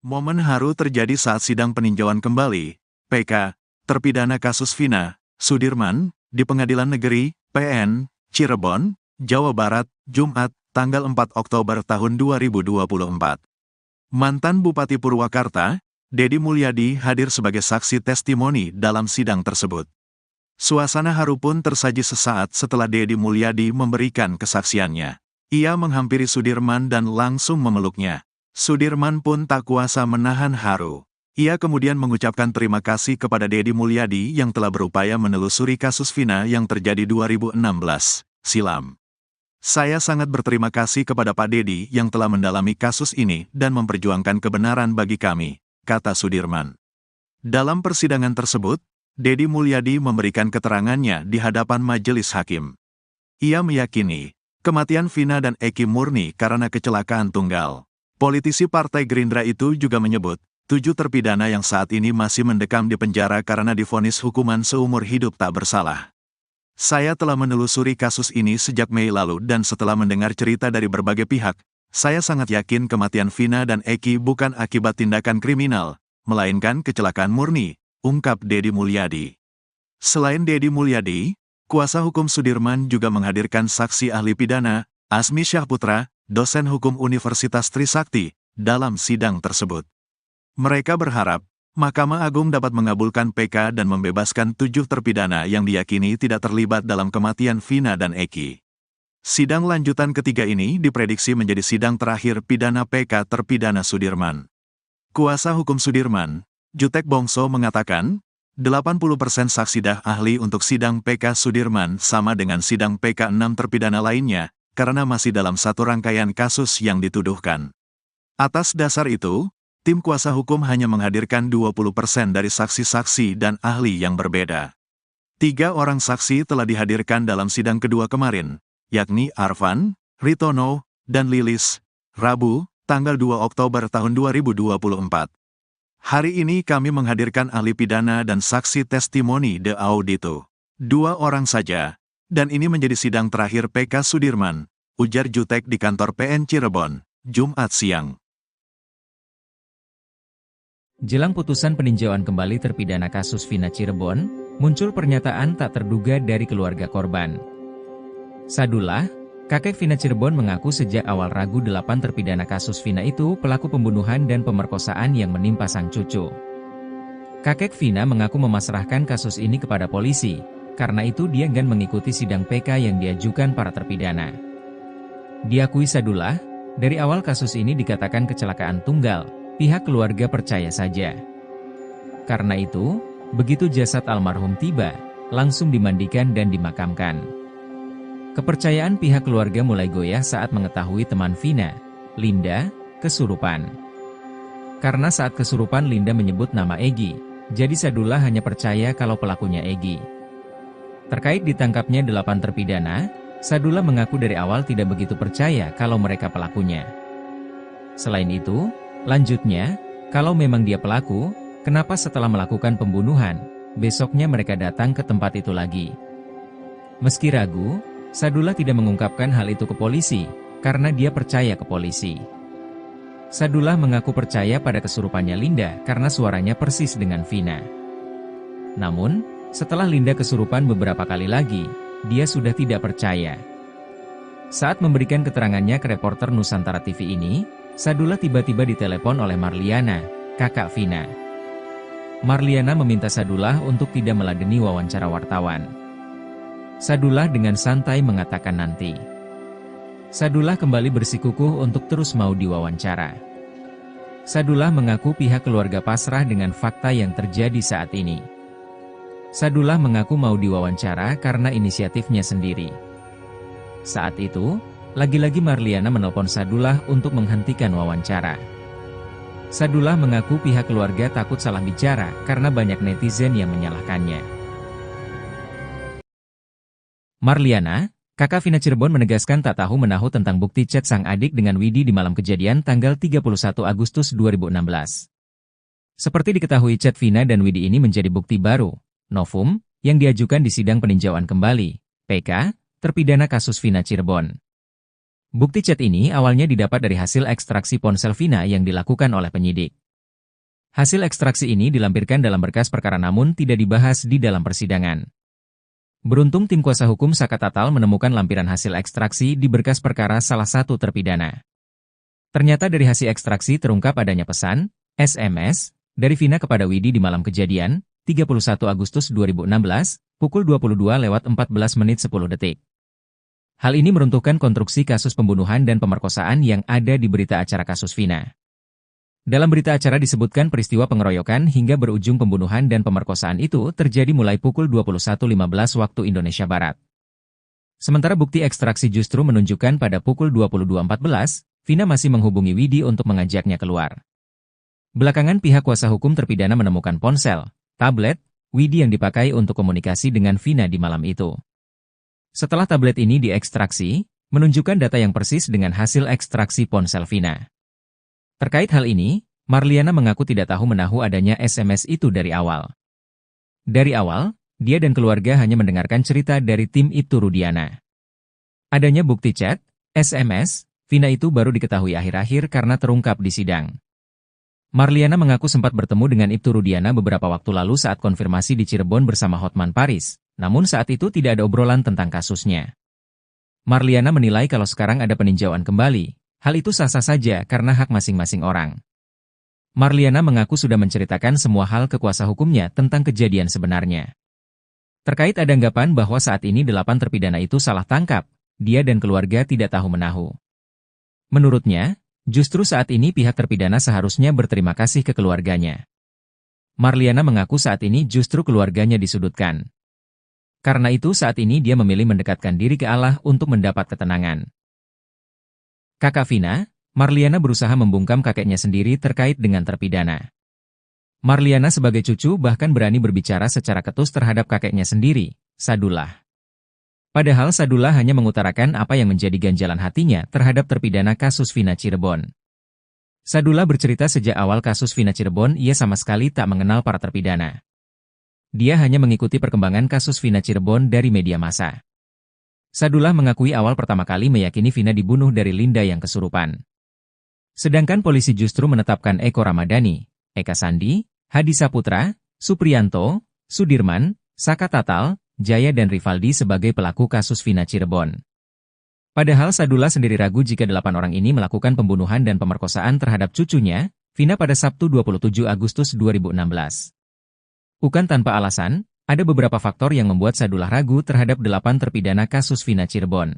Momen haru terjadi saat sidang peninjauan kembali, PK, terpidana kasus Vina Sudirman, di Pengadilan Negeri, PN, Cirebon, Jawa Barat, Jumat, tanggal 4 Oktober tahun 2024. Mantan Bupati Purwakarta, Deddy Mulyadi hadir sebagai saksi testimoni dalam sidang tersebut. Suasana haru pun tersaji sesaat setelah Deddy Mulyadi memberikan kesaksiannya. Ia menghampiri Sudirman dan langsung memeluknya. Sudirman pun tak kuasa menahan haru. Ia kemudian mengucapkan terima kasih kepada Deddy Mulyadi yang telah berupaya menelusuri kasus Vina yang terjadi 2016 silam. Saya sangat berterima kasih kepada Pak Deddy yang telah mendalami kasus ini dan memperjuangkan kebenaran bagi kami, kata Sudirman. Dalam persidangan tersebut, Deddy Mulyadi memberikan keterangannya di hadapan majelis hakim. Ia meyakini, kematian Vina dan Eki murni karena kecelakaan tunggal. Politisi Partai Gerindra itu juga menyebut, 7 terpidana yang saat ini masih mendekam di penjara karena divonis hukuman seumur hidup tak bersalah. Saya telah menelusuri kasus ini sejak Mei lalu dan setelah mendengar cerita dari berbagai pihak, saya sangat yakin kematian Vina dan Eki bukan akibat tindakan kriminal, melainkan kecelakaan murni, ungkap Deddy Mulyadi. Selain Deddy Mulyadi, kuasa hukum Sudirman juga menghadirkan saksi ahli pidana, Asmi Syahputra, dosen hukum Universitas Trisakti, dalam sidang tersebut. Mereka berharap, Mahkamah Agung dapat mengabulkan PK dan membebaskan 7 terpidana yang diyakini tidak terlibat dalam kematian Vina dan Eki. Sidang lanjutan ketiga ini diprediksi menjadi sidang terakhir pidana PK terpidana Sudirman. Kuasa hukum Sudirman, Jutek Bongso mengatakan, 80% saksi ahli untuk sidang PK Sudirman sama dengan sidang PK 6 terpidana lainnya, karena masih dalam satu rangkaian kasus yang dituduhkan. Atas dasar itu, tim kuasa hukum hanya menghadirkan 20% dari saksi-saksi dan ahli yang berbeda. 3 orang saksi telah dihadirkan dalam sidang kedua kemarin, yakni Arfan, Ritono, dan Lilis, Rabu, tanggal 2 Oktober tahun 2024. Hari ini kami menghadirkan ahli pidana dan saksi testimoni de audito. 2 orang saja. Dan ini menjadi sidang terakhir PK Sudirman, ujar Jutek di kantor PN Cirebon, Jumat siang. Jelang putusan peninjauan kembali terpidana kasus Vina Cirebon, muncul pernyataan tak terduga dari keluarga korban. Sadullah, kakek Vina Cirebon mengaku sejak awal ragu 8 terpidana kasus Vina itu pelaku pembunuhan dan pemerkosaan yang menimpa sang cucu. Kakek Vina mengaku memasrahkan kasus ini kepada polisi. Karena itu dia enggan mengikuti sidang PK yang diajukan para terpidana. Diakui Sadullah, dari awal kasus ini dikatakan kecelakaan tunggal, pihak keluarga percaya saja. Karena itu, begitu jasad almarhum tiba, langsung dimandikan dan dimakamkan. Kepercayaan pihak keluarga mulai goyah saat mengetahui teman Vina, Linda, kesurupan. Karena saat kesurupan Linda menyebut nama Egy, jadi Sadullah hanya percaya kalau pelakunya Egy. Terkait ditangkapnya 8 terpidana, Sadullah mengaku dari awal tidak begitu percaya kalau mereka pelakunya. Selain itu, lanjutnya, kalau memang dia pelaku, kenapa setelah melakukan pembunuhan, besoknya mereka datang ke tempat itu lagi? Meski ragu, Sadullah tidak mengungkapkan hal itu ke polisi, karena dia percaya ke polisi. Sadullah mengaku percaya pada kesurupannya Linda karena suaranya persis dengan Vina. Namun, setelah Linda kesurupan beberapa kali lagi, dia sudah tidak percaya. Saat memberikan keterangannya ke reporter Nusantara TV ini, Sadullah tiba-tiba ditelepon oleh Marliana, kakak Vina. Marliana meminta Sadullah untuk tidak meladeni wawancara wartawan. Sadullah dengan santai mengatakan nanti. Sadullah kembali bersikukuh untuk terus mau diwawancara. Sadullah mengaku pihak keluarga pasrah dengan fakta yang terjadi saat ini. Sadullah mengaku mau diwawancara karena inisiatifnya sendiri. Saat itu, lagi-lagi Marliana menelpon Sadullah untuk menghentikan wawancara. Sadullah mengaku pihak keluarga takut salah bicara karena banyak netizen yang menyalahkannya. Marliana, kakak Vina Cirebon menegaskan tak tahu menahu tentang bukti chat sang adik dengan Widi di malam kejadian tanggal 31 Agustus 2016. Seperti diketahui chat Vina dan Widi ini menjadi bukti baru, novum, yang diajukan di sidang peninjauan kembali, PK, terpidana kasus Vina Cirebon. Bukti chat ini awalnya didapat dari hasil ekstraksi ponsel Vina yang dilakukan oleh penyidik. Hasil ekstraksi ini dilampirkan dalam berkas perkara namun tidak dibahas di dalam persidangan. Beruntung tim kuasa hukum Saka Tatal menemukan lampiran hasil ekstraksi di berkas perkara salah satu terpidana. Ternyata dari hasil ekstraksi terungkap adanya pesan, SMS, dari Vina kepada Widi di malam kejadian, 31 Agustus 2016, pukul 22.14:10. Hal ini meruntuhkan konstruksi kasus pembunuhan dan pemerkosaan yang ada di berita acara kasus Vina. Dalam berita acara disebutkan peristiwa pengeroyokan hingga berujung pembunuhan dan pemerkosaan itu terjadi mulai pukul 21.15 waktu Indonesia Barat. Sementara bukti ekstraksi justru menunjukkan pada pukul 22.14, Vina masih menghubungi Widi untuk mengajaknya keluar. Belakangan pihak kuasa hukum terpidana menemukan ponsel, tablet, Widi yang dipakai untuk komunikasi dengan Vina di malam itu. Setelah tablet ini diekstraksi, menunjukkan data yang persis dengan hasil ekstraksi ponsel Vina. Terkait hal ini, Marliana mengaku tidak tahu menahu adanya SMS itu dari awal. Dari awal, dia dan keluarga hanya mendengarkan cerita dari tim Ibtu Rudiana. Adanya bukti chat, SMS, Vina itu baru diketahui akhir-akhir karena terungkap di sidang. Marliana mengaku sempat bertemu dengan Ibtu Rudiana beberapa waktu lalu saat konfirmasi di Cirebon bersama Hotman Paris, namun saat itu tidak ada obrolan tentang kasusnya. Marliana menilai kalau sekarang ada peninjauan kembali, hal itu sah-sah saja karena hak masing-masing orang. Marliana mengaku sudah menceritakan semua hal ke kuasa hukumnya tentang kejadian sebenarnya. Terkait ada anggapan bahwa saat ini 8 terpidana itu salah tangkap, dia dan keluarga tidak tahu menahu. Menurutnya, justru saat ini pihak terpidana seharusnya berterima kasih ke keluarganya. Marliana mengaku saat ini justru keluarganya disudutkan. Karena itu saat ini dia memilih mendekatkan diri ke Allah untuk mendapat ketenangan. Kakak Vina, Marliana berusaha membungkam kakeknya sendiri terkait dengan terpidana. Marliana sebagai cucu bahkan berani berbicara secara ketus terhadap kakeknya sendiri, Sadullah. Padahal Sadullah hanya mengutarakan apa yang menjadi ganjalan hatinya terhadap terpidana kasus Vina Cirebon. Sadullah bercerita sejak awal kasus Vina Cirebon ia sama sekali tak mengenal para terpidana. Dia hanya mengikuti perkembangan kasus Vina Cirebon dari media massa. Sadullah mengakui awal pertama kali meyakini Vina dibunuh dari Linda yang kesurupan. Sedangkan polisi justru menetapkan Eko Ramadhani, Eka Sandi, Hadi Saputra, Supriyanto, Sudirman, Saka Tatal, Jaya dan Rivaldi sebagai pelaku kasus Vina Cirebon. Padahal Sadullah sendiri ragu jika 8 orang ini melakukan pembunuhan dan pemerkosaan terhadap cucunya, Vina pada Sabtu 27 Agustus 2016. Bukan tanpa alasan, ada beberapa faktor yang membuat Sadullah ragu terhadap 8 terpidana kasus Vina Cirebon.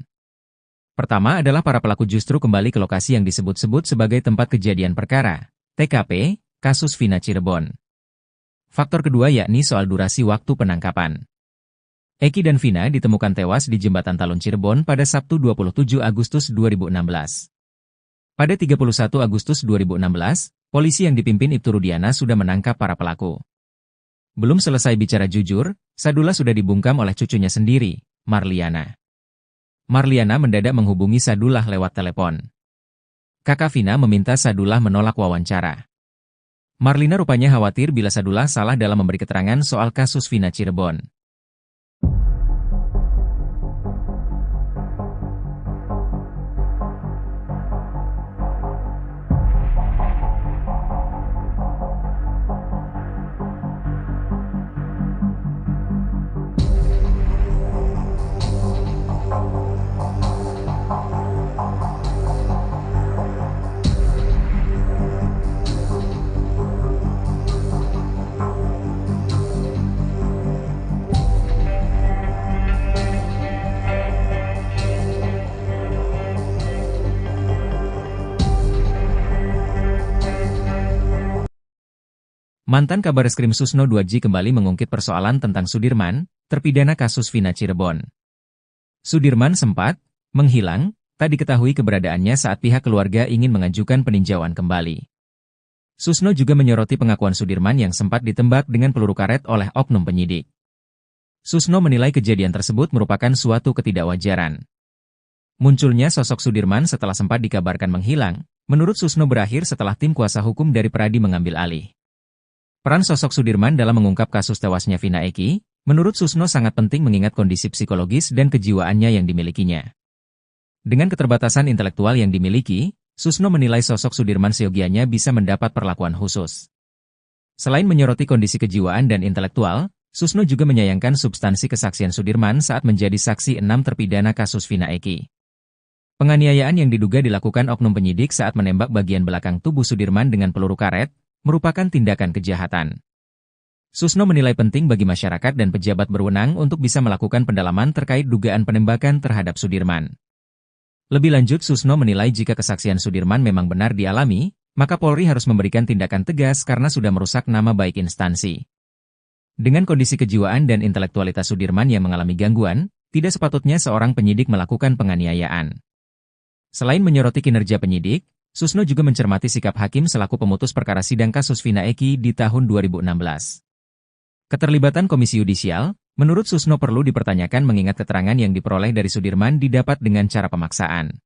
Pertama adalah para pelaku justru kembali ke lokasi yang disebut-sebut sebagai tempat kejadian perkara, TKP, kasus Vina Cirebon. Faktor kedua yakni soal durasi waktu penangkapan. Eki dan Vina ditemukan tewas di Jembatan Talun Cirebon pada Sabtu 27 Agustus 2016. Pada 31 Agustus 2016, polisi yang dipimpin Ibtu Rudiana sudah menangkap para pelaku. Belum selesai bicara jujur, Sadullah sudah dibungkam oleh cucunya sendiri, Marliana. Marliana mendadak menghubungi Sadullah lewat telepon. Kakak Vina meminta Sadullah menolak wawancara. Marlina rupanya khawatir bila Sadullah salah dalam memberi keterangan soal kasus Vina Cirebon. Mantan Kabareskrim Susno 2J kembali mengungkit persoalan tentang Sudirman, terpidana kasus Vina Cirebon. Sudirman sempat menghilang, tak diketahui keberadaannya saat pihak keluarga ingin mengajukan peninjauan kembali. Susno juga menyoroti pengakuan Sudirman yang sempat ditembak dengan peluru karet oleh oknum penyidik. Susno menilai kejadian tersebut merupakan suatu ketidakwajaran. Munculnya sosok Sudirman setelah sempat dikabarkan menghilang, menurut Susno berakhir setelah tim kuasa hukum dari Peradi mengambil alih. Peran sosok Sudirman dalam mengungkap kasus tewasnya Vina Eki, menurut Susno sangat penting mengingat kondisi psikologis dan kejiwaannya yang dimilikinya. Dengan keterbatasan intelektual yang dimiliki, Susno menilai sosok Sudirman seyogianya bisa mendapat perlakuan khusus. Selain menyoroti kondisi kejiwaan dan intelektual, Susno juga menyayangkan substansi kesaksian Sudirman saat menjadi saksi 6 terpidana kasus Vina Eki. Penganiayaan yang diduga dilakukan oknum penyidik saat menembak bagian belakang tubuh Sudirman dengan peluru karet, merupakan tindakan kejahatan. Susno menilai penting bagi masyarakat dan pejabat berwenang untuk bisa melakukan pendalaman terkait dugaan penembakan terhadap Sudirman. Lebih lanjut, Susno menilai jika kesaksian Sudirman memang benar dialami, maka Polri harus memberikan tindakan tegas karena sudah merusak nama baik instansi. Dengan kondisi kejiwaan dan intelektualitas Sudirman yang mengalami gangguan, tidak sepatutnya seorang penyidik melakukan penganiayaan. Selain menyoroti kinerja penyidik, Susno juga mencermati sikap hakim selaku pemutus perkara sidang kasus Vina Eki di tahun 2016. Keterlibatan Komisi Yudisial, menurut Susno perlu dipertanyakan mengingat keterangan yang diperoleh dari Sudirman didapat dengan cara pemaksaan.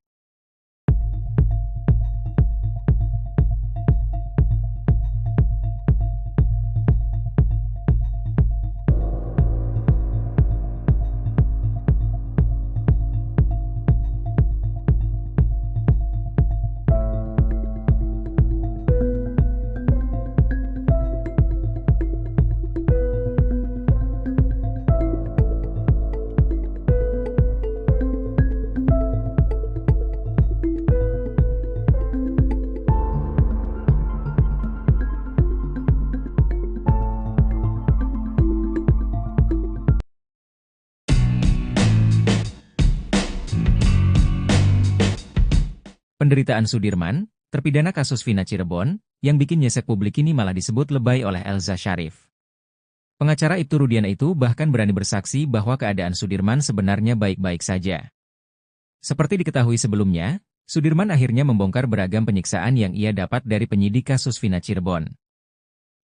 Penderitaan Sudirman, terpidana kasus Vina Cirebon, yang bikin nyesek publik ini malah disebut lebay oleh Elza Syarif. Pengacara Ibtu Rudiana itu bahkan berani bersaksi bahwa keadaan Sudirman sebenarnya baik-baik saja. Seperti diketahui sebelumnya, Sudirman akhirnya membongkar beragam penyiksaan yang ia dapat dari penyidik kasus Vina Cirebon.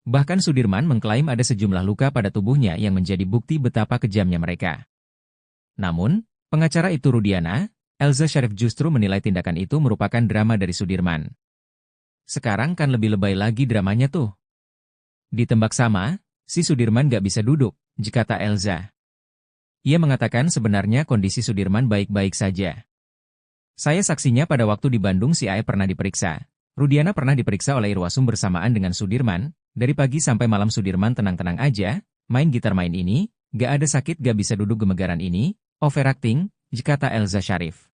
Bahkan Sudirman mengklaim ada sejumlah luka pada tubuhnya yang menjadi bukti betapa kejamnya mereka. Namun, pengacara Ibtu Rudiana, Elza Syarif justru menilai tindakan itu merupakan drama dari Sudirman. Sekarang kan lebih lebay lagi dramanya tuh. Ditembak sama, si Sudirman gak bisa duduk, kata Elza. Ia mengatakan sebenarnya kondisi Sudirman baik-baik saja. Saya saksinya pada waktu di Bandung si Ae pernah diperiksa. Rudiana pernah diperiksa oleh Irwasum bersamaan dengan Sudirman, dari pagi sampai malam Sudirman tenang-tenang aja, main gitar main ini, gak ada sakit gak bisa duduk gemegaran ini, overacting, kata Elza Syarif.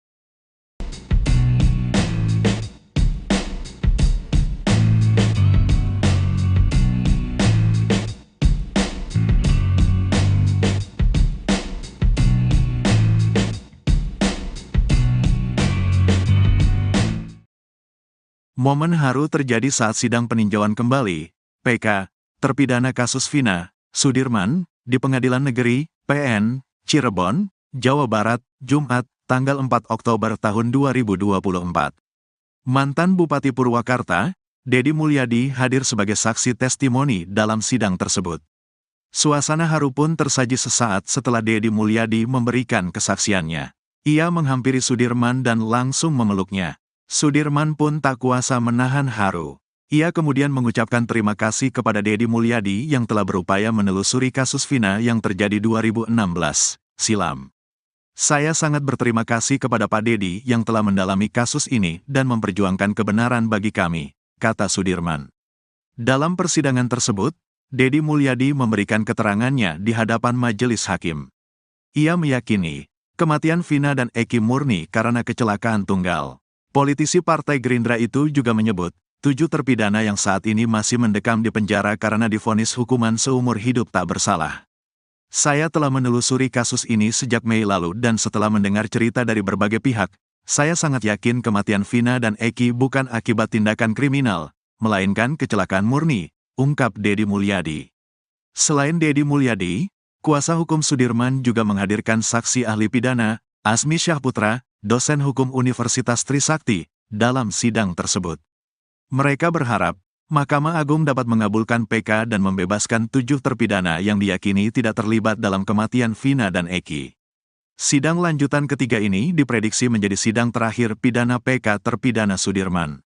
Momen haru terjadi saat sidang peninjauan kembali, PK, terpidana kasus Vina, Sudirman, di Pengadilan Negeri, PN, Cirebon, Jawa Barat, Jumat, tanggal 4 Oktober tahun 2024. Mantan Bupati Purwakarta, Dedi Mulyadi hadir sebagai saksi testimoni dalam sidang tersebut. Suasana haru pun tersaji sesaat setelah Dedi Mulyadi memberikan kesaksiannya. Ia menghampiri Sudirman dan langsung memeluknya. Sudirman pun tak kuasa menahan haru. Ia kemudian mengucapkan terima kasih kepada Dedi Mulyadi yang telah berupaya menelusuri kasus Vina yang terjadi 2016 silam. Saya sangat berterima kasih kepada Pak Dedi yang telah mendalami kasus ini dan memperjuangkan kebenaran bagi kami, kata Sudirman. Dalam persidangan tersebut, Dedi Mulyadi memberikan keterangannya di hadapan majelis hakim. Ia meyakini, kematian Vina dan Eki murni karena kecelakaan tunggal. Politisi Partai Gerindra itu juga menyebut, 7 terpidana yang saat ini masih mendekam di penjara karena divonis hukuman seumur hidup tak bersalah. Saya telah menelusuri kasus ini sejak Mei lalu dan setelah mendengar cerita dari berbagai pihak, saya sangat yakin kematian Vina dan Eki bukan akibat tindakan kriminal, melainkan kecelakaan murni, ungkap Dedi Mulyadi. Selain Dedi Mulyadi, kuasa hukum Sudirman juga menghadirkan saksi ahli pidana, Asmi Syahputra, dosen hukum Universitas Trisakti, dalam sidang tersebut. Mereka berharap, Mahkamah Agung dapat mengabulkan PK dan membebaskan 7 terpidana yang diyakini tidak terlibat dalam kematian Vina dan Eki. Sidang lanjutan ketiga ini diprediksi menjadi sidang terakhir pidana PK terpidana Sudirman.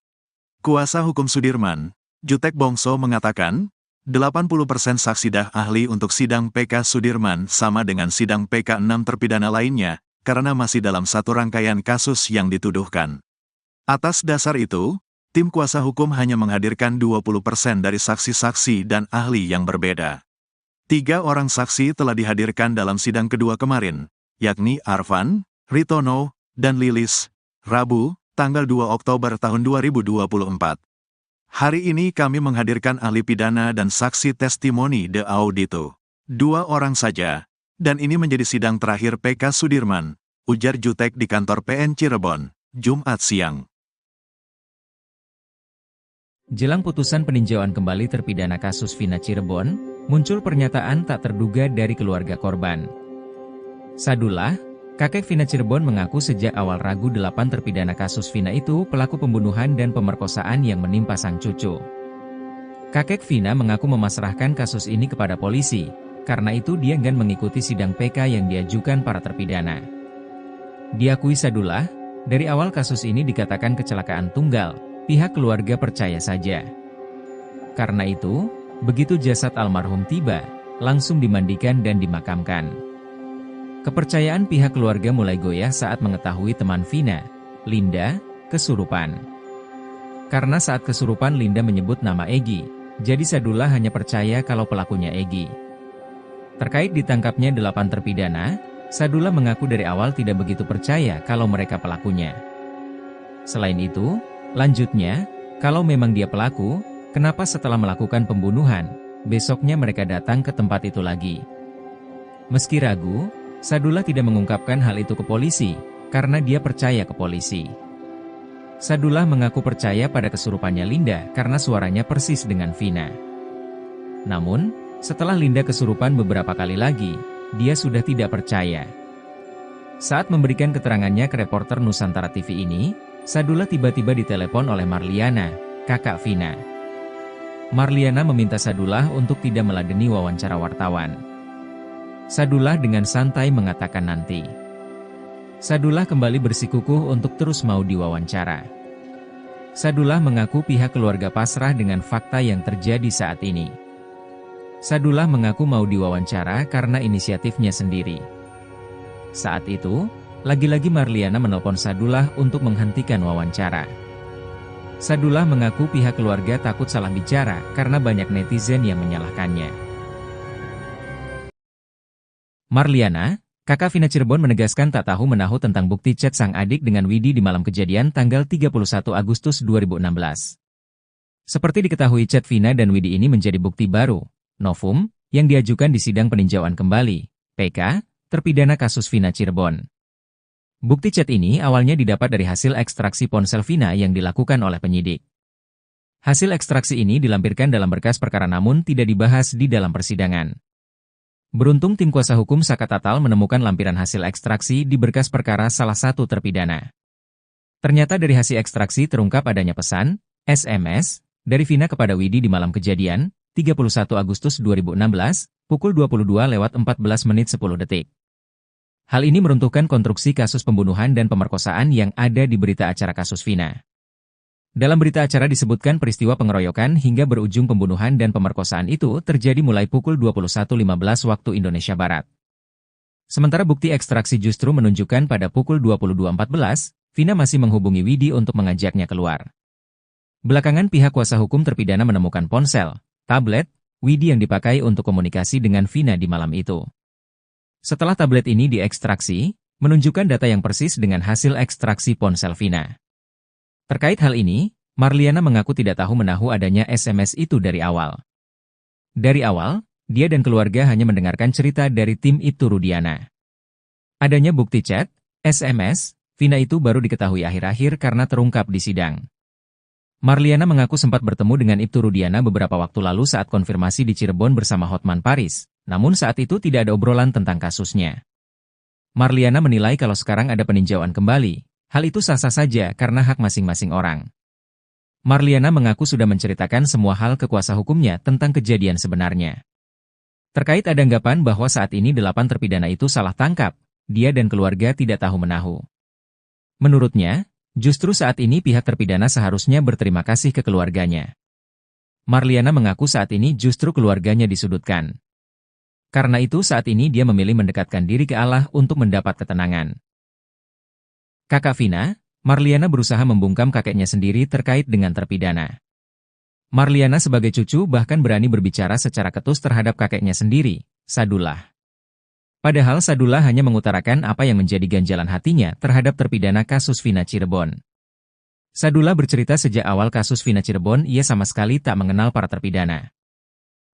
Kuasa hukum Sudirman, Jutek Bongso mengatakan, 80% saksi ahli untuk sidang PK Sudirman sama dengan sidang PK 6 terpidana lainnya, karena masih dalam satu rangkaian kasus yang dituduhkan. Atas dasar itu, Tim kuasa hukum hanya menghadirkan 20% dari saksi-saksi dan ahli yang berbeda. 3 orang saksi telah dihadirkan dalam sidang kedua kemarin, yakni Arvan, Ritono, dan Lilis, Rabu, tanggal 2 Oktober tahun 2024. Hari ini kami menghadirkan ahli pidana dan saksi testimoni de audito. 2 orang saja, dan ini menjadi sidang terakhir PK Sudirman, ujar Jutek di kantor PN Cirebon, Jumat siang. Jelang putusan peninjauan kembali terpidana kasus Vina Cirebon, muncul pernyataan tak terduga dari keluarga korban. Sadullah, kakek Vina Cirebon mengaku sejak awal ragu 8 terpidana kasus Vina itu pelaku pembunuhan dan pemerkosaan yang menimpa sang cucu. Kakek Vina mengaku memasrahkan kasus ini kepada polisi, karena itu dia enggan mengikuti sidang PK yang diajukan para terpidana. Diakui Sadullah, dari awal kasus ini dikatakan kecelakaan tunggal, pihak keluarga percaya saja. Karena itu, begitu jasad almarhum tiba, langsung dimandikan dan dimakamkan. Kepercayaan pihak keluarga mulai goyah saat mengetahui teman Vina, Linda, kesurupan. Karena saat kesurupan Linda menyebut nama Egy, jadi Sadullah hanya percaya kalau pelakunya Egy. Terkait ditangkapnya 8 terpidana, Sadullah mengaku dari awal tidak begitu percaya kalau mereka pelakunya. Selain itu, lanjutnya, kalau memang dia pelaku, kenapa setelah melakukan pembunuhan, besoknya mereka datang ke tempat itu lagi? Meski ragu, Sadullah tidak mengungkapkan hal itu ke polisi, karena dia percaya ke polisi. Sadullah mengaku percaya pada kesurupannya Linda karena suaranya persis dengan Vina. Namun, setelah Linda kesurupan beberapa kali lagi, dia sudah tidak percaya. Saat memberikan keterangannya ke reporter Nusantara TV ini, Sadullah tiba-tiba ditelepon oleh Marliana, kakak Vina. Marliana meminta Sadullah untuk tidak meladeni wawancara wartawan. Sadullah dengan santai mengatakan nanti. Sadullah kembali bersikukuh untuk terus mau diwawancara. Sadullah mengaku pihak keluarga pasrah dengan fakta yang terjadi saat ini. Sadullah mengaku mau diwawancara karena inisiatifnya sendiri. Saat itu, lagi-lagi Marliana menelpon Sadullah untuk menghentikan wawancara. Sadullah mengaku pihak keluarga takut salah bicara karena banyak netizen yang menyalahkannya. Marliana, kakak Vina Cirebon menegaskan tak tahu menahu tentang bukti chat sang adik dengan Widi di malam kejadian tanggal 31 Agustus 2016. Seperti diketahui chat Vina dan Widi ini menjadi bukti baru, novum, yang diajukan di sidang peninjauan kembali, PK, terpidana kasus Vina Cirebon. Bukti chat ini awalnya didapat dari hasil ekstraksi ponsel Vina yang dilakukan oleh penyidik. Hasil ekstraksi ini dilampirkan dalam berkas perkara namun tidak dibahas di dalam persidangan. Beruntung tim kuasa hukum Saka Tatal menemukan lampiran hasil ekstraksi di berkas perkara salah satu terpidana. Ternyata dari hasil ekstraksi terungkap adanya pesan, SMS, dari Vina kepada Widi di malam kejadian, 31 Agustus 2016, pukul 22:14:10. Hal ini meruntuhkan konstruksi kasus pembunuhan dan pemerkosaan yang ada di berita acara kasus Vina. Dalam berita acara disebutkan peristiwa pengeroyokan hingga berujung pembunuhan dan pemerkosaan itu terjadi mulai pukul 21:15 waktu Indonesia Barat. Sementara bukti ekstraksi justru menunjukkan pada pukul 22:14, Vina masih menghubungi Widi untuk mengajaknya keluar. Belakangan pihak kuasa hukum terpidana menemukan ponsel, tablet, Widi yang dipakai untuk komunikasi dengan Vina di malam itu. Setelah tablet ini diekstraksi, menunjukkan data yang persis dengan hasil ekstraksi ponsel Vina. Terkait hal ini, Marliana mengaku tidak tahu menahu adanya SMS itu dari awal. Dari awal, dia dan keluarga hanya mendengarkan cerita dari tim Ibtu Rudiana. Adanya bukti chat, SMS, Vina itu baru diketahui akhir-akhir karena terungkap di sidang. Marliana mengaku sempat bertemu dengan Ibtu Rudiana beberapa waktu lalu saat konfirmasi di Cirebon bersama Hotman Paris, namun saat itu tidak ada obrolan tentang kasusnya. Marliana menilai kalau sekarang ada peninjauan kembali, hal itu sah-sah saja karena hak masing-masing orang. Marliana mengaku sudah menceritakan semua hal ke kuasa hukumnya tentang kejadian sebenarnya. Terkait ada anggapan bahwa saat ini 8 terpidana itu salah tangkap, dia dan keluarga tidak tahu menahu. Menurutnya, justru saat ini pihak terpidana seharusnya berterima kasih ke keluarganya. Marliana mengaku saat ini justru keluarganya disudutkan. Karena itu saat ini dia memilih mendekatkan diri ke Allah untuk mendapat ketenangan. Kakak Vina, Marliana berusaha membungkam kakeknya sendiri terkait dengan terpidana. Marliana sebagai cucu bahkan berani berbicara secara ketus terhadap kakeknya sendiri, Sadullah. Padahal Sadullah hanya mengutarakan apa yang menjadi ganjalan hatinya terhadap terpidana kasus Vina Cirebon. Sadullah bercerita sejak awal kasus Vina Cirebon ia sama sekali tak mengenal para terpidana.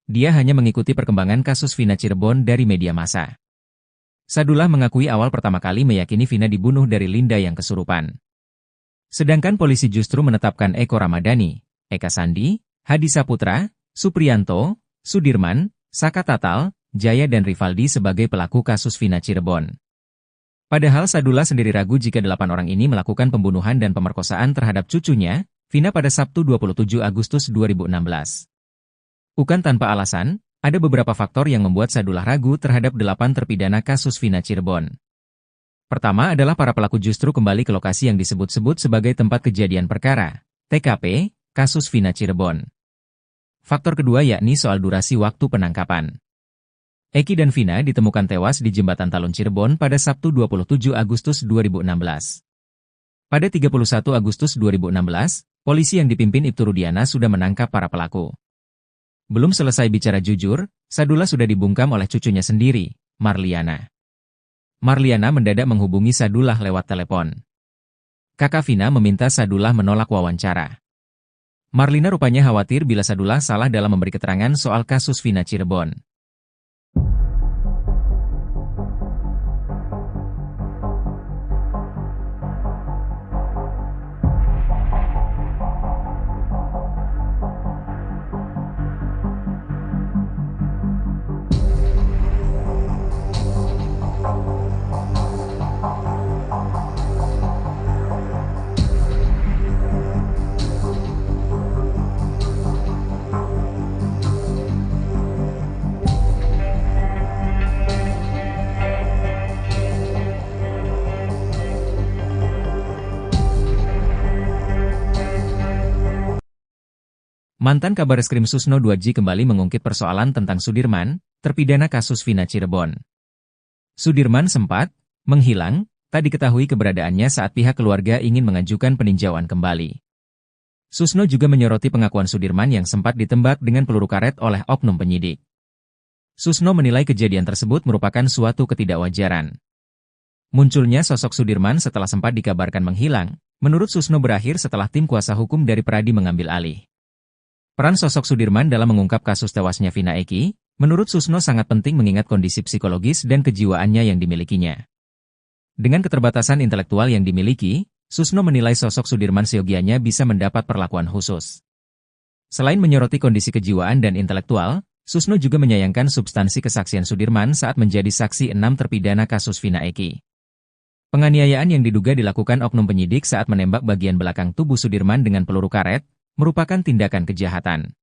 Dia hanya mengikuti perkembangan kasus Vina Cirebon dari media massa. Sadullah mengakui awal pertama kali meyakini Vina dibunuh dari Linda yang kesurupan. Sedangkan polisi justru menetapkan Eko Ramadhani, Eka Sandi, Hadi Saputra, Supriyanto, Sudirman, Saka Tatal, Jaya dan Rivaldi sebagai pelaku kasus Vina Cirebon. Padahal Sadullah sendiri ragu jika 8 orang ini melakukan pembunuhan dan pemerkosaan terhadap cucunya, Vina pada Sabtu 27 Agustus 2016. Bukan tanpa alasan, ada beberapa faktor yang membuat Sadullah ragu terhadap 8 terpidana kasus Vina Cirebon. Pertama adalah para pelaku justru kembali ke lokasi yang disebut-sebut sebagai tempat kejadian perkara, TKP, kasus Vina Cirebon. Faktor kedua yakni soal durasi waktu penangkapan. Eki dan Vina ditemukan tewas di Jembatan Talun Cirebon pada Sabtu 27 Agustus 2016. Pada 31 Agustus 2016, polisi yang dipimpin Ibtu Rudiana sudah menangkap para pelaku. Belum selesai bicara jujur, Sadullah sudah dibungkam oleh cucunya sendiri, Marliana. Marliana mendadak menghubungi Sadullah lewat telepon. Kakak Vina meminta Sadullah menolak wawancara. Marlina rupanya khawatir bila Sadullah salah dalam memberi keterangan soal kasus Vina Cirebon. Mantan Kabareskrim Susno 2J kembali mengungkit persoalan tentang Sudirman, terpidana kasus Vina Cirebon. Sudirman sempat menghilang, tak diketahui keberadaannya saat pihak keluarga ingin mengajukan peninjauan kembali. Susno juga menyoroti pengakuan Sudirman yang sempat ditembak dengan peluru karet oleh oknum penyidik. Susno menilai kejadian tersebut merupakan suatu ketidakwajaran. Munculnya sosok Sudirman setelah sempat dikabarkan menghilang, menurut Susno berakhir setelah tim kuasa hukum dari Pradi mengambil alih. Peran sosok Sudirman dalam mengungkap kasus tewasnya Vina Eki, menurut Susno sangat penting mengingat kondisi psikologis dan kejiwaannya yang dimilikinya. Dengan keterbatasan intelektual yang dimiliki, Susno menilai sosok Sudirman seyogianya bisa mendapat perlakuan khusus. Selain menyoroti kondisi kejiwaan dan intelektual, Susno juga menyayangkan substansi kesaksian Sudirman saat menjadi saksi 6 terpidana kasus Vina Eki. Penganiayaan yang diduga dilakukan oknum penyidik saat menembak bagian belakang tubuh Sudirman dengan peluru karet, merupakan tindakan kejahatan.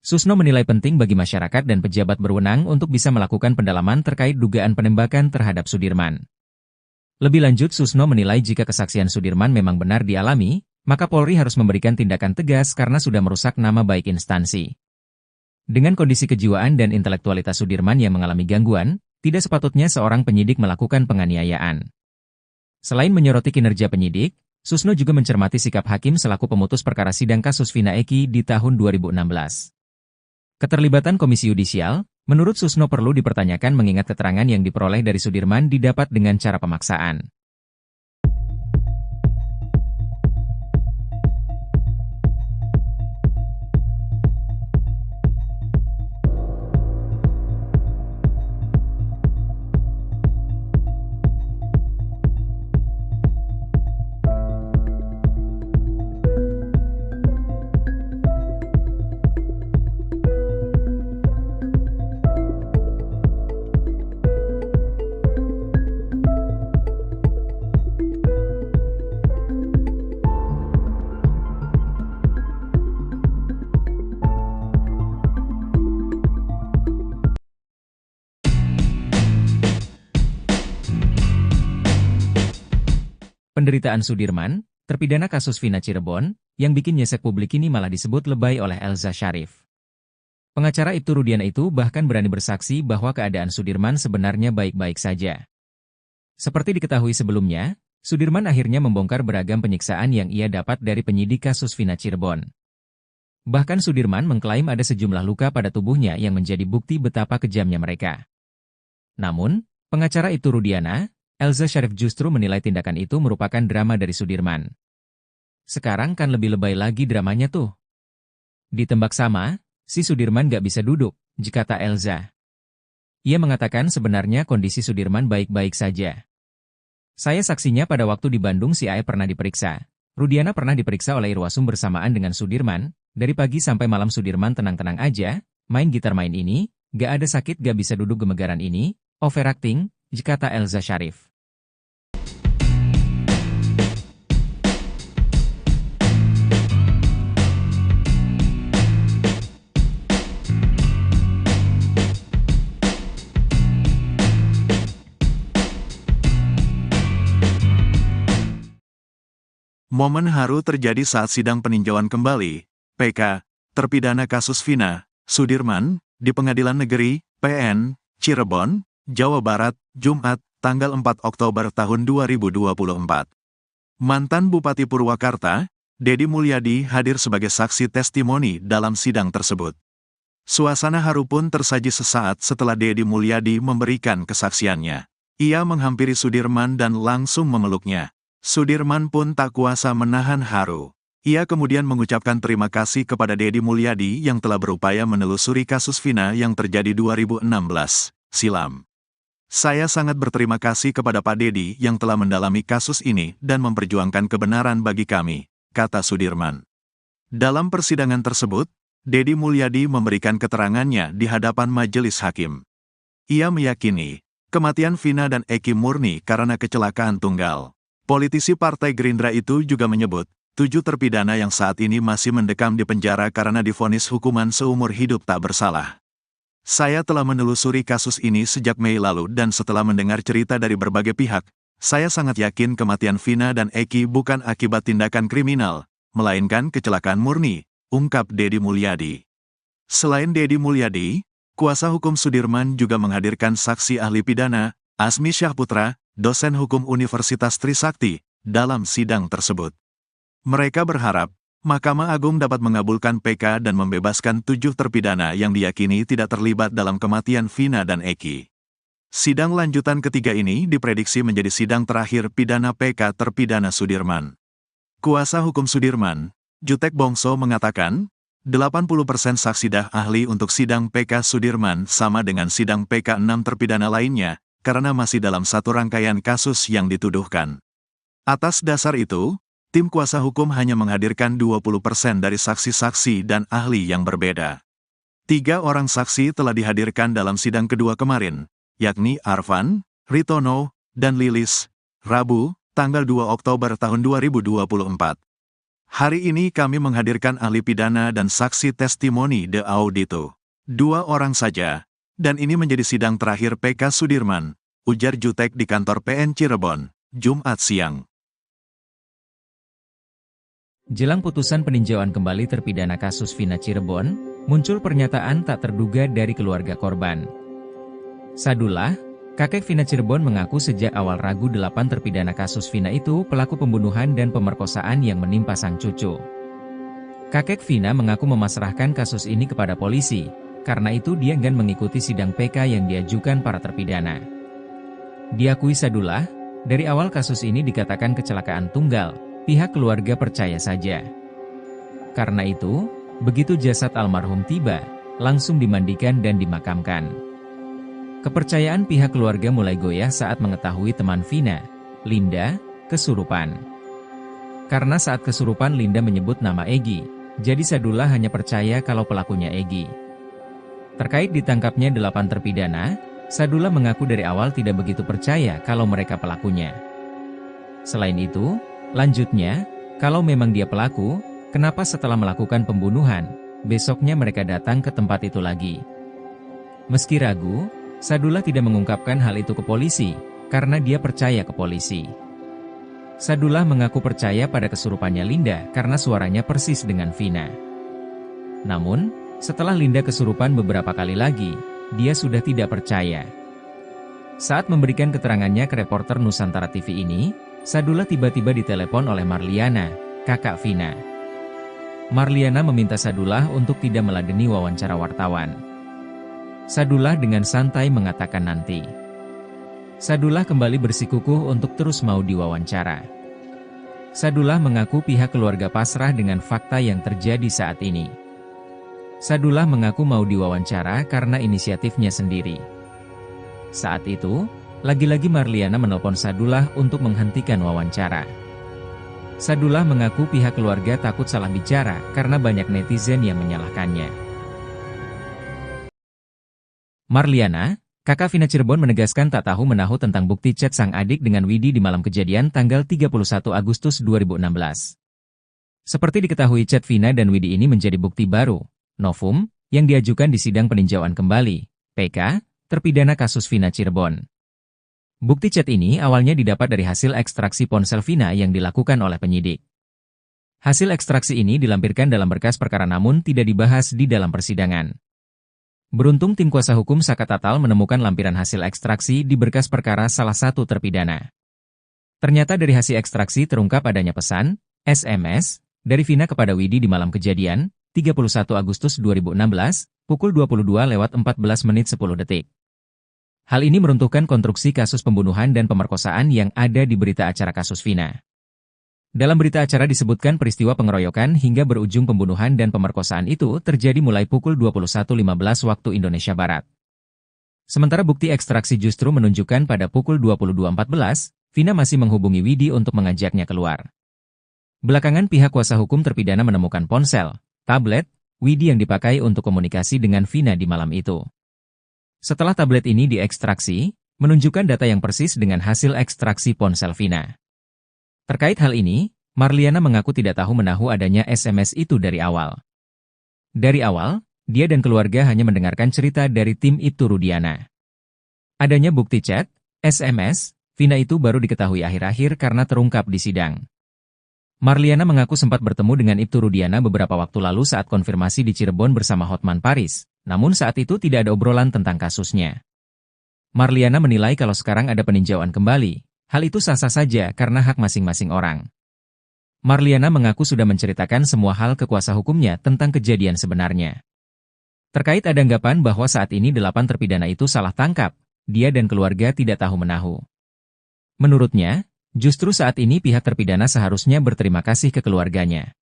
Susno menilai penting bagi masyarakat dan pejabat berwenang untuk bisa melakukan pendalaman terkait dugaan penembakan terhadap Sudirman. Lebih lanjut, Susno menilai jika kesaksian Sudirman memang benar dialami, maka Polri harus memberikan tindakan tegas karena sudah merusak nama baik instansi. Dengan kondisi kejiwaan dan intelektualitas Sudirman yang mengalami gangguan, tidak sepatutnya seorang penyidik melakukan penganiayaan. Selain menyoroti kinerja penyidik, Susno juga mencermati sikap hakim selaku pemutus perkara sidang kasus Vina Eki di tahun 2016. Keterlibatan Komisi Yudisial, menurut Susno perlu dipertanyakan mengingat keterangan yang diperoleh dari Sudirman didapat dengan cara pemaksaan. Penderitaan Sudirman, terpidana kasus Vina Cirebon, yang bikin nyesek publik ini malah disebut lebay oleh Elza Syarif. Pengacara Ibtu Rudiana itu bahkan berani bersaksi bahwa keadaan Sudirman sebenarnya baik-baik saja. Seperti diketahui sebelumnya, Sudirman akhirnya membongkar beragam penyiksaan yang ia dapat dari penyidik kasus Vina Cirebon. Bahkan Sudirman mengklaim ada sejumlah luka pada tubuhnya yang menjadi bukti betapa kejamnya mereka. Namun, pengacara itu Rudiana, Elza Syarif justru menilai tindakan itu merupakan drama dari Sudirman. Sekarang kan lebih lebay lagi dramanya tuh. Ditembak sama, si Sudirman gak bisa duduk, kata Elza. Ia mengatakan sebenarnya kondisi Sudirman baik-baik saja. Saya saksinya pada waktu di Bandung si Ae pernah diperiksa. Rudiana pernah diperiksa oleh Irwasum bersamaan dengan Sudirman. Dari pagi sampai malam Sudirman tenang-tenang aja, main gitar main ini, gak ada sakit gak bisa duduk gemegaran ini, overacting, kata Elza Syarif. Momen haru terjadi saat sidang peninjauan kembali, PK, terpidana kasus Vina, Sudirman, di Pengadilan Negeri, PN, Cirebon, Jawa Barat, Jumat, tanggal 4 Oktober tahun 2024. Mantan Bupati Purwakarta, Dedi Mulyadi hadir sebagai saksi testimoni dalam sidang tersebut. Suasana haru pun tersaji sesaat setelah Dedi Mulyadi memberikan kesaksiannya. Ia menghampiri Sudirman dan langsung memeluknya. Sudirman pun tak kuasa menahan haru. Ia kemudian mengucapkan terima kasih kepada Dedi Mulyadi yang telah berupaya menelusuri kasus Vina yang terjadi 2016 silam. Saya sangat berterima kasih kepada Pak Dedi yang telah mendalami kasus ini dan memperjuangkan kebenaran bagi kami, kata Sudirman. Dalam persidangan tersebut, Dedi Mulyadi memberikan keterangannya di hadapan majelis hakim. Ia meyakini, kematian Vina dan Eki murni karena kecelakaan tunggal. Politisi Partai Gerindra itu juga menyebut, 7 terpidana yang saat ini masih mendekam di penjara karena divonis hukuman seumur hidup tak bersalah. Saya telah menelusuri kasus ini sejak Mei lalu dan setelah mendengar cerita dari berbagai pihak, saya sangat yakin kematian Vina dan Eki bukan akibat tindakan kriminal, melainkan kecelakaan murni, ungkap Dedi Mulyadi. Selain Dedi Mulyadi, kuasa hukum Sudirman juga menghadirkan saksi ahli pidana, Asmi Syahputra, dosen hukum Universitas Trisakti, dalam sidang tersebut. Mereka berharap, Mahkamah Agung dapat mengabulkan PK dan membebaskan 7 terpidana yang diyakini tidak terlibat dalam kematian Vina dan Eki. Sidang lanjutan ketiga ini diprediksi menjadi sidang terakhir pidana PK terpidana Sudirman. Kuasa hukum Sudirman, Jutek Bongso mengatakan, 80% saksi ahli untuk sidang PK Sudirman sama dengan sidang PK 6 terpidana lainnya, karena masih dalam satu rangkaian kasus yang dituduhkan. Atas dasar itu, tim kuasa hukum hanya menghadirkan 20% dari saksi-saksi dan ahli yang berbeda. 3 orang saksi telah dihadirkan dalam sidang kedua kemarin, yakni Arfan, Ritono, dan Lilis, Rabu, tanggal 2 Oktober tahun 2024. Hari ini kami menghadirkan ahli pidana dan saksi testimoni de audito. 2 orang saja. Dan ini menjadi sidang terakhir PK Sudirman, ujar Jutek di kantor PN Cirebon, Jumat siang. Jelang putusan peninjauan kembali terpidana kasus Vina Cirebon, muncul pernyataan tak terduga dari keluarga korban. Sadullah, kakek Vina Cirebon mengaku sejak awal ragu 8 terpidana kasus Vina itu pelaku pembunuhan dan pemerkosaan yang menimpa sang cucu. Kakek Vina mengaku memasrahkan kasus ini kepada polisi. Karena itu dia enggan mengikuti sidang PK yang diajukan para terpidana. Diakui Sadullah, dari awal kasus ini dikatakan kecelakaan tunggal, pihak keluarga percaya saja. Karena itu, begitu jasad almarhum tiba, langsung dimandikan dan dimakamkan. Kepercayaan pihak keluarga mulai goyah saat mengetahui teman Vina, Linda, kesurupan. Karena saat kesurupan Linda menyebut nama Egy, jadi Sadullah hanya percaya kalau pelakunya Egy. Terkait ditangkapnya 8 terpidana, Sadullah mengaku dari awal tidak begitu percaya kalau mereka pelakunya. Selain itu, lanjutnya, kalau memang dia pelaku, kenapa setelah melakukan pembunuhan, besoknya mereka datang ke tempat itu lagi? Meski ragu, Sadullah tidak mengungkapkan hal itu ke polisi, karena dia percaya ke polisi. Sadullah mengaku percaya pada kesurupannya Linda karena suaranya persis dengan Vina. Namun, setelah Linda kesurupan beberapa kali lagi, dia sudah tidak percaya. Saat memberikan keterangannya ke reporter Nusantara TV ini, Sadullah tiba-tiba ditelepon oleh Marliana, kakak Vina. Marliana meminta Sadullah untuk tidak meladeni wawancara wartawan. Sadullah dengan santai mengatakan nanti. Sadullah kembali bersikukuh untuk terus mau diwawancara. Sadullah mengaku pihak keluarga pasrah dengan fakta yang terjadi saat ini. Sadullah mengaku mau diwawancara karena inisiatifnya sendiri. Saat itu, lagi-lagi Marliana menelpon Sadullah untuk menghentikan wawancara. Sadullah mengaku pihak keluarga takut salah bicara karena banyak netizen yang menyalahkannya. Marliana, kakak Vina Cirebon menegaskan tak tahu menahu tentang bukti chat sang adik dengan Widi di malam kejadian tanggal 31 Agustus 2016. Seperti diketahui chat Vina dan Widi ini menjadi bukti baru, novum, yang diajukan di sidang peninjauan kembali, PK, terpidana kasus Vina Cirebon. Bukti chat ini awalnya didapat dari hasil ekstraksi ponsel Vina yang dilakukan oleh penyidik. Hasil ekstraksi ini dilampirkan dalam berkas perkara namun tidak dibahas di dalam persidangan. Beruntung tim kuasa hukum Saka Tatal menemukan lampiran hasil ekstraksi di berkas perkara salah satu terpidana. Ternyata dari hasil ekstraksi terungkap adanya pesan, SMS, dari Vina kepada Widi di malam kejadian, 31 Agustus 2016, pukul 22.14:10. Hal ini meruntuhkan konstruksi kasus pembunuhan dan pemerkosaan yang ada di berita acara kasus Vina. Dalam berita acara disebutkan peristiwa pengeroyokan hingga berujung pembunuhan dan pemerkosaan itu terjadi mulai pukul 21.15 waktu Indonesia Barat. Sementara bukti ekstraksi justru menunjukkan pada pukul 22.14, Vina masih menghubungi Widi untuk mengajaknya keluar. Belakangan pihak kuasa hukum terpidana menemukan ponsel, tablet, Widi yang dipakai untuk komunikasi dengan Vina di malam itu. Setelah tablet ini diekstraksi, menunjukkan data yang persis dengan hasil ekstraksi ponsel Vina. Terkait hal ini, Marliana mengaku tidak tahu menahu adanya SMS itu dari awal. Dari awal, dia dan keluarga hanya mendengarkan cerita dari tim Ibtu Rudiana. Adanya bukti chat, SMS, Vina itu baru diketahui akhir-akhir karena terungkap di sidang. Marliana mengaku sempat bertemu dengan Ibtu Rudiana beberapa waktu lalu saat konfirmasi di Cirebon bersama Hotman Paris, namun saat itu tidak ada obrolan tentang kasusnya. Marliana menilai kalau sekarang ada peninjauan kembali, hal itu sah-sah saja karena hak masing-masing orang. Marliana mengaku sudah menceritakan semua hal ke kuasa hukumnya tentang kejadian sebenarnya. Terkait ada anggapan bahwa saat ini 8 terpidana itu salah tangkap, dia dan keluarga tidak tahu menahu. Menurutnya, justru saat ini pihak terpidana seharusnya berterima kasih ke keluarganya.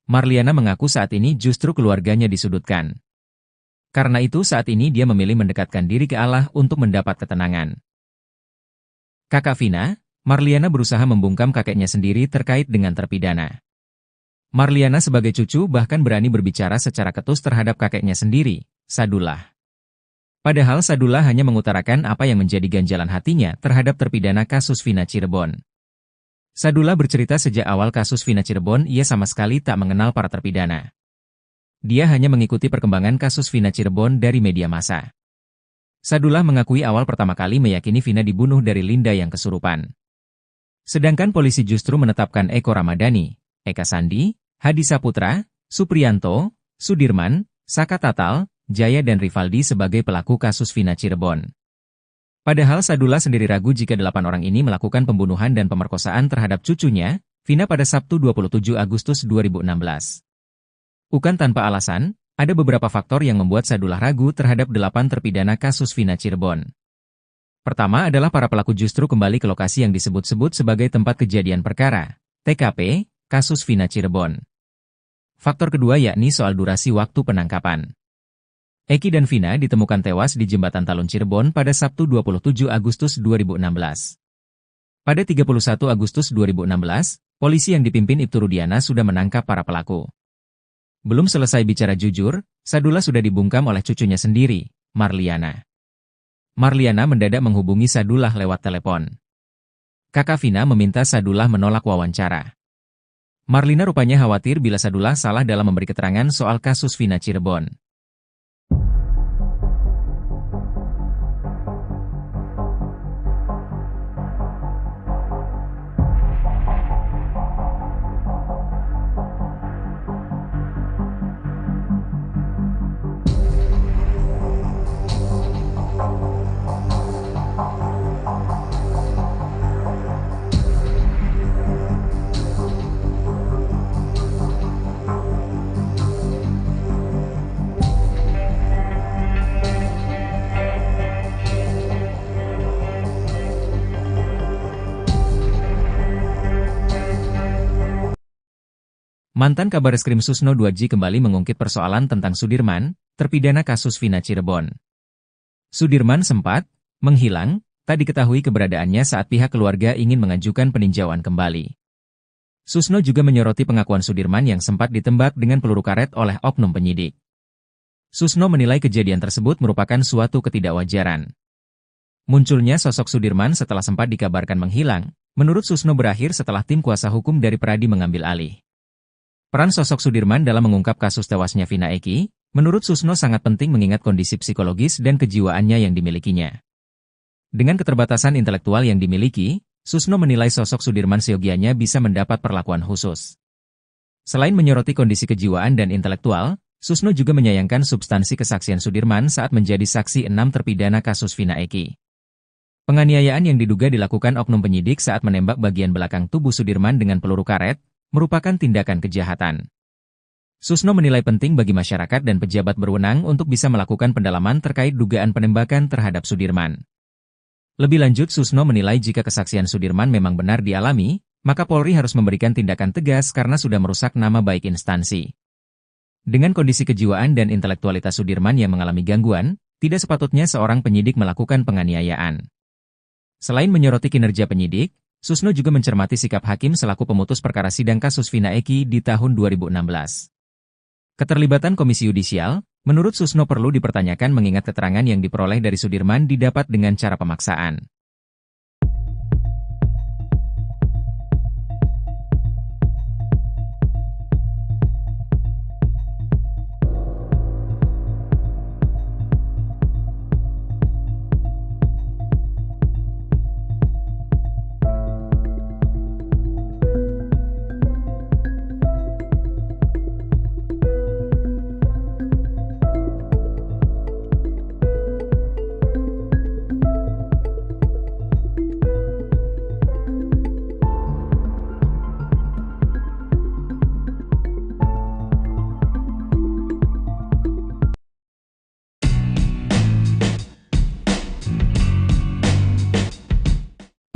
Marliana mengaku saat ini justru keluarganya disudutkan. Karena itu saat ini dia memilih mendekatkan diri ke Allah untuk mendapat ketenangan. Kakak Vina, Marliana berusaha membungkam kakeknya sendiri terkait dengan terpidana. Marliana sebagai cucu bahkan berani berbicara secara ketus terhadap kakeknya sendiri, Sadullah. Padahal Sadullah hanya mengutarakan apa yang menjadi ganjalan hatinya terhadap terpidana kasus Vina Cirebon. Sadullah bercerita sejak awal kasus Vina Cirebon ia sama sekali tak mengenal para terpidana. Dia hanya mengikuti perkembangan kasus Vina Cirebon dari media massa. Sadullah mengakui awal pertama kali meyakini Vina dibunuh dari Linda yang kesurupan. Sedangkan polisi justru menetapkan Eko Ramadhani, Eka Sandi, Hadi Saputra, Supriyanto, Sudirman, Saka Tatal, Jaya dan Rivaldi sebagai pelaku kasus Vina Cirebon. Padahal Sadullah sendiri ragu jika 8 orang ini melakukan pembunuhan dan pemerkosaan terhadap cucunya, Vina pada Sabtu 27 Agustus 2016. Bukan tanpa alasan, ada beberapa faktor yang membuat Sadullah ragu terhadap 8 terpidana kasus Vina Cirebon. Pertama adalah para pelaku justru kembali ke lokasi yang disebut-sebut sebagai tempat kejadian perkara, TKP, kasus Vina Cirebon. Faktor kedua yakni soal durasi waktu penangkapan. Eki dan Vina ditemukan tewas di Jembatan Talun Cirebon pada Sabtu 27 Agustus 2016. Pada 31 Agustus 2016, polisi yang dipimpin Ibtu Rudiana sudah menangkap para pelaku. Belum selesai bicara jujur, Sadullah sudah dibungkam oleh cucunya sendiri, Marliana. Marliana mendadak menghubungi Sadullah lewat telepon. Kakak Vina meminta Sadullah menolak wawancara. Marlina rupanya khawatir bila Sadullah salah dalam memberi keterangan soal kasus Vina Cirebon. Mantan Kabareskrim Susno 2J kembali mengungkit persoalan tentang Sudirman, terpidana kasus Vina Cirebon. Sudirman sempat menghilang, tak diketahui keberadaannya saat pihak keluarga ingin mengajukan peninjauan kembali. Susno juga menyoroti pengakuan Sudirman yang sempat ditembak dengan peluru karet oleh oknum penyidik. Susno menilai kejadian tersebut merupakan suatu ketidakwajaran. Munculnya sosok Sudirman setelah sempat dikabarkan menghilang, menurut Susno berakhir setelah tim kuasa hukum dari Pradi mengambil alih. Peran sosok Sudirman dalam mengungkap kasus tewasnya Vina Eki, menurut Susno sangat penting mengingat kondisi psikologis dan kejiwaannya yang dimilikinya. Dengan keterbatasan intelektual yang dimiliki, Susno menilai sosok Sudirman seyogianya bisa mendapat perlakuan khusus. Selain menyoroti kondisi kejiwaan dan intelektual, Susno juga menyayangkan substansi kesaksian Sudirman saat menjadi saksi 6 terpidana kasus Vina Eki. Penganiayaan yang diduga dilakukan oknum penyidik saat menembak bagian belakang tubuh Sudirman dengan peluru karet, merupakan tindakan kejahatan. Susno menilai penting bagi masyarakat dan pejabat berwenang untuk bisa melakukan pendalaman terkait dugaan penembakan terhadap Sudirman. Lebih lanjut, Susno menilai jika kesaksian Sudirman memang benar dialami, maka Polri harus memberikan tindakan tegas karena sudah merusak nama baik instansi. Dengan kondisi kejiwaan dan intelektualitas Sudirman yang mengalami gangguan, tidak sepatutnya seorang penyidik melakukan penganiayaan. Selain menyoroti kinerja penyidik, Susno juga mencermati sikap hakim selaku pemutus perkara sidang kasus Vina Eki di tahun 2016. Keterlibatan Komisi Yudisial, menurut Susno perlu dipertanyakan mengingat keterangan yang diperoleh dari Sudirman didapat dengan cara pemaksaan.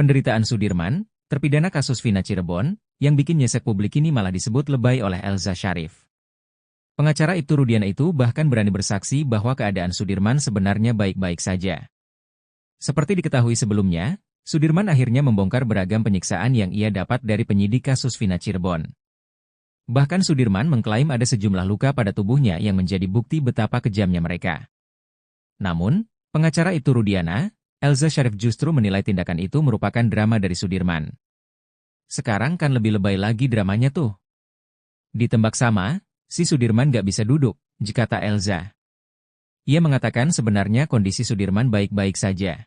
Penderitaan Sudirman, terpidana kasus Vina Cirebon, yang bikin nyesek publik ini malah disebut lebay oleh Elza Syarif. Pengacara Ibtu Rudiana itu bahkan berani bersaksi bahwa keadaan Sudirman sebenarnya baik-baik saja. Seperti diketahui sebelumnya, Sudirman akhirnya membongkar beragam penyiksaan yang ia dapat dari penyidik kasus Vina Cirebon. Bahkan Sudirman mengklaim ada sejumlah luka pada tubuhnya yang menjadi bukti betapa kejamnya mereka. Namun, pengacara Ibtu Rudiana, Elza Syarif justru menilai tindakan itu merupakan drama dari Sudirman. Sekarang kan lebih lebay lagi dramanya tuh. Ditembak sama, si Sudirman gak bisa duduk, kata Elza. Ia mengatakan sebenarnya kondisi Sudirman baik-baik saja.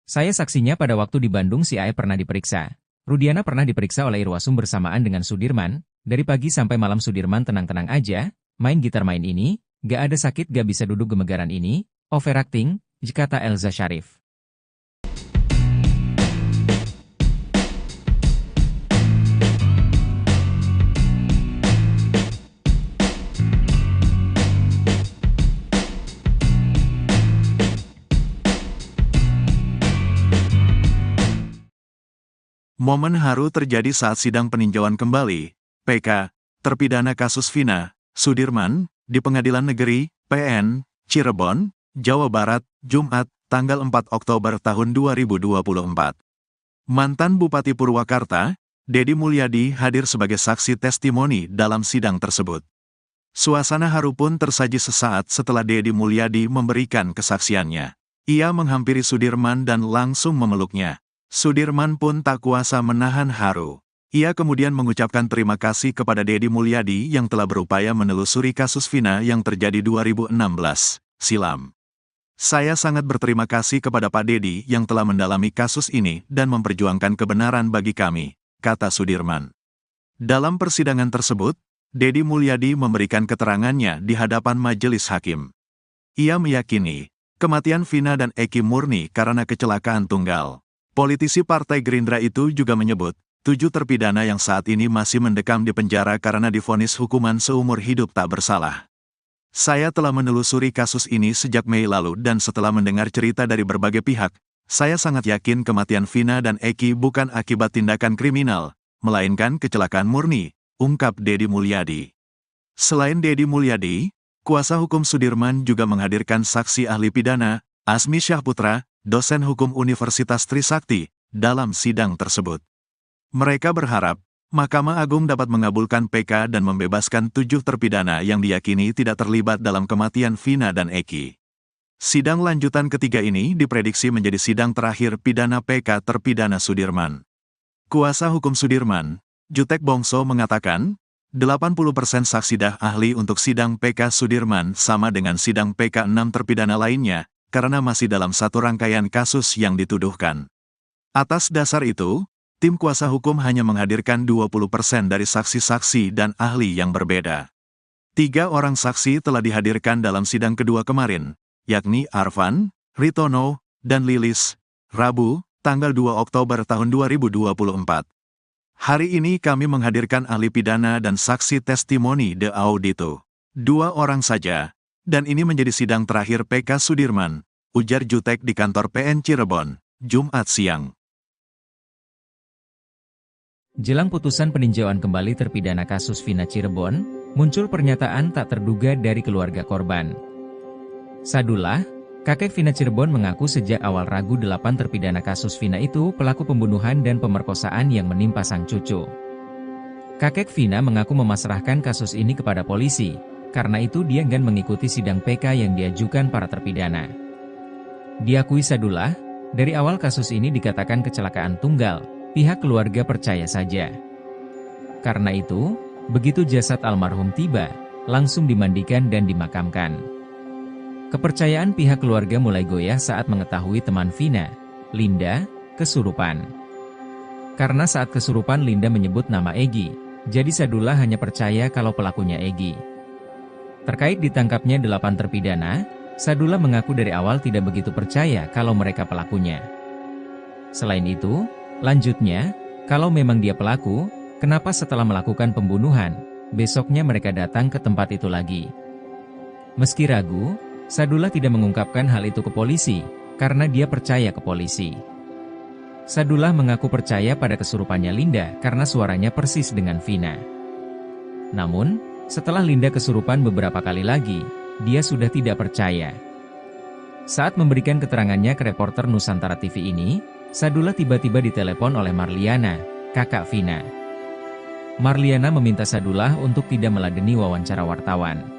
Saya saksinya pada waktu di Bandung si Ae pernah diperiksa. Rudiana pernah diperiksa oleh Irwasum bersamaan dengan Sudirman, dari pagi sampai malam Sudirman tenang-tenang aja, main gitar main ini, gak ada sakit gak bisa duduk gemegaran ini, overacting, kata Elza Syarif. Momen haru terjadi saat sidang peninjauan kembali, PK, terpidana kasus Vina, Sudirman, di Pengadilan Negeri, PN, Cirebon, Jawa Barat, Jumat, tanggal 4 Oktober tahun 2024. Mantan Bupati Purwakarta, Dedi Mulyadi hadir sebagai saksi testimoni dalam sidang tersebut. Suasana haru pun tersaji sesaat setelah Dedi Mulyadi memberikan kesaksiannya. Ia menghampiri Sudirman dan langsung memeluknya. Sudirman pun tak kuasa menahan haru. Ia kemudian mengucapkan terima kasih kepada Dedi Mulyadi yang telah berupaya menelusuri kasus Vina yang terjadi 2016 silam. Saya sangat berterima kasih kepada Pak Dedi yang telah mendalami kasus ini dan memperjuangkan kebenaran bagi kami, kata Sudirman. Dalam persidangan tersebut, Dedi Mulyadi memberikan keterangannya di hadapan majelis hakim. Ia meyakini, kematian Vina dan Eki murni karena kecelakaan tunggal. Politisi Partai Gerindra itu juga menyebut, 7 terpidana yang saat ini masih mendekam di penjara karena divonis hukuman seumur hidup tak bersalah. Saya telah menelusuri kasus ini sejak Mei lalu dan setelah mendengar cerita dari berbagai pihak, saya sangat yakin kematian Vina dan Eki bukan akibat tindakan kriminal, melainkan kecelakaan murni, ungkap Dedi Mulyadi. Selain Dedi Mulyadi, kuasa hukum Sudirman juga menghadirkan saksi ahli pidana, Asmi Syahputra, dosen hukum Universitas Trisakti, dalam sidang tersebut. Mereka berharap, Mahkamah Agung dapat mengabulkan PK dan membebaskan 7 terpidana yang diyakini tidak terlibat dalam kematian Vina dan Eki. Sidang lanjutan ketiga ini diprediksi menjadi sidang terakhir pidana PK terpidana Sudirman. Kuasa hukum Sudirman, Jutek Bongso mengatakan, 80% saksi ahli untuk sidang PK Sudirman sama dengan sidang PK 6 terpidana lainnya, karena masih dalam satu rangkaian kasus yang dituduhkan. Atas dasar itu, tim kuasa hukum hanya menghadirkan 20% dari saksi-saksi dan ahli yang berbeda. 3 orang saksi telah dihadirkan dalam sidang kedua kemarin, yakni Arfan, Ritono, dan Lilis, Rabu, tanggal 2 Oktober tahun 2024. Hari ini kami menghadirkan ahli pidana dan saksi testimoni de audito. 2 orang saja, dan ini menjadi sidang terakhir PK Sudirman, ujar Jutek di kantor PN Cirebon, Jumat siang. Jelang putusan peninjauan kembali terpidana kasus Vina Cirebon, muncul pernyataan tak terduga dari keluarga korban. Sadullah, kakek Vina Cirebon mengaku sejak awal ragu 8 terpidana kasus Vina itu pelaku pembunuhan dan pemerkosaan yang menimpa sang cucu. Kakek Vina mengaku memasrahkan kasus ini kepada polisi, karena itu dia enggan mengikuti sidang PK yang diajukan para terpidana. Diakui Sadullah, dari awal kasus ini dikatakan kecelakaan tunggal, pihak keluarga percaya saja. Karena itu, begitu jasad almarhum tiba, langsung dimandikan dan dimakamkan. Kepercayaan pihak keluarga mulai goyah saat mengetahui teman Vina, Linda, kesurupan. Karena saat kesurupan Linda menyebut nama Egi, jadi Sadullah hanya percaya kalau pelakunya Egi. Terkait ditangkapnya 8 terpidana, Sadullah mengaku dari awal tidak begitu percaya kalau mereka pelakunya. Selain itu, lanjutnya, kalau memang dia pelaku, kenapa setelah melakukan pembunuhan, besoknya mereka datang ke tempat itu lagi? Meski ragu, Sadullah tidak mengungkapkan hal itu ke polisi, karena dia percaya ke polisi. Sadullah mengaku percaya pada kesurupannya Linda karena suaranya persis dengan Vina. Namun, setelah Linda kesurupan beberapa kali lagi, dia sudah tidak percaya. Saat memberikan keterangannya ke reporter Nusantara TV ini, Sadullah tiba-tiba ditelepon oleh Marliana, kakak Vina. Marliana meminta Sadullah untuk tidak meladeni wawancara wartawan.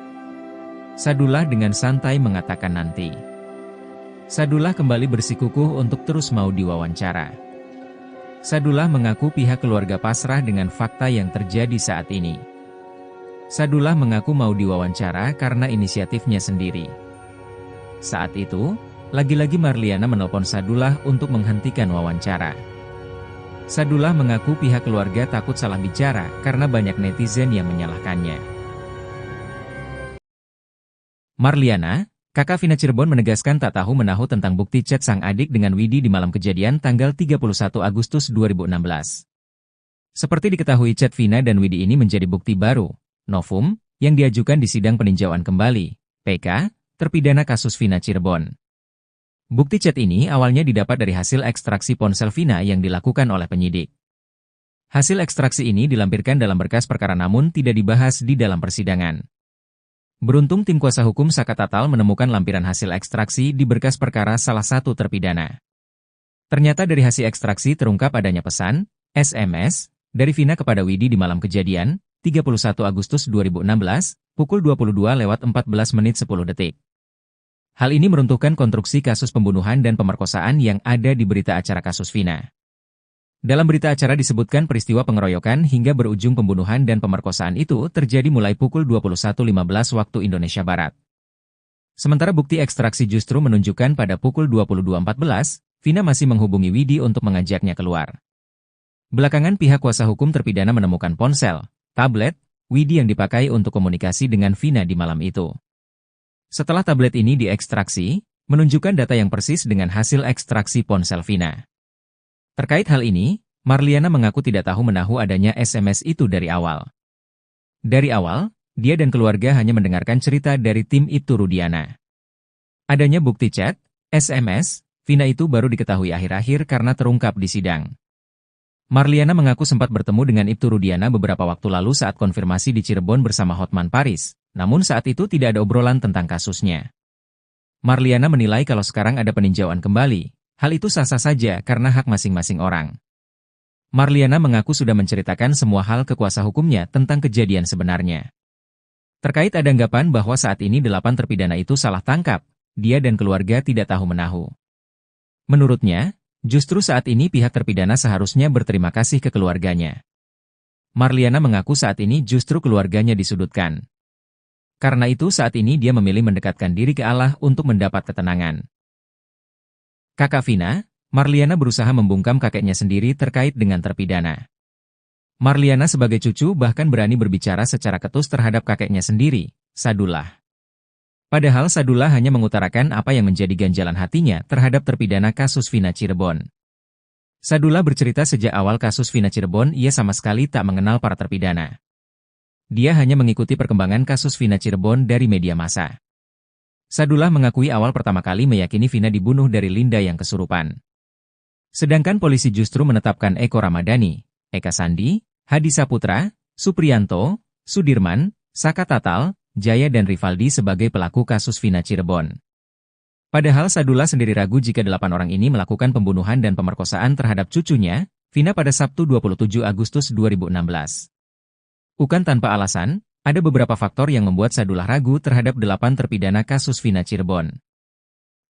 Sadullah dengan santai mengatakan nanti. Sadullah kembali bersikukuh untuk terus mau diwawancara. Sadullah mengaku pihak keluarga pasrah dengan fakta yang terjadi saat ini. Sadullah mengaku mau diwawancara karena inisiatifnya sendiri. Saat itu, lagi-lagi Marliana menelpon Sadullah untuk menghentikan wawancara. Sadullah mengaku pihak keluarga takut salah bicara karena banyak netizen yang menyalahkannya. Marliana, kakak Vina Cirebon menegaskan tak tahu menahu tentang bukti chat sang adik dengan Widi di malam kejadian tanggal 31 Agustus 2016. Seperti diketahui chat Vina dan Widi ini menjadi bukti baru, novum, yang diajukan di sidang peninjauan kembali, PK, terpidana kasus Vina Cirebon. Bukti chat ini awalnya didapat dari hasil ekstraksi ponsel Vina yang dilakukan oleh penyidik. Hasil ekstraksi ini dilampirkan dalam berkas perkara namun tidak dibahas di dalam persidangan. Beruntung tim kuasa hukum Saka Tatal menemukan lampiran hasil ekstraksi di berkas perkara salah satu terpidana. Ternyata dari hasil ekstraksi terungkap adanya pesan, SMS, dari Vina kepada Widi di malam kejadian, 31 Agustus 2016, pukul 22:14 menit 10 detik. Hal ini meruntuhkan konstruksi kasus pembunuhan dan pemerkosaan yang ada di berita acara kasus Vina. Dalam berita acara disebutkan peristiwa pengeroyokan hingga berujung pembunuhan dan pemerkosaan itu terjadi mulai pukul 21.15 waktu Indonesia Barat. Sementara bukti ekstraksi justru menunjukkan pada pukul 22.14, Vina masih menghubungi Widi untuk mengajaknya keluar. Belakangan pihak kuasa hukum terpidana menemukan ponsel, tablet, Widi yang dipakai untuk komunikasi dengan Vina di malam itu. Setelah tablet ini diekstraksi, menunjukkan data yang persis dengan hasil ekstraksi ponsel Vina. Terkait hal ini, Marliana mengaku tidak tahu menahu adanya SMS itu dari awal. Dari awal, dia dan keluarga hanya mendengarkan cerita dari tim Ibtu Rudiana. Adanya bukti chat, SMS, Vina itu baru diketahui akhir-akhir karena terungkap di sidang. Marliana mengaku sempat bertemu dengan Ibtu Rudiana beberapa waktu lalu saat konfirmasi di Cirebon bersama Hotman Paris, namun saat itu tidak ada obrolan tentang kasusnya. Marliana menilai kalau sekarang ada peninjauan kembali, hal itu sah-sah saja karena hak masing-masing orang. Marliana mengaku sudah menceritakan semua hal ke kuasa hukumnya tentang kejadian sebenarnya. Terkait ada anggapan bahwa saat ini 8 terpidana itu salah tangkap, dia dan keluarga tidak tahu-menahu. Menurutnya, justru saat ini pihak terpidana seharusnya berterima kasih ke keluarganya. Marliana mengaku saat ini justru keluarganya disudutkan. Karena itu saat ini dia memilih mendekatkan diri ke Allah untuk mendapat ketenangan. Kakak Vina, Marliana berusaha membungkam kakeknya sendiri terkait dengan terpidana. Marliana sebagai cucu bahkan berani berbicara secara ketus terhadap kakeknya sendiri, Sadullah. Padahal Sadullah hanya mengutarakan apa yang menjadi ganjalan hatinya terhadap terpidana kasus Vina Cirebon. Sadullah bercerita sejak awal kasus Vina Cirebon ia sama sekali tak mengenal para terpidana. Dia hanya mengikuti perkembangan kasus Vina Cirebon dari media massa. Sadullah mengakui awal pertama kali meyakini Vina dibunuh dari Linda yang kesurupan. Sedangkan polisi justru menetapkan Eko Ramadhani, Eka Sandi, Hadi Saputra, Supriyanto, Sudirman, Saka Tatal, Jaya dan Rivaldi sebagai pelaku kasus Vina Cirebon. Padahal Sadullah sendiri ragu jika 8 orang ini melakukan pembunuhan dan pemerkosaan terhadap cucunya, Vina pada Sabtu 27 Agustus 2016. Bukan tanpa alasan, ada beberapa faktor yang membuat Sadullah ragu terhadap 8 terpidana kasus Vina Cirebon.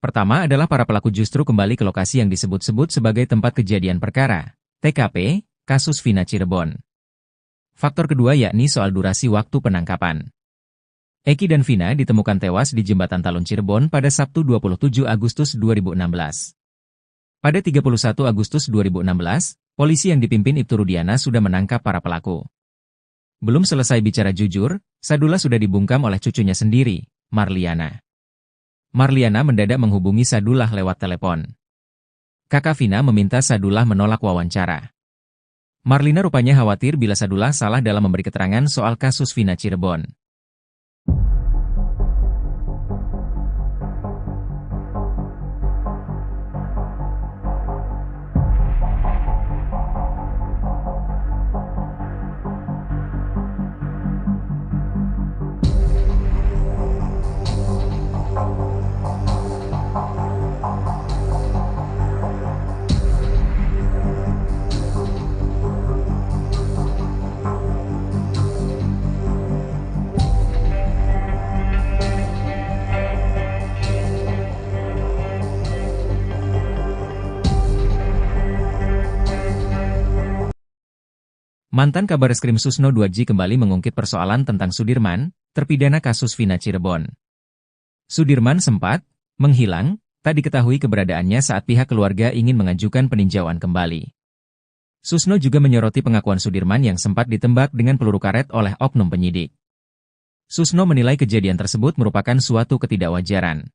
Pertama adalah para pelaku justru kembali ke lokasi yang disebut-sebut sebagai tempat kejadian perkara, TKP, kasus Vina Cirebon. Faktor kedua yakni soal durasi waktu penangkapan. Eki dan Vina ditemukan tewas di Jembatan Talun Cirebon pada Sabtu 27 Agustus 2016. Pada 31 Agustus 2016, polisi yang dipimpin Ibtu Rudiana sudah menangkap para pelaku. Belum selesai bicara jujur, Sadullah sudah dibungkam oleh cucunya sendiri, Marliana. Marliana mendadak menghubungi Sadullah lewat telepon. Kakak Vina meminta Sadullah menolak wawancara. Marlina rupanya khawatir bila Sadullah salah dalam memberi keterangan soal kasus Vina Cirebon. Mantan Kabareskrim Susno 2J kembali mengungkit persoalan tentang Sudirman, terpidana kasus Vina Cirebon. Sudirman sempat menghilang, tak diketahui keberadaannya saat pihak keluarga ingin mengajukan peninjauan kembali. Susno juga menyoroti pengakuan Sudirman yang sempat ditembak dengan peluru karet oleh oknum penyidik. Susno menilai kejadian tersebut merupakan suatu ketidakwajaran.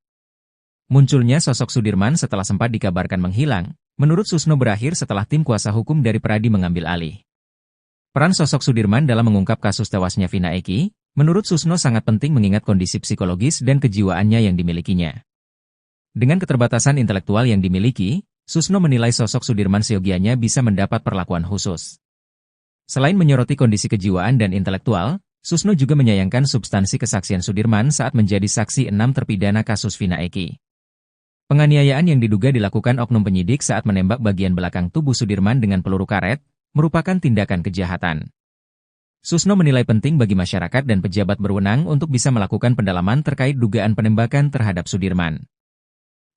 Munculnya sosok Sudirman setelah sempat dikabarkan menghilang, menurut Susno berakhir setelah tim kuasa hukum dari Pradi mengambil alih. Peran sosok Sudirman dalam mengungkap kasus tewasnya Vina Eki, menurut Susno sangat penting mengingat kondisi psikologis dan kejiwaannya yang dimilikinya. Dengan keterbatasan intelektual yang dimiliki, Susno menilai sosok Sudirman seyogianya bisa mendapat perlakuan khusus. Selain menyoroti kondisi kejiwaan dan intelektual, Susno juga menyayangkan substansi kesaksian Sudirman saat menjadi saksi 6 terpidana kasus Vina Eki. Penganiayaan yang diduga dilakukan oknum penyidik saat menembak bagian belakang tubuh Sudirman dengan peluru karet, merupakan tindakan kejahatan. Susno menilai penting bagi masyarakat dan pejabat berwenang untuk bisa melakukan pendalaman terkait dugaan penembakan terhadap Sudirman.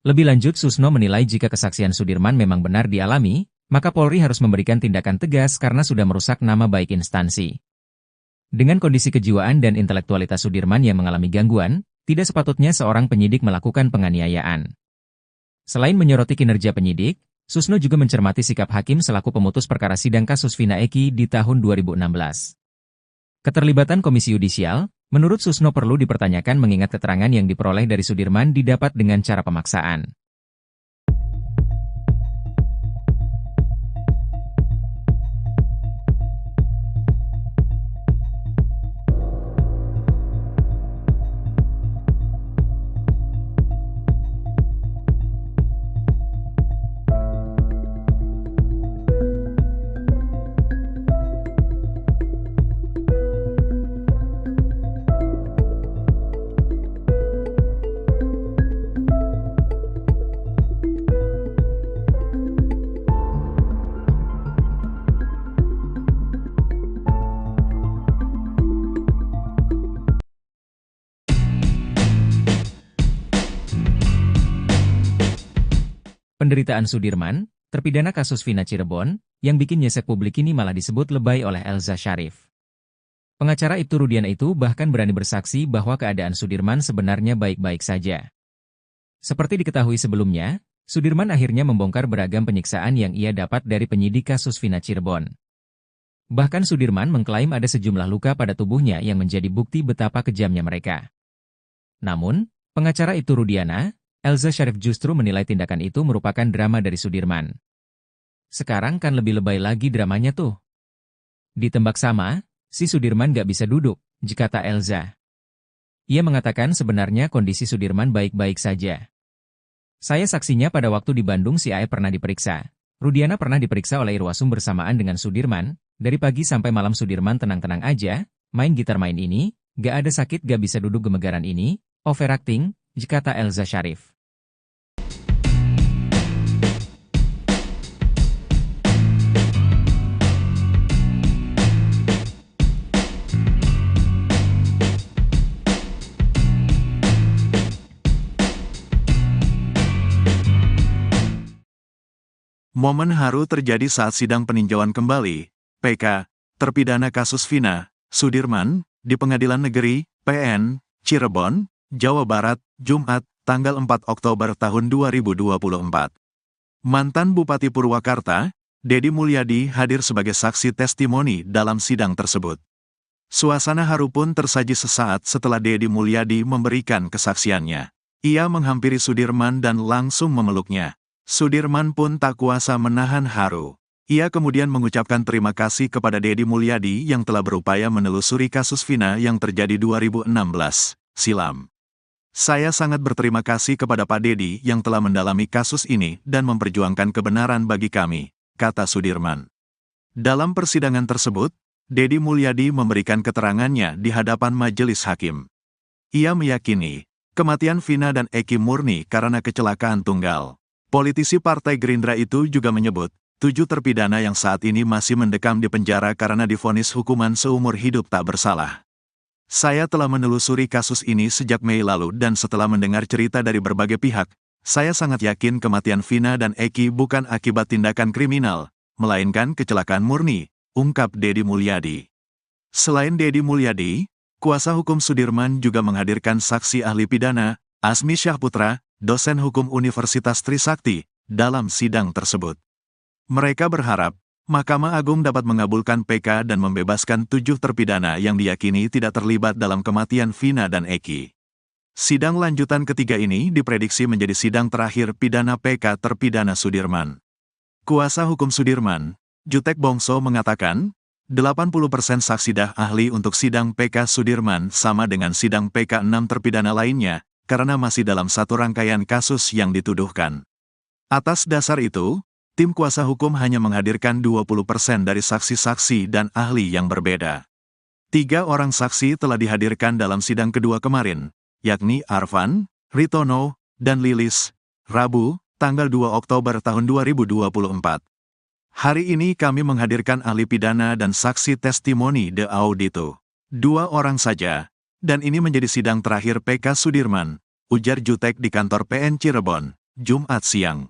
Lebih lanjut, Susno menilai jika kesaksian Sudirman memang benar dialami, maka Polri harus memberikan tindakan tegas karena sudah merusak nama baik instansi. Dengan kondisi kejiwaan dan intelektualitas Sudirman yang mengalami gangguan, tidak sepatutnya seorang penyidik melakukan penganiayaan. Selain menyoroti kinerja penyidik, Susno juga mencermati sikap hakim selaku pemutus perkara sidang kasus Vina Eki di tahun 2016. Keterlibatan Komisi Yudisial, menurut Susno perlu dipertanyakan mengingat keterangan yang diperoleh dari Sudirman didapat dengan cara pemaksaan. Penderitaan Sudirman, terpidana kasus Vina Cirebon, yang bikin nyesek publik ini malah disebut lebay oleh Elza Syarif. Pengacara Ibtu Rudiana itu bahkan berani bersaksi bahwa keadaan Sudirman sebenarnya baik-baik saja. Seperti diketahui sebelumnya, Sudirman akhirnya membongkar beragam penyiksaan yang ia dapat dari penyidik kasus Vina Cirebon. Bahkan Sudirman mengklaim ada sejumlah luka pada tubuhnya yang menjadi bukti betapa kejamnya mereka. Namun, pengacara Ibtu Rudiana, Elza Syarif justru menilai tindakan itu merupakan drama dari Sudirman. Sekarang kan lebih lebay lagi dramanya tuh. Ditembak sama, si Sudirman gak bisa duduk, kata Elza. Ia mengatakan sebenarnya kondisi Sudirman baik-baik saja. Saya saksinya pada waktu di Bandung si Aep pernah diperiksa. Rudiana pernah diperiksa oleh Irwasum bersamaan dengan Sudirman. Dari pagi sampai malam Sudirman tenang-tenang aja, main gitar main ini, gak ada sakit gak bisa duduk gemegaran ini, overacting, kata Elza Syarif. Momen haru terjadi saat sidang peninjauan kembali, PK, terpidana kasus Vina, Sudirman, di Pengadilan Negeri, PN, Cirebon, Jawa Barat, Jumat, tanggal 4 Oktober tahun 2024. Mantan Bupati Purwakarta, Dedi Mulyadi hadir sebagai saksi testimoni dalam sidang tersebut. Suasana haru pun tersaji sesaat setelah Dedi Mulyadi memberikan kesaksiannya. Ia menghampiri Sudirman dan langsung memeluknya. Sudirman pun tak kuasa menahan haru. Ia kemudian mengucapkan terima kasih kepada Dedi Mulyadi yang telah berupaya menelusuri kasus Vina yang terjadi 2016 silam. Saya sangat berterima kasih kepada Pak Dedi yang telah mendalami kasus ini dan memperjuangkan kebenaran bagi kami, kata Sudirman. Dalam persidangan tersebut, Dedi Mulyadi memberikan keterangannya di hadapan majelis hakim. Ia meyakini, kematian Vina dan Eki murni karena kecelakaan tunggal. Politisi Partai Gerindra itu juga menyebut, 7 terpidana yang saat ini masih mendekam di penjara karena divonis hukuman seumur hidup tak bersalah. Saya telah menelusuri kasus ini sejak Mei lalu dan setelah mendengar cerita dari berbagai pihak, saya sangat yakin kematian Vina dan Eki bukan akibat tindakan kriminal, melainkan kecelakaan murni, ungkap Dedi Mulyadi. Selain Dedi Mulyadi, kuasa hukum Sudirman juga menghadirkan saksi ahli pidana, Asmi Syahputra, dosen hukum Universitas Trisakti, dalam sidang tersebut. Mereka berharap, Mahkamah Agung dapat mengabulkan PK dan membebaskan 7 terpidana yang diyakini tidak terlibat dalam kematian Vina dan Eki. Sidang lanjutan ketiga ini diprediksi menjadi sidang terakhir pidana PK terpidana Sudirman. Kuasa hukum Sudirman, Jutek Bongso mengatakan, 80% saksi ahli untuk sidang PK Sudirman sama dengan sidang PK 6 terpidana lainnya, karena masih dalam satu rangkaian kasus yang dituduhkan. Atas dasar itu, tim kuasa hukum hanya menghadirkan 20% dari saksi-saksi dan ahli yang berbeda. 3 orang saksi telah dihadirkan dalam sidang kedua kemarin, yakni Arfan, Ritono, dan Lilis, Rabu, tanggal 2 Oktober tahun 2024. Hari ini kami menghadirkan ahli pidana dan saksi testimoni de audito. 2 orang saja. Dan ini menjadi sidang terakhir PK Sudirman, ujar Jutek di kantor PN Cirebon, Jumat siang.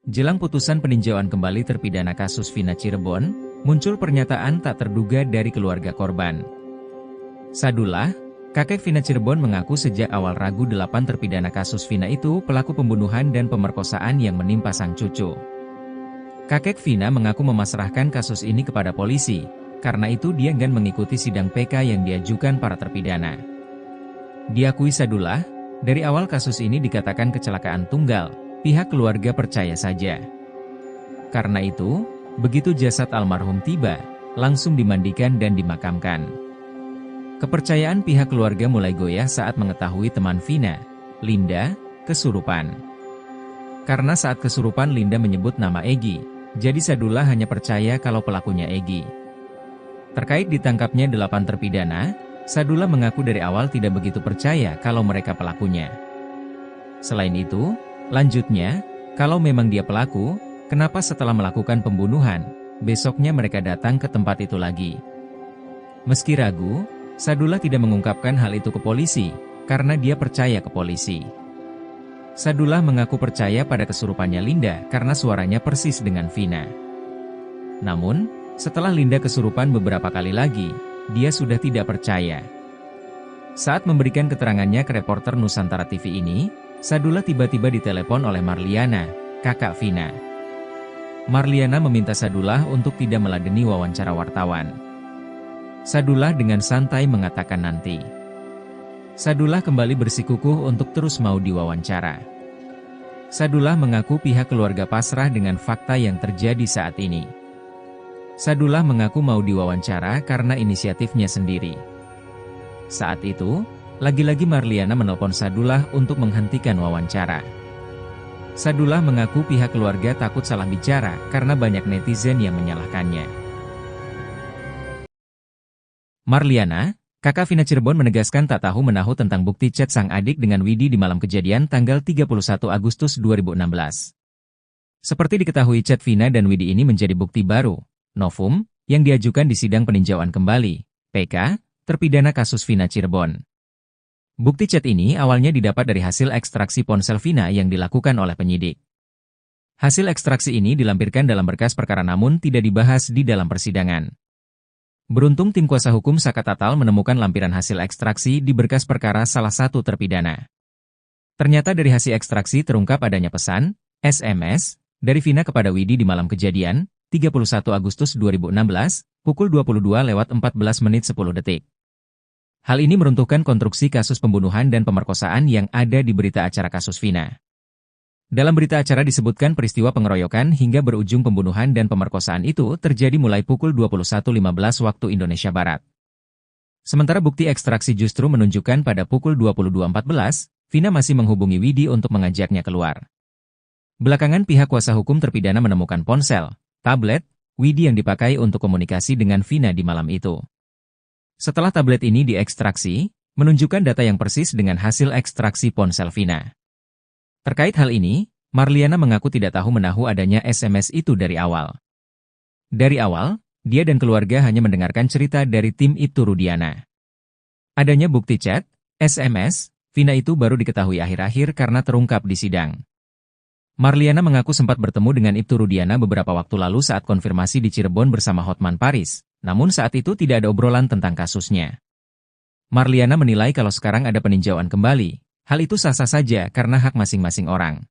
Jelang putusan peninjauan kembali terpidana kasus Vina Cirebon, muncul pernyataan tak terduga dari keluarga korban. Sadullah, kakek Vina Cirebon mengaku sejak awal ragu 8 terpidana kasus Vina itu pelaku pembunuhan dan pemerkosaan yang menimpa sang cucu. Kakek Vina mengaku memasrahkan kasus ini kepada polisi. Karena itu dia enggan mengikuti sidang PK yang diajukan para terpidana. Diakui Sadullah, dari awal kasus ini dikatakan kecelakaan tunggal, pihak keluarga percaya saja. Karena itu, begitu jasad almarhum tiba, langsung dimandikan dan dimakamkan. Kepercayaan pihak keluarga mulai goyah saat mengetahui teman Vina, Linda, kesurupan. Karena saat kesurupan Linda menyebut nama Egy, jadi Sadullah hanya percaya kalau pelakunya Egy. Terkait ditangkapnya 8 terpidana, Sadullah mengaku dari awal tidak begitu percaya kalau mereka pelakunya. Selain itu, lanjutnya, kalau memang dia pelaku, kenapa setelah melakukan pembunuhan, besoknya mereka datang ke tempat itu lagi? Meski ragu, Sadullah tidak mengungkapkan hal itu ke polisi, karena dia percaya ke polisi. Sadullah mengaku percaya pada kesurupannya Linda karena suaranya persis dengan Vina. Namun, setelah Linda kesurupan beberapa kali lagi, dia sudah tidak percaya. Saat memberikan keterangannya ke reporter Nusantara TV ini, Sadullah tiba-tiba ditelepon oleh Marliana, kakak Vina. Marliana meminta Sadullah untuk tidak meladeni wawancara wartawan. Sadullah dengan santai mengatakan nanti. Sadullah kembali bersikukuh untuk terus mau diwawancara. Sadullah mengaku pihak keluarga pasrah dengan fakta yang terjadi saat ini. Sadullah mengaku mau diwawancara karena inisiatifnya sendiri. Saat itu, lagi-lagi Marliana menelpon Sadullah untuk menghentikan wawancara. Sadullah mengaku pihak keluarga takut salah bicara karena banyak netizen yang menyalahkannya. Marliana, kakak Vina Cirebon menegaskan tak tahu menahu tentang bukti chat sang adik dengan Widi di malam kejadian tanggal 31 Agustus 2016. Seperti diketahui chat Vina dan Widi ini menjadi bukti baru, novum, yang diajukan di sidang peninjauan kembali, PK, terpidana kasus Vina Cirebon. Bukti chat ini awalnya didapat dari hasil ekstraksi ponsel Vina yang dilakukan oleh penyidik. Hasil ekstraksi ini dilampirkan dalam berkas perkara namun tidak dibahas di dalam persidangan. Beruntung tim kuasa hukum Saka Tatal menemukan lampiran hasil ekstraksi di berkas perkara salah satu terpidana. Ternyata dari hasil ekstraksi terungkap adanya pesan, SMS, dari Vina kepada Widi di malam kejadian, 31 Agustus 2016, pukul 22.14:10. Hal ini meruntuhkan konstruksi kasus pembunuhan dan pemerkosaan yang ada di berita acara kasus Vina. Dalam berita acara disebutkan peristiwa pengeroyokan hingga berujung pembunuhan dan pemerkosaan itu terjadi mulai pukul 21.15 waktu Indonesia Barat. Sementara bukti ekstraksi justru menunjukkan pada pukul 22.14, Vina masih menghubungi Widi untuk mengajaknya keluar. Belakangan pihak kuasa hukum terpidana menemukan ponsel, tablet, Widi yang dipakai untuk komunikasi dengan Vina di malam itu. Setelah tablet ini diekstraksi, menunjukkan data yang persis dengan hasil ekstraksi ponsel Vina. Terkait hal ini, Marliana mengaku tidak tahu menahu adanya SMS itu dari awal. Dari awal, dia dan keluarga hanya mendengarkan cerita dari tim Ibtu Rudiana. Adanya bukti chat, SMS, Vina itu baru diketahui akhir-akhir karena terungkap di sidang. Marliana mengaku sempat bertemu dengan Ibtu Rudiana beberapa waktu lalu saat konfirmasi di Cirebon bersama Hotman Paris, namun saat itu tidak ada obrolan tentang kasusnya. Marliana menilai kalau sekarang ada peninjauan kembali, hal itu sah-sah saja karena hak masing-masing orang.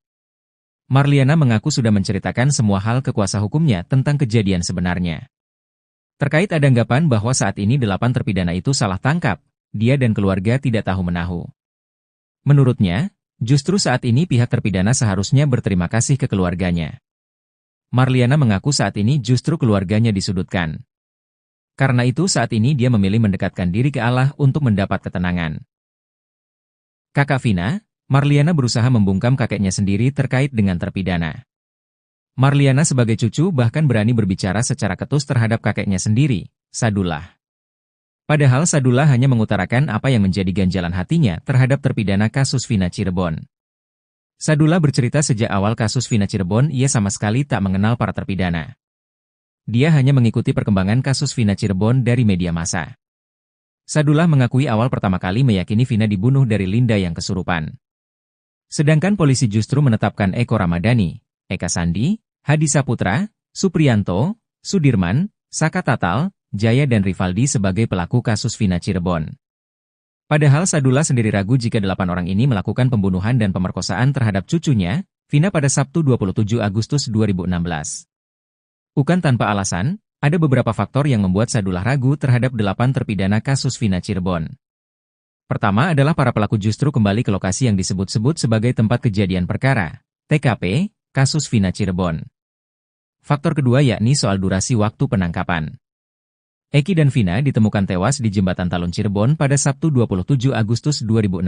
Marliana mengaku sudah menceritakan semua hal ke kuasa hukumnya tentang kejadian sebenarnya. Terkait ada anggapan bahwa saat ini 8 terpidana itu salah tangkap, dia dan keluarga tidak tahu menahu. Menurutnya, justru saat ini pihak terpidana seharusnya berterima kasih ke keluarganya. Marliana mengaku saat ini justru keluarganya disudutkan. Karena itu saat ini dia memilih mendekatkan diri ke Allah untuk mendapat ketenangan. Kakak Vina, Marliana berusaha membungkam kakeknya sendiri terkait dengan terpidana. Marliana sebagai cucu bahkan berani berbicara secara ketus terhadap kakeknya sendiri, Sadullah. Padahal Sadullah hanya mengutarakan apa yang menjadi ganjalan hatinya terhadap terpidana kasus Vina Cirebon. Sadullah bercerita sejak awal kasus Vina Cirebon ia sama sekali tak mengenal para terpidana. Dia hanya mengikuti perkembangan kasus Vina Cirebon dari media massa. Sadullah mengakui awal pertama kali meyakini Vina dibunuh dari Linda yang kesurupan. Sedangkan polisi justru menetapkan Eko Ramadhani, Eka Sandi, Hadi Saputra, Supriyanto, Sudirman, Saka Tatal, Jaya dan Rivaldi sebagai pelaku kasus Vina Cirebon. Padahal Sadullah sendiri ragu jika 8 orang ini melakukan pembunuhan dan pemerkosaan terhadap cucunya, Vina pada Sabtu 27 Agustus 2016. Bukan tanpa alasan, ada beberapa faktor yang membuat Sadullah ragu terhadap 8 terpidana kasus Vina Cirebon. Pertama adalah para pelaku justru kembali ke lokasi yang disebut-sebut sebagai tempat kejadian perkara, TKP, kasus Vina Cirebon. Faktor kedua yakni soal durasi waktu penangkapan. Eki dan Vina ditemukan tewas di Jembatan Talun Cirebon pada Sabtu 27 Agustus 2016.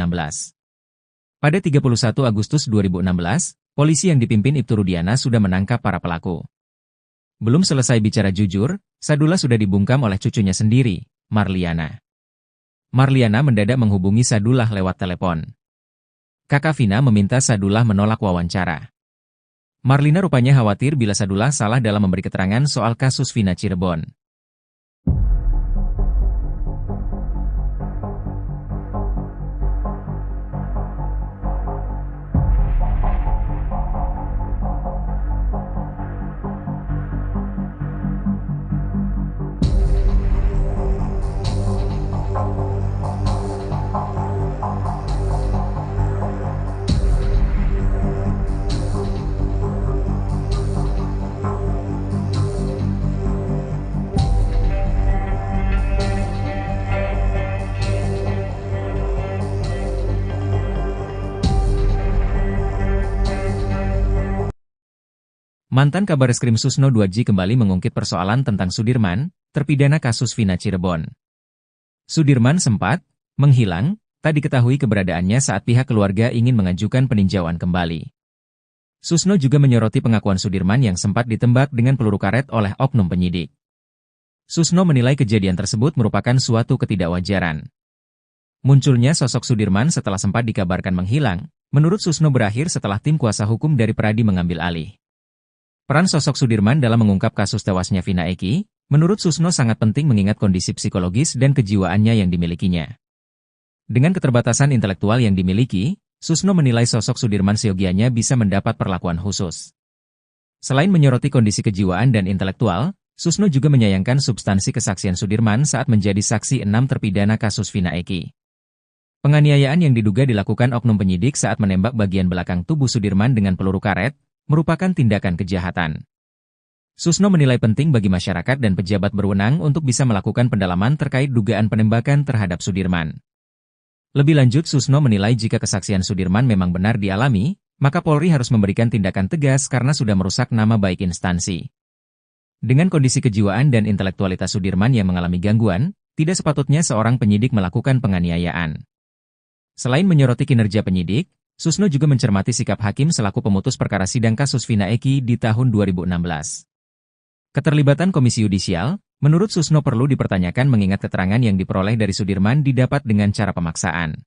Pada 31 Agustus 2016, polisi yang dipimpin Ibtu Rudiana sudah menangkap para pelaku. Belum selesai bicara jujur, Sadullah sudah dibungkam oleh cucunya sendiri, Marliana. Marliana mendadak menghubungi Sadullah lewat telepon. Kakak Vina meminta Sadullah menolak wawancara. Marlina rupanya khawatir bila Sadullah salah dalam memberi keterangan soal kasus Vina Cirebon. Mantan Kabareskrim Susno 2J kembali mengungkit persoalan tentang Sudirman, terpidana kasus Vina Cirebon. Sudirman sempat menghilang, tak diketahui keberadaannya saat pihak keluarga ingin mengajukan peninjauan kembali. Susno juga menyoroti pengakuan Sudirman yang sempat ditembak dengan peluru karet oleh oknum penyidik. Susno menilai kejadian tersebut merupakan suatu ketidakwajaran. Munculnya sosok Sudirman setelah sempat dikabarkan menghilang, menurut Susno berakhir setelah tim kuasa hukum dari Peradi mengambil alih. Peran sosok Sudirman dalam mengungkap kasus tewasnya Vina Eki, menurut Susno sangat penting mengingat kondisi psikologis dan kejiwaannya yang dimilikinya. Dengan keterbatasan intelektual yang dimiliki, Susno menilai sosok Sudirman seyogianya bisa mendapat perlakuan khusus. Selain menyoroti kondisi kejiwaan dan intelektual, Susno juga menyayangkan substansi kesaksian Sudirman saat menjadi saksi 6 terpidana kasus Vina Eki. Penganiayaan yang diduga dilakukan oknum penyidik saat menembak bagian belakang tubuh Sudirman dengan peluru karet, merupakan tindakan kejahatan. Susno menilai penting bagi masyarakat dan pejabat berwenang untuk bisa melakukan pendalaman terkait dugaan penembakan terhadap Sudirman. Lebih lanjut, Susno menilai jika kesaksian Sudirman memang benar dialami, maka Polri harus memberikan tindakan tegas karena sudah merusak nama baik instansi. Dengan kondisi kejiwaan dan intelektualitas Sudirman yang mengalami gangguan, tidak sepatutnya seorang penyidik melakukan penganiayaan. Selain menyoroti kinerja penyidik, Susno juga mencermati sikap hakim selaku pemutus perkara sidang kasus Vina Eki di tahun 2016. Keterlibatan Komisi Yudisial, menurut Susno perlu dipertanyakan mengingat keterangan yang diperoleh dari Sudirman didapat dengan cara pemaksaan.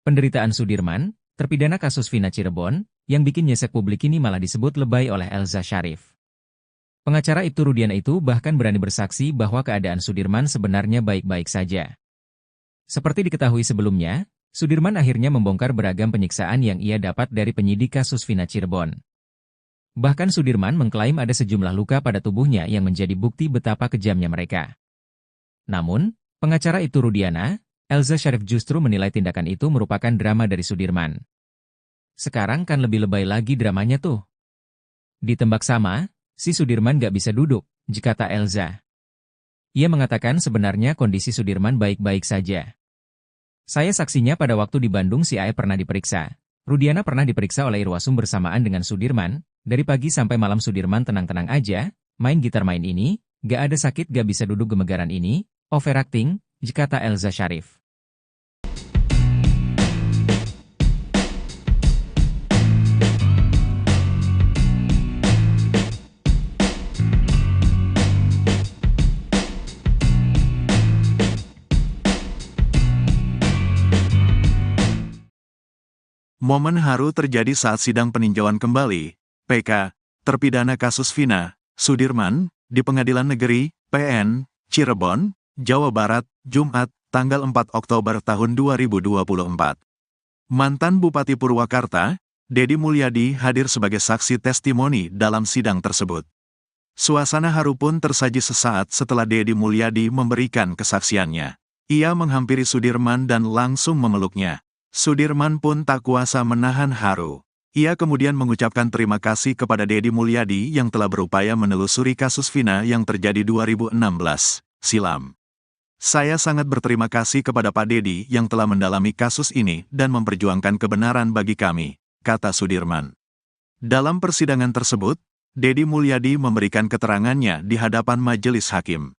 Penderitaan Sudirman, terpidana kasus Vina Cirebon, yang bikin nyesek publik ini malah disebut lebay oleh Elza Syarif. Pengacara Ibtu Rudiana itu bahkan berani bersaksi bahwa keadaan Sudirman sebenarnya baik-baik saja. Seperti diketahui sebelumnya, Sudirman akhirnya membongkar beragam penyiksaan yang ia dapat dari penyidik kasus Vina Cirebon. Bahkan Sudirman mengklaim ada sejumlah luka pada tubuhnya yang menjadi bukti betapa kejamnya mereka. Namun, pengacara Ibtu Rudiana, Elza Syarif justru menilai tindakan itu merupakan drama dari Sudirman. Sekarang kan lebih lebay lagi dramanya tuh. Ditembak sama, si Sudirman gak bisa duduk, kata Elza. Ia mengatakan sebenarnya kondisi Sudirman baik-baik saja. Saya saksinya pada waktu di Bandung si Ae pernah diperiksa. Rudiana pernah diperiksa oleh Irwasum bersamaan dengan Sudirman, dari pagi sampai malam Sudirman tenang-tenang aja, main gitar main ini, gak ada sakit gak bisa duduk gemegaran ini, overacting, kata Elza Syarif. Momen haru terjadi saat sidang peninjauan kembali, PK, terpidana kasus Vina, Sudirman, di Pengadilan Negeri, PN, Cirebon, Jawa Barat, Jumat, tanggal 4 Oktober tahun 2024. Mantan Bupati Purwakarta, Dedi Mulyadi hadir sebagai saksi testimoni dalam sidang tersebut. Suasana haru pun tersaji sesaat setelah Dedi Mulyadi memberikan kesaksiannya. Ia menghampiri Sudirman dan langsung memeluknya. Sudirman pun tak kuasa menahan haru. Ia kemudian mengucapkan terima kasih kepada Dedi Mulyadi yang telah berupaya menelusuri kasus Vina yang terjadi 2016 silam. Saya sangat berterima kasih kepada Pak Dedi yang telah mendalami kasus ini dan memperjuangkan kebenaran bagi kami, kata Sudirman. Dalam persidangan tersebut, Dedi Mulyadi memberikan keterangannya di hadapan majelis hakim.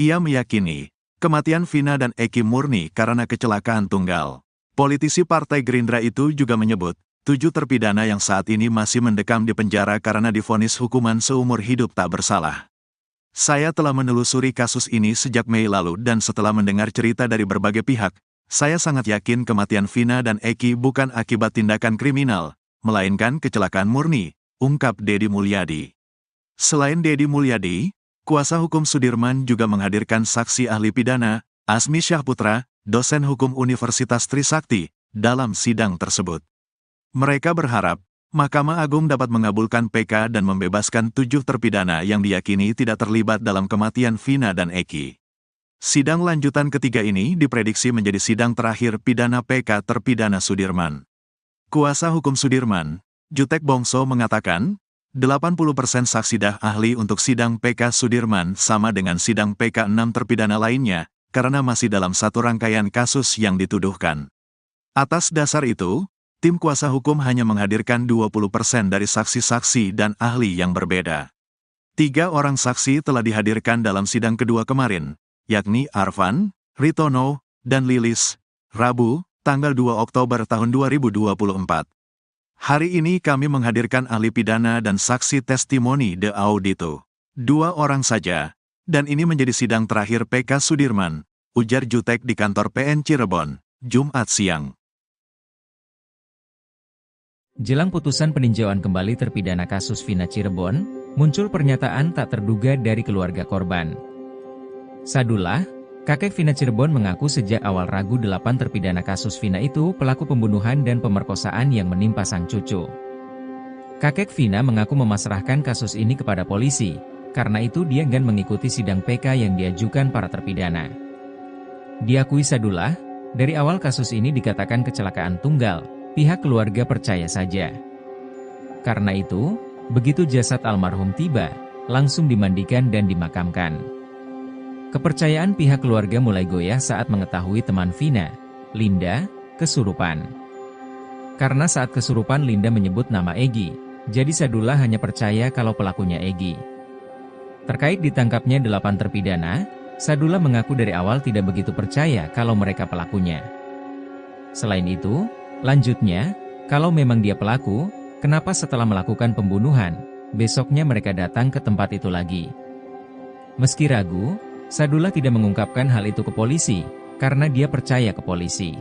Ia meyakini, kematian Vina dan Eki murni karena kecelakaan tunggal. Politisi Partai Gerindra itu juga menyebut, 7 terpidana yang saat ini masih mendekam di penjara karena divonis hukuman seumur hidup tak bersalah. Saya telah menelusuri kasus ini sejak Mei lalu dan setelah mendengar cerita dari berbagai pihak, saya sangat yakin kematian Vina dan Eki bukan akibat tindakan kriminal, melainkan kecelakaan murni, ungkap Dedi Mulyadi. Selain Dedi Mulyadi, kuasa hukum Sudirman juga menghadirkan saksi ahli pidana, Asmi Syahputra, dosen hukum Universitas Trisakti, dalam sidang tersebut. Mereka berharap, Mahkamah Agung dapat mengabulkan PK dan membebaskan 7 terpidana yang diyakini tidak terlibat dalam kematian Vina dan Eki. Sidang lanjutan ketiga ini diprediksi menjadi sidang terakhir pidana PK terpidana Sudirman. Kuasa hukum Sudirman, Jutek Bongso mengatakan, 80% saksi ahli untuk sidang PK Sudirman sama dengan sidang PK 6 terpidana lainnya, karena masih dalam satu rangkaian kasus yang dituduhkan. Atas dasar itu, tim kuasa hukum hanya menghadirkan 20% dari saksi-saksi dan ahli yang berbeda. 3 orang saksi telah dihadirkan dalam sidang kedua kemarin, yakni Arfan, Ritono, dan Lilis, Rabu, tanggal 2 Oktober tahun 2024. Hari ini kami menghadirkan ahli pidana dan saksi testimoni de audito. 2 orang saja, dan ini menjadi sidang terakhir PK Sudirman, ujar Jutek di kantor PN Cirebon, Jumat siang. Jelang putusan peninjauan kembali terpidana kasus Vina Cirebon, muncul pernyataan tak terduga dari keluarga korban. Sadullah, kakek Vina Cirebon mengaku sejak awal ragu 8 terpidana kasus Vina itu pelaku pembunuhan dan pemerkosaan yang menimpa sang cucu. Kakek Vina mengaku memasrahkan kasus ini kepada polisi, karena itu dia enggan mengikuti sidang PK yang diajukan para terpidana. Diakui Sadullah, dari awal kasus ini dikatakan kecelakaan tunggal, pihak keluarga percaya saja. Karena itu, begitu jasad almarhum tiba, langsung dimandikan dan dimakamkan. Kepercayaan pihak keluarga mulai goyah saat mengetahui teman Vina, Linda, kesurupan. Karena saat kesurupan Linda menyebut nama Egi, jadi Sadullah hanya percaya kalau pelakunya Egi. Terkait ditangkapnya 8 terpidana, Sadullah mengaku dari awal tidak begitu percaya kalau mereka pelakunya. Selain itu, lanjutnya, kalau memang dia pelaku, kenapa setelah melakukan pembunuhan, besoknya mereka datang ke tempat itu lagi? Meski ragu, Sadullah tidak mengungkapkan hal itu ke polisi, karena dia percaya ke polisi.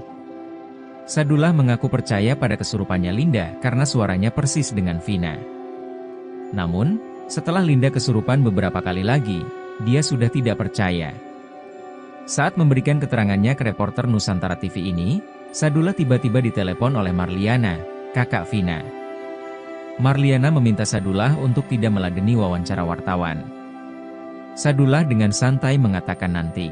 Sadullah mengaku percaya pada kesurupannya Linda karena suaranya persis dengan Vina. Namun, setelah Linda kesurupan beberapa kali lagi, dia sudah tidak percaya. Saat memberikan keterangannya ke reporter Nusantara TV ini, Sadullah tiba-tiba ditelepon oleh Marliana, kakak Vina. Marliana meminta Sadullah untuk tidak meladeni wawancara wartawan. Sadullah dengan santai mengatakan nanti.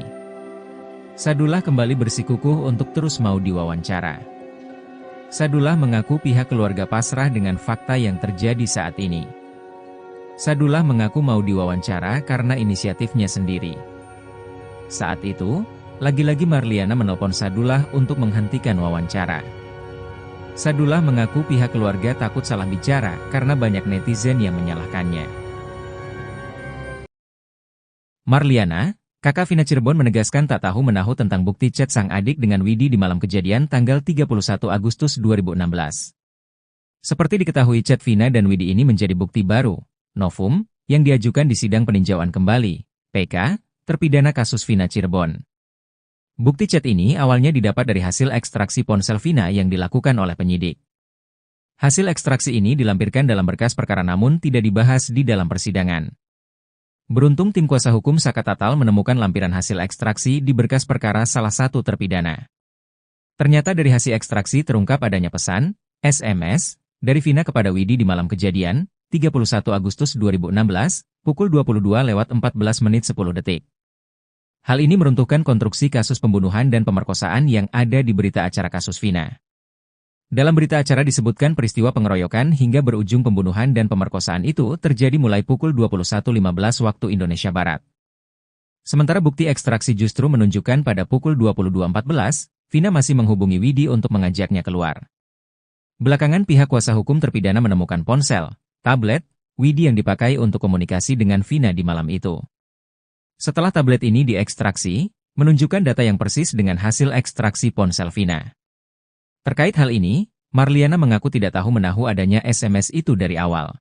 Sadullah kembali bersikukuh untuk terus mau diwawancara. Sadullah mengaku pihak keluarga pasrah dengan fakta yang terjadi saat ini. Sadullah mengaku mau diwawancara karena inisiatifnya sendiri. Saat itu, lagi-lagi Marliana menelpon Sadullah untuk menghentikan wawancara. Sadullah mengaku pihak keluarga takut salah bicara karena banyak netizen yang menyalahkannya. Marliana, kakak Vina Cirebon menegaskan tak tahu menahu tentang bukti chat sang adik dengan Widi di malam kejadian tanggal 31 Agustus 2016. Seperti diketahui chat Vina dan Widi ini menjadi bukti baru, novum, yang diajukan di sidang peninjauan kembali, PK, terpidana kasus Vina Cirebon. Bukti chat ini awalnya didapat dari hasil ekstraksi ponsel Vina yang dilakukan oleh penyidik. Hasil ekstraksi ini dilampirkan dalam berkas perkara namun tidak dibahas di dalam persidangan. Beruntung tim kuasa hukum Saka Tatal menemukan lampiran hasil ekstraksi di berkas perkara salah satu terpidana. Ternyata dari hasil ekstraksi terungkap adanya pesan, SMS, dari Vina kepada Widi di malam kejadian, 31 Agustus 2016, pukul 22:14:10. Hal ini meruntuhkan konstruksi kasus pembunuhan dan pemerkosaan yang ada di berita acara kasus Vina. Dalam berita acara disebutkan peristiwa pengeroyokan hingga berujung pembunuhan dan pemerkosaan itu terjadi mulai pukul 21:15 waktu Indonesia Barat. Sementara bukti ekstraksi justru menunjukkan pada pukul 22:14, Vina masih menghubungi Widi untuk mengajaknya keluar. Belakangan pihak kuasa hukum terpidana menemukan ponsel, tablet, Widi yang dipakai untuk komunikasi dengan Vina di malam itu. Setelah tablet ini diekstraksi, menunjukkan data yang persis dengan hasil ekstraksi ponsel Vina. Terkait hal ini, Marliana mengaku tidak tahu menahu adanya SMS itu dari awal.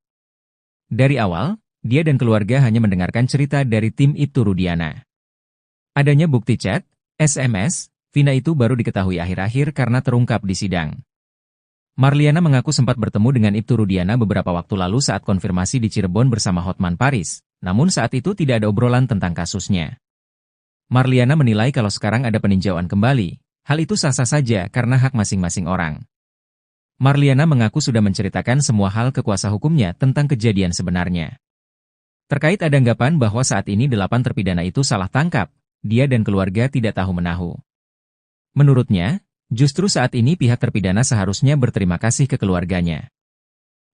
Dari awal, dia dan keluarga hanya mendengarkan cerita dari tim Ibtu Rudiana. Adanya bukti chat, SMS, Vina itu baru diketahui akhir-akhir karena terungkap di sidang. Marliana mengaku sempat bertemu dengan Ibtu Rudiana beberapa waktu lalu saat konfirmasi di Cirebon bersama Hotman Paris, namun saat itu tidak ada obrolan tentang kasusnya. Marliana menilai kalau sekarang ada peninjauan kembali, hal itu sah-sah saja karena hak masing-masing orang. Marliana mengaku sudah menceritakan semua hal ke kuasa hukumnya tentang kejadian sebenarnya. Terkait ada anggapan bahwa saat ini 8 terpidana itu salah tangkap, dia dan keluarga tidak tahu-menahu. Menurutnya, justru saat ini pihak terpidana seharusnya berterima kasih ke keluarganya.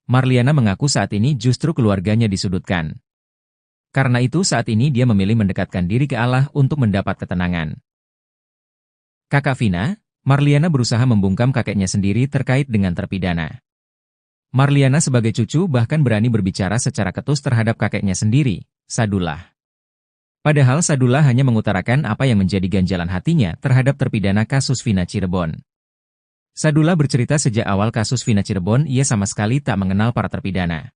Marliana mengaku saat ini justru keluarganya disudutkan. Karena itu saat ini dia memilih mendekatkan diri ke Allah untuk mendapat ketenangan. Kakak Vina, Marliana berusaha membungkam kakeknya sendiri terkait dengan terpidana. Marliana sebagai cucu bahkan berani berbicara secara ketus terhadap kakeknya sendiri, Sadullah. Padahal Sadullah hanya mengutarakan apa yang menjadi ganjalan hatinya terhadap terpidana kasus Vina Cirebon. Sadullah bercerita sejak awal kasus Vina Cirebon ia sama sekali tak mengenal para terpidana.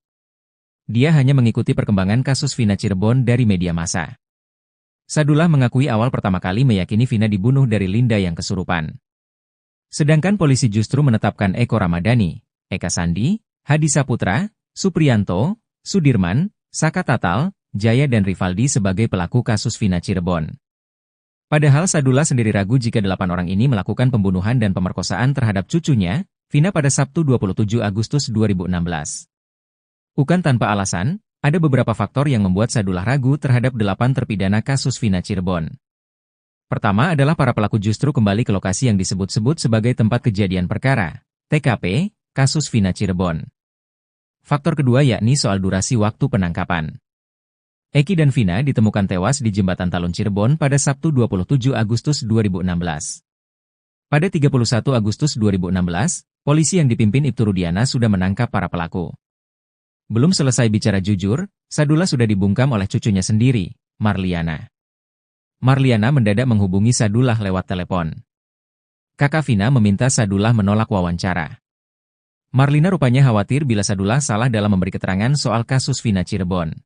Dia hanya mengikuti perkembangan kasus Vina Cirebon dari media massa. Sadullah mengakui awal pertama kali meyakini Vina dibunuh dari Linda yang kesurupan. Sedangkan polisi justru menetapkan Eko Ramadhani, Eka Sandi, Hadi Saputra, Supriyanto, Sudirman, Saka Tatal, Jaya dan Rivaldi sebagai pelaku kasus Vina Cirebon. Padahal Sadullah sendiri ragu jika 8 orang ini melakukan pembunuhan dan pemerkosaan terhadap cucunya, Vina pada Sabtu 27 Agustus 2016. Bukan tanpa alasan, ada beberapa faktor yang membuat Sadullah ragu terhadap 8 terpidana kasus Vina Cirebon. Pertama adalah para pelaku justru kembali ke lokasi yang disebut-sebut sebagai tempat kejadian perkara, TKP, kasus Vina Cirebon. Faktor kedua yakni soal durasi waktu penangkapan. Eki dan Vina ditemukan tewas di Jembatan Talun Cirebon pada Sabtu 27 Agustus 2016. Pada 31 Agustus 2016, polisi yang dipimpin Ibtu Rudiana sudah menangkap para pelaku. Belum selesai bicara jujur, Sadullah sudah dibungkam oleh cucunya sendiri, Marliana. Marliana mendadak menghubungi Sadullah lewat telepon. Kakak Vina meminta Sadullah menolak wawancara. Marlina rupanya khawatir bila Sadullah salah dalam memberi keterangan soal kasus Vina Cirebon.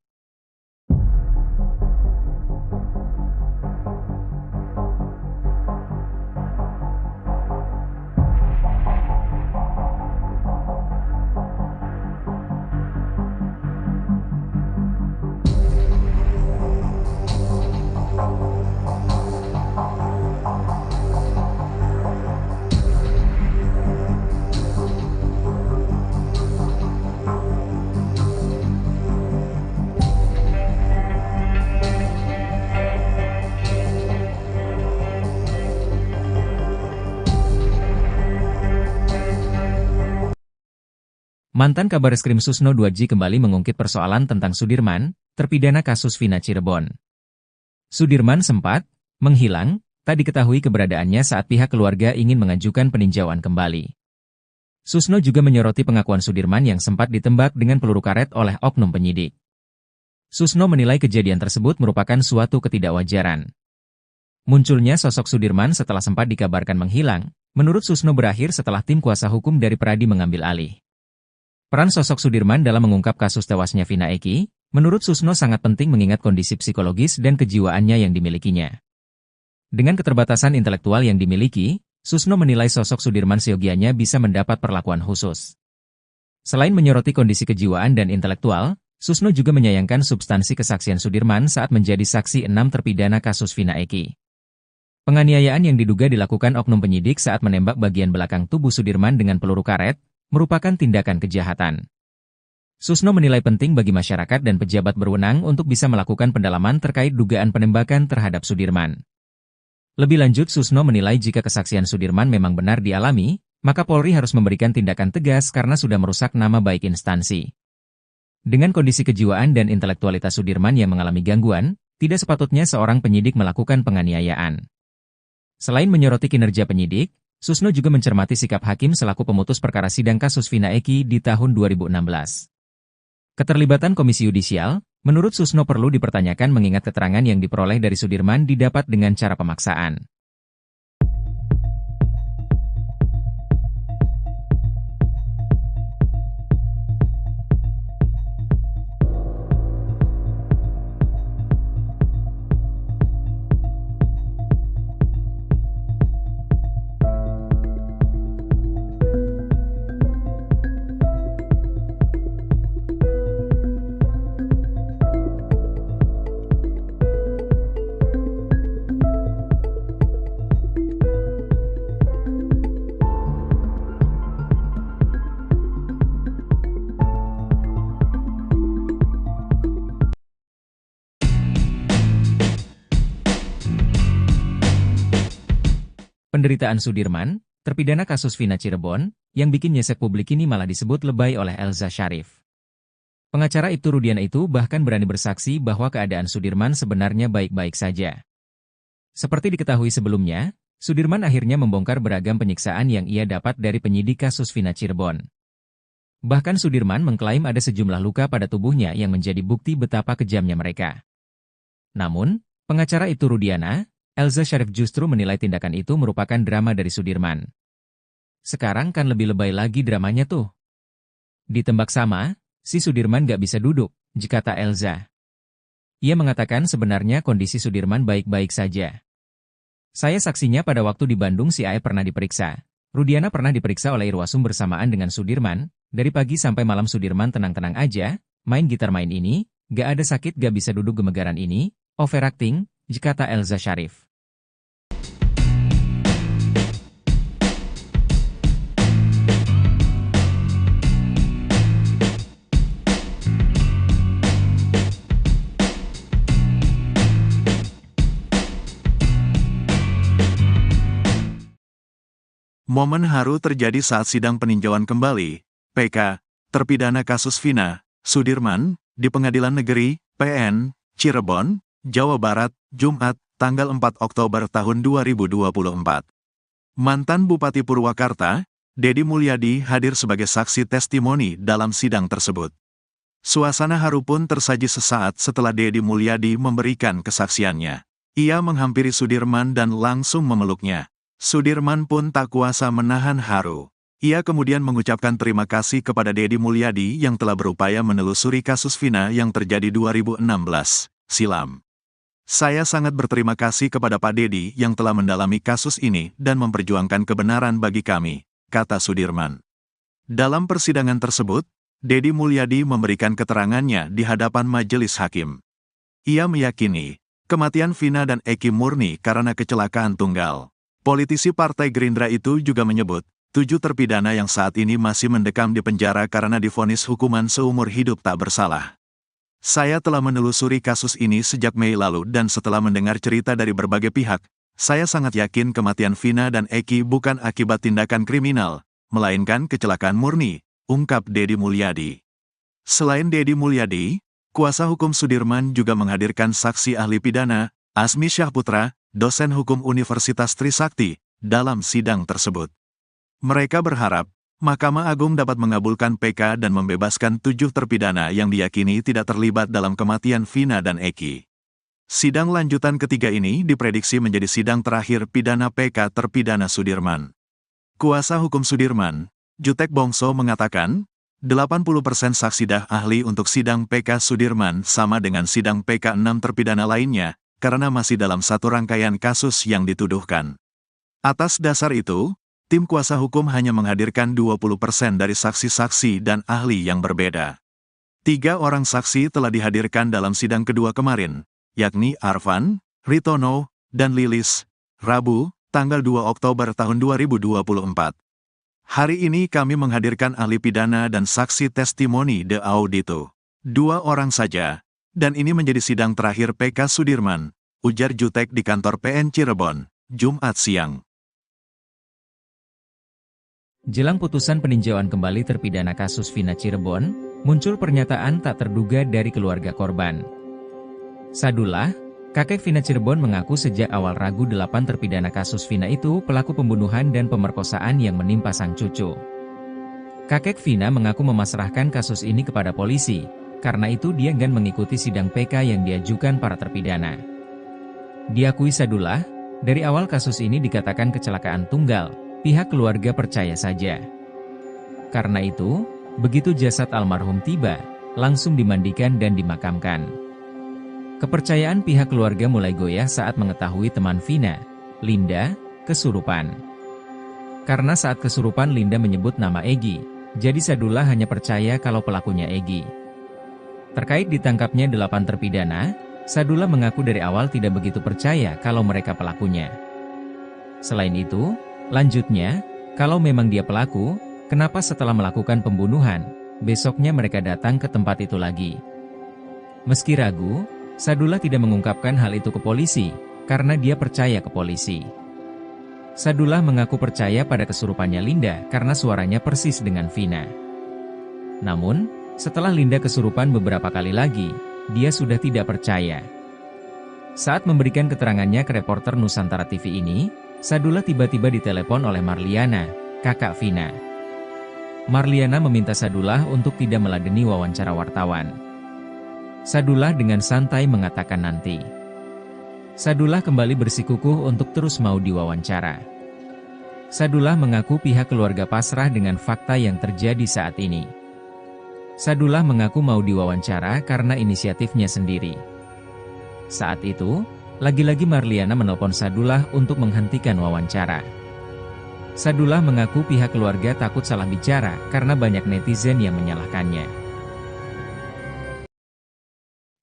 Mantan Kabareskrim Susno 2J kembali mengungkit persoalan tentang Sudirman, terpidana kasus Vina Cirebon. Sudirman sempat menghilang, tak diketahui keberadaannya saat pihak keluarga ingin mengajukan peninjauan kembali. Susno juga menyoroti pengakuan Sudirman yang sempat ditembak dengan peluru karet oleh oknum penyidik. Susno menilai kejadian tersebut merupakan suatu ketidakwajaran. Munculnya sosok Sudirman setelah sempat dikabarkan menghilang, menurut Susno berakhir setelah tim kuasa hukum dari Pradi mengambil alih. Peran sosok Sudirman dalam mengungkap kasus tewasnya Vina Eki, menurut Susno sangat penting mengingat kondisi psikologis dan kejiwaannya yang dimilikinya. Dengan keterbatasan intelektual yang dimiliki, Susno menilai sosok Sudirman seyogianya bisa mendapat perlakuan khusus. Selain menyoroti kondisi kejiwaan dan intelektual, Susno juga menyayangkan substansi kesaksian Sudirman saat menjadi saksi 6 terpidana kasus Vina Eki. Penganiayaan yang diduga dilakukan oknum penyidik saat menembak bagian belakang tubuh Sudirman dengan peluru karet, merupakan tindakan kejahatan. Susno menilai penting bagi masyarakat dan pejabat berwenang untuk bisa melakukan pendalaman terkait dugaan penembakan terhadap Sudirman. Lebih lanjut, Susno menilai jika kesaksian Sudirman memang benar dialami, maka Polri harus memberikan tindakan tegas karena sudah merusak nama baik instansi. Dengan kondisi kejiwaan dan intelektualitas Sudirman yang mengalami gangguan, tidak sepatutnya seorang penyidik melakukan penganiayaan. Selain menyoroti kinerja penyidik, Susno juga mencermati sikap hakim selaku pemutus perkara sidang kasus Vina Eki di tahun 2016. Keterlibatan Komisi Yudisial, menurut Susno perlu dipertanyakan mengingat keterangan yang diperoleh dari Sudirman didapat dengan cara pemaksaan. Penderitaan Sudirman, terpidana kasus Vina Cirebon, yang bikin nyesek publik ini malah disebut lebay oleh Elza Syarif. Pengacara Ibtu Rudiana itu bahkan berani bersaksi bahwa keadaan Sudirman sebenarnya baik-baik saja. Seperti diketahui sebelumnya, Sudirman akhirnya membongkar beragam penyiksaan yang ia dapat dari penyidik kasus Vina Cirebon. Bahkan Sudirman mengklaim ada sejumlah luka pada tubuhnya yang menjadi bukti betapa kejamnya mereka. Namun, pengacara Ibtu Rudiana, Elza Syarif justru menilai tindakan itu merupakan drama dari Sudirman. Sekarang kan lebih lebay lagi dramanya tuh. Ditembak sama, si Sudirman gak bisa duduk, kata Elza. Ia mengatakan sebenarnya kondisi Sudirman baik-baik saja. Saya saksinya pada waktu di Bandung si Ae pernah diperiksa. Rudiana pernah diperiksa oleh Irwasum bersamaan dengan Sudirman. Dari pagi sampai malam Sudirman tenang-tenang aja, main gitar main ini, gak ada sakit gak bisa duduk gemegaran ini, overacting, kata Elza Syarif. Momen haru terjadi saat sidang peninjauan kembali, PK, terpidana kasus Vina, Sudirman, di Pengadilan Negeri, PN, Cirebon, Jawa Barat, Jumat, tanggal 4 Oktober tahun 2024. Mantan Bupati Purwakarta, Dedi Mulyadi hadir sebagai saksi testimoni dalam sidang tersebut. Suasana haru pun tersaji sesaat setelah Dedi Mulyadi memberikan kesaksiannya. Ia menghampiri Sudirman dan langsung memeluknya. Sudirman pun tak kuasa menahan haru. Ia kemudian mengucapkan terima kasih kepada Dedi Mulyadi yang telah berupaya menelusuri kasus Vina yang terjadi 2016 silam. Saya sangat berterima kasih kepada Pak Dedi yang telah mendalami kasus ini dan memperjuangkan kebenaran bagi kami, kata Sudirman. Dalam persidangan tersebut, Dedi Mulyadi memberikan keterangannya di hadapan majelis hakim. Ia meyakini, kematian Vina dan Eki murni karena kecelakaan tunggal. Politisi Partai Gerindra itu juga menyebut, 7 terpidana yang saat ini masih mendekam di penjara karena divonis hukuman seumur hidup tak bersalah. Saya telah menelusuri kasus ini sejak Mei lalu dan setelah mendengar cerita dari berbagai pihak, saya sangat yakin kematian Vina dan Eki bukan akibat tindakan kriminal, melainkan kecelakaan murni, ungkap Dedi Mulyadi. Selain Dedi Mulyadi, kuasa hukum Sudirman juga menghadirkan saksi ahli pidana, Asmi Syahputra, dosen hukum Universitas Trisakti, dalam sidang tersebut. Mereka berharap, Mahkamah Agung dapat mengabulkan PK dan membebaskan 7 terpidana yang diyakini tidak terlibat dalam kematian Vina dan Eki. Sidang lanjutan ketiga ini diprediksi menjadi sidang terakhir pidana PK terpidana Sudirman. Kuasa hukum Sudirman, Jutek Bongso mengatakan, 80% saksi ahli untuk sidang PK Sudirman sama dengan sidang PK 6 terpidana lainnya, karena masih dalam satu rangkaian kasus yang dituduhkan. Atas dasar itu, tim kuasa hukum hanya menghadirkan 20% dari saksi-saksi dan ahli yang berbeda. 3 orang saksi telah dihadirkan dalam sidang kedua kemarin, yakni Arfan, Ritono, dan Lilis, Rabu, tanggal 2 Oktober tahun 2024. Hari ini kami menghadirkan ahli pidana dan saksi testimoni de audito. 2 orang saja. Dan ini menjadi sidang terakhir PK Sudirman, ujar Jutek di kantor PN Cirebon, Jumat siang. Jelang putusan peninjauan kembali terpidana kasus Vina Cirebon, muncul pernyataan tak terduga dari keluarga korban. Sadullah, kakek Vina Cirebon mengaku sejak awal ragu 8 terpidana kasus Vina itu pelaku pembunuhan dan pemerkosaan yang menimpa sang cucu. Kakek Vina mengaku memasrahkan kasus ini kepada polisi. Karena itu dia enggan mengikuti sidang PK yang diajukan para terpidana. Diakui Sadullah, dari awal kasus ini dikatakan kecelakaan tunggal, pihak keluarga percaya saja. Karena itu, begitu jasad almarhum tiba, langsung dimandikan dan dimakamkan. Kepercayaan pihak keluarga mulai goyah saat mengetahui teman Vina, Linda, kesurupan. Karena saat kesurupan Linda menyebut nama Egy, jadi Sadullah hanya percaya kalau pelakunya Egy. Terkait ditangkapnya 8 terpidana, Sadullah mengaku dari awal tidak begitu percaya kalau mereka pelakunya. Selain itu, lanjutnya, kalau memang dia pelaku, kenapa setelah melakukan pembunuhan, besoknya mereka datang ke tempat itu lagi? Meski ragu, Sadullah tidak mengungkapkan hal itu ke polisi, karena dia percaya ke polisi. Sadullah mengaku percaya pada kesurupannya Linda karena suaranya persis dengan Vina. Namun, setelah Linda kesurupan beberapa kali lagi, dia sudah tidak percaya. Saat memberikan keterangannya ke reporter Nusantara TV ini, Sadullah tiba-tiba ditelepon oleh Marliana, kakak Vina. Marliana meminta Sadullah untuk tidak meladeni wawancara wartawan. Sadullah dengan santai mengatakan nanti. Sadullah kembali bersikukuh untuk terus mau diwawancara. Sadullah mengaku pihak keluarga pasrah dengan fakta yang terjadi saat ini. Sadullah mengaku mau diwawancara karena inisiatifnya sendiri. Saat itu, lagi-lagi Marliana menelpon Sadullah untuk menghentikan wawancara. Sadullah mengaku pihak keluarga takut salah bicara karena banyak netizen yang menyalahkannya.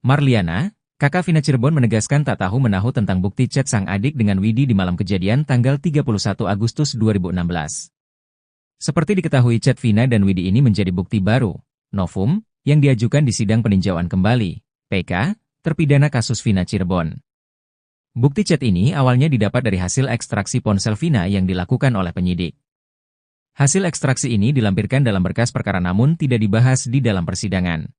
Marliana, kakak Vina Cirebon menegaskan tak tahu menahu tentang bukti chat sang adik dengan Widi di malam kejadian tanggal 31 Agustus 2016. Seperti diketahui chat Vina dan Widi ini menjadi bukti baru, novum, yang diajukan di sidang peninjauan kembali, PK, terpidana kasus Vina Cirebon. Bukti chat ini awalnya didapat dari hasil ekstraksi ponsel Vina yang dilakukan oleh penyidik. Hasil ekstraksi ini dilampirkan dalam berkas perkara namun tidak dibahas di dalam persidangan.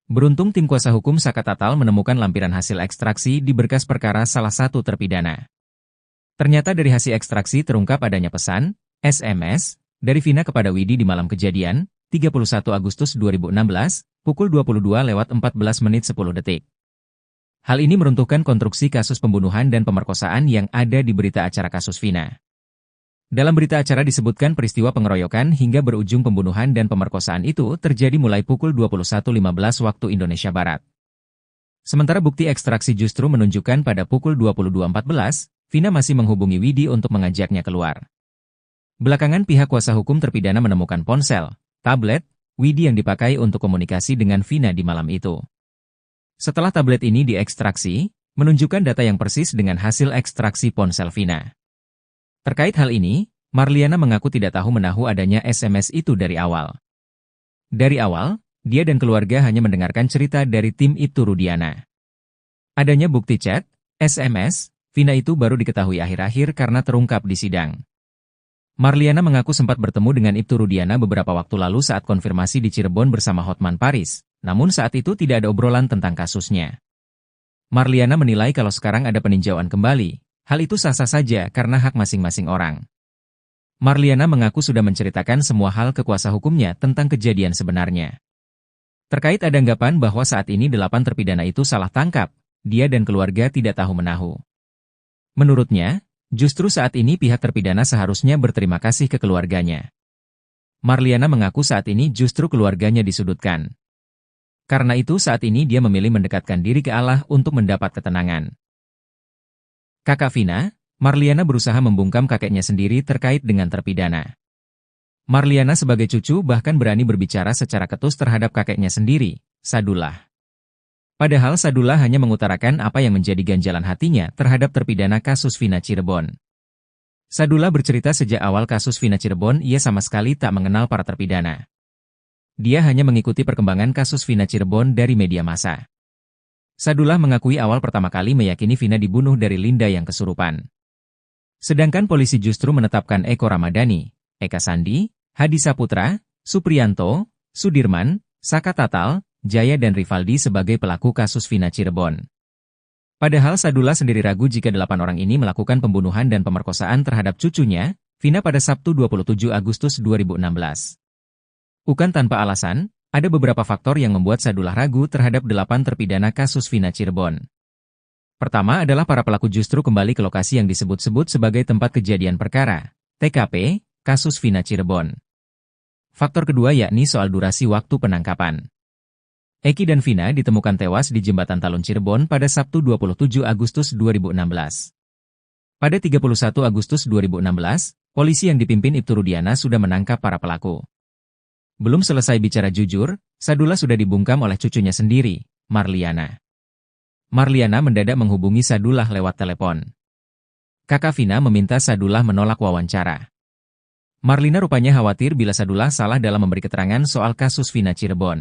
Beruntung tim kuasa hukum Saka Tatal menemukan lampiran hasil ekstraksi di berkas perkara salah satu terpidana. Ternyata dari hasil ekstraksi terungkap adanya pesan, SMS, dari Vina kepada Widi di malam kejadian, 31 Agustus 2016, pukul 22.14:10. Hal ini meruntuhkan konstruksi kasus pembunuhan dan pemerkosaan yang ada di berita acara kasus Vina. Dalam berita acara disebutkan peristiwa pengeroyokan hingga berujung pembunuhan dan pemerkosaan itu terjadi mulai pukul 21.15 waktu Indonesia Barat. Sementara bukti ekstraksi justru menunjukkan pada pukul 22.14, Vina masih menghubungi Widi untuk mengajaknya keluar. Belakangan pihak kuasa hukum terpidana menemukan ponsel, tablet, Widi yang dipakai untuk komunikasi dengan Vina di malam itu. Setelah tablet ini diekstraksi, menunjukkan data yang persis dengan hasil ekstraksi ponsel Vina. Terkait hal ini, Marliana mengaku tidak tahu menahu adanya SMS itu dari awal. Dari awal, dia dan keluarga hanya mendengarkan cerita dari tim Ibtu Rudiana. Adanya bukti chat, SMS, Vina itu baru diketahui akhir-akhir karena terungkap di sidang. Marliana mengaku sempat bertemu dengan Ibtu Rudiana beberapa waktu lalu saat konfirmasi di Cirebon bersama Hotman Paris, namun saat itu tidak ada obrolan tentang kasusnya. Marliana menilai kalau sekarang ada peninjauan kembali, hal itu sah-sah saja karena hak masing-masing orang. Marliana mengaku sudah menceritakan semua hal ke kuasa hukumnya tentang kejadian sebenarnya. Terkait ada anggapan bahwa saat ini 8 terpidana itu salah tangkap, dia dan keluarga tidak tahu menahu. Menurutnya, justru saat ini pihak terpidana seharusnya berterima kasih ke keluarganya. Marliana mengaku saat ini justru keluarganya disudutkan. Karena itu saat ini dia memilih mendekatkan diri ke Allah untuk mendapat ketenangan. Kakak Vina, Marliana berusaha membungkam kakeknya sendiri terkait dengan terpidana. Marliana sebagai cucu bahkan berani berbicara secara ketus terhadap kakeknya sendiri, Sadullah. Padahal Sadullah hanya mengutarakan apa yang menjadi ganjalan hatinya terhadap terpidana kasus Vina Cirebon. Sadullah bercerita sejak awal kasus Vina Cirebon ia sama sekali tak mengenal para terpidana. Dia hanya mengikuti perkembangan kasus Vina Cirebon dari media massa. Sadullah mengakui awal pertama kali meyakini Vina dibunuh dari Linda yang kesurupan. Sedangkan polisi justru menetapkan Eko Ramadhani, Eka Sandi, Hadi Saputra, Supriyanto, Sudirman, Saka Tatal, Jaya dan Rivaldi sebagai pelaku kasus Vina Cirebon. Padahal Sadullah sendiri ragu jika 8 orang ini melakukan pembunuhan dan pemerkosaan terhadap cucunya, Vina pada Sabtu 27 Agustus 2016. Bukan tanpa alasan, ada beberapa faktor yang membuat Sadullah ragu terhadap 8 terpidana kasus Vina Cirebon. Pertama adalah para pelaku justru kembali ke lokasi yang disebut-sebut sebagai tempat kejadian perkara, TKP, kasus Vina Cirebon. Faktor kedua yakni soal durasi waktu penangkapan. Eki dan Vina ditemukan tewas di Jembatan Talun Cirebon pada Sabtu 27 Agustus 2016. Pada 31 Agustus 2016, polisi yang dipimpin Ibtu Rudiana sudah menangkap para pelaku. Belum selesai bicara jujur, Sadullah sudah dibungkam oleh cucunya sendiri, Marliana. Marliana mendadak menghubungi Sadullah lewat telepon. Kakak Vina meminta Sadullah menolak wawancara. Marlina rupanya khawatir bila Sadullah salah dalam memberi keterangan soal kasus Vina Cirebon.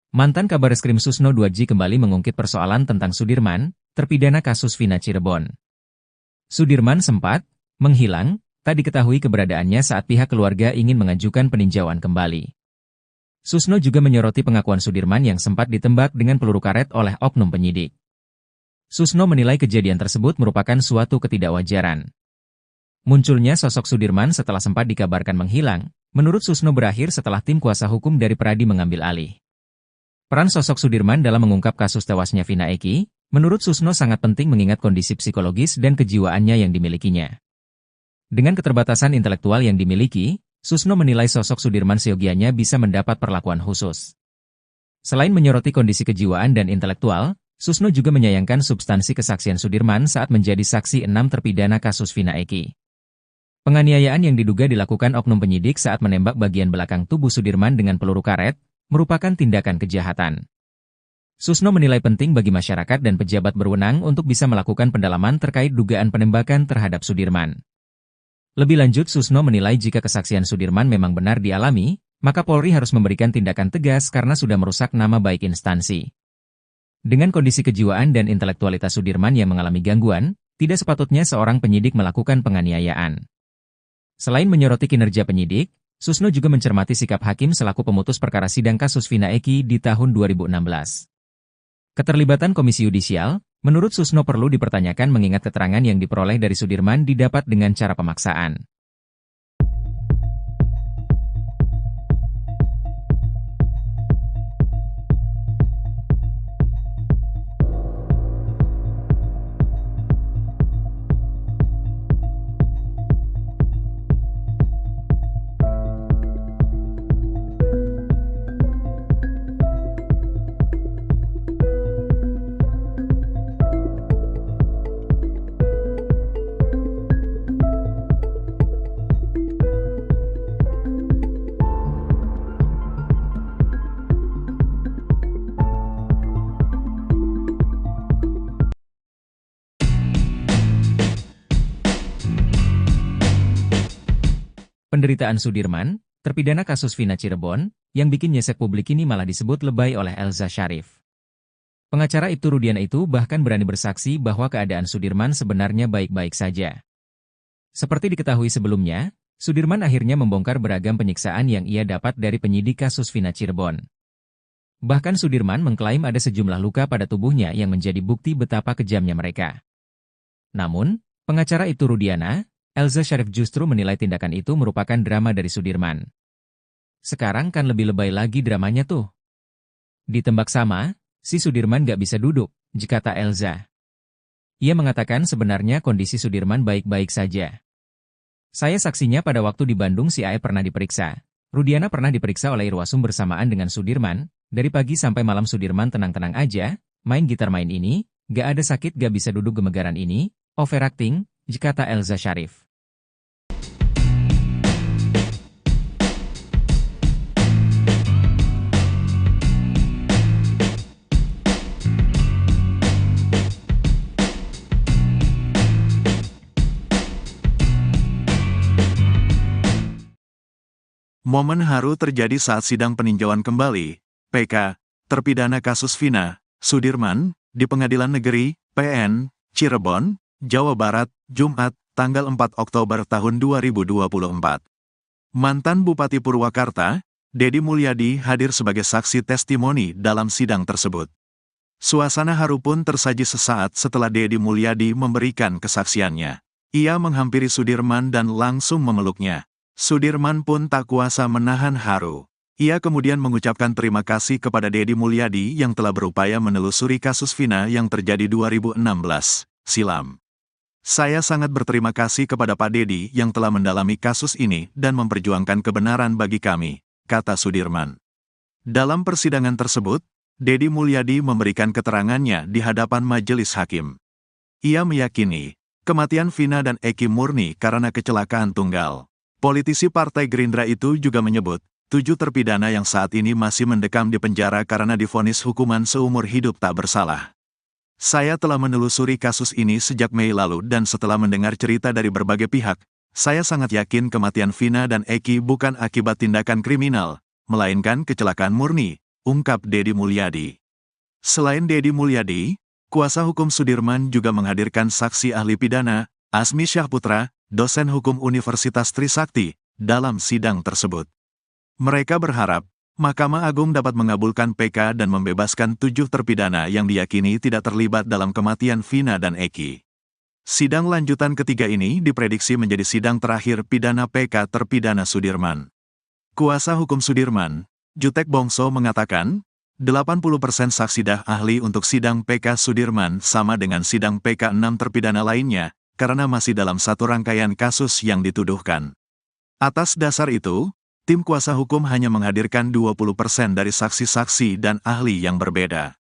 Mantan Kabareskrim Susno 2J kembali mengungkit persoalan tentang Sudirman, terpidana kasus Vina Cirebon. Sudirman sempat menghilang, tak diketahui keberadaannya saat pihak keluarga ingin mengajukan peninjauan kembali. Susno juga menyoroti pengakuan Sudirman yang sempat ditembak dengan peluru karet oleh oknum penyidik. Susno menilai kejadian tersebut merupakan suatu ketidakwajaran. Munculnya sosok Sudirman setelah sempat dikabarkan menghilang, menurut Susno berakhir setelah tim kuasa hukum dari Peradi mengambil alih. Peran sosok Sudirman dalam mengungkap kasus tewasnya Vina Eki, menurut Susno sangat penting mengingat kondisi psikologis dan kejiwaannya yang dimilikinya. Dengan keterbatasan intelektual yang dimiliki, Susno menilai sosok Sudirman seyogianya bisa mendapat perlakuan khusus. Selain menyoroti kondisi kejiwaan dan intelektual, Susno juga menyayangkan substansi kesaksian Sudirman saat menjadi saksi 6 terpidana kasus Vina Eki. Penganiayaan yang diduga dilakukan oknum penyidik saat menembak bagian belakang tubuh Sudirman dengan peluru karet, merupakan tindakan kejahatan. Susno menilai penting bagi masyarakat dan pejabat berwenang untuk bisa melakukan pendalaman terkait dugaan penembakan terhadap Sudirman. Lebih lanjut, Susno menilai jika kesaksian Sudirman memang benar dialami, maka Polri harus memberikan tindakan tegas karena sudah merusak nama baik instansi. Dengan kondisi kejiwaan dan intelektualitas Sudirman yang mengalami gangguan, tidak sepatutnya seorang penyidik melakukan penganiayaan. Selain menyoroti kinerja penyidik, Susno juga mencermati sikap hakim selaku pemutus perkara sidang kasus Vina Eki di tahun 2016. Keterlibatan Komisi Yudisial, menurut Susno perlu dipertanyakan mengingat keterangan yang diperoleh dari Sudirman didapat dengan cara pemaksaan. Penderitaan Sudirman, terpidana kasus Vina Cirebon, yang bikin nyesek publik ini malah disebut lebay oleh Elza Syarif. Pengacara Ibtu Rudiana itu bahkan berani bersaksi bahwa keadaan Sudirman sebenarnya baik-baik saja. Seperti diketahui sebelumnya, Sudirman akhirnya membongkar beragam penyiksaan yang ia dapat dari penyidik kasus Vina Cirebon. Bahkan Sudirman mengklaim ada sejumlah luka pada tubuhnya yang menjadi bukti betapa kejamnya mereka. Namun, pengacara Ibtu Rudiana, Elza Syarif justru menilai tindakan itu merupakan drama dari Sudirman. Sekarang kan lebih lebay lagi dramanya tuh. Ditembak sama, si Sudirman gak bisa duduk, kata Elza. Ia mengatakan sebenarnya kondisi Sudirman baik-baik saja. Saya saksinya pada waktu di Bandung si Ae pernah diperiksa. Rudiana pernah diperiksa oleh Irwasum bersamaan dengan Sudirman, dari pagi sampai malam Sudirman tenang-tenang aja, main gitar main ini, gak ada sakit gak bisa duduk gemegaran ini, overacting, kata Elza Syarif. Momen haru terjadi saat sidang peninjauan kembali, PK, terpidana kasus Vina, Sudirman, di Pengadilan Negeri, PN, Cirebon, Jawa Barat, Jumat, tanggal 4 Oktober tahun 2024. Mantan Bupati Purwakarta, Dedi Mulyadi hadir sebagai saksi testimoni dalam sidang tersebut. Suasana haru pun tersaji sesaat setelah Dedi Mulyadi memberikan kesaksiannya. Ia menghampiri Sudirman dan langsung memeluknya. Sudirman pun tak kuasa menahan haru. Ia kemudian mengucapkan terima kasih kepada Dedi Mulyadi yang telah berupaya menelusuri kasus Vina yang terjadi 2016 silam. Saya sangat berterima kasih kepada Pak Dedi yang telah mendalami kasus ini dan memperjuangkan kebenaran bagi kami, kata Sudirman. Dalam persidangan tersebut, Dedi Mulyadi memberikan keterangannya di hadapan majelis hakim. Ia meyakini, kematian Vina dan Eki murni karena kecelakaan tunggal. Politisi Partai Gerindra itu juga menyebut, 7 terpidana yang saat ini masih mendekam di penjara karena divonis hukuman seumur hidup tak bersalah. Saya telah menelusuri kasus ini sejak Mei lalu dan setelah mendengar cerita dari berbagai pihak, saya sangat yakin kematian Vina dan Eki bukan akibat tindakan kriminal, melainkan kecelakaan murni, ungkap Dedi Mulyadi. Selain Dedi Mulyadi, kuasa hukum Sudirman juga menghadirkan saksi ahli pidana, Asmi Syahputra, dosen hukum Universitas Trisakti, dalam sidang tersebut. Mereka berharap, Mahkamah Agung dapat mengabulkan PK dan membebaskan 7 terpidana yang diyakini tidak terlibat dalam kematian Vina dan Eki. Sidang lanjutan ketiga ini diprediksi menjadi sidang terakhir pidana PK terpidana Sudirman. Kuasa hukum Sudirman, Jutek Bongso mengatakan, 80% saksi ahli untuk sidang PK Sudirman sama dengan sidang PK 6 terpidana lainnya, karena masih dalam satu rangkaian kasus yang dituduhkan. Atas dasar itu, tim kuasa hukum hanya menghadirkan 20% dari saksi-saksi dan ahli yang berbeda.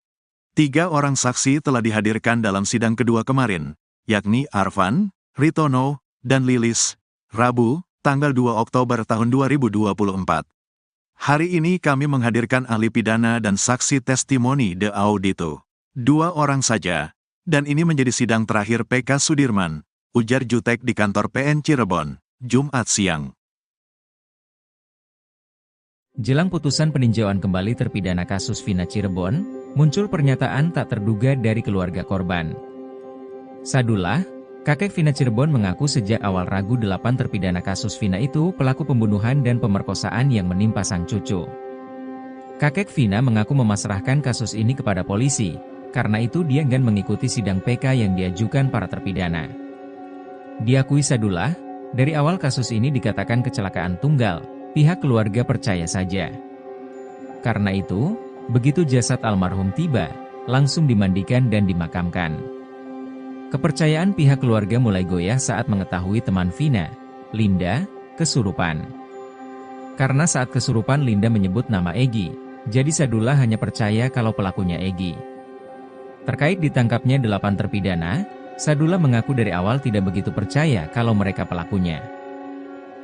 3 orang saksi telah dihadirkan dalam sidang kedua kemarin, yakni Arfan, Ritono, dan Lilis, Rabu, tanggal 2 Oktober tahun 2024. Hari ini kami menghadirkan ahli pidana dan saksi testimoni de audito. 2 orang saja, dan ini menjadi sidang terakhir PK Sudirman, ujar Jutek di kantor PN Cirebon, Jumat siang. Jelang putusan peninjauan kembali terpidana kasus Vina Cirebon, muncul pernyataan tak terduga dari keluarga korban. Sadullah, kakek Vina Cirebon mengaku sejak awal ragu 8 terpidana kasus Vina itu pelaku pembunuhan dan pemerkosaan yang menimpa sang cucu. Kakek Vina mengaku memasrahkan kasus ini kepada polisi, karena itu dia enggan mengikuti sidang PK yang diajukan para terpidana. Diakui Sadullah, dari awal kasus ini dikatakan kecelakaan tunggal, pihak keluarga percaya saja. Karena itu, begitu jasad almarhum tiba, langsung dimandikan dan dimakamkan. Kepercayaan pihak keluarga mulai goyah saat mengetahui teman Vina, Linda, kesurupan. Karena saat kesurupan Linda menyebut nama Egi, jadi Sadullah hanya percaya kalau pelakunya Egi. Terkait ditangkapnya 8 terpidana, Sadullah mengaku dari awal tidak begitu percaya kalau mereka pelakunya.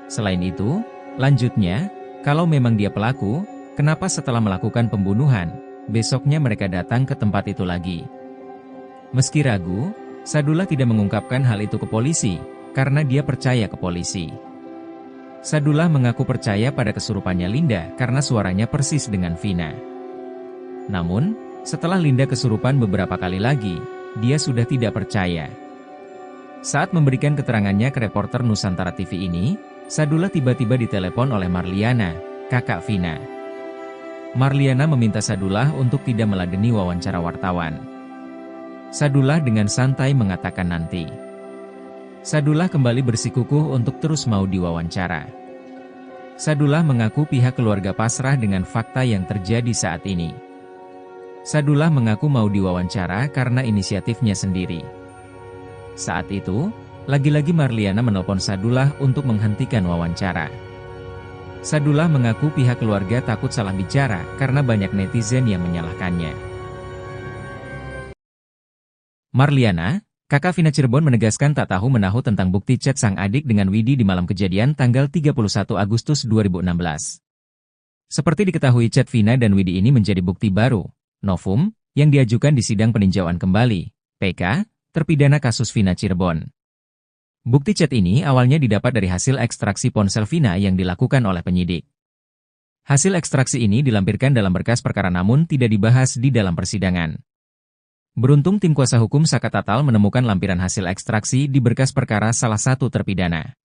Selain itu, lanjutnya, kalau memang dia pelaku, kenapa setelah melakukan pembunuhan, besoknya mereka datang ke tempat itu lagi? Meski ragu, Sadullah tidak mengungkapkan hal itu ke polisi, karena dia percaya ke polisi. Sadullah mengaku percaya pada kesurupannya Linda karena suaranya persis dengan Vina. Namun, setelah Linda kesurupan beberapa kali lagi, dia sudah tidak percaya. Saat memberikan keterangannya ke reporter Nusantara TV ini, Sadullah tiba-tiba ditelepon oleh Marliana, kakak Vina. Marliana meminta Sadullah untuk tidak meladeni wawancara wartawan. Sadullah dengan santai mengatakan nanti. Sadullah kembali bersikukuh untuk terus mau diwawancara. Sadullah mengaku pihak keluarga pasrah dengan fakta yang terjadi saat ini. Sadullah mengaku mau diwawancara karena inisiatifnya sendiri. Saat itu, lagi-lagi Marliana menelpon Sadullah untuk menghentikan wawancara. Sadullah mengaku pihak keluarga takut salah bicara karena banyak netizen yang menyalahkannya. Marliana, kakak Vina Cirebon menegaskan tak tahu menahu tentang bukti chat sang adik dengan Widi di malam kejadian tanggal 31 Agustus 2016. Seperti diketahui chat Vina dan Widi ini menjadi bukti baru, novum, yang diajukan di sidang peninjauan kembali, PK, terpidana kasus Vina Cirebon. Bukti chat ini awalnya didapat dari hasil ekstraksi ponsel Vina yang dilakukan oleh penyidik. Hasil ekstraksi ini dilampirkan dalam berkas perkara namun tidak dibahas di dalam persidangan. Beruntung tim kuasa hukum Saka Tatal menemukan lampiran hasil ekstraksi di berkas perkara salah satu terpidana.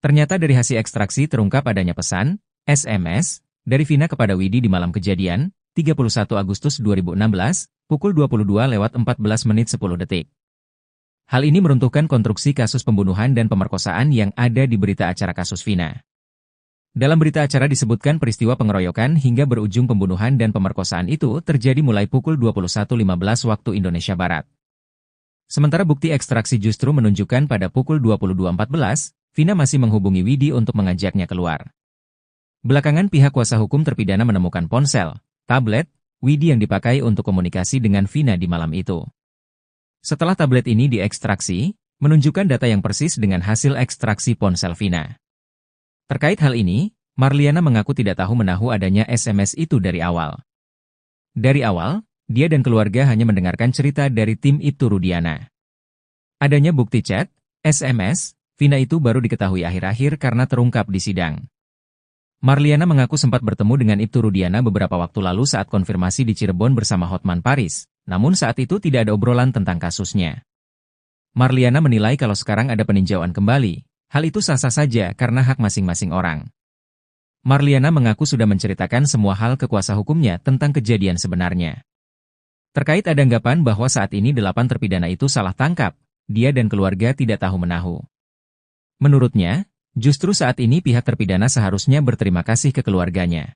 Ternyata dari hasil ekstraksi terungkap adanya pesan, SMS, dari Vina kepada Widi di malam kejadian, 31 Agustus 2016, pukul 22:14:10. Hal ini meruntuhkan konstruksi kasus pembunuhan dan pemerkosaan yang ada di berita acara kasus Vina. Dalam berita acara disebutkan peristiwa pengeroyokan hingga berujung pembunuhan dan pemerkosaan itu terjadi mulai pukul 21:15 waktu Indonesia Barat. Sementara bukti ekstraksi justru menunjukkan pada pukul 22:14, Vina masih menghubungi Widi untuk mengajaknya keluar. Belakangan pihak kuasa hukum terpidana menemukan ponsel, tablet, Widi yang dipakai untuk komunikasi dengan Vina di malam itu. Setelah tablet ini diekstraksi, menunjukkan data yang persis dengan hasil ekstraksi ponsel Vina. Terkait hal ini, Marliana mengaku tidak tahu menahu adanya SMS itu dari awal. Dari awal, dia dan keluarga hanya mendengarkan cerita dari tim Ibtu Rudiana. Adanya bukti chat, SMS, Vina itu baru diketahui akhir-akhir karena terungkap di sidang. Marliana mengaku sempat bertemu dengan Ibtu Rudiana beberapa waktu lalu saat konfirmasi di Cirebon bersama Hotman Paris, namun saat itu tidak ada obrolan tentang kasusnya. Marliana menilai kalau sekarang ada peninjauan kembali, hal itu sah-sah saja karena hak masing-masing orang. Marliana mengaku sudah menceritakan semua hal ke kuasa hukumnya tentang kejadian sebenarnya. Terkait ada anggapan bahwa saat ini 8 terpidana itu salah tangkap, dia dan keluarga tidak tahu-menahu. Menurutnya, justru saat ini pihak terpidana seharusnya berterima kasih ke keluarganya.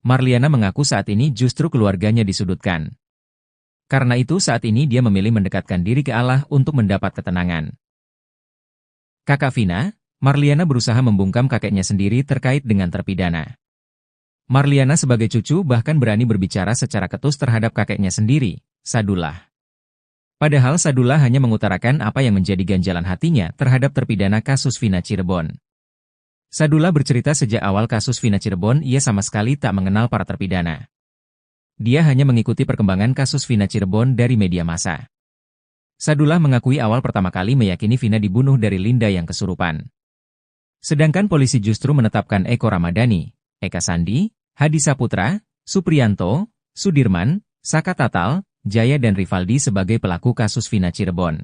Marliana mengaku saat ini justru keluarganya disudutkan. Karena itu saat ini dia memilih mendekatkan diri ke Allah untuk mendapat ketenangan. Kakak Vina, Marliana berusaha membungkam kakeknya sendiri terkait dengan terpidana. Marliana sebagai cucu bahkan berani berbicara secara ketus terhadap kakeknya sendiri, Sadullah. Padahal Sadullah hanya mengutarakan apa yang menjadi ganjalan hatinya terhadap terpidana kasus Vina Cirebon. Sadullah bercerita sejak awal kasus Vina Cirebon ia sama sekali tak mengenal para terpidana. Dia hanya mengikuti perkembangan kasus Vina Cirebon dari media massa. Sadullah mengakui awal pertama kali meyakini Vina dibunuh dari Linda yang kesurupan. Sedangkan polisi justru menetapkan Eko Ramadhani, Eka Sandi, Hadi Saputra, Supriyanto, Sudirman, Saka Tatal, Jaya dan Rivaldi sebagai pelaku kasus Vina Cirebon.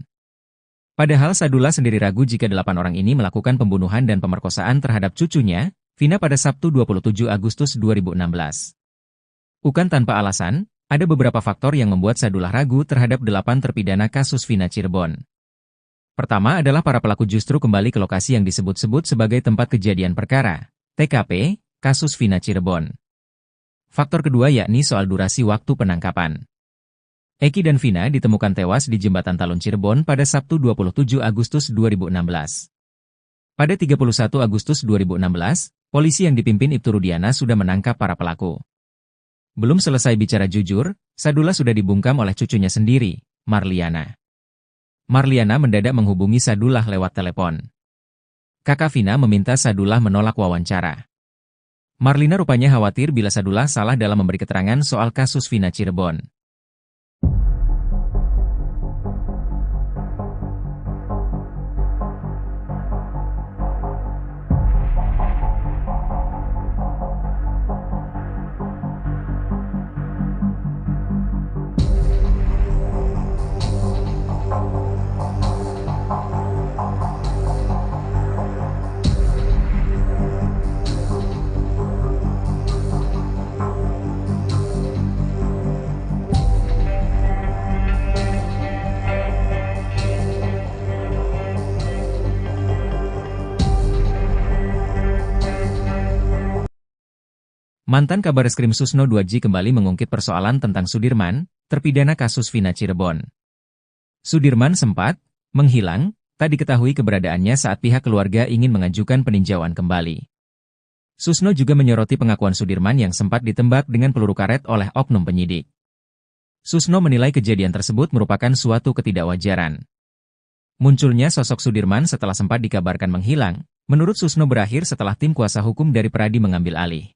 Padahal Sadullah sendiri ragu jika 8 orang ini melakukan pembunuhan dan pemerkosaan terhadap cucunya, Vina pada Sabtu 27 Agustus 2016. Bukan tanpa alasan, ada beberapa faktor yang membuat Sadullah ragu terhadap 8 terpidana kasus Vina Cirebon. Pertama adalah para pelaku justru kembali ke lokasi yang disebut-sebut sebagai tempat kejadian perkara, TKP, kasus Vina Cirebon. Faktor kedua yakni soal durasi waktu penangkapan. Eki dan Vina ditemukan tewas di Jembatan Talun Cirebon pada Sabtu 27 Agustus 2016. Pada 31 Agustus 2016, polisi yang dipimpin Ibtu Rudiana sudah menangkap para pelaku. Belum selesai bicara jujur, Sadullah sudah dibungkam oleh cucunya sendiri, Marliana. Marliana mendadak menghubungi Sadullah lewat telepon. Kakak Vina meminta Sadullah menolak wawancara. Marlina rupanya khawatir bila Sadullah salah dalam memberi keterangan soal kasus Vina Cirebon. Mantan Kabareskrim Susno 2J kembali mengungkit persoalan tentang Sudirman, terpidana kasus Vina Cirebon. Sudirman sempat menghilang, tak diketahui keberadaannya saat pihak keluarga ingin mengajukan peninjauan kembali. Susno juga menyoroti pengakuan Sudirman yang sempat ditembak dengan peluru karet oleh oknum penyidik. Susno menilai kejadian tersebut merupakan suatu ketidakwajaran. Munculnya sosok Sudirman setelah sempat dikabarkan menghilang, menurut Susno berakhir setelah tim kuasa hukum dari Peradi mengambil alih.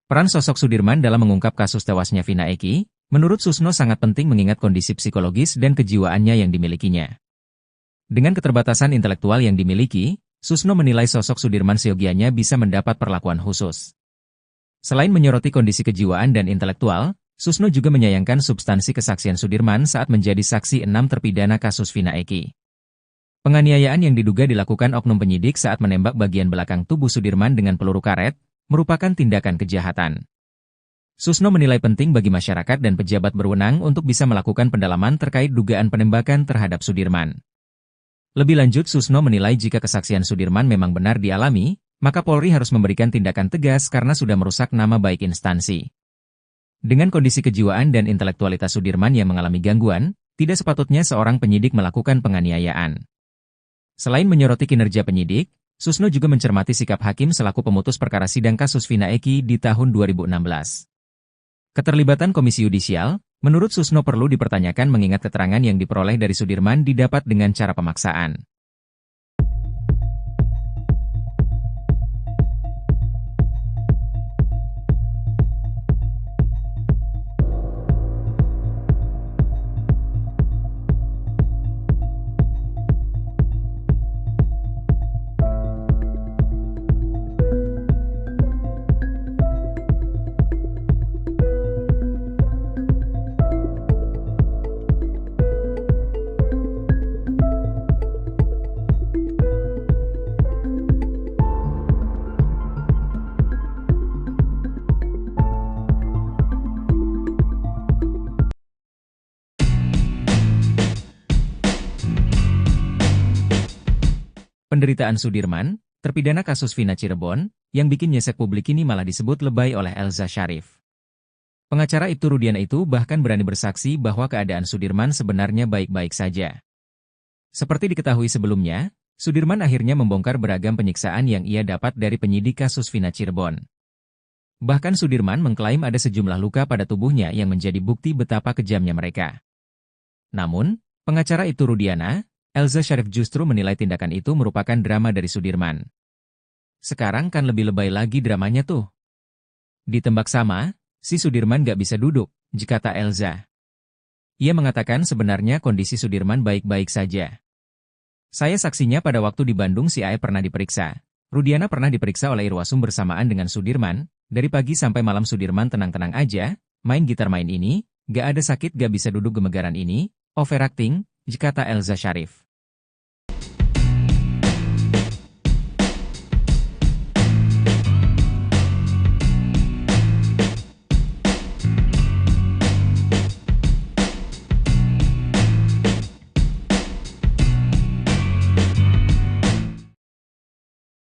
Peran sosok Sudirman dalam mengungkap kasus tewasnya Vina Eki, menurut Susno sangat penting mengingat kondisi psikologis dan kejiwaannya yang dimilikinya. Dengan keterbatasan intelektual yang dimiliki, Susno menilai sosok Sudirman seyogianya bisa mendapat perlakuan khusus. Selain menyoroti kondisi kejiwaan dan intelektual, Susno juga menyayangkan substansi kesaksian Sudirman saat menjadi saksi 6 terpidana kasus Vina Eki. Penganiayaan yang diduga dilakukan oknum penyidik saat menembak bagian belakang tubuh Sudirman dengan peluru karet, merupakan tindakan kejahatan. Susno menilai penting bagi masyarakat dan pejabat berwenang untuk bisa melakukan pendalaman terkait dugaan penembakan terhadap Sudirman. Lebih lanjut, Susno menilai jika kesaksian Sudirman memang benar dialami, maka Polri harus memberikan tindakan tegas karena sudah merusak nama baik instansi. Dengan kondisi kejiwaan dan intelektualitas Sudirman yang mengalami gangguan, tidak sepatutnya seorang penyidik melakukan penganiayaan. Selain menyoroti kinerja penyidik, Susno juga mencermati sikap hakim selaku pemutus perkara sidang kasus Vina Eki di tahun 2016. Keterlibatan Komisi Yudisial, menurut Susno perlu dipertanyakan mengingat keterangan yang diperoleh dari Sudirman didapat dengan cara pemaksaan. penderitaan Sudirman, terpidana kasus Vina Cirebon, yang bikin nyesek publik ini malah disebut lebay oleh Elza Syarif. Pengacara Ibtu Rudiana itu bahkan berani bersaksi bahwa keadaan Sudirman sebenarnya baik-baik saja. Seperti diketahui sebelumnya, Sudirman akhirnya membongkar beragam penyiksaan yang ia dapat dari penyidik kasus Vina Cirebon. Bahkan Sudirman mengklaim ada sejumlah luka pada tubuhnya yang menjadi bukti betapa kejamnya mereka. Namun, pengacara Ibtu Rudiana, Elza Syarif justru menilai tindakan itu merupakan drama dari Sudirman. Sekarang kan lebih lebay lagi dramanya tuh. Ditembak sama, si Sudirman gak bisa duduk, kata Elza. Ia mengatakan sebenarnya kondisi Sudirman baik-baik saja. Saya saksinya pada waktu di Bandung si Ae pernah diperiksa. Rudiana pernah diperiksa oleh Irwasum bersamaan dengan Sudirman. Dari pagi sampai malam Sudirman tenang-tenang aja, main gitar main ini, gak ada sakit gak bisa duduk gemegaran ini, overacting, kata Elza Syarif.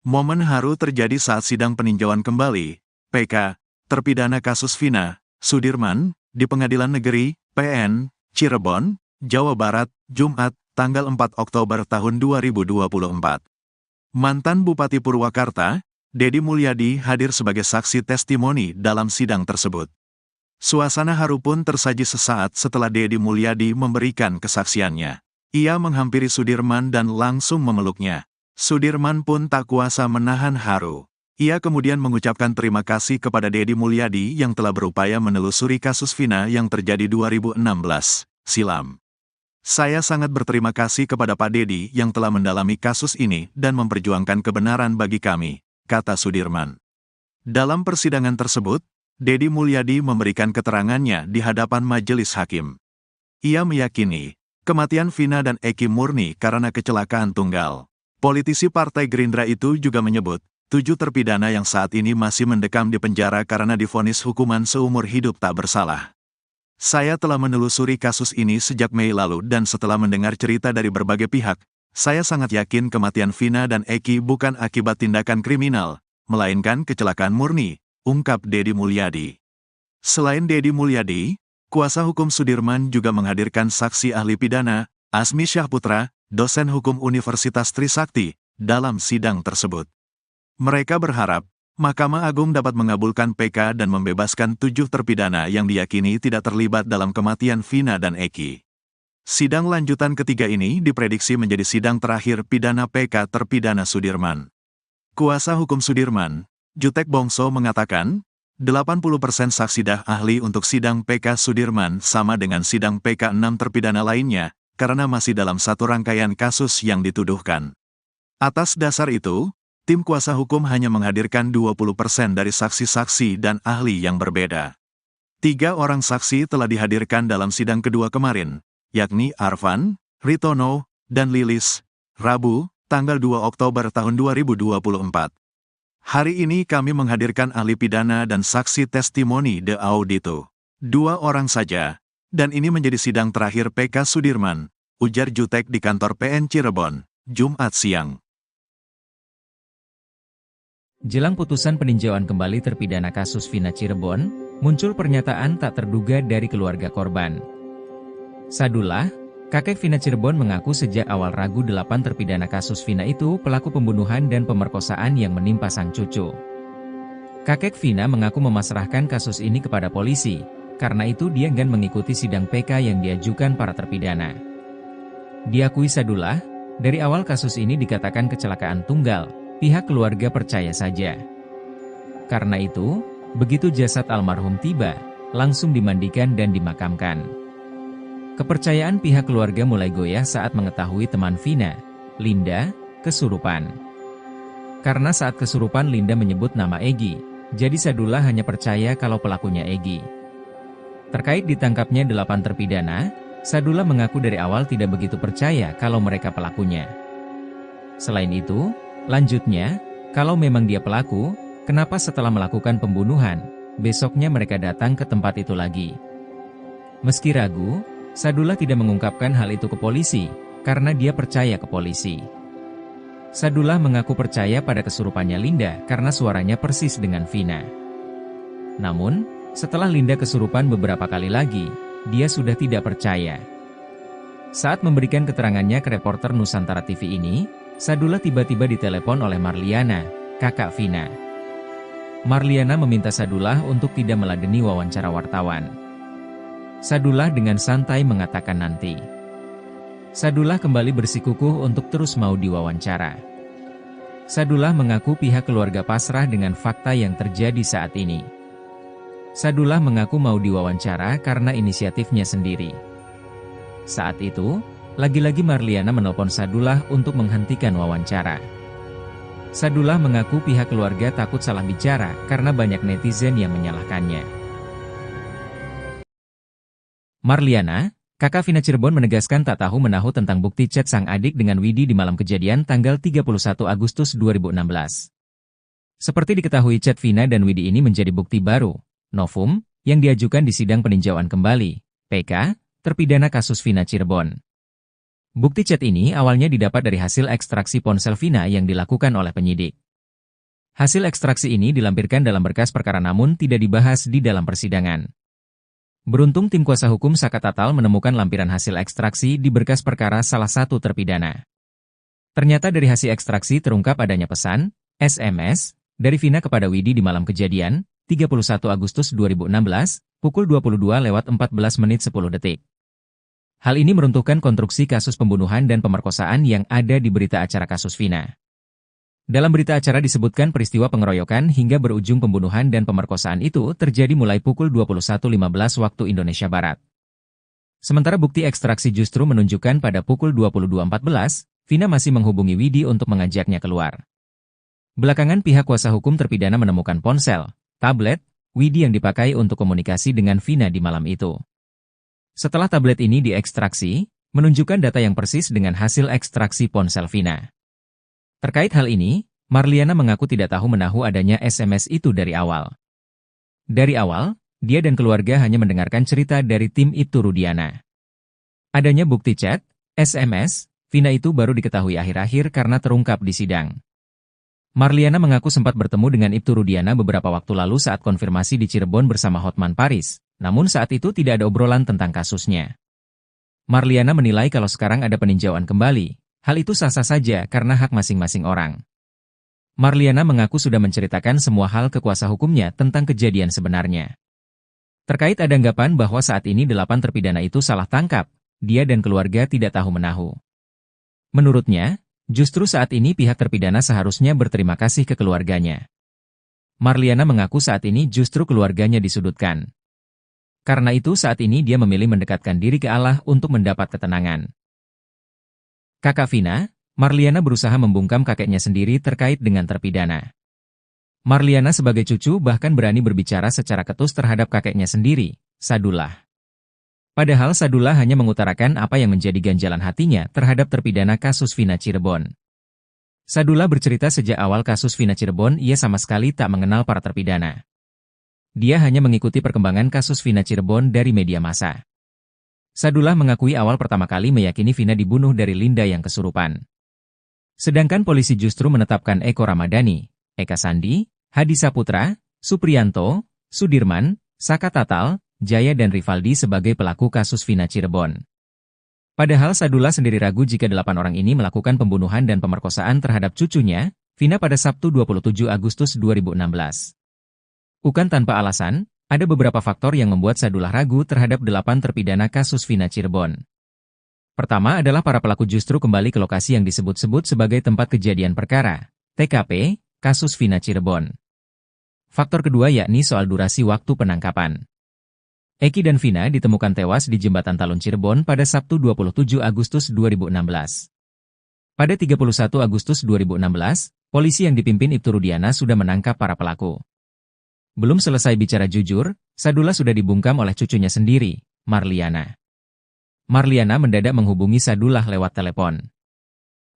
Momen haru terjadi saat sidang peninjauan kembali, PK, terpidana kasus Vina, Sudirman, di Pengadilan Negeri, PN, Cirebon, Jawa Barat, Jumat, tanggal 4 Oktober tahun 2024. Mantan Bupati Purwakarta, Dedi Mulyadi hadir sebagai saksi testimoni dalam sidang tersebut. Suasana haru pun tersaji sesaat setelah Dedi Mulyadi memberikan kesaksiannya. Ia menghampiri Sudirman dan langsung memeluknya. Sudirman pun tak kuasa menahan haru. Ia kemudian mengucapkan terima kasih kepada Dedi Mulyadi yang telah berupaya menelusuri kasus Vina yang terjadi 2016 silam. Saya sangat berterima kasih kepada Pak Dedi yang telah mendalami kasus ini dan memperjuangkan kebenaran bagi kami, kata Sudirman. Dalam persidangan tersebut, Dedi Mulyadi memberikan keterangannya di hadapan majelis hakim. Ia meyakini, kematian Vina dan Eki murni karena kecelakaan tunggal. Politisi Partai Gerindra itu juga menyebut, 7 terpidana yang saat ini masih mendekam di penjara karena divonis hukuman seumur hidup tak bersalah. Saya telah menelusuri kasus ini sejak Mei lalu dan setelah mendengar cerita dari berbagai pihak, saya sangat yakin kematian Vina dan Eki bukan akibat tindakan kriminal, melainkan kecelakaan murni, ungkap Dedi Mulyadi. Selain Dedi Mulyadi, kuasa hukum Sudirman juga menghadirkan saksi ahli pidana, Asmi Syahputra, dosen hukum Universitas Trisakti, dalam sidang tersebut. Mereka berharap, Mahkamah Agung dapat mengabulkan PK dan membebaskan 7 terpidana yang diyakini tidak terlibat dalam kematian Vina dan Eki. Sidang lanjutan ketiga ini diprediksi menjadi sidang terakhir pidana PK terpidana Sudirman. Kuasa hukum Sudirman, Jutek Bongso mengatakan, 80% saksi ahli untuk sidang PK Sudirman sama dengan sidang PK 6 terpidana lainnya, karena masih dalam satu rangkaian kasus yang dituduhkan. Atas dasar itu, tim kuasa hukum hanya menghadirkan 20% dari saksi-saksi dan ahli yang berbeda. 3 orang saksi telah dihadirkan dalam sidang kedua kemarin, yakni Arfan, Ritono, dan Lilis, Rabu, tanggal 2 Oktober tahun 2024. Hari ini kami menghadirkan ahli pidana dan saksi testimoni de audito. 2 orang saja. Dan ini menjadi sidang terakhir PK Sudirman, ujar Jutek di kantor PN Cirebon, Jumat siang. Jelang putusan peninjauan kembali terpidana kasus Vina Cirebon, muncul pernyataan tak terduga dari keluarga korban. Sadullah, kakek Vina Cirebon mengaku sejak awal ragu 8 terpidana kasus Vina itu pelaku pembunuhan dan pemerkosaan yang menimpa sang cucu. Kakek Vina mengaku memasrahkan kasus ini kepada polisi. Karena itu dia enggan mengikuti sidang PK yang diajukan para terpidana. Diakui Sadullah, dari awal kasus ini dikatakan kecelakaan tunggal, pihak keluarga percaya saja. Karena itu, begitu jasad almarhum tiba, langsung dimandikan dan dimakamkan. Kepercayaan pihak keluarga mulai goyah saat mengetahui teman Vina, Linda, kesurupan. Karena saat kesurupan Linda menyebut nama Egy, jadi Sadullah hanya percaya kalau pelakunya Egy. Terkait ditangkapnya 8 terpidana, Sadullah mengaku dari awal tidak begitu percaya kalau mereka pelakunya. Selain itu, lanjutnya, kalau memang dia pelaku, kenapa setelah melakukan pembunuhan, besoknya mereka datang ke tempat itu lagi? Meski ragu, Sadullah tidak mengungkapkan hal itu ke polisi, karena dia percaya ke polisi. Sadullah mengaku percaya pada kesurupannya Linda karena suaranya persis dengan Vina. Namun, setelah Linda kesurupan beberapa kali lagi, dia sudah tidak percaya. Saat memberikan keterangannya ke reporter Nusantara TV ini, Sadullah tiba-tiba ditelepon oleh Marliana, kakak Vina. Marliana meminta Sadullah untuk tidak meladeni wawancara wartawan. Sadullah dengan santai mengatakan nanti. Sadullah kembali bersikukuh untuk terus mau diwawancara. Sadullah mengaku pihak keluarga pasrah dengan fakta yang terjadi saat ini. Sadullah mengaku mau diwawancara karena inisiatifnya sendiri. Saat itu, lagi-lagi Marliana menelpon Sadullah untuk menghentikan wawancara. Sadullah mengaku pihak keluarga takut salah bicara karena banyak netizen yang menyalahkannya. Marliana, kakak Vina Cirebon menegaskan tak tahu menahu tentang bukti chat sang adik dengan Widi di malam kejadian tanggal 31 Agustus 2016. Seperti diketahui chat Vina dan Widi ini menjadi bukti baru, novum, yang diajukan di sidang peninjauan kembali, PK, terpidana kasus Vina Cirebon. Bukti chat ini awalnya didapat dari hasil ekstraksi ponsel Vina yang dilakukan oleh penyidik. Hasil ekstraksi ini dilampirkan dalam berkas perkara namun tidak dibahas di dalam persidangan. Beruntung tim kuasa hukum Saka Tatal menemukan lampiran hasil ekstraksi di berkas perkara salah satu terpidana. Ternyata dari hasil ekstraksi terungkap adanya pesan, SMS, dari Vina kepada Widi di malam kejadian, 31 Agustus 2016, pukul 22:14:10. Hal ini meruntuhkan konstruksi kasus pembunuhan dan pemerkosaan yang ada di berita acara kasus Vina. Dalam berita acara disebutkan peristiwa pengeroyokan hingga berujung pembunuhan dan pemerkosaan itu terjadi mulai pukul 21.15 waktu Indonesia Barat. Sementara bukti ekstraksi justru menunjukkan pada pukul 22.14, Vina masih menghubungi Widi untuk mengajaknya keluar. Belakangan pihak kuasa hukum terpidana menemukan ponsel, tablet, Widi yang dipakai untuk komunikasi dengan Vina di malam itu. Setelah tablet ini diekstraksi, menunjukkan data yang persis dengan hasil ekstraksi ponsel Vina. Terkait hal ini, Marliana mengaku tidak tahu menahu adanya SMS itu dari awal. Dari awal, dia dan keluarga hanya mendengarkan cerita dari tim Ibtu Rudiana. Adanya bukti chat, SMS, Vina itu baru diketahui akhir-akhir karena terungkap di sidang. Marliana mengaku sempat bertemu dengan Ibtu Rudiana beberapa waktu lalu saat konfirmasi di Cirebon bersama Hotman Paris, namun saat itu tidak ada obrolan tentang kasusnya. Marliana menilai kalau sekarang ada peninjauan kembali, hal itu sah-sah saja karena hak masing-masing orang. Marliana mengaku sudah menceritakan semua hal ke kuasa hukumnya tentang kejadian sebenarnya. Terkait ada anggapan bahwa saat ini 8 terpidana itu salah tangkap, dia dan keluarga tidak tahu menahu. Menurutnya, justru saat ini pihak terpidana seharusnya berterima kasih ke keluarganya. Marliana mengaku saat ini justru keluarganya disudutkan. Karena itu saat ini dia memilih mendekatkan diri ke Allah untuk mendapat ketenangan. Kakak Vina, Marliana berusaha membungkam kakeknya sendiri terkait dengan terpidana. Marliana sebagai cucu bahkan berani berbicara secara ketus terhadap kakeknya sendiri, Sadullah. Padahal Sadullah hanya mengutarakan apa yang menjadi ganjalan hatinya terhadap terpidana kasus Vina Cirebon. Sadullah bercerita sejak awal kasus Vina Cirebon ia sama sekali tak mengenal para terpidana. Dia hanya mengikuti perkembangan kasus Vina Cirebon dari media massa. Sadullah mengakui awal pertama kali meyakini Vina dibunuh dari Linda yang kesurupan. Sedangkan polisi justru menetapkan Eko Ramadhani, Eka Sandi, Hadi Saputra, Supriyanto, Sudirman, Saka Tatal, Jaya dan Rivaldi sebagai pelaku kasus Vina Cirebon. Padahal Sadullah sendiri ragu jika 8 orang ini melakukan pembunuhan dan pemerkosaan terhadap cucunya, Vina pada Sabtu 27 Agustus 2016. Bukan tanpa alasan, ada beberapa faktor yang membuat Sadullah ragu terhadap 8 terpidana kasus Vina Cirebon. Pertama adalah para pelaku justru kembali ke lokasi yang disebut-sebut sebagai tempat kejadian perkara, TKP, kasus Vina Cirebon. Faktor kedua yakni soal durasi waktu penangkapan. Eki dan Vina ditemukan tewas di Jembatan Talun Cirebon pada Sabtu 27 Agustus 2016. Pada 31 Agustus 2016, polisi yang dipimpin Ibtu Rudiana sudah menangkap para pelaku. Belum selesai bicara jujur, Sadullah sudah dibungkam oleh cucunya sendiri, Marliana. Marliana mendadak menghubungi Sadullah lewat telepon.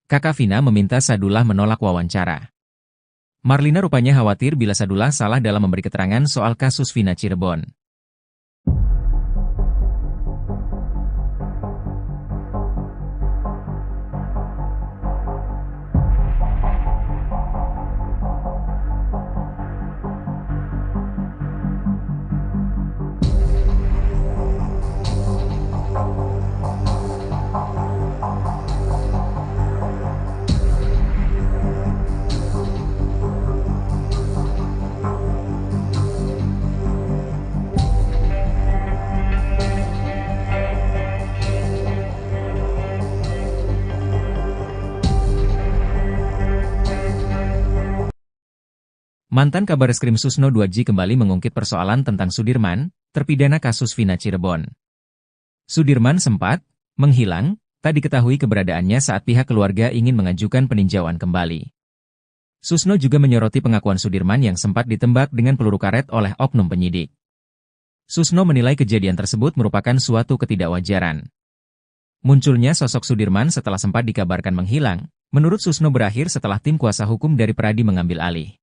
Kakak Vina meminta Sadullah menolak wawancara. Marlina rupanya khawatir bila Sadullah salah dalam memberi keterangan soal kasus Vina Cirebon. Mantan Kabareskrim Susno 2J kembali mengungkit persoalan tentang Sudirman, terpidana kasus Vina Cirebon. Sudirman sempat menghilang, tak diketahui keberadaannya saat pihak keluarga ingin mengajukan peninjauan kembali. Susno juga menyoroti pengakuan Sudirman yang sempat ditembak dengan peluru karet oleh oknum penyidik. Susno menilai kejadian tersebut merupakan suatu ketidakwajaran. Munculnya sosok Sudirman setelah sempat dikabarkan menghilang, menurut Susno berakhir setelah tim kuasa hukum dari Peradi mengambil alih.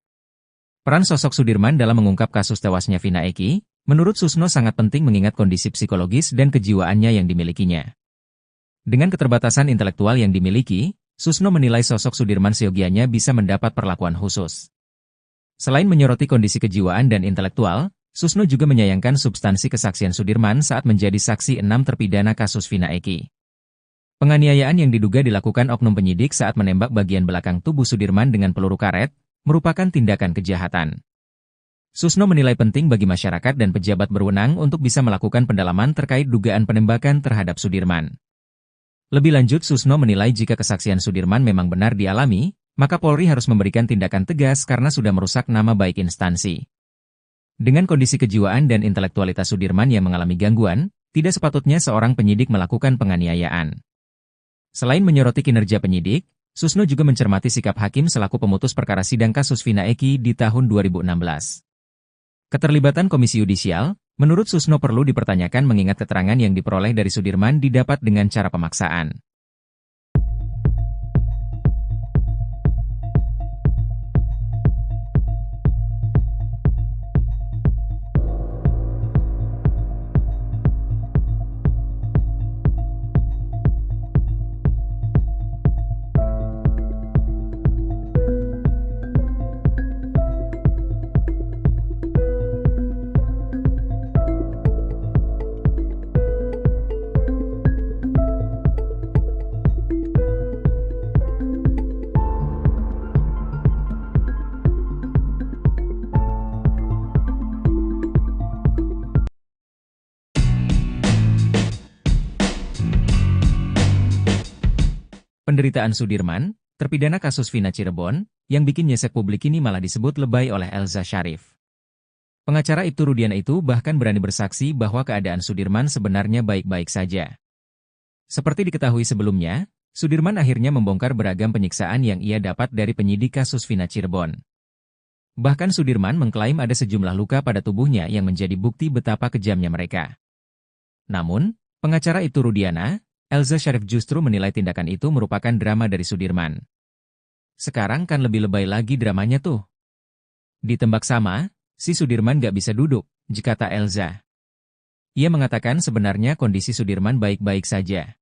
Peran sosok Sudirman dalam mengungkap kasus tewasnya Vina Eki, menurut Susno sangat penting mengingat kondisi psikologis dan kejiwaannya yang dimilikinya. Dengan keterbatasan intelektual yang dimiliki, Susno menilai sosok Sudirman seyogianya bisa mendapat perlakuan khusus. Selain menyoroti kondisi kejiwaan dan intelektual, Susno juga menyayangkan substansi kesaksian Sudirman saat menjadi saksi 6 terpidana kasus Vina Eki. Penganiayaan yang diduga dilakukan oknum penyidik saat menembak bagian belakang tubuh Sudirman dengan peluru karet, merupakan tindakan kejahatan. Susno menilai penting bagi masyarakat dan pejabat berwenang untuk bisa melakukan pendalaman terkait dugaan penembakan terhadap Sudirman. Lebih lanjut, Susno menilai jika kesaksian Sudirman memang benar dialami, maka Polri harus memberikan tindakan tegas karena sudah merusak nama baik instansi. Dengan kondisi kejiwaan dan intelektualitas Sudirman yang mengalami gangguan, tidak sepatutnya seorang penyidik melakukan penganiayaan. Selain menyoroti kinerja penyidik, Susno juga mencermati sikap hakim selaku pemutus perkara sidang kasus Vina Eki di tahun 2016. Keterlibatan Komisi Yudisial, menurut Susno perlu dipertanyakan mengingat keterangan yang diperoleh dari Sudirman didapat dengan cara pemaksaan. Penderitaan Sudirman, terpidana kasus Vina Cirebon, yang bikin nyesek publik ini malah disebut lebay oleh Elza Syarif. Pengacara Ibtu Rudiana itu bahkan berani bersaksi bahwa keadaan Sudirman sebenarnya baik-baik saja. Seperti diketahui sebelumnya, Sudirman akhirnya membongkar beragam penyiksaan yang ia dapat dari penyidik kasus Vina Cirebon. Bahkan Sudirman mengklaim ada sejumlah luka pada tubuhnya yang menjadi bukti betapa kejamnya mereka. Namun, pengacara Ibtu Rudiana, Elza Syarif justru menilai tindakan itu merupakan drama dari Sudirman. Sekarang kan lebih lebay lagi dramanya tuh. Ditembak sama, si Sudirman gak bisa duduk, kata Elza. Ia mengatakan sebenarnya kondisi Sudirman baik-baik saja.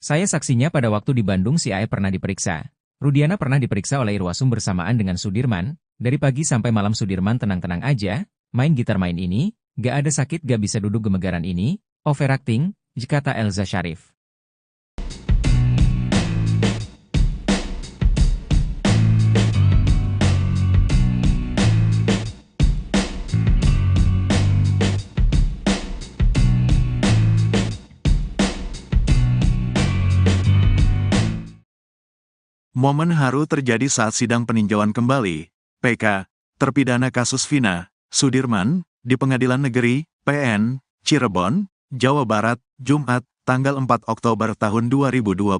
Saya saksinya pada waktu di Bandung si Ae pernah diperiksa. Rudiana pernah diperiksa oleh Irwasum bersamaan dengan Sudirman, dari pagi sampai malam Sudirman tenang-tenang aja, main gitar main ini, gak ada sakit gak bisa duduk gemegaran ini, overacting, kata Elza Syarif. Momen haru terjadi saat sidang peninjauan kembali, PK, terpidana kasus Vina, Sudirman, di Pengadilan Negeri, PN, Cirebon, Jawa Barat, Jumat, tanggal 4 Oktober tahun 2024.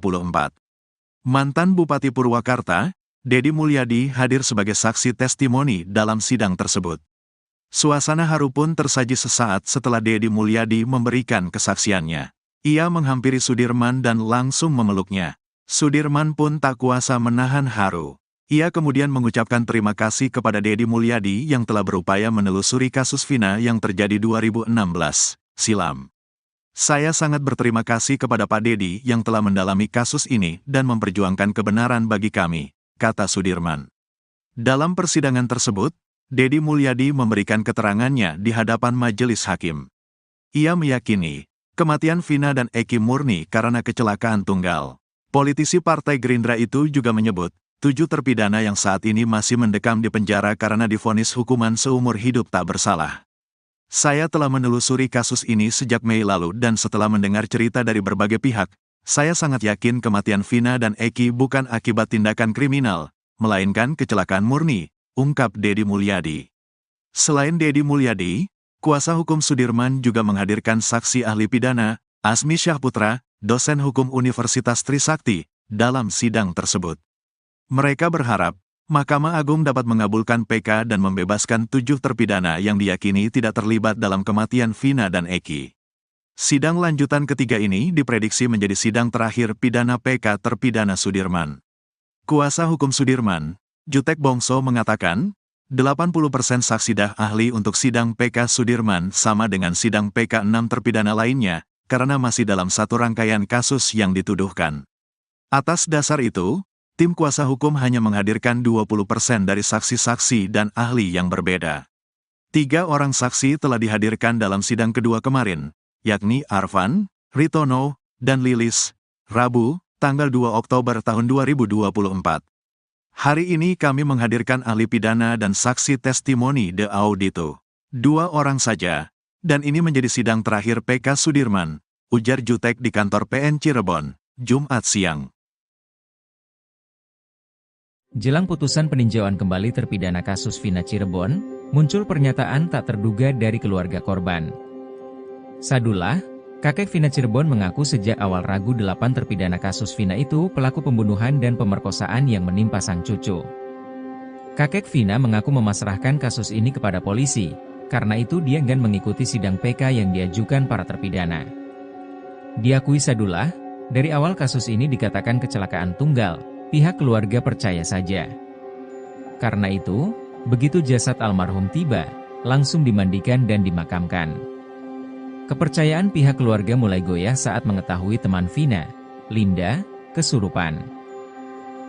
Mantan Bupati Purwakarta, Dedi Mulyadi hadir sebagai saksi testimoni dalam sidang tersebut. Suasana haru pun tersaji sesaat setelah Dedi Mulyadi memberikan kesaksiannya. Ia menghampiri Sudirman dan langsung memeluknya. Sudirman pun tak kuasa menahan haru. Ia kemudian mengucapkan terima kasih kepada Dedi Mulyadi yang telah berupaya menelusuri kasus Vina yang terjadi 2016 silam. Saya sangat berterima kasih kepada Pak Dedi yang telah mendalami kasus ini dan memperjuangkan kebenaran bagi kami, kata Sudirman. Dalam persidangan tersebut, Dedi Mulyadi memberikan keterangannya di hadapan majelis hakim. Ia meyakini, kematian Vina dan Eki murni karena kecelakaan tunggal. Politisi Partai Gerindra itu juga menyebut, 7 terpidana yang saat ini masih mendekam di penjara karena divonis hukuman seumur hidup tak bersalah. Saya telah menelusuri kasus ini sejak Mei lalu dan setelah mendengar cerita dari berbagai pihak, saya sangat yakin kematian Vina dan Eki bukan akibat tindakan kriminal, melainkan kecelakaan murni, ungkap Dedi Mulyadi. Selain Dedi Mulyadi, kuasa hukum Sudirman juga menghadirkan saksi ahli pidana, Asmi Syahputra, dosen hukum Universitas Trisakti, dalam sidang tersebut. Mereka berharap, Mahkamah Agung dapat mengabulkan PK dan membebaskan 7 terpidana yang diyakini tidak terlibat dalam kematian Vina dan Eki. Sidang lanjutan ketiga ini diprediksi menjadi sidang terakhir pidana PK terpidana Sudirman. Kuasa hukum Sudirman, Jutek Bongso mengatakan, 80% saksi ahli untuk sidang PK Sudirman sama dengan sidang PK 6 terpidana lainnya, karena masih dalam satu rangkaian kasus yang dituduhkan. Atas dasar itu, tim kuasa hukum hanya menghadirkan 20% dari saksi-saksi dan ahli yang berbeda. 3 orang saksi telah dihadirkan dalam sidang kedua kemarin, yakni Arfan, Ritono, dan Lilis, Rabu, tanggal 2 Oktober tahun 2024. Hari ini kami menghadirkan ahli pidana dan saksi testimoni de audito. 2 orang saja, dan ini menjadi sidang terakhir PK Sudirman, ujar Jutek di kantor PN Cirebon, Jumat siang. Jelang putusan peninjauan kembali terpidana kasus Vina Cirebon, muncul pernyataan tak terduga dari keluarga korban. Sadullah, kakek Vina Cirebon mengaku sejak awal ragu 8 terpidana kasus Vina itu pelaku pembunuhan dan pemerkosaan yang menimpa sang cucu. Kakek Vina mengaku memasrahkan kasus ini kepada polisi, karena itu dia enggan mengikuti sidang PK yang diajukan para terpidana. Diakui Sadullah, dari awal kasus ini dikatakan kecelakaan tunggal, pihak keluarga percaya saja. Karena itu, begitu jasad almarhum tiba, langsung dimandikan dan dimakamkan. Kepercayaan pihak keluarga mulai goyah saat mengetahui teman Vina, Linda, kesurupan.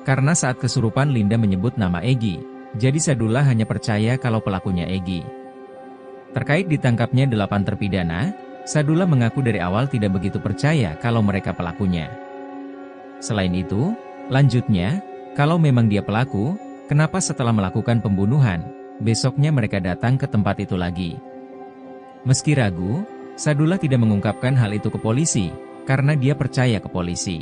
Karena saat kesurupan Linda menyebut nama Egi, jadi Sadullah hanya percaya kalau pelakunya Egi. Terkait ditangkapnya 8 terpidana, Sadullah mengaku dari awal tidak begitu percaya kalau mereka pelakunya. Selain itu, lanjutnya, kalau memang dia pelaku, kenapa setelah melakukan pembunuhan, besoknya mereka datang ke tempat itu lagi? Meski ragu, Sadullah tidak mengungkapkan hal itu ke polisi, karena dia percaya ke polisi.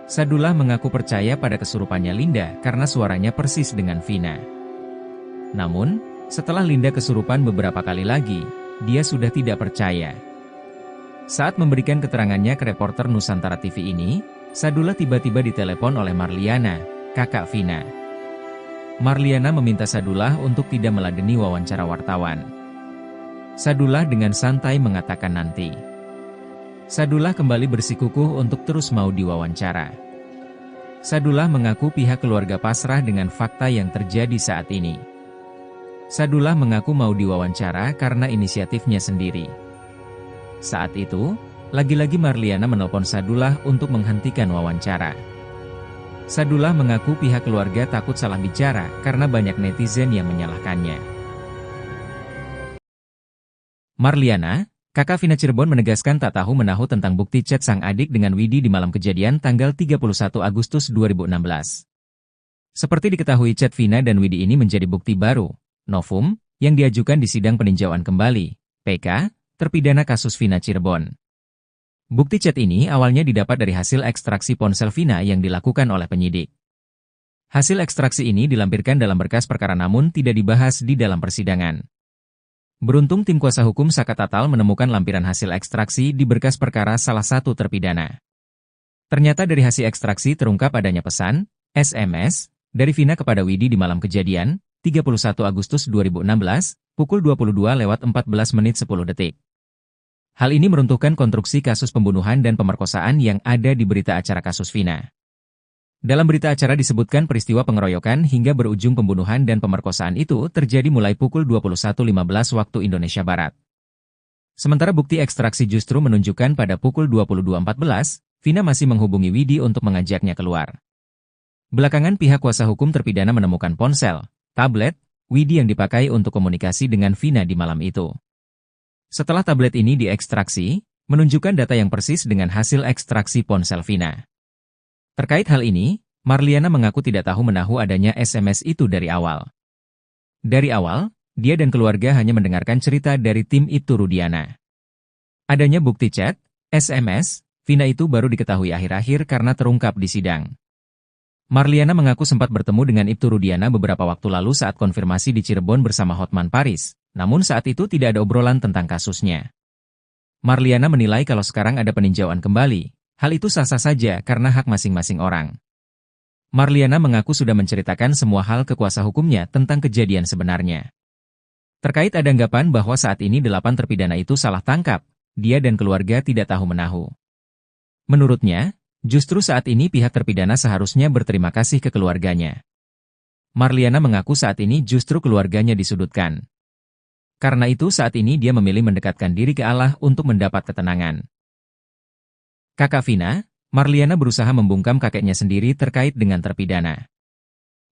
Sadullah mengaku percaya pada kesurupannya Linda karena suaranya persis dengan Vina. Namun, setelah Linda kesurupan beberapa kali lagi, dia sudah tidak percaya. Saat memberikan keterangannya ke reporter Nusantara TV ini, Sadullah tiba-tiba ditelepon oleh Marliana, kakak Vina. Marliana meminta Sadullah untuk tidak meladeni wawancara wartawan. Sadullah dengan santai mengatakan nanti. Sadullah kembali bersikukuh untuk terus mau diwawancara. Sadullah mengaku pihak keluarga pasrah dengan fakta yang terjadi saat ini. Sadullah mengaku mau diwawancara karena inisiatifnya sendiri. Saat itu, lagi-lagi Marliana menelpon Sadullah untuk menghentikan wawancara. Sadullah mengaku pihak keluarga takut salah bicara karena banyak netizen yang menyalahkannya. Marliana, kakak Vina Cirebon menegaskan tak tahu menahu tentang bukti chat sang adik dengan Widi di malam kejadian tanggal 31 Agustus 2016. Seperti diketahui chat Vina dan Widi ini menjadi bukti baru, novum, yang diajukan di sidang peninjauan kembali, PK, terpidana kasus Vina Cirebon. Bukti chat ini awalnya didapat dari hasil ekstraksi ponsel Vina yang dilakukan oleh penyidik. Hasil ekstraksi ini dilampirkan dalam berkas perkara namun tidak dibahas di dalam persidangan. Beruntung tim kuasa hukum Saka Tatal menemukan lampiran hasil ekstraksi di berkas perkara salah satu terpidana. Ternyata dari hasil ekstraksi terungkap adanya pesan, SMS, dari Vina kepada Widi di malam kejadian, 31 Agustus 2016, pukul 22:14:10. Hal ini meruntuhkan konstruksi kasus pembunuhan dan pemerkosaan yang ada di berita acara kasus Vina. Dalam berita acara disebutkan peristiwa pengeroyokan hingga berujung pembunuhan dan pemerkosaan itu terjadi mulai pukul 21:15 waktu Indonesia Barat. Sementara bukti ekstraksi justru menunjukkan pada pukul 22:14, Vina masih menghubungi Widi untuk mengajaknya keluar. Belakangan pihak kuasa hukum terpidana menemukan ponsel, tablet, Widi yang dipakai untuk komunikasi dengan Vina di malam itu. Setelah tablet ini diekstraksi, menunjukkan data yang persis dengan hasil ekstraksi ponsel Vina. Terkait hal ini, Marliana mengaku tidak tahu menahu adanya SMS itu dari awal. Dari awal, dia dan keluarga hanya mendengarkan cerita dari tim Ibtu Rudiana. Adanya bukti chat, SMS, Vina itu baru diketahui akhir-akhir karena terungkap di sidang. Marliana mengaku sempat bertemu dengan Ibtu Rudiana beberapa waktu lalu saat konfirmasi di Cirebon bersama Hotman Paris, namun saat itu tidak ada obrolan tentang kasusnya. Marliana menilai kalau sekarang ada peninjauan kembali, hal itu sah-sah saja karena hak masing-masing orang. Marliana mengaku sudah menceritakan semua hal ke kuasa hukumnya tentang kejadian sebenarnya. Terkait ada anggapan bahwa saat ini 8 terpidana itu salah tangkap, dia dan keluarga tidak tahu-menahu. Menurutnya, justru saat ini pihak terpidana seharusnya berterima kasih ke keluarganya. Marliana mengaku saat ini justru keluarganya disudutkan. Karena itu saat ini dia memilih mendekatkan diri ke Allah untuk mendapat ketenangan. Kakak Vina, Marliana berusaha membungkam kakeknya sendiri terkait dengan terpidana.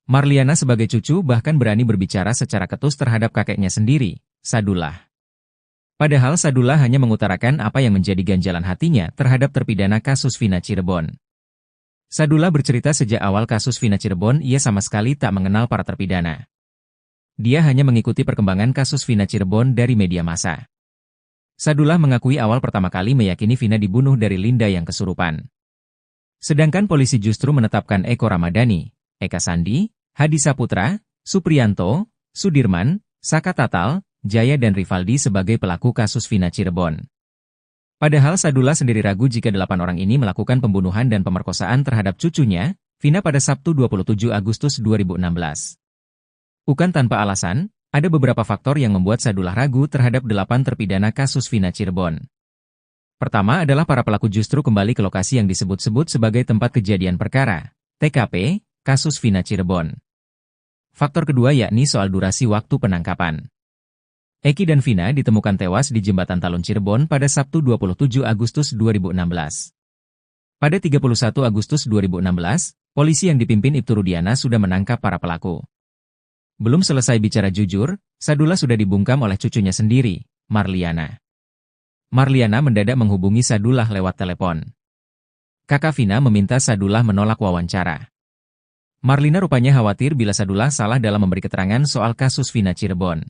Marliana sebagai cucu bahkan berani berbicara secara ketus terhadap kakeknya sendiri, Sadullah. Padahal Sadullah hanya mengutarakan apa yang menjadi ganjalan hatinya terhadap terpidana kasus Vina Cirebon. Sadullah bercerita sejak awal kasus Vina Cirebon ia sama sekali tak mengenal para terpidana. Dia hanya mengikuti perkembangan kasus Vina Cirebon dari media massa. Sadullah mengakui awal pertama kali meyakini Vina dibunuh dari Linda yang kesurupan. Sedangkan polisi justru menetapkan Eko Ramadhani, Eka Sandi, Hadi Saputra, Supriyanto, Sudirman, Saka Tatal, Jaya dan Rivaldi sebagai pelaku kasus Vina Cirebon. Padahal Sadullah sendiri ragu jika 8 orang ini melakukan pembunuhan dan pemerkosaan terhadap cucunya, Vina pada Sabtu 27 Agustus 2016. Bukan tanpa alasan, ada beberapa faktor yang membuat Sadullah ragu terhadap 8 terpidana kasus Vina Cirebon. Pertama adalah para pelaku justru kembali ke lokasi yang disebut-sebut sebagai tempat kejadian perkara, TKP, kasus Vina Cirebon. Faktor kedua yakni soal durasi waktu penangkapan. Eki dan Vina ditemukan tewas di Jembatan Talun Cirebon pada Sabtu 27 Agustus 2016. Pada 31 Agustus 2016, polisi yang dipimpin Ibtu Rudiana sudah menangkap para pelaku. Belum selesai bicara jujur, Sadullah sudah dibungkam oleh cucunya sendiri, Marliana. Marliana mendadak menghubungi Sadullah lewat telepon. Kakak Vina meminta Sadullah menolak wawancara. Marlina rupanya khawatir bila Sadullah salah dalam memberi keterangan soal kasus Vina Cirebon.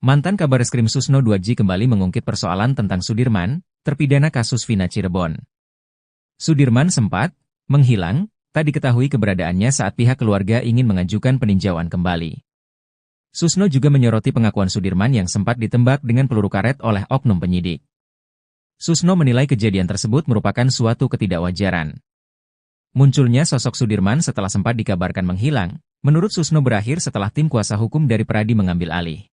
Mantan Kabareskrim Susno 2J kembali mengungkit persoalan tentang Sudirman, terpidana kasus Vina Cirebon. Sudirman sempat menghilang, tak diketahui keberadaannya saat pihak keluarga ingin mengajukan peninjauan kembali. Susno juga menyoroti pengakuan Sudirman yang sempat ditembak dengan peluru karet oleh oknum penyidik. Susno menilai kejadian tersebut merupakan suatu ketidakwajaran. Munculnya sosok Sudirman setelah sempat dikabarkan menghilang, menurut Susno berakhir setelah tim kuasa hukum dari Pradi mengambil alih.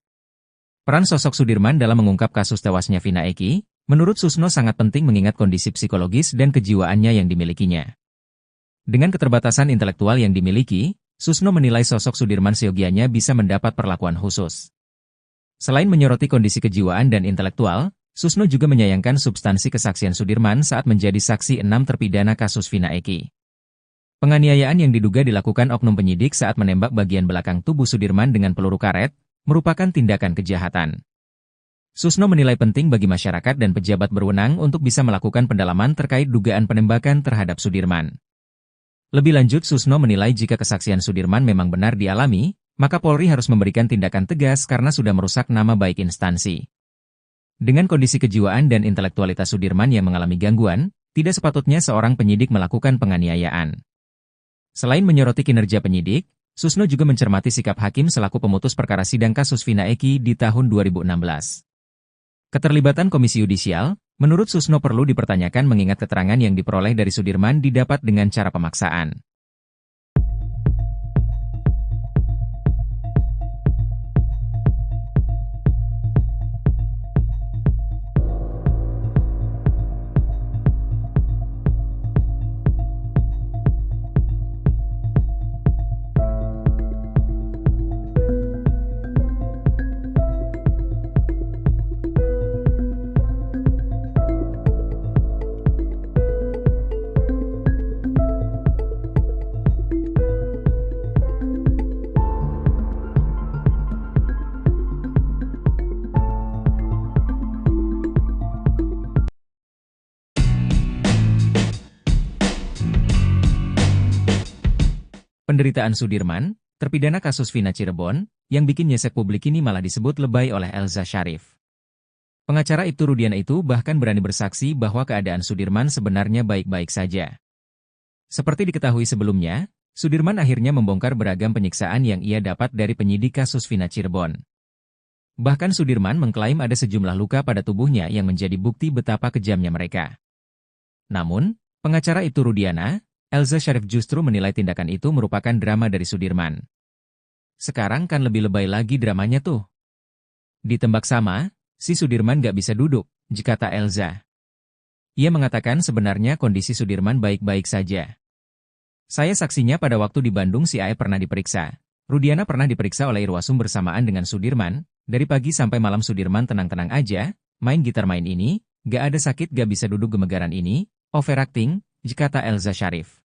Peran sosok Sudirman dalam mengungkap kasus tewasnya Vina Eki, menurut Susno sangat penting mengingat kondisi psikologis dan kejiwaannya yang dimilikinya. Dengan keterbatasan intelektual yang dimiliki, Susno menilai sosok Sudirman seyogianya bisa mendapat perlakuan khusus. Selain menyoroti kondisi kejiwaan dan intelektual, Susno juga menyayangkan substansi kesaksian Sudirman saat menjadi saksi 6 terpidana kasus Vina Eki. Penganiayaan yang diduga dilakukan oknum penyidik saat menembak bagian belakang tubuh Sudirman dengan peluru karet, merupakan tindakan kejahatan. Susno menilai penting bagi masyarakat dan pejabat berwenang untuk bisa melakukan pendalaman terkait dugaan penembakan terhadap Sudirman. Lebih lanjut, Susno menilai jika kesaksian Sudirman memang benar dialami, maka Polri harus memberikan tindakan tegas karena sudah merusak nama baik instansi. Dengan kondisi kejiwaan dan intelektualitas Sudirman yang mengalami gangguan, tidak sepatutnya seorang penyidik melakukan penganiayaan. Selain menyoroti kinerja penyidik, Susno juga mencermati sikap hakim selaku pemutus perkara sidang kasus Vina Eki di tahun 2016. Keterlibatan Komisi Yudisial, menurut Susno perlu dipertanyakan mengingat keterangan yang diperoleh dari Sudirman didapat dengan cara pemaksaan. penderitaan Sudirman, terpidana kasus Vina Cirebon, yang bikin nyesek publik ini malah disebut lebay oleh Elza Sharif. Pengacara Ibtu Rudiana itu bahkan berani bersaksi bahwa keadaan Sudirman sebenarnya baik-baik saja. Seperti diketahui sebelumnya, Sudirman akhirnya membongkar beragam penyiksaan yang ia dapat dari penyidik kasus Vina Cirebon. Bahkan Sudirman mengklaim ada sejumlah luka pada tubuhnya yang menjadi bukti betapa kejamnya mereka. Namun, pengacara Ibtu Rudiana, Elza Sharif justru menilai tindakan itu merupakan drama dari Sudirman. Sekarang kan lebih lebay lagi dramanya tuh. Ditembak sama, si Sudirman gak bisa duduk, kata Elza. Ia mengatakan sebenarnya kondisi Sudirman baik-baik saja. Saya saksinya pada waktu di Bandung si AE pernah diperiksa. Rudiana pernah diperiksa oleh Irwasum bersamaan dengan Sudirman. Dari pagi sampai malam Sudirman tenang-tenang aja, main gitar main ini, gak ada sakit gak bisa duduk gemegaran ini, overacting, kata Elza Sharif.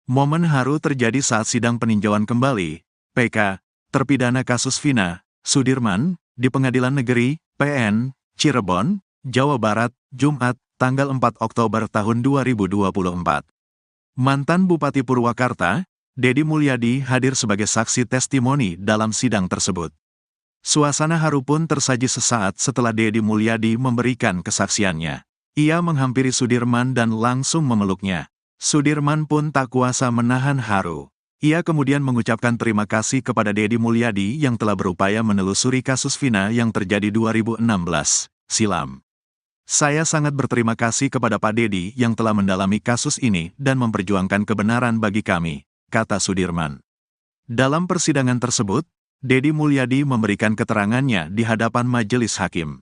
Momen haru terjadi saat sidang peninjauan kembali, PK, terpidana kasus Vina, Sudirman, di Pengadilan Negeri, PN, Cirebon, Jawa Barat, Jumat, tanggal 4 Oktober tahun 2024. Mantan Bupati Purwakarta, Dedi Mulyadi hadir sebagai saksi testimoni dalam sidang tersebut. Suasana haru pun tersaji sesaat setelah Dedi Mulyadi memberikan kesaksiannya. Ia menghampiri Sudirman dan langsung memeluknya. Sudirman pun tak kuasa menahan haru. Ia kemudian mengucapkan terima kasih kepada Dedi Mulyadi yang telah berupaya menelusuri kasus Vina yang terjadi 2016 silam. Saya sangat berterima kasih kepada Pak Dedi yang telah mendalami kasus ini dan memperjuangkan kebenaran bagi kami, kata Sudirman. Dalam persidangan tersebut, Dedi Mulyadi memberikan keterangannya di hadapan majelis hakim.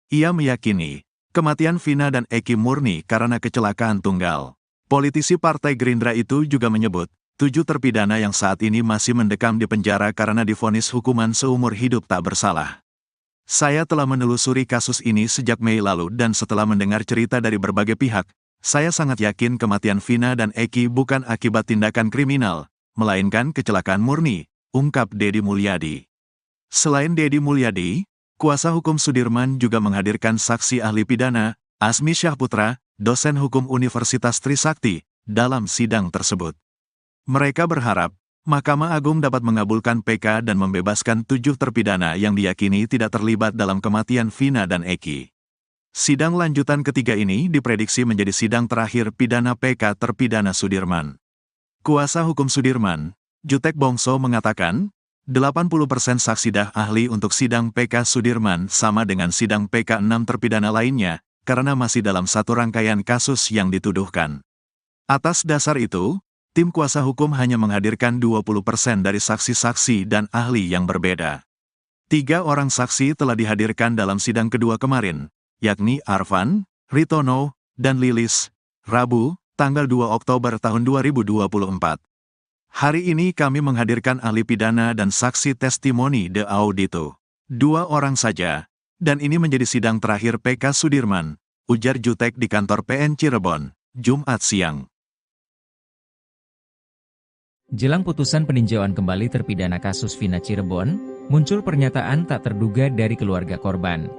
Ia meyakini, kematian Vina dan Eki murni karena kecelakaan tunggal. Politisi Partai Gerindra itu juga menyebut, 7 terpidana yang saat ini masih mendekam di penjara karena divonis hukuman seumur hidup tak bersalah. Saya telah menelusuri kasus ini sejak Mei lalu dan setelah mendengar cerita dari berbagai pihak, saya sangat yakin kematian Vina dan Eki bukan akibat tindakan kriminal, melainkan kecelakaan murni, ungkap Dedi Mulyadi. Selain Dedi Mulyadi, kuasa hukum Sudirman juga menghadirkan saksi ahli pidana, Asmi Syahputra, dosen hukum Universitas Trisakti, dalam sidang tersebut. Mereka berharap, Mahkamah Agung dapat mengabulkan PK dan membebaskan 7 terpidana yang diyakini tidak terlibat dalam kematian Vina dan Eki. Sidang lanjutan ketiga ini diprediksi menjadi sidang terakhir pidana PK terpidana Sudirman. Kuasa hukum Sudirman, Jutek Bongso mengatakan, 80% saksi dah ahli untuk sidang PK Sudirman sama dengan sidang PK 6 terpidana lainnya, karena masih dalam satu rangkaian kasus yang dituduhkan. Atas dasar itu, tim kuasa hukum hanya menghadirkan 20% dari saksi-saksi dan ahli yang berbeda. 3 orang saksi telah dihadirkan dalam sidang kedua kemarin, yakni Arfan, Ritono, dan Lilis, Rabu, tanggal 2 Oktober tahun 2024. Hari ini kami menghadirkan ahli pidana dan saksi testimoni de audito. 2 orang saja. Dan ini menjadi sidang terakhir PK Sudirman, ujar Jutek di kantor PN Cirebon, Jumat siang. Jelang putusan peninjauan kembali terpidana kasus Vina Cirebon, muncul pernyataan tak terduga dari keluarga korban.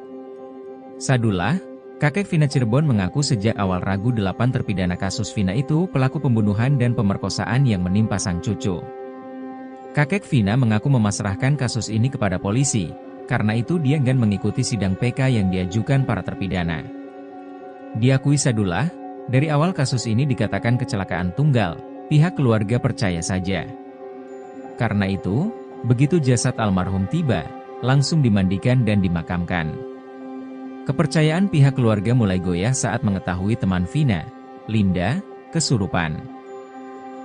Sadullah, kakek Vina Cirebon mengaku sejak awal ragu 8 terpidana kasus Vina itu pelaku pembunuhan dan pemerkosaan yang menimpa sang cucu. Kakek Vina mengaku memasrahkan kasus ini kepada polisi. Karena itu dia enggan mengikuti sidang PK yang diajukan para terpidana. Diakui Sadullah, dari awal kasus ini dikatakan kecelakaan tunggal, pihak keluarga percaya saja. Karena itu, begitu jasad almarhum tiba, langsung dimandikan dan dimakamkan. Kepercayaan pihak keluarga mulai goyah saat mengetahui teman Vina, Linda, kesurupan.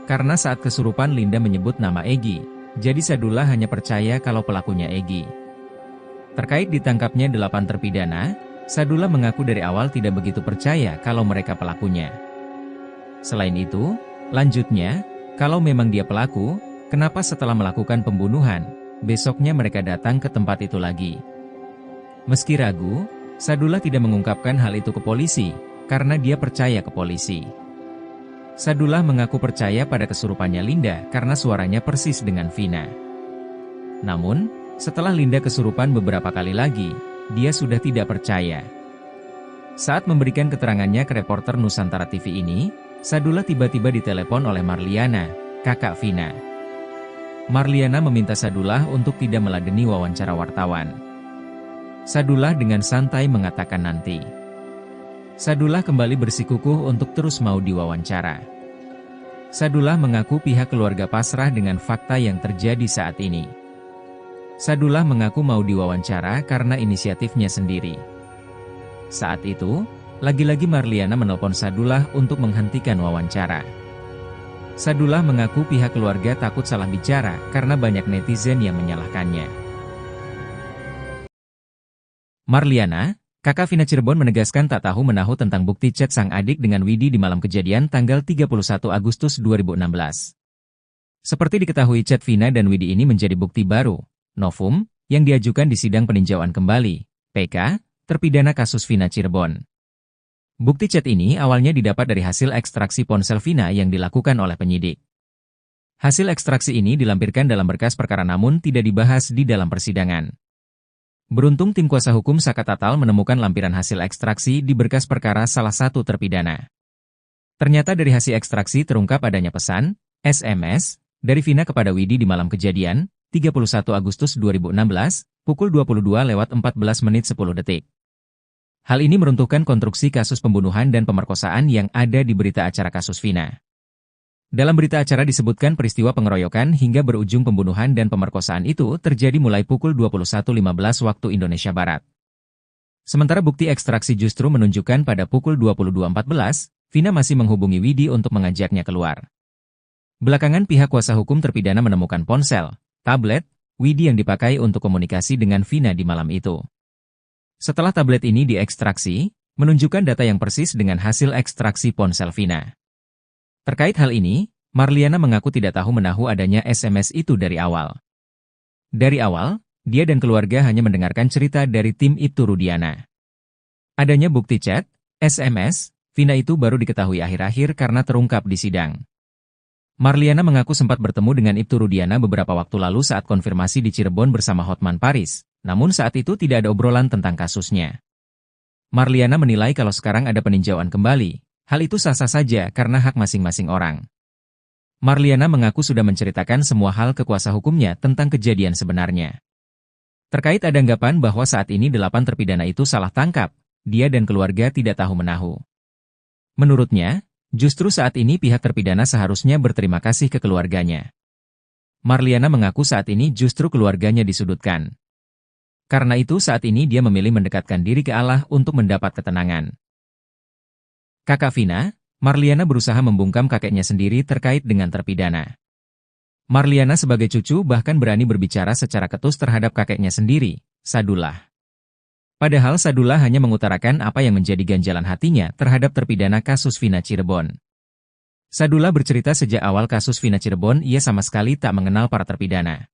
Karena saat kesurupan Linda menyebut nama Egy, jadi Sadullah hanya percaya kalau pelakunya Egy. Terkait ditangkapnya 8 terpidana, Sadullah mengaku dari awal tidak begitu percaya kalau mereka pelakunya. Selain itu, lanjutnya, kalau memang dia pelaku, kenapa setelah melakukan pembunuhan, besoknya mereka datang ke tempat itu lagi? Meski ragu, Sadullah tidak mengungkapkan hal itu ke polisi, karena dia percaya ke polisi. Sadullah mengaku percaya pada kesurupannya Linda karena suaranya persis dengan Vina. Namun, setelah Linda kesurupan beberapa kali lagi, dia sudah tidak percaya. Saat memberikan keterangannya ke reporter Nusantara TV ini, Sadullah tiba-tiba ditelepon oleh Marliana, kakak Vina. Marliana meminta Sadullah untuk tidak meladeni wawancara wartawan. Sadullah dengan santai mengatakan nanti. Sadullah kembali bersikukuh untuk terus mau diwawancara. Sadullah mengaku pihak keluarga pasrah dengan fakta yang terjadi saat ini. Sadullah mengaku mau diwawancara karena inisiatifnya sendiri. Saat itu, lagi-lagi Marliana menelpon Sadullah untuk menghentikan wawancara. Sadullah mengaku pihak keluarga takut salah bicara karena banyak netizen yang menyalahkannya. Marliana, kakak Vina Cirebon menegaskan tak tahu menahu tentang bukti chat sang adik dengan Widi di malam kejadian tanggal 31 Agustus 2016. Seperti diketahui chat Vina dan Widi ini menjadi bukti baru, novum, yang diajukan di sidang peninjauan kembali, PK, terpidana kasus Vina Cirebon. Bukti chat ini awalnya didapat dari hasil ekstraksi ponsel Vina yang dilakukan oleh penyidik. Hasil ekstraksi ini dilampirkan dalam berkas perkara namun tidak dibahas di dalam persidangan. Beruntung tim kuasa hukum Saka Tatal menemukan lampiran hasil ekstraksi di berkas perkara salah satu terpidana. Ternyata dari hasil ekstraksi terungkap adanya pesan, SMS, dari Vina kepada Widi di malam kejadian, 31 Agustus 2016, pukul 22:14:10. Hal ini meruntuhkan konstruksi kasus pembunuhan dan pemerkosaan yang ada di berita acara kasus Vina. Dalam berita acara disebutkan peristiwa pengeroyokan hingga berujung pembunuhan dan pemerkosaan itu terjadi mulai pukul 21:15 waktu Indonesia Barat. Sementara bukti ekstraksi justru menunjukkan pada pukul 22:14, Vina masih menghubungi Widi untuk mengajaknya keluar. Belakangan pihak kuasa hukum terpidana menemukan ponsel, tablet, Widi yang dipakai untuk komunikasi dengan Vina di malam itu. Setelah tablet ini diekstraksi, menunjukkan data yang persis dengan hasil ekstraksi ponsel Vina. Terkait hal ini, Marliana mengaku tidak tahu menahu adanya SMS itu dari awal. Dari awal, dia dan keluarga hanya mendengarkan cerita dari tim Ibtu Rudiana. Adanya bukti chat, SMS, Vina itu baru diketahui akhir-akhir karena terungkap di sidang. Marliana mengaku sempat bertemu dengan Ibtu Rudiana beberapa waktu lalu saat konfirmasi di Cirebon bersama Hotman Paris, namun saat itu tidak ada obrolan tentang kasusnya. Marliana menilai kalau sekarang ada peninjauan kembali, hal itu sah-sah saja karena hak masing-masing orang. Marliana mengaku sudah menceritakan semua hal ke kuasa hukumnya tentang kejadian sebenarnya. Terkait ada anggapan bahwa saat ini 8 terpidana itu salah tangkap, dia dan keluarga tidak tahu menahu. Menurutnya, justru saat ini pihak terpidana seharusnya berterima kasih ke keluarganya. Marliana mengaku saat ini justru keluarganya disudutkan. Karena itu saat ini dia memilih mendekatkan diri ke Allah untuk mendapat ketenangan. Kakak Vina, Marliana berusaha membungkam kakeknya sendiri terkait dengan terpidana. Marliana sebagai cucu bahkan berani berbicara secara ketus terhadap kakeknya sendiri, Sadullah. Padahal Sadullah hanya mengutarakan apa yang menjadi ganjalan hatinya terhadap terpidana kasus Vina Cirebon. Sadullah bercerita sejak awal kasus Vina Cirebon ia sama sekali tak mengenal para terpidana.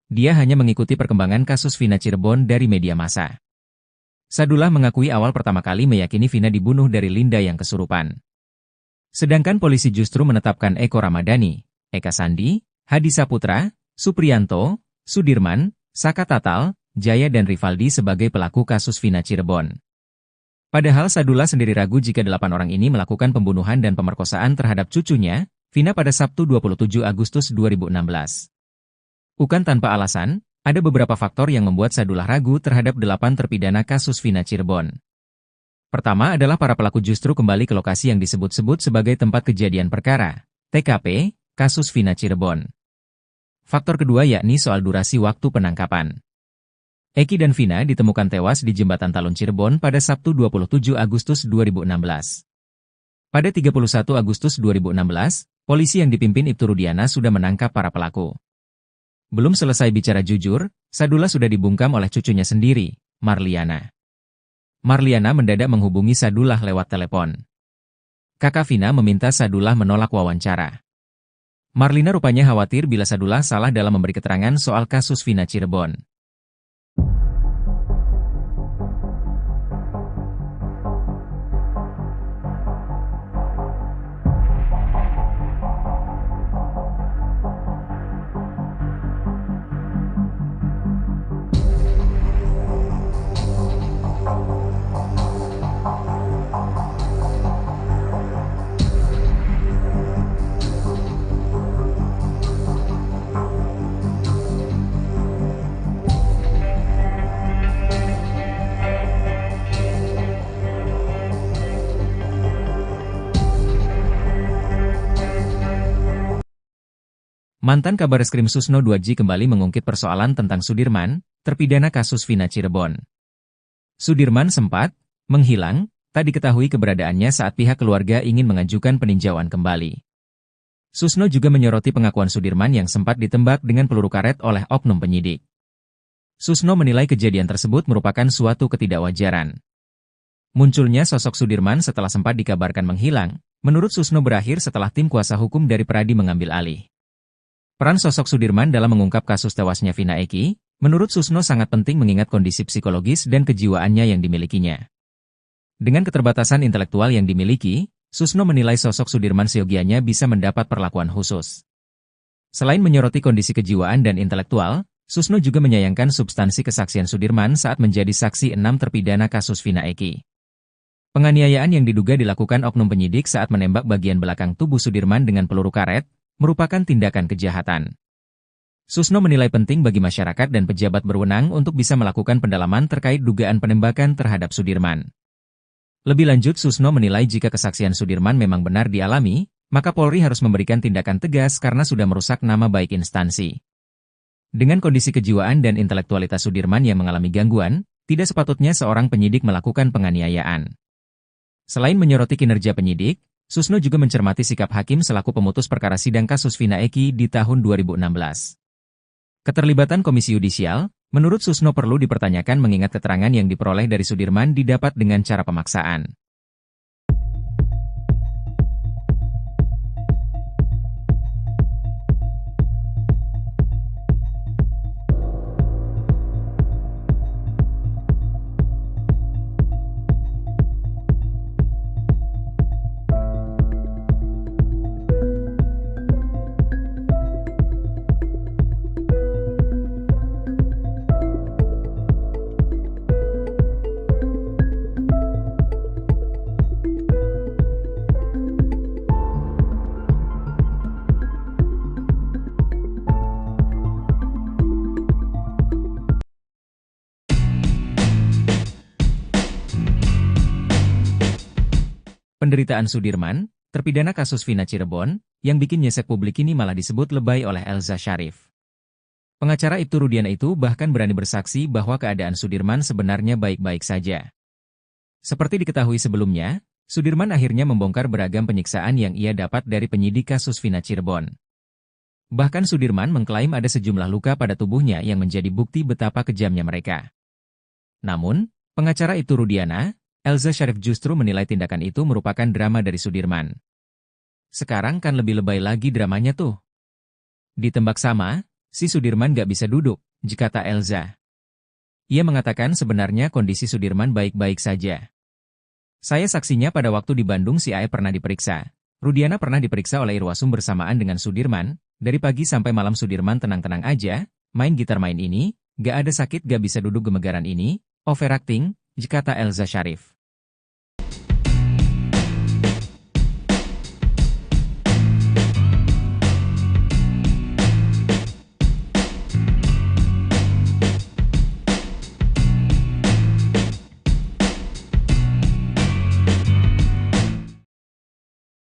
Dia hanya mengikuti perkembangan kasus Vina Cirebon dari media massa. Sadullah mengakui awal pertama kali meyakini Vina dibunuh dari Linda yang kesurupan. Sedangkan polisi justru menetapkan Eko Ramadhani, Eka Sandi, Hadi Saputra, Supriyanto, Sudirman, Saka Tatal, Jaya dan Rivaldi sebagai pelaku kasus Vina Cirebon. Padahal Sadullah sendiri ragu jika 8 orang ini melakukan pembunuhan dan pemerkosaan terhadap cucunya, Vina pada Sabtu 27 Agustus 2016. Bukan tanpa alasan, ada beberapa faktor yang membuat Sadullah ragu terhadap 8 terpidana kasus Vina Cirebon. Pertama adalah para pelaku justru kembali ke lokasi yang disebut-sebut sebagai tempat kejadian perkara, TKP, kasus Vina Cirebon. Faktor kedua yakni soal durasi waktu penangkapan. Eki dan Vina ditemukan tewas di Jembatan Talun Cirebon pada Sabtu 27 Agustus 2016. Pada 31 Agustus 2016, polisi yang dipimpin Ibtu Rudiana sudah menangkap para pelaku. Belum selesai bicara jujur, Sadullah sudah dibungkam oleh cucunya sendiri, Marliana. Marliana mendadak menghubungi Sadullah lewat telepon. Kakak Vina meminta Sadullah menolak wawancara. Marlina rupanya khawatir bila Sadullah salah dalam memberi keterangan soal kasus Vina Cirebon. Mantan Kabareskrim Susno 2J kembali mengungkit persoalan tentang Sudirman, terpidana kasus Vina Cirebon. Sudirman sempat menghilang, tak diketahui keberadaannya saat pihak keluarga ingin mengajukan peninjauan kembali. Susno juga menyoroti pengakuan Sudirman yang sempat ditembak dengan peluru karet oleh oknum penyidik. Susno menilai kejadian tersebut merupakan suatu ketidakwajaran. Munculnya sosok Sudirman setelah sempat dikabarkan menghilang, menurut Susno berakhir setelah tim kuasa hukum dari Peradi mengambil alih. Peran sosok Sudirman dalam mengungkap kasus tewasnya Vina Eki, menurut Susno sangat penting mengingat kondisi psikologis dan kejiwaannya yang dimilikinya. Dengan keterbatasan intelektual yang dimiliki, Susno menilai sosok Sudirman seyogianya bisa mendapat perlakuan khusus. Selain menyoroti kondisi kejiwaan dan intelektual, Susno juga menyayangkan substansi kesaksian Sudirman saat menjadi saksi 6 terpidana kasus Vina Eki. Penganiayaan yang diduga dilakukan oknum penyidik saat menembak bagian belakang tubuh Sudirman dengan peluru karet, merupakan tindakan kejahatan. Susno menilai penting bagi masyarakat dan pejabat berwenang untuk bisa melakukan pendalaman terkait dugaan penembakan terhadap Sudirman. Lebih lanjut, Susno menilai jika kesaksian Sudirman memang benar dialami, maka Polri harus memberikan tindakan tegas karena sudah merusak nama baik instansi. Dengan kondisi kejiwaan dan intelektualitas Sudirman yang mengalami gangguan, tidak sepatutnya seorang penyidik melakukan penganiayaan. Selain menyoroti kinerja penyidik, Susno juga mencermati sikap hakim selaku pemutus perkara sidang kasus Vina Eki di tahun 2016. Keterlibatan Komisi Yudisial, menurut Susno perlu dipertanyakan mengingat keterangan yang diperoleh dari Sudirman didapat dengan cara pemaksaan. Penderitaan Sudirman, terpidana kasus Vina Cirebon, yang bikin nyesek publik ini malah disebut lebay oleh Elza Syarif. Pengacara Ibtu Rudiana itu bahkan berani bersaksi bahwa keadaan Sudirman sebenarnya baik-baik saja. Seperti diketahui sebelumnya, Sudirman akhirnya membongkar beragam penyiksaan yang ia dapat dari penyidik kasus Vina Cirebon. Bahkan Sudirman mengklaim ada sejumlah luka pada tubuhnya yang menjadi bukti betapa kejamnya mereka. Namun, pengacara Ibtu Rudiana, Elza Syarif justru menilai tindakan itu merupakan drama dari Sudirman. Sekarang kan lebih lebay lagi dramanya tuh. Ditembak sama, si Sudirman gak bisa duduk, kata Elza. Ia mengatakan sebenarnya kondisi Sudirman baik-baik saja. Saya saksinya pada waktu di Bandung si Ae pernah diperiksa. Rudiana pernah diperiksa oleh Irwasum bersamaan dengan Sudirman, dari pagi sampai malam Sudirman tenang-tenang aja, main gitar main ini, gak ada sakit gak bisa duduk gemegaran ini, overacting, kata Elza Syarif.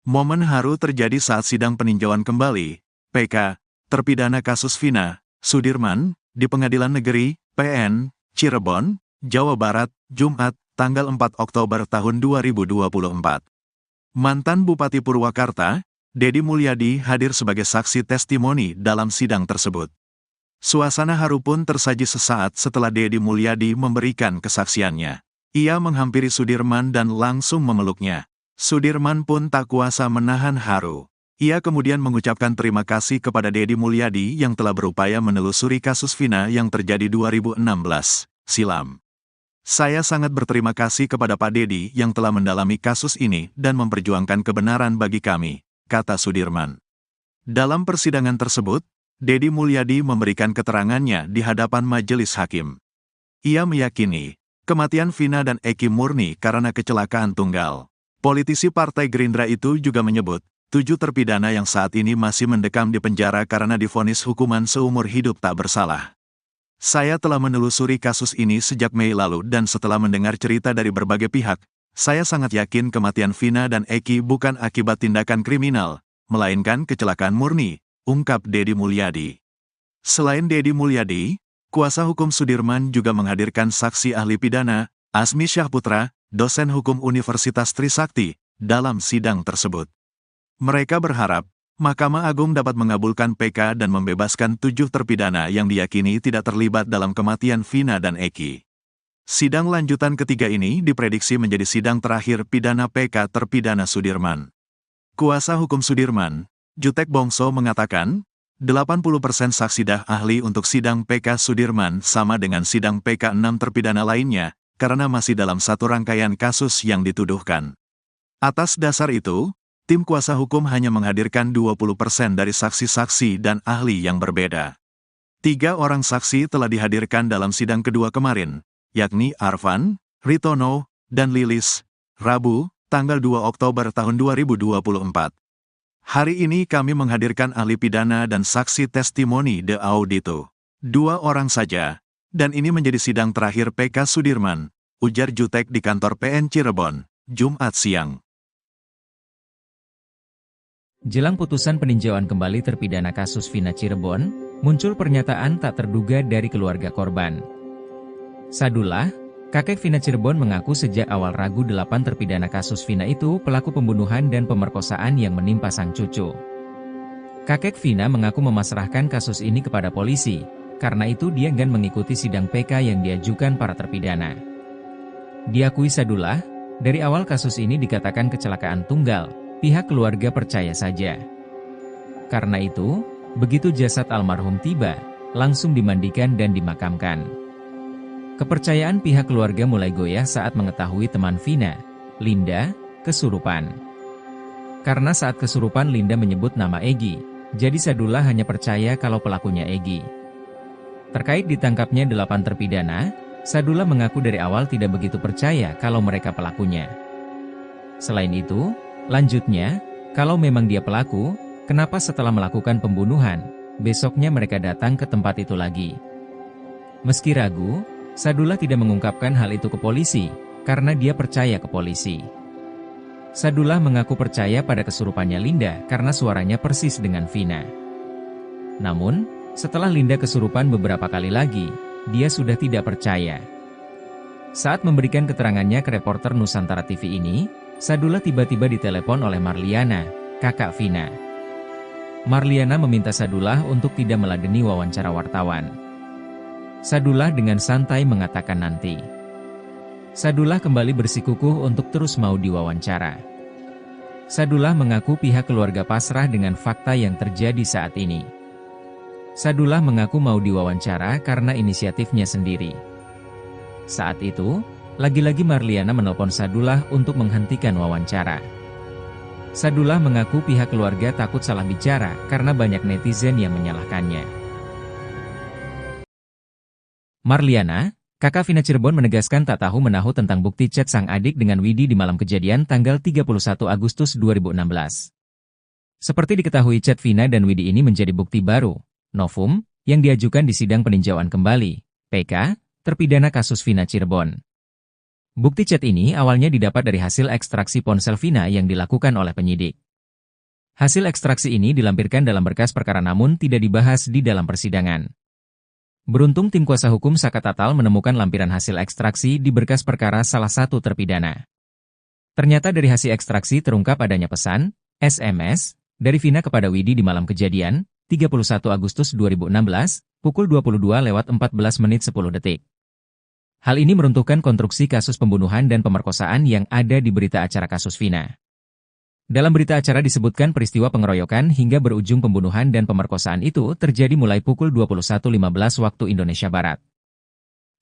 Momen haru terjadi saat sidang peninjauan kembali, PK, terpidana kasus Vina, Sudirman, di Pengadilan Negeri, PN, Cirebon, Jawa Barat, Jumat, tanggal 4 Oktober tahun 2024. Mantan Bupati Purwakarta, Dedi Mulyadi hadir sebagai saksi testimoni dalam sidang tersebut. Suasana haru pun tersaji sesaat setelah Dedi Mulyadi memberikan kesaksiannya. Ia menghampiri Sudirman dan langsung memeluknya. Sudirman pun tak kuasa menahan haru. Ia kemudian mengucapkan terima kasih kepada Dedi Mulyadi yang telah berupaya menelusuri kasus Vina yang terjadi 2016 silam. Saya sangat berterima kasih kepada Pak Dedi yang telah mendalami kasus ini dan memperjuangkan kebenaran bagi kami, kata Sudirman. Dalam persidangan tersebut, Dedi Mulyadi memberikan keterangannya di hadapan majelis hakim. Ia meyakini, kematian Vina dan Eki murni karena kecelakaan tunggal. Politisi Partai Gerindra itu juga menyebut, 7 terpidana yang saat ini masih mendekam di penjara karena divonis hukuman seumur hidup tak bersalah. Saya telah menelusuri kasus ini sejak Mei lalu dan setelah mendengar cerita dari berbagai pihak, saya sangat yakin kematian Vina dan Eki bukan akibat tindakan kriminal, melainkan kecelakaan murni, ungkap Dedi Mulyadi. Selain Dedi Mulyadi, kuasa hukum Sudirman juga menghadirkan saksi ahli pidana, Asmi Syahputra, dosen hukum Universitas Trisakti, dalam sidang tersebut. Mereka berharap, Mahkamah Agung dapat mengabulkan PK dan membebaskan 7 terpidana yang diyakini tidak terlibat dalam kematian Vina dan Eki. Sidang lanjutan ketiga ini diprediksi menjadi sidang terakhir pidana PK terpidana Sudirman. Kuasa hukum Sudirman, Jutek Bongso mengatakan, 80% saksi ahli untuk sidang PK Sudirman sama dengan sidang PK 6 terpidana lainnya, karena masih dalam satu rangkaian kasus yang dituduhkan. Atas dasar itu, tim kuasa hukum hanya menghadirkan 20% dari saksi-saksi dan ahli yang berbeda. 3 orang saksi telah dihadirkan dalam sidang kedua kemarin, yakni Arfan, Ritono, dan Lilis, Rabu, tanggal 2 Oktober tahun 2024. Hari ini kami menghadirkan ahli pidana dan saksi testimoni de audito. 2 orang saja, dan ini menjadi sidang terakhir PK Sudirman, ujar Jutek di kantor PN Cirebon, Jumat siang. Jelang putusan peninjauan kembali terpidana kasus Vina Cirebon, muncul pernyataan tak terduga dari keluarga korban. Sadullah, kakek Vina Cirebon mengaku sejak awal ragu 8 terpidana kasus Vina itu pelaku pembunuhan dan pemerkosaan yang menimpa sang cucu. Kakek Vina mengaku memasrahkan kasus ini kepada polisi, karena itu dia enggan mengikuti sidang PK yang diajukan para terpidana. Diakui Sadullah, dari awal kasus ini dikatakan kecelakaan tunggal, pihak keluarga percaya saja. Karena itu, begitu jasad almarhum tiba, langsung dimandikan dan dimakamkan. Kepercayaan pihak keluarga mulai goyah saat mengetahui teman Vina, Linda, kesurupan. Karena saat kesurupan Linda menyebut nama Egi, jadi Sadullah hanya percaya kalau pelakunya Egi. Terkait ditangkapnya 8 terpidana, Sadullah mengaku dari awal tidak begitu percaya kalau mereka pelakunya. Selain itu, lanjutnya, kalau memang dia pelaku, kenapa setelah melakukan pembunuhan, besoknya mereka datang ke tempat itu lagi? Meski ragu, Sadullah tidak mengungkapkan hal itu ke polisi, karena dia percaya ke polisi. Sadullah mengaku percaya pada kesurupannya Linda karena suaranya persis dengan Vina. Namun, setelah Linda kesurupan beberapa kali lagi, dia sudah tidak percaya. Saat memberikan keterangannya ke reporter Nusantara TV ini, Sadullah tiba-tiba ditelepon oleh Marliana, kakak Vina. Marliana meminta Sadullah untuk tidak meladeni wawancara wartawan. Sadullah dengan santai mengatakan nanti. Sadullah kembali bersikukuh untuk terus mau diwawancara. Sadullah mengaku pihak keluarga pasrah dengan fakta yang terjadi saat ini. Sadullah mengaku mau diwawancara karena inisiatifnya sendiri. Saat itu, lagi-lagi Marliana menelpon Sadullah untuk menghentikan wawancara. Sadullah mengaku pihak keluarga takut salah bicara karena banyak netizen yang menyalahkannya. Marliana, kakak Vina Cirebon menegaskan tak tahu menahu tentang bukti chat sang adik dengan Widi di malam kejadian tanggal 31 Agustus 2016. Seperti diketahui chat Vina dan Widi ini menjadi bukti baru, novum, yang diajukan di sidang peninjauan kembali, PK, terpidana kasus Vina Cirebon. Bukti chat ini awalnya didapat dari hasil ekstraksi ponsel Vina yang dilakukan oleh penyidik. Hasil ekstraksi ini dilampirkan dalam berkas perkara namun tidak dibahas di dalam persidangan. Beruntung tim kuasa hukum Saka Tatal menemukan lampiran hasil ekstraksi di berkas perkara salah satu terpidana. Ternyata dari hasil ekstraksi terungkap adanya pesan, SMS, dari Vina kepada Widi di malam kejadian, 31 Agustus 2016, pukul 22.14:10. Hal ini meruntuhkan konstruksi kasus pembunuhan dan pemerkosaan yang ada di berita acara kasus Vina. Dalam berita acara disebutkan peristiwa pengeroyokan hingga berujung pembunuhan dan pemerkosaan itu terjadi mulai pukul 21.15 waktu Indonesia Barat.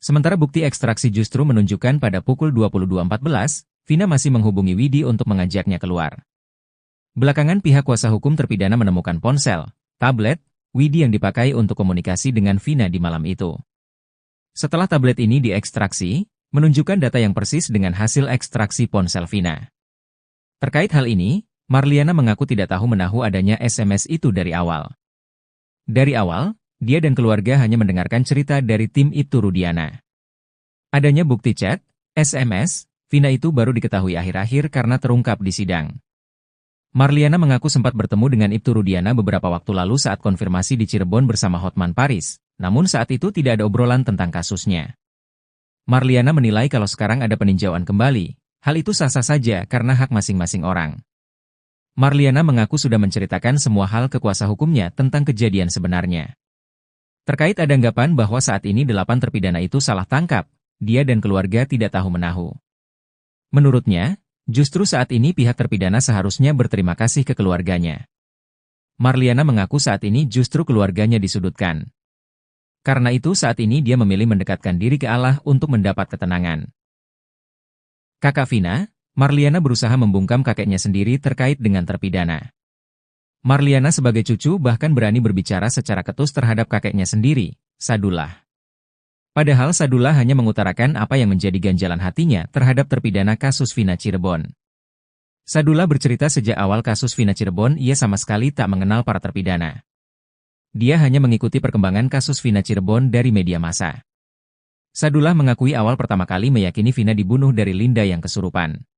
Sementara bukti ekstraksi justru menunjukkan pada pukul 22.14, Vina masih menghubungi Widi untuk mengajaknya keluar. Belakangan pihak kuasa hukum terpidana menemukan ponsel, tablet, Widi yang dipakai untuk komunikasi dengan Vina di malam itu. Setelah tablet ini diekstraksi, menunjukkan data yang persis dengan hasil ekstraksi ponsel Vina. Terkait hal ini, Marliana mengaku tidak tahu menahu adanya SMS itu dari awal. Dari awal, dia dan keluarga hanya mendengarkan cerita dari tim Ibtu Rudiana. Adanya bukti chat, SMS, Vina itu baru diketahui akhir-akhir karena terungkap di sidang. Marliana mengaku sempat bertemu dengan Ibtu Rudiana beberapa waktu lalu saat konfirmasi di Cirebon bersama Hotman Paris, namun saat itu tidak ada obrolan tentang kasusnya. Marliana menilai kalau sekarang ada peninjauan kembali, hal itu sah-sah saja karena hak masing-masing orang. Marliana mengaku sudah menceritakan semua hal ke kuasa hukumnya tentang kejadian sebenarnya. Terkait ada anggapan bahwa saat ini 8 terpidana itu salah tangkap, dia dan keluarga tidak tahu-menahu. Menurutnya, justru saat ini pihak terpidana seharusnya berterima kasih ke keluarganya. Marliana mengaku saat ini justru keluarganya disudutkan. Karena itu saat ini dia memilih mendekatkan diri ke Allah untuk mendapat ketenangan. Kakak Vina, Marliana berusaha membungkam kakeknya sendiri terkait dengan terpidana. Marliana sebagai cucu bahkan berani berbicara secara ketus terhadap kakeknya sendiri, Sadullah. Padahal Sadullah hanya mengutarakan apa yang menjadi ganjalan hatinya terhadap terpidana kasus Vina Cirebon. Sadullah bercerita sejak awal kasus Vina Cirebon ia sama sekali tak mengenal para terpidana. Dia hanya mengikuti perkembangan kasus Vina Cirebon dari media massa. Sadullah mengakui awal pertama kali meyakini Vina dibunuh dari Linda yang kesurupan.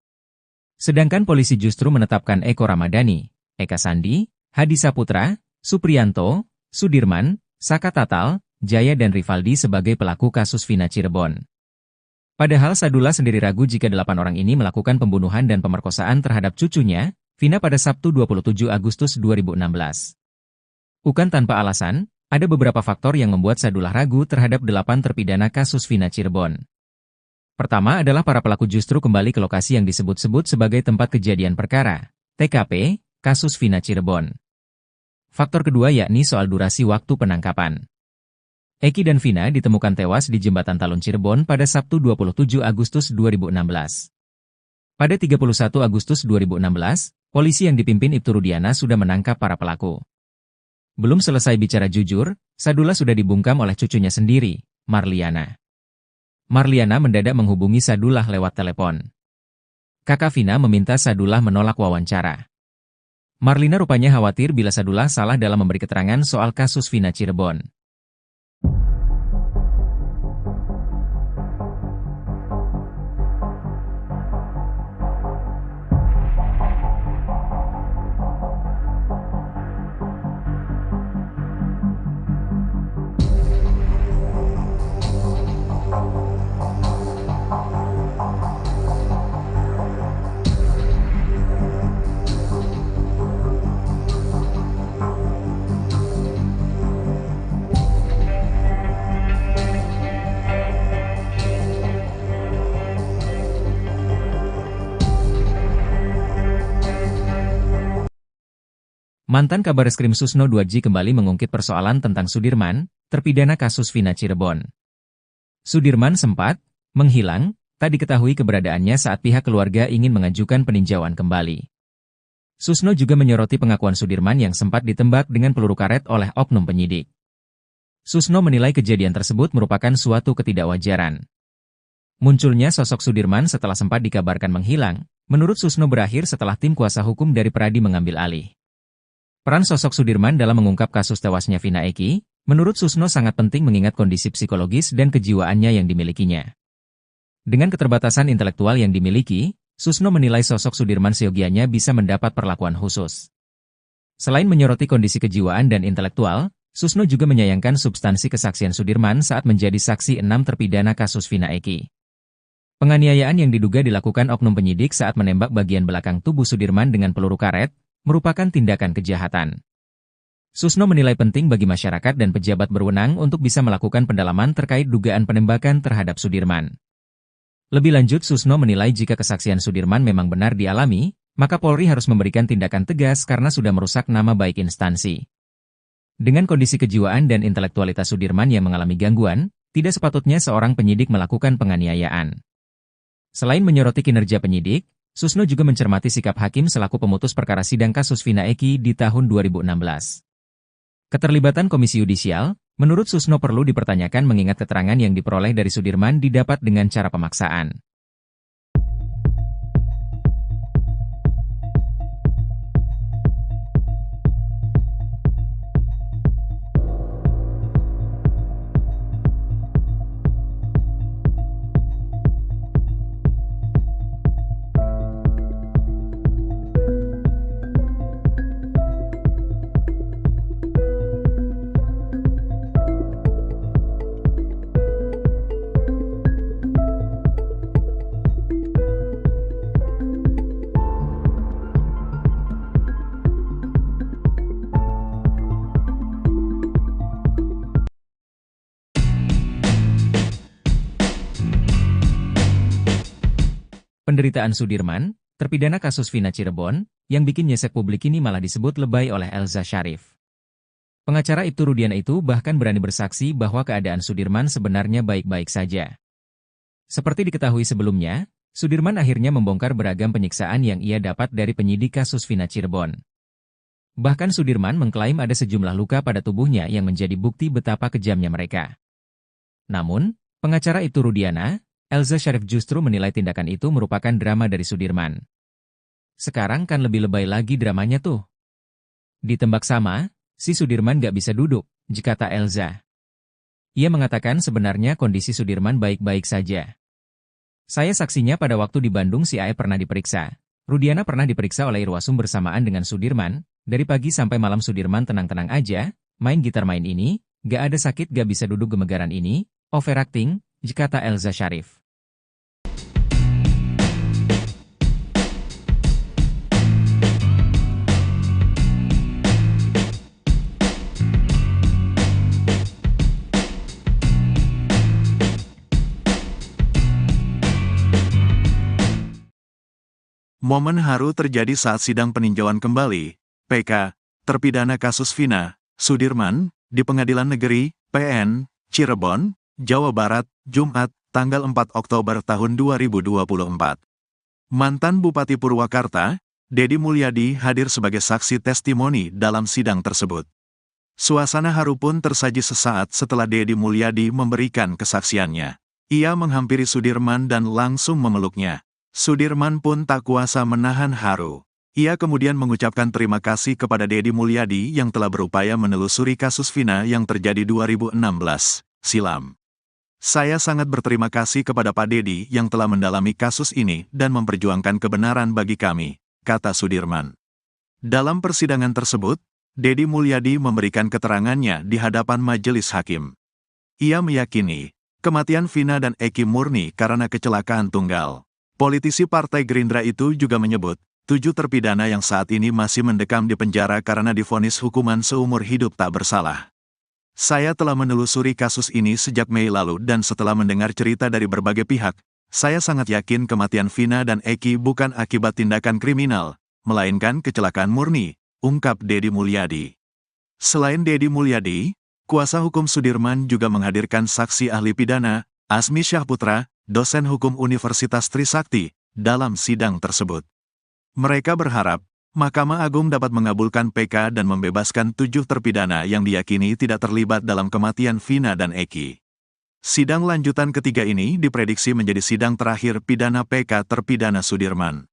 Sedangkan polisi justru menetapkan Eko Ramadhani, Eka Sandi, Hadi Saputra, Supriyanto, Sudirman, Saka Tatal, Jaya dan Rivaldi sebagai pelaku kasus Vina Cirebon. Padahal Sadullah sendiri ragu jika 8 orang ini melakukan pembunuhan dan pemerkosaan terhadap cucunya, Vina pada Sabtu 27 Agustus 2016. Bukan tanpa alasan, ada beberapa faktor yang membuat Sadullah ragu terhadap 8 terpidana kasus Vina Cirebon. Pertama adalah para pelaku justru kembali ke lokasi yang disebut-sebut sebagai tempat kejadian perkara, TKP, kasus Vina Cirebon. Faktor kedua yakni soal durasi waktu penangkapan. Eki dan Vina ditemukan tewas di Jembatan Talun Cirebon pada Sabtu 27 Agustus 2016. Pada 31 Agustus 2016, polisi yang dipimpin Ibtu Rudiana sudah menangkap para pelaku. Belum selesai bicara jujur, Sadullah sudah dibungkam oleh cucunya sendiri, Marliana. Marliana mendadak menghubungi Sadullah lewat telepon. Kakak Vina meminta Sadullah menolak wawancara. Marlina rupanya khawatir bila Sadullah salah dalam memberi keterangan soal kasus Vina Cirebon. Mantan Kabareskrim Susno 2J kembali mengungkit persoalan tentang Sudirman, terpidana kasus Vina Cirebon. Sudirman sempat menghilang, tak diketahui keberadaannya saat pihak keluarga ingin mengajukan peninjauan kembali. Susno juga menyoroti pengakuan Sudirman yang sempat ditembak dengan peluru karet oleh oknum penyidik. Susno menilai kejadian tersebut merupakan suatu ketidakwajaran. Munculnya sosok Sudirman setelah sempat dikabarkan menghilang, menurut Susno berakhir setelah tim kuasa hukum dari Peradi mengambil alih. Peran sosok Sudirman dalam mengungkap kasus tewasnya Vina Eki, menurut Susno sangat penting mengingat kondisi psikologis dan kejiwaannya yang dimilikinya. Dengan keterbatasan intelektual yang dimiliki, Susno menilai sosok Sudirman seyogianya bisa mendapat perlakuan khusus. Selain menyoroti kondisi kejiwaan dan intelektual, Susno juga menyayangkan substansi kesaksian Sudirman saat menjadi saksi 6 terpidana kasus Vina Eki. Penganiayaan yang diduga dilakukan oknum penyidik saat menembak bagian belakang tubuh Sudirman dengan peluru karet, merupakan tindakan kejahatan. Susno menilai penting bagi masyarakat dan pejabat berwenang untuk bisa melakukan pendalaman terkait dugaan penembakan terhadap Sudirman. Lebih lanjut, Susno menilai jika kesaksian Sudirman memang benar dialami, maka Polri harus memberikan tindakan tegas karena sudah merusak nama baik instansi. Dengan kondisi kejiwaan dan intelektualitas Sudirman yang mengalami gangguan, tidak sepatutnya seorang penyidik melakukan penganiayaan. Selain menyoroti kinerja penyidik, Susno juga mencermati sikap hakim selaku pemutus perkara sidang kasus Vina Eki di tahun 2016. Keterlibatan Komisi Yudisial, menurut Susno perlu dipertanyakan mengingat keterangan yang diperoleh dari Sudirman didapat dengan cara pemaksaan. Penderitaan Sudirman, terpidana kasus Vina Cirebon, yang bikin nyesek publik ini malah disebut lebay oleh Elza Sharif. Pengacara Ibtu Rudiana itu bahkan berani bersaksi bahwa keadaan Sudirman sebenarnya baik-baik saja. Seperti diketahui sebelumnya, Sudirman akhirnya membongkar beragam penyiksaan yang ia dapat dari penyidik kasus Vina Cirebon. Bahkan Sudirman mengklaim ada sejumlah luka pada tubuhnya yang menjadi bukti betapa kejamnya mereka. Namun, pengacara Ibtu Rudiana, Elza Sharif justru menilai tindakan itu merupakan drama dari Sudirman. Sekarang kan lebih lebay lagi dramanya tuh. Ditembak sama, si Sudirman gak bisa duduk, kata Elza. Ia mengatakan sebenarnya kondisi Sudirman baik-baik saja. Saya saksinya pada waktu di Bandung si AE pernah diperiksa. Rudiana pernah diperiksa oleh Irwasum bersamaan dengan Sudirman. Dari pagi sampai malam Sudirman tenang-tenang aja, main gitar main ini, gak ada sakit gak bisa duduk gemegaran ini, overacting, kata Elza Sharif. Momen haru terjadi saat sidang peninjauan kembali, PK, terpidana kasus Vina, Sudirman, di Pengadilan Negeri, PN, Cirebon, Jawa Barat, Jumat, tanggal 4 Oktober tahun 2024. Mantan Bupati Purwakarta, Dedi Mulyadi hadir sebagai saksi testimoni dalam sidang tersebut. Suasana haru pun tersaji sesaat setelah Dedi Mulyadi memberikan kesaksiannya. Ia menghampiri Sudirman dan langsung memeluknya. Sudirman pun tak kuasa menahan haru. Ia kemudian mengucapkan terima kasih kepada Dedi Mulyadi yang telah berupaya menelusuri kasus Vina yang terjadi 2016 silam. Saya sangat berterima kasih kepada Pak Dedi yang telah mendalami kasus ini dan memperjuangkan kebenaran bagi kami, kata Sudirman. Dalam persidangan tersebut, Dedi Mulyadi memberikan keterangannya di hadapan majelis hakim. Ia meyakini, kematian Vina dan Eki murni karena kecelakaan tunggal. Politisi Partai Gerindra itu juga menyebut, 7 terpidana yang saat ini masih mendekam di penjara karena divonis hukuman seumur hidup tak bersalah. Saya telah menelusuri kasus ini sejak Mei lalu dan setelah mendengar cerita dari berbagai pihak, saya sangat yakin kematian Vina dan Eki bukan akibat tindakan kriminal, melainkan kecelakaan murni, ungkap Dedi Mulyadi. Selain Dedi Mulyadi, kuasa hukum Sudirman juga menghadirkan saksi ahli pidana, Asmi Syahputra, dosen hukum Universitas Trisakti, dalam sidang tersebut. Mereka berharap, Mahkamah Agung dapat mengabulkan PK dan membebaskan 7 terpidana yang diyakini tidak terlibat dalam kematian Vina dan Eki. Sidang lanjutan ketiga ini diprediksi menjadi sidang terakhir pidana PK terpidana Sudirman.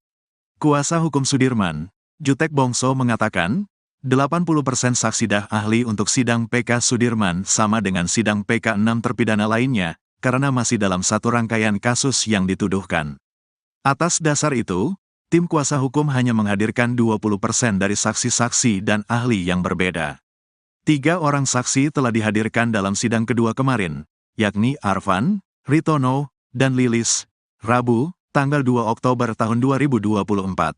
Kuasa hukum Sudirman, Jutek Bongso mengatakan, 80% saksi ahli untuk sidang PK Sudirman sama dengan sidang PK 6 terpidana lainnya, karena masih dalam satu rangkaian kasus yang dituduhkan. Atas dasar itu, tim kuasa hukum hanya menghadirkan 20% dari saksi-saksi dan ahli yang berbeda. 3 orang saksi telah dihadirkan dalam sidang kedua kemarin, yakni Arfan, Ritono, dan Lilis, Rabu, tanggal 2 Oktober tahun 2024.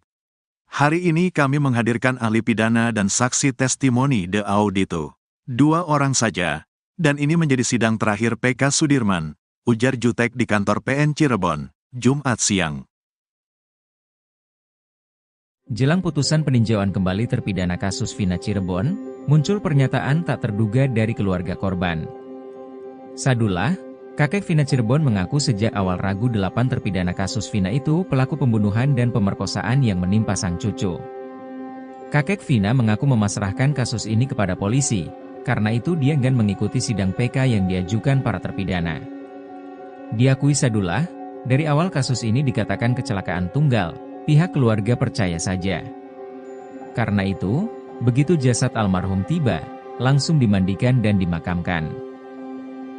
Hari ini kami menghadirkan ahli pidana dan saksi testimoni de audito. 2 orang saja. Dan ini menjadi sidang terakhir PK Sudirman, ujar Jutek di kantor PN Cirebon, Jumat siang. Jelang putusan peninjauan kembali terpidana kasus Vina Cirebon, muncul pernyataan tak terduga dari keluarga korban. Sadullah, kakek Vina Cirebon mengaku sejak awal ragu 8 terpidana kasus Vina itu pelaku pembunuhan dan pemerkosaan yang menimpa sang cucu. Kakek Vina mengaku memasrahkan kasus ini kepada polisi. Karena itu dia enggan mengikuti sidang PK yang diajukan para terpidana. Diakui Sadullah, dari awal kasus ini dikatakan kecelakaan tunggal, pihak keluarga percaya saja. Karena itu, begitu jasad almarhum tiba, langsung dimandikan dan dimakamkan.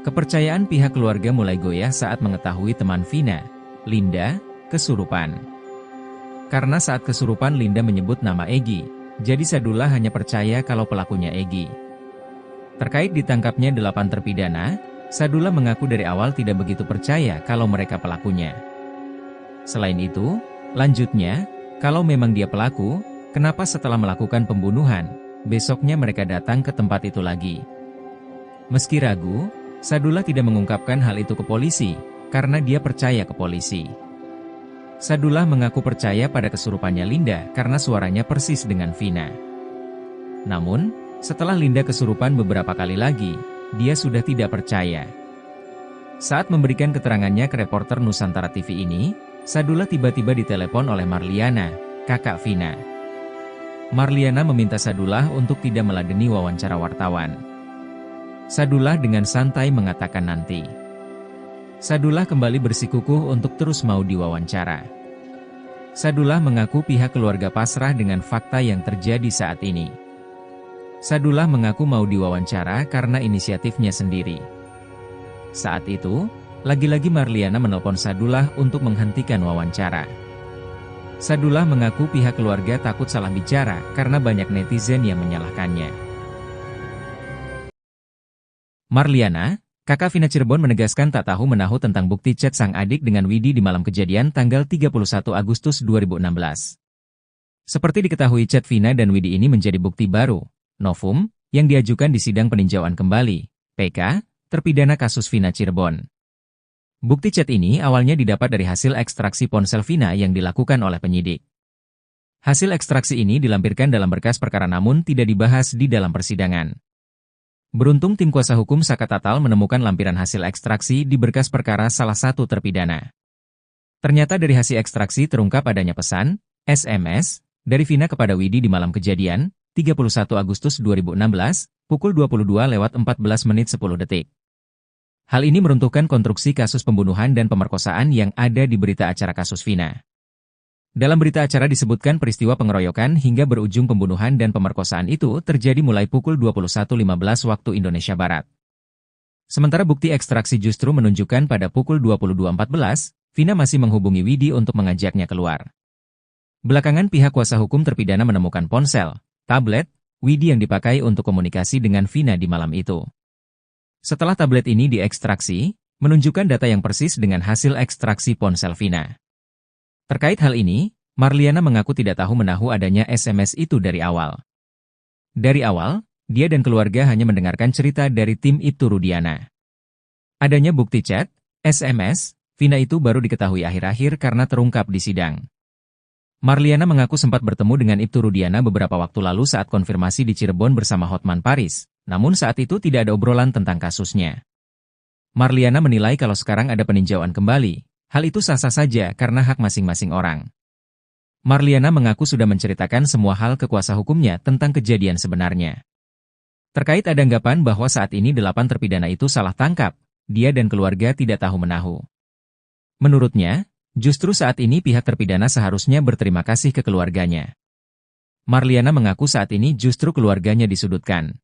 Kepercayaan pihak keluarga mulai goyah saat mengetahui teman Vina, Linda, kesurupan. Karena saat kesurupan Linda menyebut nama Egy, jadi Sadullah hanya percaya kalau pelakunya Egy. Terkait ditangkapnya 8 terpidana, Sadullah mengaku dari awal tidak begitu percaya kalau mereka pelakunya. Selain itu, lanjutnya, kalau memang dia pelaku, kenapa setelah melakukan pembunuhan, besoknya mereka datang ke tempat itu lagi? Meski ragu, Sadullah tidak mengungkapkan hal itu ke polisi, karena dia percaya ke polisi. Sadullah mengaku percaya pada kesurupannya Linda karena suaranya persis dengan Vina. Namun, setelah Linda kesurupan beberapa kali lagi, dia sudah tidak percaya. Saat memberikan keterangannya ke reporter Nusantara TV ini, Sadullah tiba-tiba ditelepon oleh Marliana, kakak Vina. Marliana meminta Sadullah untuk tidak meladeni wawancara wartawan. Sadullah dengan santai mengatakan nanti. Sadullah kembali bersikukuh untuk terus mau diwawancara. Sadullah mengaku pihak keluarga pasrah dengan fakta yang terjadi saat ini. Sadullah mengaku mau diwawancara karena inisiatifnya sendiri. Saat itu, lagi-lagi Marliana menelpon Sadullah untuk menghentikan wawancara. Sadullah mengaku pihak keluarga takut salah bicara karena banyak netizen yang menyalahkannya. Marliana, kakak Vina Cirebon menegaskan tak tahu menahu tentang bukti chat sang adik dengan Widi di malam kejadian tanggal 31 Agustus 2016. Seperti diketahui chat Vina dan Widi ini menjadi bukti baru, novum, yang diajukan di sidang peninjauan kembali, PK, terpidana kasus Vina Cirebon. Bukti chat ini awalnya didapat dari hasil ekstraksi ponsel Vina yang dilakukan oleh penyidik. Hasil ekstraksi ini dilampirkan dalam berkas perkara namun tidak dibahas di dalam persidangan. Beruntung tim kuasa hukum Saka Tatal menemukan lampiran hasil ekstraksi di berkas perkara salah satu terpidana. Ternyata dari hasil ekstraksi terungkap adanya pesan, SMS, dari Vina kepada Widi di malam kejadian, 31 Agustus 2016, pukul 22.14:10. Hal ini meruntuhkan konstruksi kasus pembunuhan dan pemerkosaan yang ada di berita acara kasus Vina. Dalam berita acara disebutkan peristiwa pengeroyokan hingga berujung pembunuhan dan pemerkosaan itu terjadi mulai pukul 21.15 waktu Indonesia Barat. Sementara bukti ekstraksi justru menunjukkan pada pukul 22.14, Vina masih menghubungi Widi untuk mengajaknya keluar. Belakangan pihak kuasa hukum terpidana menemukan ponsel, tablet, Widi yang dipakai untuk komunikasi dengan Vina di malam itu. Setelah tablet ini diekstraksi, menunjukkan data yang persis dengan hasil ekstraksi ponsel Vina. Terkait hal ini, Marliana mengaku tidak tahu menahu adanya SMS itu dari awal. Dari awal, dia dan keluarga hanya mendengarkan cerita dari tim Ibtu Rudiana. Adanya bukti chat, SMS, Vina itu baru diketahui akhir-akhir karena terungkap di sidang. Marliana mengaku sempat bertemu dengan Ibtu Rudiana beberapa waktu lalu saat konfirmasi di Cirebon bersama Hotman Paris, namun saat itu tidak ada obrolan tentang kasusnya. Marliana menilai kalau sekarang ada peninjauan kembali, hal itu sah-sah saja karena hak masing-masing orang. Marliana mengaku sudah menceritakan semua hal ke kuasa hukumnya tentang kejadian sebenarnya. Terkait ada anggapan bahwa saat ini 8 terpidana itu salah tangkap, dia dan keluarga tidak tahu menahu. Menurutnya, justru saat ini pihak terpidana seharusnya berterima kasih ke keluarganya. Marliana mengaku saat ini justru keluarganya disudutkan.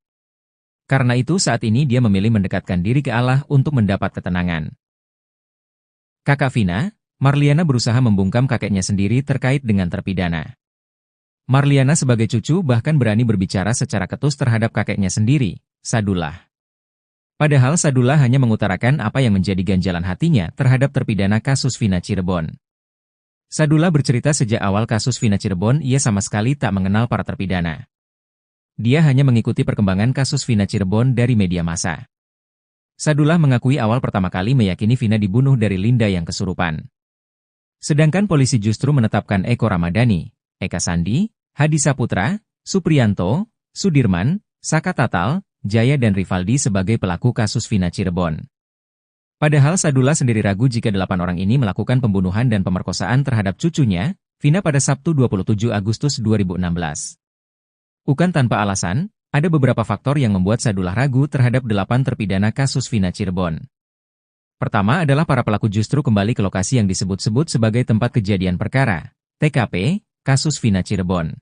Karena itu saat ini dia memilih mendekatkan diri ke Allah untuk mendapat ketenangan. Kakak Vina, Marliana berusaha membungkam kakeknya sendiri terkait dengan terpidana. Marliana sebagai cucu bahkan berani berbicara secara ketus terhadap kakeknya sendiri, Sadullah. Padahal Sadullah hanya mengutarakan apa yang menjadi ganjalan hatinya terhadap terpidana kasus Vina Cirebon. Sadullah bercerita sejak awal kasus Vina Cirebon ia sama sekali tak mengenal para terpidana. Dia hanya mengikuti perkembangan kasus Vina Cirebon dari media massa. Sadullah mengakui awal pertama kali meyakini Vina dibunuh dari Linda yang kesurupan. Sedangkan polisi justru menetapkan Eko Ramadhani, Eka Sandi, Hadi Saputra, Supriyanto, Sudirman, Saka Tatal, Jaya dan Rivaldi sebagai pelaku kasus Vina Cirebon. Padahal Sadullah sendiri ragu jika 8 orang ini melakukan pembunuhan dan pemerkosaan terhadap cucunya, Vina pada Sabtu 27 Agustus 2016. Bukan tanpa alasan, ada beberapa faktor yang membuat Sadullah ragu terhadap 8 terpidana kasus Vina Cirebon. Pertama adalah para pelaku justru kembali ke lokasi yang disebut-sebut sebagai tempat kejadian perkara, TKP, kasus Vina Cirebon.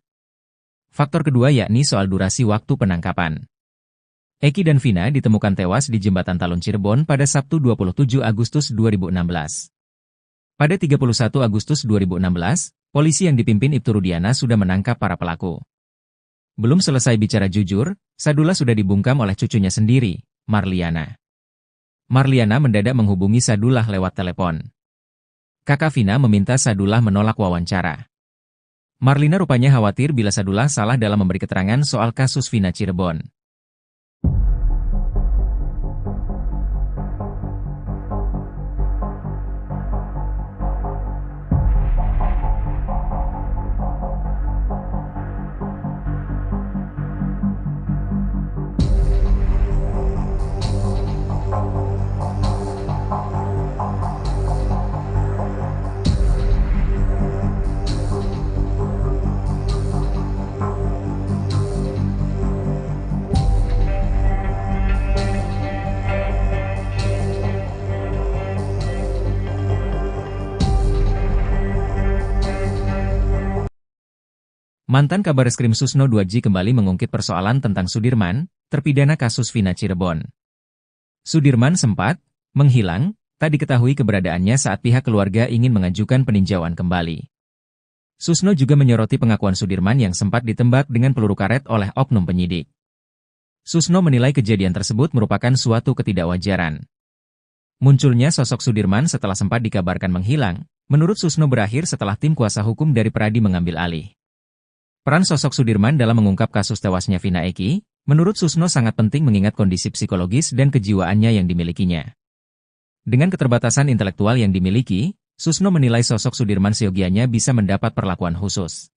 Faktor kedua yakni soal durasi waktu penangkapan. Eki dan Vina ditemukan tewas di Jembatan Talun Cirebon pada Sabtu 27 Agustus 2016. Pada 31 Agustus 2016, polisi yang dipimpin Ibtu Rudiana sudah menangkap para pelaku. Belum selesai bicara jujur, Sadullah sudah dibungkam oleh cucunya sendiri, Marliana. Marliana mendadak menghubungi Sadullah lewat telepon. Kakak Vina meminta Sadullah menolak wawancara. Marlina rupanya khawatir bila Sadullah salah dalam memberi keterangan soal kasus Vina Cirebon. Mantan Kabareskrim Susno 2J kembali mengungkit persoalan tentang Sudirman, terpidana kasus Vina Cirebon. Sudirman sempat menghilang, tak diketahui keberadaannya saat pihak keluarga ingin mengajukan peninjauan kembali. Susno juga menyoroti pengakuan Sudirman yang sempat ditembak dengan peluru karet oleh oknum penyidik. Susno menilai kejadian tersebut merupakan suatu ketidakwajaran. Munculnya sosok Sudirman setelah sempat dikabarkan menghilang, menurut Susno berakhir setelah tim kuasa hukum dari Peradi mengambil alih. Peran sosok Sudirman dalam mengungkap kasus tewasnya Vina Eki, menurut Susno sangat penting mengingat kondisi psikologis dan kejiwaannya yang dimilikinya. Dengan keterbatasan intelektual yang dimiliki, Susno menilai sosok Sudirman seyogianya bisa mendapat perlakuan khusus.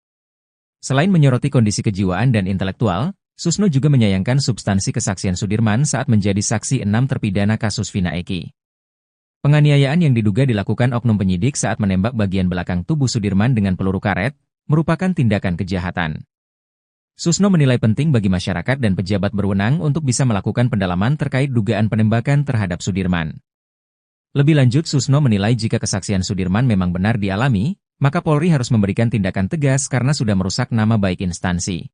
Selain menyoroti kondisi kejiwaan dan intelektual, Susno juga menyayangkan substansi kesaksian Sudirman saat menjadi saksi 6 terpidana kasus Vina Eki. Penganiayaan yang diduga dilakukan oknum penyidik saat menembak bagian belakang tubuh Sudirman dengan peluru karet, merupakan tindakan kejahatan. Susno menilai penting bagi masyarakat dan pejabat berwenang untuk bisa melakukan pendalaman terkait dugaan penembakan terhadap Sudirman. Lebih lanjut, Susno menilai jika kesaksian Sudirman memang benar dialami, maka Polri harus memberikan tindakan tegas karena sudah merusak nama baik instansi.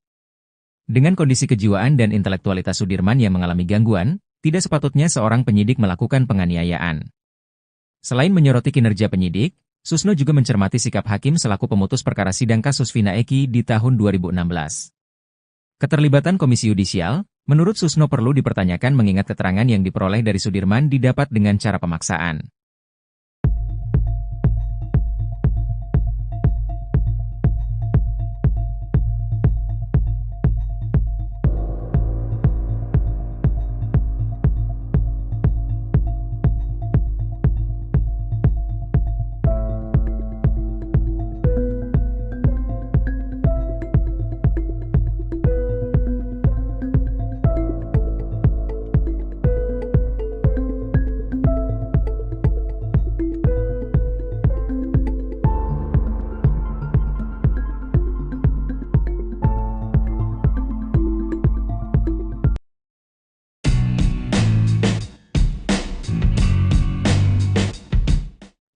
Dengan kondisi kejiwaan dan intelektualitas Sudirman yang mengalami gangguan, tidak sepatutnya seorang penyidik melakukan penganiayaan. Selain menyoroti kinerja penyidik, Susno juga mencermati sikap hakim selaku pemutus perkara sidang kasus Vina Eki di tahun 2016. Keterlibatan Komisi Yudisial, menurut Susno perlu dipertanyakan mengingat keterangan yang diperoleh dari Sudirman didapat dengan cara pemaksaan.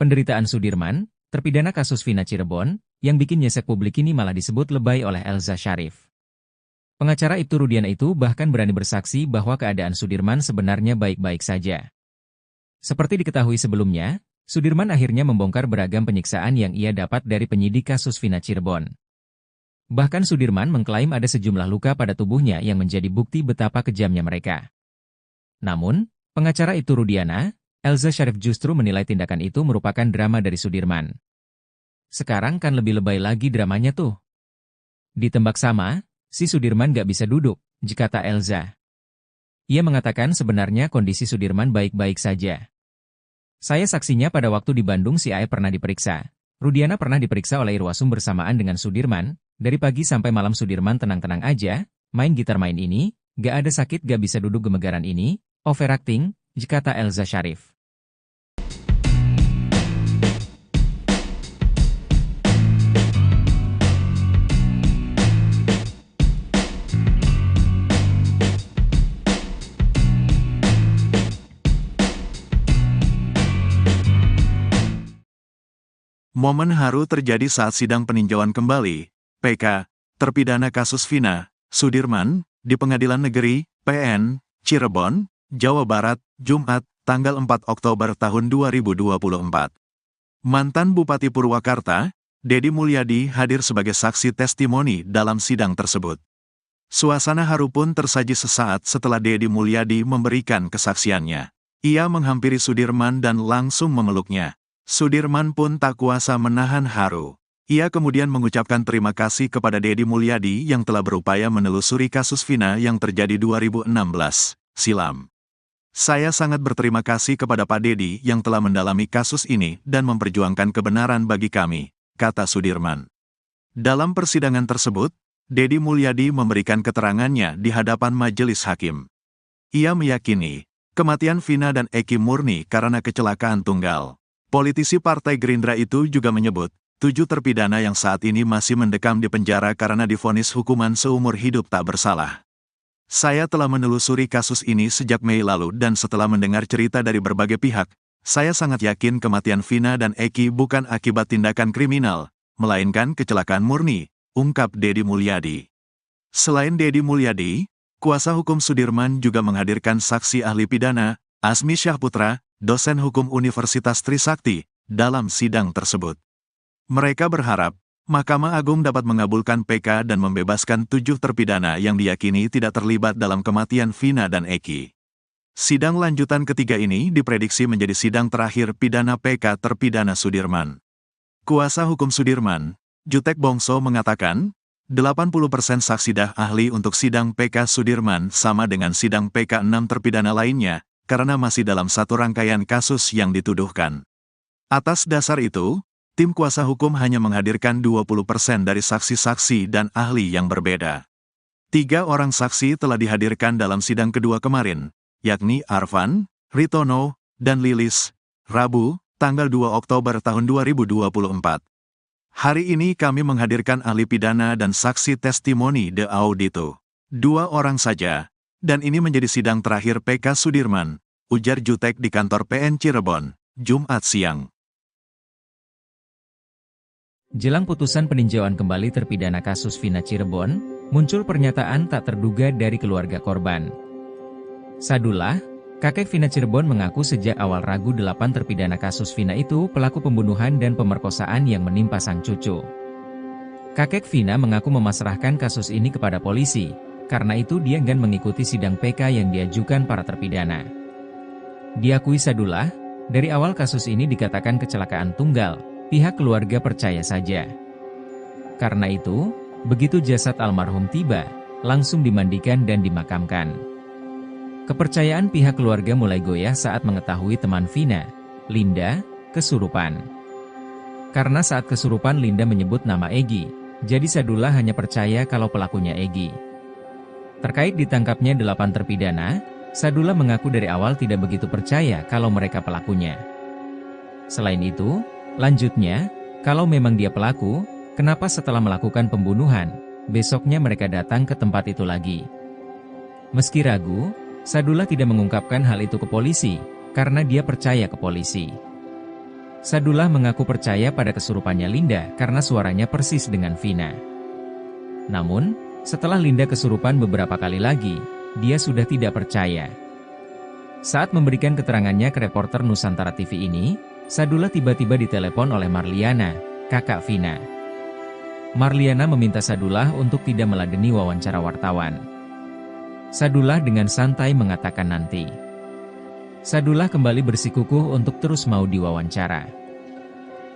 Penderitaan Sudirman, terpidana kasus Vina Cirebon, yang bikin nyesek publik ini malah disebut lebay oleh Elza Syarif. Pengacara Ibtu Rudiana itu bahkan berani bersaksi bahwa keadaan Sudirman sebenarnya baik-baik saja. Seperti diketahui sebelumnya, Sudirman akhirnya membongkar beragam penyiksaan yang ia dapat dari penyidik kasus Vina Cirebon. Bahkan Sudirman mengklaim ada sejumlah luka pada tubuhnya yang menjadi bukti betapa kejamnya mereka. Namun, pengacara Ibtu Rudiana, Elza Syarif justru menilai tindakan itu merupakan drama dari Sudirman. Sekarang kan lebih lebay lagi dramanya tuh. Ditembak sama, si Sudirman gak bisa duduk, kata Elza. Ia mengatakan sebenarnya kondisi Sudirman baik-baik saja. Saya saksinya pada waktu di Bandung si Aep pernah diperiksa. Rudiana pernah diperiksa oleh Irwasum bersamaan dengan Sudirman, dari pagi sampai malam Sudirman tenang-tenang aja, main gitar main ini, gak ada sakit gak bisa duduk gemegaran ini, overacting, kata Elza Syarif. Momen haru terjadi saat sidang peninjauan kembali, PK, terpidana kasus Vina, Sudirman, di Pengadilan Negeri, PN, Cirebon, Jawa Barat, Jumat, tanggal 4 Oktober tahun 2024. Mantan Bupati Purwakarta, Deddy Mulyadi hadir sebagai saksi testimoni dalam sidang tersebut. Suasana haru pun tersaji sesaat setelah Deddy Mulyadi memberikan kesaksiannya. Ia menghampiri Sudirman dan langsung memeluknya. Sudirman pun tak kuasa menahan haru. Ia kemudian mengucapkan terima kasih kepada Deddy Mulyadi yang telah berupaya menelusuri kasus Vina yang terjadi 2016 silam. Saya sangat berterima kasih kepada Pak Deddy yang telah mendalami kasus ini dan memperjuangkan kebenaran bagi kami, kata Sudirman. Dalam persidangan tersebut, Deddy Mulyadi memberikan keterangannya di hadapan majelis hakim. Ia meyakini, kematian Vina dan Eki murni karena kecelakaan tunggal. Politisi Partai Gerindra itu juga menyebut, 7 terpidana yang saat ini masih mendekam di penjara karena divonis hukuman seumur hidup tak bersalah. Saya telah menelusuri kasus ini sejak Mei lalu dan setelah mendengar cerita dari berbagai pihak, saya sangat yakin kematian Vina dan Eki bukan akibat tindakan kriminal, melainkan kecelakaan murni, ungkap Dedi Mulyadi. Selain Dedi Mulyadi, kuasa hukum Sudirman juga menghadirkan saksi ahli pidana, Asmi Syahputra, dosen hukum Universitas Trisakti, dalam sidang tersebut. Mereka berharap, Mahkamah Agung dapat mengabulkan PK dan membebaskan 7 terpidana yang diyakini tidak terlibat dalam kematian Vina dan Eki. Sidang lanjutan ketiga ini diprediksi menjadi sidang terakhir pidana PK terpidana Sudirman. Kuasa hukum Sudirman, Jutek Bongso mengatakan, 80% saksi ahli untuk sidang PK Sudirman sama dengan sidang PK 6 terpidana lainnya, karena masih dalam satu rangkaian kasus yang dituduhkan. Atas dasar itu, tim kuasa hukum hanya menghadirkan 20% dari saksi-saksi dan ahli yang berbeda. 3 orang saksi telah dihadirkan dalam sidang kedua kemarin, yakni Arfan, Ritono, dan Lilis, Rabu, tanggal 2 Oktober tahun 2024. Hari ini kami menghadirkan ahli pidana dan saksi testimoni de audito. 2 orang saja, dan ini menjadi sidang terakhir PK Sudirman, ujar Jutek di kantor PN Cirebon, Jumat siang. Jelang putusan peninjauan kembali terpidana kasus Vina Cirebon, muncul pernyataan tak terduga dari keluarga korban. Sadullah, kakek Vina Cirebon mengaku sejak awal ragu 8 terpidana kasus Vina itu pelaku pembunuhan dan pemerkosaan yang menimpa sang cucu. Kakek Vina mengaku memasrahkan kasus ini kepada polisi, karena itu dia enggan mengikuti sidang PK yang diajukan para terpidana. Diakui Sadullah, dari awal kasus ini dikatakan kecelakaan tunggal, pihak keluarga percaya saja. Karena itu, begitu jasad almarhum tiba, langsung dimandikan dan dimakamkan. Kepercayaan pihak keluarga mulai goyah saat mengetahui teman Vina, Linda, kesurupan. Karena saat kesurupan Linda menyebut nama Egy, jadi Sadullah hanya percaya kalau pelakunya Egy. Terkait ditangkapnya 8 terpidana, Sadullah mengaku dari awal tidak begitu percaya kalau mereka pelakunya. Selain itu, lanjutnya, kalau memang dia pelaku, kenapa setelah melakukan pembunuhan, besoknya mereka datang ke tempat itu lagi? Meski ragu, Sadullah tidak mengungkapkan hal itu ke polisi, karena dia percaya ke polisi. Sadullah mengaku percaya pada kesurupannya Linda karena suaranya persis dengan Vina. Namun, setelah Linda kesurupan beberapa kali lagi, dia sudah tidak percaya. Saat memberikan keterangannya ke reporter Nusantara TV ini, Sadullah tiba-tiba ditelepon oleh Marliana, kakak Vina. Marliana meminta Sadullah untuk tidak meladeni wawancara wartawan. Sadullah dengan santai mengatakan nanti. Sadullah kembali bersikukuh untuk terus mau diwawancara.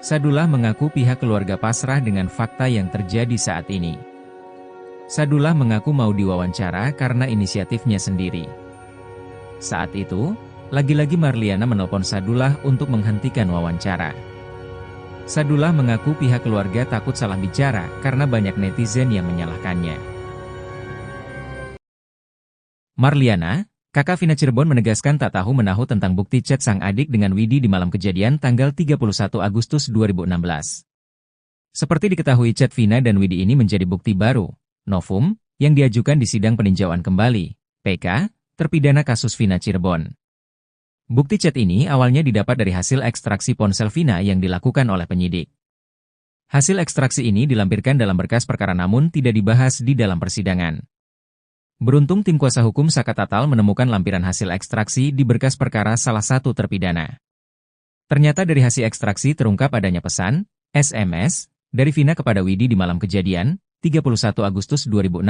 Sadullah mengaku pihak keluarga pasrah dengan fakta yang terjadi saat ini. Sadullah mengaku mau diwawancara karena inisiatifnya sendiri. Saat itu, lagi-lagi Marliana menelpon Sadullah untuk menghentikan wawancara. Sadullah mengaku pihak keluarga takut salah bicara karena banyak netizen yang menyalahkannya. Marliana, kakak Vina Cirebon menegaskan tak tahu menahu tentang bukti chat sang adik dengan Widi di malam kejadian tanggal 31 Agustus 2016. Seperti diketahui chat Vina dan Widi ini menjadi bukti baru, novum, yang diajukan di sidang peninjauan kembali, PK, terpidana kasus Vina Cirebon. Bukti chat ini awalnya didapat dari hasil ekstraksi ponsel Vina yang dilakukan oleh penyidik. Hasil ekstraksi ini dilampirkan dalam berkas perkara namun tidak dibahas di dalam persidangan. Beruntung tim kuasa hukum Saka Tatal menemukan lampiran hasil ekstraksi di berkas perkara salah satu terpidana. Ternyata dari hasil ekstraksi terungkap adanya pesan, SMS, dari Vina kepada Widi di malam kejadian, 31 Agustus 2016,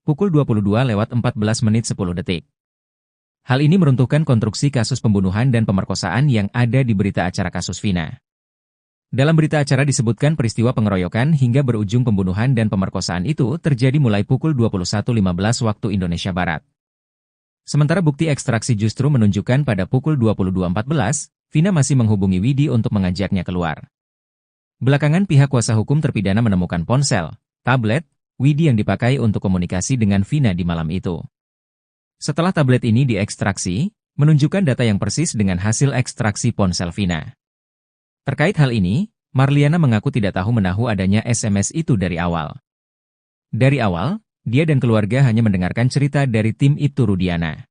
pukul 22:14:10. Hal ini meruntuhkan konstruksi kasus pembunuhan dan pemerkosaan yang ada di berita acara kasus Vina. Dalam berita acara disebutkan peristiwa pengeroyokan hingga berujung pembunuhan dan pemerkosaan itu terjadi mulai pukul 21:15 waktu Indonesia Barat. Sementara bukti ekstraksi justru menunjukkan pada pukul 22:14, Vina masih menghubungi Widi untuk mengajaknya keluar. Belakangan pihak kuasa hukum terpidana menemukan ponsel, tablet, Widi yang dipakai untuk komunikasi dengan Vina di malam itu. Setelah tablet ini diekstraksi, menunjukkan data yang persis dengan hasil ekstraksi ponsel Vina. Terkait hal ini, Marliana mengaku tidak tahu menahu adanya SMS itu dari awal. Dari awal, dia dan keluarga hanya mendengarkan cerita dari tim Ibtu Rudiana.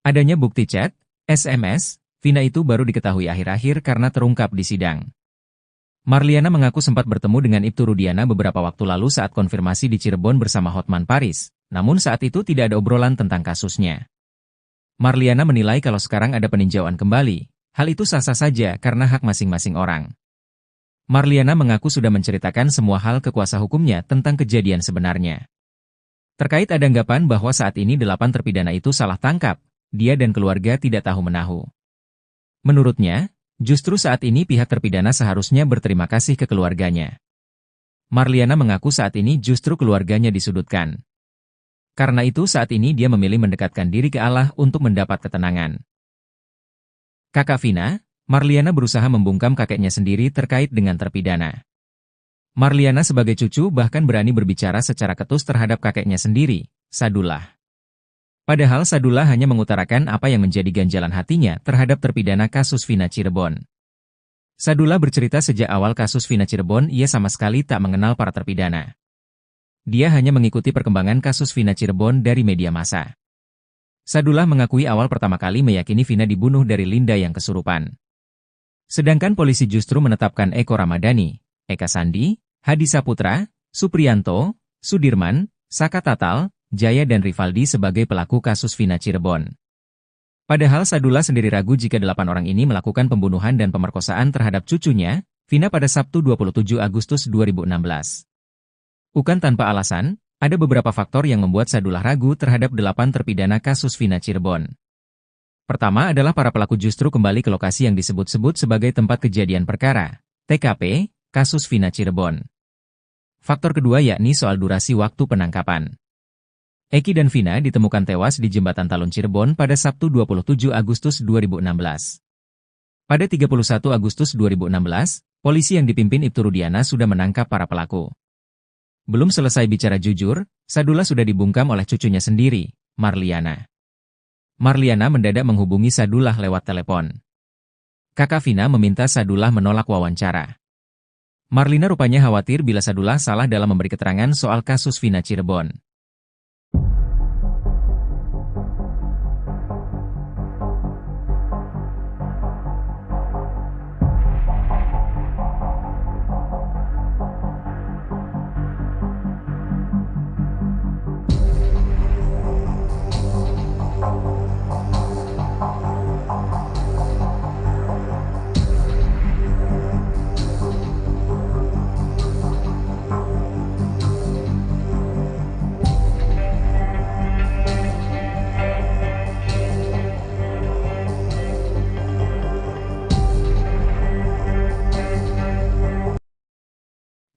Adanya bukti chat, SMS, Vina itu baru diketahui akhir-akhir karena terungkap di sidang. Marliana mengaku sempat bertemu dengan Ibtu Rudiana beberapa waktu lalu saat konfirmasi di Cirebon bersama Hotman Paris, namun saat itu tidak ada obrolan tentang kasusnya. Marliana menilai kalau sekarang ada peninjauan kembali, hal itu sah-sah saja karena hak masing-masing orang. Marliana mengaku sudah menceritakan semua hal ke kuasa hukumnya tentang kejadian sebenarnya. Terkait ada anggapan bahwa saat ini 8 terpidana itu salah tangkap, dia dan keluarga tidak tahu-menahu. Menurutnya, justru saat ini pihak terpidana seharusnya berterima kasih ke keluarganya. Marliana mengaku saat ini justru keluarganya disudutkan. Karena itu saat ini dia memilih mendekatkan diri ke Allah untuk mendapat ketenangan. Kakak Vina, Marliana berusaha membungkam kakeknya sendiri terkait dengan terpidana. Marliana sebagai cucu bahkan berani berbicara secara ketus terhadap kakeknya sendiri, Sadullah. Padahal Sadullah hanya mengutarakan apa yang menjadi ganjalan hatinya terhadap terpidana kasus Vina Cirebon. Sadullah bercerita sejak awal kasus Vina Cirebon ia sama sekali tak mengenal para terpidana. Dia hanya mengikuti perkembangan kasus Vina Cirebon dari media massa. Sadullah mengakui awal pertama kali meyakini Vina dibunuh dari Linda yang kesurupan. Sedangkan polisi justru menetapkan Eko Ramadhani, Eka Sandi, Hadi Saputra, Supriyanto, Sudirman, Saka Tatal, Jaya dan Rivaldi sebagai pelaku kasus Vina Cirebon. Padahal Sadullah sendiri ragu jika 8 orang ini melakukan pembunuhan dan pemerkosaan terhadap cucunya, Vina pada Sabtu 27 Agustus 2016. Bukan tanpa alasan, ada beberapa faktor yang membuat Sadullah ragu terhadap 8 terpidana kasus Vina Cirebon. Pertama adalah para pelaku justru kembali ke lokasi yang disebut-sebut sebagai tempat kejadian perkara, TKP, kasus Vina Cirebon. Faktor kedua yakni soal durasi waktu penangkapan. Eki dan Vina ditemukan tewas di Jembatan Talun Cirebon pada Sabtu 27 Agustus 2016. Pada 31 Agustus 2016, polisi yang dipimpin Ibtu Rudiana sudah menangkap para pelaku. Belum selesai bicara jujur, Sadullah sudah dibungkam oleh cucunya sendiri, Marliana. Marliana mendadak menghubungi Sadullah lewat telepon. Kakak Vina meminta Sadullah menolak wawancara. Marlina rupanya khawatir bila Sadullah salah dalam memberi keterangan soal kasus Vina Cirebon.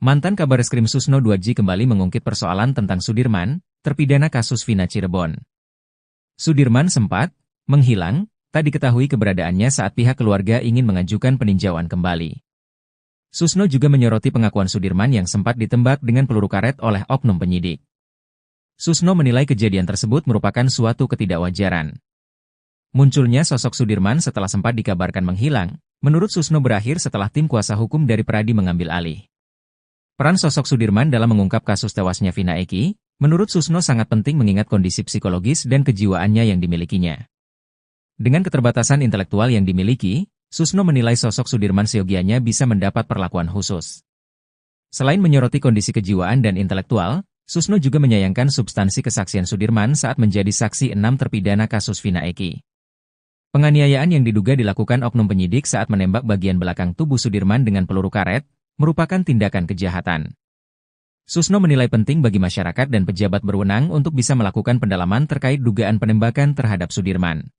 Mantan Kabareskrim Susno 2J kembali mengungkit persoalan tentang Sudirman, terpidana kasus Vina Cirebon. Sudirman sempat menghilang, tak diketahui keberadaannya saat pihak keluarga ingin mengajukan peninjauan kembali. Susno juga menyoroti pengakuan Sudirman yang sempat ditembak dengan peluru karet oleh oknum penyidik. Susno menilai kejadian tersebut merupakan suatu ketidakwajaran. Munculnya sosok Sudirman setelah sempat dikabarkan menghilang, menurut Susno berakhir setelah tim kuasa hukum dari Peradi mengambil alih. Peran sosok Sudirman dalam mengungkap kasus tewasnya Vina Eki, menurut Susno sangat penting mengingat kondisi psikologis dan kejiwaannya yang dimilikinya. Dengan keterbatasan intelektual yang dimiliki, Susno menilai sosok Sudirman seyogianya bisa mendapat perlakuan khusus. Selain menyoroti kondisi kejiwaan dan intelektual, Susno juga menyayangkan substansi kesaksian Sudirman saat menjadi saksi 6 terpidana kasus Vina Eki. Penganiayaan yang diduga dilakukan oknum penyidik saat menembak bagian belakang tubuh Sudirman dengan peluru karet, merupakan tindakan kejahatan. Susno menilai penting bagi masyarakat dan pejabat berwenang untuk bisa melakukan pendalaman terkait dugaan penembakan terhadap Sudirman.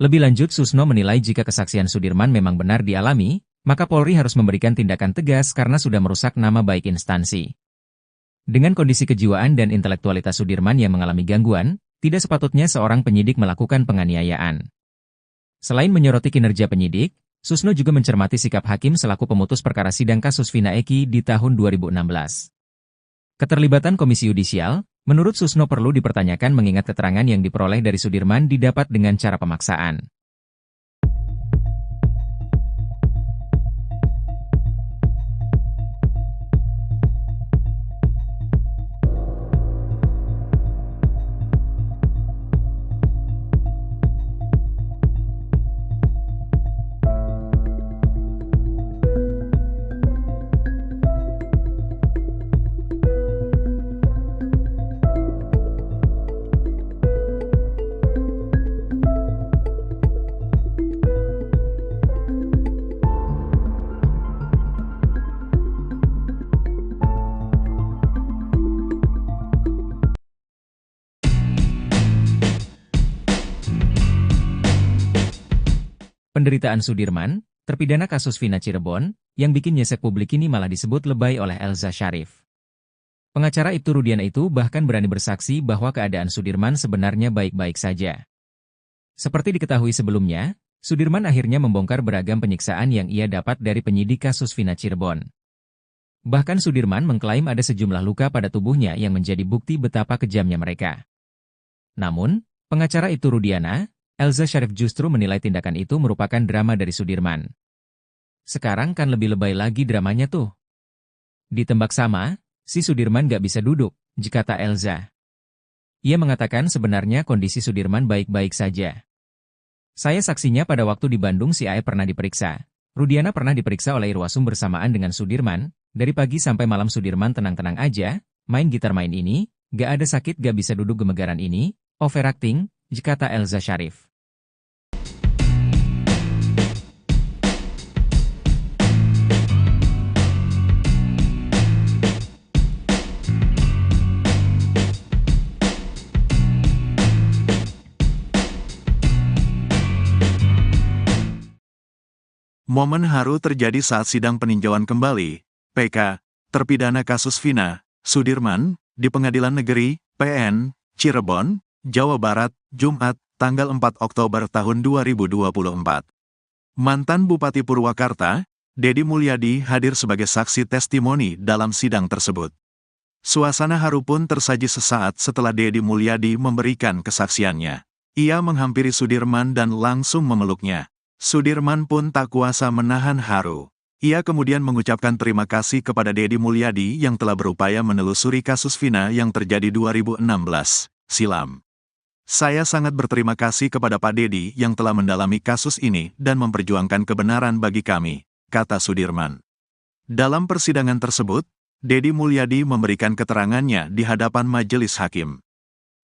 Lebih lanjut, Susno menilai jika kesaksian Sudirman memang benar dialami, maka Polri harus memberikan tindakan tegas karena sudah merusak nama baik instansi. Dengan kondisi kejiwaan dan intelektualitas Sudirman yang mengalami gangguan, tidak sepatutnya seorang penyidik melakukan penganiayaan. Selain menyoroti kinerja penyidik, Susno juga mencermati sikap hakim selaku pemutus perkara sidang kasus Vina Eki di tahun 2016. Keterlibatan Komisi Yudisial, menurut Susno perlu dipertanyakan mengingat keterangan yang diperoleh dari Sudirman didapat dengan cara pemaksaan. Penderitaan Sudirman, terpidana kasus Vina Cirebon, yang bikin nyesek publik ini malah disebut lebay oleh Elza Syarif. Pengacara Ibtu Rudiana itu bahkan berani bersaksi bahwa keadaan Sudirman sebenarnya baik-baik saja. Seperti diketahui sebelumnya, Sudirman akhirnya membongkar beragam penyiksaan yang ia dapat dari penyidik kasus Vina Cirebon. Bahkan Sudirman mengklaim ada sejumlah luka pada tubuhnya yang menjadi bukti betapa kejamnya mereka. Namun, pengacara Ibtu Rudiana, Elza Syarif justru menilai tindakan itu merupakan drama dari Sudirman. Sekarang kan lebih lebay lagi dramanya tuh. Ditembak sama, si Sudirman gak bisa duduk, kata Elza. Ia mengatakan sebenarnya kondisi Sudirman baik-baik saja. Saya saksinya pada waktu di Bandung si Ae pernah diperiksa. Rudiana pernah diperiksa oleh Irwasum bersamaan dengan Sudirman. Dari pagi sampai malam Sudirman tenang-tenang aja, main gitar main ini, gak ada sakit gak bisa duduk gemegaran ini, overacting, kata Elza Syarif. Momen haru terjadi saat sidang peninjauan kembali, PK, terpidana kasus Vina, Sudirman, di Pengadilan Negeri, PN, Cirebon, Jawa Barat, Jumat, tanggal 4 Oktober tahun 2024. Mantan Bupati Purwakarta, Dedi Mulyadi hadir sebagai saksi testimoni dalam sidang tersebut. Suasana haru pun tersaji sesaat setelah Dedi Mulyadi memberikan kesaksiannya. Ia menghampiri Sudirman dan langsung memeluknya. Sudirman pun tak kuasa menahan haru. Ia kemudian mengucapkan terima kasih kepada Dedi Mulyadi yang telah berupaya menelusuri kasus Vina yang terjadi 2016 silam. Saya sangat berterima kasih kepada Pak Dedi yang telah mendalami kasus ini dan memperjuangkan kebenaran bagi kami, kata Sudirman. Dalam persidangan tersebut, Dedi Mulyadi memberikan keterangannya di hadapan majelis hakim.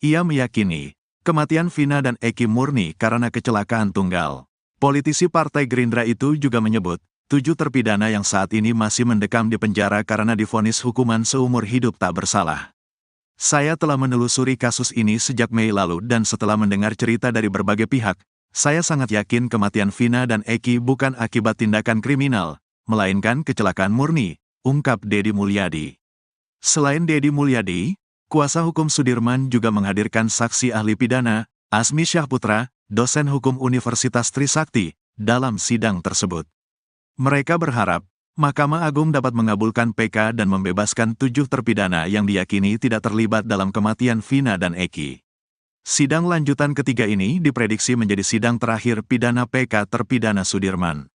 Ia meyakini, kematian Vina dan Eki murni karena kecelakaan tunggal. Politisi Partai Gerindra itu juga menyebut, 7 terpidana yang saat ini masih mendekam di penjara karena divonis hukuman seumur hidup tak bersalah. Saya telah menelusuri kasus ini sejak Mei lalu dan setelah mendengar cerita dari berbagai pihak, saya sangat yakin kematian Vina dan Eki bukan akibat tindakan kriminal, melainkan kecelakaan murni, ungkap Dedi Mulyadi. Selain Dedi Mulyadi, kuasa hukum Sudirman juga menghadirkan saksi ahli pidana, Asmi Syahputra, dosen hukum Universitas Trisakti, dalam sidang tersebut. Mereka berharap, Mahkamah Agung dapat mengabulkan PK dan membebaskan 7 terpidana yang diyakini tidak terlibat dalam kematian Vina dan Eki. Sidang lanjutan ketiga ini diprediksi menjadi sidang terakhir pidana PK terpidana Sudirman.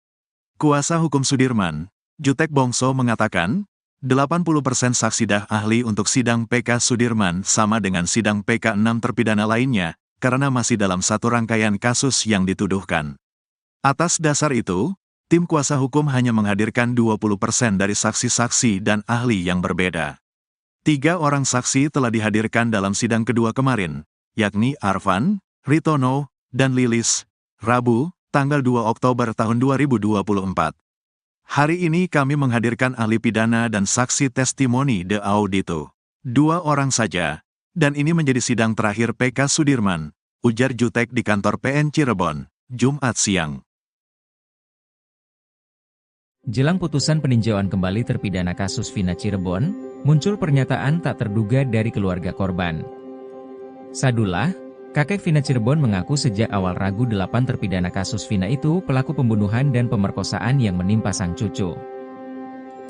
Kuasa hukum Sudirman, Jutek Bongso mengatakan, 80% saksi ahli untuk sidang PK Sudirman sama dengan sidang PK 6 terpidana lainnya, karena masih dalam satu rangkaian kasus yang dituduhkan. Atas dasar itu, tim kuasa hukum hanya menghadirkan 20% dari saksi-saksi dan ahli yang berbeda. 3 orang saksi telah dihadirkan dalam sidang kedua kemarin, yakni Arfan, Ritono, dan Lilis, Rabu, tanggal 2 Oktober tahun 2024. Hari ini kami menghadirkan ahli pidana dan saksi testimoni de audito. 2 orang saja, dan ini menjadi sidang terakhir PK Sudirman, ujar Jutek di kantor PN Cirebon, Jumat siang. Jelang putusan peninjauan kembali terpidana kasus Vina Cirebon, muncul pernyataan tak terduga dari keluarga korban. Sadullah, kakek Vina Cirebon mengaku sejak awal ragu 8 terpidana kasus Vina itu pelaku pembunuhan dan pemerkosaan yang menimpa sang cucu.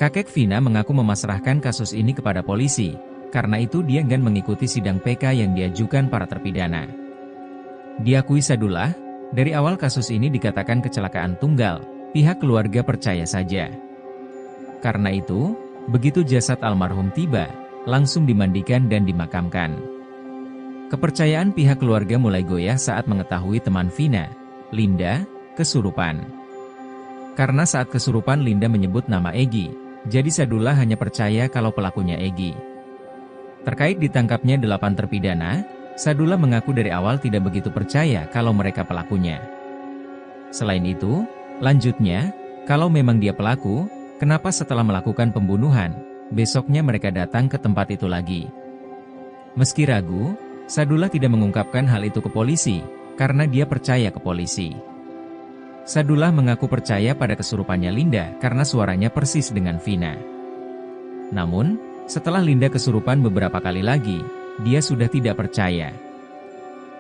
Kakek Vina mengaku memasrahkan kasus ini kepada polisi, karena itu dia enggan mengikuti sidang PK yang diajukan para terpidana. Diakui Sadullah, dari awal kasus ini dikatakan kecelakaan tunggal, pihak keluarga percaya saja. Karena itu, begitu jasad almarhum tiba, langsung dimandikan dan dimakamkan. Kepercayaan pihak keluarga mulai goyah saat mengetahui teman Vina, Linda, kesurupan. Karena saat kesurupan Linda menyebut nama Egi, jadi Sadullah hanya percaya kalau pelakunya Egi. Terkait ditangkapnya 8 terpidana, Sadullah mengaku dari awal tidak begitu percaya kalau mereka pelakunya. Selain itu, lanjutnya, kalau memang dia pelaku, kenapa setelah melakukan pembunuhan, besoknya mereka datang ke tempat itu lagi? Meski ragu, Sadullah tidak mengungkapkan hal itu ke polisi, karena dia percaya ke polisi. Sadullah mengaku percaya pada kesurupannya Linda karena suaranya persis dengan Vina. Namun, setelah Linda kesurupan beberapa kali lagi, dia sudah tidak percaya.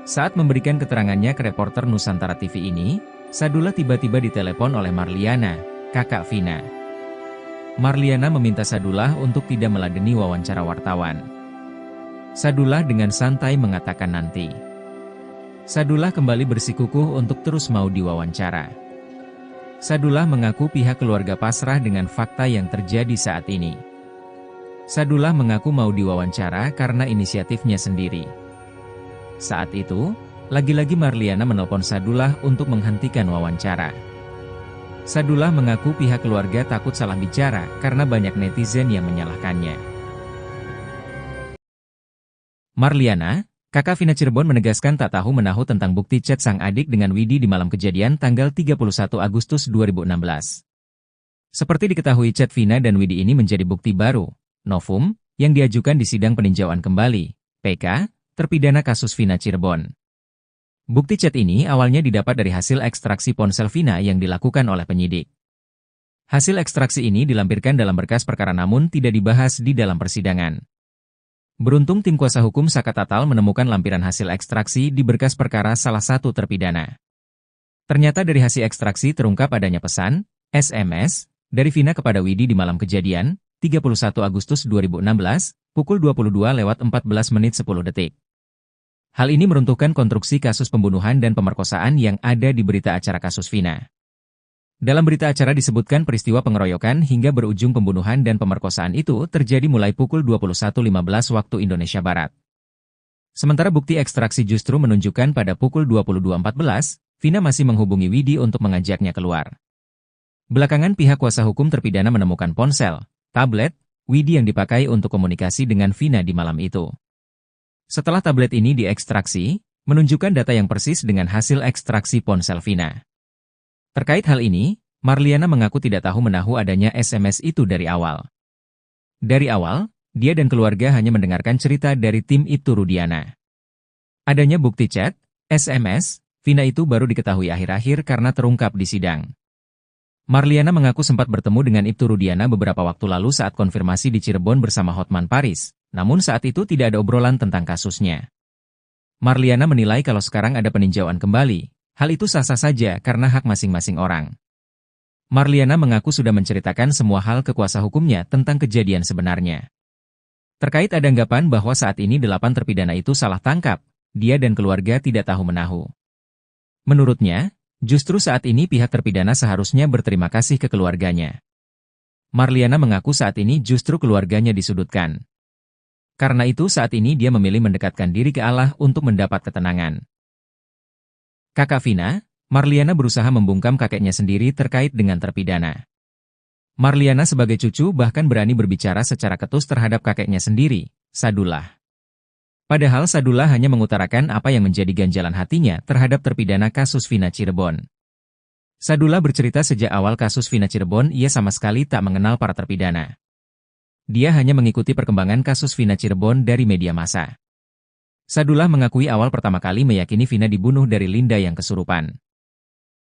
Saat memberikan keterangannya ke reporter Nusantara TV ini, Sadullah tiba-tiba ditelepon oleh Marliana, kakak Vina. Marliana meminta Sadullah untuk tidak meladeni wawancara wartawan. Sadullah dengan santai mengatakan nanti. Sadullah kembali bersikukuh untuk terus mau diwawancara. Sadullah mengaku pihak keluarga pasrah dengan fakta yang terjadi saat ini. Sadullah mengaku mau diwawancara karena inisiatifnya sendiri. Saat itu, lagi-lagi Marliana menelpon Sadullah untuk menghentikan wawancara. Sadullah mengaku pihak keluarga takut salah bicara karena banyak netizen yang menyalahkannya. Marliana, kakak Vina Cirebon menegaskan tak tahu menahu tentang bukti chat sang adik dengan Widi di malam kejadian tanggal 31 Agustus 2016. Seperti diketahui chat Vina dan Widi ini menjadi bukti baru, novum, yang diajukan di sidang peninjauan kembali, PK, terpidana kasus Vina Cirebon. Bukti chat ini awalnya didapat dari hasil ekstraksi ponsel Vina yang dilakukan oleh penyidik. Hasil ekstraksi ini dilampirkan dalam berkas perkara namun tidak dibahas di dalam persidangan. Beruntung tim kuasa hukum Saka Tatal menemukan lampiran hasil ekstraksi di berkas perkara salah satu terpidana. Ternyata dari hasil ekstraksi terungkap adanya pesan, SMS, dari Vina kepada Widi di malam kejadian, 31 Agustus 2016, pukul 22.14:10. Hal ini meruntuhkan konstruksi kasus pembunuhan dan pemerkosaan yang ada di berita acara kasus Vina. Dalam berita acara disebutkan peristiwa pengeroyokan hingga berujung pembunuhan dan pemerkosaan itu terjadi mulai pukul 21.15 waktu Indonesia Barat. Sementara bukti ekstraksi justru menunjukkan pada pukul 22.14, Vina masih menghubungi Widi untuk mengajaknya keluar. Belakangan pihak kuasa hukum terpidana menemukan ponsel, tablet, Widi yang dipakai untuk komunikasi dengan Vina di malam itu. Setelah tablet ini diekstraksi, menunjukkan data yang persis dengan hasil ekstraksi ponsel Vina. Terkait hal ini, Marliana mengaku tidak tahu menahu adanya SMS itu dari awal. Dari awal, dia dan keluarga hanya mendengarkan cerita dari tim Ibtu Rudiana. Adanya bukti chat, SMS, Vina itu baru diketahui akhir-akhir karena terungkap di sidang. Marliana mengaku sempat bertemu dengan Ibtu Rudiana beberapa waktu lalu saat konfirmasi di Cirebon bersama Hotman Paris, namun saat itu tidak ada obrolan tentang kasusnya. Marliana menilai kalau sekarang ada peninjauan kembali, hal itu sah-sah saja karena hak masing-masing orang. Marliana mengaku sudah menceritakan semua hal ke kuasa hukumnya tentang kejadian sebenarnya. Terkait ada anggapan bahwa saat ini 8 terpidana itu salah tangkap, dia dan keluarga tidak tahu menahu. Menurutnya, justru saat ini pihak terpidana seharusnya berterima kasih ke keluarganya. Marliana mengaku saat ini justru keluarganya disudutkan. Karena itu saat ini dia memilih mendekatkan diri ke Allah untuk mendapat ketenangan. Kakak Vina, Marliana berusaha membungkam kakeknya sendiri terkait dengan terpidana. Marliana sebagai cucu bahkan berani berbicara secara ketus terhadap kakeknya sendiri, Sadullah. Padahal Sadullah hanya mengutarakan apa yang menjadi ganjalan hatinya terhadap terpidana kasus Vina Cirebon. Sadullah bercerita sejak awal kasus Vina Cirebon ia sama sekali tak mengenal para terpidana. Dia hanya mengikuti perkembangan kasus Vina Cirebon dari media massa. Sadullah mengakui awal pertama kali meyakini Vina dibunuh dari Linda yang kesurupan.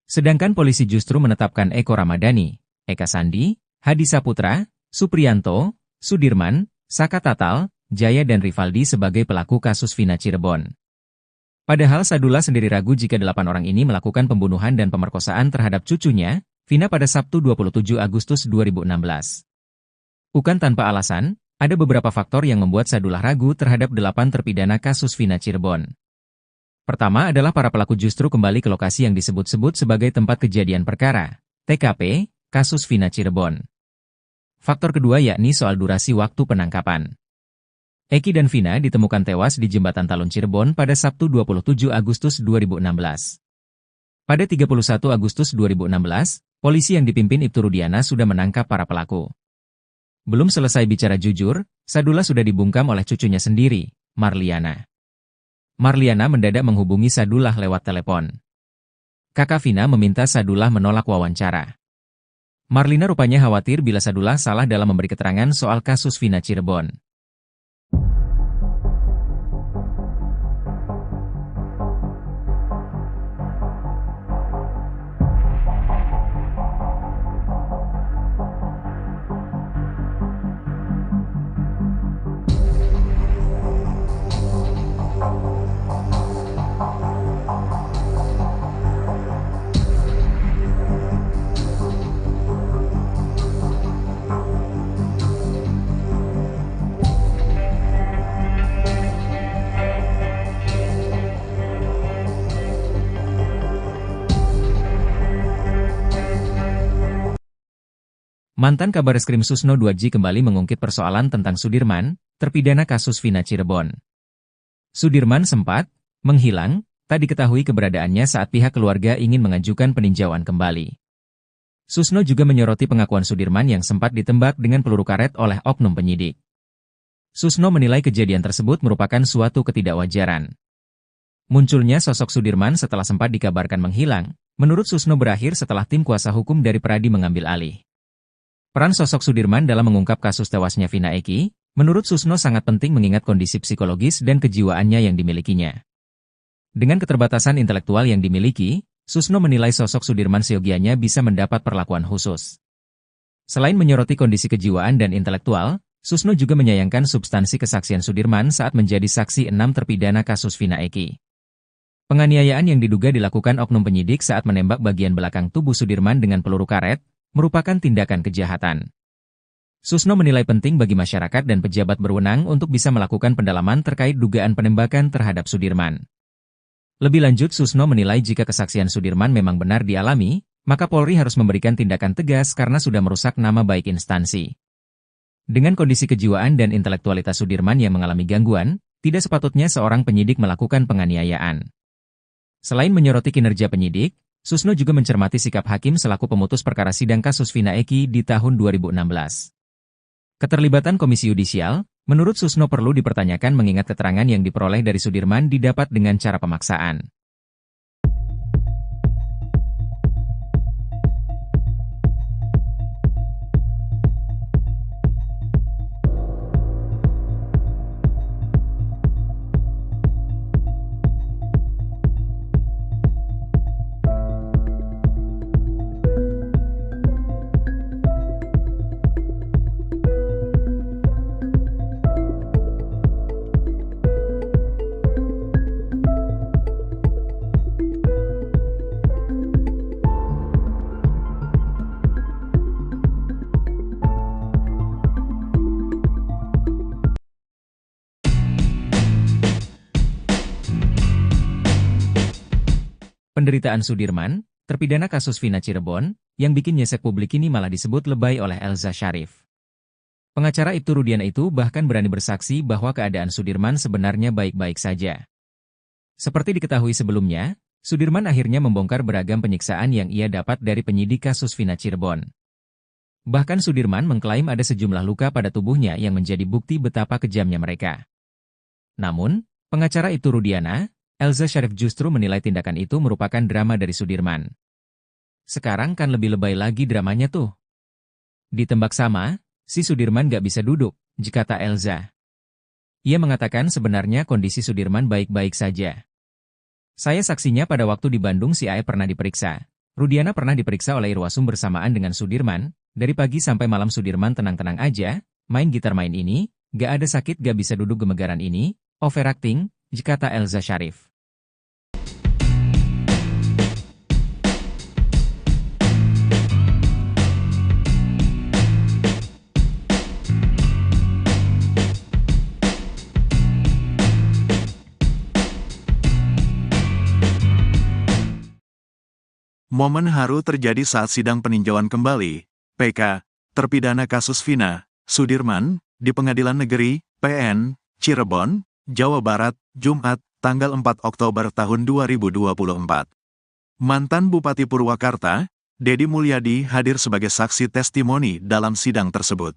Sedangkan polisi justru menetapkan Eko Ramadhani, Eka Sandi, Hadi Saputra, Supriyanto, Sudirman, Saka Tatal, Jaya dan Rivaldi sebagai pelaku kasus Vina Cirebon. Padahal Sadullah sendiri ragu jika 8 orang ini melakukan pembunuhan dan pemerkosaan terhadap cucunya, Vina pada Sabtu 27 Agustus 2016. Bukan tanpa alasan, ada beberapa faktor yang membuat Sadullah ragu terhadap 8 terpidana kasus Vina Cirebon. Pertama adalah para pelaku justru kembali ke lokasi yang disebut-sebut sebagai tempat kejadian perkara, TKP, kasus Vina Cirebon. Faktor kedua yakni soal durasi waktu penangkapan. Eki dan Vina ditemukan tewas di Jembatan Talun Cirebon pada Sabtu 27 Agustus 2016. Pada 31 Agustus 2016, polisi yang dipimpin Ibtu Rudiana sudah menangkap para pelaku. Belum selesai bicara jujur, Sadullah sudah dibungkam oleh cucunya sendiri, Marliana. Marliana mendadak menghubungi Sadullah lewat telepon. Kakak Vina meminta Sadullah menolak wawancara. Marlina rupanya khawatir bila Sadullah salah dalam memberi keterangan soal kasus Vina Cirebon. Mantan Kabareskrim Susno 2J kembali mengungkit persoalan tentang Sudirman, terpidana kasus Vina Cirebon. Sudirman sempat menghilang, tak diketahui keberadaannya saat pihak keluarga ingin mengajukan peninjauan kembali. Susno juga menyoroti pengakuan Sudirman yang sempat ditembak dengan peluru karet oleh oknum penyidik. Susno menilai kejadian tersebut merupakan suatu ketidakwajaran. Munculnya sosok Sudirman setelah sempat dikabarkan menghilang, menurut Susno berakhir setelah tim kuasa hukum dari Peradi mengambil alih. Peran sosok Sudirman dalam mengungkap kasus tewasnya Vina Eki, menurut Susno sangat penting mengingat kondisi psikologis dan kejiwaannya yang dimilikinya. Dengan keterbatasan intelektual yang dimiliki, Susno menilai sosok Sudirman seyogianya bisa mendapat perlakuan khusus. Selain menyoroti kondisi kejiwaan dan intelektual, Susno juga menyayangkan substansi kesaksian Sudirman saat menjadi saksi 6 terpidana kasus Vina Eki. Penganiayaan yang diduga dilakukan oknum penyidik saat menembak bagian belakang tubuh Sudirman dengan peluru karet, merupakan tindakan kejahatan. Susno menilai penting bagi masyarakat dan pejabat berwenang untuk bisa melakukan pendalaman terkait dugaan penembakan terhadap Sudirman. Lebih lanjut, Susno menilai jika kesaksian Sudirman memang benar dialami, maka Polri harus memberikan tindakan tegas karena sudah merusak nama baik instansi. Dengan kondisi kejiwaan dan intelektualitas Sudirman yang mengalami gangguan, tidak sepatutnya seorang penyidik melakukan penganiayaan. Selain menyoroti kinerja penyidik, Susno juga mencermati sikap hakim selaku pemutus perkara sidang kasus Vina Eki di tahun 2016. Keterlibatan Komisi Yudisial, menurut Susno perlu dipertanyakan mengingat keterangan yang diperoleh dari Sudirman didapat dengan cara pemaksaan. Penderitaan Sudirman, terpidana kasus Vina Cirebon, yang bikin nyesek publik ini malah disebut lebay oleh Elza Syarif. Pengacara Ibtu Rudiana itu bahkan berani bersaksi bahwa keadaan Sudirman sebenarnya baik-baik saja. Seperti diketahui sebelumnya, Sudirman akhirnya membongkar beragam penyiksaan yang ia dapat dari penyidik kasus Vina Cirebon. Bahkan Sudirman mengklaim ada sejumlah luka pada tubuhnya yang menjadi bukti betapa kejamnya mereka. Namun, pengacara Ibtu Rudiana, Elza Syarif justru menilai tindakan itu merupakan drama dari Sudirman. Sekarang kan lebih lebay lagi dramanya tuh. Ditembak sama, si Sudirman gak bisa duduk, kata Elza. Ia mengatakan sebenarnya kondisi Sudirman baik-baik saja. Saya saksinya pada waktu di Bandung si Aep pernah diperiksa. Rudiana pernah diperiksa oleh Irwasum bersamaan dengan Sudirman, dari pagi sampai malam Sudirman tenang-tenang aja, main gitar main ini, gak ada sakit gak bisa duduk gemegaran ini, overacting, kata Elza Syarif. Momen haru terjadi saat sidang peninjauan kembali, PK, terpidana kasus Vina, Sudirman, di Pengadilan Negeri, PN, Cirebon, Jawa Barat, Jumat, tanggal 4 Oktober tahun 2024. Mantan Bupati Purwakarta, Deddy Mulyadi hadir sebagai saksi testimoni dalam sidang tersebut.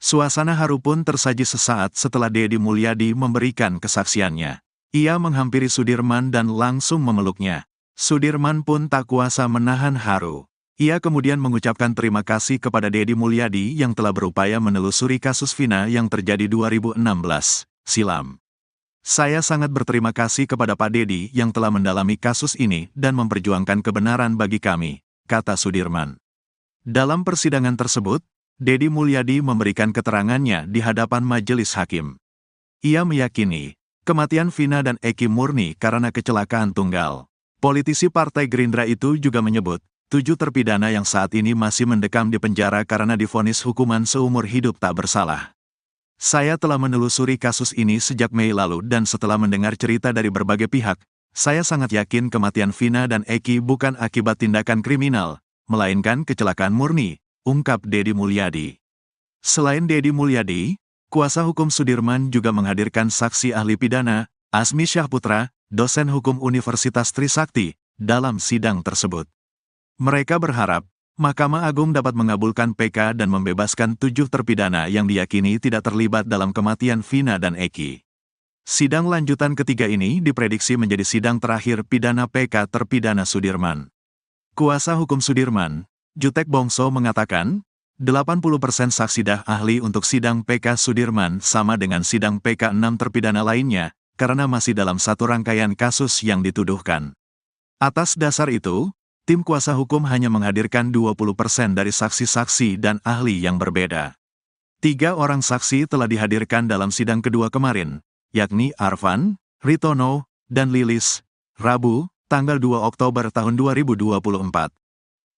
Suasana haru pun tersaji sesaat setelah Deddy Mulyadi memberikan kesaksiannya. Ia menghampiri Sudirman dan langsung memeluknya. Sudirman pun tak kuasa menahan haru. Ia kemudian mengucapkan terima kasih kepada Deddy Mulyadi yang telah berupaya menelusuri kasus Vina yang terjadi 2016 silam. Saya sangat berterima kasih kepada Pak Deddy yang telah mendalami kasus ini dan memperjuangkan kebenaran bagi kami, kata Sudirman. Dalam persidangan tersebut, Deddy Mulyadi memberikan keterangannya di hadapan majelis hakim. Ia meyakini, kematian Vina dan Eki murni karena kecelakaan tunggal. Politisi Partai Gerindra itu juga menyebut, 7 terpidana yang saat ini masih mendekam di penjara karena divonis hukuman seumur hidup tak bersalah. Saya telah menelusuri kasus ini sejak Mei lalu dan setelah mendengar cerita dari berbagai pihak, saya sangat yakin kematian Vina dan Eki bukan akibat tindakan kriminal, melainkan kecelakaan murni, ungkap Dedi Mulyadi. Selain Dedi Mulyadi, kuasa hukum Sudirman juga menghadirkan saksi ahli pidana, Asmi Syahputra, dosen hukum Universitas Trisakti, dalam sidang tersebut. Mereka berharap, Mahkamah Agung dapat mengabulkan PK dan membebaskan 7 terpidana yang diyakini tidak terlibat dalam kematian Vina dan Eki. Sidang lanjutan ketiga ini diprediksi menjadi sidang terakhir pidana PK terpidana Sudirman. Kuasa hukum Sudirman, Jutek Bongso mengatakan, 80% saksi ahli untuk sidang PK Sudirman sama dengan sidang PK 6 terpidana lainnya, karena masih dalam satu rangkaian kasus yang dituduhkan. Atas dasar itu, tim kuasa hukum hanya menghadirkan 20% dari saksi-saksi dan ahli yang berbeda. 3 orang saksi telah dihadirkan dalam sidang kedua kemarin, yakni Arfan, Ritono, dan Lilis, Rabu, tanggal 2 Oktober tahun 2024.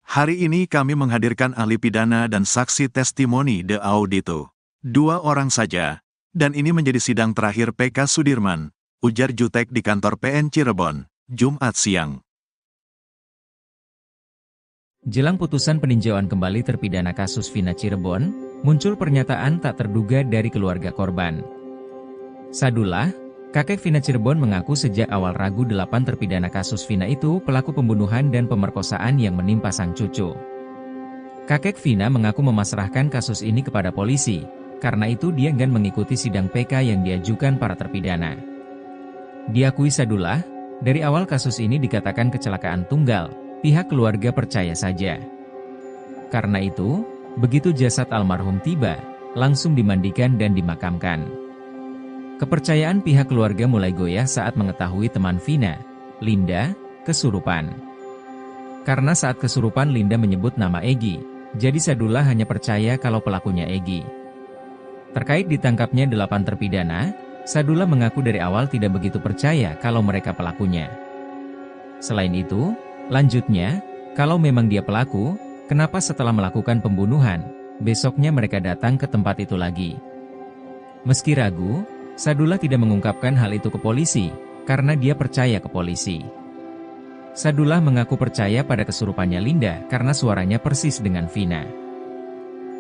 Hari ini kami menghadirkan ahli pidana dan saksi testimoni de audito. 2 orang saja, dan ini menjadi sidang terakhir PK Sudirman, ujar Jutek di kantor PN Cirebon, Jumat siang. Jelang putusan peninjauan kembali terpidana kasus Vina Cirebon, muncul pernyataan tak terduga dari keluarga korban. Sadullah, kakek Vina Cirebon mengaku sejak awal ragu 8 terpidana kasus Vina itu pelaku pembunuhan dan pemerkosaan yang menimpa sang cucu. Kakek Vina mengaku memasrahkan kasus ini kepada polisi, karena itu dia enggan mengikuti sidang PK yang diajukan para terpidana. Diakui Sadullah, dari awal kasus ini dikatakan kecelakaan tunggal, pihak keluarga percaya saja. Karena itu, begitu jasad almarhum tiba, langsung dimandikan dan dimakamkan. Kepercayaan pihak keluarga mulai goyah saat mengetahui teman Vina, Linda, kesurupan. Karena saat kesurupan Linda menyebut nama Egy, jadi Sadullah hanya percaya kalau pelakunya Egy. Terkait ditangkapnya 8 terpidana, Sadullah mengaku dari awal tidak begitu percaya kalau mereka pelakunya. Selain itu, lanjutnya, kalau memang dia pelaku, kenapa setelah melakukan pembunuhan, besoknya mereka datang ke tempat itu lagi? Meski ragu, Sadullah tidak mengungkapkan hal itu ke polisi, karena dia percaya ke polisi. Sadullah mengaku percaya pada kesurupannya Linda karena suaranya persis dengan Vina.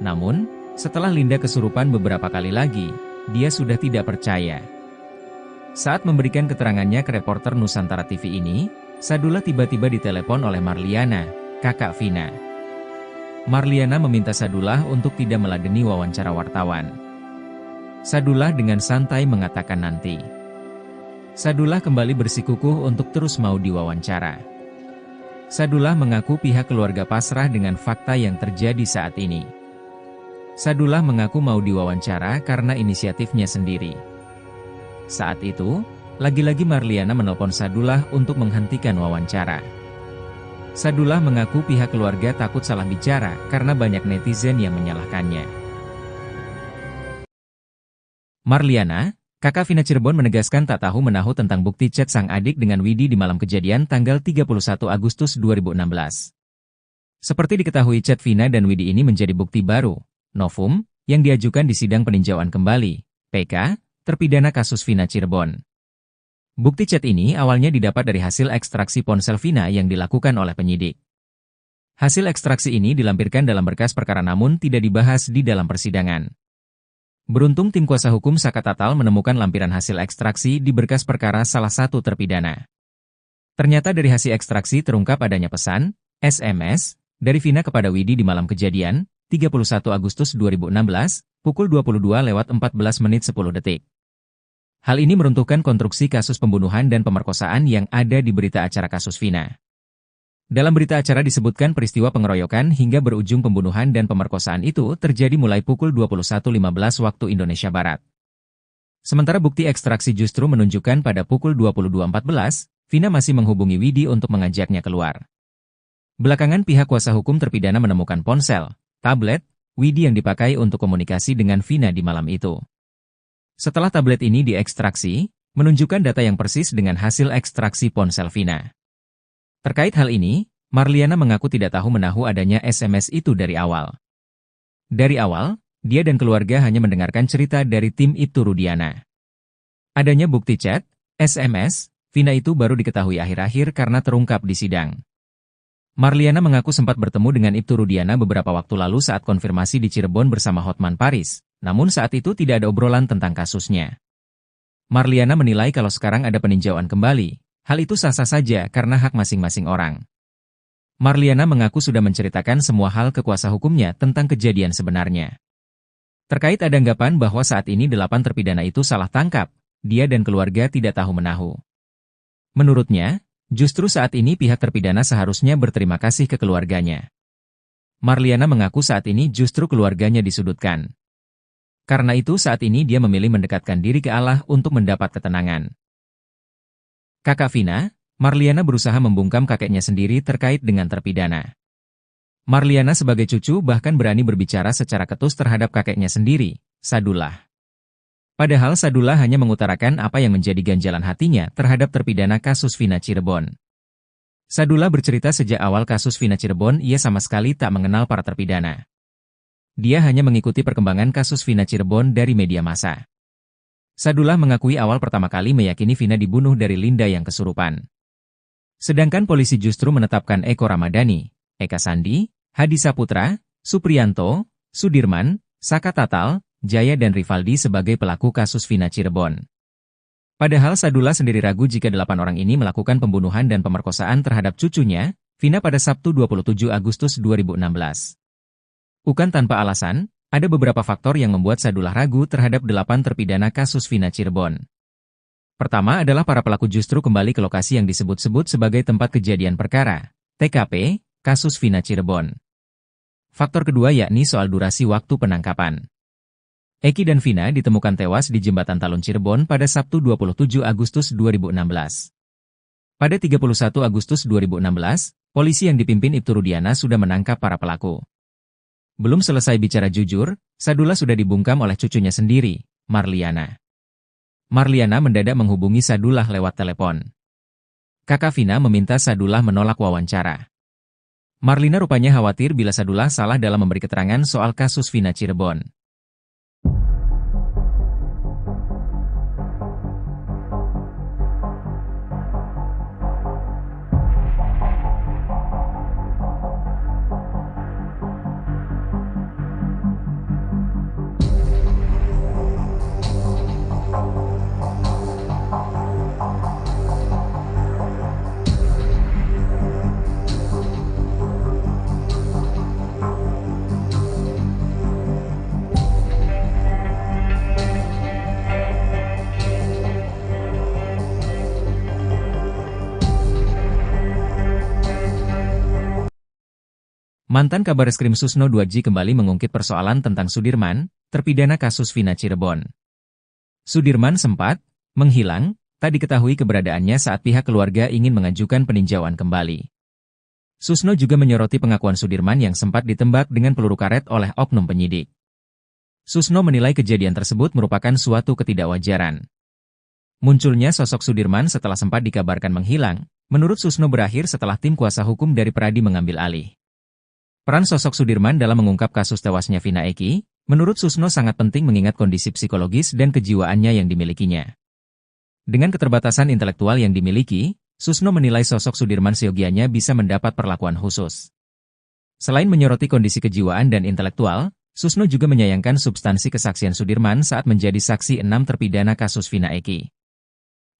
Namun, setelah Linda kesurupan beberapa kali lagi, dia sudah tidak percaya. Saat memberikan keterangannya ke reporter Nusantara TV ini, Sadullah tiba-tiba ditelepon oleh Marliana, kakak Vina. Marliana meminta Sadullah untuk tidak meladeni wawancara wartawan. Sadullah dengan santai mengatakan nanti. Sadullah kembali bersikukuh untuk terus mau diwawancara. Sadullah mengaku pihak keluarga pasrah dengan fakta yang terjadi saat ini. Sadullah mengaku mau diwawancara karena inisiatifnya sendiri. Saat itu, lagi-lagi Marliana menelpon Sadullah untuk menghentikan wawancara. Sadullah mengaku pihak keluarga takut salah bicara karena banyak netizen yang menyalahkannya. Marliana, kakak Vina Cirebon menegaskan tak tahu menahu tentang bukti chat sang adik dengan Widi di malam kejadian tanggal 31 Agustus 2016. Seperti diketahui chat Vina dan Widi ini menjadi bukti baru, novum, yang diajukan di sidang peninjauan kembali, PK, terpidana kasus Vina Cirebon. Bukti chat ini awalnya didapat dari hasil ekstraksi ponsel Vina yang dilakukan oleh penyidik. Hasil ekstraksi ini dilampirkan dalam berkas perkara namun tidak dibahas di dalam persidangan. Beruntung tim kuasa hukum Saka Tatal menemukan lampiran hasil ekstraksi di berkas perkara salah satu terpidana. Ternyata dari hasil ekstraksi terungkap adanya pesan, SMS, dari Vina kepada Widi di malam kejadian, 31 Agustus 2016, pukul 22:14:10. Hal ini meruntuhkan konstruksi kasus pembunuhan dan pemerkosaan yang ada di berita acara kasus Vina. Dalam berita acara disebutkan peristiwa pengeroyokan hingga berujung pembunuhan dan pemerkosaan itu terjadi mulai pukul 21:15 waktu Indonesia Barat. Sementara bukti ekstraksi justru menunjukkan pada pukul 22:14, Vina masih menghubungi Widi untuk mengajaknya keluar. Belakangan pihak kuasa hukum terpidana menemukan ponsel, tablet, Widi yang dipakai untuk komunikasi dengan Vina di malam itu. Setelah tablet ini diekstraksi, menunjukkan data yang persis dengan hasil ekstraksi ponsel Vina. Terkait hal ini, Marliana mengaku tidak tahu menahu adanya SMS itu dari awal. Dari awal, dia dan keluarga hanya mendengarkan cerita dari tim Ibtu Rudiana. Adanya bukti chat, SMS, Vina itu baru diketahui akhir-akhir karena terungkap di sidang. Marliana mengaku sempat bertemu dengan Ibtu Rudiana beberapa waktu lalu saat konfirmasi di Cirebon bersama Hotman Paris, namun saat itu tidak ada obrolan tentang kasusnya. Marliana menilai kalau sekarang ada peninjauan kembali, hal itu sah-sah saja karena hak masing-masing orang. Marliana mengaku sudah menceritakan semua hal ke kuasa hukumnya tentang kejadian sebenarnya. Terkait ada anggapan bahwa saat ini 8 terpidana itu salah tangkap, dia dan keluarga tidak tahu-menahu. Menurutnya, justru saat ini pihak terpidana seharusnya berterima kasih ke keluarganya. Marliana mengaku saat ini justru keluarganya disudutkan. Karena itu saat ini dia memilih mendekatkan diri ke Allah untuk mendapat ketenangan. Kakak Vina, Marliana berusaha membungkam kakeknya sendiri terkait dengan terpidana. Marliana sebagai cucu bahkan berani berbicara secara ketus terhadap kakeknya sendiri, Sadullah. Padahal Sadullah hanya mengutarakan apa yang menjadi ganjalan hatinya terhadap terpidana kasus Vina Cirebon. Sadullah bercerita sejak awal kasus Vina Cirebon ia sama sekali tak mengenal para terpidana. Dia hanya mengikuti perkembangan kasus Vina Cirebon dari media massa. Sadullah mengakui awal pertama kali meyakini Vina dibunuh dari Linda yang kesurupan. Sedangkan polisi justru menetapkan Eko Ramadhani, Eka Sandi, Hadi Saputra, Supriyanto, Sudirman, Saka Tatal, Jaya dan Rivaldi sebagai pelaku kasus Vina Cirebon. Padahal Sadullah sendiri ragu jika 8 orang ini melakukan pembunuhan dan pemerkosaan terhadap cucunya, Vina pada Sabtu 27 Agustus 2016. Bukan tanpa alasan, ada beberapa faktor yang membuat Sadullah ragu terhadap 8 terpidana kasus Vina Cirebon. Pertama adalah para pelaku justru kembali ke lokasi yang disebut-sebut sebagai tempat kejadian perkara, TKP, kasus Vina Cirebon. Faktor kedua yakni soal durasi waktu penangkapan. Eki dan Vina ditemukan tewas di Jembatan Talun Cirebon pada Sabtu 27 Agustus 2016. Pada 31 Agustus 2016, polisi yang dipimpin Ibtu Rudiana sudah menangkap para pelaku. Belum selesai bicara jujur, Sadullah sudah dibungkam oleh cucunya sendiri, Marliana. Marliana mendadak menghubungi Sadullah lewat telepon. Kakak Vina meminta Sadullah menolak wawancara. Marlina rupanya khawatir bila Sadullah salah dalam memberi keterangan soal kasus Vina Cirebon. Mantan Kabareskrim Susno 2J kembali mengungkit persoalan tentang Sudirman, terpidana kasus Vina Cirebon. Sudirman sempat menghilang, tak diketahui keberadaannya saat pihak keluarga ingin mengajukan peninjauan kembali. Susno juga menyoroti pengakuan Sudirman yang sempat ditembak dengan peluru karet oleh oknum penyidik. Susno menilai kejadian tersebut merupakan suatu ketidakwajaran. Munculnya sosok Sudirman setelah sempat dikabarkan menghilang, menurut Susno berakhir setelah tim kuasa hukum dari Peradi mengambil alih. Peran sosok Sudirman dalam mengungkap kasus tewasnya Vina Eki, menurut Susno sangat penting mengingat kondisi psikologis dan kejiwaannya yang dimilikinya. Dengan keterbatasan intelektual yang dimiliki, Susno menilai sosok Sudirman seyogianya bisa mendapat perlakuan khusus. Selain menyoroti kondisi kejiwaan dan intelektual, Susno juga menyayangkan substansi kesaksian Sudirman saat menjadi saksi 6 terpidana kasus Vina Eki.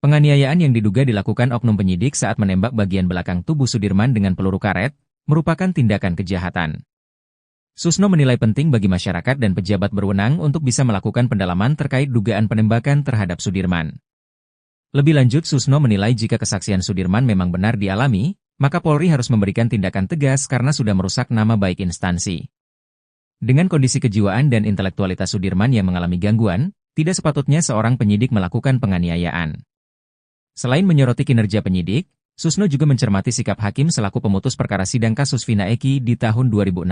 Penganiayaan yang diduga dilakukan oknum penyidik saat menembak bagian belakang tubuh Sudirman dengan peluru karet, merupakan tindakan kejahatan. Susno menilai penting bagi masyarakat dan pejabat berwenang untuk bisa melakukan pendalaman terkait dugaan penembakan terhadap Sudirman. Lebih lanjut, Susno menilai jika kesaksian Sudirman memang benar dialami, maka Polri harus memberikan tindakan tegas karena sudah merusak nama baik instansi. Dengan kondisi kejiwaan dan intelektualitas Sudirman yang mengalami gangguan, tidak sepatutnya seorang penyidik melakukan penganiayaan. Selain menyoroti kinerja penyidik, Susno juga mencermati sikap hakim selaku pemutus perkara sidang kasus Vina Eki di tahun 2016.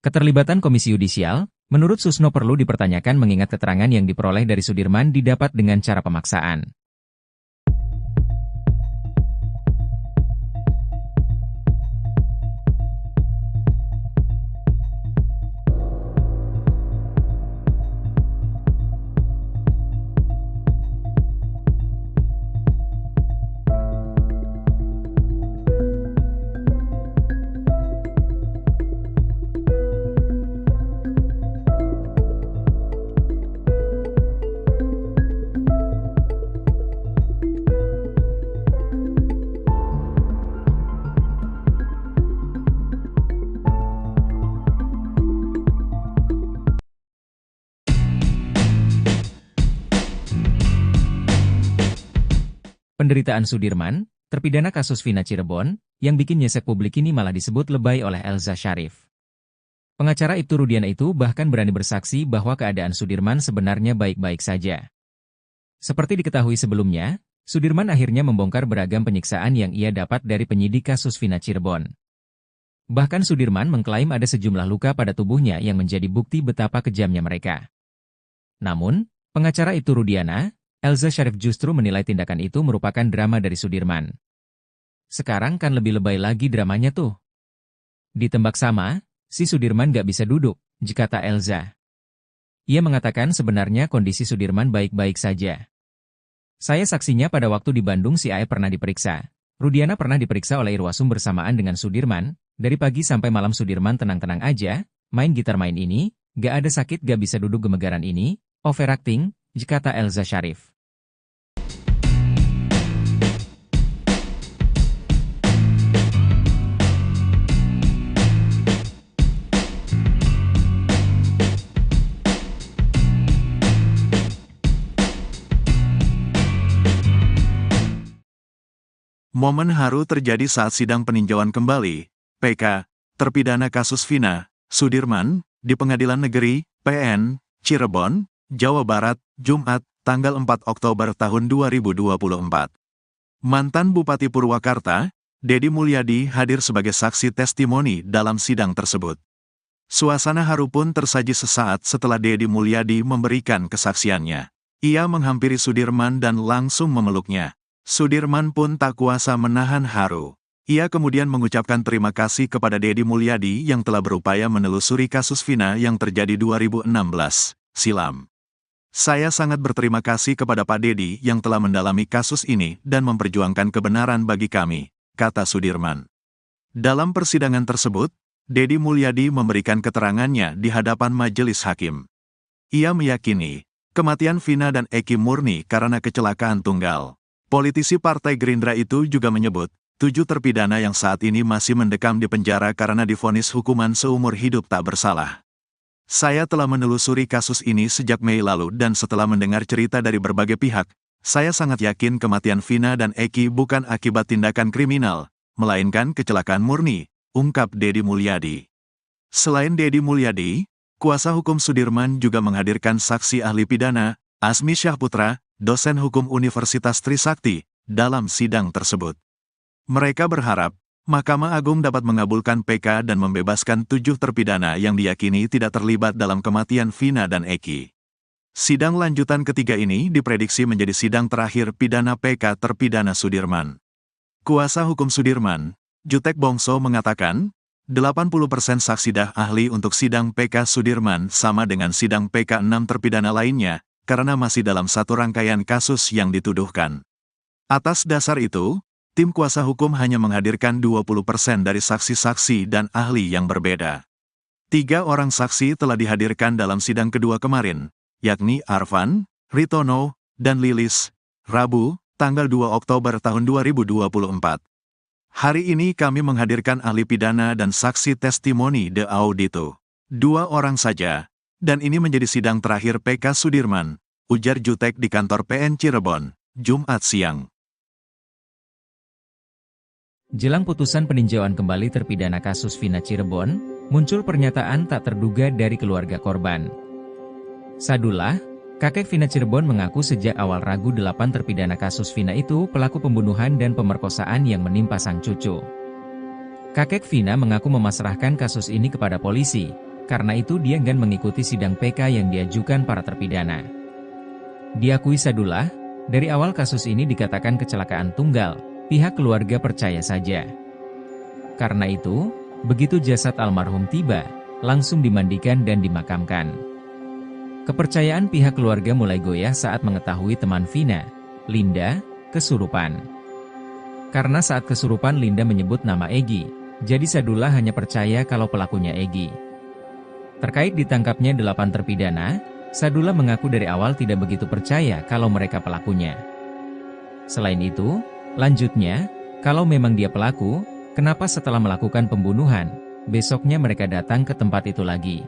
Keterlibatan Komisi Yudisial, menurut Susno perlu dipertanyakan mengingat keterangan yang diperoleh dari Sudirman didapat dengan cara pemaksaan. Penderitaan Sudirman, terpidana kasus Vina Cirebon, yang bikin nyesek publik ini malah disebut lebay oleh Elza Syarif. Pengacara Ibtu Rudiana itu bahkan berani bersaksi bahwa keadaan Sudirman sebenarnya baik-baik saja. Seperti diketahui sebelumnya, Sudirman akhirnya membongkar beragam penyiksaan yang ia dapat dari penyidik kasus Vina Cirebon. Bahkan Sudirman mengklaim ada sejumlah luka pada tubuhnya yang menjadi bukti betapa kejamnya mereka. Namun, pengacara Ibtu Rudiana, Elza Syarif justru menilai tindakan itu merupakan drama dari Sudirman. Sekarang kan lebih lebay lagi dramanya tuh. Ditembak sama, si Sudirman gak bisa duduk, kata Elza. Ia mengatakan sebenarnya kondisi Sudirman baik-baik saja. Saya saksinya pada waktu di Bandung si Ae pernah diperiksa. Rudiana pernah diperiksa oleh Irwasum bersamaan dengan Sudirman, dari pagi sampai malam Sudirman tenang-tenang aja, main gitar main ini, gak ada sakit gak bisa duduk gemegaran ini, overacting, kata Elza Syarif. Momen haru terjadi saat sidang peninjauan kembali, PK, terpidana kasus Vina, Sudirman, di Pengadilan Negeri, PN, Cirebon, Jawa Barat, Jumat, tanggal 4 Oktober tahun 2024. Mantan Bupati Purwakarta, Dedi Mulyadi hadir sebagai saksi testimoni dalam sidang tersebut. Suasana haru pun tersaji sesaat setelah Dedi Mulyadi memberikan kesaksiannya. Ia menghampiri Sudirman dan langsung memeluknya. Sudirman pun tak kuasa menahan haru. Ia kemudian mengucapkan terima kasih kepada Dedi Mulyadi yang telah berupaya menelusuri kasus Vina yang terjadi 2016 silam. Saya sangat berterima kasih kepada Pak Dedi yang telah mendalami kasus ini dan memperjuangkan kebenaran bagi kami, kata Sudirman. Dalam persidangan tersebut, Dedi Mulyadi memberikan keterangannya di hadapan majelis hakim. Ia meyakini, kematian Vina dan Eki murni karena kecelakaan tunggal. Politisi Partai Gerindra itu juga menyebut, 7 terpidana yang saat ini masih mendekam di penjara karena divonis hukuman seumur hidup tak bersalah. Saya telah menelusuri kasus ini sejak Mei lalu dan setelah mendengar cerita dari berbagai pihak, saya sangat yakin kematian Vina dan Eki bukan akibat tindakan kriminal, melainkan kecelakaan murni, ungkap Dedi Mulyadi. Selain Dedi Mulyadi, kuasa hukum Sudirman juga menghadirkan saksi ahli pidana, Asmi Syahputra, dosen hukum Universitas Trisakti, dalam sidang tersebut. Mereka berharap, Mahkamah Agung dapat mengabulkan PK dan membebaskan 7 terpidana yang diyakini tidak terlibat dalam kematian Vina dan Eki. Sidang lanjutan ketiga ini diprediksi menjadi sidang terakhir pidana PK terpidana Sudirman. Kuasa hukum Sudirman, Jutek Bongso mengatakan, 80% saksi ahli untuk sidang PK Sudirman sama dengan sidang PK 6 terpidana lainnya, karena masih dalam satu rangkaian kasus yang dituduhkan. Atas dasar itu, tim kuasa hukum hanya menghadirkan 20% dari saksi-saksi dan ahli yang berbeda. 3 orang saksi telah dihadirkan dalam sidang kedua kemarin, yakni Arfan, Ritono, dan Lilis, Rabu, tanggal 2 Oktober tahun 2024. Hari ini kami menghadirkan ahli pidana dan saksi testimoni de audito. 2 orang saja. Dan ini menjadi sidang terakhir PK Sudirman, ujar Jutek di kantor PN Cirebon, Jumat siang. Jelang putusan peninjauan kembali terpidana kasus Vina Cirebon, muncul pernyataan tak terduga dari keluarga korban. Sadullah, kakek Vina Cirebon mengaku sejak awal ragu 8 terpidana kasus Vina itu pelaku pembunuhan dan pemerkosaan yang menimpa sang cucu. Kakek Vina mengaku memasrahkan kasus ini kepada polisi. Karena itu dia enggan mengikuti sidang PK yang diajukan para terpidana. Diakui Sadullah, dari awal kasus ini dikatakan kecelakaan tunggal, pihak keluarga percaya saja. Karena itu, begitu jasad almarhum tiba, langsung dimandikan dan dimakamkan. Kepercayaan pihak keluarga mulai goyah saat mengetahui teman Vina, Linda, kesurupan. Karena saat kesurupan Linda menyebut nama Egy, jadi Sadullah hanya percaya kalau pelakunya Egy. Terkait ditangkapnya 8 terpidana, Sadullah mengaku dari awal tidak begitu percaya kalau mereka pelakunya. Selain itu, lanjutnya, kalau memang dia pelaku, kenapa setelah melakukan pembunuhan, besoknya mereka datang ke tempat itu lagi?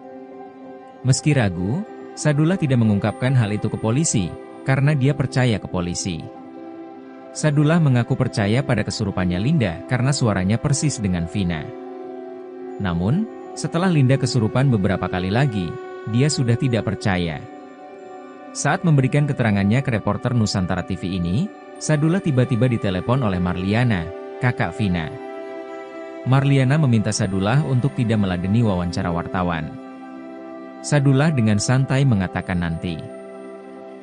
Meski ragu, Sadullah tidak mengungkapkan hal itu ke polisi, karena dia percaya ke polisi. Sadullah mengaku percaya pada kesurupannya Linda karena suaranya persis dengan Vina. Namun, setelah Linda kesurupan beberapa kali lagi, dia sudah tidak percaya. Saat memberikan keterangannya ke reporter Nusantara TV ini, Sadullah tiba-tiba ditelepon oleh Marliana, kakak Vina. Marliana meminta Sadullah untuk tidak meladeni wawancara wartawan. Sadullah dengan santai mengatakan nanti.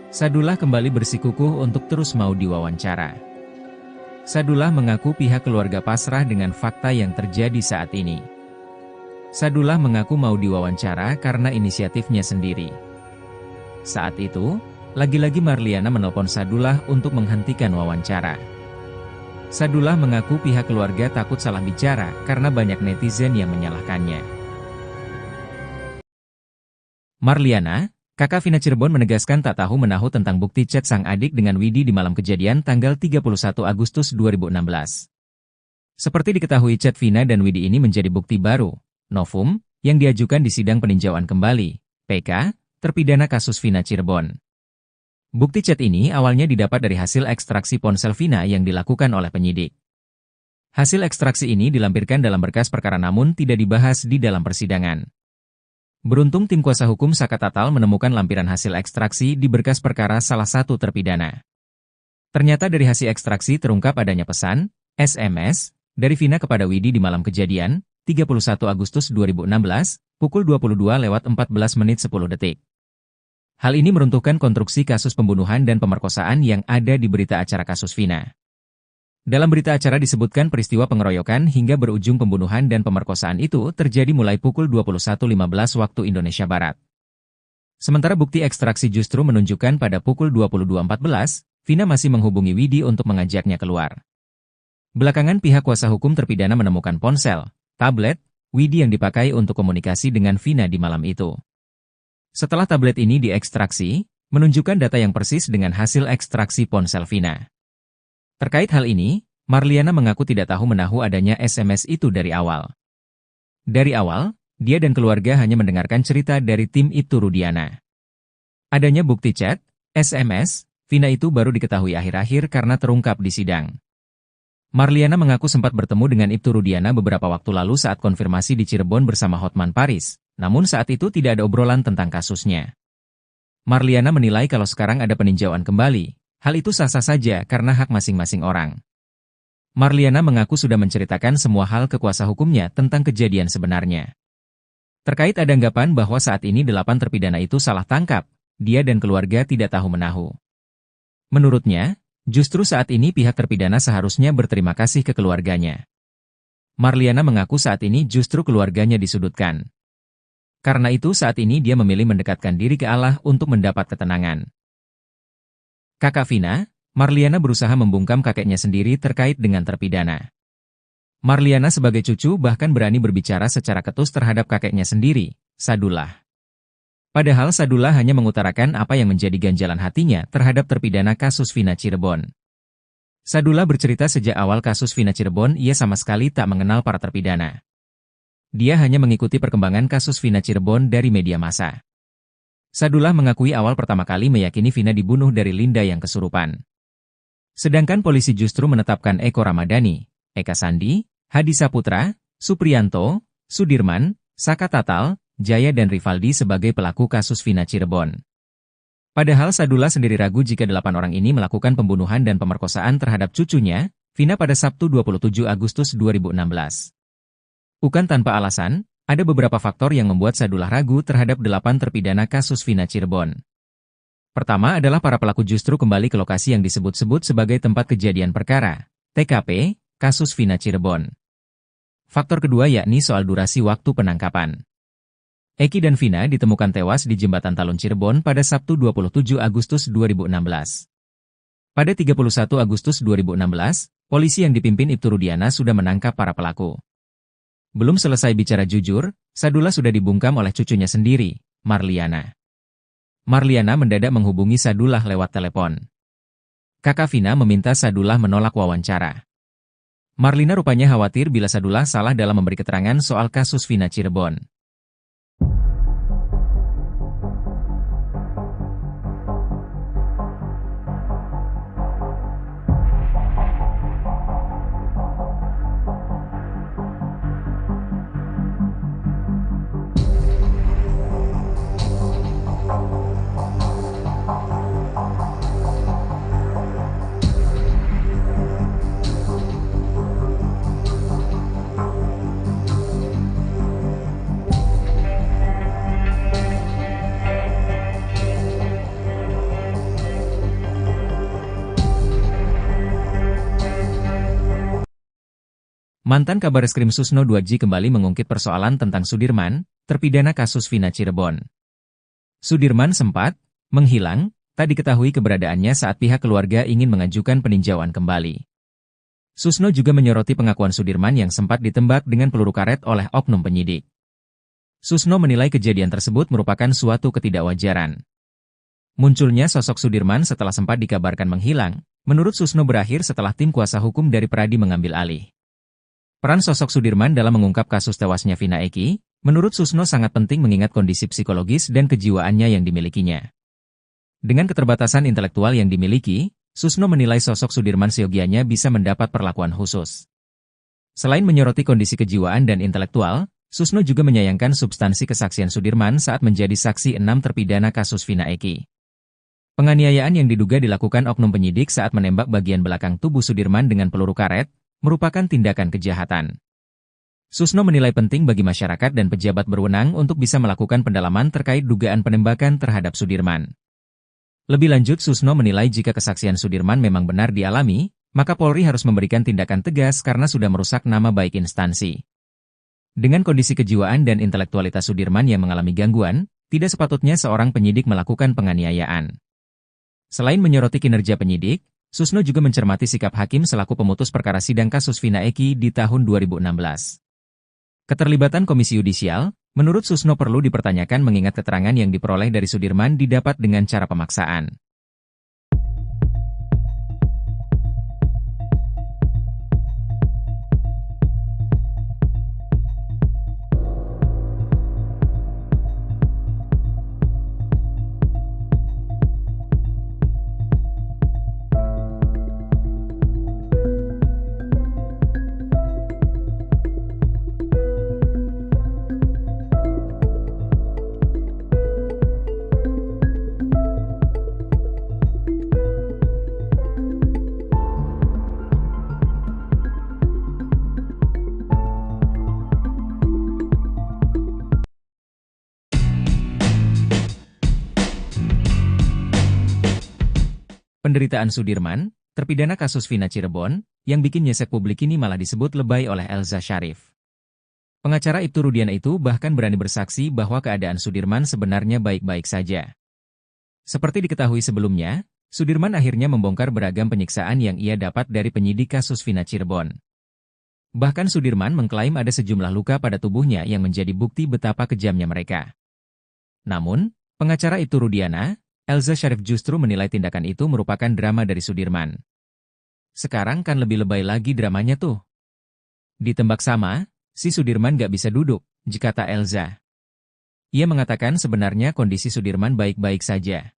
Sadullah kembali bersikukuh untuk terus mau diwawancara. Sadullah mengaku pihak keluarga pasrah dengan fakta yang terjadi saat ini. Sadullah mengaku mau diwawancara karena inisiatifnya sendiri. Saat itu, lagi-lagi Marliana menelpon Sadullah untuk menghentikan wawancara. Sadullah mengaku pihak keluarga takut salah bicara karena banyak netizen yang menyalahkannya. Marliana, kakak Vina Cirebon menegaskan tak tahu menahu tentang bukti chat sang adik dengan Widi di malam kejadian tanggal 31 Agustus 2016. Seperti diketahui chat Vina dan Widi ini menjadi bukti baru, novum, yang diajukan di sidang peninjauan kembali, PK, terpidana kasus Vina Cirebon. Bukti chat ini awalnya didapat dari hasil ekstraksi ponsel Vina yang dilakukan oleh penyidik. Hasil ekstraksi ini dilampirkan dalam berkas perkara namun tidak dibahas di dalam persidangan. Beruntung tim kuasa hukum Saka Tatal menemukan lampiran hasil ekstraksi di berkas perkara salah satu terpidana. Ternyata dari hasil ekstraksi terungkap adanya pesan, SMS, dari Vina kepada Widi di malam kejadian, 31 Agustus 2016, pukul 22:14:10. Hal ini meruntuhkan konstruksi kasus pembunuhan dan pemerkosaan yang ada di berita acara kasus Vina. Dalam berita acara disebutkan peristiwa pengeroyokan hingga berujung pembunuhan dan pemerkosaan itu terjadi mulai pukul 21:15 waktu Indonesia Barat. Sementara bukti ekstraksi justru menunjukkan pada pukul 22:14, Vina masih menghubungi Widi untuk mengajaknya keluar. Belakangan pihak kuasa hukum terpidana menemukan ponsel, tablet, Widi yang dipakai untuk komunikasi dengan Vina di malam itu. Setelah tablet ini diekstraksi, menunjukkan data yang persis dengan hasil ekstraksi ponsel Vina. Terkait hal ini, Marliana mengaku tidak tahu menahu adanya SMS itu dari awal. Dari awal, dia dan keluarga hanya mendengarkan cerita dari tim Ibtu Rudiana. Adanya bukti chat, SMS, Vina itu baru diketahui akhir-akhir karena terungkap di sidang. Marliana mengaku sempat bertemu dengan Ibtu Rudiana beberapa waktu lalu saat konfirmasi di Cirebon bersama Hotman Paris, namun saat itu tidak ada obrolan tentang kasusnya. Marliana menilai kalau sekarang ada peninjauan kembali, hal itu sah-sah saja karena hak masing-masing orang. Marliana mengaku sudah menceritakan semua hal ke kuasa hukumnya tentang kejadian sebenarnya. Terkait ada anggapan bahwa saat ini 8 terpidana itu salah tangkap, dia dan keluarga tidak tahu menahu. Menurutnya, justru saat ini pihak terpidana seharusnya berterima kasih ke keluarganya. Marliana mengaku saat ini justru keluarganya disudutkan. Karena itu saat ini dia memilih mendekatkan diri ke Allah untuk mendapat ketenangan. Kakak Vina, Marliana berusaha membungkam kakeknya sendiri terkait dengan terpidana. Marliana sebagai cucu bahkan berani berbicara secara ketus terhadap kakeknya sendiri, Sadullah. Padahal Sadullah hanya mengutarakan apa yang menjadi ganjalan hatinya terhadap terpidana kasus Vina Cirebon. Sadullah bercerita sejak awal kasus Vina Cirebon ia sama sekali tak mengenal para terpidana. Dia hanya mengikuti perkembangan kasus Vina Cirebon dari media massa. Sadullah mengakui awal pertama kali meyakini Vina dibunuh dari Linda yang kesurupan. Sedangkan polisi justru menetapkan Eko Ramadhani, Eka Sandi, Hadi Saputra, Supriyanto, Sudirman, Saka Tatal, Jaya dan Rivaldi sebagai pelaku kasus Vina Cirebon. Padahal Sadullah sendiri ragu jika 8 orang ini melakukan pembunuhan dan pemerkosaan terhadap cucunya, Vina pada Sabtu 27 Agustus 2016. Bukan tanpa alasan, ada beberapa faktor yang membuat Sadullah ragu terhadap 8 terpidana kasus Vina Cirebon. Pertama adalah para pelaku justru kembali ke lokasi yang disebut-sebut sebagai tempat kejadian perkara, TKP, kasus Vina Cirebon. Faktor kedua yakni soal durasi waktu penangkapan. Eki dan Vina ditemukan tewas di Jembatan Talun Cirebon pada Sabtu 27 Agustus 2016. Pada 31 Agustus 2016, polisi yang dipimpin Ibtu Rudiana sudah menangkap para pelaku. Belum selesai bicara jujur, Sadullah sudah dibungkam oleh cucunya sendiri, Marliana. Marliana mendadak menghubungi Sadullah lewat telepon. Kakak Vina meminta Sadullah menolak wawancara. Marlina rupanya khawatir bila Sadullah salah dalam memberi keterangan soal kasus Vina Cirebon. Mantan Kabareskrim Susno 2J kembali mengungkit persoalan tentang Sudirman, terpidana kasus Vina Cirebon. Sudirman sempat menghilang, tak diketahui keberadaannya saat pihak keluarga ingin mengajukan peninjauan kembali. Susno juga menyoroti pengakuan Sudirman yang sempat ditembak dengan peluru karet oleh oknum penyidik. Susno menilai kejadian tersebut merupakan suatu ketidakwajaran. Munculnya sosok Sudirman setelah sempat dikabarkan menghilang, menurut Susno berakhir setelah tim kuasa hukum dari Pradi mengambil alih. Peran sosok Sudirman dalam mengungkap kasus tewasnya Vina Eki, menurut Susno sangat penting mengingat kondisi psikologis dan kejiwaannya yang dimilikinya. Dengan keterbatasan intelektual yang dimiliki, Susno menilai sosok Sudirman seyogianya bisa mendapat perlakuan khusus. Selain menyoroti kondisi kejiwaan dan intelektual, Susno juga menyayangkan substansi kesaksian Sudirman saat menjadi saksi 6 terpidana kasus Vina Eki. Penganiayaan yang diduga dilakukan oknum penyidik saat menembak bagian belakang tubuh Sudirman dengan peluru karet, merupakan tindakan kejahatan. Susno menilai penting bagi masyarakat dan pejabat berwenang untuk bisa melakukan pendalaman terkait dugaan penembakan terhadap Sudirman. Lebih lanjut, Susno menilai jika kesaksian Sudirman memang benar dialami, maka Polri harus memberikan tindakan tegas karena sudah merusak nama baik instansi. Dengan kondisi kejiwaan dan intelektualitas Sudirman yang mengalami gangguan, tidak sepatutnya seorang penyidik melakukan penganiayaan. Selain menyoroti kinerja penyidik, Susno juga mencermati sikap hakim selaku pemutus perkara sidang kasus Vina Eki di tahun 2016. Keterlibatan Komisi Yudisial, menurut Susno perlu dipertanyakan mengingat keterangan yang diperoleh dari Sudirman didapat dengan cara pemaksaan. Penderitaan Sudirman, terpidana kasus Vina Cirebon, yang bikin nyesek publik ini malah disebut lebay oleh Elza Sharif. Pengacara Ibtu Rudiana itu bahkan berani bersaksi bahwa keadaan Sudirman sebenarnya baik-baik saja. Seperti diketahui sebelumnya, Sudirman akhirnya membongkar beragam penyiksaan yang ia dapat dari penyidik kasus Vina Cirebon. Bahkan Sudirman mengklaim ada sejumlah luka pada tubuhnya yang menjadi bukti betapa kejamnya mereka. Namun, pengacara Ibtu Rudiana, Elza Sharif justru menilai tindakan itu merupakan drama dari Sudirman. Sekarang kan lebih lebay lagi dramanya tuh. Ditembak sama, si Sudirman gak bisa duduk, kata Elza. Ia mengatakan sebenarnya kondisi Sudirman baik-baik saja.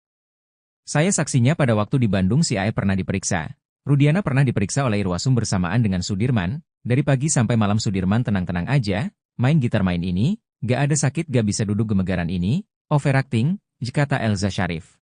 Saya saksinya pada waktu di Bandung si Ae pernah diperiksa. Rudiana pernah diperiksa oleh Irwasum bersamaan dengan Sudirman, dari pagi sampai malam Sudirman tenang-tenang aja, main gitar main ini, gak ada sakit gak bisa duduk gemegaran ini, overacting, kata Elza Sharif.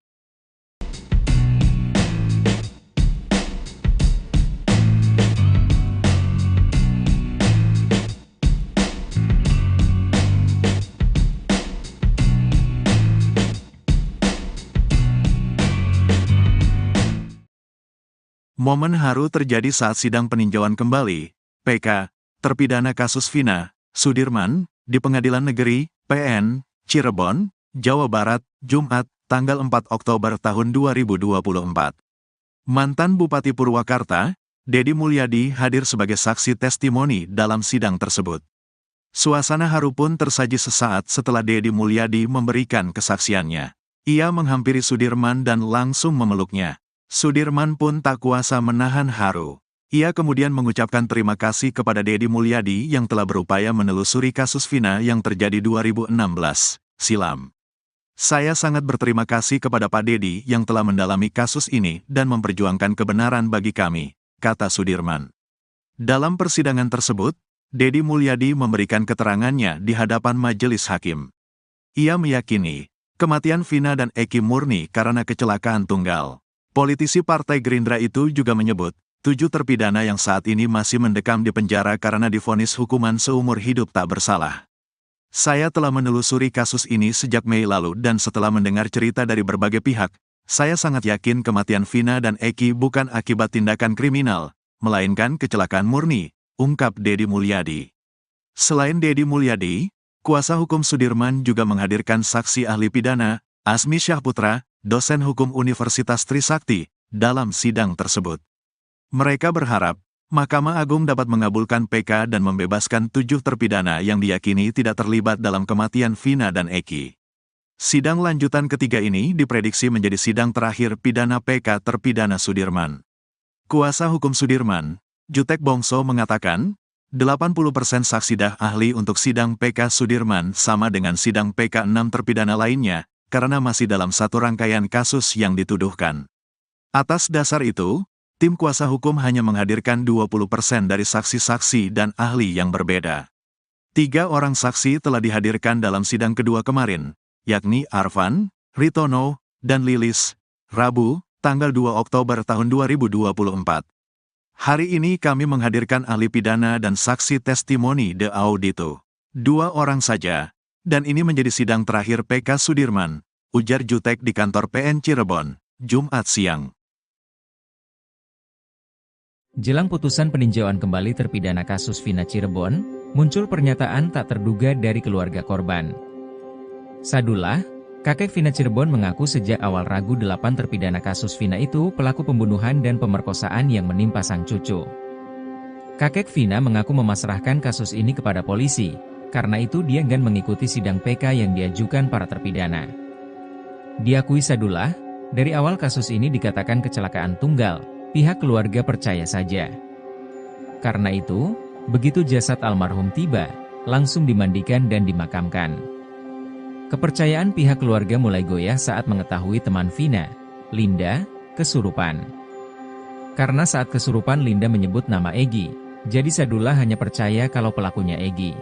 Momen haru terjadi saat sidang peninjauan kembali, PK, terpidana kasus Vina, Sudirman, di Pengadilan Negeri, PN, Cirebon, Jawa Barat, Jumat, tanggal 4 Oktober tahun 2024. Mantan Bupati Purwakarta, Dedi Mulyadi hadir sebagai saksi testimoni dalam sidang tersebut. Suasana haru pun tersaji sesaat setelah Dedi Mulyadi memberikan kesaksiannya. Ia menghampiri Sudirman dan langsung memeluknya. Sudirman pun tak kuasa menahan haru. Ia kemudian mengucapkan terima kasih kepada Dedi Mulyadi yang telah berupaya menelusuri kasus Vina yang terjadi 2016 silam. Saya sangat berterima kasih kepada Pak Dedi yang telah mendalami kasus ini dan memperjuangkan kebenaran bagi kami, kata Sudirman. Dalam persidangan tersebut, Dedi Mulyadi memberikan keterangannya di hadapan majelis hakim. Ia meyakini, kematian Vina dan Eki murni karena kecelakaan tunggal. Politisi Partai Gerindra itu juga menyebut, 7 terpidana yang saat ini masih mendekam di penjara karena divonis hukuman seumur hidup tak bersalah. Saya telah menelusuri kasus ini sejak Mei lalu dan setelah mendengar cerita dari berbagai pihak, saya sangat yakin kematian Vina dan Eki bukan akibat tindakan kriminal, melainkan kecelakaan murni, ungkap Dedi Mulyadi. Selain Dedi Mulyadi, kuasa hukum Sudirman juga menghadirkan saksi ahli pidana, Asmi Syahputra, dosen hukum Universitas Trisakti, dalam sidang tersebut. Mereka berharap, Mahkamah Agung dapat mengabulkan PK dan membebaskan 7 terpidana yang diyakini tidak terlibat dalam kematian Vina dan Eki. Sidang lanjutan ketiga ini diprediksi menjadi sidang terakhir pidana PK terpidana Sudirman. Kuasa hukum Sudirman, Jutek Bongso mengatakan, 80% saksi ahli untuk sidang PK Sudirman sama dengan sidang PK 6 terpidana lainnya, karena masih dalam satu rangkaian kasus yang dituduhkan. Atas dasar itu, tim kuasa hukum hanya menghadirkan 20% dari saksi-saksi dan ahli yang berbeda. 3 orang saksi telah dihadirkan dalam sidang kedua kemarin, yakni Arfan, Ritono, dan Lilis, Rabu, tanggal 2 Oktober tahun 2024. Hari ini kami menghadirkan ahli pidana dan saksi testimoni de audito. 2 orang saja, dan ini menjadi sidang terakhir PK Sudirman, ujar Jutek di kantor PN Cirebon, Jumat siang. Jelang putusan peninjauan kembali terpidana kasus Vina Cirebon, muncul pernyataan tak terduga dari keluarga korban. Sadullah, kakek Vina Cirebon mengaku sejak awal ragu 8 terpidana kasus Vina itu pelaku pembunuhan dan pemerkosaan yang menimpa sang cucu. Kakek Vina mengaku memasrahkan kasus ini kepada polisi, karena itu dia enggan mengikuti sidang PK yang diajukan para terpidana. Diakui Sadullah, dari awal kasus ini dikatakan kecelakaan tunggal, pihak keluarga percaya saja. Karena itu, begitu jasad almarhum tiba, langsung dimandikan dan dimakamkan. Kepercayaan pihak keluarga mulai goyah saat mengetahui teman Vina, Linda, kesurupan. Karena saat kesurupan Linda menyebut nama Egi, jadi Sadullah hanya percaya kalau pelakunya Egi.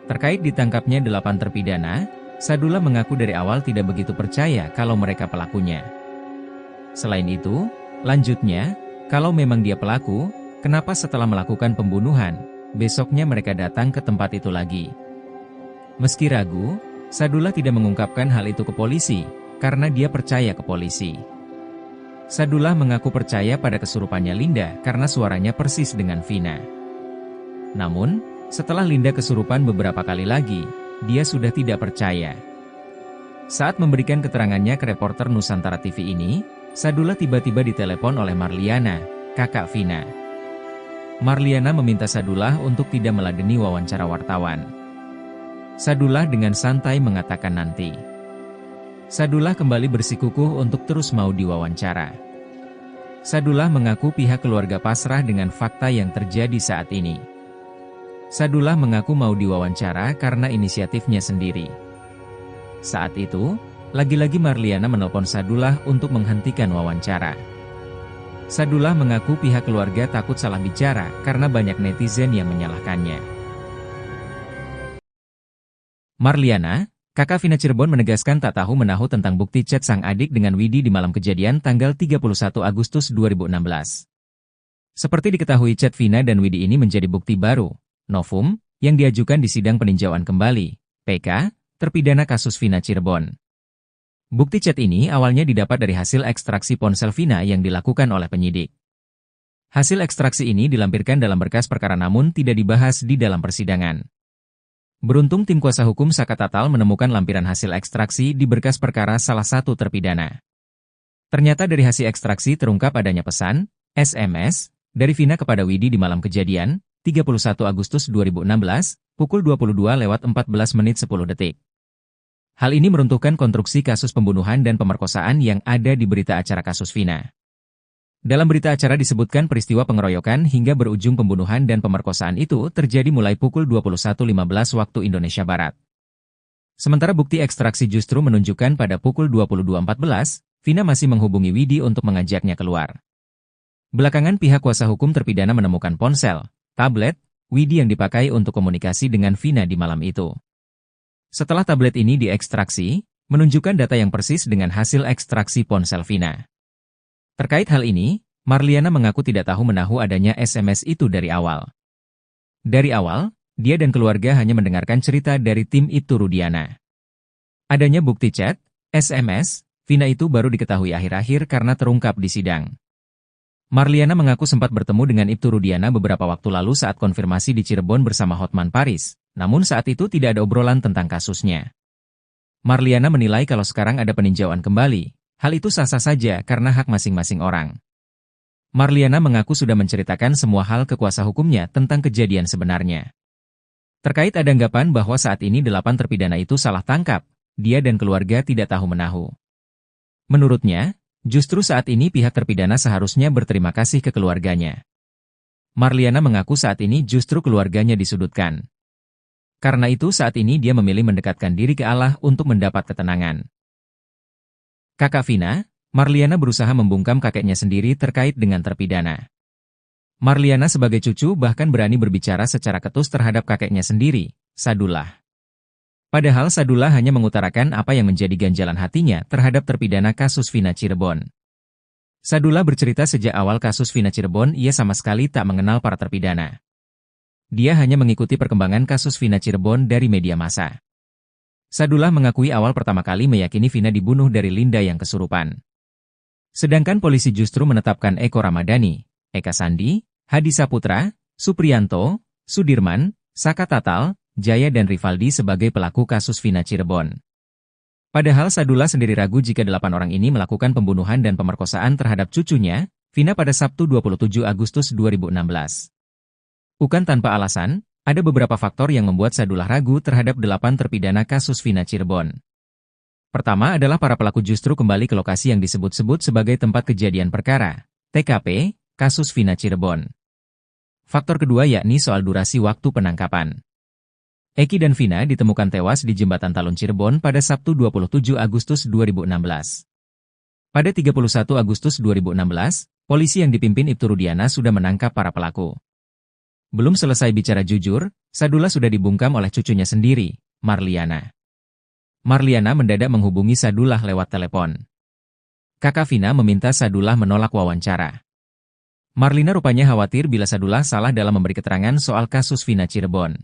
Terkait ditangkapnya 8 terpidana, Sadullah mengaku dari awal tidak begitu percaya kalau mereka pelakunya. Selain itu, lanjutnya, kalau memang dia pelaku, kenapa setelah melakukan pembunuhan, besoknya mereka datang ke tempat itu lagi? Meski ragu, Sadullah tidak mengungkapkan hal itu ke polisi, karena dia percaya ke polisi. Sadullah mengaku percaya pada kesurupannya Linda karena suaranya persis dengan Vina. Namun, setelah Linda kesurupan beberapa kali lagi, dia sudah tidak percaya. Saat memberikan keterangannya ke reporter Nusantara TV ini, Sadullah tiba-tiba ditelepon oleh Marliana, kakak Vina. Marliana meminta Sadullah untuk tidak meladeni wawancara wartawan. Sadullah dengan santai mengatakan nanti. Sadullah kembali bersikukuh untuk terus mau diwawancara. Sadullah mengaku pihak keluarga pasrah dengan fakta yang terjadi saat ini. Sadullah mengaku mau diwawancara karena inisiatifnya sendiri. Saat itu, lagi-lagi Marliana menelpon Sadullah untuk menghentikan wawancara. Sadullah mengaku pihak keluarga takut salah bicara karena banyak netizen yang menyalahkannya. Marliana, kakak Vina Cirebon menegaskan tak tahu menahu tentang bukti chat sang adik dengan Widi di malam kejadian tanggal 31 Agustus 2016. Seperti diketahui chat Vina dan Widi ini menjadi bukti baru, novum, yang diajukan di sidang peninjauan kembali, PK, terpidana kasus Vina Cirebon. Bukti chat ini awalnya didapat dari hasil ekstraksi ponsel Vina yang dilakukan oleh penyidik. Hasil ekstraksi ini dilampirkan dalam berkas perkara namun tidak dibahas di dalam persidangan. Beruntung tim kuasa hukum Saka Tatal menemukan lampiran hasil ekstraksi di berkas perkara salah satu terpidana. Ternyata dari hasil ekstraksi terungkap adanya pesan, SMS, dari Vina kepada Widi di malam kejadian, 31 Agustus 2016, pukul 22:14:10. Hal ini meruntuhkan konstruksi kasus pembunuhan dan pemerkosaan yang ada di berita acara kasus Vina. Dalam berita acara disebutkan peristiwa pengeroyokan hingga berujung pembunuhan dan pemerkosaan itu terjadi mulai pukul 21.15 waktu Indonesia Barat. Sementara bukti ekstraksi justru menunjukkan pada pukul 22.14, Vina masih menghubungi Widi untuk mengajaknya keluar. Belakangan pihak kuasa hukum terpidana menemukan ponsel, tablet, Widi yang dipakai untuk komunikasi dengan Vina di malam itu. Setelah tablet ini diekstraksi, menunjukkan data yang persis dengan hasil ekstraksi ponsel Vina. Terkait hal ini, Marliana mengaku tidak tahu menahu adanya SMS itu dari awal. Dari awal, dia dan keluarga hanya mendengarkan cerita dari tim Ibtu Rudiana. Adanya bukti chat, SMS, Vina itu baru diketahui akhir-akhir karena terungkap di sidang. Marliana mengaku sempat bertemu dengan Ibtu Rudiana beberapa waktu lalu saat konfirmasi di Cirebon bersama Hotman Paris, namun saat itu tidak ada obrolan tentang kasusnya. Marliana menilai kalau sekarang ada peninjauan kembali, hal itu sah-sah saja karena hak masing-masing orang. Marliana mengaku sudah menceritakan semua hal ke kuasa hukumnya tentang kejadian sebenarnya. Terkait ada anggapan bahwa saat ini 8 terpidana itu salah tangkap, dia dan keluarga tidak tahu-menahu. Menurutnya, justru saat ini pihak terpidana seharusnya berterima kasih ke keluarganya. Marliana mengaku saat ini justru keluarganya disudutkan. Karena itu saat ini dia memilih mendekatkan diri ke Allah untuk mendapat ketenangan. Kakak Vina, Marliana berusaha membungkam kakeknya sendiri terkait dengan terpidana. Marliana sebagai cucu bahkan berani berbicara secara ketus terhadap kakeknya sendiri, Sadullah. Padahal Sadullah hanya mengutarakan apa yang menjadi ganjalan hatinya terhadap terpidana kasus Vina Cirebon. Sadullah bercerita sejak awal kasus Vina Cirebon ia sama sekali tak mengenal para terpidana. Dia hanya mengikuti perkembangan kasus Vina Cirebon dari media massa. Sadullah mengakui awal pertama kali meyakini Vina dibunuh dari Linda yang kesurupan. Sedangkan polisi justru menetapkan Eko Ramadhani, Eka Sandi, Hadi Saputra, Supriyanto, Sudirman, Saka Tatal, Jaya dan Rivaldi sebagai pelaku kasus Vina Cirebon. Padahal Sadullah sendiri ragu jika 8 orang ini melakukan pembunuhan dan pemerkosaan terhadap cucunya, Vina pada Sabtu 27 Agustus 2016. Bukan tanpa alasan, ada beberapa faktor yang membuat Sadullah ragu terhadap 8 terpidana kasus Vina Cirebon. Pertama adalah para pelaku justru kembali ke lokasi yang disebut-sebut sebagai tempat kejadian perkara, TKP, kasus Vina Cirebon. Faktor kedua yakni soal durasi waktu penangkapan. Eki dan Vina ditemukan tewas di Jembatan Talun Cirebon pada Sabtu 27 Agustus 2016. Pada 31 Agustus 2016, polisi yang dipimpin Ibtu Rudiana sudah menangkap para pelaku. Belum selesai bicara jujur, Sadullah sudah dibungkam oleh cucunya sendiri, Marliana. Marliana mendadak menghubungi Sadullah lewat telepon. Kakak Vina meminta Sadullah menolak wawancara. Marlina rupanya khawatir bila Sadullah salah dalam memberi keterangan soal kasus Vina Cirebon.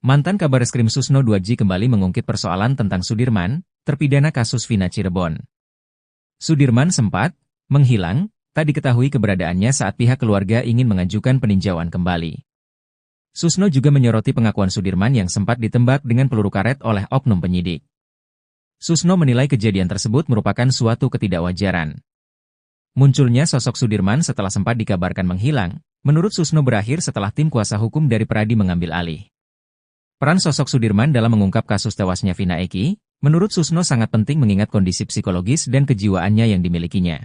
Mantan Kabareskrim Susno 2J kembali mengungkit persoalan tentang Sudirman, terpidana kasus Vina Cirebon. Sudirman sempat menghilang, tak diketahui keberadaannya saat pihak keluarga ingin mengajukan peninjauan kembali. Susno juga menyoroti pengakuan Sudirman yang sempat ditembak dengan peluru karet oleh oknum penyidik. Susno menilai kejadian tersebut merupakan suatu ketidakwajaran. Munculnya sosok Sudirman setelah sempat dikabarkan menghilang, menurut Susno berakhir setelah tim kuasa hukum dari Pradi mengambil alih. Peran sosok Sudirman dalam mengungkap kasus tewasnya Vina Eki, menurut Susno sangat penting mengingat kondisi psikologis dan kejiwaannya yang dimilikinya.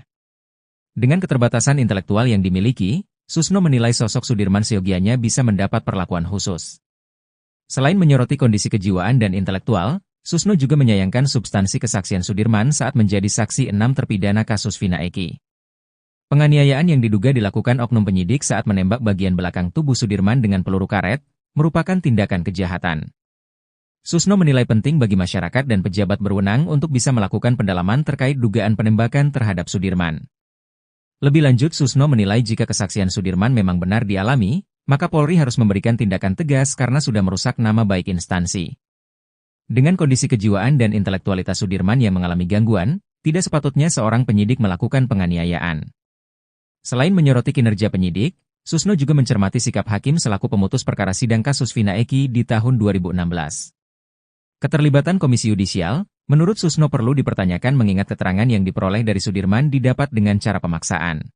Dengan keterbatasan intelektual yang dimiliki, Susno menilai sosok Sudirman seyogianya bisa mendapat perlakuan khusus. Selain menyoroti kondisi kejiwaan dan intelektual, Susno juga menyayangkan substansi kesaksian Sudirman saat menjadi saksi 6 terpidana kasus Vina Eki. Penganiayaan yang diduga dilakukan oknum penyidik saat menembak bagian belakang tubuh Sudirman dengan peluru karet, merupakan tindakan kejahatan. Susno menilai penting bagi masyarakat dan pejabat berwenang untuk bisa melakukan pendalaman terkait dugaan penembakan terhadap Sudirman. Lebih lanjut, Susno menilai jika kesaksian Sudirman memang benar dialami, maka Polri harus memberikan tindakan tegas karena sudah merusak nama baik instansi. Dengan kondisi kejiwaan dan intelektualitas Sudirman yang mengalami gangguan, tidak sepatutnya seorang penyidik melakukan penganiayaan. Selain menyoroti kinerja penyidik, Susno juga mencermati sikap hakim selaku pemutus perkara sidang kasus Vina Eki di tahun 2016. Keterlibatan Komisi Yudisial, menurut Susno perlu dipertanyakan mengingat keterangan yang diperoleh dari Sudirman didapat dengan cara pemaksaan.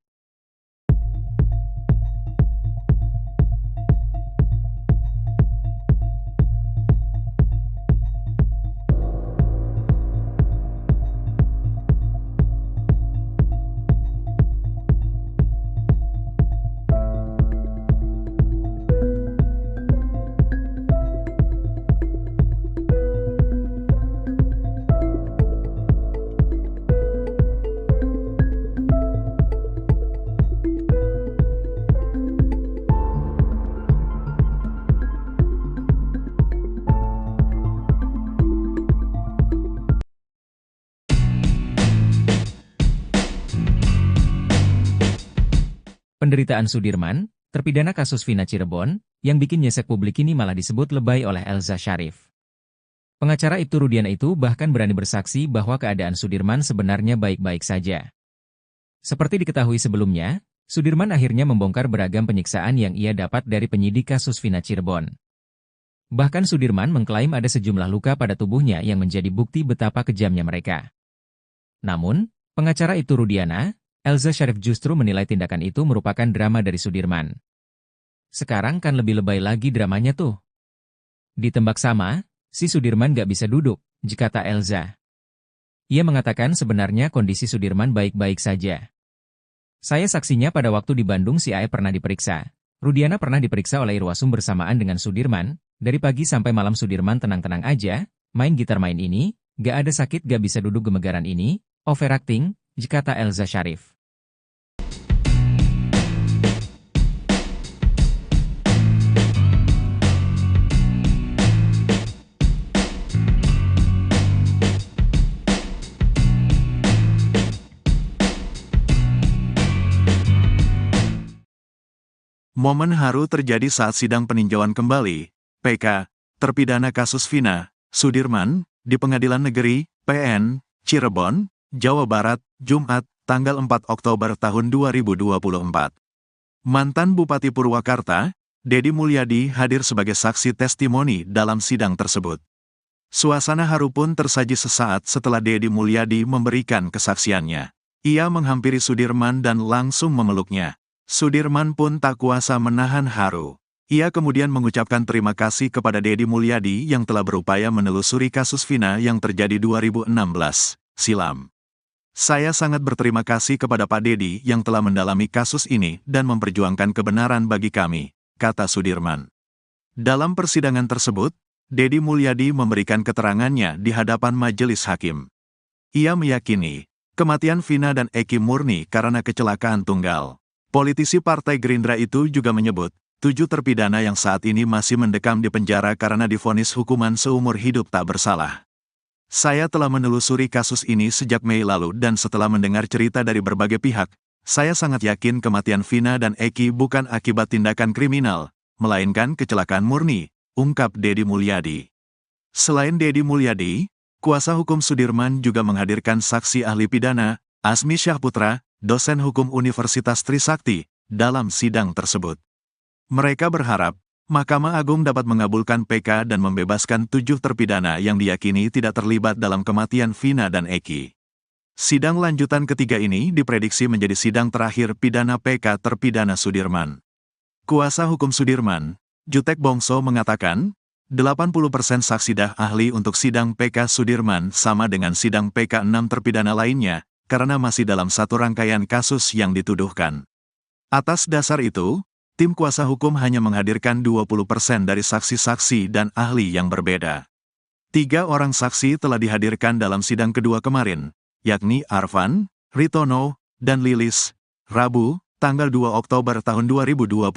Penderitaan Sudirman, terpidana kasus Vina Cirebon, yang bikin nyesek publik ini malah disebut lebay oleh Elza Syarif. Pengacara Ibtu Rudiana itu bahkan berani bersaksi bahwa keadaan Sudirman sebenarnya baik-baik saja. Seperti diketahui sebelumnya, Sudirman akhirnya membongkar beragam penyiksaan yang ia dapat dari penyidik kasus Vina Cirebon. Bahkan Sudirman mengklaim ada sejumlah luka pada tubuhnya yang menjadi bukti betapa kejamnya mereka. Namun, pengacara Ibtu Rudiana, Elza Syarif justru menilai tindakan itu merupakan drama dari Sudirman. Sekarang kan lebih lebay lagi dramanya tuh. Ditembak sama, si Sudirman gak bisa duduk, kata Elza. Ia mengatakan sebenarnya kondisi Sudirman baik-baik saja. Saya saksinya pada waktu di Bandung si Aep pernah diperiksa. Rudiana pernah diperiksa oleh Irwasum bersamaan dengan Sudirman. Dari pagi sampai malam Sudirman tenang-tenang aja, main gitar main ini, gak ada sakit gak bisa duduk gemegaran ini, overacting, kata Elza Syarif. Momen haru terjadi saat sidang peninjauan kembali, PK, terpidana kasus Vina, Sudirman, di Pengadilan Negeri, PN, Cirebon, Jawa Barat, Jumat, tanggal 4 Oktober tahun 2024. Mantan Bupati Purwakarta, Dedi Mulyadi hadir sebagai saksi testimoni dalam sidang tersebut. Suasana haru pun tersaji sesaat setelah Dedi Mulyadi memberikan kesaksiannya. Ia menghampiri Sudirman dan langsung memeluknya. Sudirman pun tak kuasa menahan haru. Ia kemudian mengucapkan terima kasih kepada Dedi Mulyadi yang telah berupaya menelusuri kasus Vina yang terjadi 2016 silam. Saya sangat berterima kasih kepada Pak Dedi yang telah mendalami kasus ini dan memperjuangkan kebenaran bagi kami, kata Sudirman. Dalam persidangan tersebut, Dedi Mulyadi memberikan keterangannya di hadapan majelis hakim. Ia meyakini, kematian Vina dan Eki murni karena kecelakaan tunggal. Politisi Partai Gerindra itu juga menyebut, 7 terpidana yang saat ini masih mendekam di penjara karena divonis hukuman seumur hidup tak bersalah. Saya telah menelusuri kasus ini sejak Mei lalu dan setelah mendengar cerita dari berbagai pihak, saya sangat yakin kematian Vina dan Eki bukan akibat tindakan kriminal, melainkan kecelakaan murni, ungkap Dedi Mulyadi. Selain Dedi Mulyadi, kuasa hukum Sudirman juga menghadirkan saksi ahli pidana, Asmi Syahputra, dosen hukum Universitas Trisakti, dalam sidang tersebut. Mereka berharap, Mahkamah Agung dapat mengabulkan PK dan membebaskan 7 terpidana yang diyakini tidak terlibat dalam kematian Vina dan Eki. Sidang lanjutan ketiga ini diprediksi menjadi sidang terakhir pidana PK terpidana Sudirman. Kuasa hukum Sudirman, Jutek Bongso mengatakan, 80% saksi ahli untuk sidang PK Sudirman sama dengan sidang PK 6 terpidana lainnya, karena masih dalam satu rangkaian kasus yang dituduhkan. Atas dasar itu, tim kuasa hukum hanya menghadirkan 20% dari saksi-saksi dan ahli yang berbeda. 3 orang saksi telah dihadirkan dalam sidang kedua kemarin, yakni Arfan, Ritono, dan Lilis, Rabu, tanggal 2 Oktober tahun 2024.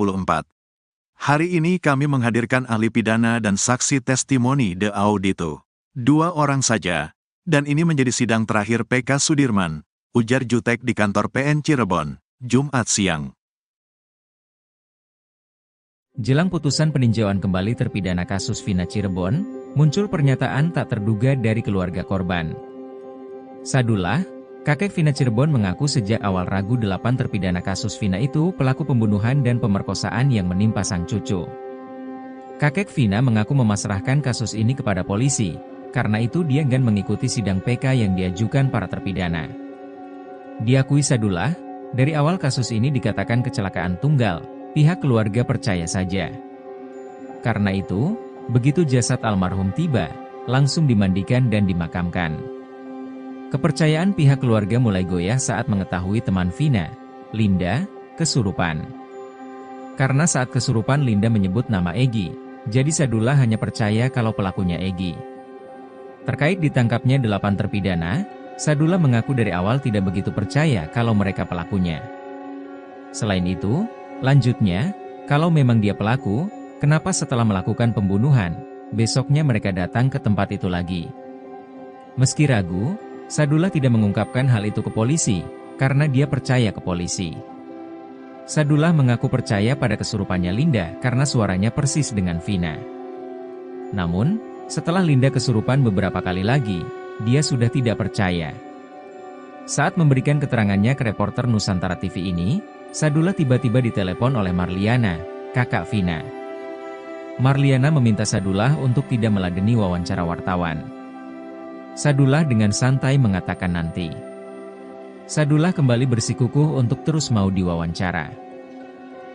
Hari ini kami menghadirkan ahli pidana dan saksi testimoni de audito. 2 orang saja. Dan ini menjadi sidang terakhir PK Sudirman, ujar Jutek di kantor PN Cirebon, Jumat siang. Jelang putusan peninjauan kembali terpidana kasus Vina Cirebon, muncul pernyataan tak terduga dari keluarga korban. Sadullah, kakek Vina Cirebon mengaku sejak awal ragu 8 terpidana kasus Vina itu pelaku pembunuhan dan pemerkosaan yang menimpa sang cucu. Kakek Vina mengaku memasrahkan kasus ini kepada polisi. Karena itu dia enggan mengikuti sidang PK yang diajukan para terpidana. Diakui Sadullah, dari awal kasus ini dikatakan kecelakaan tunggal, pihak keluarga percaya saja. Karena itu, begitu jasad almarhum tiba, langsung dimandikan dan dimakamkan. Kepercayaan pihak keluarga mulai goyah saat mengetahui teman Vina, Linda, kesurupan. Karena saat kesurupan Linda menyebut nama Egi, jadi Sadullah hanya percaya kalau pelakunya Egi. Terkait ditangkapnya 8 terpidana, Sadullah mengaku dari awal tidak begitu percaya kalau mereka pelakunya. Selain itu, lanjutnya, kalau memang dia pelaku, kenapa setelah melakukan pembunuhan, besoknya mereka datang ke tempat itu lagi? Meski ragu, Sadullah tidak mengungkapkan hal itu ke polisi, karena dia percaya ke polisi. Sadullah mengaku percaya pada kesurupannya Linda karena suaranya persis dengan Vina. Namun, setelah Linda kesurupan beberapa kali lagi, dia sudah tidak percaya. Saat memberikan keterangannya ke reporter Nusantara TV ini, Sadullah tiba-tiba ditelepon oleh Marliana, kakak Vina. Marliana meminta Sadullah untuk tidak meladeni wawancara wartawan. Sadullah dengan santai mengatakan nanti. Sadullah kembali bersikukuh untuk terus mau diwawancara.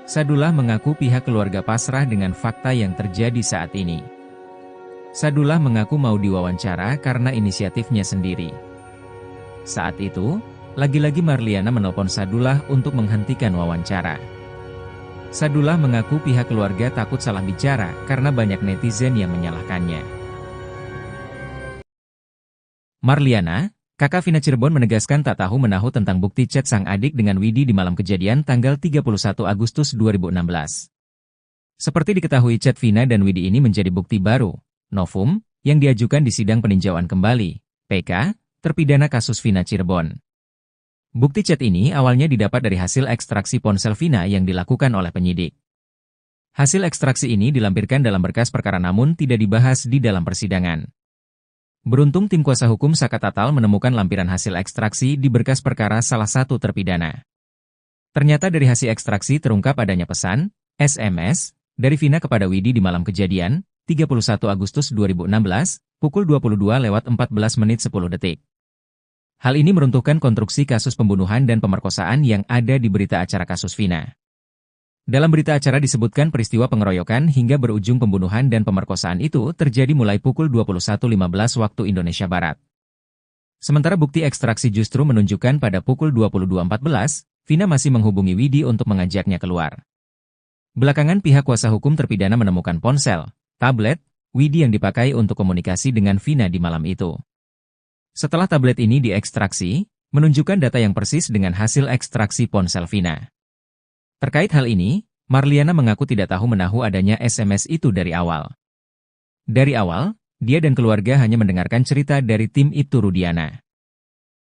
Sadullah mengaku pihak keluarga pasrah dengan fakta yang terjadi saat ini. Sadullah mengaku mau diwawancara karena inisiatifnya sendiri. Saat itu, lagi-lagi Marliana menelpon Sadullah untuk menghentikan wawancara. Sadullah mengaku pihak keluarga takut salah bicara karena banyak netizen yang menyalahkannya. Marliana, kakak Vina Cirebon menegaskan tak tahu menahu tentang bukti chat sang adik dengan Widi di malam kejadian tanggal 31 Agustus 2016. Seperti diketahui chat Vina dan Widi ini menjadi bukti baru, novum, yang diajukan di sidang peninjauan kembali, PK, terpidana kasus Vina Cirebon. Bukti chat ini awalnya didapat dari hasil ekstraksi ponsel Vina yang dilakukan oleh penyidik. Hasil ekstraksi ini dilampirkan dalam berkas perkara namun tidak dibahas di dalam persidangan. Beruntung tim kuasa hukum Saka Tatal menemukan lampiran hasil ekstraksi di berkas perkara salah satu terpidana. Ternyata dari hasil ekstraksi terungkap adanya pesan, SMS, dari Vina kepada Widi di malam kejadian, 31 Agustus 2016, pukul 22:14:10. Hal ini meruntuhkan konstruksi kasus pembunuhan dan pemerkosaan yang ada di berita acara kasus Vina. Dalam berita acara disebutkan peristiwa pengeroyokan hingga berujung pembunuhan dan pemerkosaan itu terjadi mulai pukul 21:15 waktu Indonesia Barat. Sementara bukti ekstraksi justru menunjukkan pada pukul 22:14, Vina masih menghubungi Widi untuk mengajaknya keluar. Belakangan pihak kuasa hukum terpidana menemukan ponsel, tablet, Widi yang dipakai untuk komunikasi dengan Vina di malam itu. Setelah tablet ini diekstraksi, menunjukkan data yang persis dengan hasil ekstraksi ponsel Vina. Terkait hal ini, Marliana mengaku tidak tahu menahu adanya SMS itu dari awal. Dari awal, dia dan keluarga hanya mendengarkan cerita dari tim Ibtu Rudiana.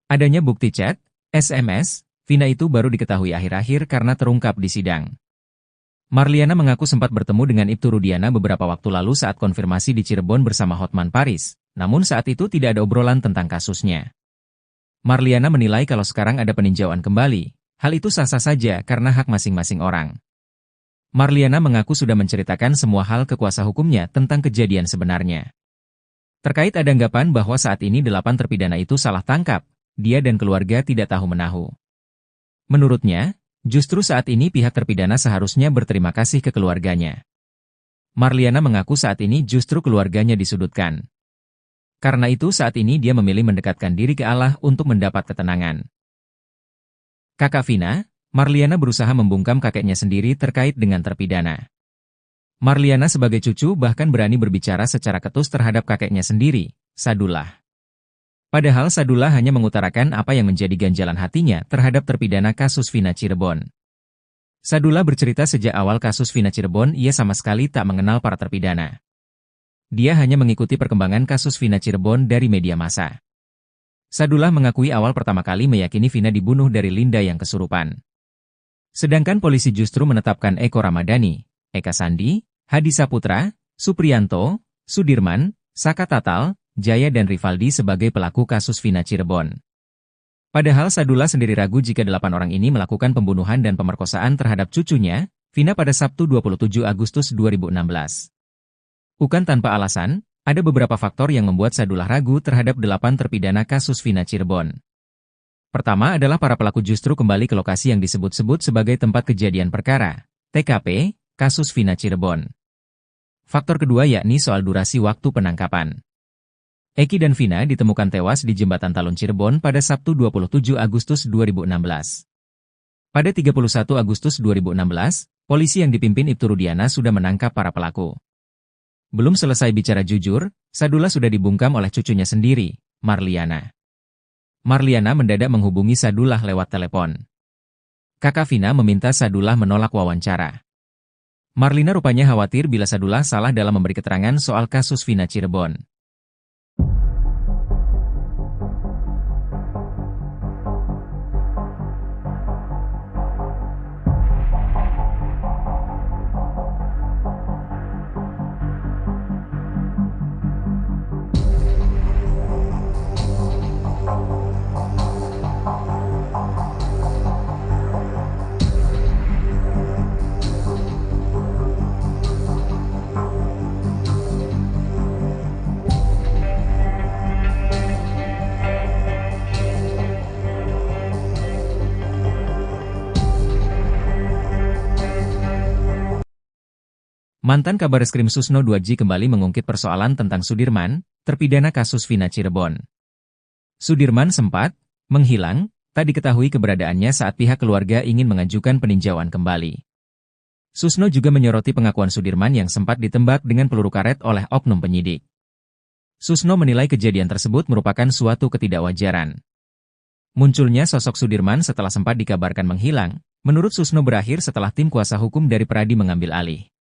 Adanya bukti chat, SMS, Vina itu baru diketahui akhir-akhir karena terungkap di sidang. Marliana mengaku sempat bertemu dengan Ibtu Rudiana beberapa waktu lalu saat konfirmasi di Cirebon bersama Hotman Paris, namun saat itu tidak ada obrolan tentang kasusnya. Marliana menilai kalau sekarang ada peninjauan kembali, hal itu sah-sah saja karena hak masing-masing orang. Marliana mengaku sudah menceritakan semua hal ke kuasa hukumnya tentang kejadian sebenarnya. Terkait ada anggapan bahwa saat ini 8 terpidana itu salah tangkap, dia dan keluarga tidak tahu menahu. Menurutnya, justru saat ini pihak terpidana seharusnya berterima kasih ke keluarganya. Marliana mengaku saat ini justru keluarganya disudutkan. Karena itu saat ini dia memilih mendekatkan diri ke Allah untuk mendapat ketenangan. Kakak Vina, Marliana berusaha membungkam kakeknya sendiri terkait dengan terpidana. Marliana sebagai cucu bahkan berani berbicara secara ketus terhadap kakeknya sendiri, Sadullah. Padahal Sadullah hanya mengutarakan apa yang menjadi ganjalan hatinya terhadap terpidana kasus Vina Cirebon. Sadullah bercerita sejak awal kasus Vina Cirebon ia sama sekali tak mengenal para terpidana. Dia hanya mengikuti perkembangan kasus Vina Cirebon dari media massa. Sadullah mengakui awal pertama kali meyakini Vina dibunuh dari Linda yang kesurupan. Sedangkan polisi justru menetapkan Eko Ramadhani, Eka Sandi, Hadi Saputra, Supriyanto, Sudirman, Saka Tatal, Jaya dan Rivaldi sebagai pelaku kasus Vina Cirebon. Padahal Sadullah sendiri ragu jika 8 orang ini melakukan pembunuhan dan pemerkosaan terhadap cucunya, Vina pada Sabtu 27 Agustus 2016. Bukan tanpa alasan, ada beberapa faktor yang membuat Sadullah ragu terhadap 8 terpidana kasus Vina Cirebon. Pertama adalah para pelaku justru kembali ke lokasi yang disebut-sebut sebagai tempat kejadian perkara, TKP, kasus Vina Cirebon. Faktor kedua yakni soal durasi waktu penangkapan. Eki dan Vina ditemukan tewas di Jembatan Talun Cirebon pada Sabtu 27 Agustus 2016. Pada 31 Agustus 2016, polisi yang dipimpin Ibtu Rudiana sudah menangkap para pelaku. Belum selesai bicara jujur, Sadullah sudah dibungkam oleh cucunya sendiri, Marliana. Marliana mendadak menghubungi Sadullah lewat telepon. Kakak Vina meminta Sadullah menolak wawancara. Marlina rupanya khawatir bila Sadullah salah dalam memberi keterangan soal kasus Vina Cirebon. Mantan Kabareskrim Susno 2J kembali mengungkit persoalan tentang Sudirman, terpidana kasus Vina Cirebon. Sudirman sempat menghilang, tak diketahui keberadaannya saat pihak keluarga ingin mengajukan peninjauan kembali. Susno juga menyoroti pengakuan Sudirman yang sempat ditembak dengan peluru karet oleh oknum penyidik. Susno menilai kejadian tersebut merupakan suatu ketidakwajaran. Munculnya sosok Sudirman setelah sempat dikabarkan menghilang, menurut Susno berakhir setelah tim kuasa hukum dari Peradi mengambil alih.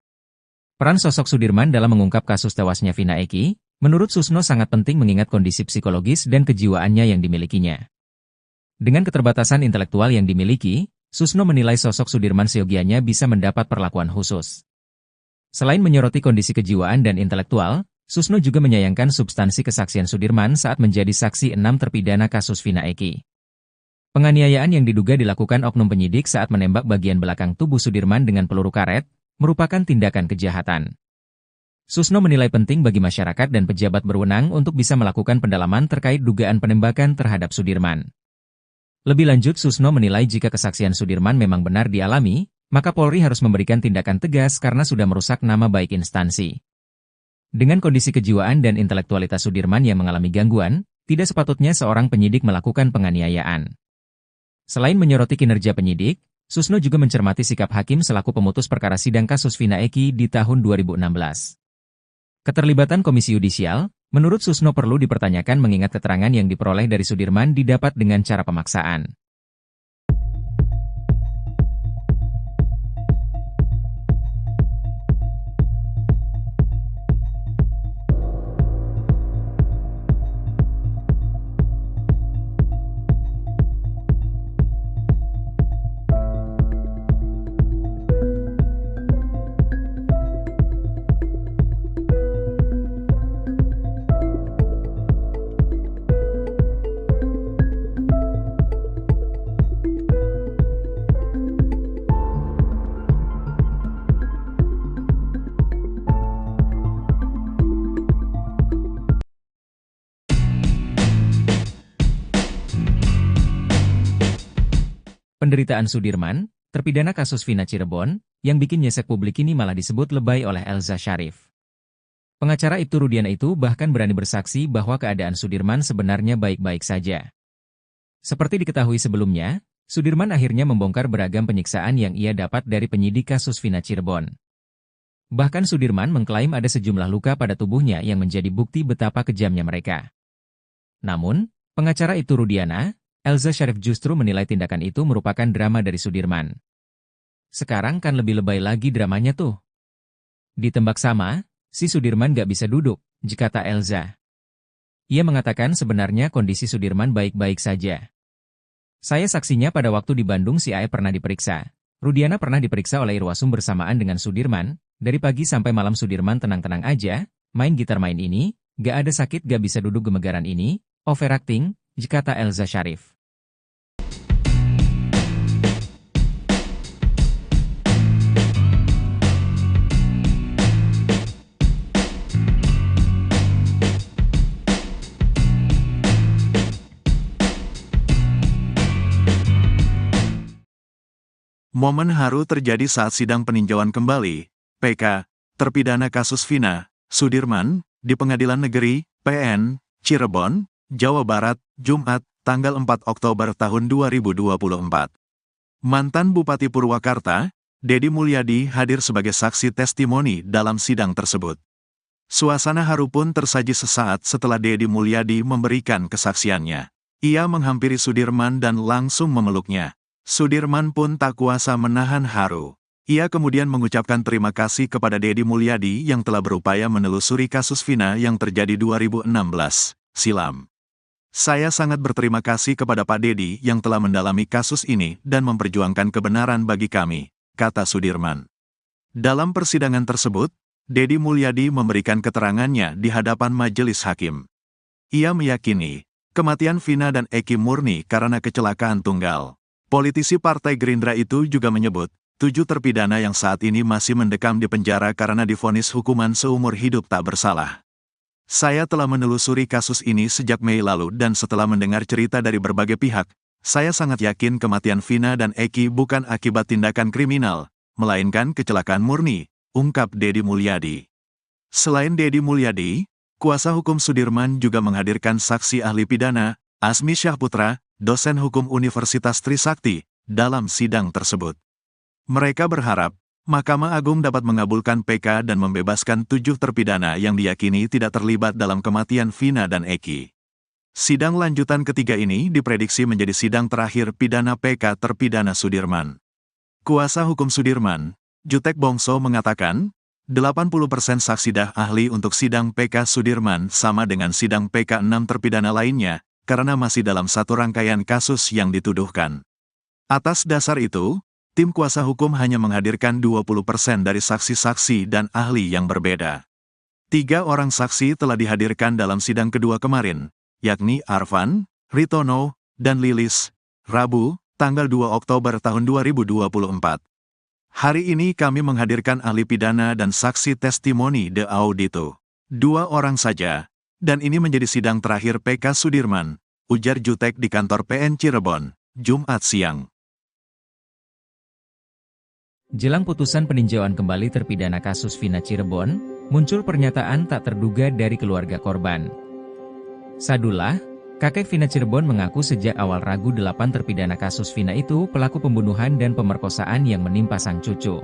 Peran sosok Sudirman dalam mengungkap kasus tewasnya Vina Eki, menurut Susno sangat penting mengingat kondisi psikologis dan kejiwaannya yang dimilikinya. Dengan keterbatasan intelektual yang dimiliki, Susno menilai sosok Sudirman seyogianya bisa mendapat perlakuan khusus. Selain menyoroti kondisi kejiwaan dan intelektual, Susno juga menyayangkan substansi kesaksian Sudirman saat menjadi saksi 6 terpidana kasus Vina Eki. Penganiayaan yang diduga dilakukan oknum penyidik saat menembak bagian belakang tubuh Sudirman dengan peluru karet, merupakan tindakan kejahatan. Susno menilai penting bagi masyarakat dan pejabat berwenang untuk bisa melakukan pendalaman terkait dugaan penembakan terhadap Sudirman. Lebih lanjut, Susno menilai jika kesaksian Sudirman memang benar dialami, maka Polri harus memberikan tindakan tegas karena sudah merusak nama baik instansi. Dengan kondisi kejiwaan dan intelektualitas Sudirman yang mengalami gangguan, tidak sepatutnya seorang penyidik melakukan penganiayaan. Selain menyoroti kinerja penyidik, Susno juga mencermati sikap hakim selaku pemutus perkara sidang kasus Vina Eki di tahun 2016. Keterlibatan Komisi Yudisial, menurut Susno perlu dipertanyakan mengingat keterangan yang diperoleh dari Sudirman didapat dengan cara pemaksaan. Penderitaan Sudirman, terpidana kasus Vina Cirebon, yang bikin nyesek publik ini malah disebut lebay oleh Elza Sharif. Pengacara Ibtu Rudiana itu bahkan berani bersaksi bahwa keadaan Sudirman sebenarnya baik-baik saja. Seperti diketahui sebelumnya, Sudirman akhirnya membongkar beragam penyiksaan yang ia dapat dari penyidik kasus Vina Cirebon. Bahkan Sudirman mengklaim ada sejumlah luka pada tubuhnya yang menjadi bukti betapa kejamnya mereka. Namun, pengacara Ibtu Rudiana, Elza Sharif justru menilai tindakan itu merupakan drama dari Sudirman. Sekarang kan lebih lebay lagi dramanya tuh. Ditembak sama, si Sudirman gak bisa duduk, kata Elza. Ia mengatakan sebenarnya kondisi Sudirman baik-baik saja. Saya saksinya pada waktu di Bandung si Ae pernah diperiksa. Rudiana pernah diperiksa oleh Irwasum bersamaan dengan Sudirman, dari pagi sampai malam Sudirman tenang-tenang aja, main gitar main ini, gak ada sakit gak bisa duduk gemegaran ini, overacting, kata Elza Sharif. Momen haru terjadi saat sidang peninjauan kembali, PK, terpidana kasus Vina, Sudirman, di Pengadilan Negeri, PN, Cirebon, Jawa Barat, Jumat, tanggal 4 Oktober tahun 2024. Mantan Bupati Purwakarta, Dedi Mulyadi hadir sebagai saksi testimoni dalam sidang tersebut. Suasana haru pun tersaji sesaat setelah Dedi Mulyadi memberikan kesaksiannya. Ia menghampiri Sudirman dan langsung memeluknya. Sudirman pun tak kuasa menahan haru. Ia kemudian mengucapkan terima kasih kepada Dedi Mulyadi yang telah berupaya menelusuri kasus Vina yang terjadi 2016 silam. Saya sangat berterima kasih kepada Pak Dedi yang telah mendalami kasus ini dan memperjuangkan kebenaran bagi kami, kata Sudirman. Dalam persidangan tersebut, Dedi Mulyadi memberikan keterangannya di hadapan majelis hakim. Ia meyakini, kematian Vina dan Eki murni karena kecelakaan tunggal. Politisi Partai Gerindra itu juga menyebut, 7 terpidana yang saat ini masih mendekam di penjara karena divonis hukuman seumur hidup tak bersalah. Saya telah menelusuri kasus ini sejak Mei lalu dan setelah mendengar cerita dari berbagai pihak, saya sangat yakin kematian Vina dan Eki bukan akibat tindakan kriminal, melainkan kecelakaan murni, ungkap Dedi Mulyadi. Selain Dedi Mulyadi, kuasa hukum Sudirman juga menghadirkan saksi ahli pidana, Asmi Syahputra, dosen hukum Universitas Trisakti, dalam sidang tersebut. Mereka berharap, Mahkamah Agung dapat mengabulkan PK dan membebaskan 7 terpidana yang diyakini tidak terlibat dalam kematian Vina dan Eki. Sidang lanjutan ketiga ini diprediksi menjadi sidang terakhir pidana PK terpidana Sudirman. Kuasa hukum Sudirman, Jutek Bongso mengatakan, 80% saksi dah ahli untuk sidang PK Sudirman sama dengan sidang PK 6 terpidana lainnya, karena masih dalam satu rangkaian kasus yang dituduhkan. Atas dasar itu, tim kuasa hukum hanya menghadirkan 20% dari saksi-saksi dan ahli yang berbeda. 3 orang saksi telah dihadirkan dalam sidang kedua kemarin, yakni Arfan, Ritono, dan Lilis, Rabu, tanggal 2 Oktober tahun 2024. Hari ini kami menghadirkan ahli pidana dan saksi testimoni de audito. 2 orang saja, dan ini menjadi sidang terakhir PK Sudirman, ujar Jutek di kantor PN Cirebon, Jumat siang. Jelang putusan peninjauan kembali terpidana kasus Vina Cirebon, muncul pernyataan tak terduga dari keluarga korban. Sadullah, kakek Vina Cirebon mengaku sejak awal ragu 8 terpidana kasus Vina itu pelaku pembunuhan dan pemerkosaan yang menimpa sang cucu.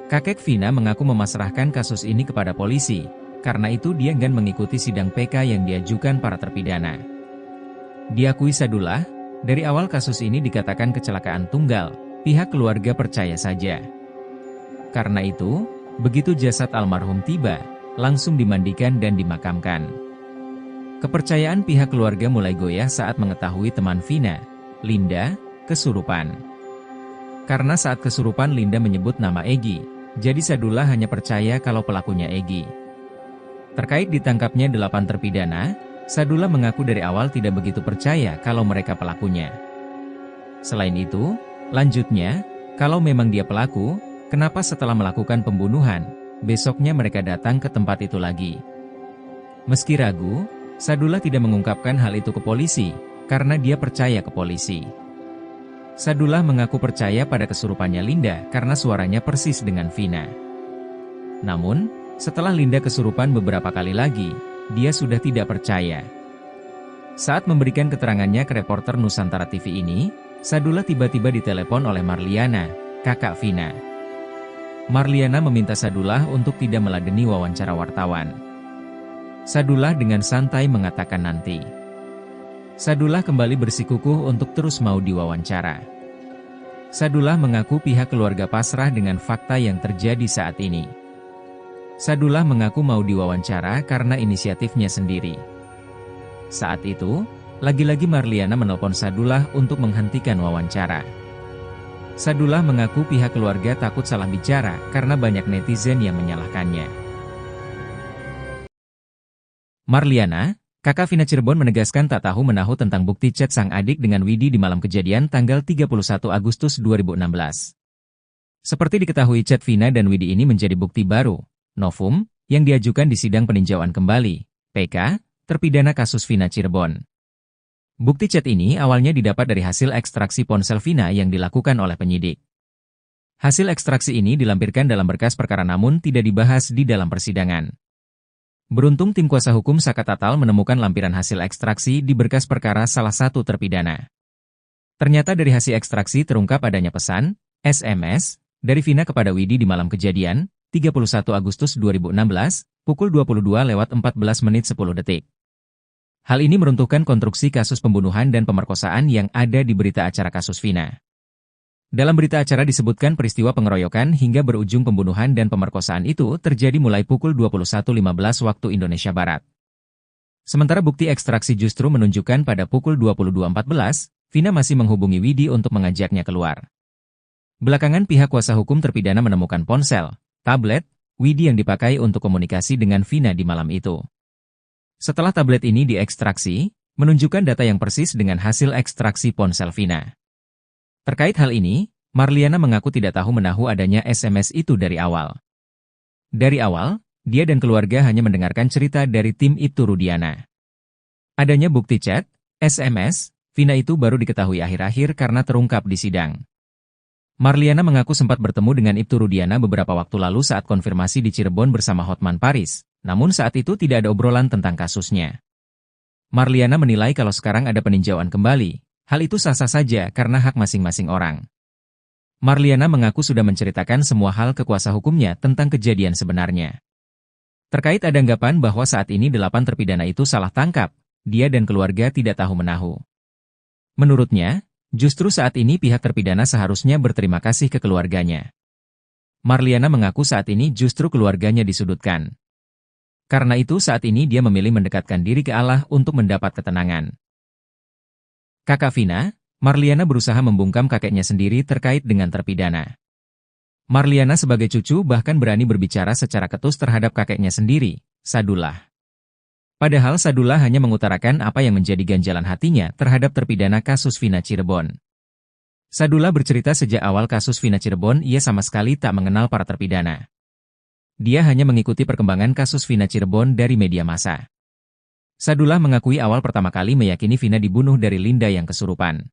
Kakek Vina mengaku memasrahkan kasus ini kepada polisi, karena itu dia enggan mengikuti sidang PK yang diajukan para terpidana. Diakui Sadullah, dari awal kasus ini dikatakan kecelakaan tunggal, pihak keluarga percaya saja. Karena itu, begitu jasad almarhum tiba, langsung dimandikan dan dimakamkan. Kepercayaan pihak keluarga mulai goyah saat mengetahui teman Vina, Linda, kesurupan. Karena saat kesurupan Linda menyebut nama Egi, jadi Sadullah hanya percaya kalau pelakunya Egi. Terkait ditangkapnya 8 terpidana, Sadullah mengaku dari awal tidak begitu percaya kalau mereka pelakunya. Selain itu, lanjutnya, kalau memang dia pelaku, kenapa setelah melakukan pembunuhan, besoknya mereka datang ke tempat itu lagi? Meski ragu, Sadullah tidak mengungkapkan hal itu ke polisi, karena dia percaya ke polisi. Sadullah mengaku percaya pada kesurupannya Linda karena suaranya persis dengan Vina. Namun, setelah Linda kesurupan beberapa kali lagi, dia sudah tidak percaya. Saat memberikan keterangannya ke reporter Nusantara TV ini, Sadullah tiba-tiba ditelepon oleh Marliana, kakak Vina. Marliana meminta Sadullah untuk tidak meladeni wawancara wartawan. Sadullah dengan santai mengatakan nanti. Sadullah kembali bersikukuh untuk terus mau diwawancara. Sadullah mengaku pihak keluarga pasrah dengan fakta yang terjadi saat ini. Sadullah mengaku mau diwawancara karena inisiatifnya sendiri. Saat itu, lagi-lagi Marliana menelpon Sadullah untuk menghentikan wawancara. Sadullah mengaku pihak keluarga takut salah bicara karena banyak netizen yang menyalahkannya. Marliana, kakak Vina Cirebon menegaskan tak tahu menahu tentang bukti chat sang adik dengan Widi di malam kejadian tanggal 31 Agustus 2016. Seperti diketahui chat Vina dan Widi ini menjadi bukti baru, novum, yang diajukan di sidang peninjauan kembali, PK, terpidana kasus Vina Cirebon. Bukti chat ini awalnya didapat dari hasil ekstraksi ponsel Vina yang dilakukan oleh penyidik. Hasil ekstraksi ini dilampirkan dalam berkas perkara namun tidak dibahas di dalam persidangan. Beruntung tim kuasa hukum Saka Tatal menemukan lampiran hasil ekstraksi di berkas perkara salah satu terpidana. Ternyata dari hasil ekstraksi terungkap adanya pesan, SMS, dari Vina kepada Widi di malam kejadian, 31 Agustus 2016, pukul 22:14:10. Hal ini meruntuhkan konstruksi kasus pembunuhan dan pemerkosaan yang ada di berita acara kasus Vina. Dalam berita acara disebutkan peristiwa pengeroyokan hingga berujung pembunuhan dan pemerkosaan itu terjadi mulai pukul 21.15 waktu Indonesia Barat. Sementara bukti ekstraksi justru menunjukkan pada pukul 22.14, Vina masih menghubungi Widi untuk mengajaknya keluar. Belakangan pihak kuasa hukum terpidana menemukan ponsel, tablet, Widi yang dipakai untuk komunikasi dengan Vina di malam itu. Setelah tablet ini diekstraksi, menunjukkan data yang persis dengan hasil ekstraksi ponsel Vina. Terkait hal ini, Marliana mengaku tidak tahu menahu adanya SMS itu dari awal. Dari awal, dia dan keluarga hanya mendengarkan cerita dari tim Ibtu Rudiana. Adanya bukti chat, SMS, Vina itu baru diketahui akhir-akhir karena terungkap di sidang. Marliana mengaku sempat bertemu dengan Ibtu Rudiana beberapa waktu lalu saat konfirmasi di Cirebon bersama Hotman Paris, namun saat itu tidak ada obrolan tentang kasusnya. Marliana menilai kalau sekarang ada peninjauan kembali, hal itu sah-sah saja karena hak masing-masing orang. Marliana mengaku sudah menceritakan semua hal ke kuasa hukumnya tentang kejadian sebenarnya. Terkait ada anggapan bahwa saat ini 8 terpidana itu salah tangkap, dia dan keluarga tidak tahu-menahu. Menurutnya, justru saat ini pihak terpidana seharusnya berterima kasih ke keluarganya. Marliana mengaku saat ini justru keluarganya disudutkan. Karena itu saat ini dia memilih mendekatkan diri ke Allah untuk mendapat ketenangan. Kakak Vina, Marliana berusaha membungkam kakeknya sendiri terkait dengan terpidana. Marliana sebagai cucu bahkan berani berbicara secara ketus terhadap kakeknya sendiri, Sadullah. Padahal Sadullah hanya mengutarakan apa yang menjadi ganjalan hatinya terhadap terpidana kasus Vina Cirebon. Sadullah bercerita sejak awal kasus Vina Cirebon ia sama sekali tak mengenal para terpidana. Dia hanya mengikuti perkembangan kasus Vina Cirebon dari media massa. Sadullah mengakui awal pertama kali meyakini Vina dibunuh dari Linda yang kesurupan.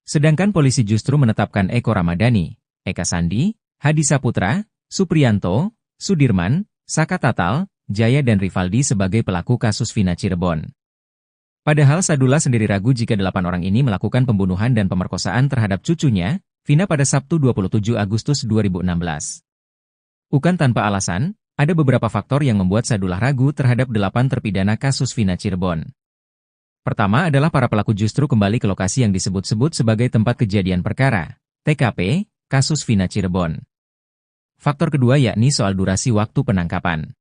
Sedangkan polisi justru menetapkan Eko Ramadhani, Eka Sandi, Hadi Saputra, Supriyanto, Sudirman, Saka Tatal, Jaya dan Rivaldi sebagai pelaku kasus Vina Cirebon. Padahal Sadullah sendiri ragu jika 8 orang ini melakukan pembunuhan dan pemerkosaan terhadap cucunya, Vina pada Sabtu 27 Agustus 2016. Bukan tanpa alasan, ada beberapa faktor yang membuat Sadullah ragu terhadap 8 terpidana kasus Vina Cirebon. Pertama adalah para pelaku justru kembali ke lokasi yang disebut-sebut sebagai tempat kejadian perkara, TKP, kasus Vina Cirebon. Faktor kedua yakni soal durasi waktu penangkapan.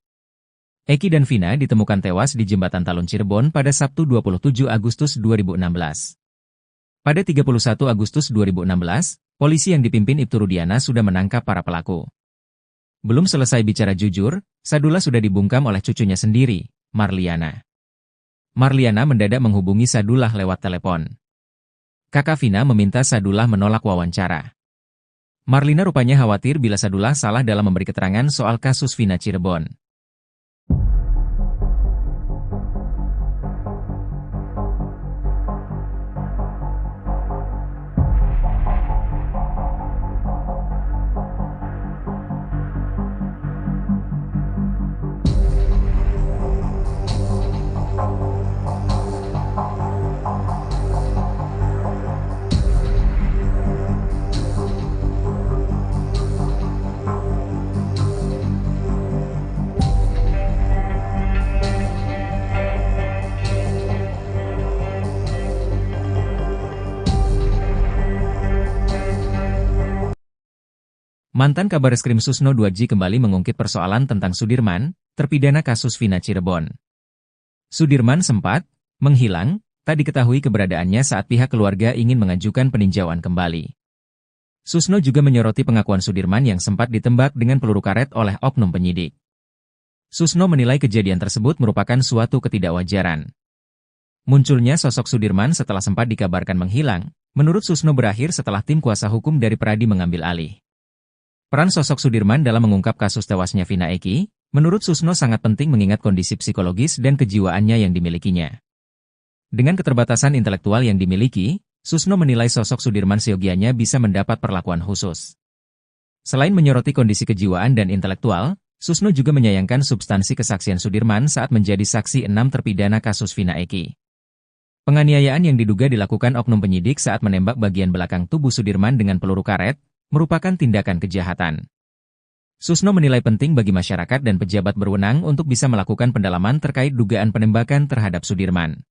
Eki dan Vina ditemukan tewas di Jembatan Talun Cirebon pada Sabtu 27 Agustus 2016. Pada 31 Agustus 2016, polisi yang dipimpin Ibtu Rudiana sudah menangkap para pelaku. Belum selesai bicara jujur, Sadullah sudah dibungkam oleh cucunya sendiri, Marliana. Marliana mendadak menghubungi Sadullah lewat telepon. Kakak Vina meminta Sadullah menolak wawancara. Marlina rupanya khawatir bila Sadullah salah dalam memberi keterangan soal kasus Vina Cirebon. Mantan Kabareskrim Susno 2J kembali mengungkit persoalan tentang Sudirman, terpidana kasus Vina Cirebon. Sudirman sempat menghilang, tak diketahui keberadaannya saat pihak keluarga ingin mengajukan peninjauan kembali. Susno juga menyoroti pengakuan Sudirman yang sempat ditembak dengan peluru karet oleh oknum penyidik. Susno menilai kejadian tersebut merupakan suatu ketidakwajaran. Munculnya sosok Sudirman setelah sempat dikabarkan menghilang, menurut Susno berakhir setelah tim kuasa hukum dari Pradi mengambil alih. Peran sosok Sudirman dalam mengungkap kasus tewasnya Vina Eki, menurut Susno sangat penting mengingat kondisi psikologis dan kejiwaannya yang dimilikinya. Dengan keterbatasan intelektual yang dimiliki, Susno menilai sosok Sudirman seyogianya bisa mendapat perlakuan khusus. Selain menyoroti kondisi kejiwaan dan intelektual, Susno juga menyayangkan substansi kesaksian Sudirman saat menjadi saksi 6 terpidana kasus Vina Eki. Penganiayaan yang diduga dilakukan oknum penyidik saat menembak bagian belakang tubuh Sudirman dengan peluru karet, merupakan tindakan kejahatan. Susno menilai penting bagi masyarakat dan pejabat berwenang untuk bisa melakukan pendalaman terkait dugaan penembakan terhadap Sudirman.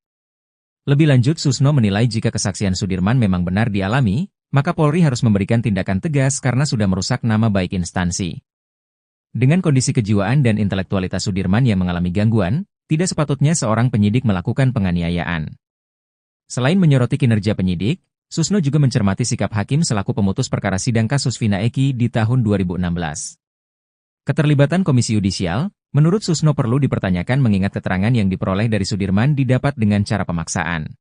Lebih lanjut, Susno menilai jika kesaksian Sudirman memang benar dialami, maka Polri harus memberikan tindakan tegas karena sudah merusak nama baik instansi. Dengan kondisi kejiwaan dan intelektualitas Sudirman yang mengalami gangguan, tidak sepatutnya seorang penyidik melakukan penganiayaan. Selain menyoroti kinerja penyidik, Susno juga mencermati sikap hakim selaku pemutus perkara sidang kasus Vina Eki di tahun 2016. Keterlibatan Komisi Yudisial, menurut Susno perlu dipertanyakan mengingat keterangan yang diperoleh dari Sudirman didapat dengan cara pemaksaan.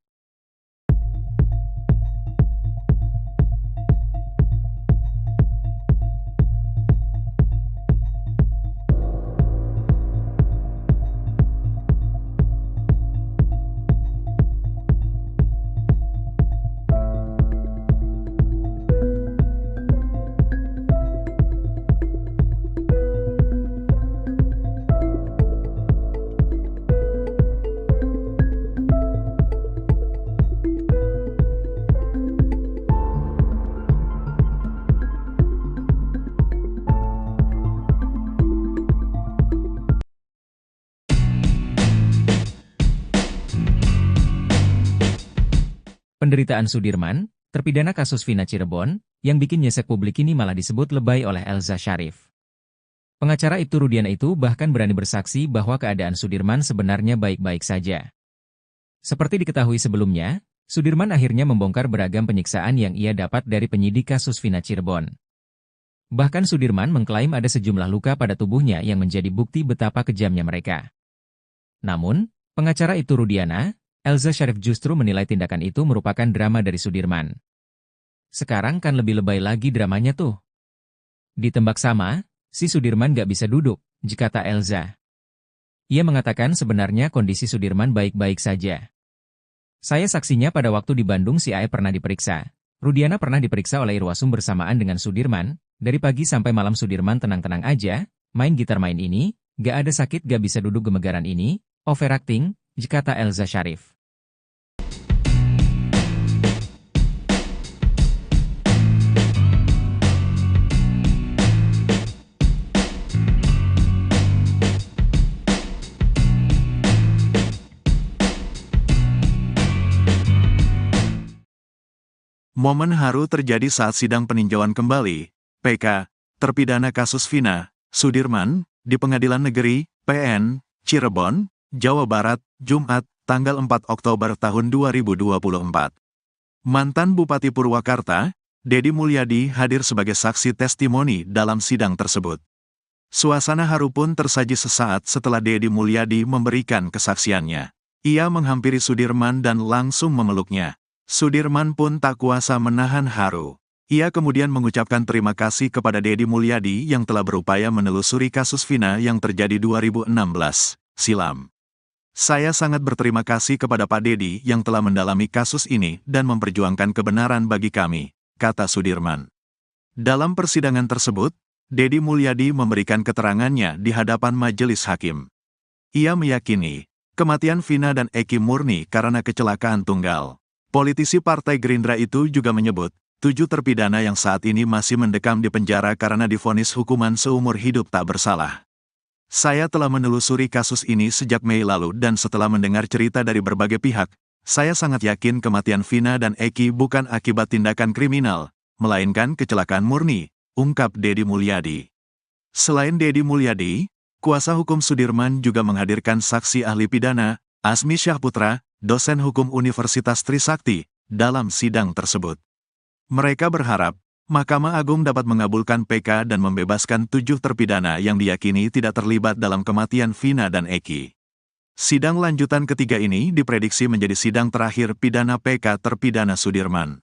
Penderitaan Sudirman, terpidana kasus Vina Cirebon, yang bikin nyesek publik ini malah disebut lebay oleh Elza Syarif. Pengacara Ibtu Rudiana itu bahkan berani bersaksi bahwa keadaan Sudirman sebenarnya baik-baik saja. Seperti diketahui sebelumnya, Sudirman akhirnya membongkar beragam penyiksaan yang ia dapat dari penyidik kasus Vina Cirebon. Bahkan Sudirman mengklaim ada sejumlah luka pada tubuhnya yang menjadi bukti betapa kejamnya mereka. Namun, pengacara Ibtu Rudiana, Elza Syarif justru menilai tindakan itu merupakan drama dari Sudirman. Sekarang kan lebih lebay lagi dramanya tuh. Ditembak sama, si Sudirman gak bisa duduk, kata Elza. Ia mengatakan sebenarnya kondisi Sudirman baik-baik saja. Saya saksinya pada waktu di Bandung si Ae pernah diperiksa. Rudiana pernah diperiksa oleh Irwasum bersamaan dengan Sudirman. Dari pagi sampai malam Sudirman tenang-tenang aja, main gitar main ini, gak ada sakit gak bisa duduk gemegaran ini, overacting, kata Elza Syarif. Momen haru terjadi saat sidang peninjauan kembali, PK, terpidana kasus Vina, Sudirman, di Pengadilan Negeri, PN, Cirebon, Jawa Barat, Jumat, tanggal 4 Oktober tahun 2024. Mantan Bupati Purwakarta, Dedi Mulyadi hadir sebagai saksi testimoni dalam sidang tersebut. Suasana haru pun tersaji sesaat setelah Dedi Mulyadi memberikan kesaksiannya. Ia menghampiri Sudirman dan langsung memeluknya. Sudirman pun tak kuasa menahan haru. Ia kemudian mengucapkan terima kasih kepada Dedi Mulyadi yang telah berupaya menelusuri kasus Vina yang terjadi 2016 silam. Saya sangat berterima kasih kepada Pak Dedi yang telah mendalami kasus ini dan memperjuangkan kebenaran bagi kami, kata Sudirman. Dalam persidangan tersebut, Dedi Mulyadi memberikan keterangannya di hadapan majelis hakim. Ia meyakini, kematian Vina dan Eki murni karena kecelakaan tunggal. Politisi Partai Gerindra itu juga menyebut, 7 terpidana yang saat ini masih mendekam di penjara karena divonis hukuman seumur hidup tak bersalah. Saya telah menelusuri kasus ini sejak Mei lalu dan setelah mendengar cerita dari berbagai pihak, saya sangat yakin kematian Vina dan Eki bukan akibat tindakan kriminal, melainkan kecelakaan murni, ungkap Dedi Mulyadi. Selain Dedi Mulyadi, kuasa hukum Sudirman juga menghadirkan saksi ahli pidana, Asmi Syahputra, dosen hukum Universitas Trisakti, dalam sidang tersebut. Mereka berharap, Mahkamah Agung dapat mengabulkan PK dan membebaskan 7 terpidana yang diyakini tidak terlibat dalam kematian Vina dan Eki. Sidang lanjutan ketiga ini diprediksi menjadi sidang terakhir pidana PK terpidana Sudirman.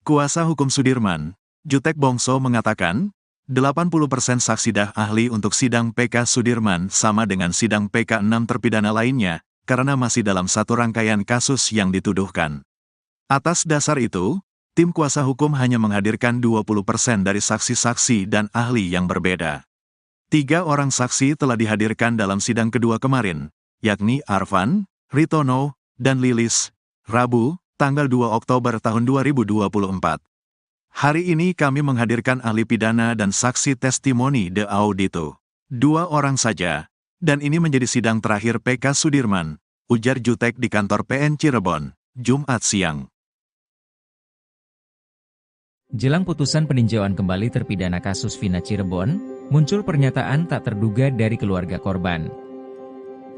Kuasa hukum Sudirman, Jutek Bongso mengatakan, 80% saksi ahli untuk sidang PK Sudirman sama dengan sidang PK 6 terpidana lainnya, karena masih dalam satu rangkaian kasus yang dituduhkan. Atas dasar itu, tim kuasa hukum hanya menghadirkan 20% dari saksi-saksi dan ahli yang berbeda. 3 orang saksi telah dihadirkan dalam sidang kedua kemarin, yakni Arfan, Ritono, dan Lilis, Rabu, tanggal 2 Oktober tahun 2024. Hari ini kami menghadirkan ahli pidana dan saksi testimoni de audito. 2 orang saja. Dan ini menjadi sidang terakhir PK Sudirman, ujar Jutek di kantor PN Cirebon, Jumat siang. Jelang putusan peninjauan kembali terpidana kasus Vina Cirebon, muncul pernyataan tak terduga dari keluarga korban.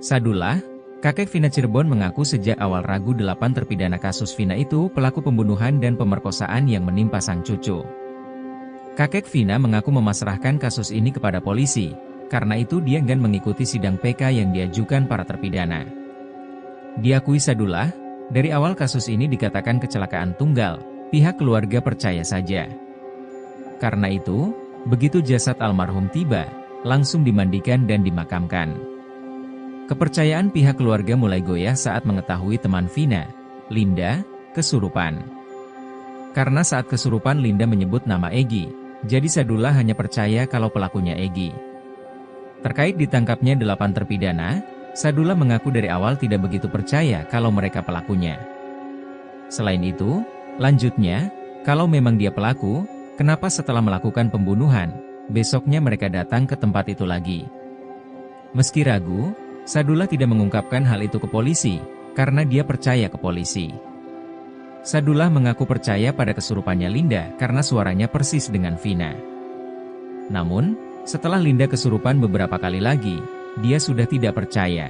Sadullah, kakek Vina Cirebon mengaku sejak awal ragu 8 terpidana kasus Vina itu pelaku pembunuhan dan pemerkosaan yang menimpa sang cucu. Kakek Vina mengaku memasrahkan kasus ini kepada polisi. Karena itu dia enggan mengikuti sidang PK yang diajukan para terpidana. Diakui Sadullah, dari awal kasus ini dikatakan kecelakaan tunggal, pihak keluarga percaya saja. Karena itu, begitu jasad almarhum tiba, langsung dimandikan dan dimakamkan. Kepercayaan pihak keluarga mulai goyah saat mengetahui teman Vina, Linda, kesurupan. Karena saat kesurupan Linda menyebut nama Egy, jadi Sadullah hanya percaya kalau pelakunya Egy. Terkait ditangkapnya 8 terpidana, Sadullah mengaku dari awal tidak begitu percaya kalau mereka pelakunya. Selain itu, lanjutnya, kalau memang dia pelaku, kenapa setelah melakukan pembunuhan, besoknya mereka datang ke tempat itu lagi? Meski ragu, Sadullah tidak mengungkapkan hal itu ke polisi, karena dia percaya ke polisi. Sadullah mengaku percaya pada kesurupannya Linda karena suaranya persis dengan Vina. Namun, setelah Linda kesurupan beberapa kali lagi, dia sudah tidak percaya.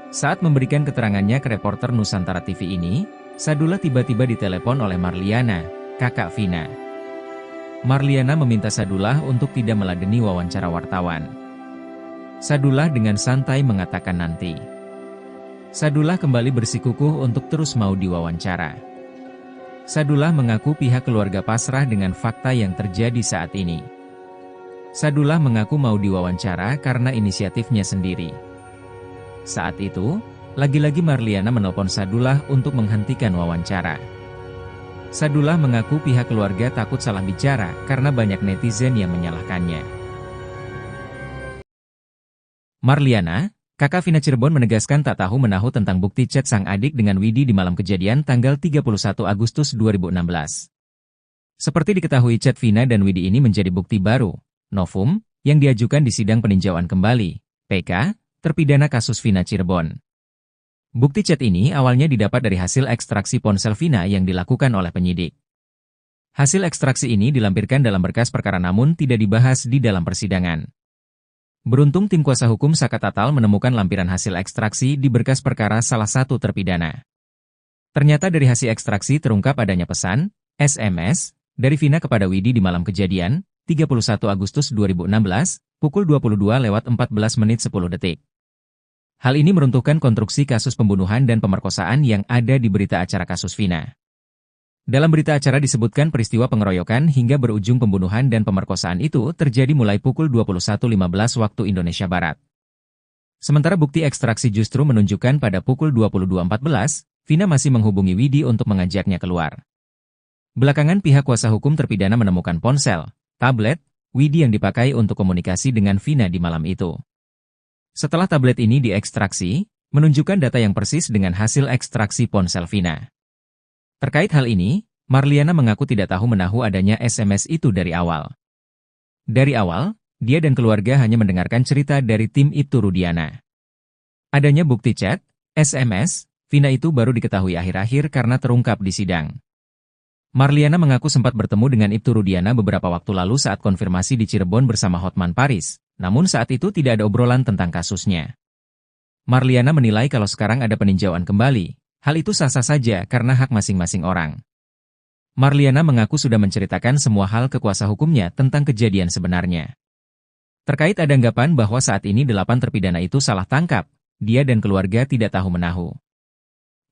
Saat memberikan keterangannya ke reporter Nusantara TV ini, Sadullah tiba-tiba ditelepon oleh Marliana, kakak Vina. Marliana meminta Sadullah untuk tidak meladeni wawancara wartawan. Sadullah dengan santai mengatakan nanti. Sadullah kembali bersikukuh untuk terus mau diwawancara. Sadullah mengaku pihak keluarga pasrah dengan fakta yang terjadi saat ini. Sadullah mengaku mau diwawancara karena inisiatifnya sendiri. Saat itu, lagi-lagi Marliana menelpon Sadullah untuk menghentikan wawancara. Sadullah mengaku pihak keluarga takut salah bicara karena banyak netizen yang menyalahkannya. Marliana, kakak Vina Cirebon menegaskan tak tahu menahu tentang bukti chat sang adik dengan Widi di malam kejadian tanggal 31 Agustus 2016. Seperti diketahui chat Vina dan Widi ini menjadi bukti baru, novum, yang diajukan di sidang peninjauan kembali, PK, terpidana kasus Vina Cirebon. Bukti chat ini awalnya didapat dari hasil ekstraksi ponsel Vina yang dilakukan oleh penyidik. Hasil ekstraksi ini dilampirkan dalam berkas perkara namun tidak dibahas di dalam persidangan. Beruntung tim kuasa hukum Saka Tatal menemukan lampiran hasil ekstraksi di berkas perkara salah satu terpidana. Ternyata dari hasil ekstraksi terungkap adanya pesan, SMS, dari Vina kepada Widi di malam kejadian, 31 Agustus 2016, pukul 22:14:10. Hal ini meruntuhkan konstruksi kasus pembunuhan dan pemerkosaan yang ada di berita acara kasus Vina. Dalam berita acara disebutkan peristiwa pengeroyokan hingga berujung pembunuhan dan pemerkosaan itu terjadi mulai pukul 21:15 waktu Indonesia Barat. Sementara bukti ekstraksi justru menunjukkan pada pukul 22:14, Vina masih menghubungi Widi untuk mengajaknya keluar. Belakangan pihak kuasa hukum terpidana menemukan ponsel, tablet, Widi yang dipakai untuk komunikasi dengan Vina di malam itu. Setelah tablet ini diekstraksi, menunjukkan data yang persis dengan hasil ekstraksi ponsel Vina. Terkait hal ini, Marliana mengaku tidak tahu menahu adanya SMS itu dari awal. Dari awal, dia dan keluarga hanya mendengarkan cerita dari tim Ibtu Rudiana. Adanya bukti chat, SMS, Vina itu baru diketahui akhir-akhir karena terungkap di sidang. Marliana mengaku sempat bertemu dengan Ibtu Rudiana beberapa waktu lalu saat konfirmasi di Cirebon bersama Hotman Paris, namun saat itu tidak ada obrolan tentang kasusnya. Marliana menilai kalau sekarang ada peninjauan kembali, hal itu sah-sah saja karena hak masing-masing orang. Marliana mengaku sudah menceritakan semua hal ke kuasa hukumnya tentang kejadian sebenarnya. Terkait ada anggapan bahwa saat ini 8 terpidana itu salah tangkap, dia dan keluarga tidak tahu menahu.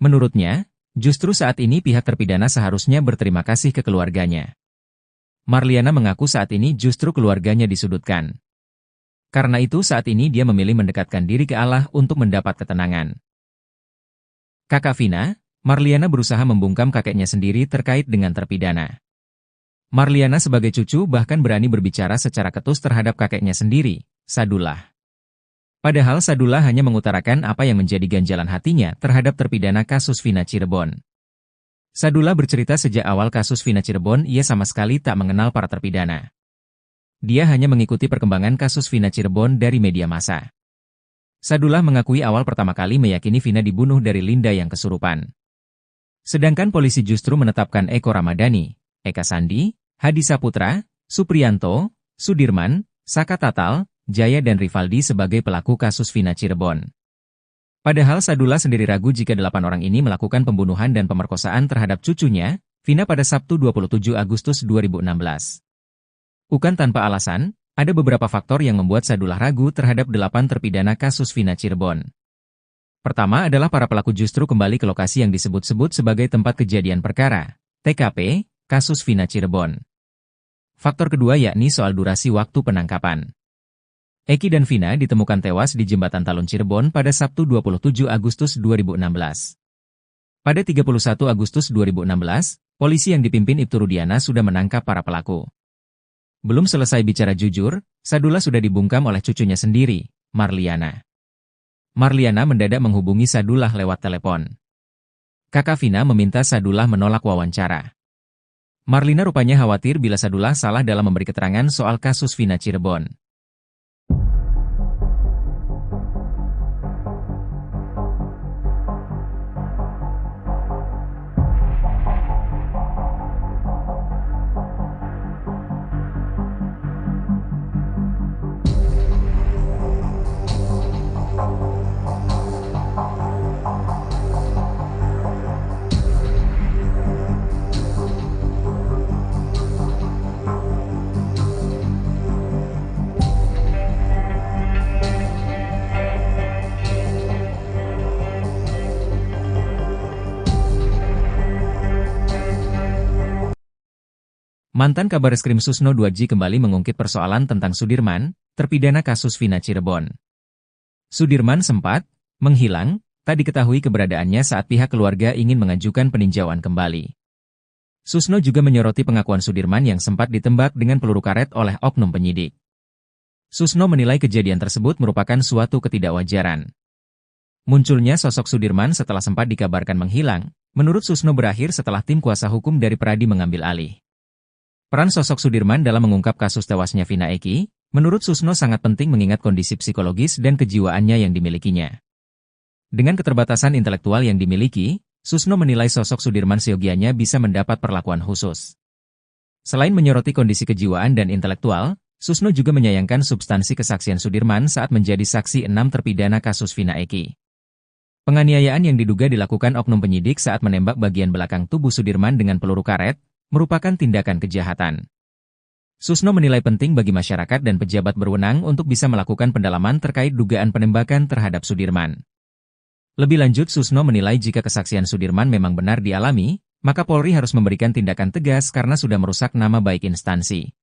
Menurutnya, justru saat ini pihak terpidana seharusnya berterima kasih ke keluarganya. Marliana mengaku saat ini justru keluarganya disudutkan. Karena itu saat ini dia memilih mendekatkan diri ke Allah untuk mendapat ketenangan. Kakak Vina, Marliana berusaha membungkam kakeknya sendiri terkait dengan terpidana. Marliana sebagai cucu bahkan berani berbicara secara ketus terhadap kakeknya sendiri, Sadullah. Padahal Sadullah hanya mengutarakan apa yang menjadi ganjalan hatinya terhadap terpidana kasus Vina Cirebon. Sadullah bercerita sejak awal kasus Vina Cirebon ia sama sekali tak mengenal para terpidana. Dia hanya mengikuti perkembangan kasus Vina Cirebon dari media massa. Sadullah mengakui awal pertama kali meyakini Vina dibunuh dari Linda yang kesurupan. Sedangkan polisi justru menetapkan Eko Ramadhani, Eka Sandi, Hadi Saputra, Supriyanto, Sudirman, Saka Tatal, Jaya dan Rivaldi sebagai pelaku kasus Vina Cirebon. Padahal Sadullah sendiri ragu jika 8 orang ini melakukan pembunuhan dan pemerkosaan terhadap cucunya, Vina pada Sabtu 27 Agustus 2016. Bukan tanpa alasan, ada beberapa faktor yang membuat Sadullah ragu terhadap 8 terpidana kasus Vina Cirebon. Pertama adalah para pelaku justru kembali ke lokasi yang disebut-sebut sebagai tempat kejadian perkara, TKP, kasus Vina Cirebon. Faktor kedua yakni soal durasi waktu penangkapan. Eki dan Vina ditemukan tewas di Jembatan Talun Cirebon pada Sabtu 27 Agustus 2016. Pada 31 Agustus 2016, polisi yang dipimpin Ibtu Rudiana sudah menangkap para pelaku. Belum selesai bicara jujur, Sadullah sudah dibungkam oleh cucunya sendiri, Marliana. Marliana mendadak menghubungi Sadullah lewat telepon. Kakak Vina meminta Sadullah menolak wawancara. Marlina rupanya khawatir bila Sadullah salah dalam memberi keterangan soal kasus Vina Cirebon. Mantan Kabareskrim Susno 2J kembali mengungkit persoalan tentang Sudirman, terpidana kasus Vina Cirebon. Sudirman sempat menghilang, tak diketahui keberadaannya saat pihak keluarga ingin mengajukan peninjauan kembali. Susno juga menyoroti pengakuan Sudirman yang sempat ditembak dengan peluru karet oleh oknum penyidik. Susno menilai kejadian tersebut merupakan suatu ketidakwajaran. Munculnya sosok Sudirman setelah sempat dikabarkan menghilang, menurut Susno berakhir setelah tim kuasa hukum dari Peradi mengambil alih. Peran sosok Sudirman dalam mengungkap kasus tewasnya Vina Eki, menurut Susno sangat penting mengingat kondisi psikologis dan kejiwaannya yang dimilikinya. Dengan keterbatasan intelektual yang dimiliki, Susno menilai sosok Sudirman seyogianya bisa mendapat perlakuan khusus. Selain menyoroti kondisi kejiwaan dan intelektual, Susno juga menyayangkan substansi kesaksian Sudirman saat menjadi saksi 6 terpidana kasus Vina Eki. Penganiayaan yang diduga dilakukan oknum penyidik saat menembak bagian belakang tubuh Sudirman dengan peluru karet, merupakan tindakan kejahatan. Susno menilai penting bagi masyarakat dan pejabat berwenang untuk bisa melakukan pendalaman terkait dugaan penembakan terhadap Sudirman. Lebih lanjut, Susno menilai jika kesaksian Sudirman memang benar dialami, maka Polri harus memberikan tindakan tegas karena sudah merusak nama baik instansi.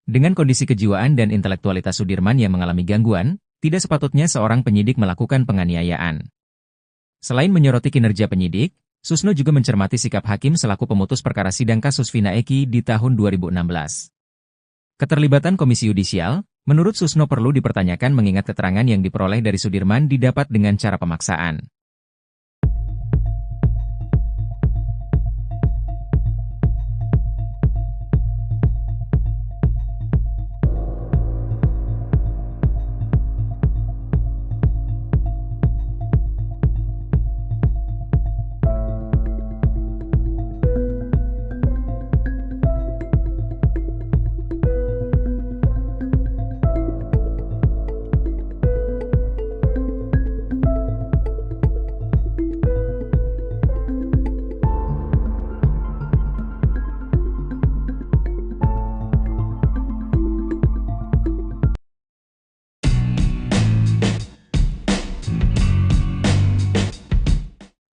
Dengan kondisi kejiwaan dan intelektualitas Sudirman yang mengalami gangguan, tidak sepatutnya seorang penyidik melakukan penganiayaan. Selain menyoroti kinerja penyidik, Susno juga mencermati sikap hakim selaku pemutus perkara sidang kasus Vina Eki di tahun 2016. Keterlibatan Komisi Yudisial, menurut Susno perlu dipertanyakan mengingat keterangan yang diperoleh dari Sudirman didapat dengan cara pemaksaan.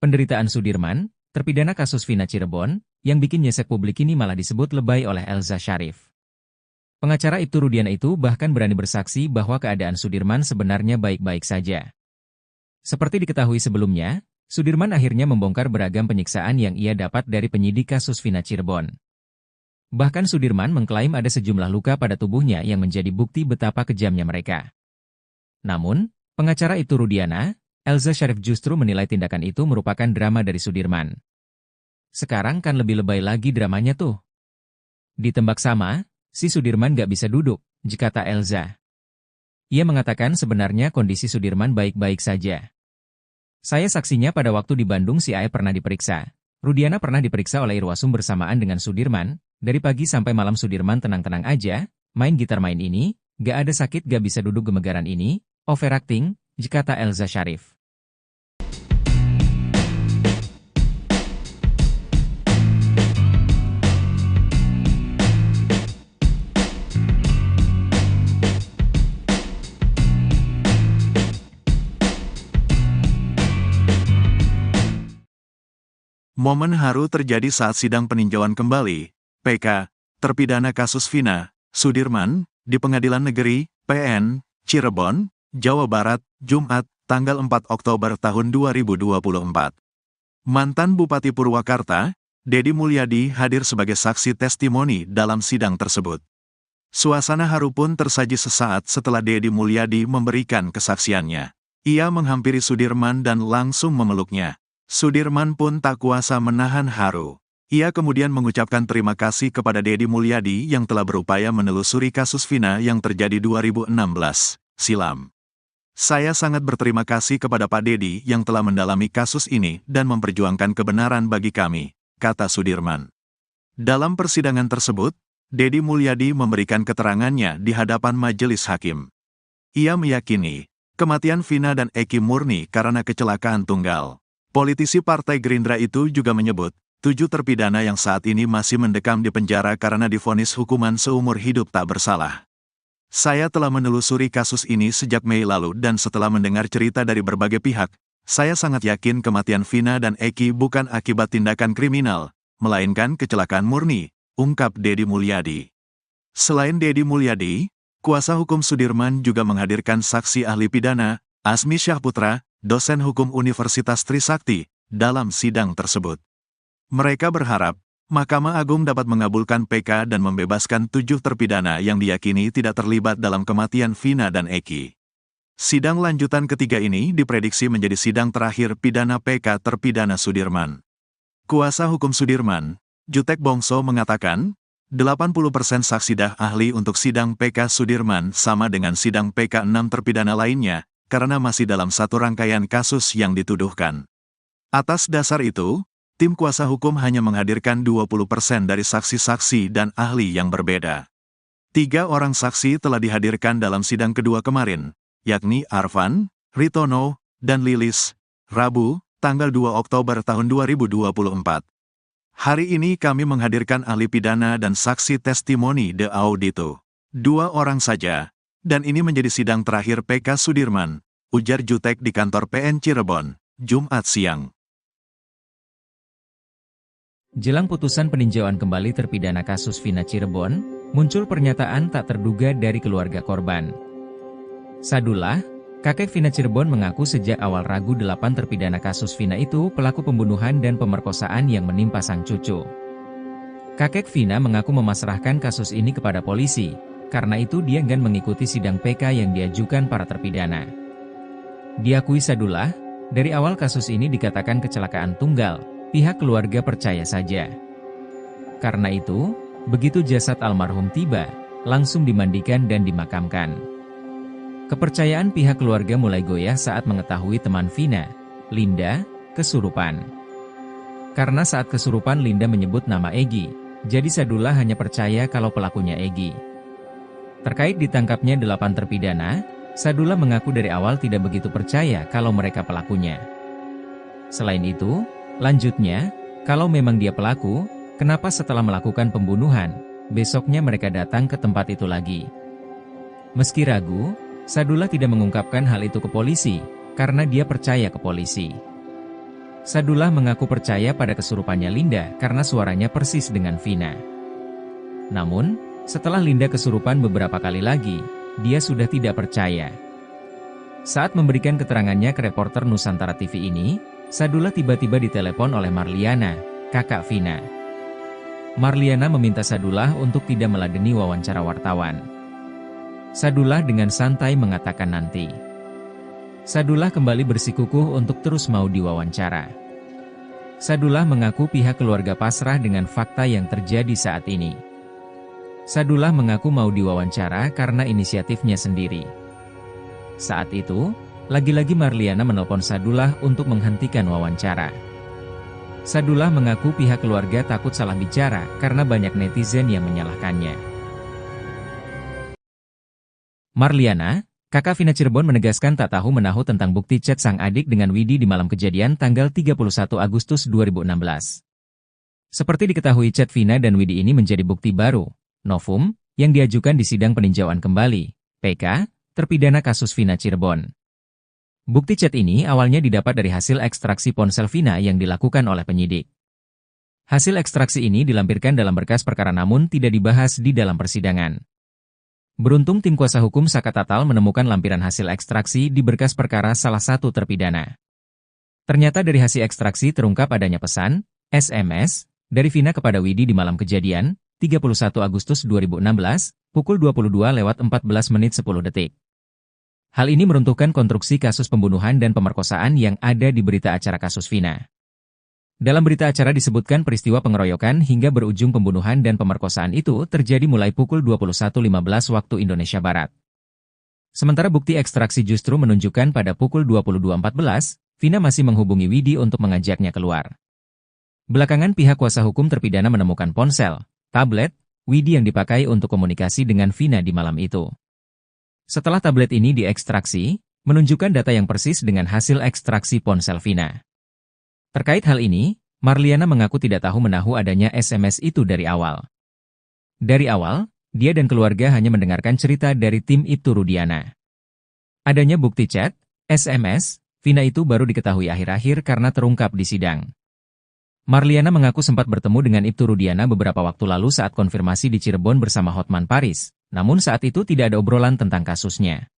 Penderitaan Sudirman, terpidana kasus Vina Cirebon, yang bikin nyesek publik ini malah disebut lebay oleh Elza Sharif. Pengacara Ibtu Rudiana itu bahkan berani bersaksi bahwa keadaan Sudirman sebenarnya baik-baik saja. Seperti diketahui sebelumnya, Sudirman akhirnya membongkar beragam penyiksaan yang ia dapat dari penyidik kasus Vina Cirebon. Bahkan Sudirman mengklaim ada sejumlah luka pada tubuhnya yang menjadi bukti betapa kejamnya mereka. Namun, pengacara Ibtu Rudiana, Elza Sharif justru menilai tindakan itu merupakan drama dari Sudirman. Sekarang kan lebih lebay lagi dramanya tuh. Ditembak sama, si Sudirman gak bisa duduk, kata Elza. Ia mengatakan sebenarnya kondisi Sudirman baik-baik saja. Saya saksinya pada waktu di Bandung si Ae pernah diperiksa. Rudiana pernah diperiksa oleh Irwasum bersamaan dengan Sudirman, dari pagi sampai malam Sudirman tenang-tenang aja, main gitar main ini, gak ada sakit gak bisa duduk gemegaran ini, overacting, kata Elza Sharif. Momen haru terjadi saat sidang peninjauan kembali, PK, terpidana kasus Vina, Sudirman, di Pengadilan Negeri, PN, Cirebon, Jawa Barat, Jumat, tanggal 4 Oktober tahun 2024. Mantan Bupati Purwakarta, Dedi Mulyadi hadir sebagai saksi testimoni dalam sidang tersebut. Suasana haru pun tersaji sesaat setelah Dedi Mulyadi memberikan kesaksiannya. Ia menghampiri Sudirman dan langsung memeluknya. Sudirman pun tak kuasa menahan haru. Ia kemudian mengucapkan terima kasih kepada Dedi Mulyadi yang telah berupaya menelusuri kasus Vina yang terjadi 2016 silam. Saya sangat berterima kasih kepada Pak Dedi yang telah mendalami kasus ini dan memperjuangkan kebenaran bagi kami, kata Sudirman. Dalam persidangan tersebut, Dedi Mulyadi memberikan keterangannya di hadapan majelis hakim. Ia meyakini, kematian Vina dan Eki murni karena kecelakaan tunggal. Politisi Partai Gerindra itu juga menyebut, 7 terpidana yang saat ini masih mendekam di penjara karena divonis hukuman seumur hidup tak bersalah. Saya telah menelusuri kasus ini sejak Mei lalu dan setelah mendengar cerita dari berbagai pihak, saya sangat yakin kematian Vina dan Eki bukan akibat tindakan kriminal, melainkan kecelakaan murni, ungkap Dedi Mulyadi. Selain Dedi Mulyadi, kuasa hukum Sudirman juga menghadirkan saksi ahli pidana, Asmi Syahputra, dosen hukum Universitas Trisakti, dalam sidang tersebut. Mereka berharap, Mahkamah Agung dapat mengabulkan PK dan membebaskan 7 terpidana yang diyakini tidak terlibat dalam kematian Vina dan Eki. Sidang lanjutan ketiga ini diprediksi menjadi sidang terakhir pidana PK terpidana Sudirman. Kuasa hukum Sudirman, Jutek Bongso mengatakan, 80% saksi ahli untuk sidang PK Sudirman sama dengan sidang PK 6 terpidana lainnya, karena masih dalam satu rangkaian kasus yang dituduhkan. Atas dasar itu, tim kuasa hukum hanya menghadirkan 20% dari saksi-saksi dan ahli yang berbeda. 3 orang saksi telah dihadirkan dalam sidang kedua kemarin, yakni Arfan, Ritono, dan Lilis, Rabu, tanggal 2 Oktober tahun 2024. Hari ini kami menghadirkan ahli pidana dan saksi testimoni de audito. 2 orang saja, dan ini menjadi sidang terakhir PK Sudirman, ujar Jutek di kantor PN Cirebon, Jumat siang. Jelang putusan peninjauan kembali terpidana kasus Vina Cirebon, muncul pernyataan tak terduga dari keluarga korban. Sadullah, kakek Vina Cirebon mengaku sejak awal ragu 8 terpidana kasus Vina itu pelaku pembunuhan dan pemerkosaan yang menimpa sang cucu. Kakek Vina mengaku memasrahkan kasus ini kepada polisi, karena itu dia enggan mengikuti sidang PK yang diajukan para terpidana. Diakui Sadullah, dari awal kasus ini dikatakan kecelakaan tunggal, pihak keluarga percaya saja. Karena itu, begitu jasad almarhum tiba, langsung dimandikan dan dimakamkan. Kepercayaan pihak keluarga mulai goyah saat mengetahui teman Vina, Linda, kesurupan. Karena saat kesurupan Linda menyebut nama Egi, jadi Sadullah hanya percaya kalau pelakunya Egi. Terkait ditangkapnya 8 terpidana, Sadullah mengaku dari awal tidak begitu percaya kalau mereka pelakunya. Selain itu, lanjutnya, kalau memang dia pelaku, kenapa setelah melakukan pembunuhan, besoknya mereka datang ke tempat itu lagi? Meski ragu, Sadullah tidak mengungkapkan hal itu ke polisi, karena dia percaya ke polisi. Sadullah mengaku percaya pada kesurupannya Linda karena suaranya persis dengan Vina. Namun, setelah Linda kesurupan beberapa kali lagi, dia sudah tidak percaya. Saat memberikan keterangannya ke reporter Nusantara TV ini, Sadullah tiba-tiba ditelepon oleh Marliana, kakak Vina. Marliana meminta Sadullah untuk tidak meladeni wawancara wartawan. Sadullah dengan santai mengatakan nanti. Sadullah kembali bersikukuh untuk terus mau diwawancara. Sadullah mengaku pihak keluarga pasrah dengan fakta yang terjadi saat ini. Sadullah mengaku mau diwawancara karena inisiatifnya sendiri. Saat itu, lagi-lagi Marliana menelpon Sadullah untuk menghentikan wawancara. Sadullah mengaku pihak keluarga takut salah bicara karena banyak netizen yang menyalahkannya. Marliana, kakak Vina Cirebon menegaskan tak tahu menahu tentang bukti chat sang adik dengan Widi di malam kejadian tanggal 31 Agustus 2016. Seperti diketahui chat Vina dan Widi ini menjadi bukti baru, novum, yang diajukan di sidang peninjauan kembali, PK, terpidana kasus Vina Cirebon. Bukti chat ini awalnya didapat dari hasil ekstraksi ponsel Vina yang dilakukan oleh penyidik. Hasil ekstraksi ini dilampirkan dalam berkas perkara namun tidak dibahas di dalam persidangan. Beruntung tim kuasa hukum Saka Tatal menemukan lampiran hasil ekstraksi di berkas perkara salah satu terpidana. Ternyata dari hasil ekstraksi terungkap adanya pesan, SMS, dari Vina kepada Widi di malam kejadian, 31 Agustus 2016, pukul 22:14 menit 10 detik. Hal ini meruntuhkan konstruksi kasus pembunuhan dan pemerkosaan yang ada di berita acara kasus Vina. Dalam berita acara disebutkan peristiwa pengeroyokan hingga berujung pembunuhan dan pemerkosaan itu terjadi mulai pukul 21.15 waktu Indonesia Barat. Sementara bukti ekstraksi justru menunjukkan pada pukul 22.14, Vina masih menghubungi Widi untuk mengajaknya keluar. Belakangan pihak kuasa hukum terpidana menemukan ponsel, tablet, Widi yang dipakai untuk komunikasi dengan Vina di malam itu. Setelah tablet ini diekstraksi, menunjukkan data yang persis dengan hasil ekstraksi ponsel Vina. Terkait hal ini, Marliana mengaku tidak tahu menahu adanya SMS itu dari awal. Dari awal, dia dan keluarga hanya mendengarkan cerita dari tim Ibtu Rudiana. Adanya bukti chat, SMS, Vina itu baru diketahui akhir-akhir karena terungkap di sidang. Marliana mengaku sempat bertemu dengan Ibtu Rudiana beberapa waktu lalu saat konfirmasi di Cirebon bersama Hotman Paris, namun saat itu tidak ada obrolan tentang kasusnya.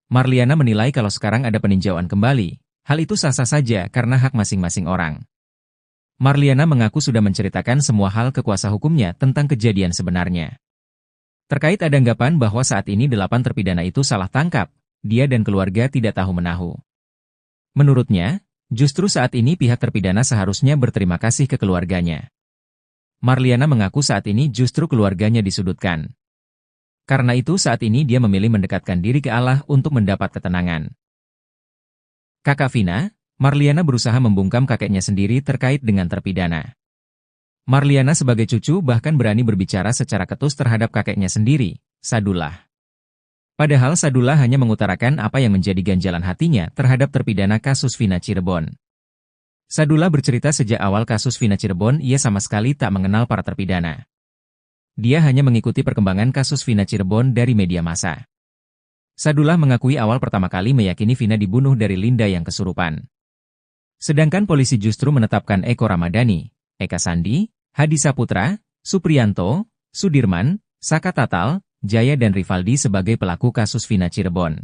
Marliana menilai kalau sekarang ada peninjauan kembali, hal itu sah-sah saja karena hak masing-masing orang. Marliana mengaku sudah menceritakan semua hal ke kuasa hukumnya tentang kejadian sebenarnya. Terkait ada anggapan bahwa saat ini 8 terpidana itu salah tangkap, dia dan keluarga tidak tahu-menahu. Menurutnya, justru saat ini pihak terpidana seharusnya berterima kasih ke keluarganya. Marliana mengaku saat ini justru keluarganya disudutkan. Karena itu saat ini dia memilih mendekatkan diri ke Allah untuk mendapat ketenangan. Kakak Vina, Marliana berusaha membungkam kakeknya sendiri terkait dengan terpidana. Marliana sebagai cucu bahkan berani berbicara secara ketus terhadap kakeknya sendiri, Sadullah. Padahal Sadullah hanya mengutarakan apa yang menjadi ganjalan hatinya terhadap terpidana kasus Vina Cirebon. Sadullah bercerita sejak awal kasus Vina Cirebon ia sama sekali tak mengenal para terpidana. Dia hanya mengikuti perkembangan kasus Vina Cirebon dari media massa. Sadullah mengakui awal pertama kali meyakini Vina dibunuh dari Linda yang kesurupan. Sedangkan polisi justru menetapkan Eko Ramadhani, Eka Sandi, Hadi Saputra, Supriyanto, Sudirman, Saka Tatal, Jaya dan Rivaldi sebagai pelaku kasus Vina Cirebon.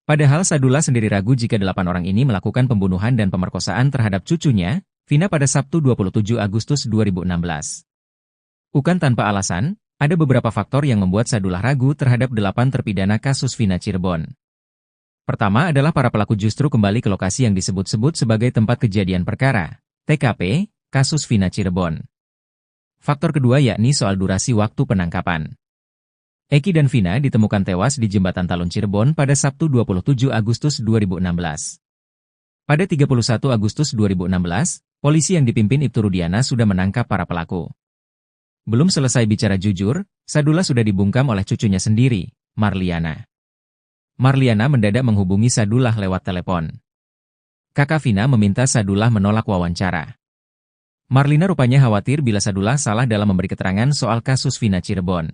Padahal Sadullah sendiri ragu jika 8 orang ini melakukan pembunuhan dan pemerkosaan terhadap cucunya, Vina pada Sabtu 27 Agustus 2016. Bukan tanpa alasan, ada beberapa faktor yang membuat Sadullah ragu terhadap 8 terpidana kasus Vina Cirebon. Pertama adalah para pelaku justru kembali ke lokasi yang disebut-sebut sebagai tempat kejadian perkara, TKP, kasus Vina Cirebon. Faktor kedua yakni soal durasi waktu penangkapan. Eki dan Vina ditemukan tewas di Jembatan Talun Cirebon pada Sabtu 27 Agustus 2016. Pada 31 Agustus 2016, polisi yang dipimpin Ibtu Rudiana sudah menangkap para pelaku. Belum selesai bicara jujur, Sadullah sudah dibungkam oleh cucunya sendiri, Marliana. Marliana mendadak menghubungi Sadullah lewat telepon. Kakak Vina meminta Sadullah menolak wawancara. Marlina rupanya khawatir bila Sadullah salah dalam memberi keterangan soal kasus Vina Cirebon.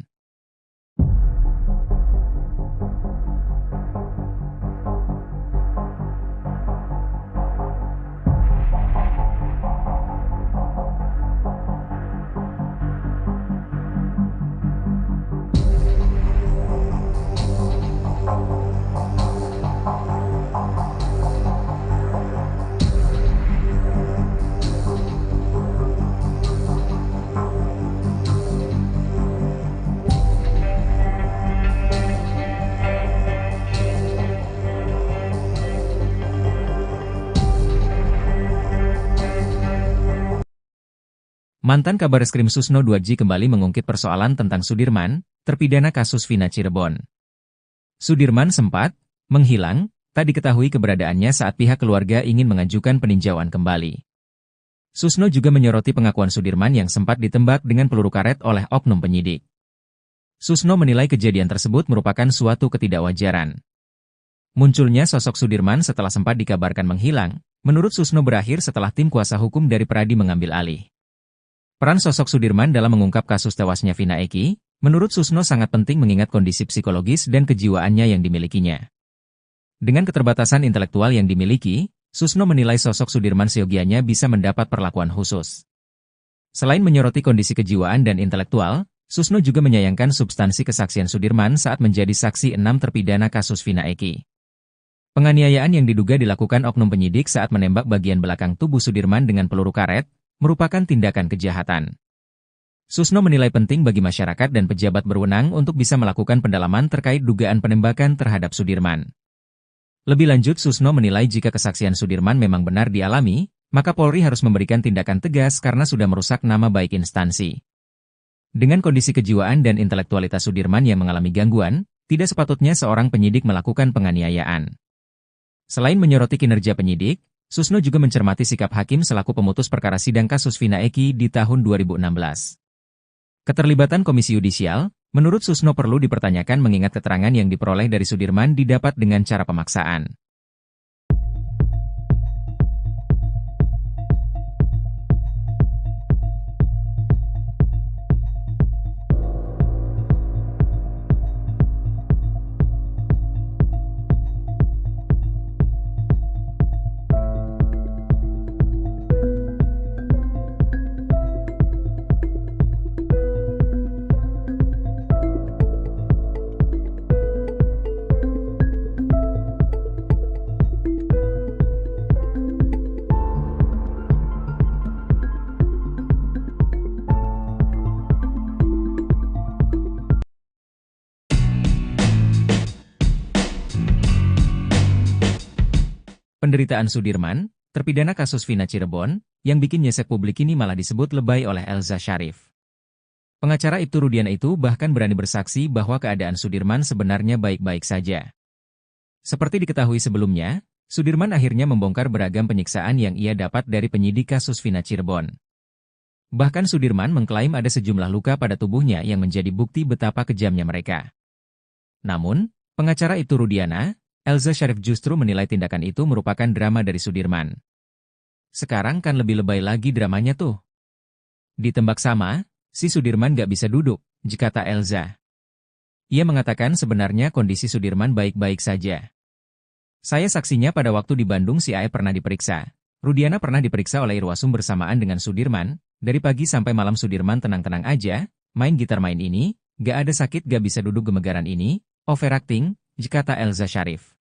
Mantan Kabareskrim Susno 2J kembali mengungkit persoalan tentang Sudirman, terpidana kasus Vina Cirebon. Sudirman sempat menghilang, tak diketahui keberadaannya saat pihak keluarga ingin mengajukan peninjauan kembali. Susno juga menyoroti pengakuan Sudirman yang sempat ditembak dengan peluru karet oleh oknum penyidik. Susno menilai kejadian tersebut merupakan suatu ketidakwajaran. Munculnya sosok Sudirman setelah sempat dikabarkan menghilang, menurut Susno berakhir setelah tim kuasa hukum dari Pradi mengambil alih. Peran sosok Sudirman dalam mengungkap kasus tewasnya Vina Eki, menurut Susno sangat penting mengingat kondisi psikologis dan kejiwaannya yang dimilikinya. Dengan keterbatasan intelektual yang dimiliki, Susno menilai sosok Sudirman seyogianya bisa mendapat perlakuan khusus. Selain menyoroti kondisi kejiwaan dan intelektual, Susno juga menyayangkan substansi kesaksian Sudirman saat menjadi saksi 6 terpidana kasus Vina Eki. Penganiayaan yang diduga dilakukan oknum penyidik saat menembak bagian belakang tubuh Sudirman dengan peluru karet, merupakan tindakan kejahatan. Susno menilai penting bagi masyarakat dan pejabat berwenang untuk bisa melakukan pendalaman terkait dugaan penembakan terhadap Sudirman. Lebih lanjut, Susno menilai jika kesaksian Sudirman memang benar dialami, maka Polri harus memberikan tindakan tegas karena sudah merusak nama baik instansi. Dengan kondisi kejiwaan dan intelektualitas Sudirman yang mengalami gangguan, tidak sepatutnya seorang penyidik melakukan penganiayaan. Selain menyoroti kinerja penyidik, Susno juga mencermati sikap hakim selaku pemutus perkara sidang kasus Vina Eki di tahun 2016. Keterlibatan Komisi Yudisial, menurut Susno perlu dipertanyakan mengingat keterangan yang diperoleh dari Sudirman didapat dengan cara pemaksaan. Penderitaan Sudirman, terpidana kasus Vina Cirebon, yang bikin nyesek publik ini malah disebut lebay oleh Elza Syarif. Pengacara Ibtu Rudiana itu bahkan berani bersaksi bahwa keadaan Sudirman sebenarnya baik-baik saja. Seperti diketahui sebelumnya, Sudirman akhirnya membongkar beragam penyiksaan yang ia dapat dari penyidik kasus Vina Cirebon. Bahkan Sudirman mengklaim ada sejumlah luka pada tubuhnya yang menjadi bukti betapa kejamnya mereka. Namun, pengacara Ibtu Rudiana, Elza Syarif justru menilai tindakan itu merupakan drama dari Sudirman. Sekarang kan lebih lebay lagi dramanya tuh. Ditembak sama, si Sudirman gak bisa duduk, kata Elza. Ia mengatakan sebenarnya kondisi Sudirman baik-baik saja. Saya saksinya pada waktu di Bandung si Aep pernah diperiksa. Rudiana pernah diperiksa oleh Irwasum bersamaan dengan Sudirman. Dari pagi sampai malam Sudirman tenang-tenang aja, main gitar main ini, gak ada sakit gak bisa duduk gemegaran ini, overacting, kata Elza Syarif.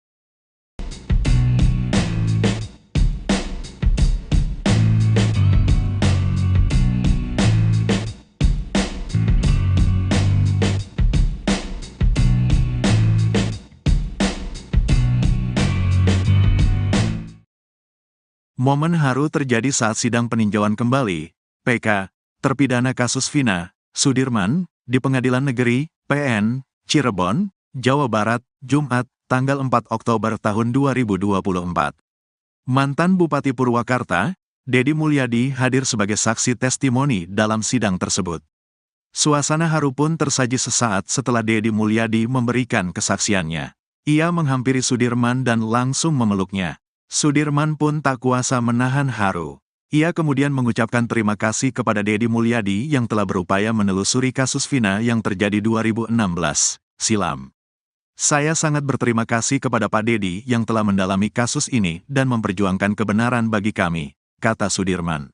Momen haru terjadi saat sidang peninjauan kembali, PK, terpidana kasus Vina, Sudirman, di Pengadilan Negeri, PN, Cirebon, Jawa Barat, Jumat, tanggal 4 Oktober tahun 2024. Mantan Bupati Purwakarta, Dedi Mulyadi hadir sebagai saksi testimoni dalam sidang tersebut. Suasana haru pun tersaji sesaat setelah Dedi Mulyadi memberikan kesaksiannya. Ia menghampiri Sudirman dan langsung memeluknya. Sudirman pun tak kuasa menahan haru. Ia kemudian mengucapkan terima kasih kepada Dedi Mulyadi yang telah berupaya menelusuri kasus Vina yang terjadi 2016 silam. Saya sangat berterima kasih kepada Pak Dedi yang telah mendalami kasus ini dan memperjuangkan kebenaran bagi kami, kata Sudirman.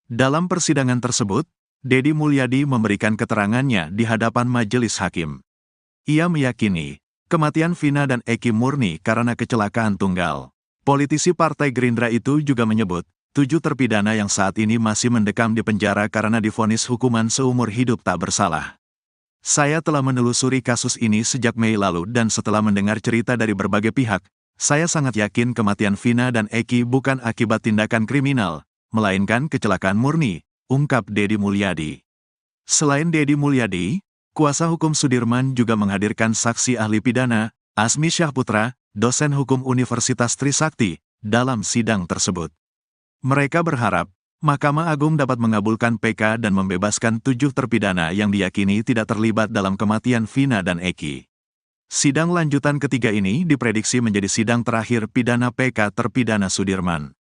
Dalam persidangan tersebut, Dedi Mulyadi memberikan keterangannya di hadapan majelis hakim. Ia meyakini, kematian Vina dan Eki murni karena kecelakaan tunggal. Politisi Partai Gerindra itu juga menyebut, 7 terpidana yang saat ini masih mendekam di penjara karena divonis hukuman seumur hidup tak bersalah. Saya telah menelusuri kasus ini sejak Mei lalu dan setelah mendengar cerita dari berbagai pihak, saya sangat yakin kematian Vina dan Eki bukan akibat tindakan kriminal, melainkan kecelakaan murni, ungkap Dedi Mulyadi. Selain Dedi Mulyadi, kuasa hukum Sudirman juga menghadirkan saksi ahli pidana, Asmi Syahputra, dosen hukum Universitas Trisakti, dalam sidang tersebut. Mereka berharap, Mahkamah Agung dapat mengabulkan PK dan membebaskan 7 terpidana yang diyakini tidak terlibat dalam kematian Vina dan Eki. Sidang lanjutan ketiga ini diprediksi menjadi sidang terakhir pidana PK terpidana Sudirman.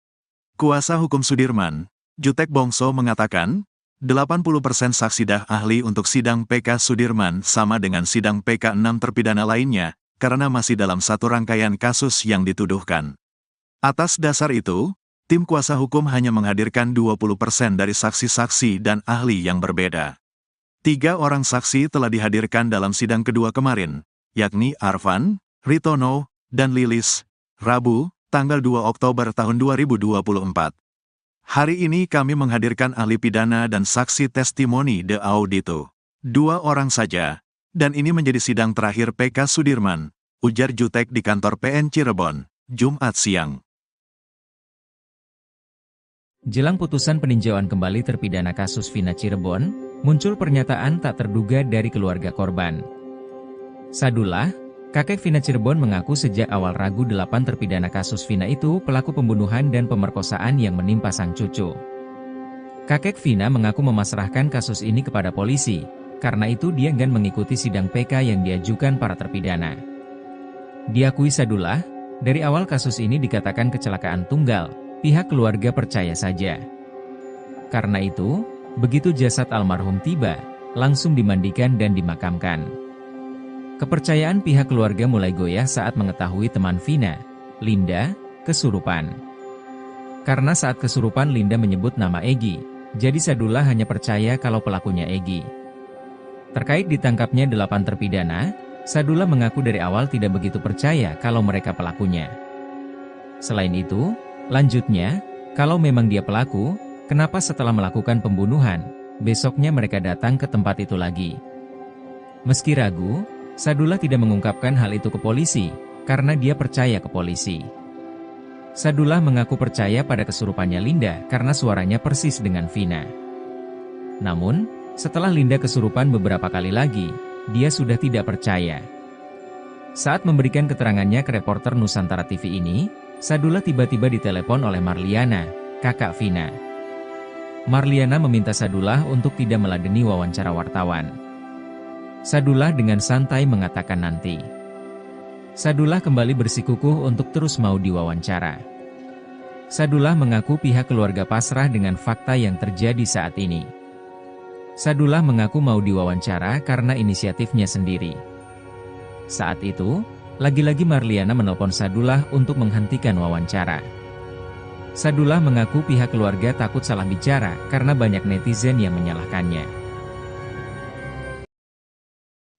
Kuasa hukum Sudirman, Jutek Bongso mengatakan, 80% saksi ahli untuk sidang PK Sudirman sama dengan sidang PK 6 terpidana lainnya, karena masih dalam satu rangkaian kasus yang dituduhkan. Atas dasar itu, tim kuasa hukum hanya menghadirkan 20% dari saksi-saksi dan ahli yang berbeda. 3 orang saksi telah dihadirkan dalam sidang kedua kemarin, yakni Arfan, Ritono, dan Lilis, Rabu, tanggal 2 Oktober tahun 2024. Hari ini kami menghadirkan ahli pidana dan saksi testimoni de audito. 2 orang saja. Dan ini menjadi sidang terakhir PK Sudirman, ujar Jutek di kantor PN Cirebon, Jumat siang. Jelang putusan peninjauan kembali terpidana kasus Vina Cirebon, muncul pernyataan tak terduga dari keluarga korban. Sadullah, kakek Vina Cirebon mengaku sejak awal ragu 8 terpidana kasus Vina itu pelaku pembunuhan dan pemerkosaan yang menimpa sang cucu. Kakek Vina mengaku memasrahkan kasus ini kepada polisi. Karena itu dia enggan mengikuti sidang PK yang diajukan para terpidana. Diakui Sadullah, dari awal kasus ini dikatakan kecelakaan tunggal, pihak keluarga percaya saja. Karena itu, begitu jasad almarhum tiba, langsung dimandikan dan dimakamkan. Kepercayaan pihak keluarga mulai goyah saat mengetahui teman Vina, Linda, kesurupan. Karena saat kesurupan Linda menyebut nama Egy, jadi Sadullah hanya percaya kalau pelakunya Egy. Terkait ditangkapnya 8 terpidana, Sadullah mengaku dari awal tidak begitu percaya kalau mereka pelakunya. Selain itu, lanjutnya, kalau memang dia pelaku, kenapa setelah melakukan pembunuhan, besoknya mereka datang ke tempat itu lagi? Meski ragu, Sadullah tidak mengungkapkan hal itu ke polisi, karena dia percaya ke polisi. Sadullah mengaku percaya pada kesurupannya Linda karena suaranya persis dengan Vina. Namun, setelah Linda kesurupan beberapa kali lagi, dia sudah tidak percaya. Saat memberikan keterangannya ke reporter Nusantara TV ini, Sadullah tiba-tiba ditelepon oleh Marliana, kakak Vina. Marliana meminta Sadullah untuk tidak meladeni wawancara wartawan. Sadullah dengan santai mengatakan nanti. Sadullah kembali bersikukuh untuk terus mau diwawancara. Sadullah mengaku pihak keluarga pasrah dengan fakta yang terjadi saat ini. Sadullah mengaku mau diwawancara karena inisiatifnya sendiri. Saat itu, lagi-lagi Marliana menelpon Sadullah untuk menghentikan wawancara. Sadullah mengaku pihak keluarga takut salah bicara karena banyak netizen yang menyalahkannya.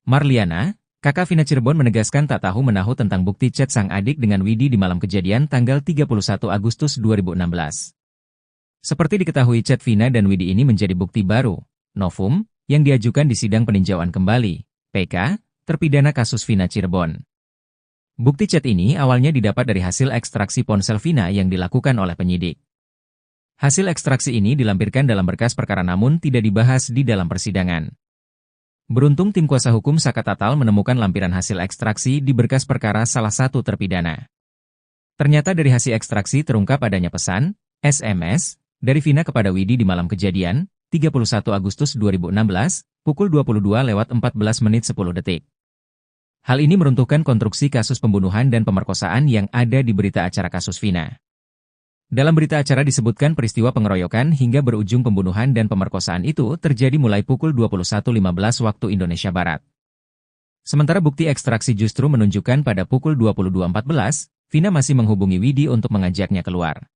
Marliana, kakak Vina Cirebon menegaskan tak tahu menahu tentang bukti chat sang adik dengan Widi di malam kejadian tanggal 31 Agustus 2016. Seperti diketahui chat Vina dan Widi ini menjadi bukti baru, novum, yang diajukan di sidang peninjauan kembali, PK, terpidana kasus Vina Cirebon. Bukti chat ini awalnya didapat dari hasil ekstraksi ponsel Vina yang dilakukan oleh penyidik. Hasil ekstraksi ini dilampirkan dalam berkas perkara namun tidak dibahas di dalam persidangan. Beruntung tim kuasa hukum Saka Tatal menemukan lampiran hasil ekstraksi di berkas perkara salah satu terpidana. Ternyata dari hasil ekstraksi terungkap adanya pesan, SMS, dari Vina kepada Widi di malam kejadian, 31 Agustus 2016, pukul 22:14:10. Hal ini meruntuhkan konstruksi kasus pembunuhan dan pemerkosaan yang ada di berita acara kasus Vina. Dalam berita acara disebutkan peristiwa pengeroyokan hingga berujung pembunuhan dan pemerkosaan itu terjadi mulai pukul 21:15 waktu Indonesia Barat. Sementara bukti ekstraksi justru menunjukkan pada pukul 22:14, Vina masih menghubungi Widi untuk mengajaknya keluar.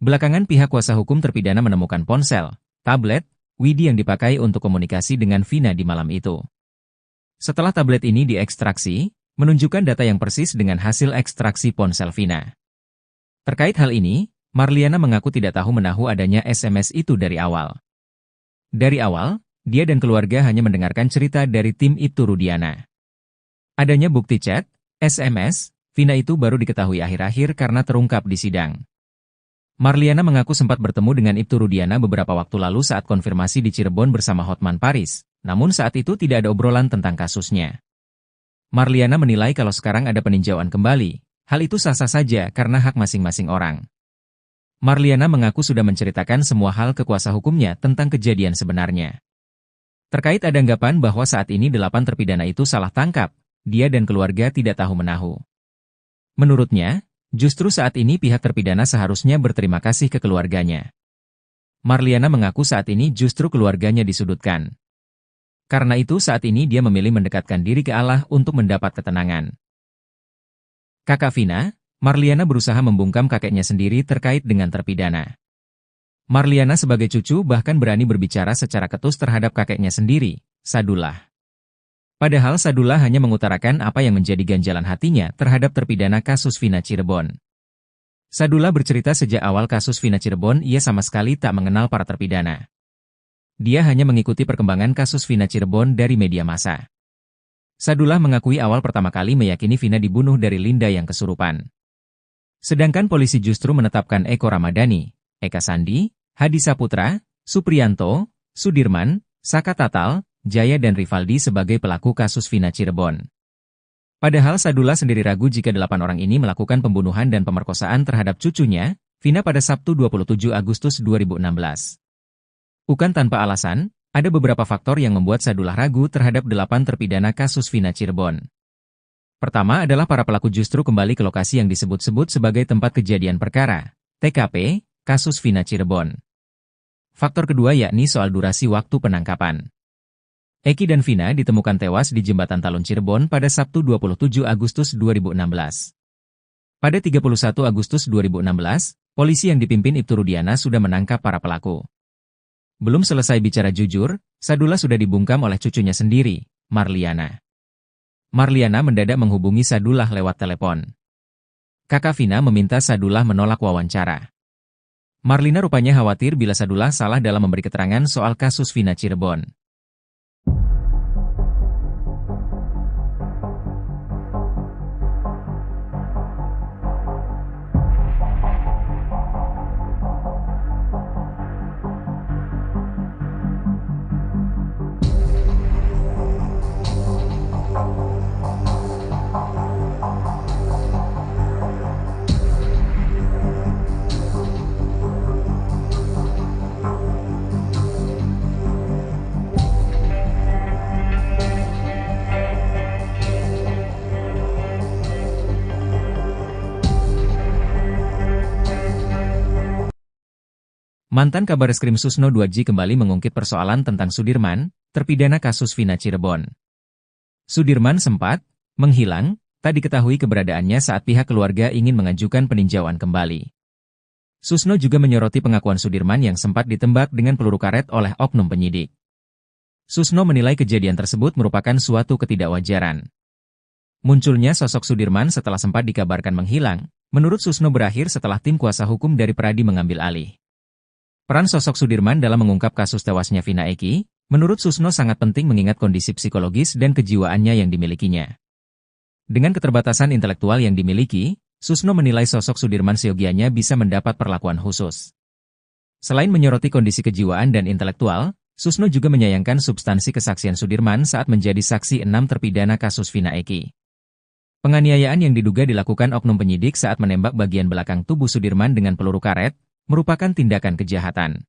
Belakangan pihak kuasa hukum terpidana menemukan ponsel, tablet, Widi yang dipakai untuk komunikasi dengan Vina di malam itu. Setelah tablet ini diekstraksi, menunjukkan data yang persis dengan hasil ekstraksi ponsel Vina. Terkait hal ini, Marliana mengaku tidak tahu menahu adanya SMS itu dari awal. Dari awal, dia dan keluarga hanya mendengarkan cerita dari tim Ibtu Rudiana. Adanya bukti chat, SMS, Vina itu baru diketahui akhir-akhir karena terungkap di sidang. Marliana mengaku sempat bertemu dengan Ibtu Rudiana beberapa waktu lalu saat konfirmasi di Cirebon bersama Hotman Paris, namun saat itu tidak ada obrolan tentang kasusnya. Marliana menilai kalau sekarang ada peninjauan kembali, hal itu sah-sah saja karena hak masing-masing orang. Marliana mengaku sudah menceritakan semua hal ke kuasa hukumnya tentang kejadian sebenarnya. Terkait ada anggapan bahwa saat ini 8 terpidana itu salah tangkap, dia dan keluarga tidak tahu menahu. Menurutnya, justru saat ini pihak terpidana seharusnya berterima kasih ke keluarganya. Marliana mengaku saat ini justru keluarganya disudutkan. Karena itu saat ini dia memilih mendekatkan diri ke Allah untuk mendapat ketenangan. Kakak Vina, Marliana berusaha membungkam kakeknya sendiri terkait dengan terpidana. Marliana sebagai cucu bahkan berani berbicara secara ketus terhadap kakeknya sendiri, Sadullah. Padahal Sadullah hanya mengutarakan apa yang menjadi ganjalan hatinya terhadap terpidana kasus Vina Cirebon. Sadullah bercerita sejak awal kasus Vina Cirebon ia sama sekali tak mengenal para terpidana. Dia hanya mengikuti perkembangan kasus Vina Cirebon dari media massa. Sadullah mengakui awal pertama kali meyakini Vina dibunuh dari Linda yang kesurupan. Sedangkan polisi justru menetapkan Eko Ramadhani, Eka Sandi, Hadi Saputra, Supriyanto, Sudirman, Saka Tatal, Jaya dan Rivaldi sebagai pelaku kasus Vina Cirebon. Padahal Sadullah sendiri ragu jika 8 orang ini melakukan pembunuhan dan pemerkosaan terhadap cucunya, Vina pada Sabtu 27 Agustus 2016. Bukan tanpa alasan, ada beberapa faktor yang membuat Sadullah ragu terhadap 8 terpidana kasus Vina Cirebon. Pertama adalah para pelaku justru kembali ke lokasi yang disebut-sebut sebagai tempat kejadian perkara, TKP, kasus Vina Cirebon. Faktor kedua yakni soal durasi waktu penangkapan. Eki dan Vina ditemukan tewas di Jembatan Talun Cirebon pada Sabtu 27 Agustus 2016. Pada 31 Agustus 2016, polisi yang dipimpin Ibtu Rudiana sudah menangkap para pelaku. Belum selesai bicara jujur, Sadullah sudah dibungkam oleh cucunya sendiri, Marliana. Marliana mendadak menghubungi Sadullah lewat telepon. Kakak Vina meminta Sadullah menolak wawancara. Marlina rupanya khawatir bila Sadullah salah dalam memberi keterangan soal kasus Vina Cirebon. Mantan Kabareskrim Susno 2J kembali mengungkit persoalan tentang Sudirman, terpidana kasus Vina Cirebon. Sudirman sempat menghilang, tak diketahui keberadaannya saat pihak keluarga ingin mengajukan peninjauan kembali. Susno juga menyoroti pengakuan Sudirman yang sempat ditembak dengan peluru karet oleh oknum penyidik. Susno menilai kejadian tersebut merupakan suatu ketidakwajaran. Munculnya sosok Sudirman setelah sempat dikabarkan menghilang, menurut Susno berakhir setelah tim kuasa hukum dari Peradi mengambil alih. Peran sosok Sudirman dalam mengungkap kasus tewasnya Vina Eki, menurut Susno sangat penting mengingat kondisi psikologis dan kejiwaannya yang dimilikinya. Dengan keterbatasan intelektual yang dimiliki, Susno menilai sosok Sudirman seyogianya bisa mendapat perlakuan khusus. Selain menyoroti kondisi kejiwaan dan intelektual, Susno juga menyayangkan substansi kesaksian Sudirman saat menjadi saksi 6 terpidana kasus Vina Eki. Penganiayaan yang diduga dilakukan oknum penyidik saat menembak bagian belakang tubuh Sudirman dengan peluru karet, merupakan tindakan kejahatan.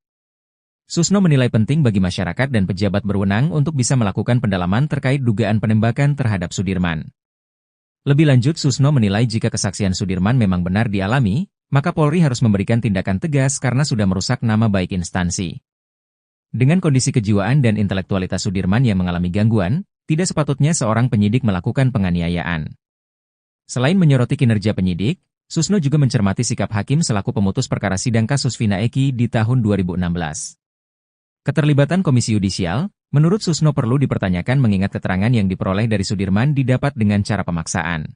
Susno menilai penting bagi masyarakat dan pejabat berwenang untuk bisa melakukan pendalaman terkait dugaan penembakan terhadap Sudirman. Lebih lanjut, Susno menilai jika kesaksian Sudirman memang benar dialami, maka Polri harus memberikan tindakan tegas karena sudah merusak nama baik instansi. Dengan kondisi kejiwaan dan intelektualitas Sudirman yang mengalami gangguan, tidak sepatutnya seorang penyidik melakukan penganiayaan. Selain menyoroti kinerja penyidik, Susno juga mencermati sikap hakim selaku pemutus perkara sidang kasus Vina Eki di tahun 2016. Keterlibatan Komisi Yudisial, menurut Susno perlu dipertanyakan mengingat keterangan yang diperoleh dari Sudirman didapat dengan cara pemaksaan.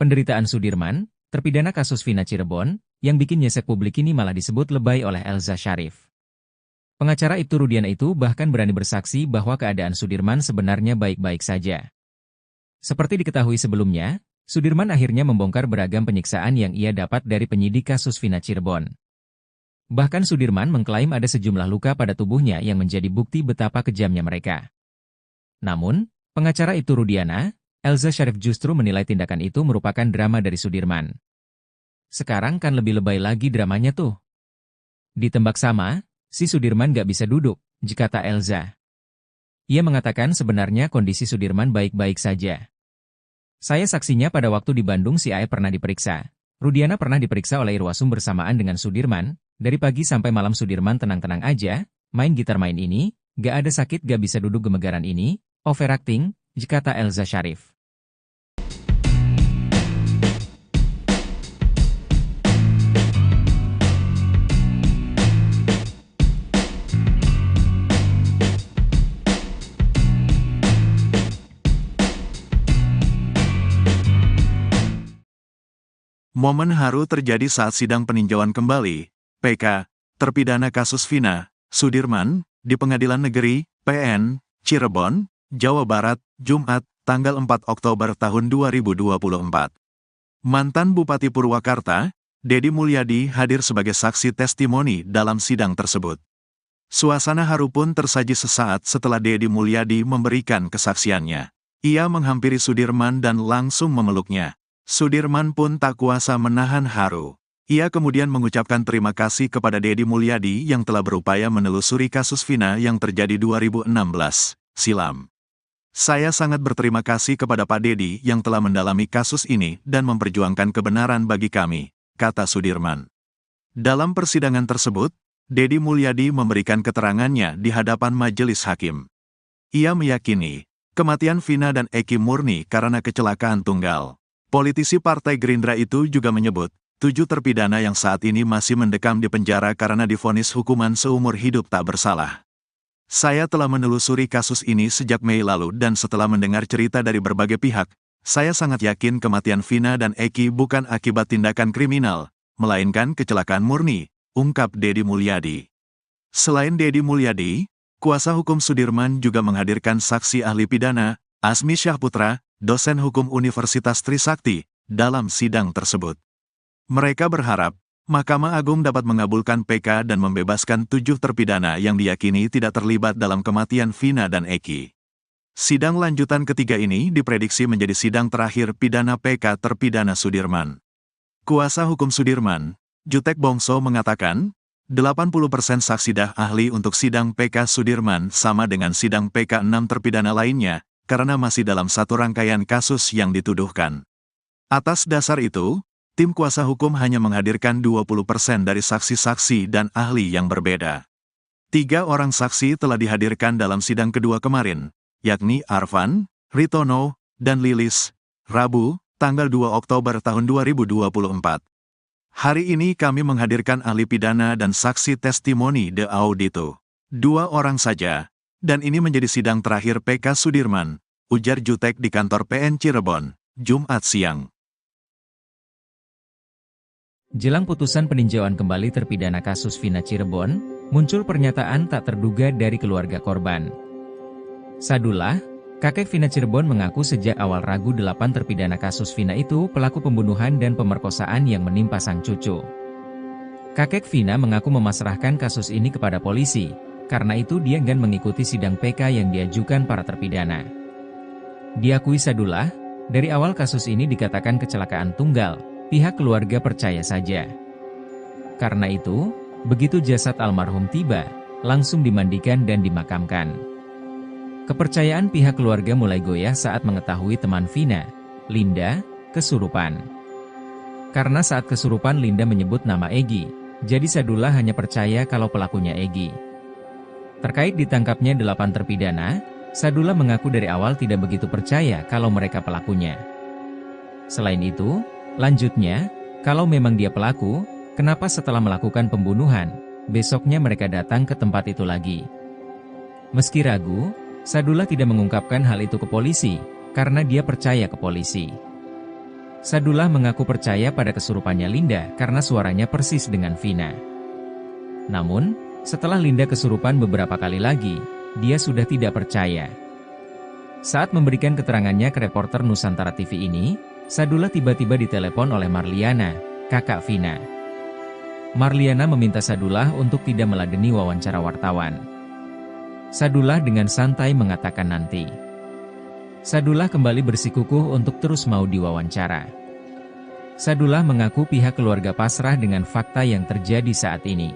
Penderitaan Sudirman, terpidana kasus Vina Cirebon, yang bikin nyesek publik ini malah disebut lebay oleh Elza Syarif. Pengacara Ibtu Rudiana itu bahkan berani bersaksi bahwa keadaan Sudirman sebenarnya baik-baik saja. Seperti diketahui sebelumnya, Sudirman akhirnya membongkar beragam penyiksaan yang ia dapat dari penyidik kasus Vina Cirebon. Bahkan Sudirman mengklaim ada sejumlah luka pada tubuhnya yang menjadi bukti betapa kejamnya mereka. Namun, pengacara Ibtu Rudiana, Elza Syarif justru menilai tindakan itu merupakan drama dari Sudirman. Sekarang kan lebih lebay lagi dramanya tuh. Ditembak sama, si Sudirman gak bisa duduk, kata Elza. Ia mengatakan sebenarnya kondisi Sudirman baik-baik saja. Saya saksinya pada waktu di Bandung si Ae pernah diperiksa. Rudiana pernah diperiksa oleh Irwasum bersamaan dengan Sudirman, dari pagi sampai malam Sudirman tenang-tenang aja, main gitar main ini, gak ada sakit gak bisa duduk gemegaran ini, overacting, kata Elza Syarif. Momen haru terjadi saat sidang peninjauan kembali, PK, terpidana kasus Vina, Sudirman, di Pengadilan Negeri, PN, Cirebon, Jawa Barat, Jumat, tanggal 4 Oktober tahun 2024. Mantan Bupati Purwakarta, Dedi Mulyadi hadir sebagai saksi testimoni dalam sidang tersebut. Suasana haru pun tersaji sesaat setelah Dedi Mulyadi memberikan kesaksiannya. Ia menghampiri Sudirman dan langsung memeluknya. Sudirman pun tak kuasa menahan haru. Ia kemudian mengucapkan terima kasih kepada Dedi Mulyadi yang telah berupaya menelusuri kasus Vina yang terjadi 2016 silam. Saya sangat berterima kasih kepada Pak Dedi yang telah mendalami kasus ini dan memperjuangkan kebenaran bagi kami, kata Sudirman. Dalam persidangan tersebut, Dedi Mulyadi memberikan keterangannya di hadapan majelis hakim. Ia meyakini, kematian Vina dan Eki murni karena kecelakaan tunggal. Politisi Partai Gerindra itu juga menyebut, 7 terpidana yang saat ini masih mendekam di penjara karena divonis hukuman seumur hidup tak bersalah. Saya telah menelusuri kasus ini sejak Mei lalu dan setelah mendengar cerita dari berbagai pihak, saya sangat yakin kematian Vina dan Eki bukan akibat tindakan kriminal, melainkan kecelakaan murni, ungkap Dedi Mulyadi. Selain Dedi Mulyadi, kuasa hukum Sudirman juga menghadirkan saksi ahli pidana, Asmi Syahputra, dosen hukum Universitas Trisakti, dalam sidang tersebut. Mereka berharap, Mahkamah Agung dapat mengabulkan PK dan membebaskan 7 terpidana yang diyakini tidak terlibat dalam kematian Vina dan Eki. Sidang lanjutan ketiga ini diprediksi menjadi sidang terakhir pidana PK terpidana Sudirman. Kuasa hukum Sudirman, Jutek Bongso mengatakan, 80% saksi ahli untuk sidang PK Sudirman sama dengan sidang PK 6 terpidana lainnya, karena masih dalam satu rangkaian kasus yang dituduhkan. Atas dasar itu, tim kuasa hukum hanya menghadirkan 20% dari saksi-saksi dan ahli yang berbeda. 3 orang saksi telah dihadirkan dalam sidang kedua kemarin, yakni Arfan, Ritono, dan Lilis, Rabu, tanggal 2 Oktober tahun 2024. Hari ini kami menghadirkan ahli pidana dan saksi testimoni de audito. 2 orang saja, dan ini menjadi sidang terakhir PK Sudirman, ujar Jutek di kantor PN Cirebon, Jumat siang. Jelang putusan peninjauan kembali terpidana kasus Vina Cirebon, muncul pernyataan tak terduga dari keluarga korban. Sadullah, kakek Vina Cirebon mengaku sejak awal ragu 8 terpidana kasus Vina itu pelaku pembunuhan dan pemerkosaan yang menimpa sang cucu. Kakek Vina mengaku memasrahkan kasus ini kepada polisi, karena itu dia enggan mengikuti sidang PK yang diajukan para terpidana. Diakui Sadullah, dari awal kasus ini dikatakan kecelakaan tunggal, pihak keluarga percaya saja. Karena itu, begitu jasad almarhum tiba, langsung dimandikan dan dimakamkan. Kepercayaan pihak keluarga mulai goyah saat mengetahui teman Vina, Linda, kesurupan. Karena saat kesurupan Linda menyebut nama Egi, jadi Sadullah hanya percaya kalau pelakunya Egi. Terkait ditangkapnya 8 terpidana, Sadullah mengaku dari awal tidak begitu percaya kalau mereka pelakunya. Selain itu, lanjutnya, kalau memang dia pelaku, kenapa setelah melakukan pembunuhan, besoknya mereka datang ke tempat itu lagi? Meski ragu, Sadullah tidak mengungkapkan hal itu ke polisi, karena dia percaya ke polisi. Sadullah mengaku percaya pada kesurupannya Linda karena suaranya persis dengan Vina. Namun, setelah Linda kesurupan beberapa kali lagi, dia sudah tidak percaya. Saat memberikan keterangannya ke reporter Nusantara TV ini, Sadullah tiba-tiba ditelepon oleh Marliana, kakak Vina. Marliana meminta Sadullah untuk tidak meladeni wawancara wartawan. Sadullah dengan santai mengatakan nanti. Sadullah kembali bersikukuh untuk terus mau diwawancara. Sadullah mengaku pihak keluarga pasrah dengan fakta yang terjadi saat ini.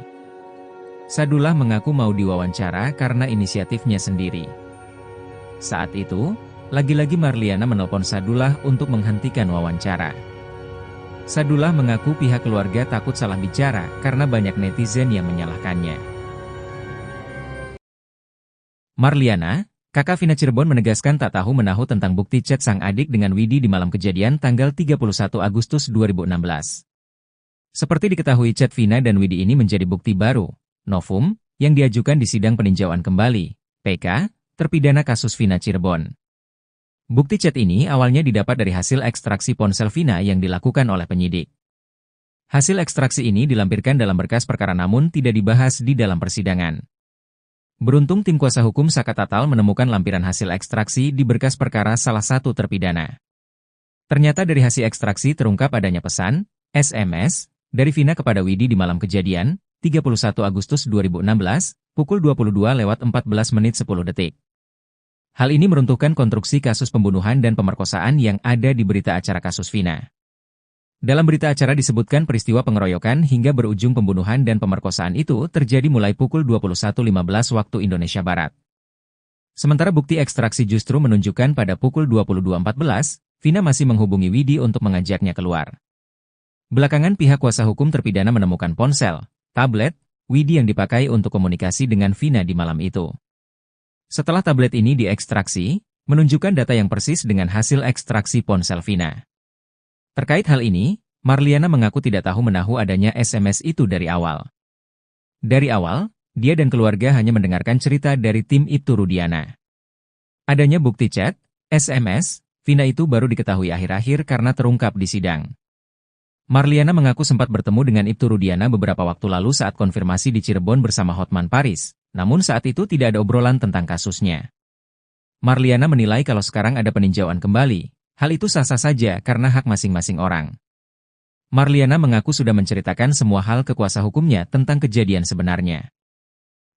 Sadullah mengaku mau diwawancara karena inisiatifnya sendiri. Saat itu, lagi-lagi Marliana menelpon Sadullah untuk menghentikan wawancara. Sadullah mengaku pihak keluarga takut salah bicara karena banyak netizen yang menyalahkannya. Marliana, kakak Vina Cirebon menegaskan tak tahu menahu tentang bukti chat sang adik dengan Widi di malam kejadian tanggal 31 Agustus 2016. Seperti diketahui chat Vina dan Widi ini menjadi bukti baru, novum, yang diajukan di sidang peninjauan kembali, PK, terpidana kasus Vina Cirebon. Bukti chat ini awalnya didapat dari hasil ekstraksi ponsel Vina yang dilakukan oleh penyidik. Hasil ekstraksi ini dilampirkan dalam berkas perkara namun tidak dibahas di dalam persidangan. Beruntung tim kuasa hukum Saka Tatal menemukan lampiran hasil ekstraksi di berkas perkara salah satu terpidana. Ternyata dari hasil ekstraksi terungkap adanya pesan, SMS, dari Vina kepada Widi di malam kejadian, 31 Agustus 2016, pukul 22:14:10. Hal ini meruntuhkan konstruksi kasus pembunuhan dan pemerkosaan yang ada di berita acara kasus Vina. Dalam berita acara disebutkan peristiwa pengeroyokan hingga berujung pembunuhan dan pemerkosaan itu terjadi mulai pukul 21:15 waktu Indonesia Barat. Sementara bukti ekstraksi justru menunjukkan pada pukul 22:14, Vina masih menghubungi Widi untuk mengajaknya keluar. Belakangan pihak kuasa hukum terpidana menemukan ponsel, tablet, Widi yang dipakai untuk komunikasi dengan Vina di malam itu. Setelah tablet ini diekstraksi, menunjukkan data yang persis dengan hasil ekstraksi ponsel Vina. Terkait hal ini, Marliana mengaku tidak tahu menahu adanya SMS itu dari awal. Dari awal, dia dan keluarga hanya mendengarkan cerita dari tim Ibtu Rudiana. Adanya bukti chat, SMS, Vina itu baru diketahui akhir-akhir karena terungkap di sidang. Marliana mengaku sempat bertemu dengan Ibtu Rudiana beberapa waktu lalu saat konfirmasi di Cirebon bersama Hotman Paris, namun saat itu tidak ada obrolan tentang kasusnya. Marliana menilai kalau sekarang ada peninjauan kembali, hal itu sah-sah saja karena hak masing-masing orang. Marliana mengaku sudah menceritakan semua hal ke kuasa hukumnya tentang kejadian sebenarnya.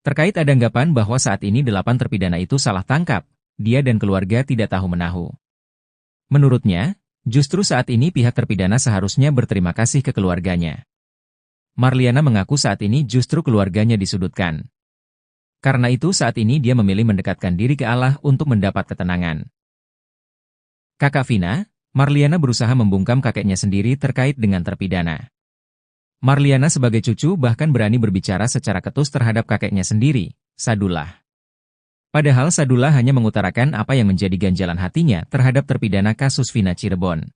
Terkait ada anggapan bahwa saat ini 8 terpidana itu salah tangkap, dia dan keluarga tidak tahu-menahu. Menurutnya, justru saat ini pihak terpidana seharusnya berterima kasih ke keluarganya. Marliana mengaku saat ini justru keluarganya disudutkan. Karena itu saat ini dia memilih mendekatkan diri ke Allah untuk mendapat ketenangan. Kakak Vina, Marliana berusaha membungkam kakeknya sendiri terkait dengan terpidana. Marliana sebagai cucu bahkan berani berbicara secara ketus terhadap kakeknya sendiri, Sadullah. Padahal Sadullah hanya mengutarakan apa yang menjadi ganjalan hatinya terhadap terpidana kasus Vina Cirebon.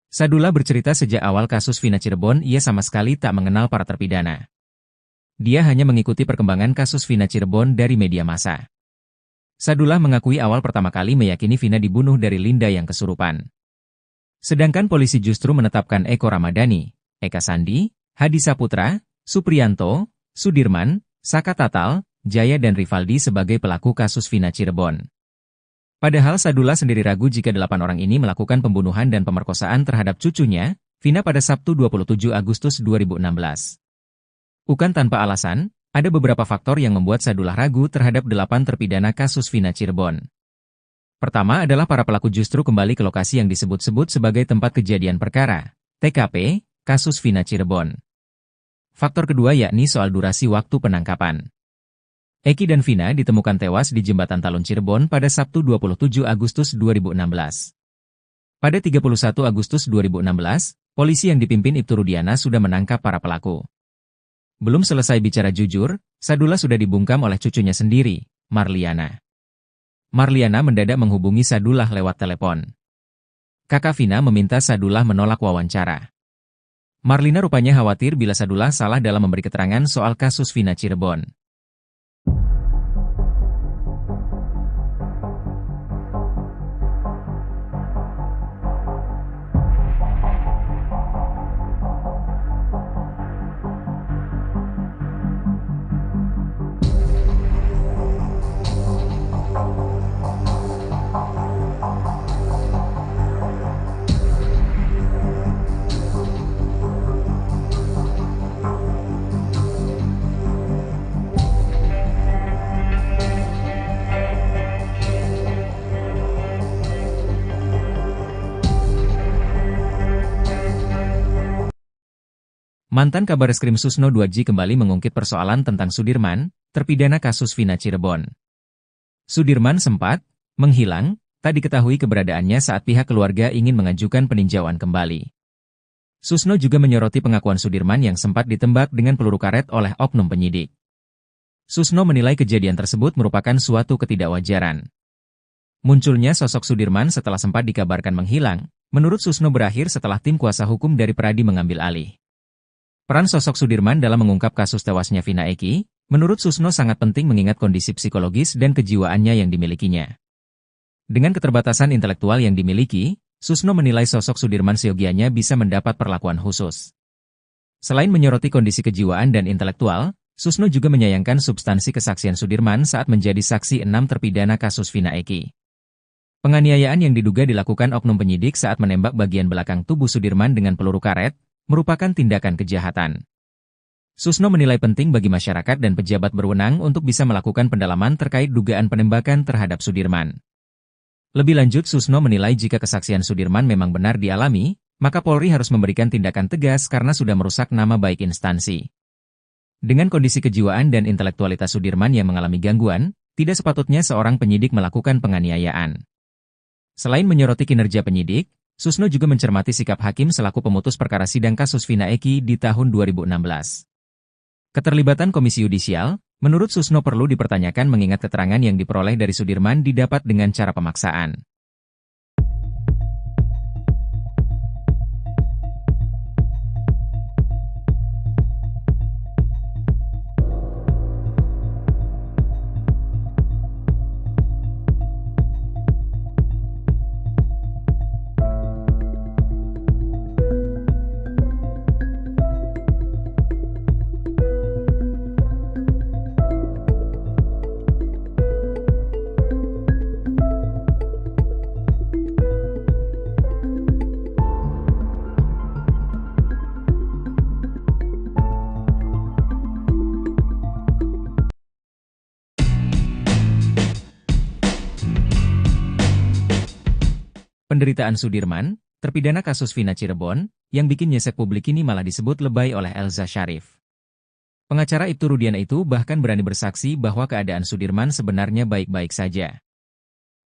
Sadullah bercerita sejak awal kasus Vina Cirebon ia sama sekali tak mengenal para terpidana. Dia hanya mengikuti perkembangan kasus Vina Cirebon dari media massa. Sadullah mengakui awal pertama kali meyakini Vina dibunuh dari Linda yang kesurupan. Sedangkan polisi justru menetapkan Eko Ramadhani, Eka Sandi, Hadi Saputra, Supriyanto, Sudirman, Saka Tatal, Jaya dan Rivaldi sebagai pelaku kasus Vina Cirebon. Padahal Sadullah sendiri ragu jika 8 orang ini melakukan pembunuhan dan pemerkosaan terhadap cucunya, Vina pada Sabtu 27 Agustus 2016. Bukan tanpa alasan, ada beberapa faktor yang membuat Sadullah ragu terhadap 8 terpidana kasus Vina Cirebon. Pertama adalah para pelaku justru kembali ke lokasi yang disebut-sebut sebagai tempat kejadian perkara, TKP, kasus Vina Cirebon. Faktor kedua yakni soal durasi waktu penangkapan. Eki dan Vina ditemukan tewas di Jembatan Talun Cirebon pada Sabtu 27 Agustus 2016. Pada 31 Agustus 2016, polisi yang dipimpin Ibtu Rudiana sudah menangkap para pelaku. Belum selesai bicara jujur, Sadullah sudah dibungkam oleh cucunya sendiri, Marliana. Marliana mendadak menghubungi Sadullah lewat telepon. Kakak Vina meminta Sadullah menolak wawancara. Marlina rupanya khawatir bila Sadullah salah dalam memberi keterangan soal kasus Vina Cirebon. Mantan Kabareskrim Susno 2J kembali mengungkit persoalan tentang Sudirman, terpidana kasus Vina Cirebon. Sudirman sempat menghilang, tak diketahui keberadaannya saat pihak keluarga ingin mengajukan peninjauan kembali. Susno juga menyoroti pengakuan Sudirman yang sempat ditembak dengan peluru karet oleh oknum penyidik. Susno menilai kejadian tersebut merupakan suatu ketidakwajaran. Munculnya sosok Sudirman setelah sempat dikabarkan menghilang, menurut Susno berakhir setelah tim kuasa hukum dari Peradi mengambil alih. Peran sosok Sudirman dalam mengungkap kasus tewasnya Vina Eki, menurut Susno sangat penting mengingat kondisi psikologis dan kejiwaannya yang dimilikinya. Dengan keterbatasan intelektual yang dimiliki, Susno menilai sosok Sudirman seyogianya bisa mendapat perlakuan khusus. Selain menyoroti kondisi kejiwaan dan intelektual, Susno juga menyayangkan substansi kesaksian Sudirman saat menjadi saksi 6 terpidana kasus Vina Eki. Penganiayaan yang diduga dilakukan oknum penyidik saat menembak bagian belakang tubuh Sudirman dengan peluru karet, merupakan tindakan kejahatan. Susno menilai penting bagi masyarakat dan pejabat berwenang untuk bisa melakukan pendalaman terkait dugaan penembakan terhadap Sudirman. Lebih lanjut, Susno menilai jika kesaksian Sudirman memang benar dialami, maka Polri harus memberikan tindakan tegas karena sudah merusak nama baik instansi. Dengan kondisi kejiwaan dan intelektualitas Sudirman yang mengalami gangguan, tidak sepatutnya seorang penyidik melakukan penganiayaan. Selain menyoroti kinerja penyidik, Susno juga mencermati sikap hakim selaku pemutus perkara sidang kasus Vina Eki di tahun 2016. Keterlibatan Komisi Yudisial, menurut Susno perlu dipertanyakan mengingat keterangan yang diperoleh dari Sudirman didapat dengan cara pemaksaan. penderitaan Sudirman, terpidana kasus Vina Cirebon, yang bikin nyesek publik ini malah disebut lebay oleh Elza Sharif. Pengacara Ibtu Rudiana itu bahkan berani bersaksi bahwa keadaan Sudirman sebenarnya baik-baik saja.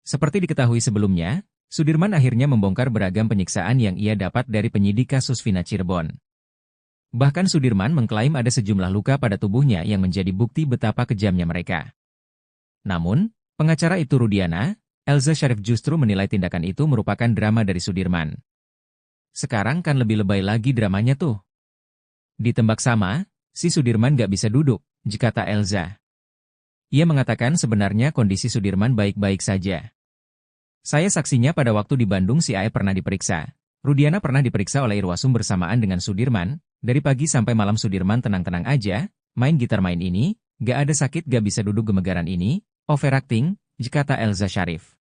Seperti diketahui sebelumnya, Sudirman akhirnya membongkar beragam penyiksaan yang ia dapat dari penyidik kasus Vina Cirebon. Bahkan Sudirman mengklaim ada sejumlah luka pada tubuhnya yang menjadi bukti betapa kejamnya mereka. Namun, pengacara Ibtu Rudiana, Elza Sharif justru menilai tindakan itu merupakan drama dari Sudirman. Sekarang kan lebih lebay lagi dramanya tuh. Ditembak sama, si Sudirman gak bisa duduk, kata Elza. Ia mengatakan sebenarnya kondisi Sudirman baik-baik saja. Saya saksinya pada waktu di Bandung si AE pernah diperiksa. Rudiana pernah diperiksa oleh Irwasum bersamaan dengan Sudirman. Dari pagi sampai malam Sudirman tenang-tenang aja, main gitar main ini, gak ada sakit gak bisa duduk gemegaran ini, overacting, kata Elza Sharif.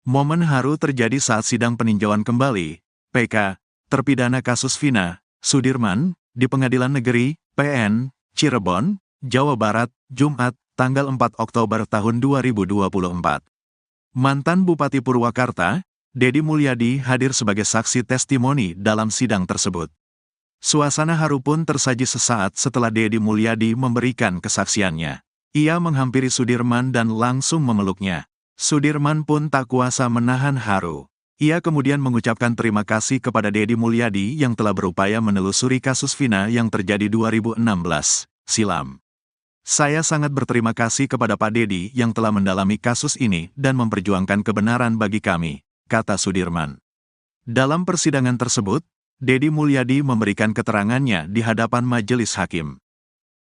Momen haru terjadi saat sidang peninjauan kembali, PK, terpidana kasus Vina, Sudirman, di Pengadilan Negeri, PN, Cirebon, Jawa Barat, Jumat, tanggal 4 Oktober tahun 2024. Mantan Bupati Purwakarta, Dedi Mulyadi hadir sebagai saksi testimoni dalam sidang tersebut. Suasana haru pun tersaji sesaat setelah Dedi Mulyadi memberikan kesaksiannya. Ia menghampiri Sudirman dan langsung memeluknya. Sudirman pun tak kuasa menahan haru. Ia kemudian mengucapkan terima kasih kepada Dedi Mulyadi yang telah berupaya menelusuri kasus Vina yang terjadi 2016 silam. Saya sangat berterima kasih kepada Pak Dedi yang telah mendalami kasus ini dan memperjuangkan kebenaran bagi kami, kata Sudirman. Dalam persidangan tersebut, Dedi Mulyadi memberikan keterangannya di hadapan majelis hakim.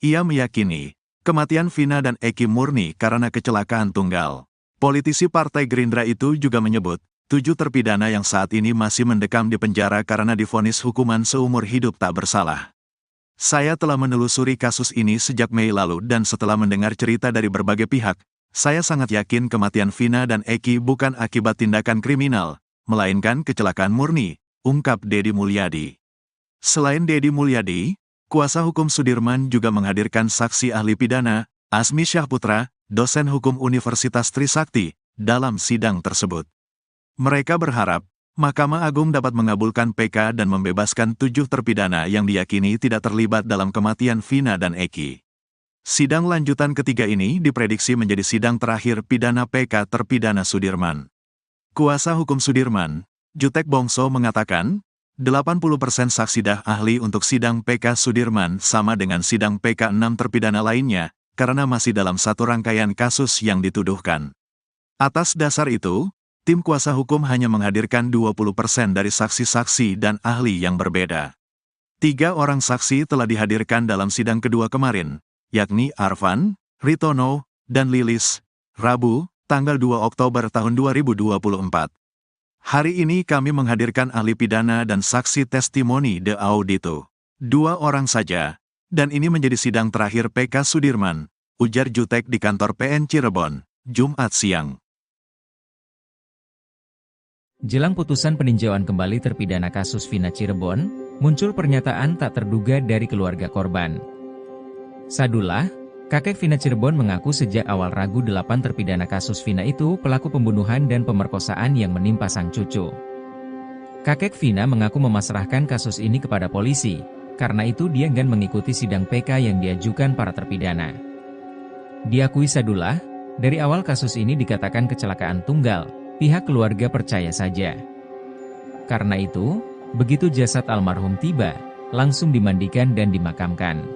Ia meyakini, kematian Vina dan Eki murni karena kecelakaan tunggal. Politisi Partai Gerindra itu juga menyebut, 7 terpidana yang saat ini masih mendekam di penjara karena divonis hukuman seumur hidup tak bersalah. Saya telah menelusuri kasus ini sejak Mei lalu dan setelah mendengar cerita dari berbagai pihak, saya sangat yakin kematian Vina dan Eki bukan akibat tindakan kriminal, melainkan kecelakaan murni, ungkap Dedi Mulyadi. Selain Dedi Mulyadi, kuasa hukum Sudirman juga menghadirkan saksi ahli pidana, Asmi Syahputra, dosen hukum Universitas Trisakti, dalam sidang tersebut. Mereka berharap, Mahkamah Agung dapat mengabulkan PK dan membebaskan 7 terpidana yang diyakini tidak terlibat dalam kematian Vina dan Eki. Sidang lanjutan ketiga ini diprediksi menjadi sidang terakhir pidana PK terpidana Sudirman. Kuasa hukum Sudirman, Jutek Bongso mengatakan, 80% saksi ahli untuk sidang PK Sudirman sama dengan sidang PK 6 terpidana lainnya, karena masih dalam satu rangkaian kasus yang dituduhkan. Atas dasar itu, tim kuasa hukum hanya menghadirkan 20% dari saksi-saksi dan ahli yang berbeda. 3 orang saksi telah dihadirkan dalam sidang kedua kemarin, yakni Arfan, Ritono, dan Lilis, Rabu, tanggal 2 Oktober tahun 2024. Hari ini kami menghadirkan ahli pidana dan saksi testimoni de audito. 2 orang saja. Dan ini menjadi sidang terakhir PK Sudirman, ujar Jutek di kantor PN Cirebon, Jumat siang. Jelang putusan peninjauan kembali terpidana kasus Vina Cirebon, muncul pernyataan tak terduga dari keluarga korban. Sadullah, kakek Vina Cirebon mengaku sejak awal ragu 8 terpidana kasus Vina itu pelaku pembunuhan dan pemerkosaan yang menimpa sang cucu. Kakek Vina mengaku memasrahkan kasus ini kepada polisi. Karena itu dia enggan mengikuti sidang PK yang diajukan para terpidana. Diakui Sadullah, dari awal kasus ini dikatakan kecelakaan tunggal, pihak keluarga percaya saja. Karena itu, begitu jasad almarhum tiba, langsung dimandikan dan dimakamkan.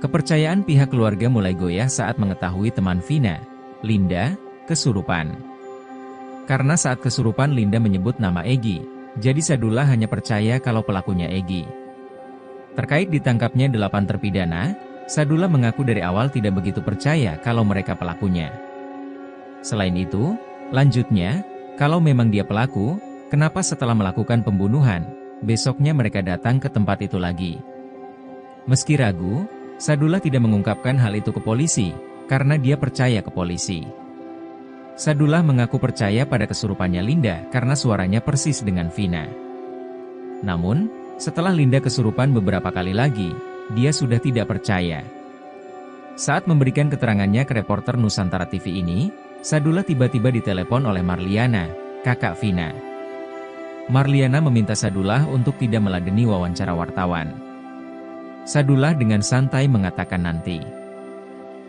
Kepercayaan pihak keluarga mulai goyah saat mengetahui teman Vina, Linda, kesurupan. Karena saat kesurupan Linda menyebut nama Egy, jadi Sadullah hanya percaya kalau pelakunya Egy. Terkait ditangkapnya 8 terpidana, Sadullah mengaku dari awal tidak begitu percaya kalau mereka pelakunya. Selain itu, lanjutnya, kalau memang dia pelaku, kenapa setelah melakukan pembunuhan, besoknya mereka datang ke tempat itu lagi? Meski ragu, Sadullah tidak mengungkapkan hal itu ke polisi, karena dia percaya ke polisi. Sadullah mengaku percaya pada kesurupannya Linda karena suaranya persis dengan Vina. Namun, setelah Linda kesurupan beberapa kali lagi, dia sudah tidak percaya. Saat memberikan keterangannya ke reporter Nusantara TV ini, Sadullah tiba-tiba ditelepon oleh Marliana, kakak Vina. Marliana meminta Sadullah untuk tidak meladeni wawancara wartawan. Sadullah dengan santai mengatakan nanti.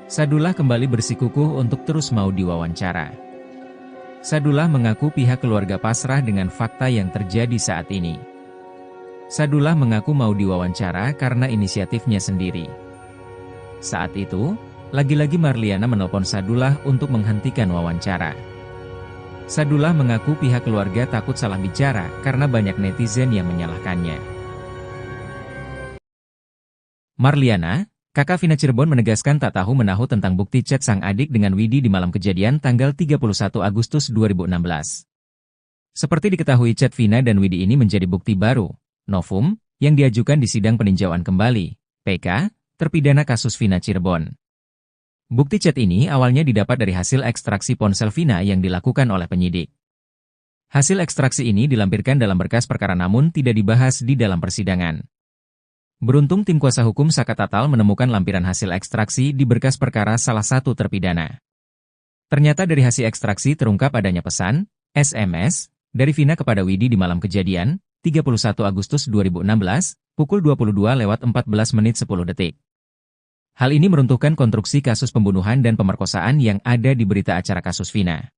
Sadullah kembali bersikukuh untuk terus mau diwawancara. Sadullah mengaku pihak keluarga pasrah dengan fakta yang terjadi saat ini. Sadullah mengaku mau diwawancara karena inisiatifnya sendiri. Saat itu, lagi-lagi Marliana menelpon Sadullah untuk menghentikan wawancara. Sadullah mengaku pihak keluarga takut salah bicara karena banyak netizen yang menyalahkannya. Marliana, kakak Vina Cirebon menegaskan tak tahu menahu tentang bukti chat sang adik dengan Widi di malam kejadian tanggal 31 Agustus 2016. Seperti diketahui chat Vina dan Widi ini menjadi bukti baru, novum, yang diajukan di sidang peninjauan kembali, PK, terpidana kasus Vina Cirebon. Bukti chat ini awalnya didapat dari hasil ekstraksi ponsel Vina yang dilakukan oleh penyidik. Hasil ekstraksi ini dilampirkan dalam berkas perkara namun tidak dibahas di dalam persidangan. Beruntung tim kuasa hukum Saka Tatal menemukan lampiran hasil ekstraksi di berkas perkara salah satu terpidana. Ternyata dari hasil ekstraksi terungkap adanya pesan, SMS, dari Vina kepada Widi di malam kejadian, 31 Agustus 2016, pukul 22.14:10. Hal ini meruntuhkan konstruksi kasus pembunuhan dan pemerkosaan yang ada di berita acara kasus Vina.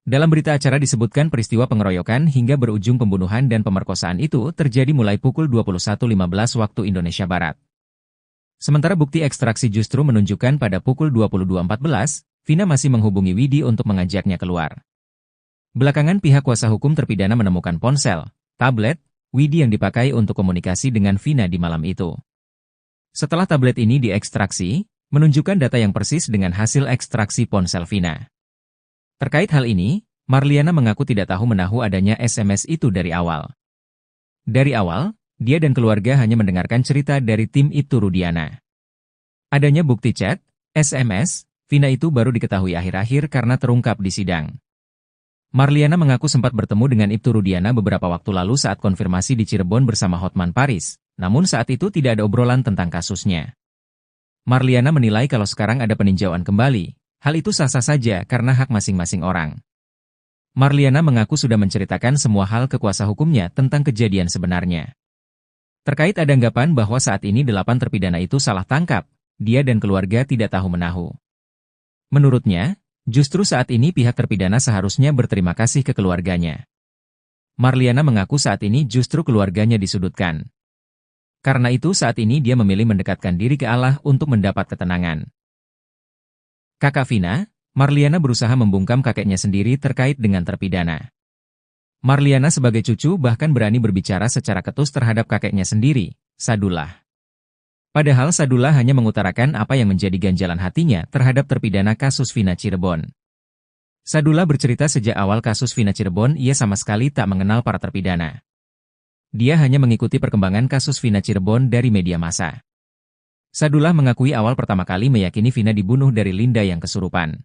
Dalam berita acara disebutkan peristiwa pengeroyokan hingga berujung pembunuhan dan pemerkosaan itu terjadi mulai pukul 21.15 waktu Indonesia Barat. Sementara bukti ekstraksi justru menunjukkan pada pukul 22.14, Vina masih menghubungi Widi untuk mengajaknya keluar. Belakangan pihak kuasa hukum terpidana menemukan ponsel, tablet, Widi yang dipakai untuk komunikasi dengan Vina di malam itu. Setelah tablet ini diekstraksi, menunjukkan data yang persis dengan hasil ekstraksi ponsel Vina. Terkait hal ini, Marliana mengaku tidak tahu menahu adanya SMS itu dari awal. Dari awal, dia dan keluarga hanya mendengarkan cerita dari tim Ibtu Rudiana. Adanya bukti chat, SMS, Vina itu baru diketahui akhir-akhir karena terungkap di sidang. Marliana mengaku sempat bertemu dengan Ibtu Rudiana beberapa waktu lalu saat konfirmasi di Cirebon bersama Hotman Paris, namun saat itu tidak ada obrolan tentang kasusnya. Marliana menilai kalau sekarang ada peninjauan kembali, hal itu sah-sah saja karena hak masing-masing orang. Marliana mengaku sudah menceritakan semua hal ke kuasa hukumnya tentang kejadian sebenarnya. Terkait ada anggapan bahwa saat ini 8 terpidana itu salah tangkap, dia dan keluarga tidak tahu menahu. Menurutnya, justru saat ini pihak terpidana seharusnya berterima kasih ke keluarganya. Marliana mengaku saat ini justru keluarganya disudutkan. Karena itu saat ini dia memilih mendekatkan diri ke Allah untuk mendapat ketenangan. Kakak Vina, Marliana berusaha membungkam kakeknya sendiri terkait dengan terpidana. Marliana sebagai cucu bahkan berani berbicara secara ketus terhadap kakeknya sendiri, Sadullah. Padahal Sadullah hanya mengutarakan apa yang menjadi ganjalan hatinya terhadap terpidana kasus Vina Cirebon. Sadullah bercerita sejak awal kasus Vina Cirebon ia sama sekali tak mengenal para terpidana. Dia hanya mengikuti perkembangan kasus Vina Cirebon dari media massa. Sadullah mengakui awal pertama kali meyakini Vina dibunuh dari Linda yang kesurupan.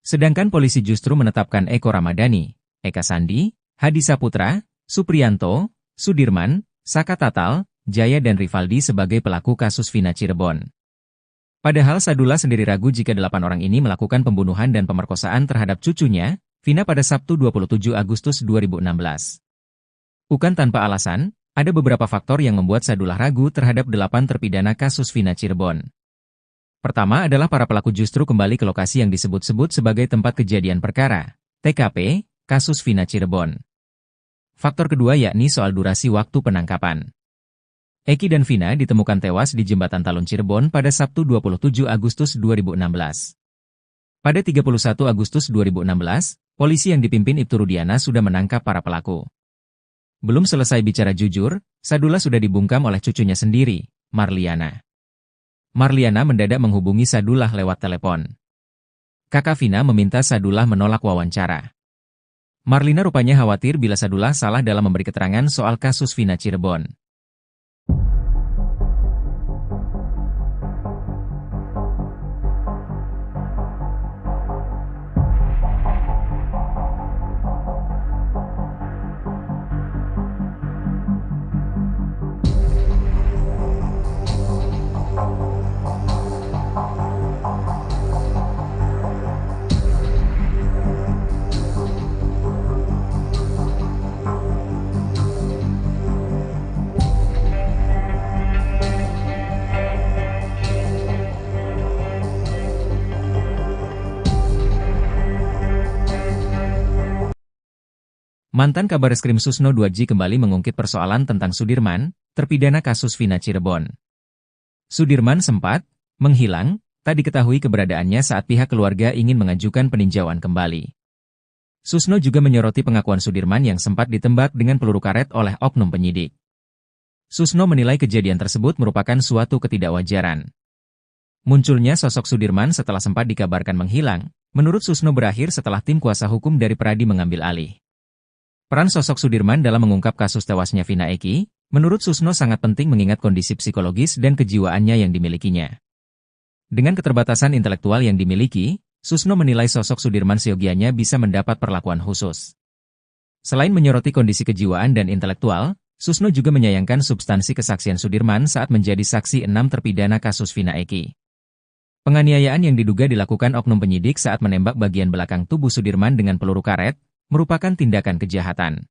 Sedangkan polisi justru menetapkan Eko Ramadhani, Eka Sandi, Hadi Saputra, Supriyanto, Sudirman, Saka Tatal, Jaya dan Rivaldi sebagai pelaku kasus Vina Cirebon. Padahal Sadullah sendiri ragu jika 8 orang ini melakukan pembunuhan dan pemerkosaan terhadap cucunya, Vina pada Sabtu 27 Agustus 2016. Bukan tanpa alasan, ada beberapa faktor yang membuat Sadullah ragu terhadap 8 terpidana kasus Vina Cirebon. Pertama adalah para pelaku justru kembali ke lokasi yang disebut-sebut sebagai tempat kejadian perkara, TKP, kasus Vina Cirebon. Faktor kedua yakni soal durasi waktu penangkapan. Eki dan Vina ditemukan tewas di Jembatan Talun Cirebon pada Sabtu 27 Agustus 2016. Pada 31 Agustus 2016, polisi yang dipimpin Ibtu Rudiana sudah menangkap para pelaku. Belum selesai bicara jujur, Sadullah sudah dibungkam oleh cucunya sendiri, Marliana. Marliana mendadak menghubungi Sadullah lewat telepon. Kakak Vina meminta Sadullah menolak wawancara. Marlina rupanya khawatir bila Sadullah salah dalam memberi keterangan soal kasus Vina Cirebon. Mantan Kabareskrim Susno Duaji kembali mengungkit persoalan tentang Sudirman, terpidana kasus Vina Cirebon. Sudirman sempat menghilang, tak diketahui keberadaannya saat pihak keluarga ingin mengajukan peninjauan kembali. Susno juga menyoroti pengakuan Sudirman yang sempat ditembak dengan peluru karet oleh oknum penyidik. Susno menilai kejadian tersebut merupakan suatu ketidakwajaran. Munculnya sosok Sudirman setelah sempat dikabarkan menghilang, menurut Susno berakhir setelah tim kuasa hukum dari Peradi mengambil alih. Peran sosok Sudirman dalam mengungkap kasus tewasnya Vina Eki, menurut Susno sangat penting mengingat kondisi psikologis dan kejiwaannya yang dimilikinya. Dengan keterbatasan intelektual yang dimiliki, Susno menilai sosok Sudirman seyogianya bisa mendapat perlakuan khusus. Selain menyoroti kondisi kejiwaan dan intelektual, Susno juga menyayangkan substansi kesaksian Sudirman saat menjadi saksi 6 terpidana kasus Vina Eki. Penganiayaan yang diduga dilakukan oknum penyidik saat menembak bagian belakang tubuh Sudirman dengan peluru karet, merupakan tindakan kejahatan.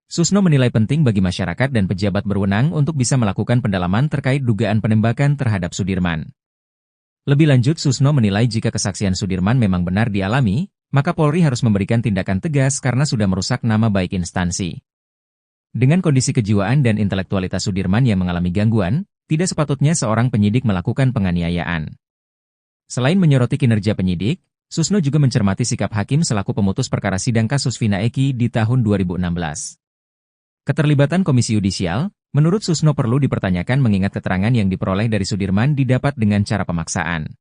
Susno menilai penting bagi masyarakat dan pejabat berwenang untuk bisa melakukan pendalaman terkait dugaan penembakan terhadap Sudirman. Lebih lanjut, Susno menilai jika kesaksian Sudirman memang benar dialami, maka Polri harus memberikan tindakan tegas karena sudah merusak nama baik instansi. Dengan kondisi kejiwaan dan intelektualitas Sudirman yang mengalami gangguan, tidak sepatutnya seorang penyidik melakukan penganiayaan. Selain menyoroti kinerja penyidik, Susno juga mencermati sikap hakim selaku pemutus perkara sidang kasus Vina Eki di tahun 2016. Keterlibatan Komisi Yudisial, menurut Susno perlu dipertanyakan mengingat keterangan yang diperoleh dari Sudirman didapat dengan cara pemaksaan.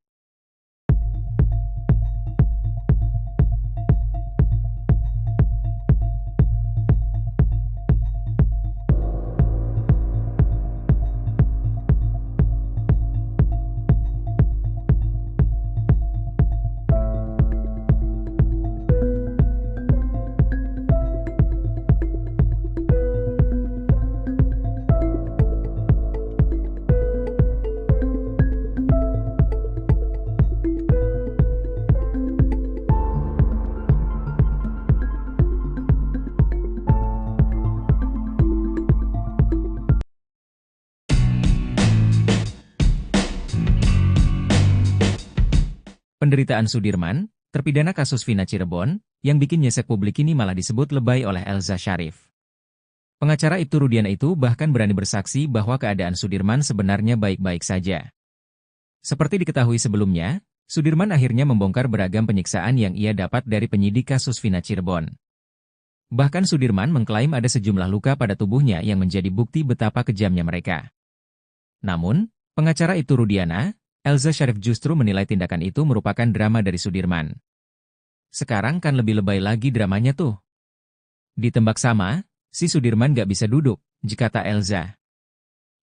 Penderitaan Sudirman, terpidana kasus Vina Cirebon, yang bikin nyesek publik ini malah disebut lebay oleh Elza Syarif. Pengacara Ibtu Rudiana itu bahkan berani bersaksi bahwa keadaan Sudirman sebenarnya baik-baik saja. Seperti diketahui sebelumnya, Sudirman akhirnya membongkar beragam penyiksaan yang ia dapat dari penyidik kasus Vina Cirebon. Bahkan Sudirman mengklaim ada sejumlah luka pada tubuhnya yang menjadi bukti betapa kejamnya mereka. Namun, pengacara Ibtu Rudiana, Elza Syarif justru menilai tindakan itu merupakan drama dari Sudirman. Sekarang kan lebih lebay lagi dramanya tuh. Ditembak sama, si Sudirman gak bisa duduk, kata Elza.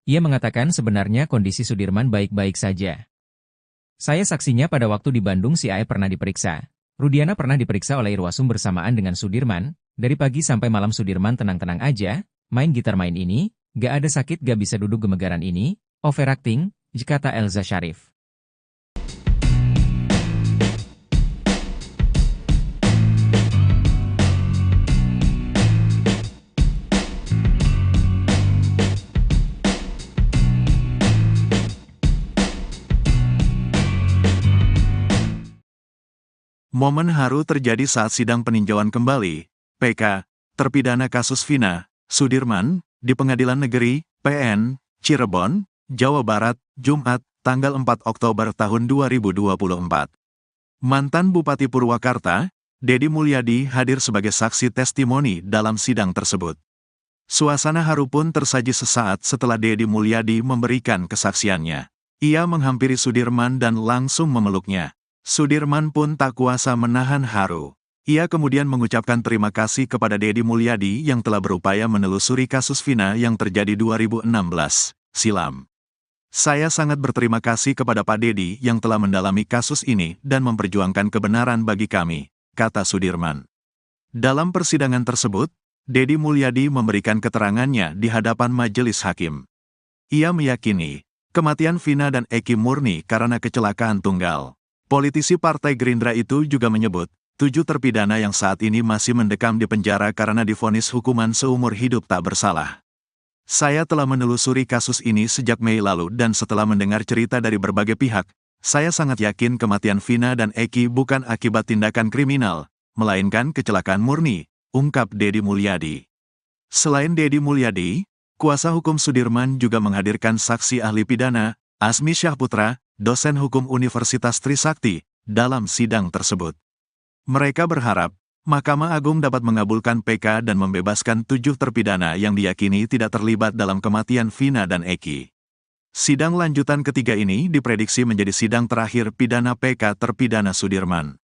Ia mengatakan sebenarnya kondisi Sudirman baik-baik saja. Saya saksinya pada waktu di Bandung si Ae pernah diperiksa. Rudiana pernah diperiksa oleh Irwasum bersamaan dengan Sudirman, dari pagi sampai malam Sudirman tenang-tenang aja, main gitar main ini, gak ada sakit gak bisa duduk gemegaran ini, overacting, kata Elza Syarif. Momen haru terjadi saat sidang peninjauan kembali, PK, terpidana kasus Vina, Sudirman, di Pengadilan Negeri, PN, Cirebon, Jawa Barat, Jumat, tanggal 4 Oktober tahun 2024. Mantan Bupati Purwakarta, Dedi Mulyadi hadir sebagai saksi testimoni dalam sidang tersebut. Suasana haru pun tersaji sesaat setelah Dedi Mulyadi memberikan kesaksiannya. Ia menghampiri Sudirman dan langsung memeluknya. Sudirman pun tak kuasa menahan haru. Ia kemudian mengucapkan terima kasih kepada Dedi Mulyadi yang telah berupaya menelusuri kasus Vina yang terjadi 2016 silam. Saya sangat berterima kasih kepada Pak Dedi yang telah mendalami kasus ini dan memperjuangkan kebenaran bagi kami, kata Sudirman. Dalam persidangan tersebut, Dedi Mulyadi memberikan keterangannya di hadapan majelis hakim. Ia meyakini, kematian Vina dan Eki murni karena kecelakaan tunggal. Politisi Partai Gerindra itu juga menyebut, 7 terpidana yang saat ini masih mendekam di penjara karena divonis hukuman seumur hidup tak bersalah. Saya telah menelusuri kasus ini sejak Mei lalu dan setelah mendengar cerita dari berbagai pihak, saya sangat yakin kematian Vina dan Eki bukan akibat tindakan kriminal, melainkan kecelakaan murni, ungkap Dedi Mulyadi. Selain Dedi Mulyadi, kuasa hukum Sudirman juga menghadirkan saksi ahli pidana, Asmi Syahputra, dosen hukum Universitas Trisakti, dalam sidang tersebut. Mereka berharap, Mahkamah Agung dapat mengabulkan PK dan membebaskan 7 terpidana yang diyakini tidak terlibat dalam kematian Vina dan Eki. Sidang lanjutan ketiga ini diprediksi menjadi sidang terakhir pidana PK terpidana Sudirman.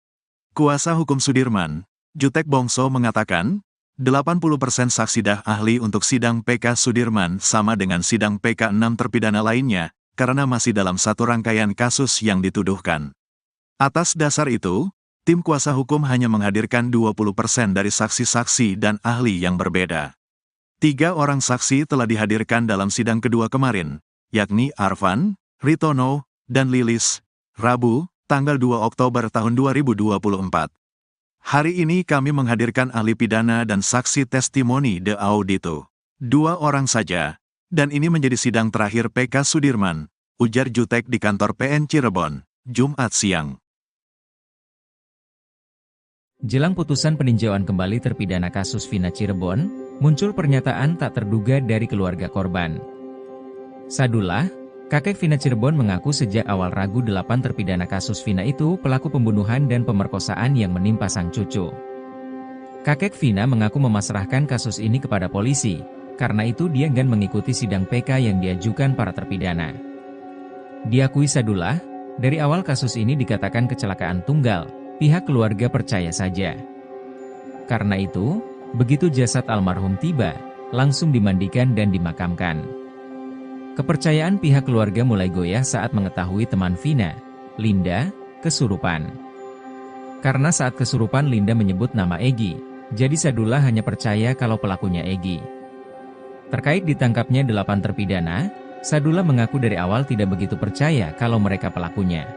Kuasa hukum Sudirman, Jutek Bongso mengatakan, 80% saksi ahli untuk sidang PK Sudirman sama dengan sidang PK 6 terpidana lainnya, karena masih dalam satu rangkaian kasus yang dituduhkan. Atas dasar itu, tim kuasa hukum hanya menghadirkan 20% dari saksi-saksi dan ahli yang berbeda. 3 orang saksi telah dihadirkan dalam sidang kedua kemarin, yakni Arfan, Ritono, dan Lilis, Rabu, tanggal 2 Oktober tahun 2024. Hari ini kami menghadirkan ahli pidana dan saksi testimoni de audito. 2 orang saja, dan ini menjadi sidang terakhir PK Sudirman, ujar Jutek di kantor PN Cirebon, Jumat siang. Jelang putusan peninjauan kembali terpidana kasus Vina Cirebon, muncul pernyataan tak terduga dari keluarga korban. Sadullah, kakek Vina Cirebon mengaku sejak awal ragu 8 terpidana kasus Vina itu pelaku pembunuhan dan pemerkosaan yang menimpa sang cucu. Kakek Vina mengaku memasrahkan kasus ini kepada polisi, karena itu dia enggan mengikuti sidang PK yang diajukan para terpidana. Diakui Sadullah, dari awal kasus ini dikatakan kecelakaan tunggal, pihak keluarga percaya saja. Karena itu, begitu jasad almarhum tiba, langsung dimandikan dan dimakamkan. Kepercayaan pihak keluarga mulai goyah saat mengetahui teman Vina, Linda, kesurupan. Karena saat kesurupan Linda menyebut nama Egy, jadi Sadullah hanya percaya kalau pelakunya Egy. Terkait ditangkapnya 8 terpidana, Sadullah mengaku dari awal tidak begitu percaya kalau mereka pelakunya.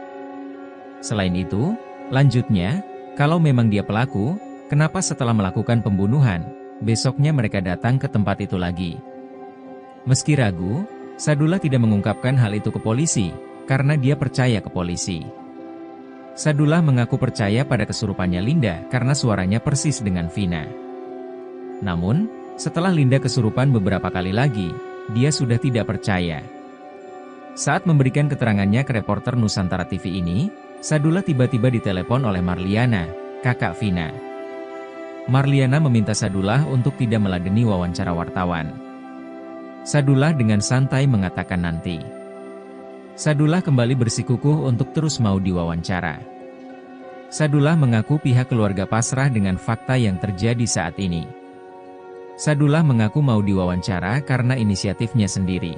Selain itu, lanjutnya, kalau memang dia pelaku, kenapa setelah melakukan pembunuhan, besoknya mereka datang ke tempat itu lagi? Meski ragu, Sadullah tidak mengungkapkan hal itu ke polisi, karena dia percaya ke polisi. Sadullah mengaku percaya pada kesurupannya Linda karena suaranya persis dengan Vina. Namun, setelah Linda kesurupan beberapa kali lagi, dia sudah tidak percaya. Saat memberikan keterangannya ke reporter Nusantara TV ini, Sadullah tiba-tiba ditelepon oleh Marliana, kakak Vina. Marliana meminta Sadullah untuk tidak meladeni wawancara wartawan. Sadullah dengan santai mengatakan nanti. Sadullah kembali bersikukuh untuk terus mau diwawancara. Sadullah mengaku pihak keluarga pasrah dengan fakta yang terjadi saat ini. Sadullah mengaku mau diwawancara karena inisiatifnya sendiri.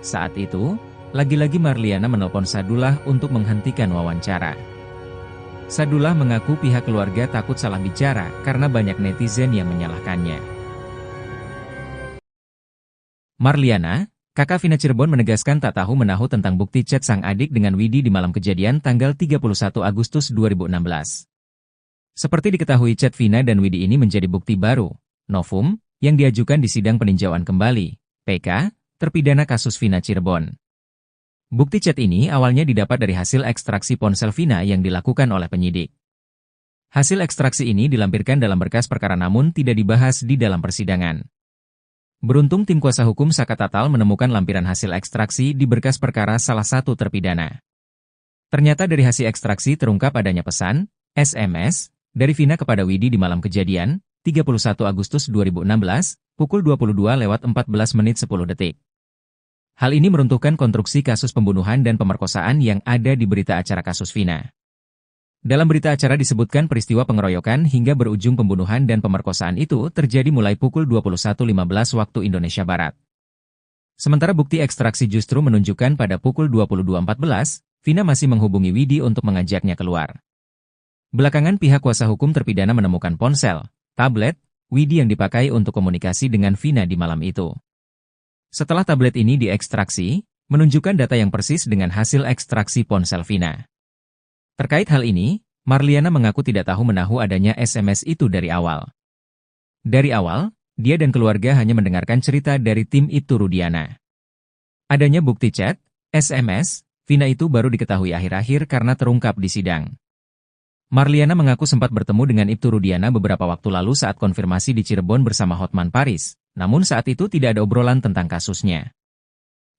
Saat itu, lagi-lagi Marliana menelpon Sadullah untuk menghentikan wawancara. Sadullah mengaku pihak keluarga takut salah bicara karena banyak netizen yang menyalahkannya. Marliana, kakak Vina Cirebon menegaskan tak tahu menahu tentang bukti chat sang adik dengan Widi di malam kejadian tanggal 31 Agustus 2016. Seperti diketahui chat Vina dan Widi ini menjadi bukti baru, novum, yang diajukan di sidang peninjauan kembali, PK, terpidana kasus Vina Cirebon. Bukti chat ini awalnya didapat dari hasil ekstraksi ponsel Vina yang dilakukan oleh penyidik. Hasil ekstraksi ini dilampirkan dalam berkas perkara namun tidak dibahas di dalam persidangan. Beruntung tim kuasa hukum Saka Tatal menemukan lampiran hasil ekstraksi di berkas perkara salah satu terpidana. Ternyata dari hasil ekstraksi terungkap adanya pesan, SMS, dari Vina kepada Widi di malam kejadian, 31 Agustus 2016, pukul 22:14:10. Hal ini meruntuhkan konstruksi kasus pembunuhan dan pemerkosaan yang ada di berita acara kasus Vina. Dalam berita acara disebutkan peristiwa pengeroyokan hingga berujung pembunuhan dan pemerkosaan itu terjadi mulai pukul 21:15 waktu Indonesia Barat. Sementara bukti ekstraksi justru menunjukkan pada pukul 22:14, Vina masih menghubungi Widi untuk mengajaknya keluar. Belakangan pihak kuasa hukum terpidana menemukan ponsel, tablet, Widi yang dipakai untuk komunikasi dengan Vina di malam itu. Setelah tablet ini diekstraksi, menunjukkan data yang persis dengan hasil ekstraksi ponsel Vina. Terkait hal ini, Marliana mengaku tidak tahu menahu adanya SMS itu dari awal. Dari awal, dia dan keluarga hanya mendengarkan cerita dari tim itu Rudiana. Adanya bukti chat, SMS, Vina itu baru diketahui akhir-akhir karena terungkap di sidang. Marliana mengaku sempat bertemu dengan Ibtu Rudiana beberapa waktu lalu saat konfirmasi di Cirebon bersama Hotman Paris, namun saat itu tidak ada obrolan tentang kasusnya.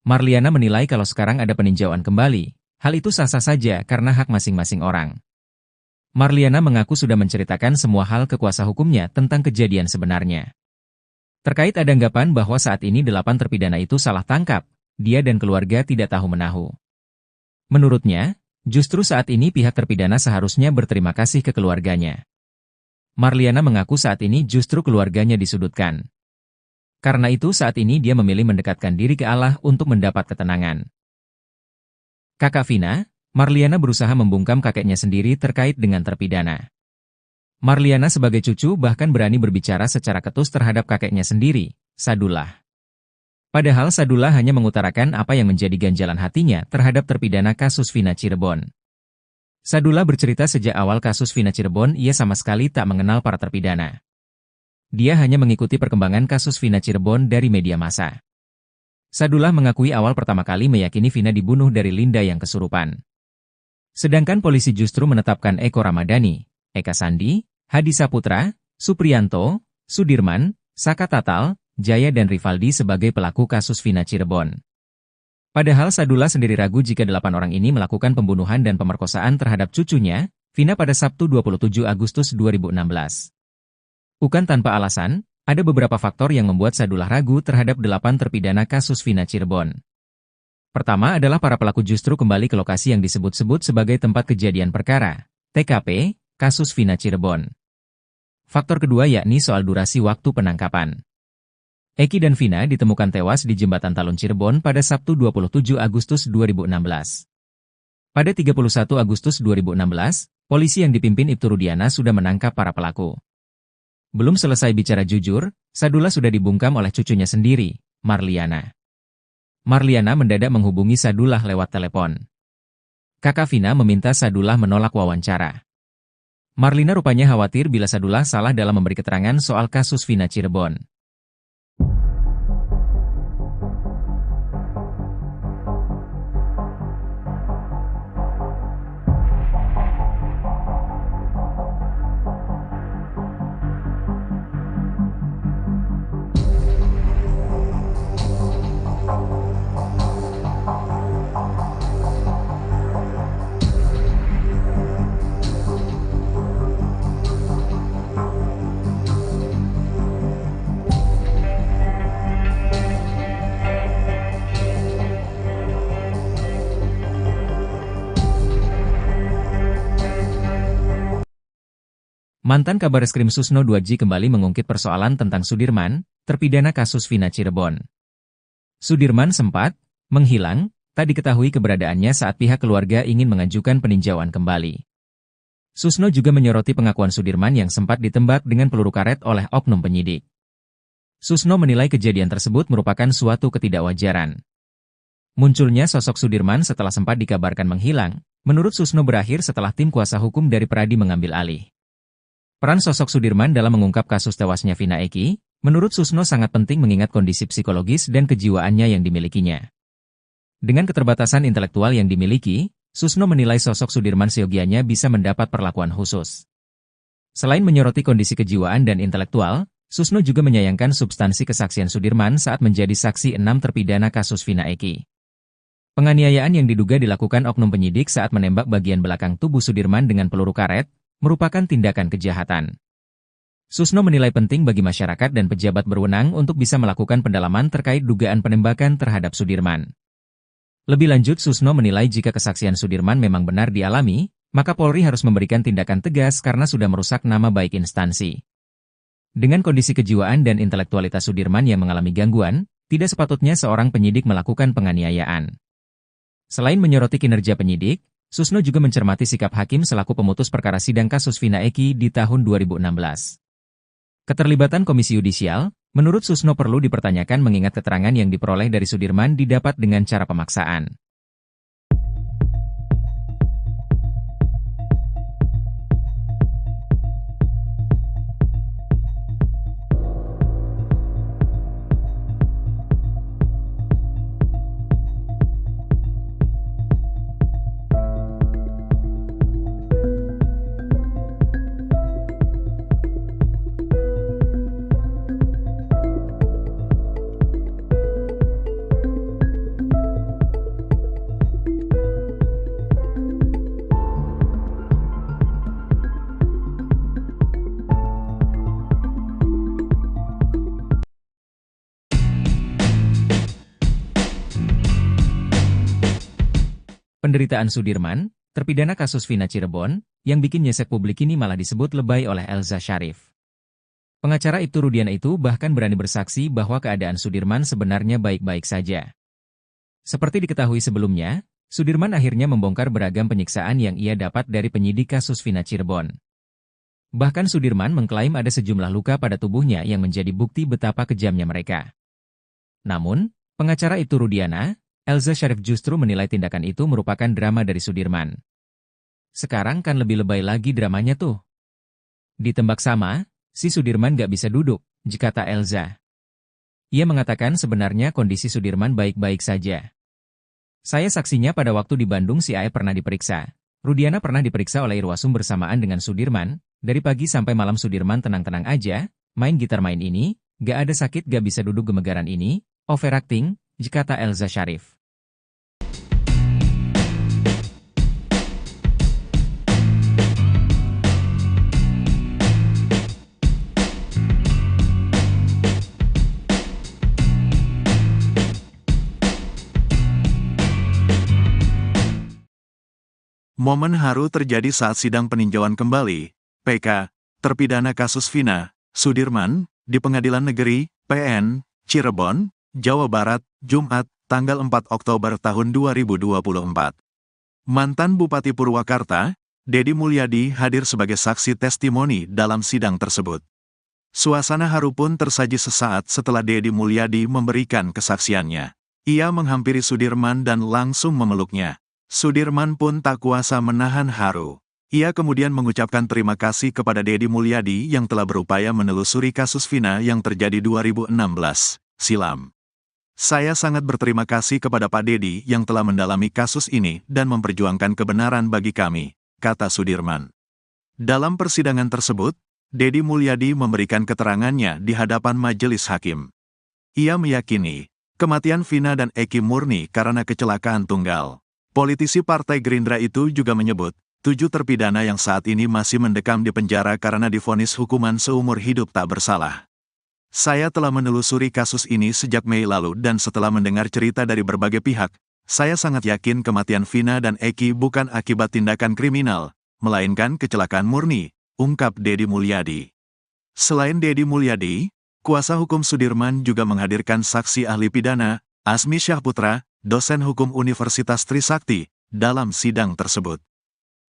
Marliana menilai kalau sekarang ada peninjauan kembali, hal itu sah-sah saja karena hak masing-masing orang. Marliana mengaku sudah menceritakan semua hal ke kuasa hukumnya tentang kejadian sebenarnya. Terkait ada anggapan bahwa saat ini 8 terpidana itu salah tangkap, dia dan keluarga tidak tahu-menahu. Menurutnya, justru saat ini pihak terpidana seharusnya berterima kasih ke keluarganya. Marliana mengaku saat ini justru keluarganya disudutkan. Karena itu saat ini dia memilih mendekatkan diri ke Allah untuk mendapat ketenangan. Kakak Vina, Marliana berusaha membungkam kakeknya sendiri terkait dengan terpidana. Marliana sebagai cucu bahkan berani berbicara secara ketus terhadap kakeknya sendiri, Sadullah. Padahal Sadullah hanya mengutarakan apa yang menjadi ganjalan hatinya terhadap terpidana kasus Vina Cirebon. Sadullah bercerita sejak awal kasus Vina Cirebon ia sama sekali tak mengenal para terpidana. Dia hanya mengikuti perkembangan kasus Vina Cirebon dari media massa. Sadullah mengakui awal pertama kali meyakini Vina dibunuh dari Linda yang kesurupan. Sedangkan polisi justru menetapkan Eko Ramadhani, Eka Sandi, Hadi Saputra, Supriyanto, Sudirman, Saka Tatal, Jaya dan Rivaldi sebagai pelaku kasus Vina Cirebon. Padahal Sadullah sendiri ragu jika 8 orang ini melakukan pembunuhan dan pemerkosaan terhadap cucunya, Vina pada Sabtu 27 Agustus 2016. Bukan tanpa alasan, ada beberapa faktor yang membuat Sadullah ragu terhadap 8 terpidana kasus Vina Cirebon. Pertama adalah para pelaku justru kembali ke lokasi yang disebut-sebut sebagai tempat kejadian perkara, TKP, kasus Vina Cirebon. Faktor kedua yakni soal durasi waktu penangkapan. Eki dan Vina ditemukan tewas di Jembatan Talun Cirebon pada Sabtu 27 Agustus 2016. Pada 31 Agustus 2016, polisi yang dipimpin Ibtu Rudiana sudah menangkap para pelaku. Belum selesai bicara jujur, Sadullah sudah dibungkam oleh cucunya sendiri, Marliana. Marliana mendadak menghubungi Sadullah lewat telepon. Kakak Vina meminta Sadullah menolak wawancara. Marlina rupanya khawatir bila Sadullah salah dalam memberi keterangan soal kasus Vina Cirebon. Mantan Kabareskrim Susno 2J kembali mengungkit persoalan tentang Sudirman, terpidana kasus Vina Cirebon. Sudirman sempat menghilang, tak diketahui keberadaannya saat pihak keluarga ingin mengajukan peninjauan kembali. Susno juga menyoroti pengakuan Sudirman yang sempat ditembak dengan peluru karet oleh oknum penyidik. Susno menilai kejadian tersebut merupakan suatu ketidakwajaran. Munculnya sosok Sudirman setelah sempat dikabarkan menghilang, menurut Susno berakhir setelah tim kuasa hukum dari Peradi mengambil alih. Peran sosok Sudirman dalam mengungkap kasus tewasnya Vina Eki, menurut Susno sangat penting mengingat kondisi psikologis dan kejiwaannya yang dimilikinya. Dengan keterbatasan intelektual yang dimiliki, Susno menilai sosok Sudirman seyogianya bisa mendapat perlakuan khusus. Selain menyoroti kondisi kejiwaan dan intelektual, Susno juga menyayangkan substansi kesaksian Sudirman saat menjadi saksi 6 terpidana kasus Vina Eki. Penganiayaan yang diduga dilakukan oknum penyidik saat menembak bagian belakang tubuh Sudirman dengan peluru karet, merupakan tindakan kejahatan. Susno menilai penting bagi masyarakat dan pejabat berwenang untuk bisa melakukan pendalaman terkait dugaan penembakan terhadap Sudirman. Lebih lanjut, Susno menilai jika kesaksian Sudirman memang benar dialami, maka Polri harus memberikan tindakan tegas karena sudah merusak nama baik instansi. Dengan kondisi kejiwaan dan intelektualitas Sudirman yang mengalami gangguan, tidak sepatutnya seorang penyidik melakukan penganiayaan. Selain menyoroti kinerja penyidik, Susno juga mencermati sikap hakim selaku pemutus perkara sidang kasus Vina Eki di tahun 2016. Keterlibatan Komisi Yudisial, menurut Susno perlu dipertanyakan mengingat keterangan yang diperoleh dari Sudirman didapat dengan cara pemaksaan. Penderitaan Sudirman, terpidana kasus Vina Cirebon, yang bikin nyesek publik ini malah disebut lebay oleh Elza Syarif. Pengacara Ibtu Rudiana itu bahkan berani bersaksi bahwa keadaan Sudirman sebenarnya baik-baik saja. Seperti diketahui sebelumnya, Sudirman akhirnya membongkar beragam penyiksaan yang ia dapat dari penyidik kasus Vina Cirebon. Bahkan Sudirman mengklaim ada sejumlah luka pada tubuhnya yang menjadi bukti betapa kejamnya mereka. Namun, pengacara Ibtu Rudiana, Elza Syarif justru menilai tindakan itu merupakan drama dari Sudirman. Sekarang kan lebih lebay lagi dramanya tuh. Ditembak sama, si Sudirman gak bisa duduk, kata Elza. Ia mengatakan sebenarnya kondisi Sudirman baik-baik saja. Saya saksinya pada waktu di Bandung si Ae pernah diperiksa. Rudiana pernah diperiksa oleh Irwasum bersamaan dengan Sudirman. Dari pagi sampai malam Sudirman tenang-tenang aja, main gitar main ini, gak ada sakit gak bisa duduk gemegaran ini, overacting, kata Elza Syarif. Momen haru terjadi saat sidang peninjauan kembali, PK, terpidana kasus Vina, Sudirman, di Pengadilan Negeri, PN, Cirebon, Jawa Barat, Jumat, tanggal 4 Oktober tahun 2024. Mantan Bupati Purwakarta, Deddy Mulyadi hadir sebagai saksi testimoni dalam sidang tersebut. Suasana haru pun tersaji sesaat setelah Deddy Mulyadi memberikan kesaksiannya. Ia menghampiri Sudirman dan langsung memeluknya. Sudirman pun tak kuasa menahan haru. Ia kemudian mengucapkan terima kasih kepada Deddy Mulyadi yang telah berupaya menelusuri kasus Vina yang terjadi 2016 silam. Saya sangat berterima kasih kepada Pak Deddy yang telah mendalami kasus ini dan memperjuangkan kebenaran bagi kami, kata Sudirman. Dalam persidangan tersebut, Deddy Mulyadi memberikan keterangannya di hadapan majelis hakim. Ia meyakini, kematian Vina dan Eki murni karena kecelakaan tunggal. Politisi Partai Gerindra itu juga menyebut, 7 terpidana yang saat ini masih mendekam di penjara karena divonis hukuman seumur hidup tak bersalah. Saya telah menelusuri kasus ini sejak Mei lalu dan setelah mendengar cerita dari berbagai pihak, saya sangat yakin kematian Vina dan Eki bukan akibat tindakan kriminal, melainkan kecelakaan murni, ungkap Deddy Mulyadi. Selain Deddy Mulyadi, kuasa hukum Sudirman juga menghadirkan saksi ahli pidana, Asmi Syahputra, dosen hukum Universitas Trisakti, dalam sidang tersebut.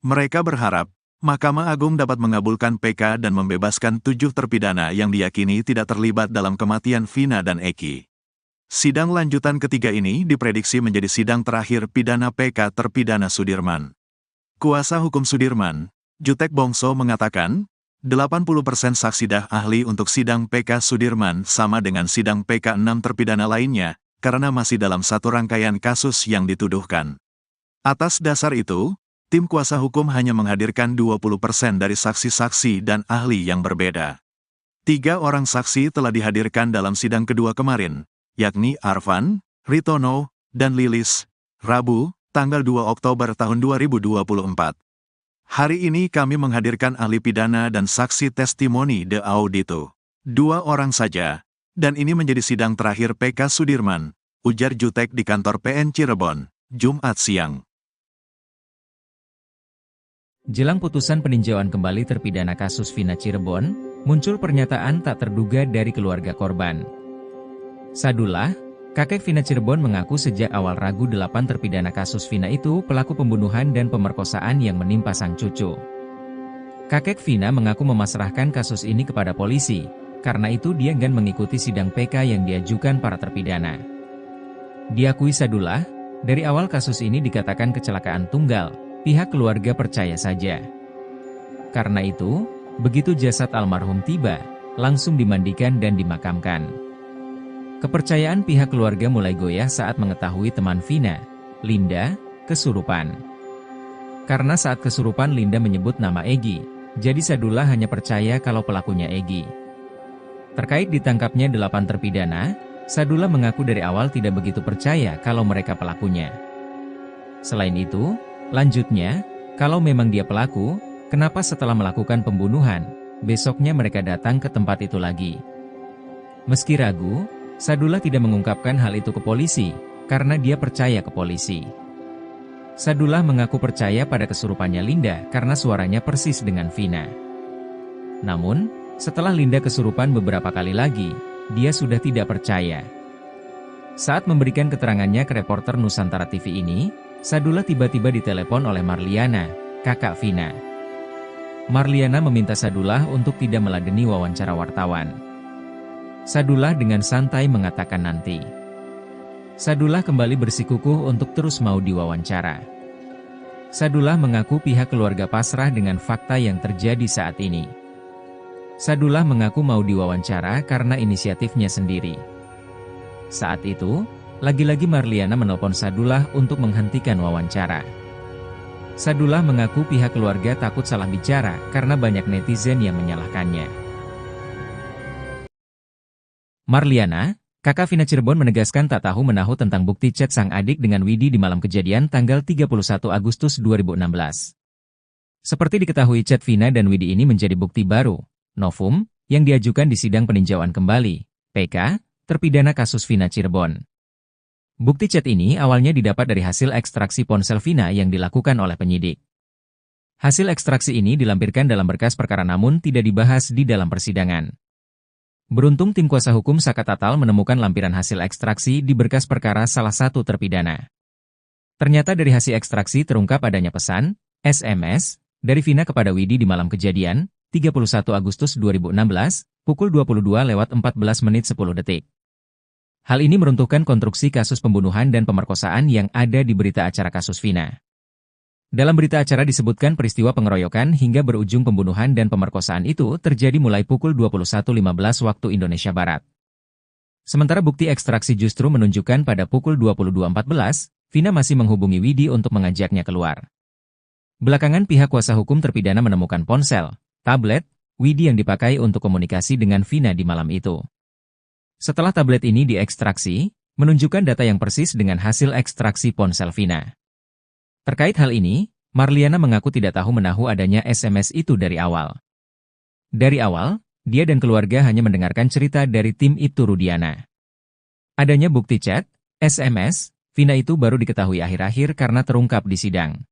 Mereka berharap, Mahkamah Agung dapat mengabulkan PK dan membebaskan 7 terpidana yang diyakini tidak terlibat dalam kematian Vina dan Eki. Sidang lanjutan ketiga ini diprediksi menjadi sidang terakhir pidana PK terpidana Sudirman. Kuasa hukum Sudirman, Jutek Bongso mengatakan, 80% saksi dah ahli untuk sidang PK Sudirman sama dengan sidang PK 6 terpidana lainnya, karena masih dalam satu rangkaian kasus yang dituduhkan. Atas dasar itu, tim kuasa hukum hanya menghadirkan 20% dari saksi-saksi dan ahli yang berbeda. 3 orang saksi telah dihadirkan dalam sidang kedua kemarin, yakni Arfan, Ritono, dan Lilis, Rabu, tanggal 2 Oktober tahun 2024. Hari ini kami menghadirkan ahli pidana dan saksi testimoni de audito. 2 orang saja, dan ini menjadi sidang terakhir PK Sudirman, ujar Jutek di kantor PN Cirebon, Jumat siang. Jelang putusan peninjauan kembali terpidana kasus Vina Cirebon, muncul pernyataan tak terduga dari keluarga korban. Sadullah, kakek Vina Cirebon mengaku sejak awal ragu 8 terpidana kasus Vina itu pelaku pembunuhan dan pemerkosaan yang menimpa sang cucu. Kakek Vina mengaku memasrahkan kasus ini kepada polisi, karena itu dia enggan mengikuti sidang PK yang diajukan para terpidana. Diakui Sadullah, dari awal kasus ini dikatakan kecelakaan tunggal, pihak keluarga percaya saja. Karena itu, begitu jasad almarhum tiba, langsung dimandikan dan dimakamkan. Kepercayaan pihak keluarga mulai goyah saat mengetahui teman Vina, Linda, kesurupan. Karena saat kesurupan Linda menyebut nama Egi, jadi Sadullah hanya percaya kalau pelakunya Egi. Terkait ditangkapnya 8 terpidana, Sadullah mengaku dari awal tidak begitu percaya kalau mereka pelakunya. Selain itu, lanjutnya, kalau memang dia pelaku, kenapa setelah melakukan pembunuhan, besoknya mereka datang ke tempat itu lagi? Meski ragu, Sadullah tidak mengungkapkan hal itu ke polisi, karena dia percaya ke polisi. Sadullah mengaku percaya pada kesurupannya Linda karena suaranya persis dengan Vina. Namun, setelah Linda kesurupan beberapa kali lagi, dia sudah tidak percaya. Saat memberikan keterangannya ke reporter Nusantara TV ini, Sadullah tiba-tiba ditelepon oleh Marliana, kakak Vina. Marliana meminta Sadullah untuk tidak meladeni wawancara wartawan. Sadullah dengan santai mengatakan nanti. Sadullah kembali bersikukuh untuk terus mau diwawancara. Sadullah mengaku pihak keluarga pasrah dengan fakta yang terjadi saat ini. Sadullah mengaku mau diwawancara karena inisiatifnya sendiri. Saat itu, lagi-lagi Marliana menelpon Sadullah untuk menghentikan wawancara. Sadullah mengaku pihak keluarga takut salah bicara karena banyak netizen yang menyalahkannya. Marliana, kakak Vina Cirebon menegaskan tak tahu menahu tentang bukti chat sang adik dengan Widi di malam kejadian tanggal 31 Agustus 2016. Seperti diketahui chat Vina dan Widi ini menjadi bukti baru, novum, yang diajukan di sidang peninjauan kembali, PK, terpidana kasus Vina Cirebon. Bukti chat ini awalnya didapat dari hasil ekstraksi ponsel Vina yang dilakukan oleh penyidik. Hasil ekstraksi ini dilampirkan dalam berkas perkara namun tidak dibahas di dalam persidangan. Beruntung tim kuasa hukum Saka Tatal menemukan lampiran hasil ekstraksi di berkas perkara salah satu terpidana. Ternyata dari hasil ekstraksi terungkap adanya pesan, SMS, dari Vina kepada Widi di malam kejadian, 31 Agustus 2016, pukul 22:14:10. Hal ini meruntuhkan konstruksi kasus pembunuhan dan pemerkosaan yang ada di berita acara kasus Vina. Dalam berita acara disebutkan peristiwa pengeroyokan hingga berujung pembunuhan dan pemerkosaan itu terjadi mulai pukul 21.15 waktu Indonesia Barat. Sementara bukti ekstraksi justru menunjukkan pada pukul 22.14, Vina masih menghubungi Widi untuk mengajaknya keluar. Belakangan pihak kuasa hukum terpidana menemukan ponsel, tablet, Widi yang dipakai untuk komunikasi dengan Vina di malam itu. Setelah tablet ini diekstraksi, menunjukkan data yang persis dengan hasil ekstraksi ponsel Vina. Terkait hal ini, Marliana mengaku tidak tahu menahu adanya SMS itu dari awal. Dari awal, dia dan keluarga hanya mendengarkan cerita dari tim Ibtu Rudiana. Adanya bukti chat, SMS, Vina itu baru diketahui akhir-akhir karena terungkap di sidang.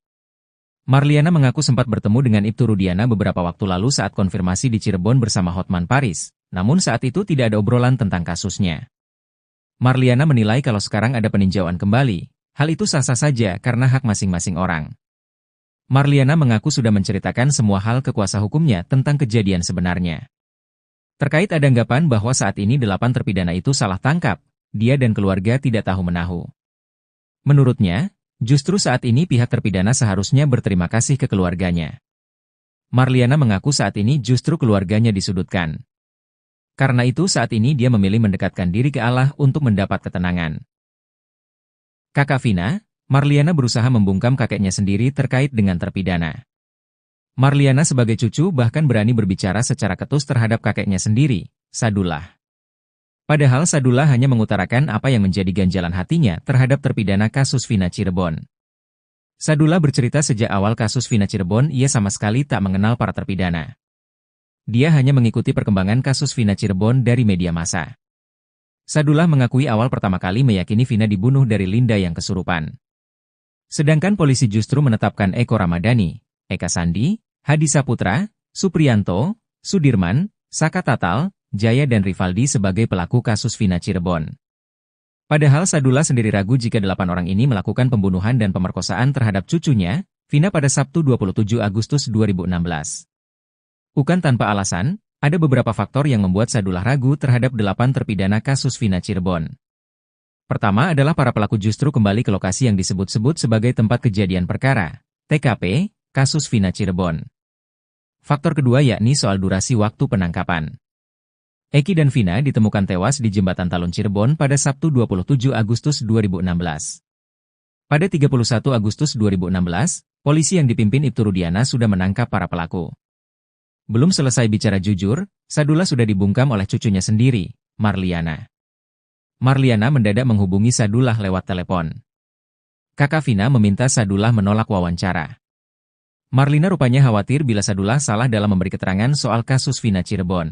Marliana mengaku sempat bertemu dengan Ibtu Rudiana beberapa waktu lalu saat konfirmasi di Cirebon bersama Hotman Paris, namun saat itu tidak ada obrolan tentang kasusnya. Marliana menilai kalau sekarang ada peninjauan kembali, hal itu sah-sah saja karena hak masing-masing orang. Marliana mengaku sudah menceritakan semua hal ke kuasa hukumnya tentang kejadian sebenarnya. Terkait ada anggapan bahwa saat ini 8 terpidana itu salah tangkap, dia dan keluarga tidak tahu menahu. Menurutnya, justru saat ini pihak terpidana seharusnya berterima kasih ke keluarganya. Marliana mengaku saat ini justru keluarganya disudutkan. Karena itu saat ini dia memilih mendekatkan diri ke Allah untuk mendapat ketenangan. Kakak Vina, Marliana berusaha membungkam kakeknya sendiri terkait dengan terpidana. Marliana sebagai cucu bahkan berani berbicara secara ketus terhadap kakeknya sendiri, Sadullah. Padahal Sadullah hanya mengutarakan apa yang menjadi ganjalan hatinya terhadap terpidana kasus Vina Cirebon. Sadullah bercerita sejak awal kasus Vina Cirebon ia sama sekali tak mengenal para terpidana. Dia hanya mengikuti perkembangan kasus Vina Cirebon dari media massa. Sadullah mengakui awal pertama kali meyakini Vina dibunuh dari Linda yang kesurupan. Sedangkan polisi justru menetapkan Eko Ramadhani, Eka Sandi, Hadi Saputra, Supriyanto, Sudirman, Saka Tatal, Jaya dan Rivaldi sebagai pelaku kasus Vina Cirebon. Padahal Sadullah sendiri ragu jika 8 orang ini melakukan pembunuhan dan pemerkosaan terhadap cucunya, Vina pada Sabtu 27 Agustus 2016. Bukan tanpa alasan, ada beberapa faktor yang membuat Sadullah ragu terhadap 8 terpidana kasus Vina Cirebon. Pertama adalah para pelaku justru kembali ke lokasi yang disebut-sebut sebagai tempat kejadian perkara, TKP, kasus Vina Cirebon. Faktor kedua yakni soal durasi waktu penangkapan. Eki dan Vina ditemukan tewas di Jembatan Talun Cirebon pada Sabtu 27 Agustus 2016. Pada 31 Agustus 2016, polisi yang dipimpin Ibtu Rudiana sudah menangkap para pelaku. Belum selesai bicara jujur, Sadullah sudah dibungkam oleh cucunya sendiri, Marliana. Marliana mendadak menghubungi Sadullah lewat telepon. Kakak Vina meminta Sadullah menolak wawancara. Marlina rupanya khawatir bila Sadullah salah dalam memberi keterangan soal kasus Vina Cirebon.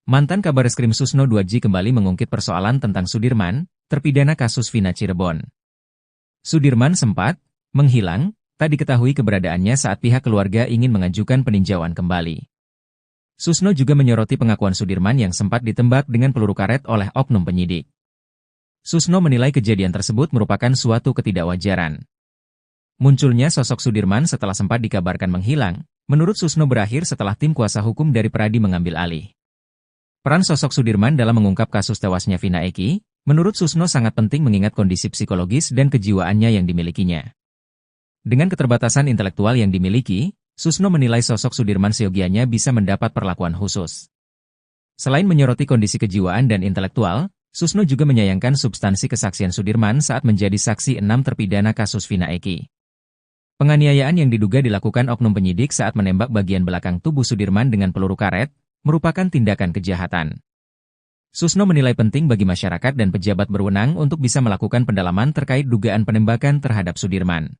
Mantan Kabareskrim Susno 2J kembali mengungkit persoalan tentang Sudirman, terpidana kasus Vina Cirebon. Sudirman sempat menghilang, tak diketahui keberadaannya saat pihak keluarga ingin mengajukan peninjauan kembali. Susno juga menyoroti pengakuan Sudirman yang sempat ditembak dengan peluru karet oleh oknum penyidik. Susno menilai kejadian tersebut merupakan suatu ketidakwajaran. Munculnya sosok Sudirman setelah sempat dikabarkan menghilang, menurut Susno berakhir setelah tim kuasa hukum dari Peradi mengambil alih. Peran sosok Sudirman dalam mengungkap kasus tewasnya Vina Eki, menurut Susno sangat penting mengingat kondisi psikologis dan kejiwaannya yang dimilikinya. Dengan keterbatasan intelektual yang dimiliki, Susno menilai sosok Sudirman seyogianya bisa mendapat perlakuan khusus. Selain menyoroti kondisi kejiwaan dan intelektual, Susno juga menyayangkan substansi kesaksian Sudirman saat menjadi saksi 6 terpidana kasus Vina Eki. Penganiayaan yang diduga dilakukan oknum penyidik saat menembak bagian belakang tubuh Sudirman dengan peluru karet, merupakan tindakan kejahatan. Susno menilai penting bagi masyarakat dan pejabat berwenang untuk bisa melakukan pendalaman terkait dugaan penembakan terhadap Sudirman.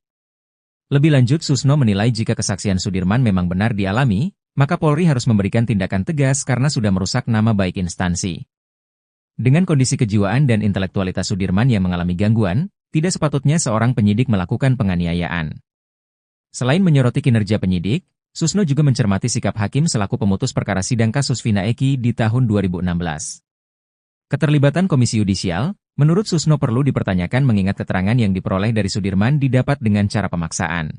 Lebih lanjut, Susno menilai jika kesaksian Sudirman memang benar dialami, maka Polri harus memberikan tindakan tegas karena sudah merusak nama baik instansi. Dengan kondisi kejiwaan dan intelektualitas Sudirman yang mengalami gangguan, tidak sepatutnya seorang penyidik melakukan penganiayaan. Selain menyoroti kinerja penyidik, Susno juga mencermati sikap hakim selaku pemutus perkara sidang kasus Vina Eki di tahun 2016. Keterlibatan Komisi Yudisial, menurut Susno perlu dipertanyakan mengingat keterangan yang diperoleh dari Sudirman didapat dengan cara pemaksaan.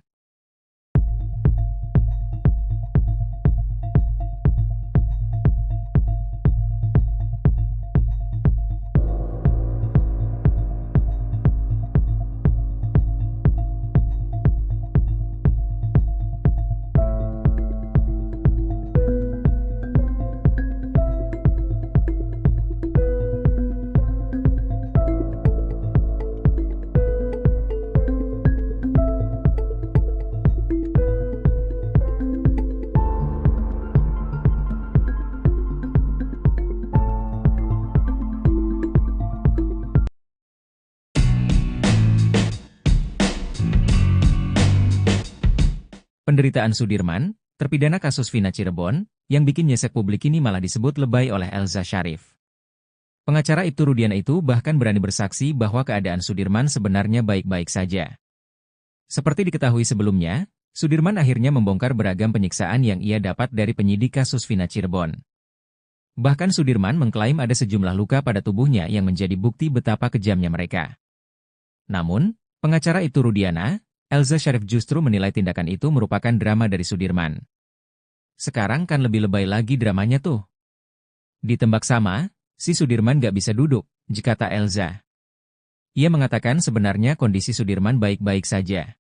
Penderitaan Sudirman, terpidana kasus Vina Cirebon, yang bikin nyesek publik ini malah disebut lebay oleh Elza Sharif. Pengacara Ibtu Rudiana itu bahkan berani bersaksi bahwa keadaan Sudirman sebenarnya baik-baik saja. Seperti diketahui sebelumnya, Sudirman akhirnya membongkar beragam penyiksaan yang ia dapat dari penyidik kasus Vina Cirebon. Bahkan Sudirman mengklaim ada sejumlah luka pada tubuhnya yang menjadi bukti betapa kejamnya mereka. Namun, pengacara Ibtu Rudiana, Elza Sharif justru menilai tindakan itu merupakan drama dari Sudirman. Sekarang kan lebih lebay lagi dramanya tuh. Ditembak sama, si Sudirman gak bisa duduk, kata Elza. Ia mengatakan sebenarnya kondisi Sudirman baik-baik saja.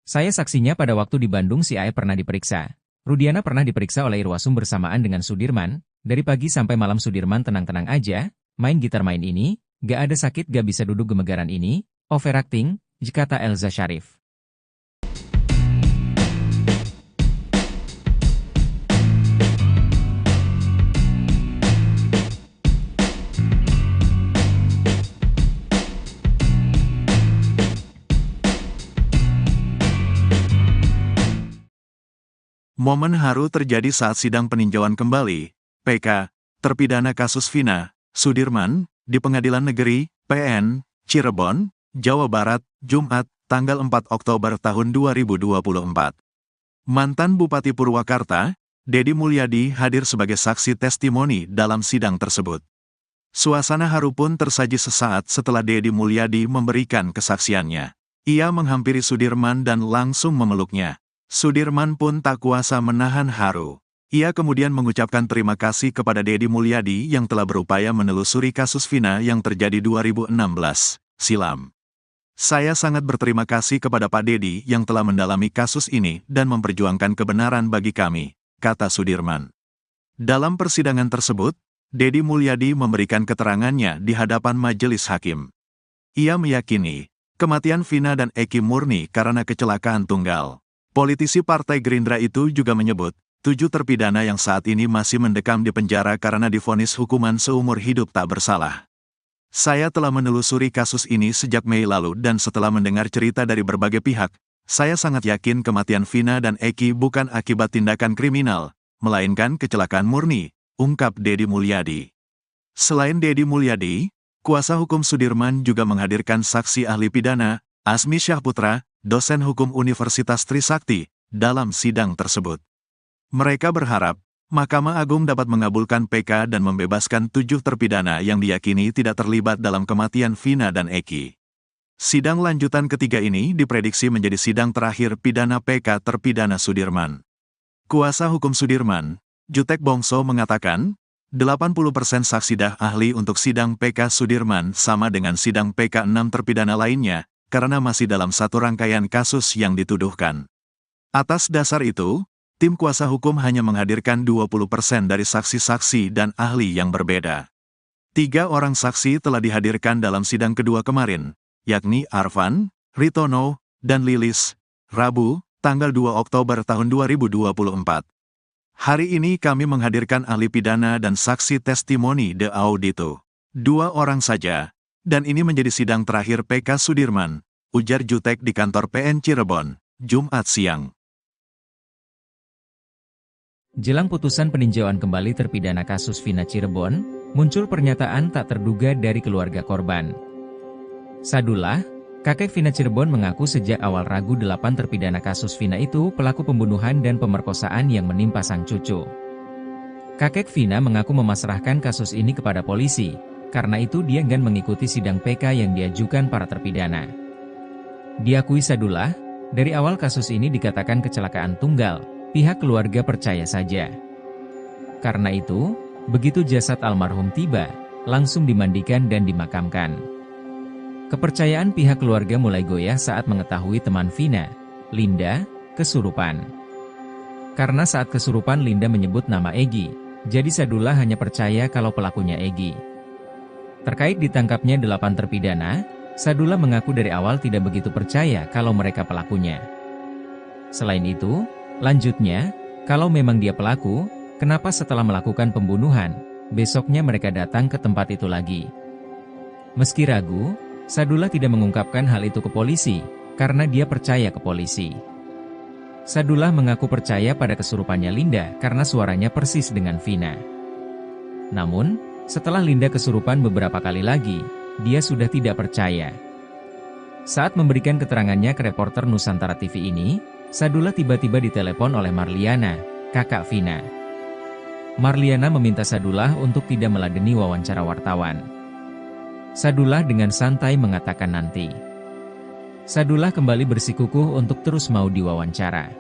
Saya saksinya pada waktu di Bandung si Ae pernah diperiksa. Rudiana pernah diperiksa oleh Irwasum bersamaan dengan Sudirman, dari pagi sampai malam Sudirman tenang-tenang aja, main gitar main ini, gak ada sakit gak bisa duduk gemegaran ini, overacting, kata Elza Sharif. Momen haru terjadi saat sidang peninjauan kembali, PK, terpidana kasus Vina, Sudirman, di Pengadilan Negeri, PN, Cirebon, Jawa Barat, Jumat, tanggal 4 Oktober tahun 2024. Mantan Bupati Purwakarta, Deddy Mulyadi hadir sebagai saksi testimoni dalam sidang tersebut. Suasana haru pun tersaji sesaat setelah Deddy Mulyadi memberikan kesaksiannya. Ia menghampiri Sudirman dan langsung memeluknya. Sudirman pun tak kuasa menahan haru. Ia kemudian mengucapkan terima kasih kepada Deddy Mulyadi yang telah berupaya menelusuri kasus Vina yang terjadi 2016 silam. Saya sangat berterima kasih kepada Pak Deddy yang telah mendalami kasus ini dan memperjuangkan kebenaran bagi kami, kata Sudirman. Dalam persidangan tersebut, Deddy Mulyadi memberikan keterangannya di hadapan majelis hakim. Ia meyakini, kematian Vina dan Eki murni karena kecelakaan tunggal. Politisi Partai Gerindra itu juga menyebut, 7 terpidana yang saat ini masih mendekam di penjara karena divonis hukuman seumur hidup tak bersalah. Saya telah menelusuri kasus ini sejak Mei lalu dan setelah mendengar cerita dari berbagai pihak, saya sangat yakin kematian Vina dan Eki bukan akibat tindakan kriminal, melainkan kecelakaan murni, ungkap Dedi Mulyadi. Selain Dedi Mulyadi, kuasa hukum Sudirman juga menghadirkan saksi ahli pidana, Asmi Syahputra, dosen hukum Universitas Trisakti, dalam sidang tersebut. Mereka berharap, Mahkamah Agung dapat mengabulkan PK dan membebaskan 7 terpidana yang diyakini tidak terlibat dalam kematian Vina dan Eki. Sidang lanjutan ketiga ini diprediksi menjadi sidang terakhir pidana PK terpidana Sudirman. Kuasa hukum Sudirman, Jutek Bongso mengatakan, 80% saksi ahli untuk sidang PK Sudirman sama dengan sidang PK 6 terpidana lainnya, karena masih dalam satu rangkaian kasus yang dituduhkan. Atas dasar itu, tim kuasa hukum hanya menghadirkan 20% dari saksi-saksi dan ahli yang berbeda. 3 orang saksi telah dihadirkan dalam sidang kedua kemarin, yakni Arfan, Ritono, dan Lilis, Rabu, tanggal 2 Oktober tahun 2024. Hari ini kami menghadirkan ahli pidana dan saksi testimoni de audito. 2 orang saja, dan ini menjadi sidang terakhir PK Sudirman, ujar Jutek di kantor PN Cirebon, Jumat siang. Jelang putusan peninjauan kembali terpidana kasus Vina Cirebon, muncul pernyataan tak terduga dari keluarga korban. Sadullah, kakek Vina Cirebon mengaku sejak awal ragu 8 terpidana kasus Vina itu pelaku pembunuhan dan pemerkosaan yang menimpa sang cucu. Kakek Vina mengaku memasrahkan kasus ini kepada polisi, karena itu dia enggan mengikuti sidang PK yang diajukan para terpidana. Diakui Sadullah, dari awal kasus ini dikatakan kecelakaan tunggal, pihak keluarga percaya saja. Karena itu, begitu jasad almarhum tiba, langsung dimandikan dan dimakamkan. Kepercayaan pihak keluarga mulai goyah saat mengetahui teman Vina, Linda, kesurupan. Karena saat kesurupan Linda menyebut nama Egy, jadi Sadullah hanya percaya kalau pelakunya Egy. Terkait ditangkapnya 8 terpidana, Sadullah mengaku dari awal tidak begitu percaya kalau mereka pelakunya. Selain itu, lanjutnya, kalau memang dia pelaku, kenapa setelah melakukan pembunuhan, besoknya mereka datang ke tempat itu lagi? Meski ragu, Sadullah tidak mengungkapkan hal itu ke polisi, karena dia percaya ke polisi. Sadullah mengaku percaya pada kesurupannya Linda karena suaranya persis dengan Vina. Namun, setelah Linda kesurupan beberapa kali lagi, dia sudah tidak percaya. Saat memberikan keterangannya ke reporter Nusantara TV ini, Sadullah tiba-tiba ditelepon oleh Marliana, kakak Vina. Marliana meminta Sadullah untuk tidak meladeni wawancara wartawan. Sadullah dengan santai mengatakan nanti. Sadullah kembali bersikukuh untuk terus mau diwawancara.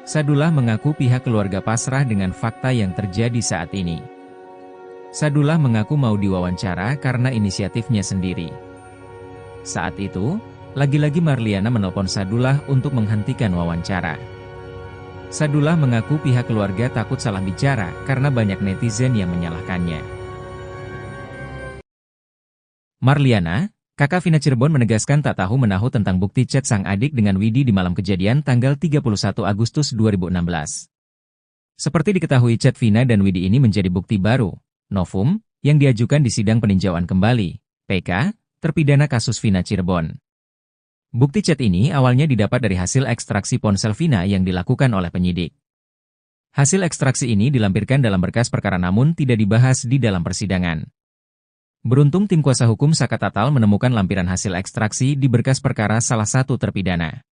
Sadullah mengaku pihak keluarga pasrah dengan fakta yang terjadi saat ini. Sadullah mengaku mau diwawancara karena inisiatifnya sendiri. Saat itu, lagi-lagi Marliana menelpon Sadullah untuk menghentikan wawancara. Sadullah mengaku pihak keluarga takut salah bicara karena banyak netizen yang menyalahkannya. Marliana, kakak Vina Cirebon menegaskan tak tahu menahu tentang bukti chat sang adik dengan Widi di malam kejadian tanggal 31 Agustus 2016. Seperti diketahui chat Vina dan Widi ini menjadi bukti baru, novum, yang diajukan di sidang peninjauan kembali, PK, terpidana kasus Vina Cirebon. Bukti chat ini awalnya didapat dari hasil ekstraksi ponsel Vina yang dilakukan oleh penyidik. Hasil ekstraksi ini dilampirkan dalam berkas perkara namun tidak dibahas di dalam persidangan. Beruntung tim kuasa hukum Saka Tatal menemukan lampiran hasil ekstraksi di berkas perkara salah satu terpidana.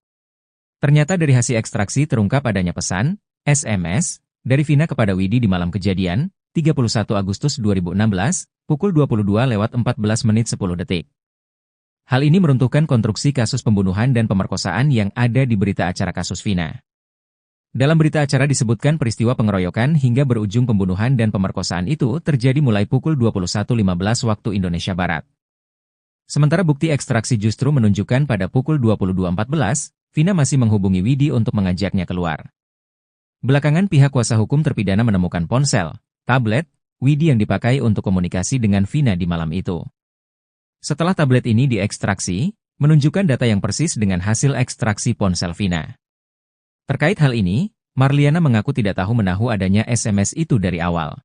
Ternyata dari hasil ekstraksi terungkap adanya pesan, SMS, dari Vina kepada Widi di malam kejadian, 31 Agustus 2016, pukul 22:14:10. Hal ini meruntuhkan konstruksi kasus pembunuhan dan pemerkosaan yang ada di berita acara kasus Vina. Dalam berita acara disebutkan peristiwa pengeroyokan hingga berujung pembunuhan dan pemerkosaan itu terjadi mulai pukul 21:15 waktu Indonesia Barat. Sementara bukti ekstraksi justru menunjukkan pada pukul 22:14, Vina masih menghubungi Widi untuk mengajaknya keluar. Belakangan pihak kuasa hukum terpidana menemukan ponsel, tablet, Widi yang dipakai untuk komunikasi dengan Vina di malam itu. Setelah tablet ini diekstraksi, menunjukkan data yang persis dengan hasil ekstraksi ponsel Vina. Terkait hal ini, Marliana mengaku tidak tahu menahu adanya SMS itu dari awal.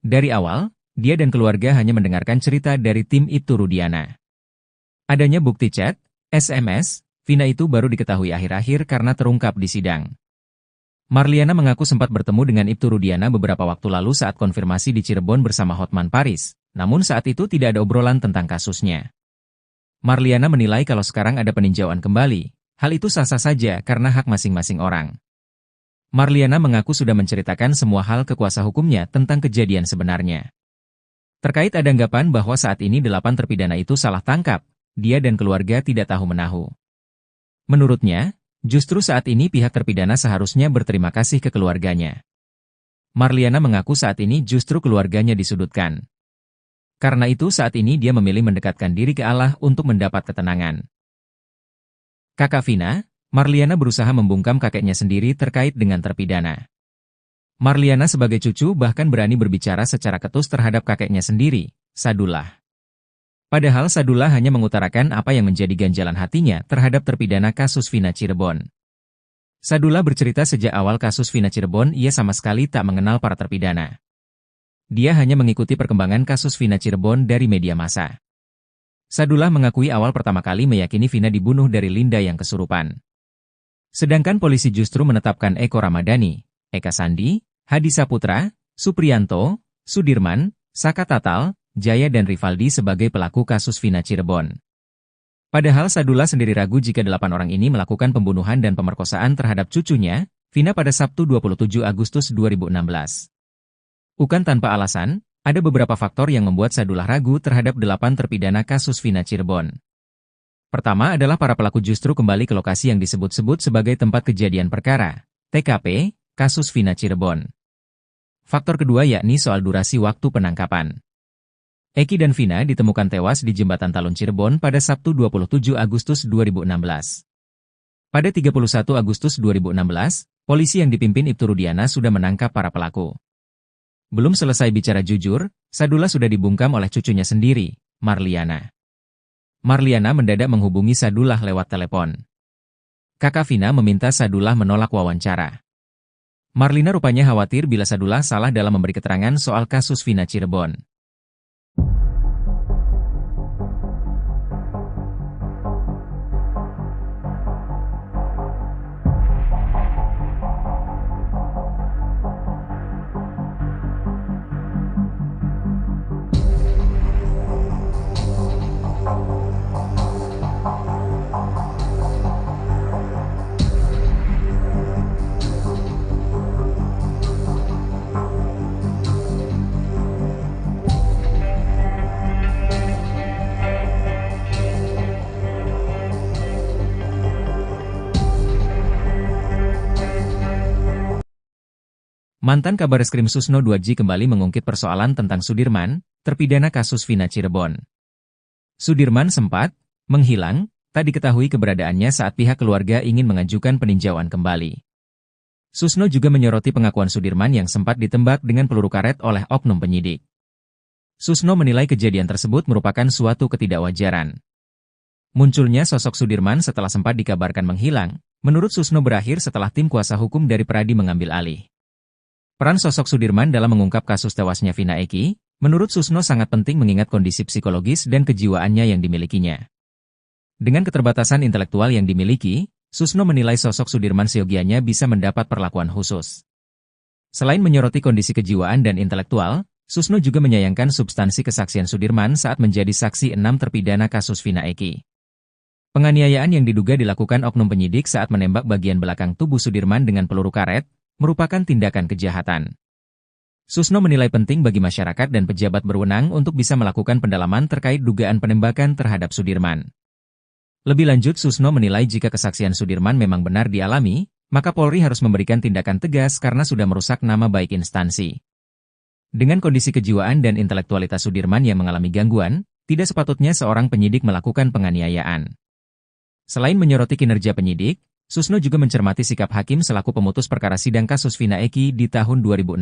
Dari awal, dia dan keluarga hanya mendengarkan cerita dari tim Ibtu Rudiana. Adanya bukti chat, SMS, Vina itu baru diketahui akhir-akhir karena terungkap di sidang. Marliana mengaku sempat bertemu dengan Ibtu Rudiana beberapa waktu lalu saat konfirmasi di Cirebon bersama Hotman Paris, namun saat itu tidak ada obrolan tentang kasusnya. Marliana menilai kalau sekarang ada peninjauan kembali, hal itu sah-sah saja karena hak masing-masing orang. Marliana mengaku sudah menceritakan semua hal ke kuasa hukumnya tentang kejadian sebenarnya. Terkait ada anggapan bahwa saat ini 8 terpidana itu salah tangkap, dia dan keluarga tidak tahu-menahu. Menurutnya, justru saat ini pihak terpidana seharusnya berterima kasih ke keluarganya. Marliana mengaku saat ini justru keluarganya disudutkan. Karena itu saat ini dia memilih mendekatkan diri ke Allah untuk mendapat ketenangan. Kakak Vina, Marliana berusaha membungkam kakeknya sendiri terkait dengan terpidana. Marliana sebagai cucu bahkan berani berbicara secara ketus terhadap kakeknya sendiri, Sadullah. Padahal Sadullah hanya mengutarakan apa yang menjadi ganjalan hatinya terhadap terpidana kasus Vina Cirebon. Sadullah bercerita sejak awal kasus Vina Cirebon ia sama sekali tak mengenal para terpidana. Dia hanya mengikuti perkembangan kasus Vina Cirebon dari media massa. Sadullah mengakui awal pertama kali meyakini Vina dibunuh dari Linda yang kesurupan. Sedangkan polisi justru menetapkan Eko Ramadhani, Eka Sandi, Hadi Saputra, Supriyanto, Sudirman, Saka Tatal, Jaya dan Rivaldi sebagai pelaku kasus Vina Cirebon. Padahal Sadullah sendiri ragu jika 8 orang ini melakukan pembunuhan dan pemerkosaan terhadap cucunya, Vina pada Sabtu 27 Agustus 2016. Bukan tanpa alasan, ada beberapa faktor yang membuat Sadullah ragu terhadap 8 terpidana kasus Vina Cirebon. Pertama adalah para pelaku justru kembali ke lokasi yang disebut-sebut sebagai tempat kejadian perkara, TKP, kasus Vina Cirebon. Faktor kedua yakni soal durasi waktu penangkapan. Eki dan Vina ditemukan tewas di Jembatan Talun Cirebon pada Sabtu 27 Agustus 2016. Pada 31 Agustus 2016, polisi yang dipimpin Ibtu Rudiana sudah menangkap para pelaku. Belum selesai bicara jujur, Sadullah sudah dibungkam oleh cucunya sendiri, Marliana. Marliana mendadak menghubungi Sadullah lewat telepon. Kakak Vina meminta Sadullah menolak wawancara. Marlina rupanya khawatir bila Sadullah salah dalam memberi keterangan soal kasus Vina Cirebon. Mantan Kabareskrim Susno 2J kembali mengungkit persoalan tentang Sudirman, terpidana kasus Vina Cirebon. Sudirman sempat menghilang, tak diketahui keberadaannya saat pihak keluarga ingin mengajukan peninjauan kembali. Susno juga menyoroti pengakuan Sudirman yang sempat ditembak dengan peluru karet oleh oknum penyidik. Susno menilai kejadian tersebut merupakan suatu ketidakwajaran. Munculnya sosok Sudirman setelah sempat dikabarkan menghilang, menurut Susno berakhir setelah tim kuasa hukum dari Pradi mengambil alih. Peran sosok Sudirman dalam mengungkap kasus tewasnya Vina Eki, menurut Susno sangat penting mengingat kondisi psikologis dan kejiwaannya yang dimilikinya. Dengan keterbatasan intelektual yang dimiliki, Susno menilai sosok Sudirman seyogianya bisa mendapat perlakuan khusus. Selain menyoroti kondisi kejiwaan dan intelektual, Susno juga menyayangkan substansi kesaksian Sudirman saat menjadi saksi 6 terpidana kasus Vina Eki. Penganiayaan yang diduga dilakukan oknum penyidik saat menembak bagian belakang tubuh Sudirman dengan peluru karet, merupakan tindakan kejahatan. Susno menilai penting bagi masyarakat dan pejabat berwenang untuk bisa melakukan pendalaman terkait dugaan penembakan terhadap Sudirman. Lebih lanjut, Susno menilai jika kesaksian Sudirman memang benar dialami, maka Polri harus memberikan tindakan tegas karena sudah merusak nama baik instansi. Dengan kondisi kejiwaan dan intelektualitas Sudirman yang mengalami gangguan, tidak sepatutnya seorang penyidik melakukan penganiayaan. Selain menyoroti kinerja penyidik, Susno juga mencermati sikap hakim selaku pemutus perkara sidang kasus Vina Eki di tahun 2016.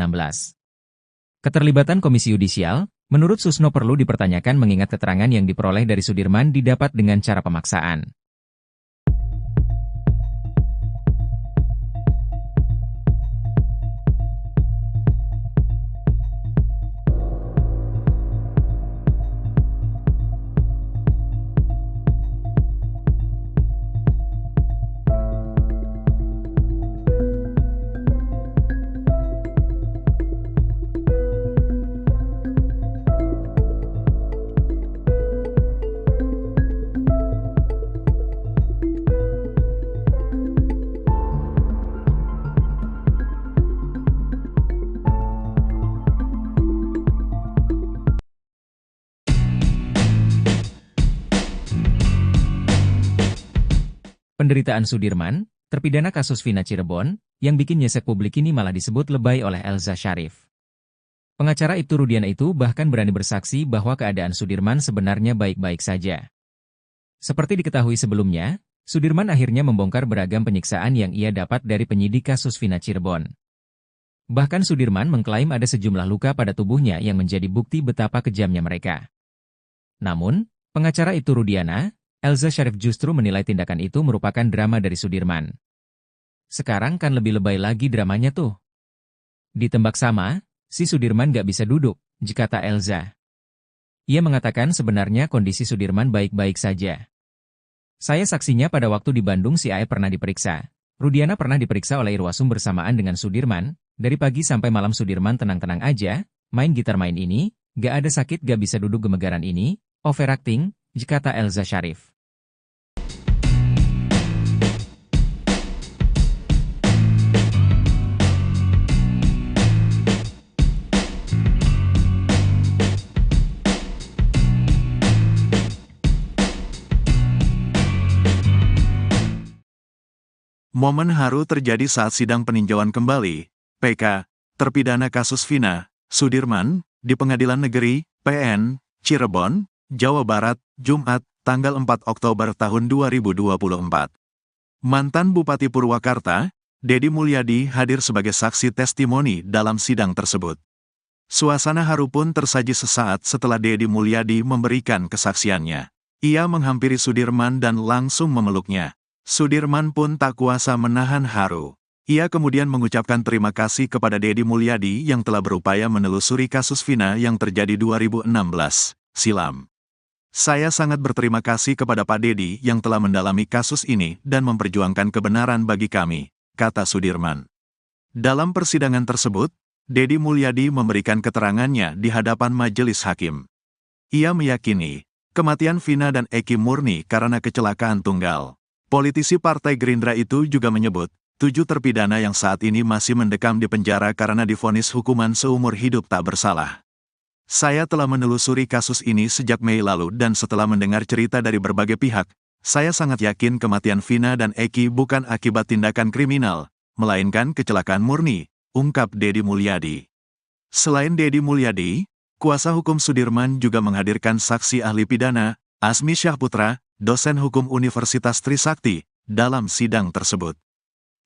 Keterlibatan Komisi Yudisial, menurut Susno perlu dipertanyakan mengingat keterangan yang diperoleh dari Sudirman didapat dengan cara pemaksaan. Penderitaan Sudirman, terpidana kasus Vina Cirebon, yang bikin nyesek publik ini malah disebut lebay oleh Elza Syarif. Pengacara Ibtu Rudiana itu bahkan berani bersaksi bahwa keadaan Sudirman sebenarnya baik-baik saja. Seperti diketahui sebelumnya, Sudirman akhirnya membongkar beragam penyiksaan yang ia dapat dari penyidik kasus Vina Cirebon. Bahkan Sudirman mengklaim ada sejumlah luka pada tubuhnya yang menjadi bukti betapa kejamnya mereka. Namun, pengacara Ibtu Rudiana, Elza Syarif justru menilai tindakan itu merupakan drama dari Sudirman. Sekarang kan lebih lebay lagi dramanya tuh. Ditembak sama, si Sudirman gak bisa duduk, kata Elza. Ia mengatakan sebenarnya kondisi Sudirman baik-baik saja. Saya saksinya pada waktu di Bandung si Ae pernah diperiksa. Rudiana pernah diperiksa oleh Irwasum bersamaan dengan Sudirman. Dari pagi sampai malam Sudirman tenang-tenang aja, main gitar main ini, gak ada sakit gak bisa duduk gemegaran ini, overacting, kata Elza Syarif. Momen haru terjadi saat sidang peninjauan kembali, PK, terpidana kasus Vina, Sudirman, di Pengadilan Negeri, PN, Cirebon, Jawa Barat, Jumat, tanggal 4 Oktober tahun 2024. Mantan Bupati Purwakarta, Deddy Mulyadi hadir sebagai saksi testimoni dalam sidang tersebut. Suasana haru pun tersaji sesaat setelah Deddy Mulyadi memberikan kesaksiannya. Ia menghampiri Sudirman dan langsung memeluknya. Sudirman pun tak kuasa menahan haru. Ia kemudian mengucapkan terima kasih kepada Deddy Mulyadi yang telah berupaya menelusuri kasus Vina yang terjadi 2016 silam. Saya sangat berterima kasih kepada Pak Deddy yang telah mendalami kasus ini dan memperjuangkan kebenaran bagi kami, kata Sudirman. Dalam persidangan tersebut, Deddy Mulyadi memberikan keterangannya di hadapan majelis hakim. Ia meyakini, kematian Vina dan Eki murni karena kecelakaan tunggal. Politisi Partai Gerindra itu juga menyebut, 7 terpidana yang saat ini masih mendekam di penjara karena divonis hukuman seumur hidup tak bersalah. Saya telah menelusuri kasus ini sejak Mei lalu dan setelah mendengar cerita dari berbagai pihak, saya sangat yakin kematian Vina dan Eki bukan akibat tindakan kriminal, melainkan kecelakaan murni, ungkap Deddy Mulyadi. Selain Deddy Mulyadi, kuasa hukum Sudirman juga menghadirkan saksi ahli pidana, Asmi Syahputra, dosen hukum Universitas Trisakti, dalam sidang tersebut.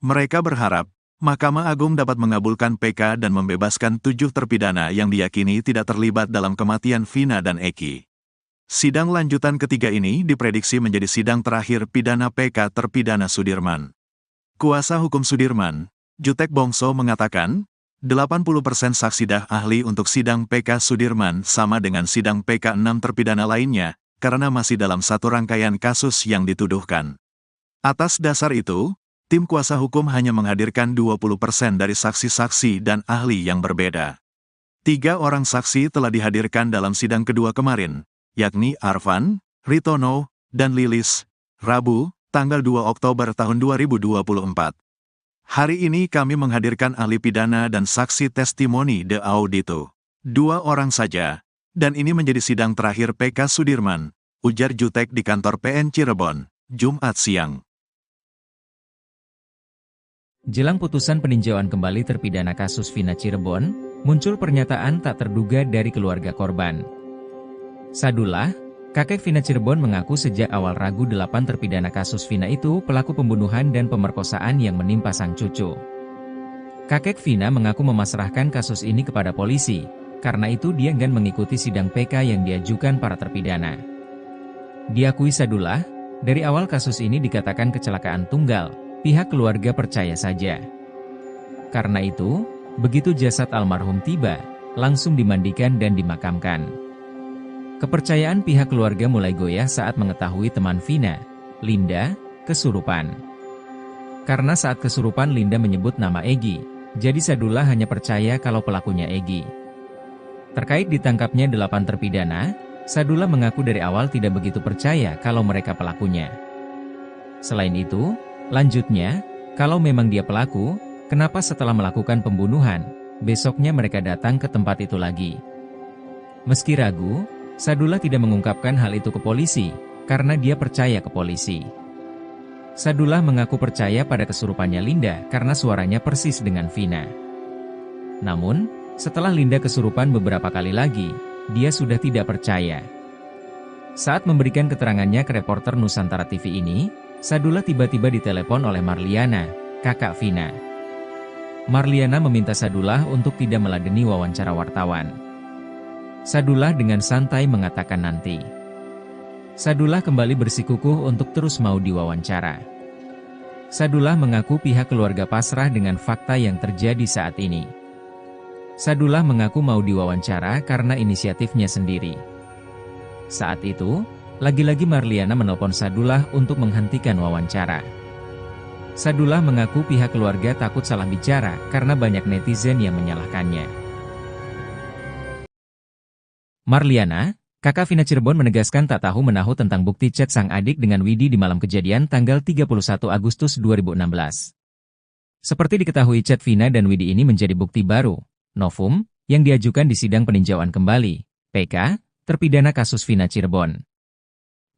Mereka berharap, Mahkamah Agung dapat mengabulkan PK dan membebaskan 7 terpidana yang diyakini tidak terlibat dalam kematian Vina dan Eki. Sidang lanjutan ketiga ini diprediksi menjadi sidang terakhir pidana PK terpidana Sudirman. Kuasa hukum Sudirman, Jutek Bongso mengatakan, 80% saksi dah ahli untuk sidang PK Sudirman sama dengan sidang PK 6 terpidana lainnya, karena masih dalam satu rangkaian kasus yang dituduhkan. Atas dasar itu, tim kuasa hukum hanya menghadirkan 20% dari saksi-saksi dan ahli yang berbeda. 3 orang saksi telah dihadirkan dalam sidang kedua kemarin, yakni Arfan, Ritono, dan Lilis, Rabu, tanggal 2 Oktober tahun 2024. Hari ini kami menghadirkan ahli pidana dan saksi testimoni de audito. 2 orang saja, dan ini menjadi sidang terakhir PK Sudirman, ujar Jutek di kantor PN Cirebon, Jumat siang. Jelang putusan peninjauan kembali terpidana kasus Vina Cirebon, muncul pernyataan tak terduga dari keluarga korban. Sadullah, kakek Vina Cirebon mengaku sejak awal ragu 8 terpidana kasus Vina itu pelaku pembunuhan dan pemerkosaan yang menimpa sang cucu. Kakek Vina mengaku memasrahkan kasus ini kepada polisi, karena itu dia enggan mengikuti sidang PK yang diajukan para terpidana. Diakui Sadullah, dari awal kasus ini dikatakan kecelakaan tunggal, pihak keluarga percaya saja. Karena itu, begitu jasad almarhum tiba, langsung dimandikan dan dimakamkan. Kepercayaan pihak keluarga mulai goyah saat mengetahui teman Vina, Linda, kesurupan. Karena saat kesurupan Linda menyebut nama Egi, jadi Sadullah hanya percaya kalau pelakunya Egi. Terkait ditangkapnya 8 terpidana, Sadullah mengaku dari awal tidak begitu percaya kalau mereka pelakunya. Selain itu, lanjutnya, kalau memang dia pelaku, kenapa setelah melakukan pembunuhan, besoknya mereka datang ke tempat itu lagi? Meski ragu, Sadullah tidak mengungkapkan hal itu ke polisi, karena dia percaya ke polisi. Sadullah mengaku percaya pada kesurupannya Linda karena suaranya persis dengan Vina. Namun, setelah Linda kesurupan beberapa kali lagi, dia sudah tidak percaya. Saat memberikan keterangannya ke reporter Nusantara TV ini, Sadullah tiba-tiba ditelepon oleh Marliana, kakak Vina. Marliana meminta Sadullah untuk tidak meladeni wawancara wartawan. Sadullah dengan santai mengatakan nanti. Sadullah kembali bersikukuh untuk terus mau diwawancara. Sadullah mengaku pihak keluarga pasrah dengan fakta yang terjadi saat ini. Sadullah mengaku mau diwawancara karena inisiatifnya sendiri. Saat itu, lagi-lagi Marliana menelpon Sadullah untuk menghentikan wawancara. Sadullah mengaku pihak keluarga takut salah bicara karena banyak netizen yang menyalahkannya. Marliana, kakak Vina Cirebon menegaskan tak tahu menahu tentang bukti chat sang adik dengan Widi di malam kejadian tanggal 31 Agustus 2016. Seperti diketahui chat Vina dan Widi ini menjadi bukti baru, novum, yang diajukan di sidang peninjauan kembali, PK, terpidana kasus Vina Cirebon.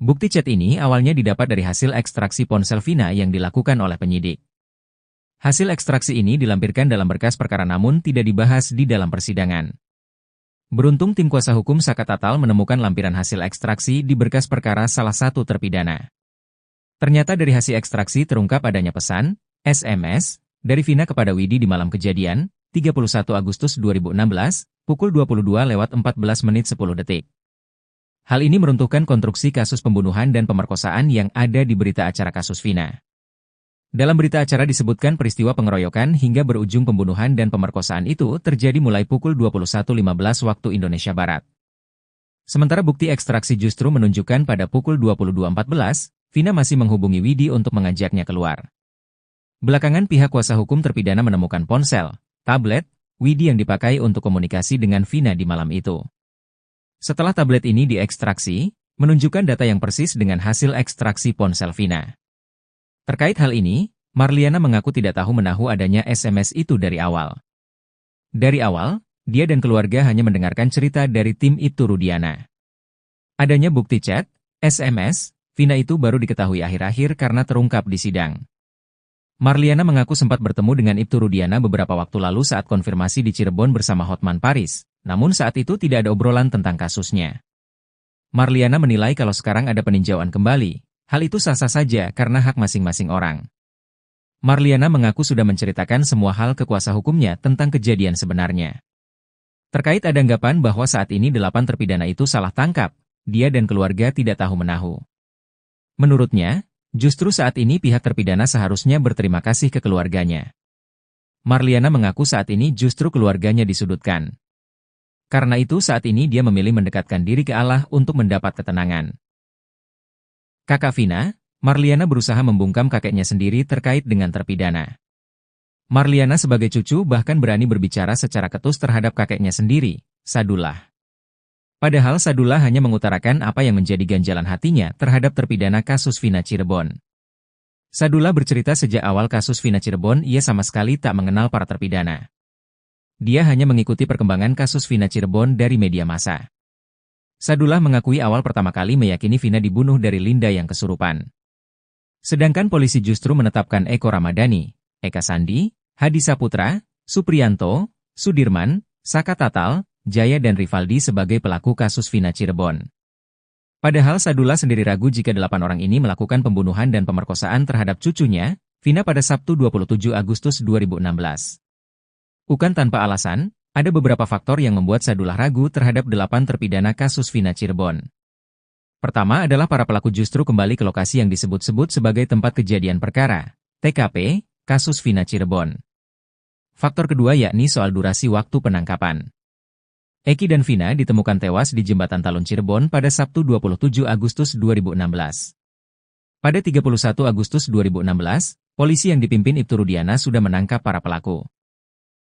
Bukti chat ini awalnya didapat dari hasil ekstraksi ponsel Vina yang dilakukan oleh penyidik. Hasil ekstraksi ini dilampirkan dalam berkas perkara namun tidak dibahas di dalam persidangan. Beruntung tim kuasa hukum Saka Tatal menemukan lampiran hasil ekstraksi di berkas perkara salah satu terpidana. Ternyata dari hasil ekstraksi terungkap adanya pesan, SMS, dari Vina kepada Widi di malam kejadian, 31 Agustus 2016, pukul 22:14:10. Hal ini meruntuhkan konstruksi kasus pembunuhan dan pemerkosaan yang ada di berita acara kasus Vina. Dalam berita acara disebutkan peristiwa pengeroyokan hingga berujung pembunuhan dan pemerkosaan itu terjadi mulai pukul 21:15 waktu Indonesia Barat. Sementara bukti ekstraksi justru menunjukkan pada pukul 22:14, Vina masih menghubungi Widi untuk mengajaknya keluar. Belakangan pihak kuasa hukum terpidana menemukan ponsel, tablet, Widi yang dipakai untuk komunikasi dengan Vina di malam itu. Setelah tablet ini diekstraksi, menunjukkan data yang persis dengan hasil ekstraksi ponsel Vina. Terkait hal ini, Marliana mengaku tidak tahu menahu adanya SMS itu dari awal. Dari awal, dia dan keluarga hanya mendengarkan cerita dari tim Ibtu Rudiana. Adanya bukti chat, SMS, Vina itu baru diketahui akhir-akhir karena terungkap di sidang. Marliana mengaku sempat bertemu dengan Ibtu Rudiana beberapa waktu lalu saat konfirmasi di Cirebon bersama Hotman Paris, namun saat itu tidak ada obrolan tentang kasusnya. Marliana menilai kalau sekarang ada peninjauan kembali, hal itu sah-sah saja karena hak masing-masing orang. Marliana mengaku sudah menceritakan semua hal ke kuasa hukumnya tentang kejadian sebenarnya. Terkait ada anggapan bahwa saat ini 8 terpidana itu salah tangkap, dia dan keluarga tidak tahu menahu. Menurutnya, justru saat ini pihak terpidana seharusnya berterima kasih ke keluarganya. Marliana mengaku saat ini justru keluarganya disudutkan. Karena itu saat ini dia memilih mendekatkan diri ke Allah untuk mendapat ketenangan. Kakak Vina, Marliana berusaha membungkam kakeknya sendiri terkait dengan terpidana. Marliana sebagai cucu bahkan berani berbicara secara ketus terhadap kakeknya sendiri, Sadullah. Padahal Sadullah hanya mengutarakan apa yang menjadi ganjalan hatinya terhadap terpidana kasus Vina Cirebon. Sadullah bercerita sejak awal kasus Vina Cirebon ia sama sekali tak mengenal para terpidana. Dia hanya mengikuti perkembangan kasus Vina Cirebon dari media massa. Sadullah mengakui awal pertama kali meyakini Vina dibunuh dari Linda yang kesurupan. Sedangkan polisi justru menetapkan Eko Ramadhani, Eka Sandi, Hadi Saputra, Supriyanto, Sudirman, Saka Tatal, Jaya dan Rivaldi sebagai pelaku kasus Vina Cirebon. Padahal Sadullah sendiri ragu jika 8 orang ini melakukan pembunuhan dan pemerkosaan terhadap cucunya, Vina pada Sabtu 27 Agustus 2016. Bukan tanpa alasan, ada beberapa faktor yang membuat Sadullah ragu terhadap 8 terpidana kasus Vina Cirebon. Pertama adalah para pelaku justru kembali ke lokasi yang disebut-sebut sebagai tempat kejadian perkara, TKP, kasus Vina Cirebon. Faktor kedua yakni soal durasi waktu penangkapan. Eki dan Vina ditemukan tewas di Jembatan Talun Cirebon pada Sabtu 27 Agustus 2016. Pada 31 Agustus 2016, polisi yang dipimpin Ibtu Rudiana sudah menangkap para pelaku.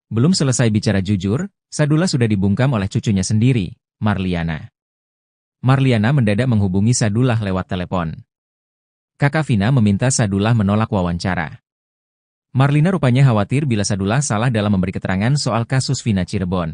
Belum selesai bicara jujur, Sadullah sudah dibungkam oleh cucunya sendiri, Marliana. Marliana mendadak menghubungi Sadullah lewat telepon. Kakak Vina meminta Sadullah menolak wawancara. Marlina rupanya khawatir bila Sadullah salah dalam memberi keterangan soal kasus Vina Cirebon.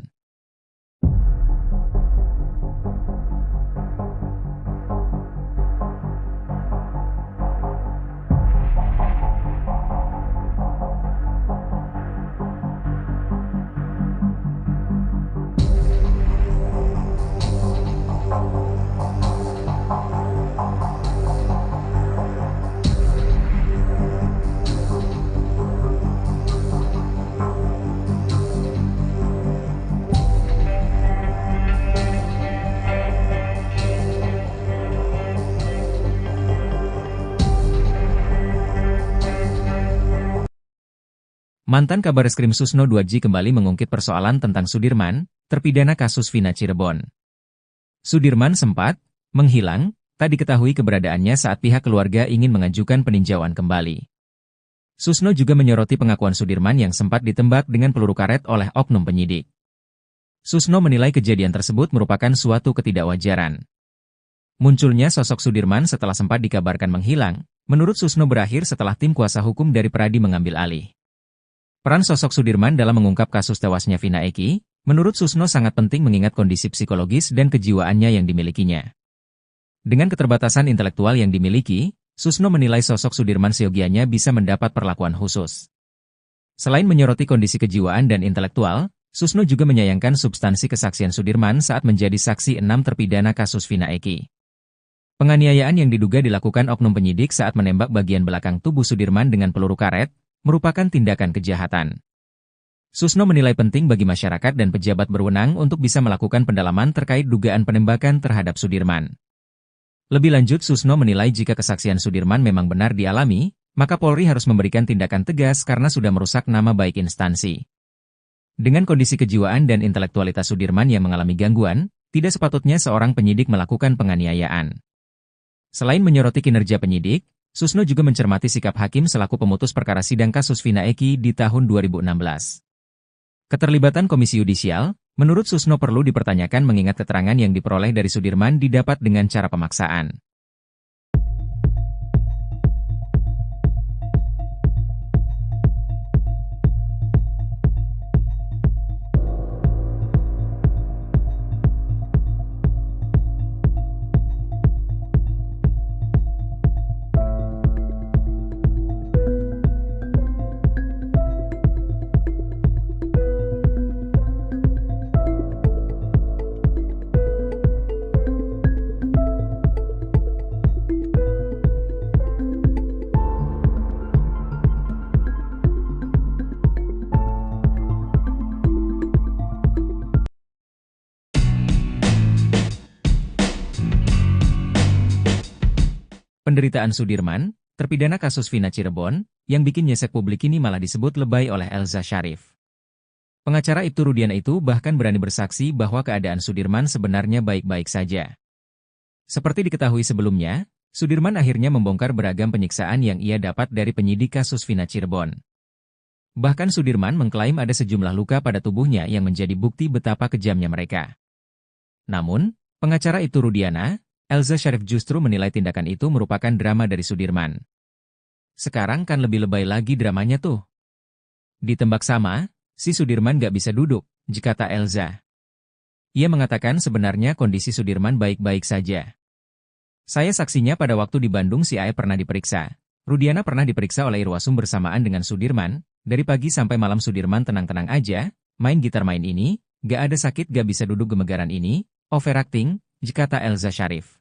Mantan Kabareskrim Susno 2J kembali mengungkit persoalan tentang Sudirman, terpidana kasus Vina Cirebon. Sudirman sempat menghilang, tak diketahui keberadaannya saat pihak keluarga ingin mengajukan peninjauan kembali. Susno juga menyoroti pengakuan Sudirman yang sempat ditembak dengan peluru karet oleh oknum penyidik. Susno menilai kejadian tersebut merupakan suatu ketidakwajaran. Munculnya sosok Sudirman setelah sempat dikabarkan menghilang, menurut Susno berakhir setelah tim kuasa hukum dari Peradi mengambil alih. Peran sosok Sudirman dalam mengungkap kasus tewasnya Vina Eki, menurut Susno sangat penting mengingat kondisi psikologis dan kejiwaannya yang dimilikinya. Dengan keterbatasan intelektual yang dimiliki, Susno menilai sosok Sudirman seyogianya bisa mendapat perlakuan khusus. Selain menyoroti kondisi kejiwaan dan intelektual, Susno juga menyayangkan substansi kesaksian Sudirman saat menjadi saksi 6 terpidana kasus Vina Eki. Penganiayaan yang diduga dilakukan oknum penyidik saat menembak bagian belakang tubuh Sudirman dengan peluru karet, merupakan tindakan kejahatan. Susno menilai penting bagi masyarakat dan pejabat berwenang untuk bisa melakukan pendalaman terkait dugaan penembakan terhadap Sudirman. Lebih lanjut, Susno menilai jika kesaksian Sudirman memang benar dialami, maka Polri harus memberikan tindakan tegas karena sudah merusak nama baik instansi. Dengan kondisi kejiwaan dan intelektualitas Sudirman yang mengalami gangguan, tidak sepatutnya seorang penyidik melakukan penganiayaan. Selain menyoroti kinerja penyidik, Susno juga mencermati sikap hakim selaku pemutus perkara sidang kasus Vina Eki di tahun 2016. Keterlibatan Komisi Yudisial, menurut Susno perlu dipertanyakan mengingat keterangan yang diperoleh dari Sudirman didapat dengan cara pemaksaan. Penderitaan Sudirman, terpidana kasus Vina Cirebon, yang bikin nyesek publik ini malah disebut lebay oleh Elza Sharif. Pengacara Ibtu Rudiana itu bahkan berani bersaksi bahwa keadaan Sudirman sebenarnya baik-baik saja. Seperti diketahui sebelumnya, Sudirman akhirnya membongkar beragam penyiksaan yang ia dapat dari penyidik kasus Vina Cirebon. Bahkan Sudirman mengklaim ada sejumlah luka pada tubuhnya yang menjadi bukti betapa kejamnya mereka. Namun, pengacara Ibtu Rudiana, Elza Sharif justru menilai tindakan itu merupakan drama dari Sudirman. Sekarang kan lebih lebay lagi dramanya tuh. Ditembak sama, si Sudirman gak bisa duduk, kata Elza. Ia mengatakan sebenarnya kondisi Sudirman baik-baik saja. Saya saksinya pada waktu di Bandung si Ae pernah diperiksa. Rudiana pernah diperiksa oleh Irwasum bersamaan dengan Sudirman, dari pagi sampai malam Sudirman tenang-tenang aja, main gitar main ini, gak ada sakit gak bisa duduk gemegaran ini, overacting, kata Elza Sharif.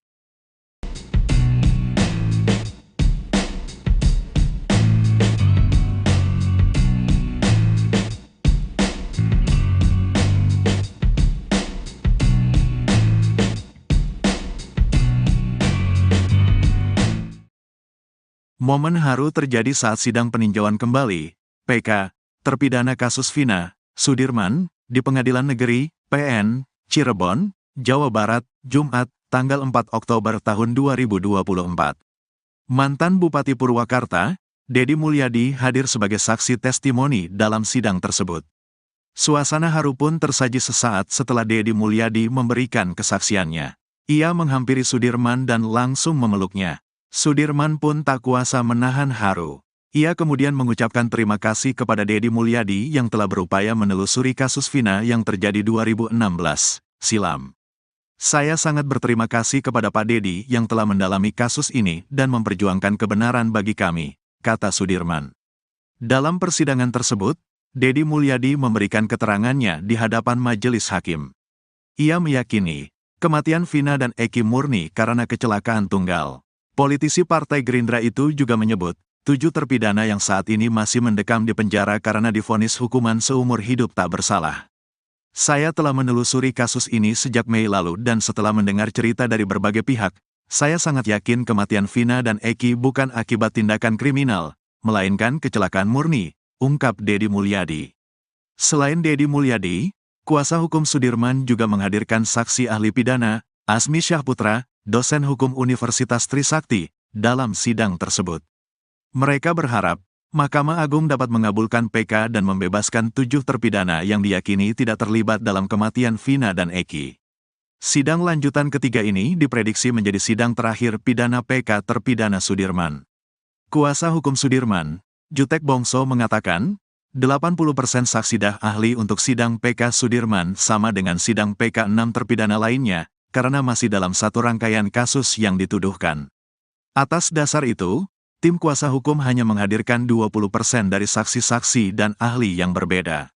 Momen haru terjadi saat sidang peninjauan kembali, PK, terpidana kasus Vina, Sudirman, di Pengadilan Negeri, PN, Cirebon, Jawa Barat, Jumat, tanggal 4 Oktober tahun 2024. Mantan Bupati Purwakarta, Deddy Mulyadi hadir sebagai saksi testimoni dalam sidang tersebut. Suasana haru pun tersaji sesaat setelah Deddy Mulyadi memberikan kesaksiannya. Ia menghampiri Sudirman dan langsung memeluknya. Sudirman pun tak kuasa menahan haru. Ia kemudian mengucapkan terima kasih kepada Deddy Mulyadi yang telah berupaya menelusuri kasus Vina yang terjadi 2016 silam. Saya sangat berterima kasih kepada Pak Deddy yang telah mendalami kasus ini dan memperjuangkan kebenaran bagi kami, kata Sudirman. Dalam persidangan tersebut, Deddy Mulyadi memberikan keterangannya di hadapan majelis hakim. Ia meyakini, kematian Vina dan Eki murni karena kecelakaan tunggal. Politisi Partai Gerindra itu juga menyebut, 7 terpidana yang saat ini masih mendekam di penjara karena divonis hukuman seumur hidup tak bersalah. Saya telah menelusuri kasus ini sejak Mei lalu dan setelah mendengar cerita dari berbagai pihak, saya sangat yakin kematian Vina dan Eki bukan akibat tindakan kriminal, melainkan kecelakaan murni, ungkap Dedi Mulyadi. Selain Dedi Mulyadi, kuasa hukum Sudirman juga menghadirkan saksi ahli pidana, Asmi Syahputra, dosen hukum Universitas Trisakti, dalam sidang tersebut. Mereka berharap, Mahkamah Agung dapat mengabulkan PK dan membebaskan 7 terpidana yang diyakini tidak terlibat dalam kematian Vina dan Eki. Sidang lanjutan ketiga ini diprediksi menjadi sidang terakhir pidana PK terpidana Sudirman. Kuasa hukum Sudirman, Jutek Bongso mengatakan, 80% saksi ahli untuk sidang PK Sudirman sama dengan sidang PK 6 terpidana lainnya, karena masih dalam satu rangkaian kasus yang dituduhkan. Atas dasar itu, tim kuasa hukum hanya menghadirkan 20% dari saksi-saksi dan ahli yang berbeda.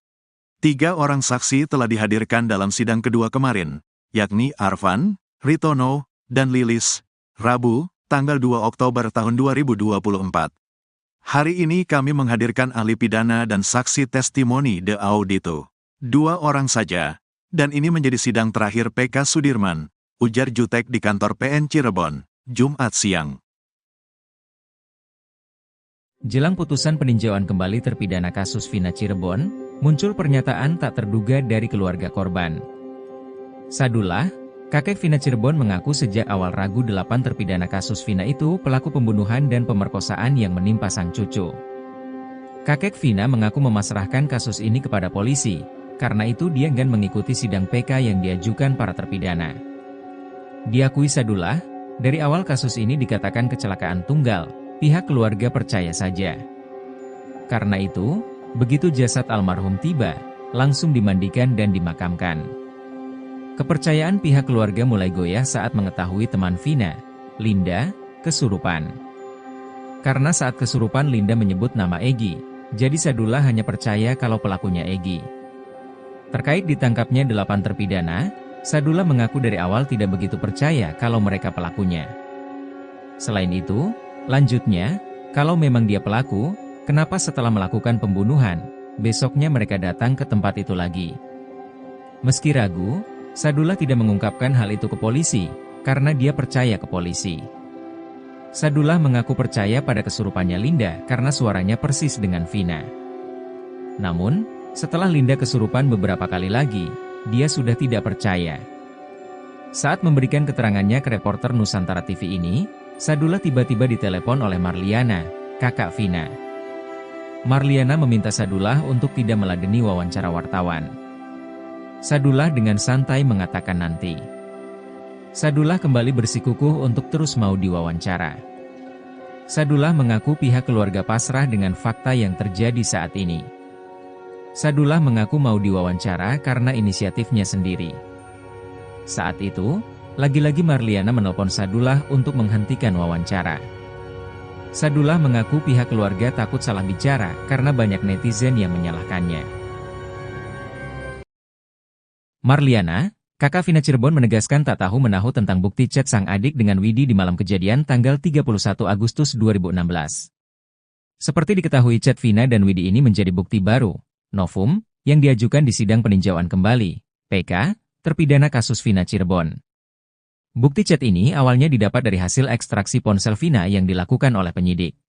3 orang saksi telah dihadirkan dalam sidang kedua kemarin, yakni Arfan, Ritono, dan Lilis, Rabu, tanggal 2 Oktober tahun 2024. Hari ini kami menghadirkan ahli pidana dan saksi testimoni de audito. 2 orang saja, dan ini menjadi sidang terakhir PK Sudirman, ujar Jutek di kantor PN Cirebon, Jumat siang. Jelang putusan peninjauan kembali terpidana kasus Vina Cirebon, muncul pernyataan tak terduga dari keluarga korban. Sadullah, kakek Vina Cirebon mengaku sejak awal ragu 8 terpidana kasus Vina itu pelaku pembunuhan dan pemerkosaan yang menimpa sang cucu. Kakek Vina mengaku memasrahkan kasus ini kepada polisi, karena itu dia enggan mengikuti sidang PK yang diajukan para terpidana. Diakui Sadullah, dari awal kasus ini dikatakan kecelakaan tunggal, pihak keluarga percaya saja. Karena itu, begitu jasad almarhum tiba, langsung dimandikan dan dimakamkan. Kepercayaan pihak keluarga mulai goyah saat mengetahui teman Vina, Linda, kesurupan. Karena saat kesurupan Linda menyebut nama Egi, jadi Sadullah hanya percaya kalau pelakunya Egi. Terkait ditangkapnya 8 terpidana, Sadullah mengaku dari awal tidak begitu percaya kalau mereka pelakunya. Selain itu, lanjutnya, kalau memang dia pelaku, kenapa setelah melakukan pembunuhan, besoknya mereka datang ke tempat itu lagi? Meski ragu, Sadullah tidak mengungkapkan hal itu ke polisi, karena dia percaya ke polisi. Sadullah mengaku percaya pada kesurupannya Linda karena suaranya persis dengan Vina. Namun, setelah Linda kesurupan beberapa kali lagi, dia sudah tidak percaya. Saat memberikan keterangannya ke reporter Nusantara TV ini, Sadullah tiba-tiba ditelepon oleh Marliana, kakak Vina. Marliana meminta Sadullah untuk tidak meladeni wawancara wartawan. Sadullah dengan santai mengatakan nanti. Sadullah kembali bersikukuh untuk terus mau diwawancara. Sadullah mengaku pihak keluarga pasrah dengan fakta yang terjadi saat ini. Sadullah mengaku mau diwawancara karena inisiatifnya sendiri. Saat itu, lagi-lagi Marliana menelpon Sadullah untuk menghentikan wawancara. Sadullah mengaku pihak keluarga takut salah bicara karena banyak netizen yang menyalahkannya. Marliana, kakak Vina Cirebon menegaskan tak tahu menahu tentang bukti chat sang adik dengan Widi di malam kejadian tanggal 31 Agustus 2016. Seperti diketahui chat Vina dan Widi ini menjadi bukti baru, novum, yang diajukan di sidang peninjauan kembali, PK, terpidana kasus Vina Cirebon. Bukti chat ini awalnya didapat dari hasil ekstraksi ponsel Vina yang dilakukan oleh penyidik.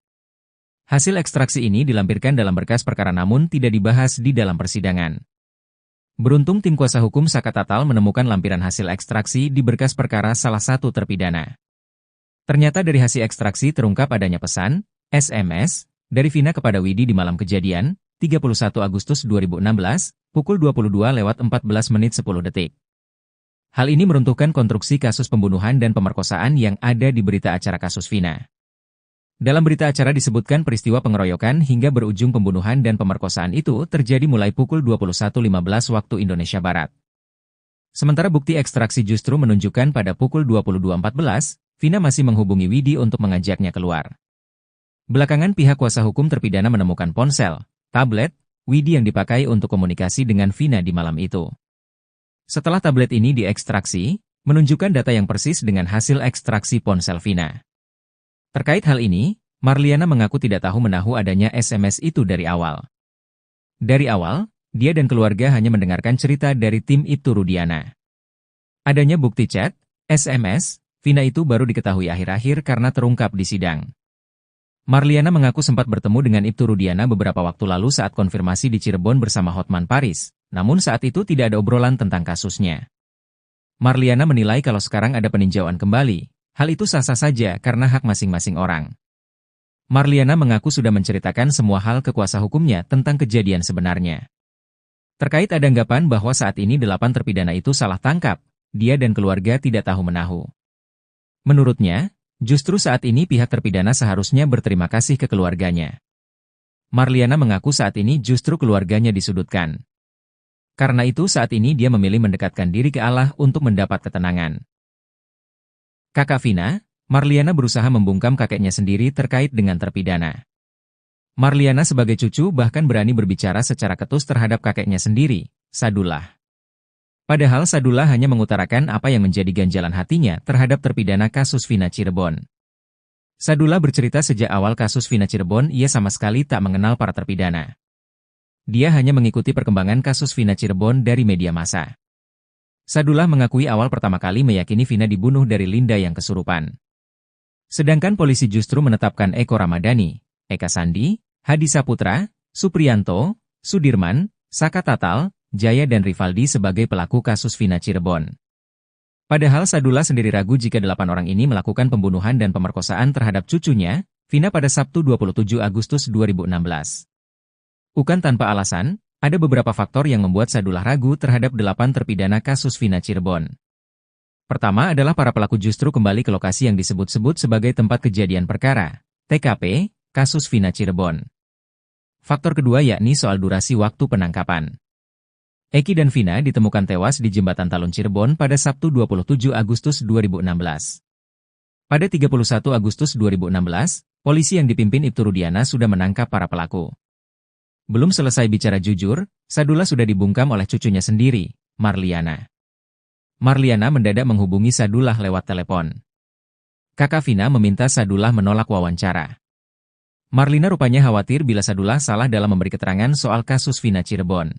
Hasil ekstraksi ini dilampirkan dalam berkas perkara namun tidak dibahas di dalam persidangan. Beruntung tim kuasa hukum Saka Tatal menemukan lampiran hasil ekstraksi di berkas perkara salah satu terpidana. Ternyata dari hasil ekstraksi terungkap adanya pesan, SMS, dari Vina kepada Widi di malam kejadian, 31 Agustus 2016, pukul 22:14:10. Hal ini meruntuhkan konstruksi kasus pembunuhan dan pemerkosaan yang ada di berita acara kasus Vina. Dalam berita acara disebutkan peristiwa pengeroyokan hingga berujung pembunuhan dan pemerkosaan itu terjadi mulai pukul 21.15 waktu Indonesia Barat. Sementara bukti ekstraksi justru menunjukkan pada pukul 22.14, Vina masih menghubungi Widi untuk mengajaknya keluar. Belakangan pihak kuasa hukum terpidana menemukan ponsel, tablet, Widi yang dipakai untuk komunikasi dengan Vina di malam itu. Setelah tablet ini diekstraksi, menunjukkan data yang persis dengan hasil ekstraksi ponsel Vina. Terkait hal ini, Marliana mengaku tidak tahu menahu adanya SMS itu dari awal. Dari awal, dia dan keluarga hanya mendengarkan cerita dari tim Ibtu Rudiana. Adanya bukti chat, SMS, Vina itu baru diketahui akhir-akhir karena terungkap di sidang. Marliana mengaku sempat bertemu dengan Ibtu Rudiana beberapa waktu lalu saat konfirmasi di Cirebon bersama Hotman Paris, namun saat itu tidak ada obrolan tentang kasusnya. Marliana menilai kalau sekarang ada peninjauan kembali, hal itu sah-sah saja karena hak masing-masing orang. Marliana mengaku sudah menceritakan semua hal ke kuasa hukumnya tentang kejadian sebenarnya. Terkait ada anggapan bahwa saat ini 8 terpidana itu salah tangkap, dia dan keluarga tidak tahu-menahu. Menurutnya, justru saat ini pihak terpidana seharusnya berterima kasih ke keluarganya. Marliana mengaku saat ini justru keluarganya disudutkan. Karena itu saat ini dia memilih mendekatkan diri ke Allah untuk mendapat ketenangan. Kakak Vina, Marliana berusaha membungkam kakeknya sendiri terkait dengan terpidana. Marliana sebagai cucu bahkan berani berbicara secara ketus terhadap kakeknya sendiri, Sadullah. Padahal Sadullah hanya mengutarakan apa yang menjadi ganjalan hatinya terhadap terpidana kasus Vina Cirebon. Sadullah bercerita sejak awal kasus Vina Cirebon ia sama sekali tak mengenal para terpidana. Dia hanya mengikuti perkembangan kasus Vina Cirebon dari media massa. Sadullah mengakui awal pertama kali meyakini Vina dibunuh dari Linda yang kesurupan. Sedangkan polisi justru menetapkan Eko Ramadhani, Eka Sandi, Hadi Saputra, Supriyanto, Sudirman, Saka Tatal, Jaya dan Rivaldi sebagai pelaku kasus Vina Cirebon. Padahal Sadullah sendiri ragu jika 8 orang ini melakukan pembunuhan dan pemerkosaan terhadap cucunya, Vina pada Sabtu 27 Agustus 2016. Bukan tanpa alasan, ada beberapa faktor yang membuat Sadullah ragu terhadap 8 terpidana kasus Vina Cirebon. Pertama adalah para pelaku justru kembali ke lokasi yang disebut-sebut sebagai tempat kejadian perkara, TKP, kasus Vina Cirebon. Faktor kedua yakni soal durasi waktu penangkapan. Eki dan Vina ditemukan tewas di Jembatan Talun Cirebon pada Sabtu 27 Agustus 2016. Pada 31 Agustus 2016, polisi yang dipimpin Ibtu Rudiana sudah menangkap para pelaku. Belum selesai bicara jujur, Sadullah sudah dibungkam oleh cucunya sendiri, Marliana. Marliana mendadak menghubungi Sadullah lewat telepon. Kakak Vina meminta Sadullah menolak wawancara. Marlina rupanya khawatir bila Sadullah salah dalam memberi keterangan soal kasus Vina Cirebon.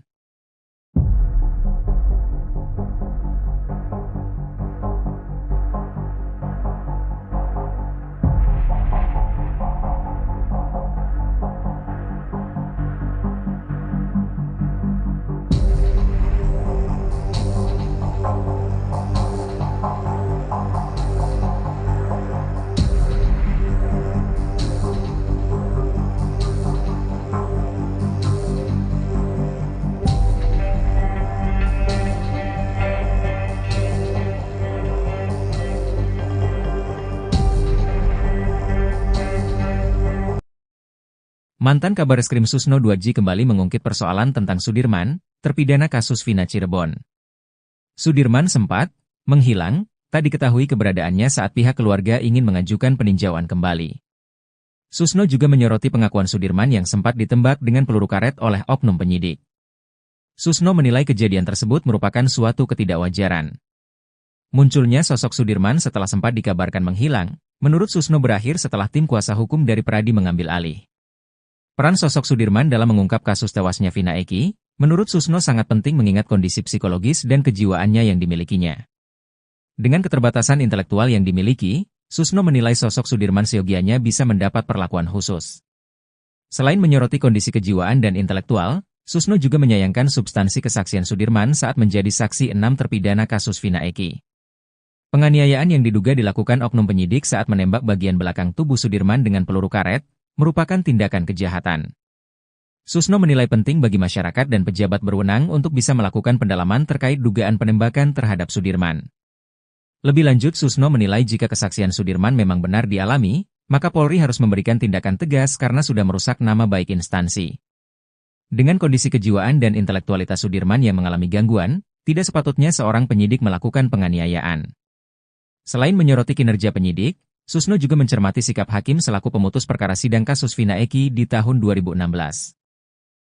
Mantan Kabareskrim Susno 2J kembali mengungkit persoalan tentang Sudirman, terpidana kasus Vina Cirebon. Sudirman sempat menghilang, tak diketahui keberadaannya saat pihak keluarga ingin mengajukan peninjauan kembali. Susno juga menyoroti pengakuan Sudirman yang sempat ditembak dengan peluru karet oleh oknum penyidik. Susno menilai kejadian tersebut merupakan suatu ketidakwajaran. Munculnya sosok Sudirman setelah sempat dikabarkan menghilang, menurut Susno berakhir setelah tim kuasa hukum dari Pradi mengambil alih. Peran sosok Sudirman dalam mengungkap kasus tewasnya Vina Eki, menurut Susno sangat penting mengingat kondisi psikologis dan kejiwaannya yang dimilikinya. Dengan keterbatasan intelektual yang dimiliki, Susno menilai sosok Sudirman seyogianya bisa mendapat perlakuan khusus. Selain menyoroti kondisi kejiwaan dan intelektual, Susno juga menyayangkan substansi kesaksian Sudirman saat menjadi saksi 6 terpidana kasus Vina Eki. Penganiayaan yang diduga dilakukan oknum penyidik saat menembak bagian belakang tubuh Sudirman dengan peluru karet, merupakan tindakan kejahatan. Susno menilai penting bagi masyarakat dan pejabat berwenang untuk bisa melakukan pendalaman terkait dugaan penembakan terhadap Sudirman. Lebih lanjut, Susno menilai jika kesaksian Sudirman memang benar dialami, maka Polri harus memberikan tindakan tegas karena sudah merusak nama baik instansi. Dengan kondisi kejiwaan dan intelektualitas Sudirman yang mengalami gangguan, tidak sepatutnya seorang penyidik melakukan penganiayaan. Selain menyoroti kinerja penyidik, Susno juga mencermati sikap hakim selaku pemutus perkara sidang kasus Vina Eki di tahun 2016.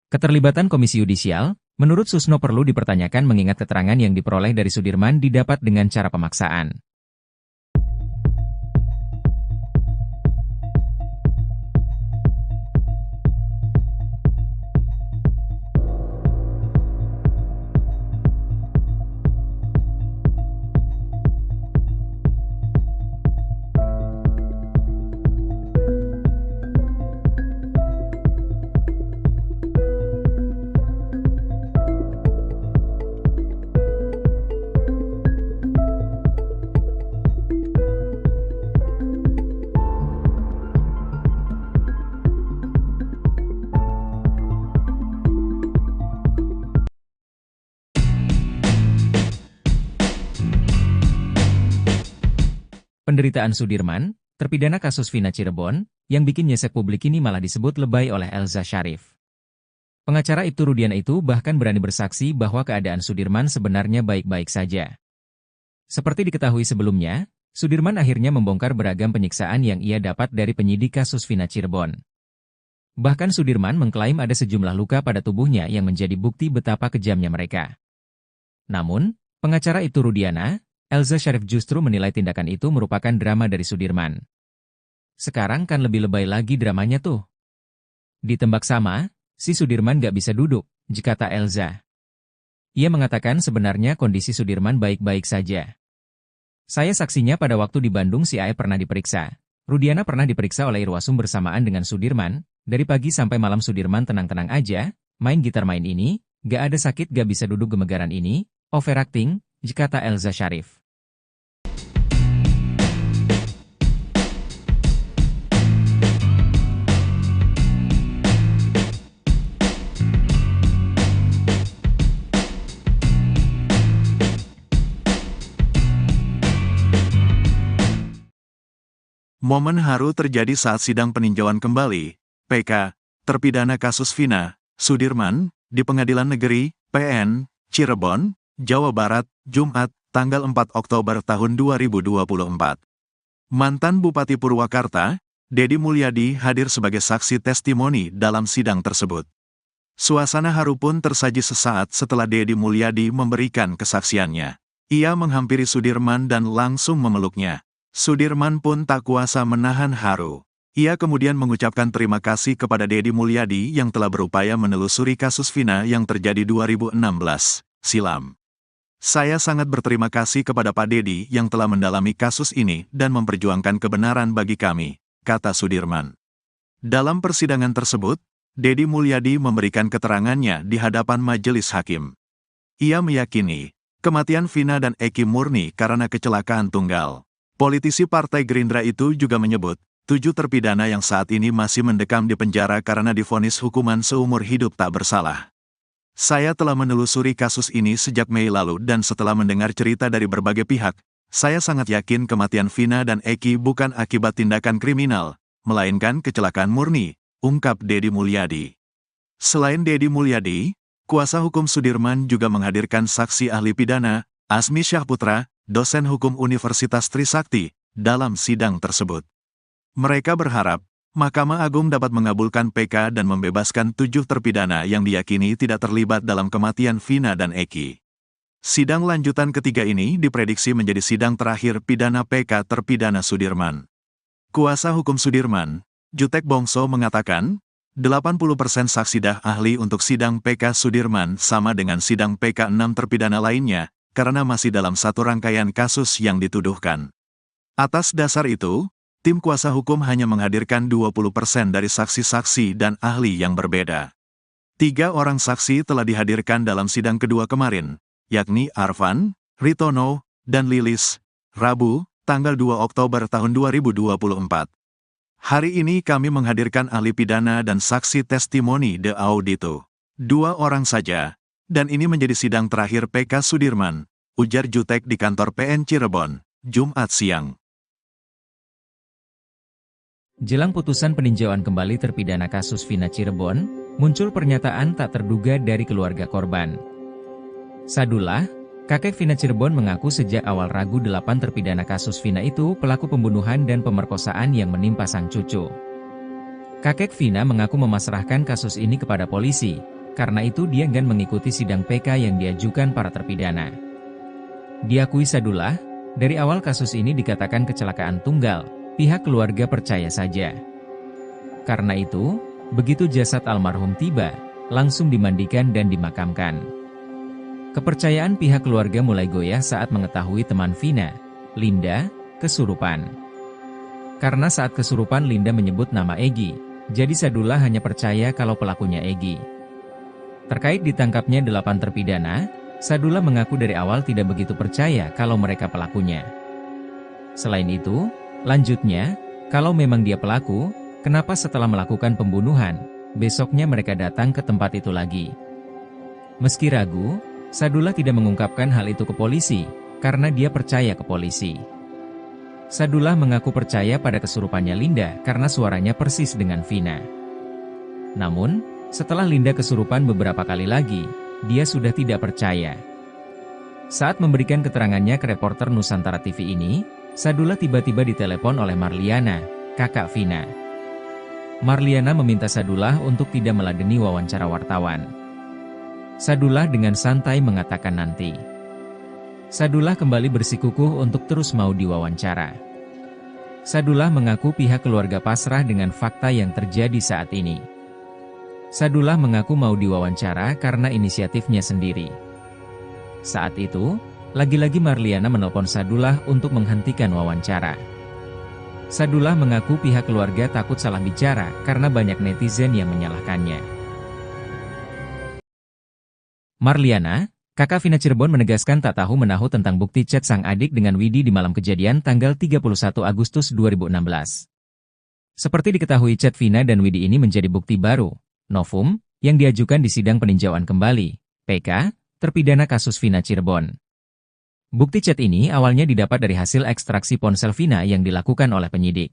Keterlibatan Komisi Yudisial, menurut Susno perlu dipertanyakan mengingat keterangan yang diperoleh dari Sudirman didapat dengan cara pemaksaan. Penderitaan Sudirman, terpidana kasus Vina Cirebon, yang bikin nyesek publik ini malah disebut lebay oleh Elza Syarif. Pengacara Ibtu Rudiana itu bahkan berani bersaksi bahwa keadaan Sudirman sebenarnya baik-baik saja. Seperti diketahui sebelumnya, Sudirman akhirnya membongkar beragam penyiksaan yang ia dapat dari penyidik kasus Vina Cirebon. Bahkan Sudirman mengklaim ada sejumlah luka pada tubuhnya yang menjadi bukti betapa kejamnya mereka. Namun, pengacara Ibtu Rudiana, Elza Syarif justru menilai tindakan itu merupakan drama dari Sudirman. Sekarang kan lebih lebay lagi dramanya tuh. Ditembak sama, si Sudirman gak bisa duduk, kata Elza. Ia mengatakan sebenarnya kondisi Sudirman baik-baik saja. Saya saksinya pada waktu di Bandung si Aep pernah diperiksa. Rudiana pernah diperiksa oleh Irwasum bersamaan dengan Sudirman. Dari pagi sampai malam Sudirman tenang-tenang aja, main gitar main ini, gak ada sakit gak bisa duduk gemegaran ini, overacting, kata Elza Syarif. Momen haru terjadi saat sidang peninjauan kembali, PK, terpidana kasus Vina, Sudirman, di Pengadilan Negeri, PN, Cirebon, Jawa Barat, Jumat, tanggal 4 Oktober tahun 2024. Mantan Bupati Purwakarta, Dedi Mulyadi hadir sebagai saksi testimoni dalam sidang tersebut. Suasana haru pun tersaji sesaat setelah Dedi Mulyadi memberikan kesaksiannya. Ia menghampiri Sudirman dan langsung memeluknya. Sudirman pun tak kuasa menahan haru. Ia kemudian mengucapkan terima kasih kepada Dedi Mulyadi yang telah berupaya menelusuri kasus Vina yang terjadi 2016 silam. Saya sangat berterima kasih kepada Pak Dedi yang telah mendalami kasus ini dan memperjuangkan kebenaran bagi kami, kata Sudirman. Dalam persidangan tersebut, Dedi Mulyadi memberikan keterangannya di hadapan majelis hakim. Ia meyakini, kematian Vina dan Eki murni karena kecelakaan tunggal. Politisi Partai Gerindra itu juga menyebut, 7 terpidana yang saat ini masih mendekam di penjara karena divonis hukuman seumur hidup tak bersalah. Saya telah menelusuri kasus ini sejak Mei lalu dan setelah mendengar cerita dari berbagai pihak, saya sangat yakin kematian Vina dan Eki bukan akibat tindakan kriminal, melainkan kecelakaan murni, ungkap Dedi Mulyadi. Selain Dedi Mulyadi, kuasa hukum Sudirman juga menghadirkan saksi ahli pidana, Asmi Syahputra, dosen hukum Universitas Trisakti, dalam sidang tersebut. Mereka berharap, Mahkamah Agung dapat mengabulkan PK dan membebaskan 7 terpidana yang diyakini tidak terlibat dalam kematian Vina dan Eki. Sidang lanjutan ketiga ini diprediksi menjadi sidang terakhir pidana PK terpidana Sudirman. Kuasa hukum Sudirman, Jutek Bongso mengatakan, 80% saksi ahli untuk sidang PK Sudirman sama dengan sidang PK 6 terpidana lainnya, karena masih dalam satu rangkaian kasus yang dituduhkan. Atas dasar itu, tim kuasa hukum hanya menghadirkan 20% dari saksi-saksi dan ahli yang berbeda. 3 orang saksi telah dihadirkan dalam sidang kedua kemarin, yakni Arfan, Ritono, dan Lilis, Rabu, tanggal 2 Oktober tahun 2024. Hari ini kami menghadirkan ahli pidana dan saksi testimoni de audito. 2 orang saja. Dan ini menjadi sidang terakhir PK Sudirman, ujar Jutek di kantor PN Cirebon, Jumat siang. Jelang putusan peninjauan kembali terpidana kasus Vina Cirebon, muncul pernyataan tak terduga dari keluarga korban. Sadullah, kakek Vina Cirebon mengaku sejak awal ragu 8 terpidana kasus Vina itu pelaku pembunuhan dan pemerkosaan yang menimpa sang cucu. Kakek Vina mengaku memasrahkan kasus ini kepada polisi. Karena itu dia enggan mengikuti sidang PK yang diajukan para terpidana. Diakui Sadullah, dari awal kasus ini dikatakan kecelakaan tunggal, pihak keluarga percaya saja. Karena itu, begitu jasad almarhum tiba, langsung dimandikan dan dimakamkan. Kepercayaan pihak keluarga mulai goyah saat mengetahui teman Vina, Linda, kesurupan. Karena saat kesurupan Linda menyebut nama Egi, jadi Sadullah hanya percaya kalau pelakunya Egi. Terkait ditangkapnya 8 terpidana, Sadullah mengaku dari awal tidak begitu percaya kalau mereka pelakunya. Selain itu, lanjutnya, kalau memang dia pelaku, kenapa setelah melakukan pembunuhan, besoknya mereka datang ke tempat itu lagi? Meski ragu, Sadullah tidak mengungkapkan hal itu ke polisi, karena dia percaya ke polisi. Sadullah mengaku percaya pada kesurupannya Linda karena suaranya persis dengan Vina. Namun, setelah Linda kesurupan beberapa kali lagi, dia sudah tidak percaya. Saat memberikan keterangannya ke reporter Nusantara TV ini, Sadullah tiba-tiba ditelepon oleh Marliana, kakak Vina. Marliana meminta Sadullah untuk tidak meladeni wawancara wartawan. Sadullah dengan santai mengatakan nanti. Sadullah kembali bersikukuh untuk terus mau diwawancara. Sadullah mengaku pihak keluarga pasrah dengan fakta yang terjadi saat ini. Sadullah mengaku mau diwawancara karena inisiatifnya sendiri. Saat itu, lagi-lagi Marliana menelpon Sadullah untuk menghentikan wawancara. Sadullah mengaku pihak keluarga takut salah bicara karena banyak netizen yang menyalahkannya. Marliana, kakak Vina Cirebon menegaskan tak tahu menahu tentang bukti chat sang adik dengan Widi di malam kejadian tanggal 31 Agustus 2016. Seperti diketahui chat Vina dan Widi ini menjadi bukti baru, novum, yang diajukan di sidang peninjauan kembali, PK, terpidana kasus Vina Cirebon. Bukti chat ini awalnya didapat dari hasil ekstraksi ponsel Vina yang dilakukan oleh penyidik.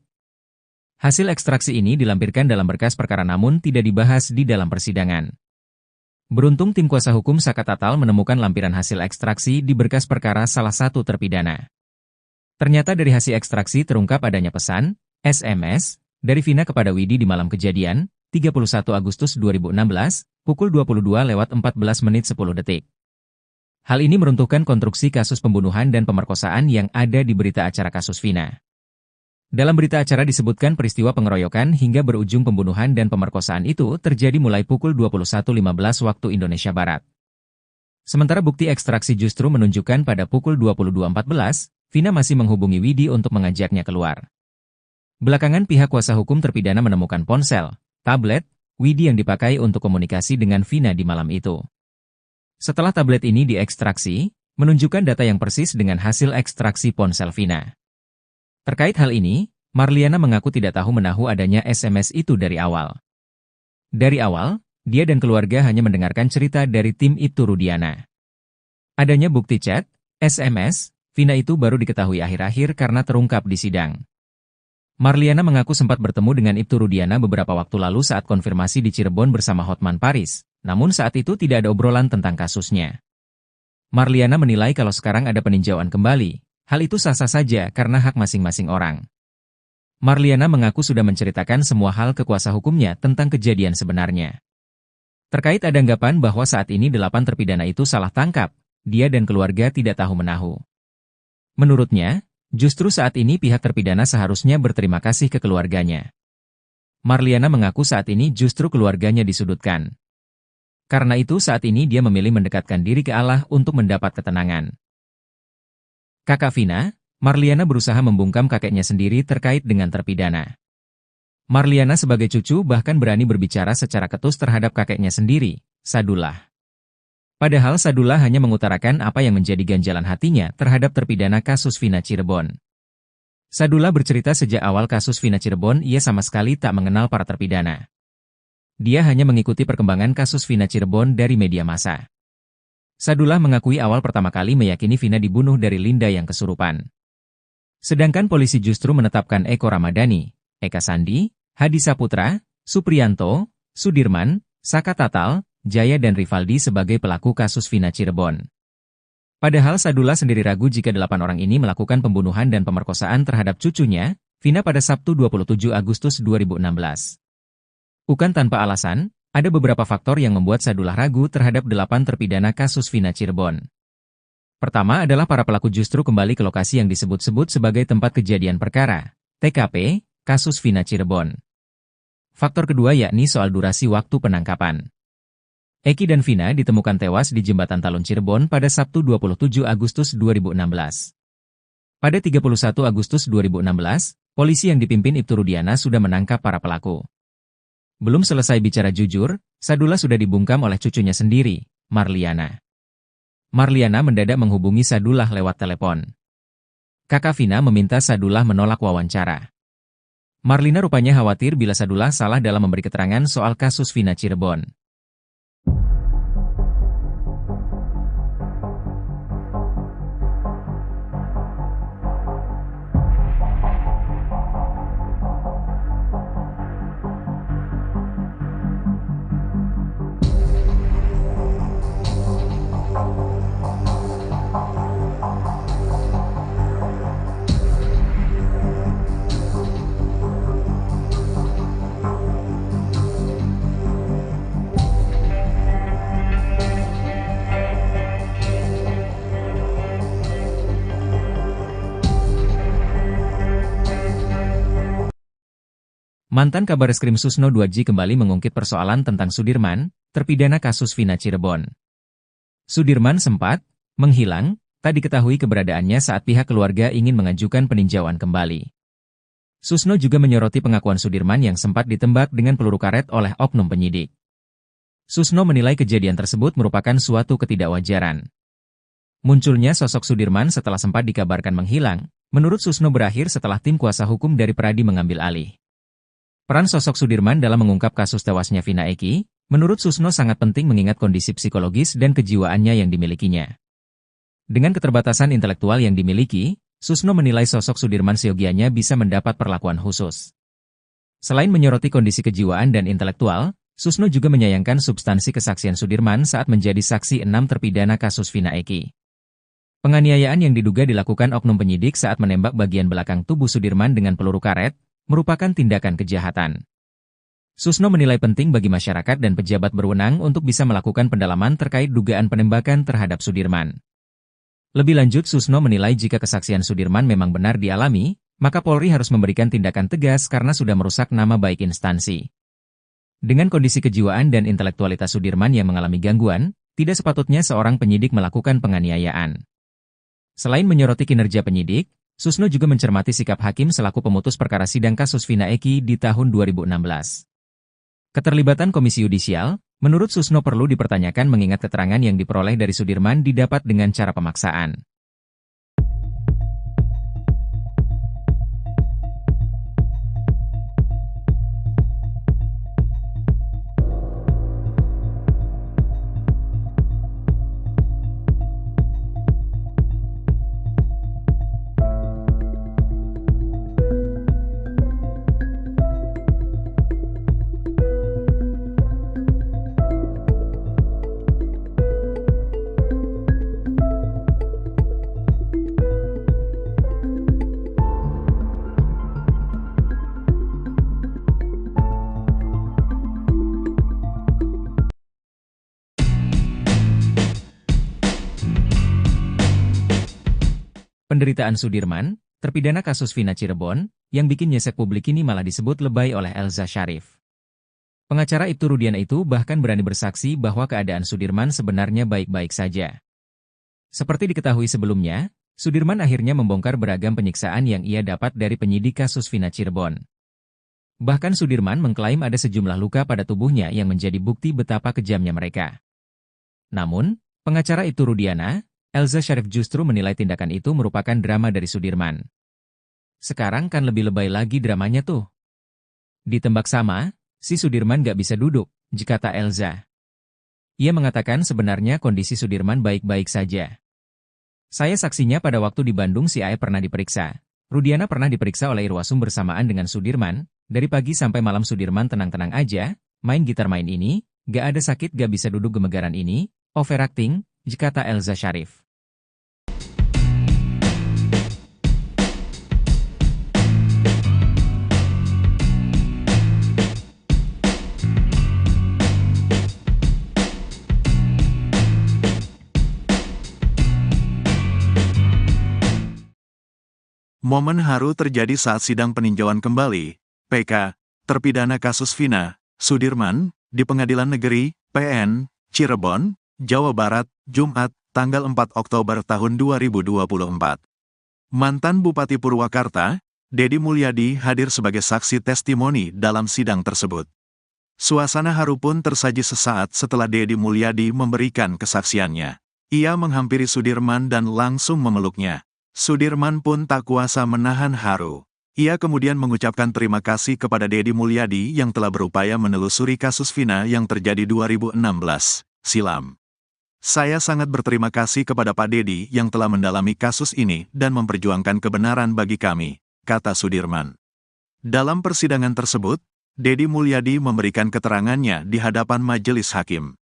Hasil ekstraksi ini dilampirkan dalam berkas perkara namun tidak dibahas di dalam persidangan. Beruntung tim kuasa hukum Saka Tatal menemukan lampiran hasil ekstraksi di berkas perkara salah satu terpidana. Ternyata dari hasil ekstraksi terungkap adanya pesan, SMS, dari Vina kepada Widi di malam kejadian, 31 Agustus 2016, pukul 22:14:10. Hal ini meruntuhkan konstruksi kasus pembunuhan dan pemerkosaan yang ada di berita acara kasus Vina. Dalam berita acara disebutkan peristiwa pengeroyokan hingga berujung pembunuhan dan pemerkosaan itu terjadi mulai pukul 21:15 waktu Indonesia Barat. Sementara bukti ekstraksi justru menunjukkan pada pukul 22:14, Vina masih menghubungi Widi untuk mengajaknya keluar. Belakangan pihak kuasa hukum terpidana menemukan ponsel, tablet, Widi yang dipakai untuk komunikasi dengan Vina di malam itu. Setelah tablet ini diekstraksi, menunjukkan data yang persis dengan hasil ekstraksi ponsel Vina. Terkait hal ini, Marliana mengaku tidak tahu menahu adanya SMS itu dari awal. Dari awal, dia dan keluarga hanya mendengarkan cerita dari tim Ibtu Rudiana. Adanya bukti chat, SMS, Vina itu baru diketahui akhir-akhir karena terungkap di sidang. Marliana mengaku sempat bertemu dengan Ibtu Rudiana beberapa waktu lalu saat konfirmasi di Cirebon bersama Hotman Paris, namun saat itu tidak ada obrolan tentang kasusnya. Marliana menilai kalau sekarang ada peninjauan kembali, hal itu sah-sah saja karena hak masing-masing orang. Marliana mengaku sudah menceritakan semua hal ke kuasa hukumnya tentang kejadian sebenarnya. Terkait ada anggapan bahwa saat ini 8 terpidana itu salah tangkap, dia dan keluarga tidak tahu menahu. Menurutnya, justru saat ini pihak terpidana seharusnya berterima kasih ke keluarganya. Marliana mengaku saat ini justru keluarganya disudutkan. Karena itu saat ini dia memilih mendekatkan diri ke Allah untuk mendapat ketenangan. Kakak Vina, Marliana berusaha membungkam kakeknya sendiri terkait dengan terpidana. Marliana sebagai cucu bahkan berani berbicara secara ketus terhadap kakeknya sendiri, Sadullah. Padahal Sadullah hanya mengutarakan apa yang menjadi ganjalan hatinya terhadap terpidana kasus Vina Cirebon. Sadullah bercerita sejak awal kasus Vina Cirebon ia sama sekali tak mengenal para terpidana. Dia hanya mengikuti perkembangan kasus Vina Cirebon dari media massa. Sadullah mengakui awal pertama kali meyakini Vina dibunuh dari Linda yang kesurupan. Sedangkan polisi justru menetapkan Eko Ramadhani, Eka Sandi, Hadi Saputra, Supriyanto, Sudirman, Saka Tatal, Jaya dan Rivaldi sebagai pelaku kasus Vina Cirebon. Padahal Sadullah sendiri ragu jika 8 orang ini melakukan pembunuhan dan pemerkosaan terhadap cucunya, Vina pada Sabtu 27 Agustus 2016. Bukan tanpa alasan, ada beberapa faktor yang membuat Sadullah ragu terhadap 8 terpidana kasus Vina Cirebon. Pertama adalah para pelaku justru kembali ke lokasi yang disebut-sebut sebagai tempat kejadian perkara, TKP, kasus Vina Cirebon. Faktor kedua yakni soal durasi waktu penangkapan. Eki dan Vina ditemukan tewas di Jembatan Talun Cirebon pada Sabtu 27 Agustus 2016. Pada 31 Agustus 2016, polisi yang dipimpin Ibtu Rudiana sudah menangkap para pelaku. Belum selesai bicara jujur, Sadullah sudah dibungkam oleh cucunya sendiri, Marliana. Marliana mendadak menghubungi Sadullah lewat telepon. Kakak Vina meminta Sadullah menolak wawancara. Marlina rupanya khawatir bila Sadullah salah dalam memberi keterangan soal kasus Vina Cirebon. Mantan Kabareskrim Susno 2J kembali mengungkit persoalan tentang Sudirman, terpidana kasus Vina Cirebon. Sudirman sempat menghilang, tak diketahui keberadaannya saat pihak keluarga ingin mengajukan peninjauan kembali. Susno juga menyoroti pengakuan Sudirman yang sempat ditembak dengan peluru karet oleh oknum penyidik. Susno menilai kejadian tersebut merupakan suatu ketidakwajaran. Munculnya sosok Sudirman setelah sempat dikabarkan menghilang, menurut Susno berakhir setelah tim kuasa hukum dari Peradi mengambil alih. Peran sosok Sudirman dalam mengungkap kasus tewasnya Vina Eki, menurut Susno sangat penting mengingat kondisi psikologis dan kejiwaannya yang dimilikinya. Dengan keterbatasan intelektual yang dimiliki, Susno menilai sosok Sudirman seyogianya bisa mendapat perlakuan khusus. Selain menyoroti kondisi kejiwaan dan intelektual, Susno juga menyayangkan substansi kesaksian Sudirman saat menjadi saksi 6 terpidana kasus Vina Eki. Penganiayaan yang diduga dilakukan oknum penyidik saat menembak bagian belakang tubuh Sudirman dengan peluru karet, merupakan tindakan kejahatan. Susno menilai penting bagi masyarakat dan pejabat berwenang untuk bisa melakukan pendalaman terkait dugaan penembakan terhadap Sudirman. Lebih lanjut, Susno menilai jika kesaksian Sudirman memang benar dialami, maka Polri harus memberikan tindakan tegas karena sudah merusak nama baik instansi. Dengan kondisi kejiwaan dan intelektualitas Sudirman yang mengalami gangguan, tidak sepatutnya seorang penyidik melakukan penganiayaan. Selain menyoroti kinerja penyidik, Susno juga mencermati sikap hakim selaku pemutus perkara sidang kasus Vina Eki di tahun 2016. Keterlibatan Komisi Yudisial, menurut Susno perlu dipertanyakan mengingat keterangan yang diperoleh dari Sudirman didapat dengan cara pemaksaan. Penderitaan Sudirman, terpidana kasus Vina Cirebon, yang bikin nyesek publik ini malah disebut lebay oleh Elza Sharif. Pengacara Ibtu Rudiana itu bahkan berani bersaksi bahwa keadaan Sudirman sebenarnya baik-baik saja. Seperti diketahui sebelumnya, Sudirman akhirnya membongkar beragam penyiksaan yang ia dapat dari penyidik kasus Vina Cirebon. Bahkan Sudirman mengklaim ada sejumlah luka pada tubuhnya yang menjadi bukti betapa kejamnya mereka. Namun, pengacara Ibtu Rudiana, Elza Sharif justru menilai tindakan itu merupakan drama dari Sudirman. Sekarang kan lebih lebay lagi dramanya tuh. Ditembak sama, si Sudirman gak bisa duduk, kata Elza. Ia mengatakan sebenarnya kondisi Sudirman baik-baik saja. Saya saksinya pada waktu di Bandung si Ae pernah diperiksa. Rudiana pernah diperiksa oleh Irwasum bersamaan dengan Sudirman, dari pagi sampai malam Sudirman tenang-tenang aja, main gitar main ini, gak ada sakit gak bisa duduk gemegaran ini, overacting, kata Elza Sharif. Momen haru terjadi saat sidang peninjauan kembali, PK, terpidana kasus Vina, Sudirman, di Pengadilan Negeri, PN, Cirebon, Jawa Barat, Jumat, tanggal 4 Oktober tahun 2024. Mantan Bupati Purwakarta, Dedi Mulyadi hadir sebagai saksi testimoni dalam sidang tersebut. Suasana haru pun tersaji sesaat setelah Dedi Mulyadi memberikan kesaksiannya. Ia menghampiri Sudirman dan langsung memeluknya. Sudirman pun tak kuasa menahan haru. Ia kemudian mengucapkan terima kasih kepada Dedi Mulyadi yang telah berupaya menelusuri kasus Vina yang terjadi 2016 silam. Saya sangat berterima kasih kepada Pak Dedi yang telah mendalami kasus ini dan memperjuangkan kebenaran bagi kami, kata Sudirman. Dalam persidangan tersebut, Dedi Mulyadi memberikan keterangannya di hadapan majelis hakim.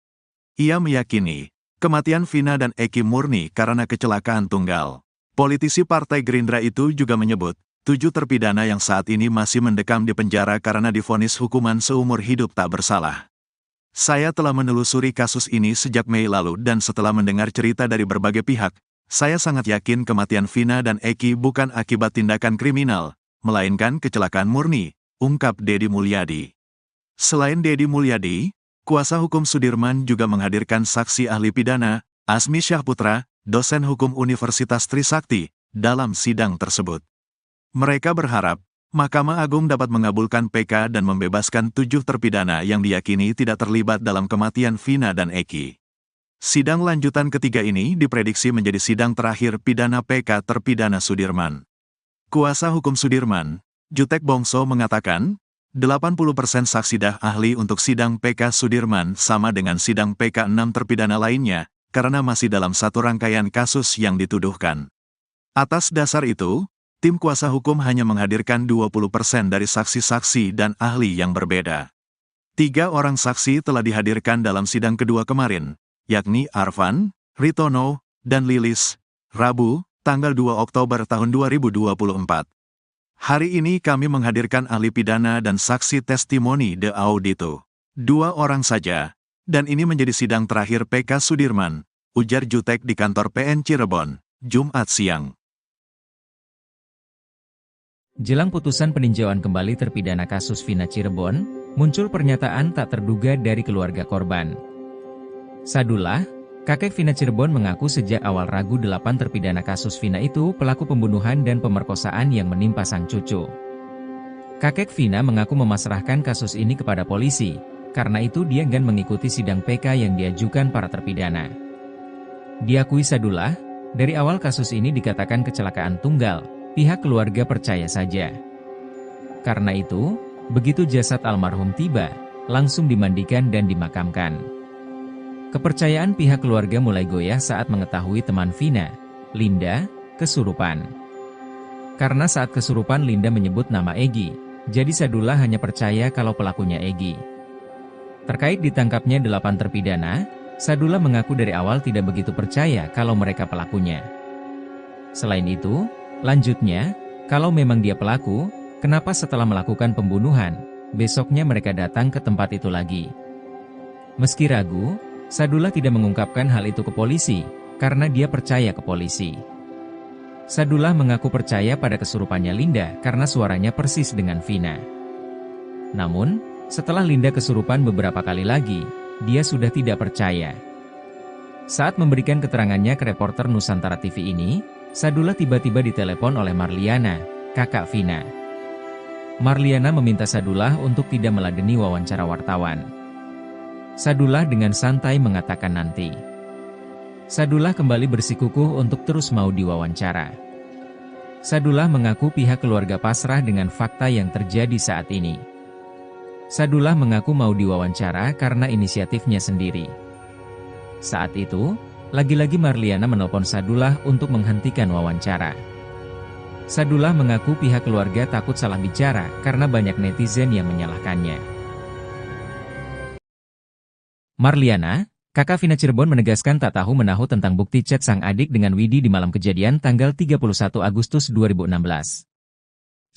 Ia meyakini, kematian Vina dan Eki murni karena kecelakaan tunggal. Politisi Partai Gerindra itu juga menyebut, 7 terpidana yang saat ini masih mendekam di penjara karena divonis hukuman seumur hidup tak bersalah. Saya telah menelusuri kasus ini sejak Mei lalu dan setelah mendengar cerita dari berbagai pihak, saya sangat yakin kematian Vina dan Eki bukan akibat tindakan kriminal, melainkan kecelakaan murni, ungkap Dedi Mulyadi. Selain Dedi Mulyadi, kuasa hukum Sudirman juga menghadirkan saksi ahli pidana, Asmi Syahputra, dosen hukum Universitas Trisakti, dalam sidang tersebut. Mereka berharap, Mahkamah Agung dapat mengabulkan PK dan membebaskan 7 terpidana yang diyakini tidak terlibat dalam kematian Vina dan Eki. Sidang lanjutan ketiga ini diprediksi menjadi sidang terakhir pidana PK terpidana Sudirman. Kuasa hukum Sudirman, Jutek Bongso mengatakan, 80% saksi ahli untuk sidang PK Sudirman sama dengan sidang PK 6 terpidana lainnya, karena masih dalam satu rangkaian kasus yang dituduhkan. Atas dasar itu, tim kuasa hukum hanya menghadirkan 20% dari saksi-saksi dan ahli yang berbeda. 3 orang saksi telah dihadirkan dalam sidang kedua kemarin, yakni Arfan, Ritono, dan Lilis, Rabu, tanggal 2 Oktober tahun 2024. Hari ini kami menghadirkan ahli pidana dan saksi testimoni de audito. 2 orang saja, dan ini menjadi sidang terakhir PK Sudirman, ujar Jutek di kantor PN Cirebon, Jumat siang. Jelang putusan peninjauan kembali terpidana kasus Vina Cirebon, muncul pernyataan tak terduga dari keluarga korban. Sadullah, kakek Vina Cirebon mengaku sejak awal ragu 8 terpidana kasus Vina itu pelaku pembunuhan dan pemerkosaan yang menimpa sang cucu. Kakek Vina mengaku memasrahkan kasus ini kepada polisi, karena itu dia enggan mengikuti sidang PK yang diajukan para terpidana. Diakui Sadullah, dari awal kasus ini dikatakan kecelakaan tunggal, pihak keluarga percaya saja. Karena itu, begitu jasad almarhum tiba, langsung dimandikan dan dimakamkan. Kepercayaan pihak keluarga mulai goyah saat mengetahui teman Vina, Linda, kesurupan. Karena saat kesurupan Linda menyebut nama Egi, jadi Sadullah hanya percaya kalau pelakunya Egi. Terkait ditangkapnya 8 terpidana, Sadullah mengaku dari awal tidak begitu percaya kalau mereka pelakunya. Selain itu, lanjutnya, kalau memang dia pelaku, kenapa setelah melakukan pembunuhan, besoknya mereka datang ke tempat itu lagi? Meski ragu, Sadullah tidak mengungkapkan hal itu ke polisi, karena dia percaya ke polisi. Sadullah mengaku percaya pada kesurupannya Linda karena suaranya persis dengan Vina. Namun, setelah Linda kesurupan beberapa kali lagi, dia sudah tidak percaya. Saat memberikan keterangannya ke reporter Nusantara TV ini, Sadullah tiba-tiba ditelepon oleh Marliana, kakak Vina. Marliana meminta Sadullah untuk tidak meladeni wawancara wartawan. Sadullah dengan santai mengatakan nanti. Sadullah kembali bersikukuh untuk terus mau diwawancara. Sadullah mengaku pihak keluarga pasrah dengan fakta yang terjadi saat ini. Sadullah mengaku mau diwawancara karena inisiatifnya sendiri. Saat itu, lagi-lagi Marliana menelpon Sadullah untuk menghentikan wawancara. Sadullah mengaku pihak keluarga takut salah bicara karena banyak netizen yang menyalahkannya. Marliana, kakak Vina Cirebon menegaskan tak tahu menahu tentang bukti chat sang adik dengan Widi di malam kejadian tanggal 31 Agustus 2016.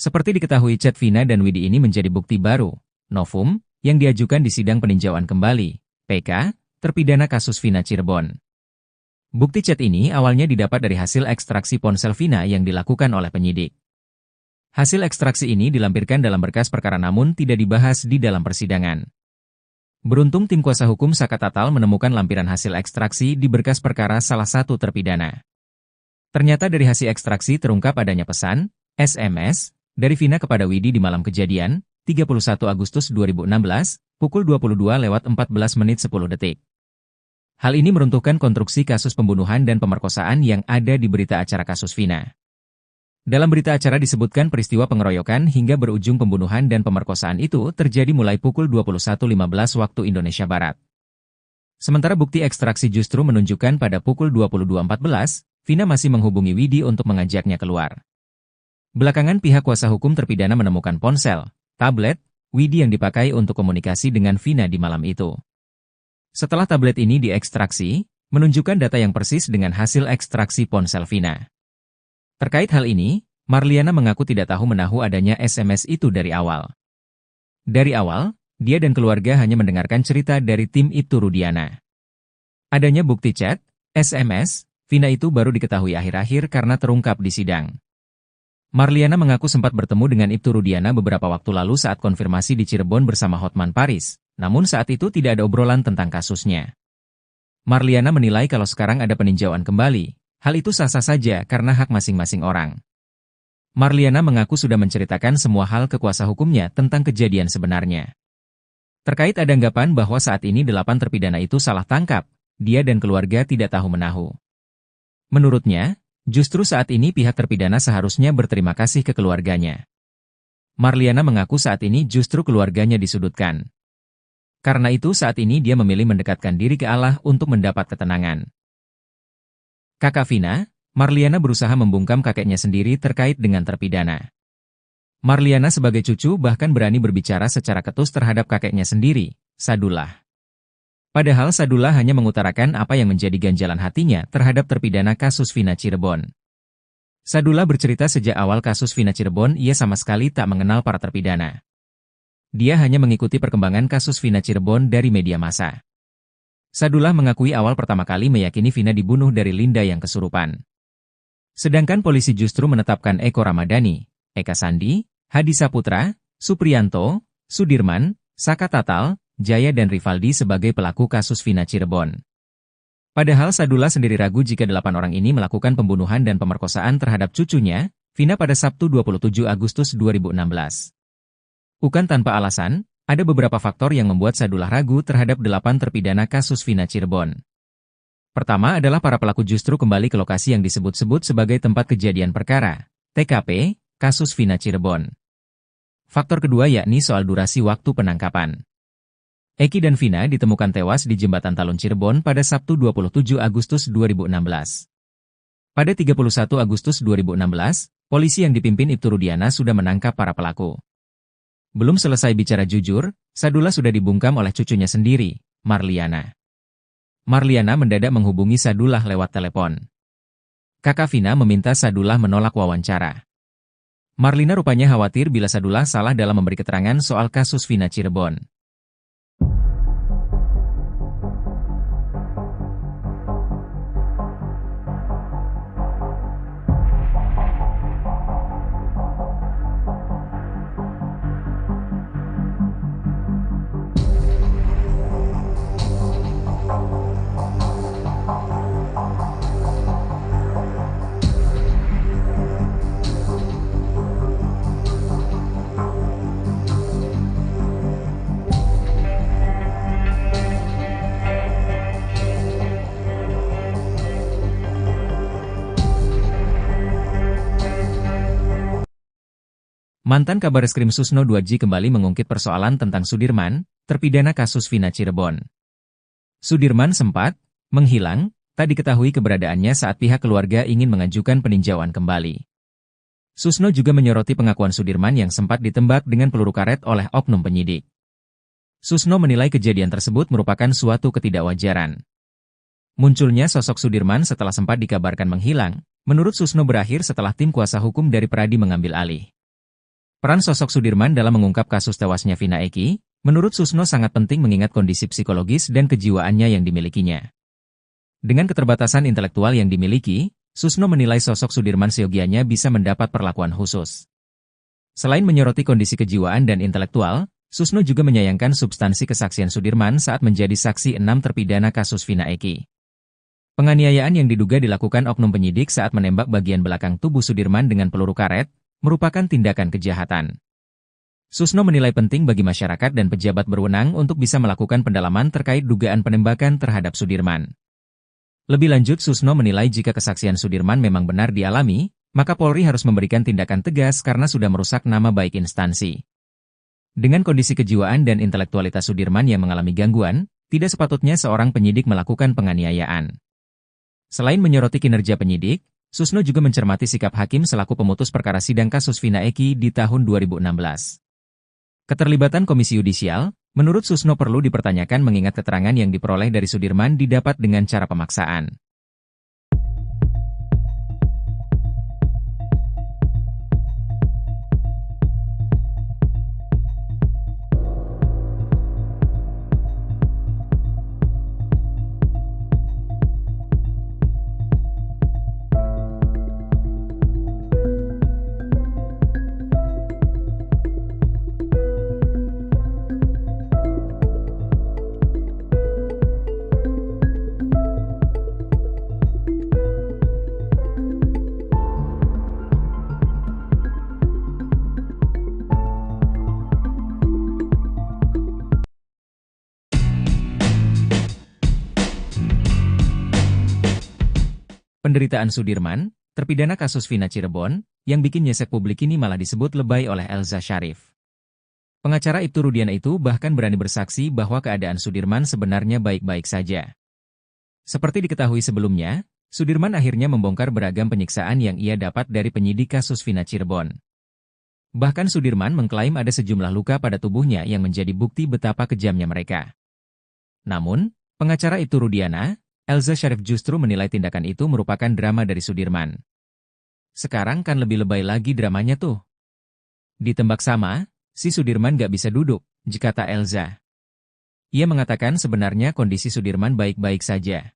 Seperti diketahui chat Vina dan Widi ini menjadi bukti baru, novum, yang diajukan di sidang peninjauan kembali, PK, terpidana kasus Vina Cirebon. Bukti chat ini awalnya didapat dari hasil ekstraksi ponsel Vina yang dilakukan oleh penyidik. Hasil ekstraksi ini dilampirkan dalam berkas perkara namun tidak dibahas di dalam persidangan. Beruntung tim kuasa hukum Saka Tatal menemukan lampiran hasil ekstraksi di berkas perkara salah satu terpidana. Ternyata dari hasil ekstraksi terungkap adanya pesan, SMS, dari Vina kepada Widi di malam kejadian, 31 Agustus 2016, pukul 22:14:10. Hal ini meruntuhkan konstruksi kasus pembunuhan dan pemerkosaan yang ada di berita acara kasus Vina. Dalam berita acara disebutkan peristiwa pengeroyokan hingga berujung pembunuhan dan pemerkosaan itu terjadi mulai pukul 21.15 waktu Indonesia Barat. Sementara bukti ekstraksi justru menunjukkan pada pukul 22.14, Vina masih menghubungi Widi untuk mengajaknya keluar. Belakangan pihak kuasa hukum terpidana menemukan ponsel, tablet, Widi yang dipakai untuk komunikasi dengan Vina di malam itu. Setelah tablet ini diekstraksi, menunjukkan data yang persis dengan hasil ekstraksi ponsel Vina. Terkait hal ini, Marliana mengaku tidak tahu menahu adanya SMS itu dari awal. Dari awal, dia dan keluarga hanya mendengarkan cerita dari tim Ibtu Rudiana. Adanya bukti chat, SMS, Vina itu baru diketahui akhir-akhir karena terungkap di sidang. Marliana mengaku sempat bertemu dengan Ibtu Rudiana beberapa waktu lalu saat konfirmasi di Cirebon bersama Hotman Paris, namun saat itu tidak ada obrolan tentang kasusnya. Marliana menilai kalau sekarang ada peninjauan kembali, hal itu sah-sah saja karena hak masing-masing orang. Marliana mengaku sudah menceritakan semua hal ke kuasa hukumnya tentang kejadian sebenarnya. Terkait ada anggapan bahwa saat ini 8 terpidana itu salah tangkap, dia dan keluarga tidak tahu-menahu. Menurutnya, justru saat ini pihak terpidana seharusnya berterima kasih ke keluarganya. Marliana mengaku saat ini justru keluarganya disudutkan. Karena itu saat ini dia memilih mendekatkan diri ke Allah untuk mendapat ketenangan. Kakak Vina, Marliana berusaha membungkam kakeknya sendiri terkait dengan terpidana. Marliana sebagai cucu bahkan berani berbicara secara ketus terhadap kakeknya sendiri, Sadullah. Padahal Sadullah hanya mengutarakan apa yang menjadi ganjalan hatinya terhadap terpidana kasus Vina Cirebon. Sadullah bercerita sejak awal kasus Vina Cirebon ia sama sekali tak mengenal para terpidana. Dia hanya mengikuti perkembangan kasus Vina Cirebon dari media massa. Sadullah mengakui awal pertama kali meyakini Vina dibunuh dari Linda yang kesurupan. Sedangkan polisi justru menetapkan Eko Ramadhani, Eka Sandi, Hadi Saputra, Supriyanto, Sudirman, Saka Tatal, Jaya dan Rivaldi sebagai pelaku kasus Vina Cirebon. Padahal Sadullah sendiri ragu jika 8 orang ini melakukan pembunuhan dan pemerkosaan terhadap cucunya, Vina pada Sabtu 27 Agustus 2016. Bukan tanpa alasan, ada beberapa faktor yang membuat Sadullah ragu terhadap 8 terpidana kasus Vina Cirebon. Pertama adalah para pelaku justru kembali ke lokasi yang disebut-sebut sebagai tempat kejadian perkara, TKP, kasus Vina Cirebon. Faktor kedua yakni soal durasi waktu penangkapan. Eki dan Vina ditemukan tewas di Jembatan Talun Cirebon pada Sabtu 27 Agustus 2016. Pada 31 Agustus 2016, polisi yang dipimpin Ibtu Rudiana sudah menangkap para pelaku. Belum selesai bicara jujur, Sadullah sudah dibungkam oleh cucunya sendiri, Marliana. Marliana mendadak menghubungi Sadullah lewat telepon. Kakak Vina meminta Sadullah menolak wawancara. Marlina rupanya khawatir bila Sadullah salah dalam memberi keterangan soal kasus Vina Cirebon. Mantan Kabareskrim Susno 2J kembali mengungkit persoalan tentang Sudirman, terpidana kasus Vina Cirebon. Sudirman sempat menghilang, tak diketahui keberadaannya saat pihak keluarga ingin mengajukan peninjauan kembali. Susno juga menyoroti pengakuan Sudirman yang sempat ditembak dengan peluru karet oleh oknum penyidik. Susno menilai kejadian tersebut merupakan suatu ketidakwajaran. Munculnya sosok Sudirman setelah sempat dikabarkan menghilang, menurut Susno berakhir setelah tim kuasa hukum dari Pradi mengambil alih. Peran sosok Sudirman dalam mengungkap kasus tewasnya Vina Eki, menurut Susno sangat penting mengingat kondisi psikologis dan kejiwaannya yang dimilikinya. Dengan keterbatasan intelektual yang dimiliki, Susno menilai sosok Sudirman seyogianya bisa mendapat perlakuan khusus. Selain menyoroti kondisi kejiwaan dan intelektual, Susno juga menyayangkan substansi kesaksian Sudirman saat menjadi saksi 6 terpidana kasus Vina Eki. Penganiayaan yang diduga dilakukan oknum penyidik saat menembak bagian belakang tubuh Sudirman dengan peluru karet, merupakan tindakan kejahatan. Susno menilai penting bagi masyarakat dan pejabat berwenang untuk bisa melakukan pendalaman terkait dugaan penembakan terhadap Sudirman. Lebih lanjut, Susno menilai jika kesaksian Sudirman memang benar dialami, maka Polri harus memberikan tindakan tegas karena sudah merusak nama baik instansi. Dengan kondisi kejiwaan dan intelektualitas Sudirman yang mengalami gangguan, tidak sepatutnya seorang penyidik melakukan penganiayaan. Selain menyoroti kinerja penyidik, Susno juga mencermati sikap hakim selaku pemutus perkara sidang kasus Vina Eki di tahun 2016. Keterlibatan Komisi Yudisial, menurut Susno perlu dipertanyakan mengingat keterangan yang diperoleh dari Sudirman didapat dengan cara pemaksaan. Penderitaan Sudirman, terpidana kasus Vina Cirebon, yang bikin nyesek publik ini malah disebut lebay oleh Elza Syarif. Pengacara Ibtu Rudiana itu bahkan berani bersaksi bahwa keadaan Sudirman sebenarnya baik-baik saja. Seperti diketahui sebelumnya, Sudirman akhirnya membongkar beragam penyiksaan yang ia dapat dari penyidik kasus Vina Cirebon. Bahkan Sudirman mengklaim ada sejumlah luka pada tubuhnya yang menjadi bukti betapa kejamnya mereka. Namun, pengacara Ibtu Rudiana, Elza Syarif justru menilai tindakan itu merupakan drama dari Sudirman. Sekarang kan lebih lebay lagi dramanya tuh. Ditembak sama, si Sudirman gak bisa duduk, kata Elza. Ia mengatakan sebenarnya kondisi Sudirman baik-baik saja.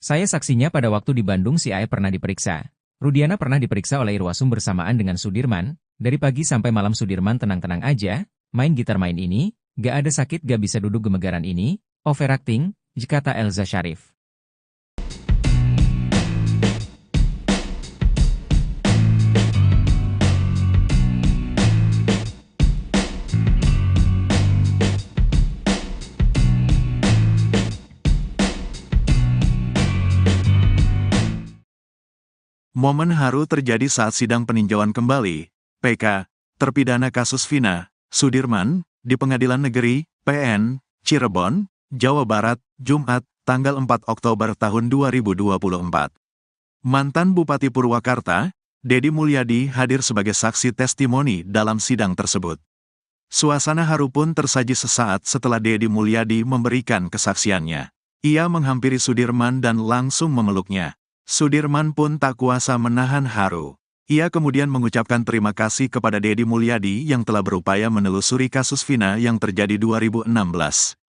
Saya saksinya pada waktu di Bandung si Ae pernah diperiksa. Rudiana pernah diperiksa oleh Irwasum bersamaan dengan Sudirman. Dari pagi sampai malam Sudirman tenang-tenang aja, main gitar main ini, gak ada sakit gak bisa duduk gemegaran ini, overacting, kata Elza Syarif. Momen haru terjadi saat sidang peninjauan kembali, PK, terpidana kasus Vina, Sudirman, di Pengadilan Negeri, PN, Cirebon, Jawa Barat, Jumat, tanggal 4 Oktober tahun 2024. Mantan Bupati Purwakarta, Dedi Mulyadi hadir sebagai saksi testimoni dalam sidang tersebut. Suasana haru pun tersaji sesaat setelah Dedi Mulyadi memberikan kesaksiannya. Ia menghampiri Sudirman dan langsung memeluknya. Sudirman pun tak kuasa menahan haru. Ia kemudian mengucapkan terima kasih kepada Dedi Mulyadi yang telah berupaya menelusuri kasus Vina yang terjadi 2016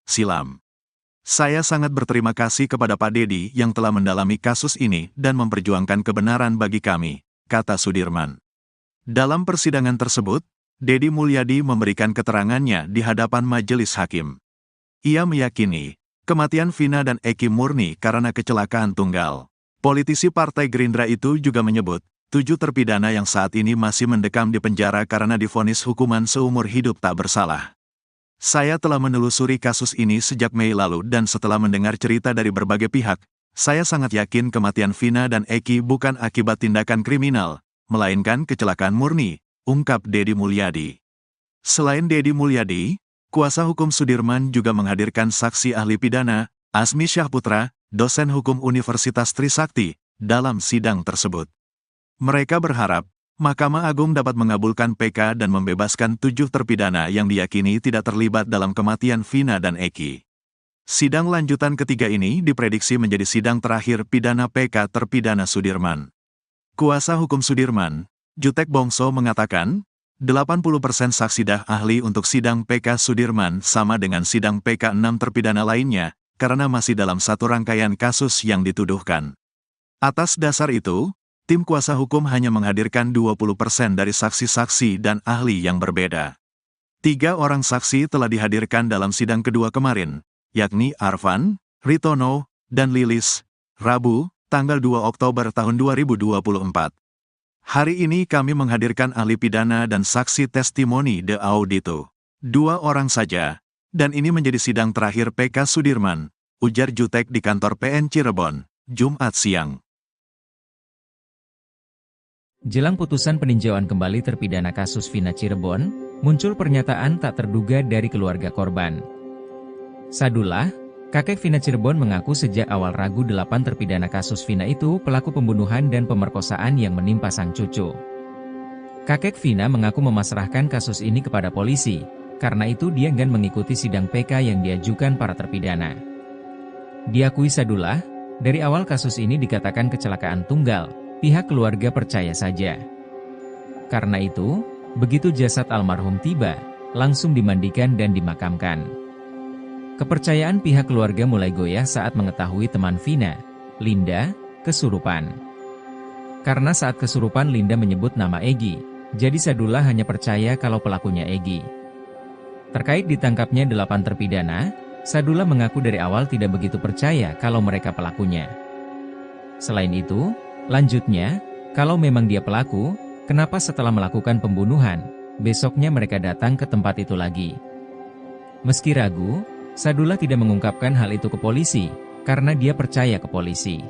silam. Saya sangat berterima kasih kepada Pak Dedi yang telah mendalami kasus ini dan memperjuangkan kebenaran bagi kami, kata Sudirman. Dalam persidangan tersebut, Dedi Mulyadi memberikan keterangannya di hadapan majelis hakim. Ia meyakini, kematian Vina dan Eki murni karena kecelakaan tunggal. Politisi Partai Gerindra itu juga menyebut, 7 terpidana yang saat ini masih mendekam di penjara karena divonis hukuman seumur hidup tak bersalah. Saya telah menelusuri kasus ini sejak Mei lalu dan setelah mendengar cerita dari berbagai pihak, saya sangat yakin kematian Vina dan Eki bukan akibat tindakan kriminal, melainkan kecelakaan murni, ungkap Dedi Mulyadi. Selain Dedi Mulyadi, kuasa hukum Sudirman juga menghadirkan saksi ahli pidana, Asmi Syahputra, dosen hukum Universitas Trisakti, dalam sidang tersebut. Mereka berharap, Mahkamah Agung dapat mengabulkan PK dan membebaskan 7 terpidana yang diyakini tidak terlibat dalam kematian Vina dan Eki. Sidang lanjutan ketiga ini diprediksi menjadi sidang terakhir pidana PK terpidana Sudirman. Kuasa hukum Sudirman, Jutek Bongso mengatakan, 80% saksi ahli untuk sidang PK Sudirman sama dengan sidang PK 6 terpidana lainnya, karena masih dalam satu rangkaian kasus yang dituduhkan. Atas dasar itu, tim kuasa hukum hanya menghadirkan 20% dari saksi-saksi dan ahli yang berbeda. 3 orang saksi telah dihadirkan dalam sidang kedua kemarin, yakni Arfan, Ritono, dan Lilis, Rabu, tanggal 2 Oktober tahun 2024. Hari ini kami menghadirkan ahli pidana dan saksi testimoni de audito. 2 orang saja. Dan ini menjadi sidang terakhir PK Sudirman, ujar Jutek di kantor PN Cirebon, Jumat siang. Jelang putusan peninjauan kembali terpidana kasus Vina Cirebon, muncul pernyataan tak terduga dari keluarga korban. Sadullah, kakek Vina Cirebon mengaku sejak awal ragu 8 terpidana kasus Vina itu pelaku pembunuhan dan pemerkosaan yang menimpa sang cucu. Kakek Vina mengaku memasrahkan kasus ini kepada polisi. Karena itu dia enggan mengikuti sidang PK yang diajukan para terpidana. Diakui Sadullah, dari awal kasus ini dikatakan kecelakaan tunggal, pihak keluarga percaya saja. Karena itu, begitu jasad almarhum tiba, langsung dimandikan dan dimakamkan. Kepercayaan pihak keluarga mulai goyah saat mengetahui teman Vina, Linda, kesurupan. Karena saat kesurupan Linda menyebut nama Egi, jadi Sadullah hanya percaya kalau pelakunya Egi. Terkait ditangkapnya 8 terpidana, Sadullah mengaku dari awal tidak begitu percaya kalau mereka pelakunya. Selain itu, lanjutnya, kalau memang dia pelaku, kenapa setelah melakukan pembunuhan, besoknya mereka datang ke tempat itu lagi? Meski ragu, Sadullah tidak mengungkapkan hal itu ke polisi, karena dia percaya ke polisi.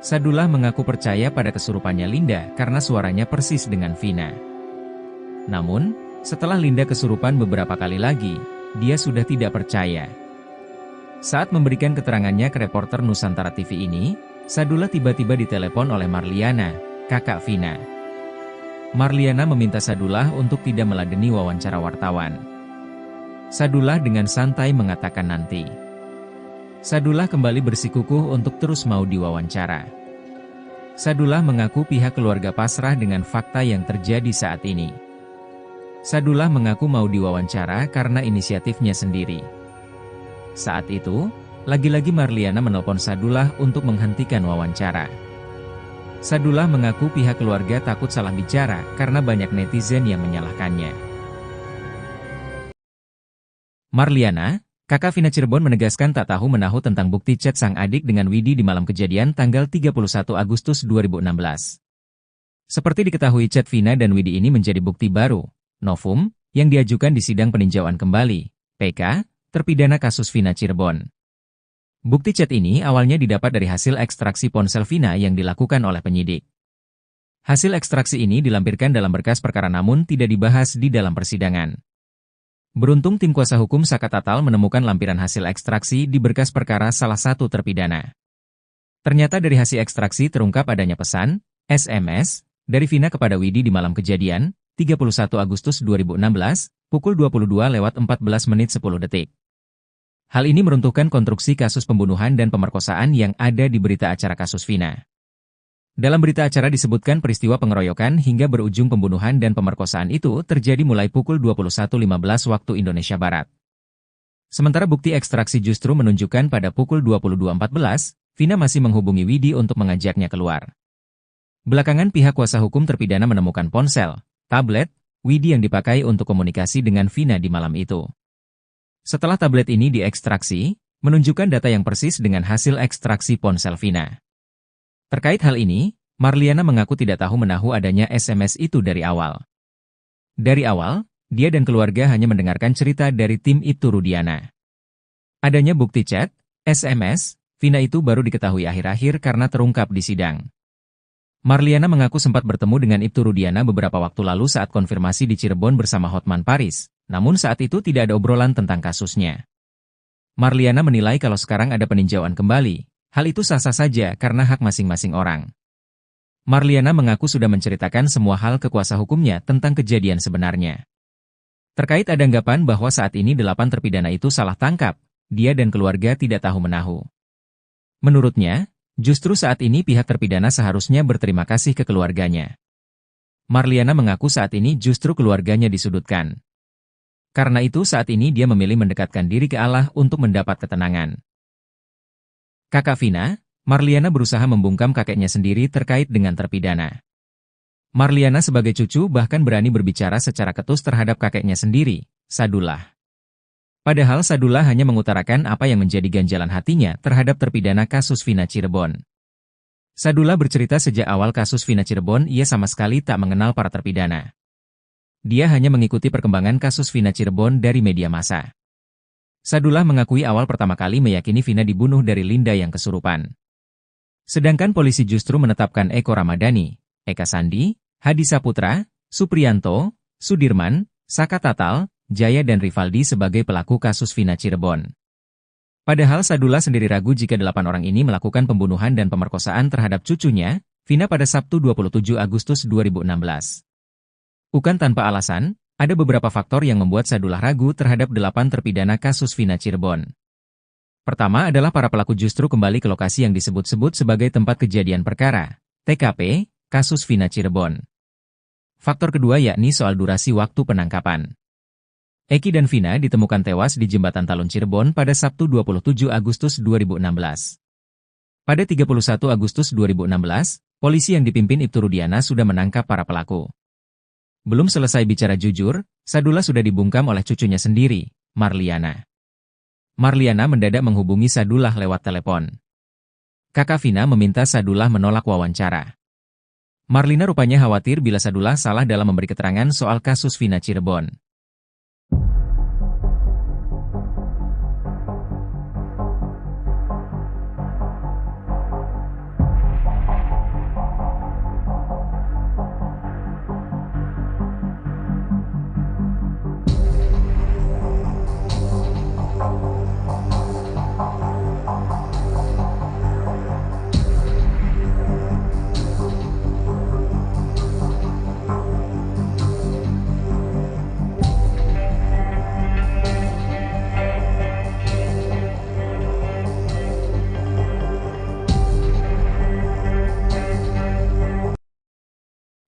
Sadullah mengaku percaya pada kesurupannya Linda karena suaranya persis dengan Vina. Namun, setelah Linda kesurupan beberapa kali lagi, dia sudah tidak percaya. Saat memberikan keterangannya ke reporter Nusantara TV ini, Sadullah tiba-tiba ditelepon oleh Marliana, kakak Vina. Marliana meminta Sadullah untuk tidak meladeni wawancara wartawan. Sadullah dengan santai mengatakan nanti. Sadullah kembali bersikukuh untuk terus mau diwawancara. Sadullah mengaku pihak keluarga pasrah dengan fakta yang terjadi saat ini. Sadullah mengaku mau diwawancara karena inisiatifnya sendiri. Saat itu, lagi-lagi Marliana menelpon Sadullah untuk menghentikan wawancara. Sadullah mengaku pihak keluarga takut salah bicara karena banyak netizen yang menyalahkannya. Marliana, kakak Vina Cirebon menegaskan tak tahu menahu tentang bukti chat sang adik dengan Widi di malam kejadian tanggal 31 Agustus 2016. Seperti diketahui chat Vina dan Widi ini menjadi bukti baru, novum, yang diajukan di sidang peninjauan kembali, PK, terpidana kasus Vina Cirebon. Bukti chat ini awalnya didapat dari hasil ekstraksi ponsel Vina yang dilakukan oleh penyidik. Hasil ekstraksi ini dilampirkan dalam berkas perkara namun tidak dibahas di dalam persidangan. Beruntung tim kuasa hukum Saka Tatal menemukan lampiran hasil ekstraksi di berkas perkara salah satu terpidana. Ternyata dari hasil ekstraksi terungkap adanya pesan, SMS, dari Vina kepada Widi di malam kejadian, 31 Agustus 2016, pukul 22.14:10. Hal ini meruntuhkan konstruksi kasus pembunuhan dan pemerkosaan yang ada di berita acara kasus Vina. Dalam berita acara disebutkan peristiwa pengeroyokan hingga berujung pembunuhan dan pemerkosaan itu terjadi mulai pukul 21.15 waktu Indonesia Barat. Sementara bukti ekstraksi justru menunjukkan pada pukul 22.14, Vina masih menghubungi Widi untuk mengajaknya keluar. Belakangan pihak kuasa hukum terpidana menemukan ponsel, tablet, Widi yang dipakai untuk komunikasi dengan Vina di malam itu. Setelah tablet ini diekstraksi, menunjukkan data yang persis dengan hasil ekstraksi ponsel Vina. Terkait hal ini, Marliana mengaku tidak tahu menahu adanya SMS itu dari awal. Dari awal, dia dan keluarga hanya mendengarkan cerita dari tim Ibtu Rudiana. Adanya bukti chat, SMS, Vina itu baru diketahui akhir-akhir karena terungkap di sidang. Marliana mengaku sempat bertemu dengan Ibtu Rudiana beberapa waktu lalu saat konfirmasi di Cirebon bersama Hotman Paris, namun saat itu tidak ada obrolan tentang kasusnya. Marliana menilai kalau sekarang ada peninjauan kembali, hal itu sah-sah saja karena hak masing-masing orang. Marliana mengaku sudah menceritakan semua hal ke kuasa hukumnya tentang kejadian sebenarnya. Terkait ada anggapan bahwa saat ini 8 terpidana itu salah tangkap, dia dan keluarga tidak tahu menahu. Menurutnya, justru saat ini pihak terpidana seharusnya berterima kasih ke keluarganya. Marliana mengaku saat ini justru keluarganya disudutkan. Karena itu saat ini dia memilih mendekatkan diri ke Allah untuk mendapat ketenangan. Kakak Vina, Marliana berusaha membungkam kakeknya sendiri terkait dengan terpidana. Marliana sebagai cucu bahkan berani berbicara secara ketus terhadap kakeknya sendiri, Sadullah. Padahal Sadullah hanya mengutarakan apa yang menjadi ganjalan hatinya terhadap terpidana kasus Vina Cirebon. Sadullah bercerita sejak awal kasus Vina Cirebon ia sama sekali tak mengenal para terpidana. Dia hanya mengikuti perkembangan kasus Vina Cirebon dari media massa. Sadullah mengakui awal pertama kali meyakini Vina dibunuh dari Linda yang kesurupan. Sedangkan polisi justru menetapkan Eko Ramadhani, Eka Sandi, Hadi Saputra, Supriyanto, Sudirman, Saka Tatal, Jaya dan Rivaldi sebagai pelaku kasus Vina Cirebon. Padahal Sadullah sendiri ragu jika 8 orang ini melakukan pembunuhan dan pemerkosaan terhadap cucunya, Vina pada Sabtu 27 Agustus 2016. Bukan tanpa alasan, ada beberapa faktor yang membuat Sadullah ragu terhadap 8 terpidana kasus Vina Cirebon. Pertama adalah para pelaku justru kembali ke lokasi yang disebut-sebut sebagai tempat kejadian perkara, TKP, kasus Vina Cirebon. Faktor kedua yakni soal durasi waktu penangkapan. Eki dan Vina ditemukan tewas di Jembatan Talun Cirebon pada Sabtu 27 Agustus 2016. Pada 31 Agustus 2016, polisi yang dipimpin Ibtu Rudiana sudah menangkap para pelaku. Belum selesai bicara jujur, Sadullah sudah dibungkam oleh cucunya sendiri, Marliana. Marliana mendadak menghubungi Sadullah lewat telepon. Kakak Vina meminta Sadullah menolak wawancara. Marlina rupanya khawatir bila Sadullah salah dalam memberi keterangan soal kasus Vina Cirebon.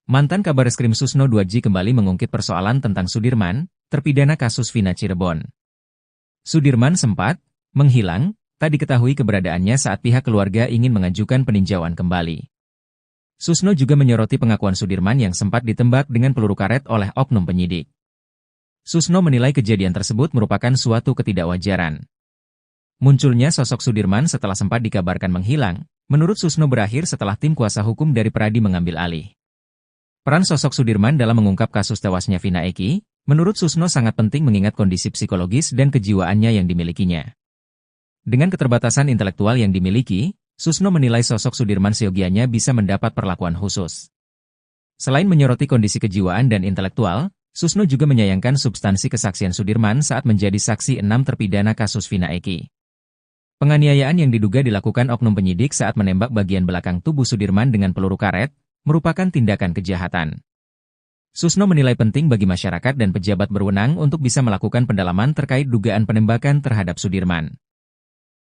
Mantan Kabareskrim Susno 2J kembali mengungkit persoalan tentang Sudirman, terpidana kasus Vina Cirebon. Sudirman sempat menghilang, tak diketahui keberadaannya saat pihak keluarga ingin mengajukan peninjauan kembali. Susno juga menyoroti pengakuan Sudirman yang sempat ditembak dengan peluru karet oleh oknum penyidik. Susno menilai kejadian tersebut merupakan suatu ketidakwajaran. Munculnya sosok Sudirman setelah sempat dikabarkan menghilang, menurut Susno berakhir setelah tim kuasa hukum dari Peradi mengambil alih. Peran sosok Sudirman dalam mengungkap kasus tewasnya Vina Eki, menurut Susno sangat penting mengingat kondisi psikologis dan kejiwaannya yang dimilikinya. Dengan keterbatasan intelektual yang dimiliki, Susno menilai sosok Sudirman seyogianya bisa mendapat perlakuan khusus. Selain menyoroti kondisi kejiwaan dan intelektual, Susno juga menyayangkan substansi kesaksian Sudirman saat menjadi saksi 6 terpidana kasus Vina Eki. Penganiayaan yang diduga dilakukan oknum penyidik saat menembak bagian belakang tubuh Sudirman dengan peluru karet, merupakan tindakan kejahatan. Susno menilai penting bagi masyarakat dan pejabat berwenang untuk bisa melakukan pendalaman terkait dugaan penembakan terhadap Sudirman.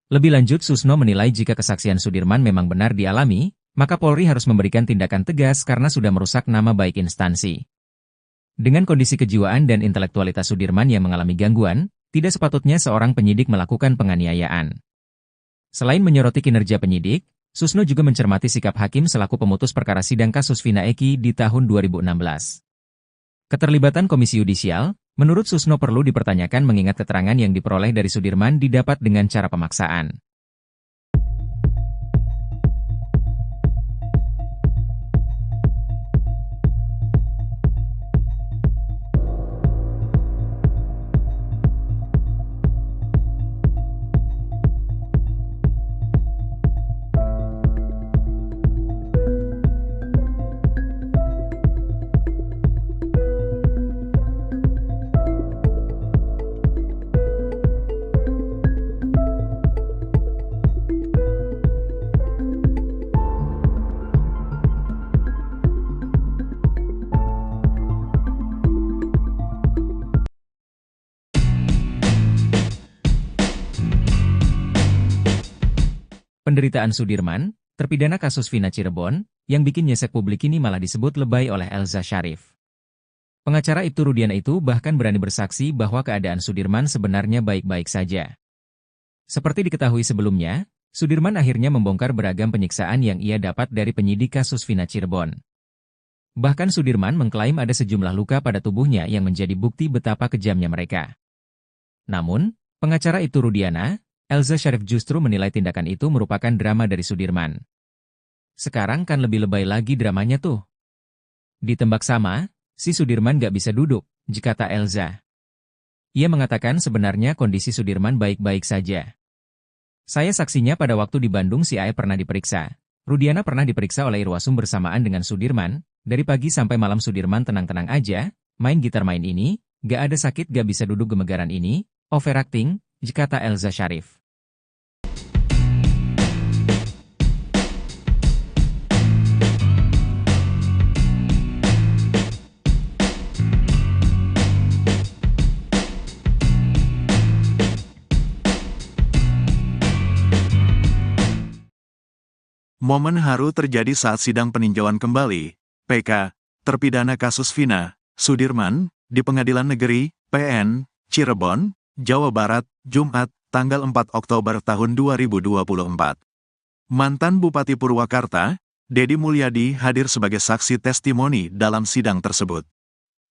Lebih lanjut, Susno menilai jika kesaksian Sudirman memang benar dialami, maka Polri harus memberikan tindakan tegas karena sudah merusak nama baik instansi. Dengan kondisi kejiwaan dan intelektualitas Sudirman yang mengalami gangguan, tidak sepatutnya seorang penyidik melakukan penganiayaan. Selain menyoroti kinerja penyidik, Susno juga mencermati sikap hakim selaku pemutus perkara sidang kasus Vina Eki di tahun 2016. Keterlibatan Komisi Yudisial, menurut Susno perlu dipertanyakan mengingat keterangan yang diperoleh dari Sudirman didapat dengan cara pemaksaan. Penderitaan Sudirman, terpidana kasus Vina Cirebon, yang bikin nyesek publik ini malah disebut lebay oleh Elza Sharif. Pengacara Ibtu Rudiana itu bahkan berani bersaksi bahwa keadaan Sudirman sebenarnya baik-baik saja. Seperti diketahui sebelumnya, Sudirman akhirnya membongkar beragam penyiksaan yang ia dapat dari penyidik kasus Vina Cirebon. Bahkan Sudirman mengklaim ada sejumlah luka pada tubuhnya yang menjadi bukti betapa kejamnya mereka. Namun, pengacara Ibtu Rudiana, Elza Sharif justru menilai tindakan itu merupakan drama dari Sudirman. Sekarang kan lebih lebay lagi dramanya tuh. Ditembak sama, si Sudirman gak bisa duduk, kata Elza. Ia mengatakan sebenarnya kondisi Sudirman baik-baik saja. Saya saksinya pada waktu di Bandung si Ae pernah diperiksa. Rudiana pernah diperiksa oleh Irwasum bersamaan dengan Sudirman, dari pagi sampai malam Sudirman tenang-tenang aja, main gitar main ini, gak ada sakit gak bisa duduk gemegaran ini, overacting, kata Elza Sharif. Momen haru terjadi saat sidang peninjauan kembali, PK, terpidana kasus Vina, Sudirman, di Pengadilan Negeri, PN, Cirebon, Jawa Barat, Jumat, tanggal 4 Oktober tahun 2024. Mantan Bupati Purwakarta, Dedi Mulyadi hadir sebagai saksi testimoni dalam sidang tersebut.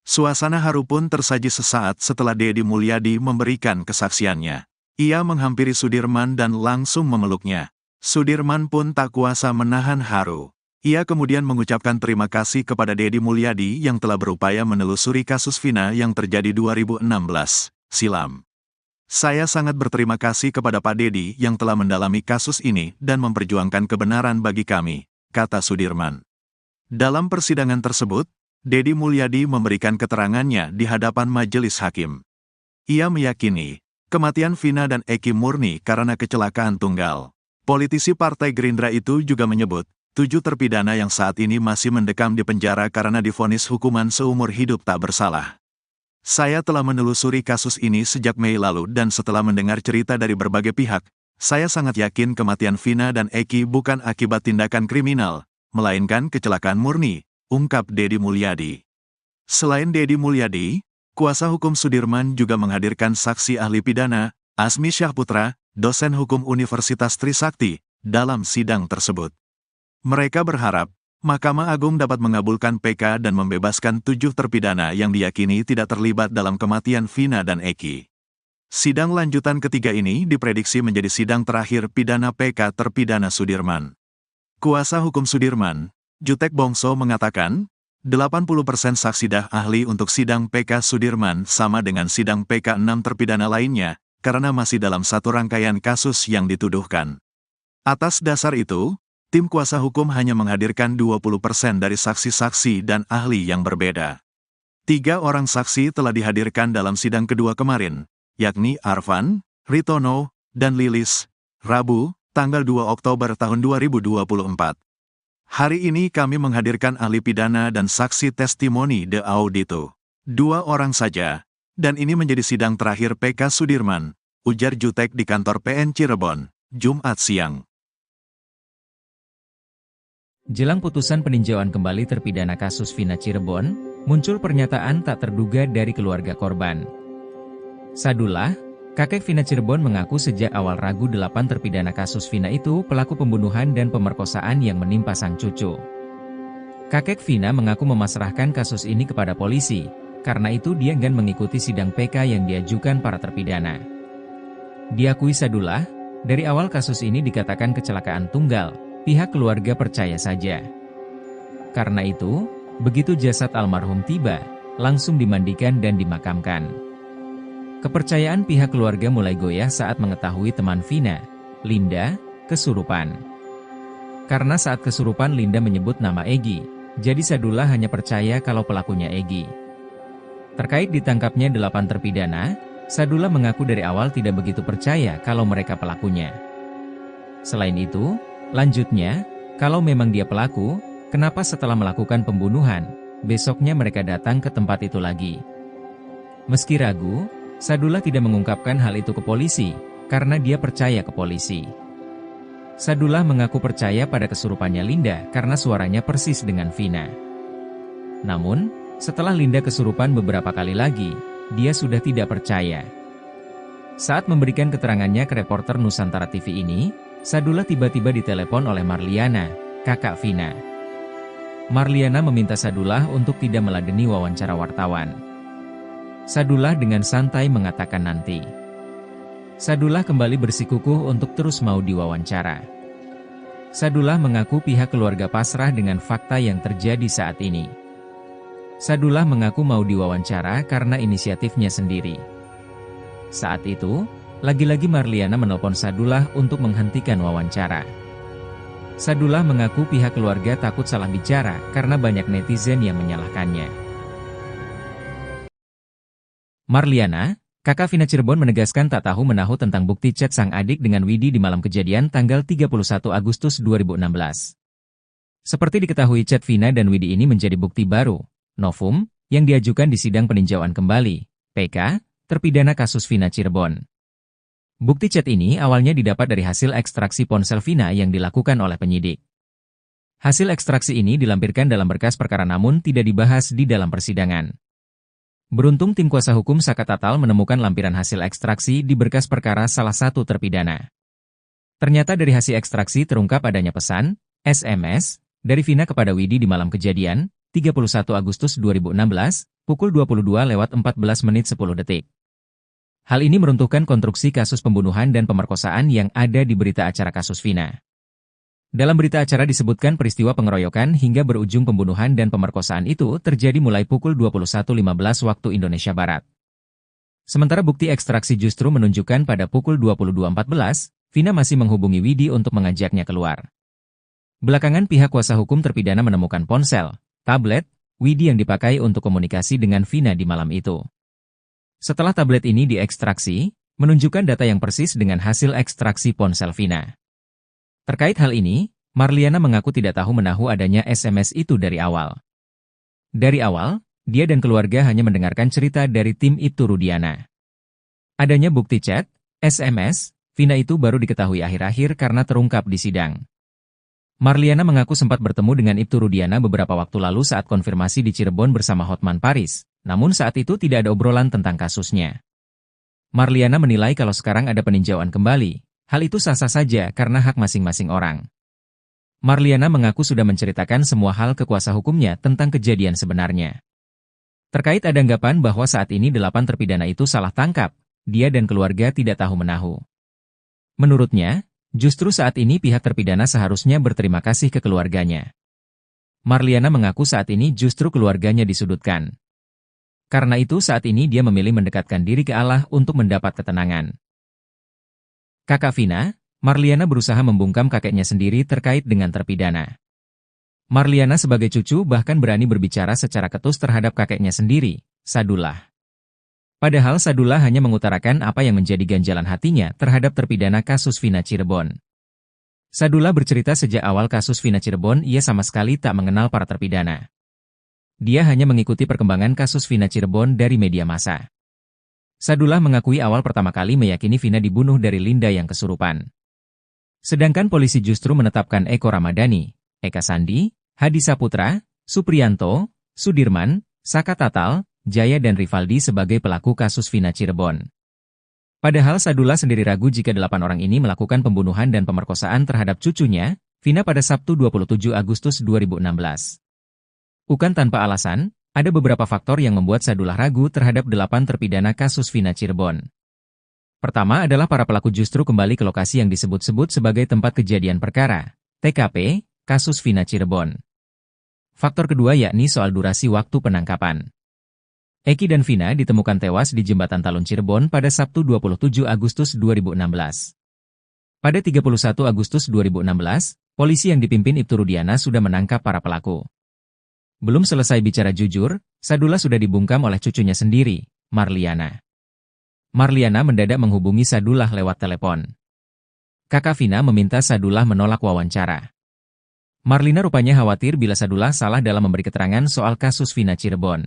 Suasana haru pun tersaji sesaat setelah Dedi Mulyadi memberikan kesaksiannya. Ia menghampiri Sudirman dan langsung memeluknya. Sudirman pun tak kuasa menahan haru. Ia kemudian mengucapkan terima kasih kepada Dedi Mulyadi yang telah berupaya menelusuri kasus Vina yang terjadi 2016 silam. Saya sangat berterima kasih kepada Pak Dedi yang telah mendalami kasus ini dan memperjuangkan kebenaran bagi kami, kata Sudirman. Dalam persidangan tersebut, Dedi Mulyadi memberikan keterangannya di hadapan majelis hakim. Ia meyakini, kematian Vina dan Eki murni karena kecelakaan tunggal. Politisi Partai Gerindra itu juga menyebut, 7 terpidana yang saat ini masih mendekam di penjara karena divonis hukuman seumur hidup tak bersalah. Saya telah menelusuri kasus ini sejak Mei lalu dan setelah mendengar cerita dari berbagai pihak, saya sangat yakin kematian Vina dan Eki bukan akibat tindakan kriminal, melainkan kecelakaan murni, ungkap Dedi Mulyadi. Selain Dedi Mulyadi, kuasa hukum Sudirman juga menghadirkan saksi ahli pidana, Asmi Syahputra, dosen hukum Universitas Trisakti, dalam sidang tersebut. Mereka berharap, Mahkamah Agung dapat mengabulkan PK dan membebaskan 7 terpidana yang diyakini tidak terlibat dalam kematian Vina dan Eki. Sidang lanjutan ketiga ini diprediksi menjadi sidang terakhir pidana PK terpidana Sudirman. Kuasa hukum Sudirman, Jutek Bongso mengatakan, 80% saksi ahli untuk sidang PK Sudirman sama dengan sidang PK 6 terpidana lainnya, karena masih dalam satu rangkaian kasus yang dituduhkan. Atas dasar itu, tim kuasa hukum hanya menghadirkan 20% dari saksi-saksi dan ahli yang berbeda. 3 orang saksi telah dihadirkan dalam sidang kedua kemarin, yakni Arfan, Ritono, dan Lilis, Rabu, tanggal 2 Oktober tahun 2024. Hari ini kami menghadirkan ahli pidana dan saksi testimoni de audito. 2 orang saja, dan ini menjadi sidang terakhir PK Sudirman, ujar Jutek di kantor PN Cirebon, Jumat siang. Jelang putusan peninjauan kembali terpidana kasus Vina Cirebon, muncul pernyataan tak terduga dari keluarga korban. Sadullah, kakek Vina Cirebon mengaku sejak awal ragu 8 terpidana kasus Vina itu pelaku pembunuhan dan pemerkosaan yang menimpa sang cucu. Kakek Vina mengaku memasrahkan kasus ini kepada polisi, karena itu dia enggan mengikuti sidang PK yang diajukan para terpidana. Diakui Sadullah, dari awal kasus ini dikatakan kecelakaan tunggal, pihak keluarga percaya saja. Karena itu, begitu jasad almarhum tiba, langsung dimandikan dan dimakamkan. Kepercayaan pihak keluarga mulai goyah saat mengetahui teman Vina, Linda, kesurupan. Karena saat kesurupan Linda menyebut nama Egi, jadi Sadullah hanya percaya kalau pelakunya Egi. Terkait ditangkapnya 8 terpidana, Sadullah mengaku dari awal tidak begitu percaya kalau mereka pelakunya. Selain itu, lanjutnya, kalau memang dia pelaku, kenapa setelah melakukan pembunuhan, besoknya mereka datang ke tempat itu lagi? Meski ragu, Sadullah tidak mengungkapkan hal itu ke polisi, karena dia percaya ke polisi. Sadullah mengaku percaya pada kesurupannya Linda karena suaranya persis dengan Vina. Namun, setelah Linda kesurupan beberapa kali lagi, dia sudah tidak percaya. Saat memberikan keterangannya ke reporter Nusantara TV ini, Sadullah tiba-tiba ditelepon oleh Marliana, kakak Vina. Marliana meminta Sadullah untuk tidak meladeni wawancara wartawan. Sadullah dengan santai mengatakan nanti. Sadullah kembali bersikukuh untuk terus mau diwawancara. Sadullah mengaku pihak keluarga pasrah dengan fakta yang terjadi saat ini. Sadullah mengaku mau diwawancara karena inisiatifnya sendiri. Saat itu, lagi-lagi Marliana menelpon Sadullah untuk menghentikan wawancara. Sadullah mengaku pihak keluarga takut salah bicara karena banyak netizen yang menyalahkannya. Marliana, kakak Vina Cirebon menegaskan tak tahu menahu tentang bukti chat sang adik dengan Widi di malam kejadian tanggal 31 Agustus 2016. Seperti diketahui chat Vina dan Widi ini menjadi bukti baru, novum, yang diajukan di sidang peninjauan kembali, PK, terpidana kasus Vina Cirebon. Bukti chat ini awalnya didapat dari hasil ekstraksi ponsel Vina yang dilakukan oleh penyidik. Hasil ekstraksi ini dilampirkan dalam berkas perkara namun tidak dibahas di dalam persidangan. Beruntung tim kuasa hukum Saka Tatal menemukan lampiran hasil ekstraksi di berkas perkara salah satu terpidana. Ternyata dari hasil ekstraksi terungkap adanya pesan, SMS, dari Vina kepada Widi di malam kejadian, 31 Agustus 2016, pukul 22:14 menit 10 detik. Hal ini meruntuhkan konstruksi kasus pembunuhan dan pemerkosaan yang ada di berita acara kasus Vina. Dalam berita acara disebutkan peristiwa pengeroyokan hingga berujung pembunuhan dan pemerkosaan itu terjadi mulai pukul 21.15 waktu Indonesia Barat. Sementara bukti ekstraksi justru menunjukkan pada pukul 22.14, Vina masih menghubungi Widi untuk mengajaknya keluar. Belakangan pihak kuasa hukum terpidana menemukan ponsel, tablet, Widi yang dipakai untuk komunikasi dengan Vina di malam itu. Setelah tablet ini diekstraksi, menunjukkan data yang persis dengan hasil ekstraksi ponsel Vina. Terkait hal ini, Marliana mengaku tidak tahu menahu adanya SMS itu dari awal. Dari awal, dia dan keluarga hanya mendengarkan cerita dari tim Ibtu Rudiana. Adanya bukti chat, SMS, Vina itu baru diketahui akhir-akhir karena terungkap di sidang. Marliana mengaku sempat bertemu dengan Ibtu Rudiana beberapa waktu lalu saat konfirmasi di Cirebon bersama Hotman Paris, namun saat itu tidak ada obrolan tentang kasusnya. Marliana menilai kalau sekarang ada peninjauan kembali, hal itu sah-sah saja karena hak masing-masing orang. Marliana mengaku sudah menceritakan semua hal ke kuasa hukumnya tentang kejadian sebenarnya. Terkait ada anggapan bahwa saat ini 8 terpidana itu salah tangkap, dia dan keluarga tidak tahu-menahu. Menurutnya, justru saat ini pihak terpidana seharusnya berterima kasih ke keluarganya. Marliana mengaku saat ini justru keluarganya disudutkan. Karena itu saat ini dia memilih mendekatkan diri ke Allah untuk mendapat ketenangan. Kakak Vina, Marliana berusaha membungkam kakeknya sendiri terkait dengan terpidana. Marliana sebagai cucu bahkan berani berbicara secara ketus terhadap kakeknya sendiri, Sadullah. Padahal Sadullah hanya mengutarakan apa yang menjadi ganjalan hatinya terhadap terpidana kasus Vina Cirebon. Sadullah bercerita sejak awal kasus Vina Cirebon ia sama sekali tak mengenal para terpidana. Dia hanya mengikuti perkembangan kasus Vina Cirebon dari media massa. Sadullah mengakui awal pertama kali meyakini Vina dibunuh dari Linda yang kesurupan. Sedangkan polisi justru menetapkan Eko Ramadhani, Eka Sandi, Hadi Saputra, Supriyanto, Sudirman, Saka Tatal, Jaya dan Rivaldi sebagai pelaku kasus Vina Cirebon. Padahal Sadullah sendiri ragu jika 8 orang ini melakukan pembunuhan dan pemerkosaan terhadap cucunya, Vina pada Sabtu 27 Agustus 2016. Bukan tanpa alasan, ada beberapa faktor yang membuat Sadullah ragu terhadap 8 terpidana kasus Vina Cirebon. Pertama adalah para pelaku justru kembali ke lokasi yang disebut-sebut sebagai tempat kejadian perkara, TKP, kasus Vina Cirebon. Faktor kedua yakni soal durasi waktu penangkapan. Eki dan Vina ditemukan tewas di Jembatan Talun Cirebon pada Sabtu 27 Agustus 2016. Pada 31 Agustus 2016, polisi yang dipimpin Ibtu Rudiana sudah menangkap para pelaku. Belum selesai bicara jujur, Sadullah sudah dibungkam oleh cucunya sendiri, Marliana. Marliana mendadak menghubungi Sadullah lewat telepon. Kakak Vina meminta Sadullah menolak wawancara. Marlina rupanya khawatir bila Sadullah salah dalam memberi keterangan soal kasus Vina Cirebon.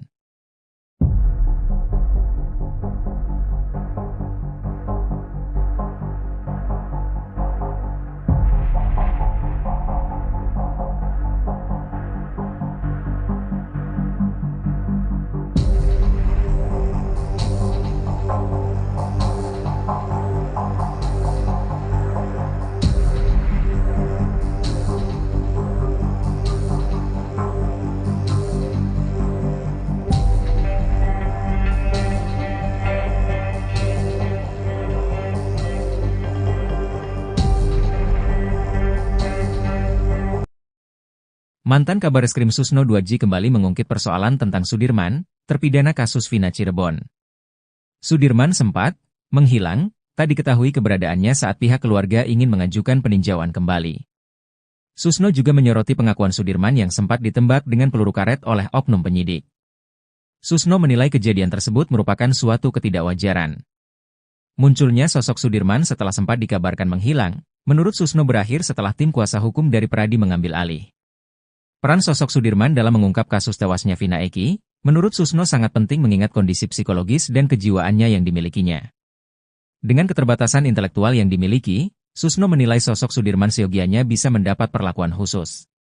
Mantan Kabareskrim Susno 2J kembali mengungkit persoalan tentang Sudirman, terpidana kasus Vina Cirebon. Sudirman sempat menghilang, tak diketahui keberadaannya saat pihak keluarga ingin mengajukan peninjauan kembali. Susno juga menyoroti pengakuan Sudirman yang sempat ditembak dengan peluru karet oleh oknum penyidik. Susno menilai kejadian tersebut merupakan suatu ketidakwajaran. Munculnya sosok Sudirman setelah sempat dikabarkan menghilang, menurut Susno berakhir setelah tim kuasa hukum dari Pradi mengambil alih. Peran sosok Sudirman dalam mengungkap kasus tewasnya Vina Eki, menurut Susno sangat penting mengingat kondisi psikologis dan kejiwaannya yang dimilikinya. Dengan keterbatasan intelektual yang dimiliki, Susno menilai sosok Sudirman seyogianya bisa mendapat perlakuan khusus.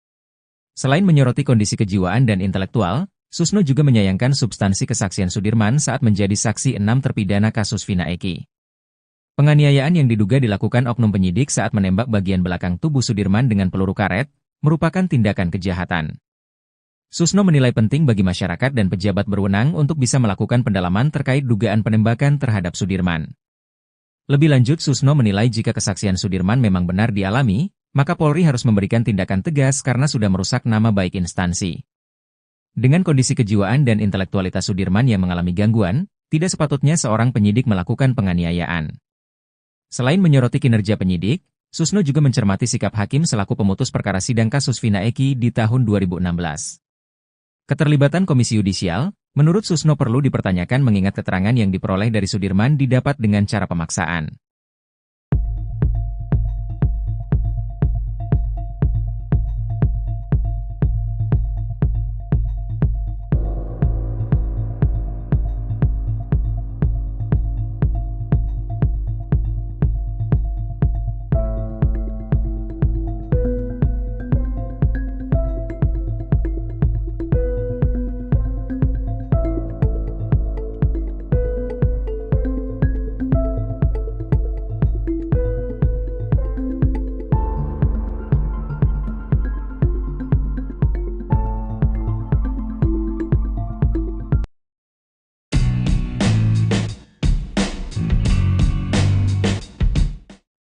Selain menyoroti kondisi kejiwaan dan intelektual, Susno juga menyayangkan substansi kesaksian Sudirman saat menjadi saksi 6 terpidana kasus Vina Eki. Penganiayaan yang diduga dilakukan oknum penyidik saat menembak bagian belakang tubuh Sudirman dengan peluru karet, merupakan tindakan kejahatan. Susno menilai penting bagi masyarakat dan pejabat berwenang untuk bisa melakukan pendalaman terkait dugaan penembakan terhadap Sudirman. Lebih lanjut, Susno menilai jika kesaksian Sudirman memang benar dialami, maka Polri harus memberikan tindakan tegas karena sudah merusak nama baik instansi. Dengan kondisi kejiwaan dan intelektualitas Sudirman yang mengalami gangguan, tidak sepatutnya seorang penyidik melakukan penganiayaan. Selain menyoroti kinerja penyidik, Susno juga mencermati sikap hakim selaku pemutus perkara sidang kasus Vina Eki di tahun 2016. Keterlibatan Komisi Yudisial, menurut Susno perlu dipertanyakan mengingat keterangan yang diperoleh dari Sudirman didapat dengan cara pemaksaan.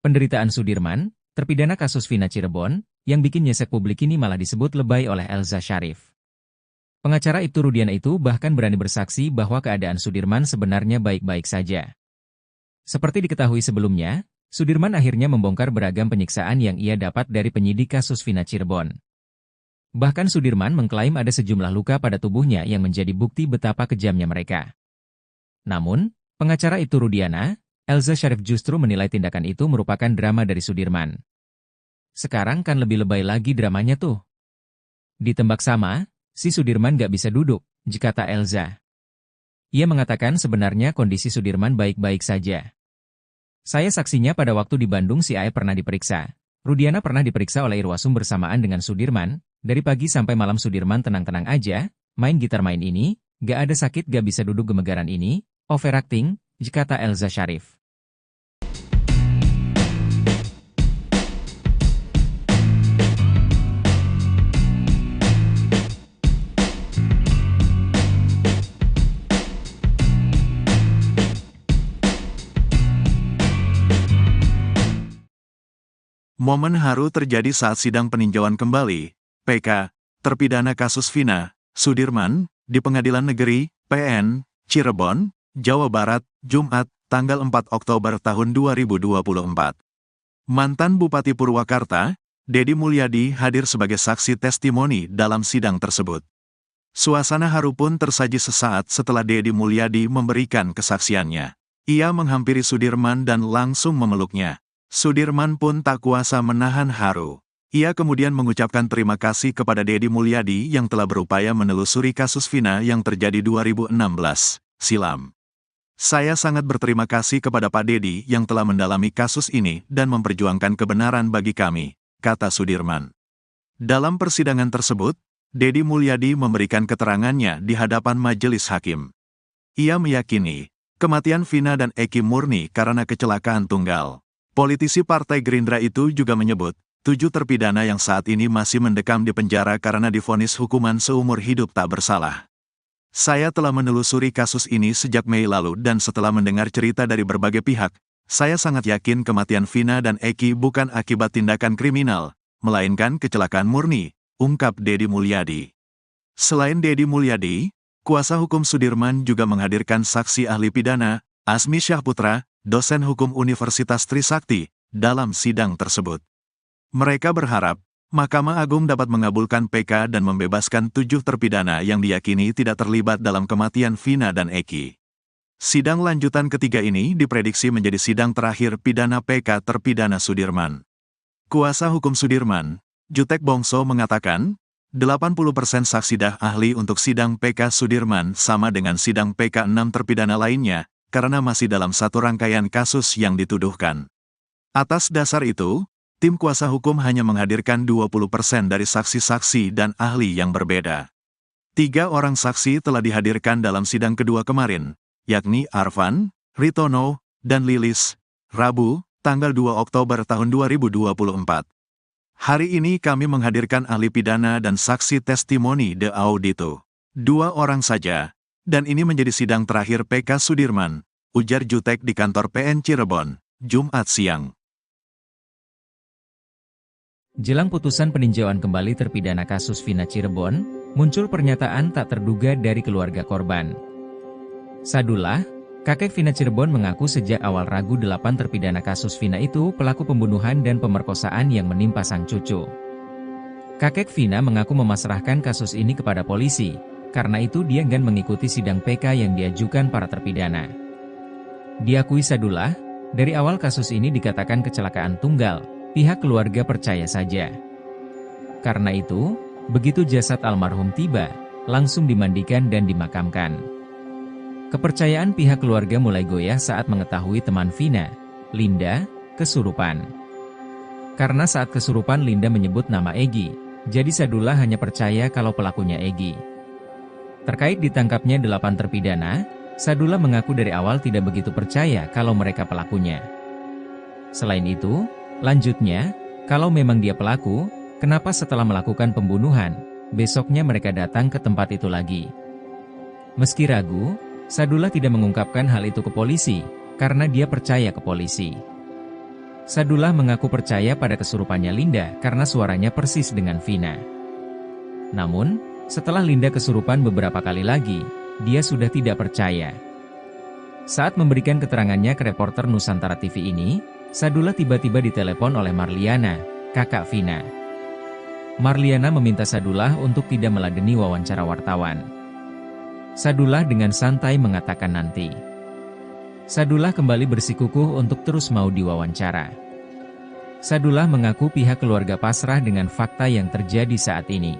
Penderitaan Sudirman, terpidana kasus Vina Cirebon, yang bikin nyesek publik ini malah disebut lebay oleh Elza Syarif. Pengacara Ibtu Rudiana itu bahkan berani bersaksi bahwa keadaan Sudirman sebenarnya baik-baik saja. Seperti diketahui sebelumnya, Sudirman akhirnya membongkar beragam penyiksaan yang ia dapat dari penyidik kasus Vina Cirebon. Bahkan Sudirman mengklaim ada sejumlah luka pada tubuhnya yang menjadi bukti betapa kejamnya mereka. Namun, pengacara Ibtu Rudiana, Elza Syarif justru menilai tindakan itu merupakan drama dari Sudirman. Sekarang kan lebih lebay lagi dramanya tuh. Ditembak sama, si Sudirman gak bisa duduk, kata Elza. Ia mengatakan sebenarnya kondisi Sudirman baik-baik saja. Saya saksinya pada waktu di Bandung si Aep pernah diperiksa. Rudiana pernah diperiksa oleh Irwasum bersamaan dengan Sudirman. Dari pagi sampai malam Sudirman tenang-tenang aja, main gitar main ini, gak ada sakit gak bisa duduk gemegaran ini, overacting, kata Elza Syarif. Momen haru terjadi saat sidang peninjauan kembali, PK, terpidana kasus Vina, Sudirman, di Pengadilan Negeri, PN, Cirebon, Jawa Barat, Jumat, tanggal 4 Oktober tahun 2024. Mantan Bupati Purwakarta, Dedi Mulyadi hadir sebagai saksi testimoni dalam sidang tersebut. Suasana haru pun tersaji sesaat setelah Dedi Mulyadi memberikan kesaksiannya. Ia menghampiri Sudirman dan langsung memeluknya. Sudirman pun tak kuasa menahan haru. Ia kemudian mengucapkan terima kasih kepada Dedi Mulyadi yang telah berupaya menelusuri kasus Vina yang terjadi 2016 silam. Saya sangat berterima kasih kepada Pak Dedi yang telah mendalami kasus ini dan memperjuangkan kebenaran bagi kami, kata Sudirman. Dalam persidangan tersebut, Dedi Mulyadi memberikan keterangannya di hadapan majelis hakim. Ia meyakini, kematian Vina dan Eki murni karena kecelakaan tunggal. Politisi Partai Gerindra itu juga menyebut, 7 terpidana yang saat ini masih mendekam di penjara karena divonis hukuman seumur hidup tak bersalah. Saya telah menelusuri kasus ini sejak Mei lalu dan setelah mendengar cerita dari berbagai pihak, saya sangat yakin kematian Vina dan Eki bukan akibat tindakan kriminal, melainkan kecelakaan murni, ungkap Dedi Mulyadi. Selain Dedi Mulyadi, kuasa hukum Sudirman juga menghadirkan saksi ahli pidana, Asmi Syahputra, dosen hukum Universitas Trisakti, dalam sidang tersebut. Mereka berharap, Mahkamah Agung dapat mengabulkan PK dan membebaskan 7 terpidana yang diyakini tidak terlibat dalam kematian Vina dan Eki. Sidang lanjutan ketiga ini diprediksi menjadi sidang terakhir pidana PK terpidana Sudirman. Kuasa hukum Sudirman, Jutek Bongso mengatakan, 80% saksi ahli untuk sidang PK Sudirman sama dengan sidang PK 6 terpidana lainnya, karena masih dalam satu rangkaian kasus yang dituduhkan. Atas dasar itu, tim kuasa hukum hanya menghadirkan 20% dari saksi-saksi dan ahli yang berbeda. 3 orang saksi telah dihadirkan dalam sidang kedua kemarin, yakni Arfan, Ritono, dan Lilis, Rabu, tanggal 2 Oktober tahun 2024. Hari ini kami menghadirkan ahli pidana dan saksi testimoni de audito. 2 orang saja. Dan ini menjadi sidang terakhir PK Sudirman, ujar Jutek di kantor PN Cirebon, Jumat siang. Jelang putusan peninjauan kembali terpidana kasus Vina Cirebon, muncul pernyataan tak terduga dari keluarga korban. Sadullah, kakek Vina Cirebon mengaku sejak awal ragu 8 terpidana kasus Vina itu pelaku pembunuhan dan pemerkosaan yang menimpa sang cucu. Kakek Vina mengaku memasrahkan kasus ini kepada polisi. Karena itu dia enggan mengikuti sidang PK yang diajukan para terpidana. Diakui Sadullah, dari awal kasus ini dikatakan kecelakaan tunggal, pihak keluarga percaya saja. Karena itu, begitu jasad almarhum tiba, langsung dimandikan dan dimakamkan. Kepercayaan pihak keluarga mulai goyah saat mengetahui teman Vina, Linda, kesurupan. Karena saat kesurupan Linda menyebut nama Egy, jadi Sadullah hanya percaya kalau pelakunya Egy. Terkait ditangkapnya 8 terpidana, Sadullah mengaku dari awal tidak begitu percaya kalau mereka pelakunya. Selain itu, lanjutnya, kalau memang dia pelaku, kenapa setelah melakukan pembunuhan, besoknya mereka datang ke tempat itu lagi? Meski ragu, Sadullah tidak mengungkapkan hal itu ke polisi, karena dia percaya ke polisi. Sadullah mengaku percaya pada kesurupannya Linda karena suaranya persis dengan Vina. Namun, setelah Linda kesurupan beberapa kali lagi, dia sudah tidak percaya. Saat memberikan keterangannya ke reporter Nusantara TV ini, Sadullah tiba-tiba ditelepon oleh Marliana, kakak Vina. Marliana meminta Sadullah untuk tidak meladeni wawancara wartawan. Sadullah dengan santai mengatakan nanti. Sadullah kembali bersikukuh untuk terus mau diwawancara. Sadullah mengaku pihak keluarga pasrah dengan fakta yang terjadi saat ini.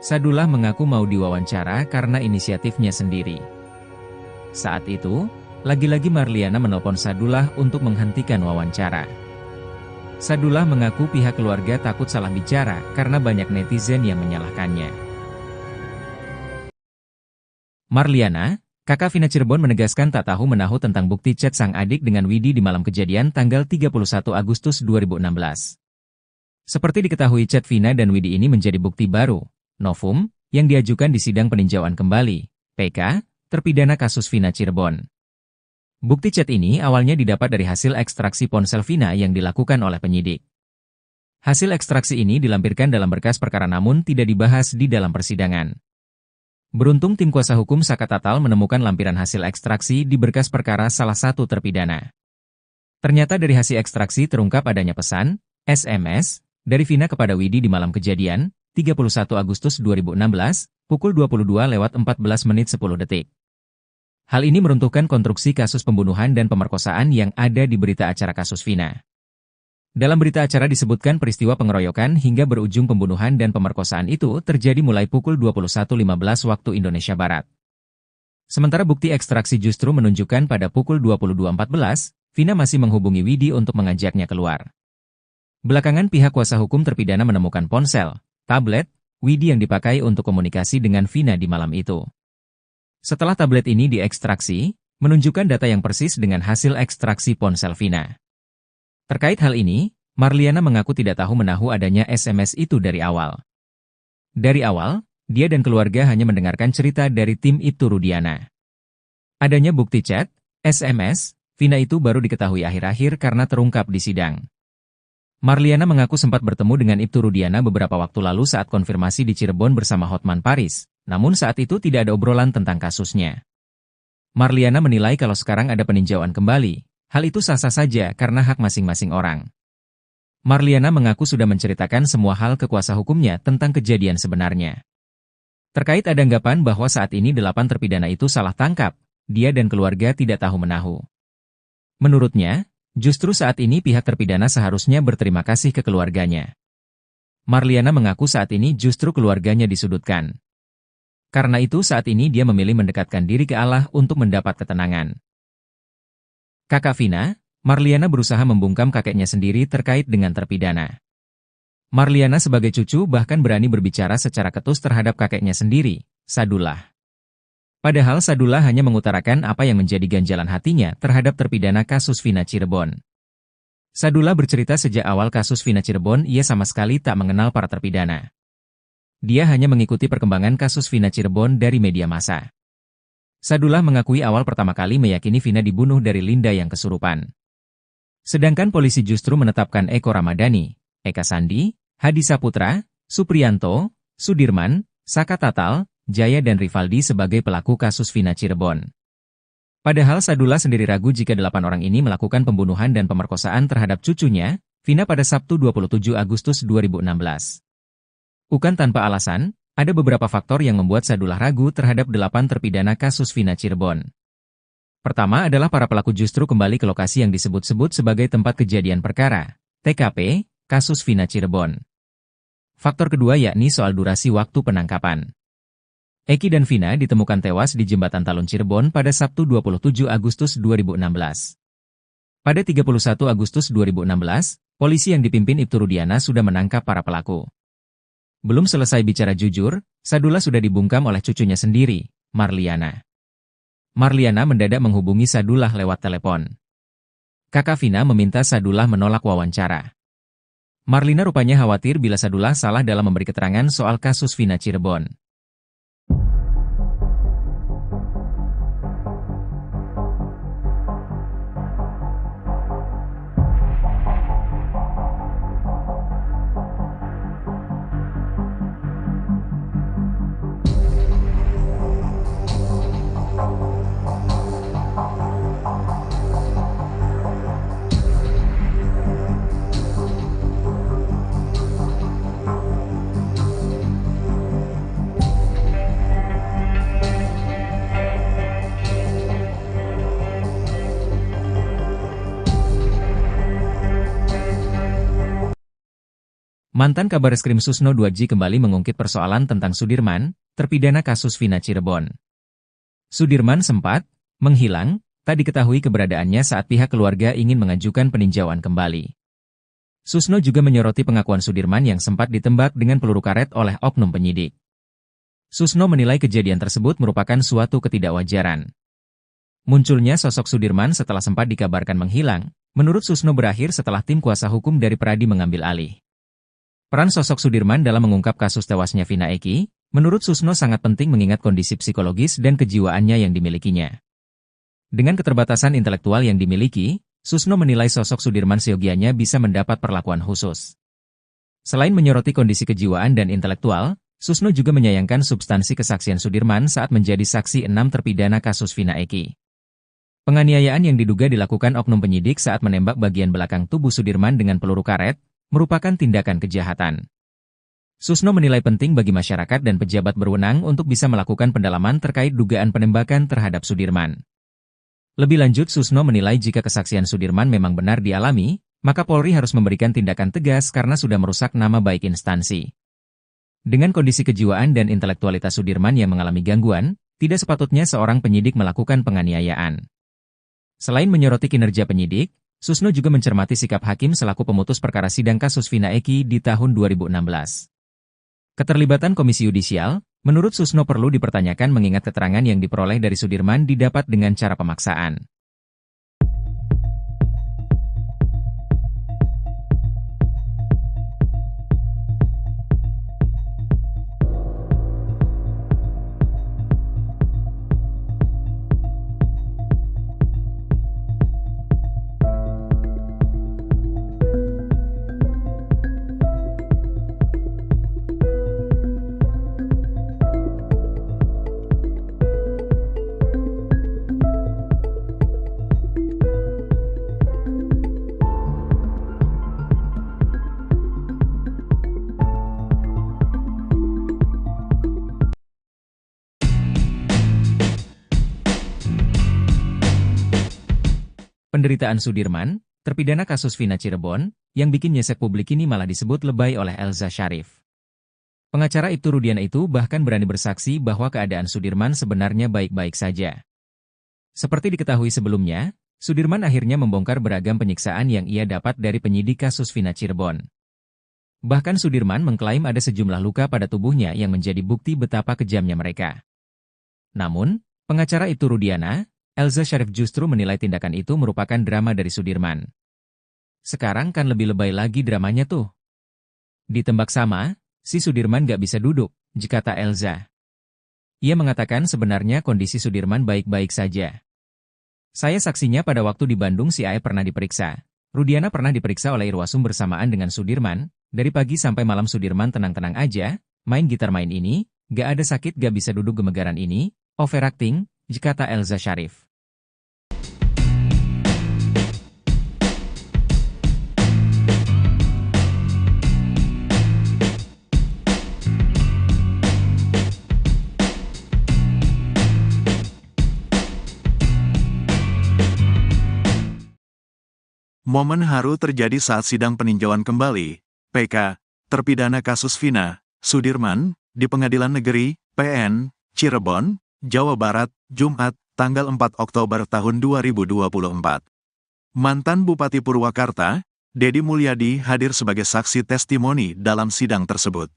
Sadullah mengaku mau diwawancara karena inisiatifnya sendiri. Saat itu, lagi-lagi Marliana menelpon Sadullah untuk menghentikan wawancara. Sadullah mengaku pihak keluarga takut salah bicara karena banyak netizen yang menyalahkannya. Marliana, kakak Vina Cirebon menegaskan tak tahu menahu tentang bukti chat sang adik dengan Widi di malam kejadian tanggal 31 Agustus 2016. Seperti diketahui chat Vina dan Widi ini menjadi bukti baru, novum, yang diajukan di sidang peninjauan kembali, PK, terpidana kasus Vina Cirebon. Bukti chat ini awalnya didapat dari hasil ekstraksi ponsel Vina yang dilakukan oleh penyidik. Hasil ekstraksi ini dilampirkan dalam berkas perkara namun tidak dibahas di dalam persidangan. Beruntung tim kuasa hukum Saka Tatal menemukan lampiran hasil ekstraksi di berkas perkara salah satu terpidana. Ternyata dari hasil ekstraksi terungkap adanya pesan, SMS, dari Vina kepada Widi di malam kejadian, 31 Agustus 2016, pukul 22.14:10. Hal ini meruntuhkan konstruksi kasus pembunuhan dan pemerkosaan yang ada di berita acara kasus Vina. Dalam berita acara disebutkan peristiwa pengeroyokan hingga berujung pembunuhan dan pemerkosaan itu terjadi mulai pukul 21.15 waktu Indonesia Barat. Sementara bukti ekstraksi justru menunjukkan pada pukul 22.14, Vina masih menghubungi Widi untuk mengajaknya keluar. Belakangan pihak kuasa hukum terpidana menemukan ponsel, tablet, Widi yang dipakai untuk komunikasi dengan Vina di malam itu. Setelah tablet ini diekstraksi, menunjukkan data yang persis dengan hasil ekstraksi ponsel Vina. Terkait hal ini, Marliana mengaku tidak tahu menahu adanya SMS itu dari awal. Dari awal, dia dan keluarga hanya mendengarkan cerita dari tim Ibtu Rudiana. Adanya bukti chat, SMS, Vina itu baru diketahui akhir-akhir karena terungkap di sidang. Marliana mengaku sempat bertemu dengan Ibtu Rudiana beberapa waktu lalu saat konfirmasi di Cirebon bersama Hotman Paris, namun saat itu tidak ada obrolan tentang kasusnya. Marliana menilai kalau sekarang ada peninjauan kembali, hal itu sah-sah saja karena hak masing-masing orang. Marliana mengaku sudah menceritakan semua hal ke kuasa hukumnya tentang kejadian sebenarnya. Terkait ada anggapan bahwa saat ini 8 terpidana itu salah tangkap, dia dan keluarga tidak tahu menahu. Menurutnya, justru saat ini pihak terpidana seharusnya berterima kasih ke keluarganya. Marliana mengaku saat ini justru keluarganya disudutkan. Karena itu saat ini dia memilih mendekatkan diri ke Allah untuk mendapat ketenangan. Kakak Vina, Marliana berusaha membungkam kakeknya sendiri terkait dengan terpidana. Marliana sebagai cucu bahkan berani berbicara secara ketus terhadap kakeknya sendiri, Sadullah. Padahal Sadullah hanya mengutarakan apa yang menjadi ganjalan hatinya terhadap terpidana kasus Vina Cirebon. Sadullah bercerita sejak awal kasus Vina Cirebon ia sama sekali tak mengenal para terpidana. Dia hanya mengikuti perkembangan kasus Vina Cirebon dari media massa. Sadullah mengakui awal pertama kali meyakini Vina dibunuh dari Linda yang kesurupan. Sedangkan polisi justru menetapkan Eko Ramadhani, Eka Sandi, Hadi Saputra, Supriyanto, Sudirman, Saka Tatal, Jaya dan Rivaldi sebagai pelaku kasus Vina Cirebon. Padahal Sadullah sendiri ragu jika 8 orang ini melakukan pembunuhan dan pemerkosaan terhadap cucunya, Vina pada Sabtu 27 Agustus 2016. Bukan tanpa alasan, ada beberapa faktor yang membuat Sadullah ragu terhadap 8 terpidana kasus Vina Cirebon. Pertama adalah para pelaku justru kembali ke lokasi yang disebut-sebut sebagai tempat kejadian perkara, TKP, kasus Vina Cirebon. Faktor kedua yakni soal durasi waktu penangkapan. Eki dan Vina ditemukan tewas di Jembatan Talun Cirebon pada Sabtu 27 Agustus 2016. Pada 31 Agustus 2016, polisi yang dipimpin Ibtu Rudiana sudah menangkap para pelaku. Belum selesai bicara jujur, Sadullah sudah dibungkam oleh cucunya sendiri, Marliana. Marliana mendadak menghubungi Sadullah lewat telepon. Kakak Vina meminta Sadullah menolak wawancara. Marlina rupanya khawatir bila Sadullah salah dalam memberi keterangan soal kasus Vina Cirebon. Mantan Kabareskrim Susno 2J kembali mengungkit persoalan tentang Sudirman, terpidana kasus Vina Cirebon. Sudirman sempat menghilang, tak diketahui keberadaannya saat pihak keluarga ingin mengajukan peninjauan kembali. Susno juga menyoroti pengakuan Sudirman yang sempat ditembak dengan peluru karet oleh oknum penyidik. Susno menilai kejadian tersebut merupakan suatu ketidakwajaran. Munculnya sosok Sudirman setelah sempat dikabarkan menghilang, menurut Susno berakhir setelah tim kuasa hukum dari Pradi mengambil alih. Peran sosok Sudirman dalam mengungkap kasus tewasnya Vina Eki, menurut Susno sangat penting mengingat kondisi psikologis dan kejiwaannya yang dimilikinya. Dengan keterbatasan intelektual yang dimiliki, Susno menilai sosok Sudirman seyogianya bisa mendapat perlakuan khusus. Selain menyoroti kondisi kejiwaan dan intelektual, Susno juga menyayangkan substansi kesaksian Sudirman saat menjadi saksi 6 terpidana kasus Vina Eki. Penganiayaan yang diduga dilakukan oknum penyidik saat menembak bagian belakang tubuh Sudirman dengan peluru karet, merupakan tindakan kejahatan. Susno menilai penting bagi masyarakat dan pejabat berwenang untuk bisa melakukan pendalaman terkait dugaan penembakan terhadap Sudirman. Lebih lanjut, Susno menilai jika kesaksian Sudirman memang benar dialami, maka Polri harus memberikan tindakan tegas karena sudah merusak nama baik instansi. Dengan kondisi kejiwaan dan intelektualitas Sudirman yang mengalami gangguan, tidak sepatutnya seorang penyidik melakukan penganiayaan. Selain menyoroti kinerja penyidik, Susno juga mencermati sikap hakim selaku pemutus perkara sidang kasus Vina Eki di tahun 2016. Keterlibatan Komisi Yudisial, menurut Susno perlu dipertanyakan mengingat keterangan yang diperoleh dari Sudirman didapat dengan cara pemaksaan. Penderitaan Sudirman, terpidana kasus Vina Cirebon, yang bikin nyesek publik ini malah disebut lebay oleh Elza Syarif. Pengacara Ibtu Rudiana itu bahkan berani bersaksi bahwa keadaan Sudirman sebenarnya baik-baik saja. Seperti diketahui sebelumnya, Sudirman akhirnya membongkar beragam penyiksaan yang ia dapat dari penyidik kasus Vina Cirebon. Bahkan Sudirman mengklaim ada sejumlah luka pada tubuhnya yang menjadi bukti betapa kejamnya mereka. Namun, pengacara Ibtu Rudiana, Elza Syarif justru menilai tindakan itu merupakan drama dari Sudirman. Sekarang kan lebih lebay lagi dramanya tuh. Ditembak sama, si Sudirman gak bisa duduk, kata Elza. Ia mengatakan sebenarnya kondisi Sudirman baik-baik saja. Saya saksinya pada waktu di Bandung si Ae pernah diperiksa. Rudiana pernah diperiksa oleh Irwasum bersamaan dengan Sudirman, dari pagi sampai malam Sudirman tenang-tenang aja, main gitar main ini, gak ada sakit gak bisa duduk gemegaran ini, overacting, kata Elza Syarif. Momen haru terjadi saat sidang peninjauan kembali, PK, terpidana kasus Vina, Sudirman, di Pengadilan Negeri, PN, Cirebon, Jawa Barat, Jumat, tanggal 4 Oktober tahun 2024. Mantan Bupati Purwakarta, Deddy Mulyadi hadir sebagai saksi testimoni dalam sidang tersebut.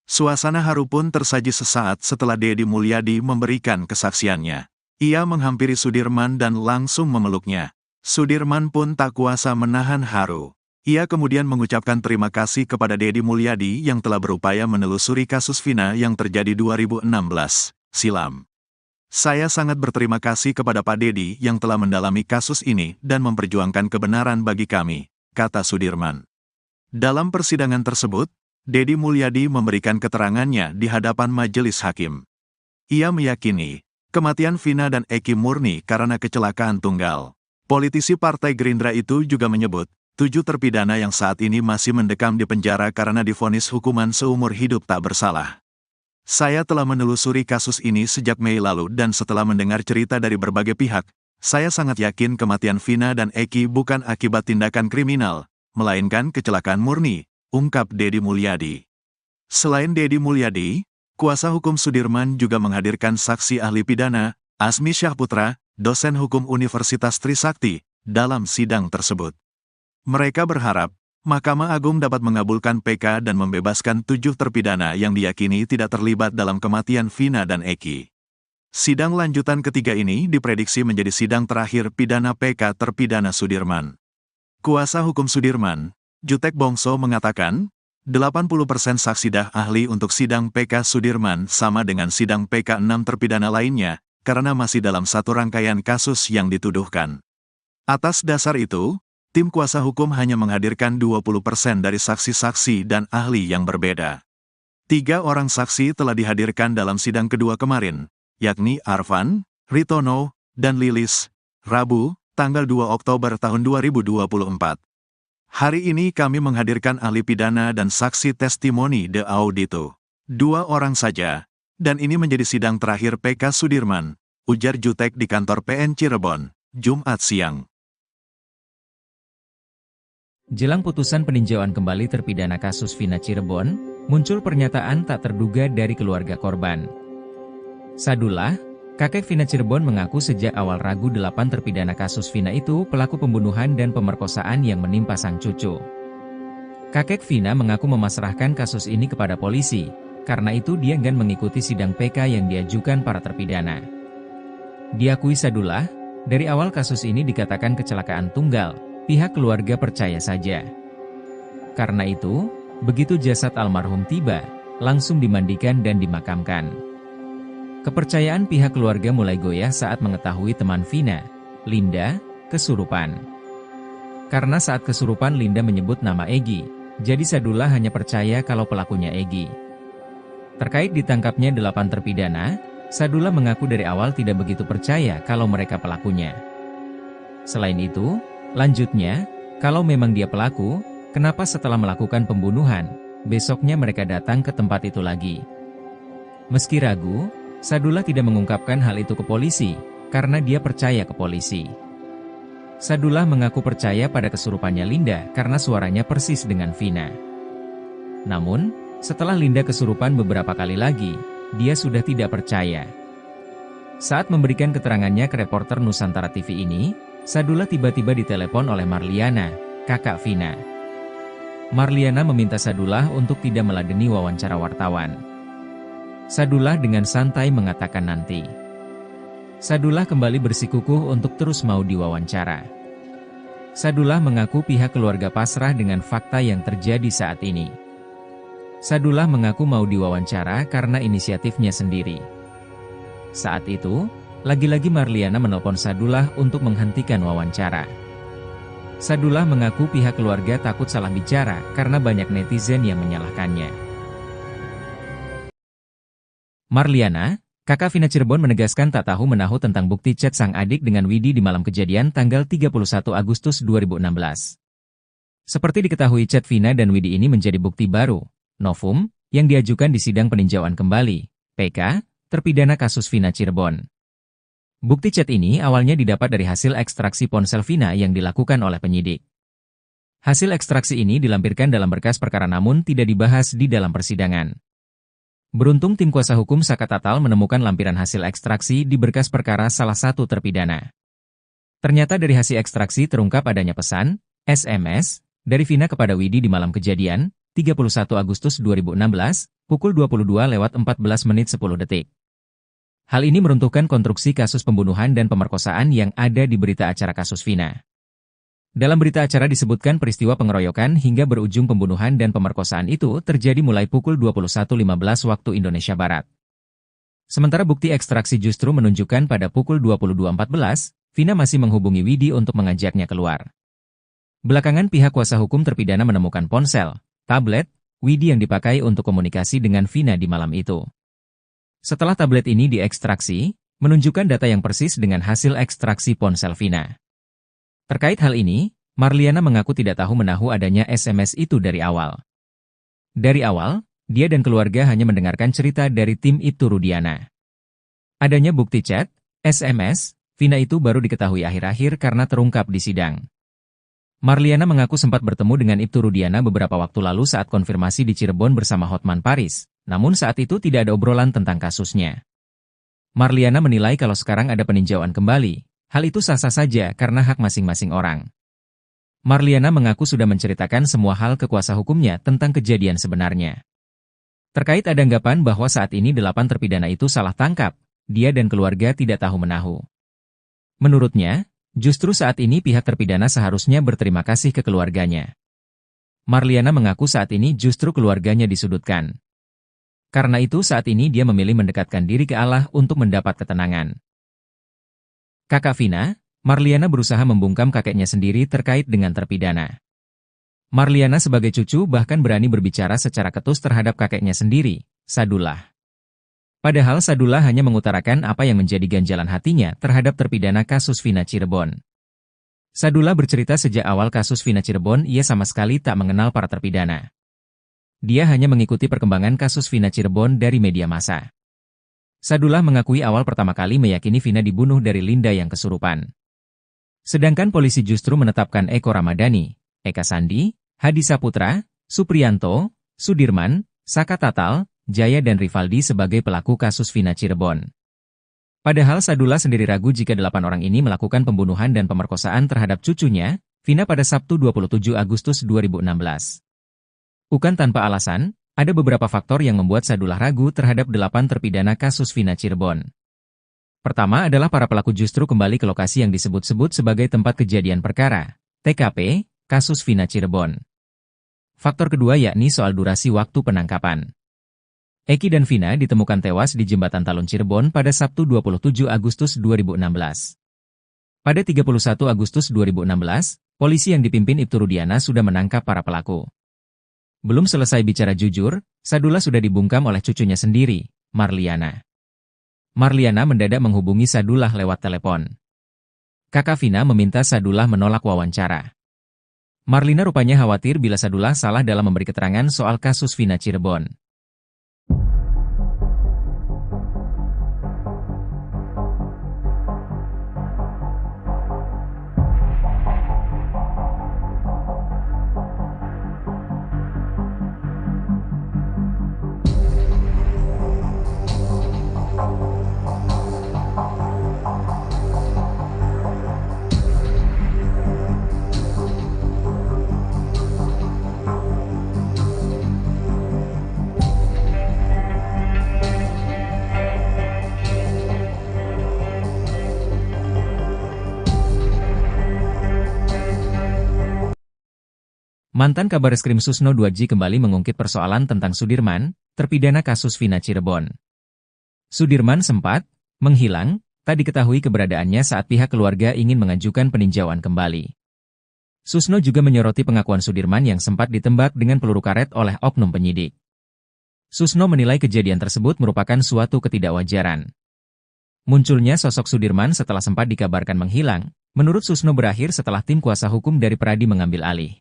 Suasana haru pun tersaji sesaat setelah Deddy Mulyadi memberikan kesaksiannya. Ia menghampiri Sudirman dan langsung memeluknya. Sudirman pun tak kuasa menahan haru. Ia kemudian mengucapkan terima kasih kepada Deddy Mulyadi yang telah berupaya menelusuri kasus Vina yang terjadi 2016 silam. Saya sangat berterima kasih kepada Pak Deddy yang telah mendalami kasus ini dan memperjuangkan kebenaran bagi kami, kata Sudirman. Dalam persidangan tersebut, Deddy Mulyadi memberikan keterangannya di hadapan majelis hakim. Ia meyakini, kematian Vina dan Eki murni karena kecelakaan tunggal. Politisi Partai Gerindra itu juga menyebut, 7 terpidana yang saat ini masih mendekam di penjara karena divonis hukuman seumur hidup tak bersalah. Saya telah menelusuri kasus ini sejak Mei lalu dan setelah mendengar cerita dari berbagai pihak, saya sangat yakin kematian Vina dan Eki bukan akibat tindakan kriminal, melainkan kecelakaan murni, ungkap Dedi Mulyadi. Selain Dedi Mulyadi, kuasa hukum Sudirman juga menghadirkan saksi ahli pidana, Asmi Syahputra, dosen hukum Universitas Trisakti, dalam sidang tersebut. Mereka berharap, Mahkamah Agung dapat mengabulkan PK dan membebaskan 7 terpidana yang diyakini tidak terlibat dalam kematian Vina dan Eki. Sidang lanjutan ketiga ini diprediksi menjadi sidang terakhir pidana PK terpidana Sudirman. Kuasa hukum Sudirman, Jutek Bongso mengatakan, 80% saksi ahli untuk sidang PK Sudirman sama dengan sidang PK 6 terpidana lainnya, karena masih dalam satu rangkaian kasus yang dituduhkan. Atas dasar itu, tim kuasa hukum hanya menghadirkan 20% dari saksi-saksi dan ahli yang berbeda. 3 orang saksi telah dihadirkan dalam sidang kedua kemarin, yakni Arfan, Ritono, dan Lilis, Rabu, tanggal 2 Oktober tahun 2024. Hari ini kami menghadirkan ahli pidana dan saksi testimoni de audito. 2 orang saja, dan ini menjadi sidang terakhir PK Sudirman, ujar Jutek di kantor PN Cirebon, Jumat siang. Jelang putusan peninjauan kembali terpidana kasus Vina Cirebon, muncul pernyataan tak terduga dari keluarga korban. Sadullah, kakek Vina Cirebon mengaku sejak awal ragu 8 terpidana kasus Vina itu pelaku pembunuhan dan pemerkosaan yang menimpa sang cucu. Kakek Vina mengaku memasrahkan kasus ini kepada polisi, karena itu dia enggan mengikuti sidang PK yang diajukan para terpidana. Diakui Sadullah, dari awal kasus ini dikatakan kecelakaan tunggal, pihak keluarga percaya saja. Karena itu, begitu jasad almarhum tiba, langsung dimandikan dan dimakamkan. Kepercayaan pihak keluarga mulai goyah saat mengetahui teman Vina, Linda, kesurupan. Karena saat kesurupan Linda menyebut nama Egi, jadi Sadullah hanya percaya kalau pelakunya Egi. Terkait ditangkapnya 8 terpidana, Sadullah mengaku dari awal tidak begitu percaya kalau mereka pelakunya. Selain itu, lanjutnya, kalau memang dia pelaku, kenapa setelah melakukan pembunuhan, besoknya mereka datang ke tempat itu lagi? Meski ragu, Sadullah tidak mengungkapkan hal itu ke polisi, karena dia percaya ke polisi. Sadullah mengaku percaya pada kesurupannya Linda karena suaranya persis dengan Vina. Namun, setelah Linda kesurupan beberapa kali lagi, dia sudah tidak percaya. Saat memberikan keterangannya ke reporter Nusantara TV ini, Sadullah tiba-tiba ditelepon oleh Marliana, kakak Vina. Marliana meminta Sadullah untuk tidak meladeni wawancara wartawan. Sadullah dengan santai mengatakan nanti. Sadullah kembali bersikukuh untuk terus mau diwawancara. Sadullah mengaku pihak keluarga pasrah dengan fakta yang terjadi saat ini. Sadullah mengaku mau diwawancara karena inisiatifnya sendiri. Saat itu, lagi-lagi Marliana menelpon Sadullah untuk menghentikan wawancara. Sadullah mengaku pihak keluarga takut salah bicara karena banyak netizen yang menyalahkannya. Marliana, kakak Vina Cirebon menegaskan tak tahu menahu tentang bukti chat sang adik dengan Widi di malam kejadian tanggal 31 Agustus 2016. Seperti diketahui chat Vina dan Widi ini menjadi bukti baru, novum, yang diajukan di sidang peninjauan kembali, PK, terpidana kasus Vina Cirebon. Bukti chat ini awalnya didapat dari hasil ekstraksi ponsel Vina yang dilakukan oleh penyidik. Hasil ekstraksi ini dilampirkan dalam berkas perkara namun tidak dibahas di dalam persidangan. Beruntung tim kuasa hukum Saka Tatal menemukan lampiran hasil ekstraksi di berkas perkara salah satu terpidana. Ternyata dari hasil ekstraksi terungkap adanya pesan, SMS, dari Vina kepada Widi di malam kejadian, 31 Agustus 2016, pukul 22:14:10. Hal ini meruntuhkan konstruksi kasus pembunuhan dan pemerkosaan yang ada di berita acara kasus Vina. Dalam berita acara disebutkan peristiwa pengeroyokan hingga berujung pembunuhan dan pemerkosaan itu terjadi mulai pukul 21:15 waktu Indonesia Barat. Sementara bukti ekstraksi justru menunjukkan pada pukul 22:14, Vina masih menghubungi Widi untuk mengajaknya keluar. Belakangan pihak kuasa hukum terpidana menemukan ponsel, tablet, Widi yang dipakai untuk komunikasi dengan Vina di malam itu. Setelah tablet ini diekstraksi, menunjukkan data yang persis dengan hasil ekstraksi ponsel Vina. Terkait hal ini, Marliana mengaku tidak tahu menahu adanya SMS itu dari awal. Dari awal, dia dan keluarga hanya mendengarkan cerita dari tim Ibtu Rudiana. Adanya bukti chat, SMS, Vina itu baru diketahui akhir-akhir karena terungkap di sidang. Marliana mengaku sempat bertemu dengan Ibtu Rudiana beberapa waktu lalu saat konfirmasi di Cirebon bersama Hotman Paris, namun saat itu tidak ada obrolan tentang kasusnya. Marliana menilai kalau sekarang ada peninjauan kembali, hal itu sah-sah saja karena hak masing-masing orang. Marliana mengaku sudah menceritakan semua hal ke kuasa hukumnya tentang kejadian sebenarnya. Terkait ada anggapan bahwa saat ini 8 terpidana itu salah tangkap, dia dan keluarga tidak tahu-menahu. Menurutnya, justru saat ini pihak terpidana seharusnya berterima kasih ke keluarganya. Marliana mengaku saat ini justru keluarganya disudutkan. Karena itu saat ini dia memilih mendekatkan diri ke Allah untuk mendapat ketenangan. Kakak Vina, Marliana berusaha membungkam kakeknya sendiri terkait dengan terpidana. Marliana sebagai cucu bahkan berani berbicara secara ketus terhadap kakeknya sendiri, Sadullah. Padahal Sadullah hanya mengutarakan apa yang menjadi ganjalan hatinya terhadap terpidana kasus Vina Cirebon. Sadullah bercerita sejak awal kasus Vina Cirebon ia sama sekali tak mengenal para terpidana. Dia hanya mengikuti perkembangan kasus Vina Cirebon dari media massa. Sadullah mengakui awal pertama kali meyakini Vina dibunuh dari Linda yang kesurupan. Sedangkan polisi justru menetapkan Eko Ramadhani, Eka Sandi, Hadi Saputra, Supriyanto, Sudirman, Saka Tatal, Jaya dan Rivaldi sebagai pelaku kasus Vina Cirebon. Padahal Sadullah sendiri ragu jika 8 orang ini melakukan pembunuhan dan pemerkosaan terhadap cucunya, Vina pada Sabtu 27 Agustus 2016. Bukan tanpa alasan, ada beberapa faktor yang membuat Sadullah ragu terhadap 8 terpidana kasus Vina Cirebon. Pertama adalah para pelaku justru kembali ke lokasi yang disebut-sebut sebagai tempat kejadian perkara, TKP, kasus Vina Cirebon. Faktor kedua yakni soal durasi waktu penangkapan. Eki dan Vina ditemukan tewas di Jembatan Talun Cirebon pada Sabtu 27 Agustus 2016. Pada 31 Agustus 2016, polisi yang dipimpin Ibtu Rudiana sudah menangkap para pelaku. Belum selesai bicara jujur, Sadullah sudah dibungkam oleh cucunya sendiri, Marliana. Marliana mendadak menghubungi Sadullah lewat telepon. Kakak Vina meminta Sadullah menolak wawancara. Marlina rupanya khawatir bila Sadullah salah dalam memberi keterangan soal kasus Vina Cirebon. Mantan Kabareskrim Susno 2J kembali mengungkit persoalan tentang Sudirman, terpidana kasus Vina Cirebon. Sudirman sempat menghilang, tak diketahui keberadaannya saat pihak keluarga ingin mengajukan peninjauan kembali. Susno juga menyoroti pengakuan Sudirman yang sempat ditembak dengan peluru karet oleh oknum penyidik. Susno menilai kejadian tersebut merupakan suatu ketidakwajaran. Munculnya sosok Sudirman setelah sempat dikabarkan menghilang, menurut Susno berakhir setelah tim kuasa hukum dari Pradi mengambil alih.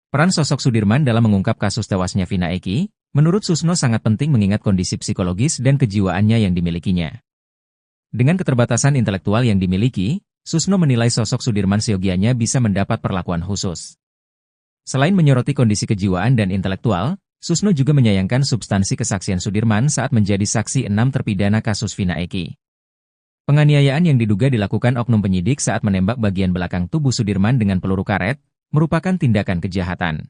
Peran sosok Sudirman dalam mengungkap kasus tewasnya Vina Eki, menurut Susno sangat penting mengingat kondisi psikologis dan kejiwaannya yang dimilikinya. Dengan keterbatasan intelektual yang dimiliki, Susno menilai sosok Sudirman seyogianya bisa mendapat perlakuan khusus. Selain menyoroti kondisi kejiwaan dan intelektual, Susno juga menyayangkan substansi kesaksian Sudirman saat menjadi saksi 6 terpidana kasus Vina Eki. Penganiayaan yang diduga dilakukan oknum penyidik saat menembak bagian belakang tubuh Sudirman dengan peluru karet, merupakan tindakan kejahatan.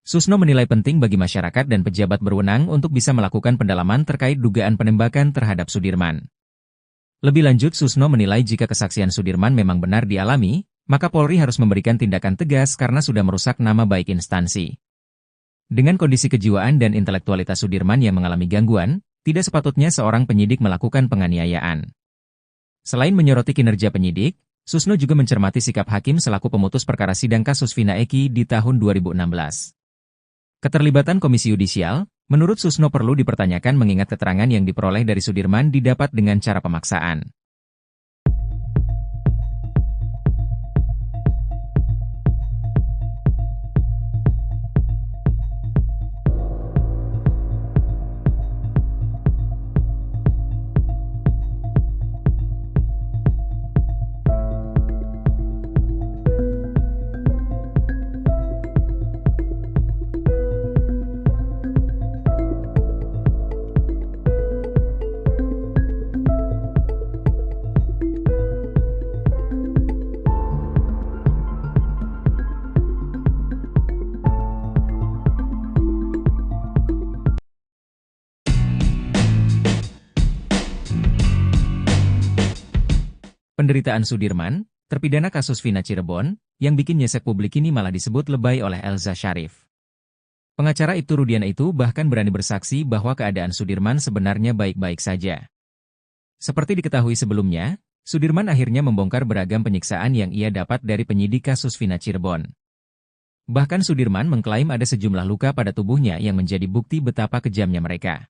Susno menilai penting bagi masyarakat dan pejabat berwenang untuk bisa melakukan pendalaman terkait dugaan penembakan terhadap Sudirman. Lebih lanjut, Susno menilai jika kesaksian Sudirman memang benar dialami, maka Polri harus memberikan tindakan tegas karena sudah merusak nama baik instansi. Dengan kondisi kejiwaan dan intelektualitas Sudirman yang mengalami gangguan, tidak sepatutnya seorang penyidik melakukan penganiayaan. Selain menyoroti kinerja penyidik, Susno juga mencermati sikap hakim selaku pemutus perkara sidang kasus Vina Eki di tahun 2016. Keterlibatan Komisi Yudisial, menurut Susno perlu dipertanyakan mengingat keterangan yang diperoleh dari Sudirman didapat dengan cara pemaksaan. Penderitaan Sudirman, terpidana kasus Vina Cirebon, yang bikin nyesek publik ini malah disebut lebay oleh Elza Syarif. Pengacara Ibtu Rudiana itu bahkan berani bersaksi bahwa keadaan Sudirman sebenarnya baik-baik saja. Seperti diketahui sebelumnya, Sudirman akhirnya membongkar beragam penyiksaan yang ia dapat dari penyidik kasus Vina Cirebon. Bahkan Sudirman mengklaim ada sejumlah luka pada tubuhnya yang menjadi bukti betapa kejamnya mereka.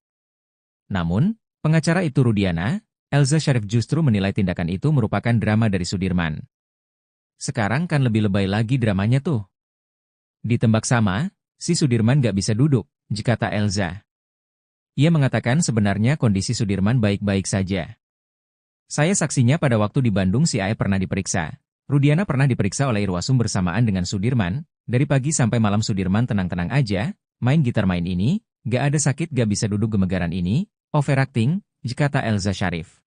Namun, pengacara Ibtu Rudiana, Elza Syarif justru menilai tindakan itu merupakan drama dari Sudirman. Sekarang kan lebih lebay lagi dramanya tuh. Ditembak sama, si Sudirman gak bisa duduk, kata Elza. Ia mengatakan sebenarnya kondisi Sudirman baik-baik saja. Saya saksinya pada waktu di Bandung si Aep pernah diperiksa. Rudiana pernah diperiksa oleh Irwasum bersamaan dengan Sudirman. Dari pagi sampai malam Sudirman tenang-tenang aja, main gitar main ini, gak ada sakit gak bisa duduk gemegaran ini, overacting, kata Elza Syarif.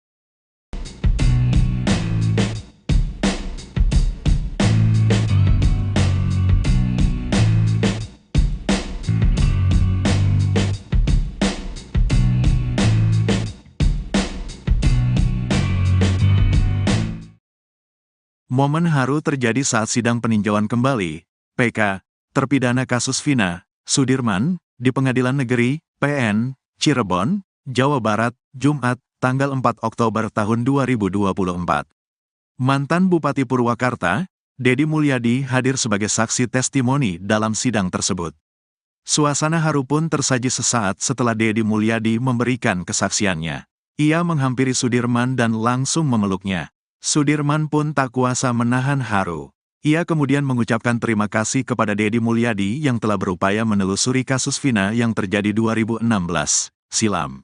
Momen haru terjadi saat sidang peninjauan kembali, PK, terpidana kasus Vina, Sudirman, di Pengadilan Negeri, PN, Cirebon, Jawa Barat, Jumat, tanggal 4 Oktober tahun 2024. Mantan Bupati Purwakarta, Dedi Mulyadi hadir sebagai saksi testimoni dalam sidang tersebut. Suasana haru pun tersaji sesaat setelah Dedi Mulyadi memberikan kesaksiannya. Ia menghampiri Sudirman dan langsung memeluknya. Sudirman pun tak kuasa menahan haru. Ia kemudian mengucapkan terima kasih kepada Dedi Mulyadi yang telah berupaya menelusuri kasus Vina yang terjadi 2016 silam.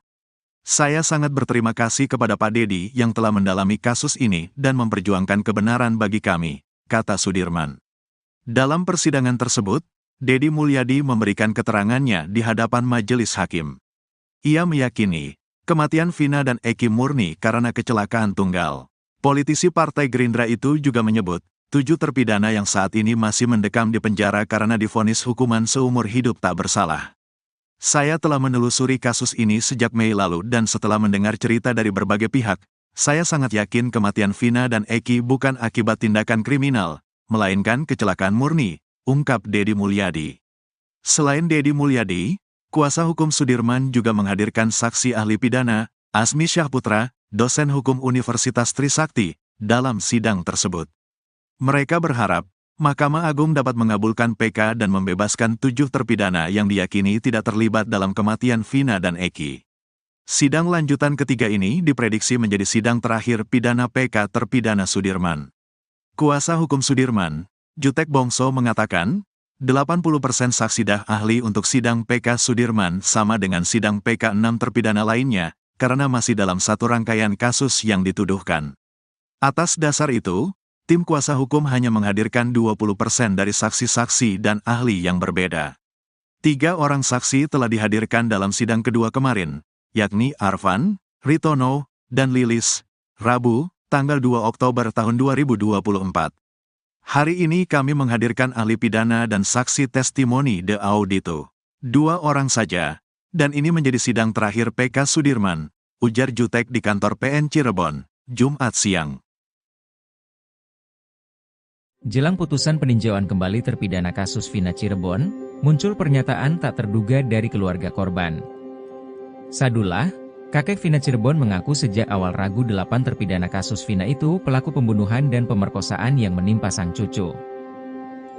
Saya sangat berterima kasih kepada Pak Dedi yang telah mendalami kasus ini dan memperjuangkan kebenaran bagi kami, kata Sudirman. Dalam persidangan tersebut, Dedi Mulyadi memberikan keterangannya di hadapan majelis hakim. Ia meyakini, kematian Vina dan Eki murni karena kecelakaan tunggal. Politisi Partai Gerindra itu juga menyebut, 7 terpidana yang saat ini masih mendekam di penjara karena divonis hukuman seumur hidup tak bersalah. Saya telah menelusuri kasus ini sejak Mei lalu dan setelah mendengar cerita dari berbagai pihak, saya sangat yakin kematian Vina dan Eki bukan akibat tindakan kriminal, melainkan kecelakaan murni, ungkap Dedi Mulyadi. Selain Dedi Mulyadi, kuasa hukum Sudirman juga menghadirkan saksi ahli pidana, Asmi Syahputra, dosen hukum Universitas Trisakti, dalam sidang tersebut. Mereka berharap, Mahkamah Agung dapat mengabulkan PK dan membebaskan 7 terpidana yang diyakini tidak terlibat dalam kematian Vina dan Eki. Sidang lanjutan ketiga ini diprediksi menjadi sidang terakhir pidana PK terpidana Sudirman. Kuasa hukum Sudirman, Jutek Bongso mengatakan, 80% saksi ahli untuk sidang PK Sudirman sama dengan sidang PK 6 terpidana lainnya, karena masih dalam satu rangkaian kasus yang dituduhkan. Atas dasar itu, tim kuasa hukum hanya menghadirkan 20% dari saksi-saksi dan ahli yang berbeda. 3 orang saksi telah dihadirkan dalam sidang kedua kemarin, yakni Arfan, Ritono, dan Lilis, Rabu, tanggal 2 Oktober tahun 2024. Hari ini kami menghadirkan ahli pidana dan saksi testimoni de audito. 2 orang saja. Dan ini menjadi sidang terakhir PK Sudirman, ujar Jutek di kantor PN Cirebon, Jumat siang. Jelang putusan peninjauan kembali terpidana kasus Vina Cirebon, muncul pernyataan tak terduga dari keluarga korban. Sadullah, kakek Vina Cirebon mengaku sejak awal ragu 8 terpidana kasus Vina itu pelaku pembunuhan dan pemerkosaan yang menimpa sang cucu.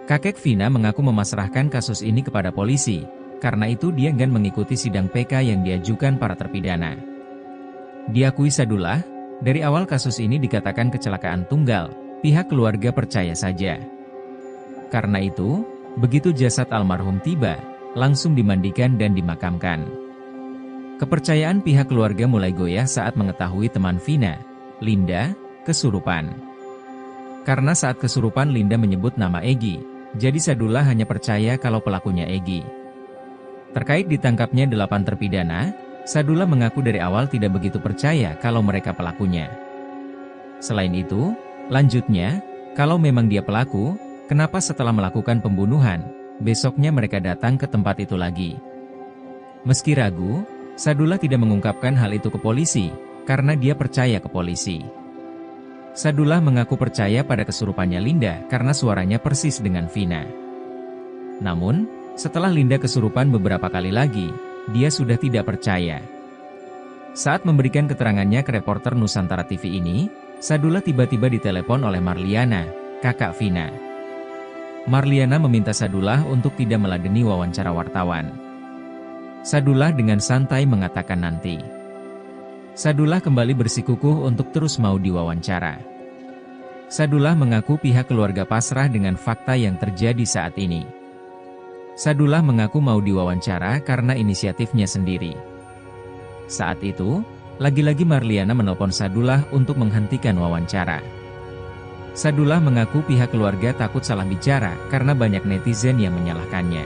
Kakek Vina mengaku memasrahkan kasus ini kepada polisi. Karena itu dia enggan mengikuti sidang PK yang diajukan para terpidana. Diakui Sadullah, dari awal kasus ini dikatakan kecelakaan tunggal, pihak keluarga percaya saja. Karena itu, begitu jasad almarhum tiba, langsung dimandikan dan dimakamkan. Kepercayaan pihak keluarga mulai goyah saat mengetahui teman Vina, Linda, kesurupan. Karena saat kesurupan Linda menyebut nama Egy, jadi Sadullah hanya percaya kalau pelakunya Egy. Terkait ditangkapnya 8 terpidana, Sadullah mengaku dari awal tidak begitu percaya kalau mereka pelakunya. Selain itu, lanjutnya, kalau memang dia pelaku, kenapa setelah melakukan pembunuhan, besoknya mereka datang ke tempat itu lagi? Meski ragu, Sadullah tidak mengungkapkan hal itu ke polisi, karena dia percaya ke polisi. Sadullah mengaku percaya pada kesurupannya Linda karena suaranya persis dengan Vina. Namun, setelah Linda kesurupan beberapa kali lagi, dia sudah tidak percaya. Saat memberikan keterangannya ke reporter Nusantara TV ini, Sadullah tiba-tiba ditelepon oleh Marliana, kakak Vina. Marliana meminta Sadullah untuk tidak meladeni wawancara wartawan. Sadullah dengan santai mengatakan nanti. Sadullah kembali bersikukuh untuk terus mau diwawancara. Sadullah mengaku pihak keluarga pasrah dengan fakta yang terjadi saat ini. Sadullah mengaku mau diwawancara karena inisiatifnya sendiri. Saat itu, lagi-lagi Marliana menelpon Sadullah untuk menghentikan wawancara. Sadullah mengaku pihak keluarga takut salah bicara karena banyak netizen yang menyalahkannya.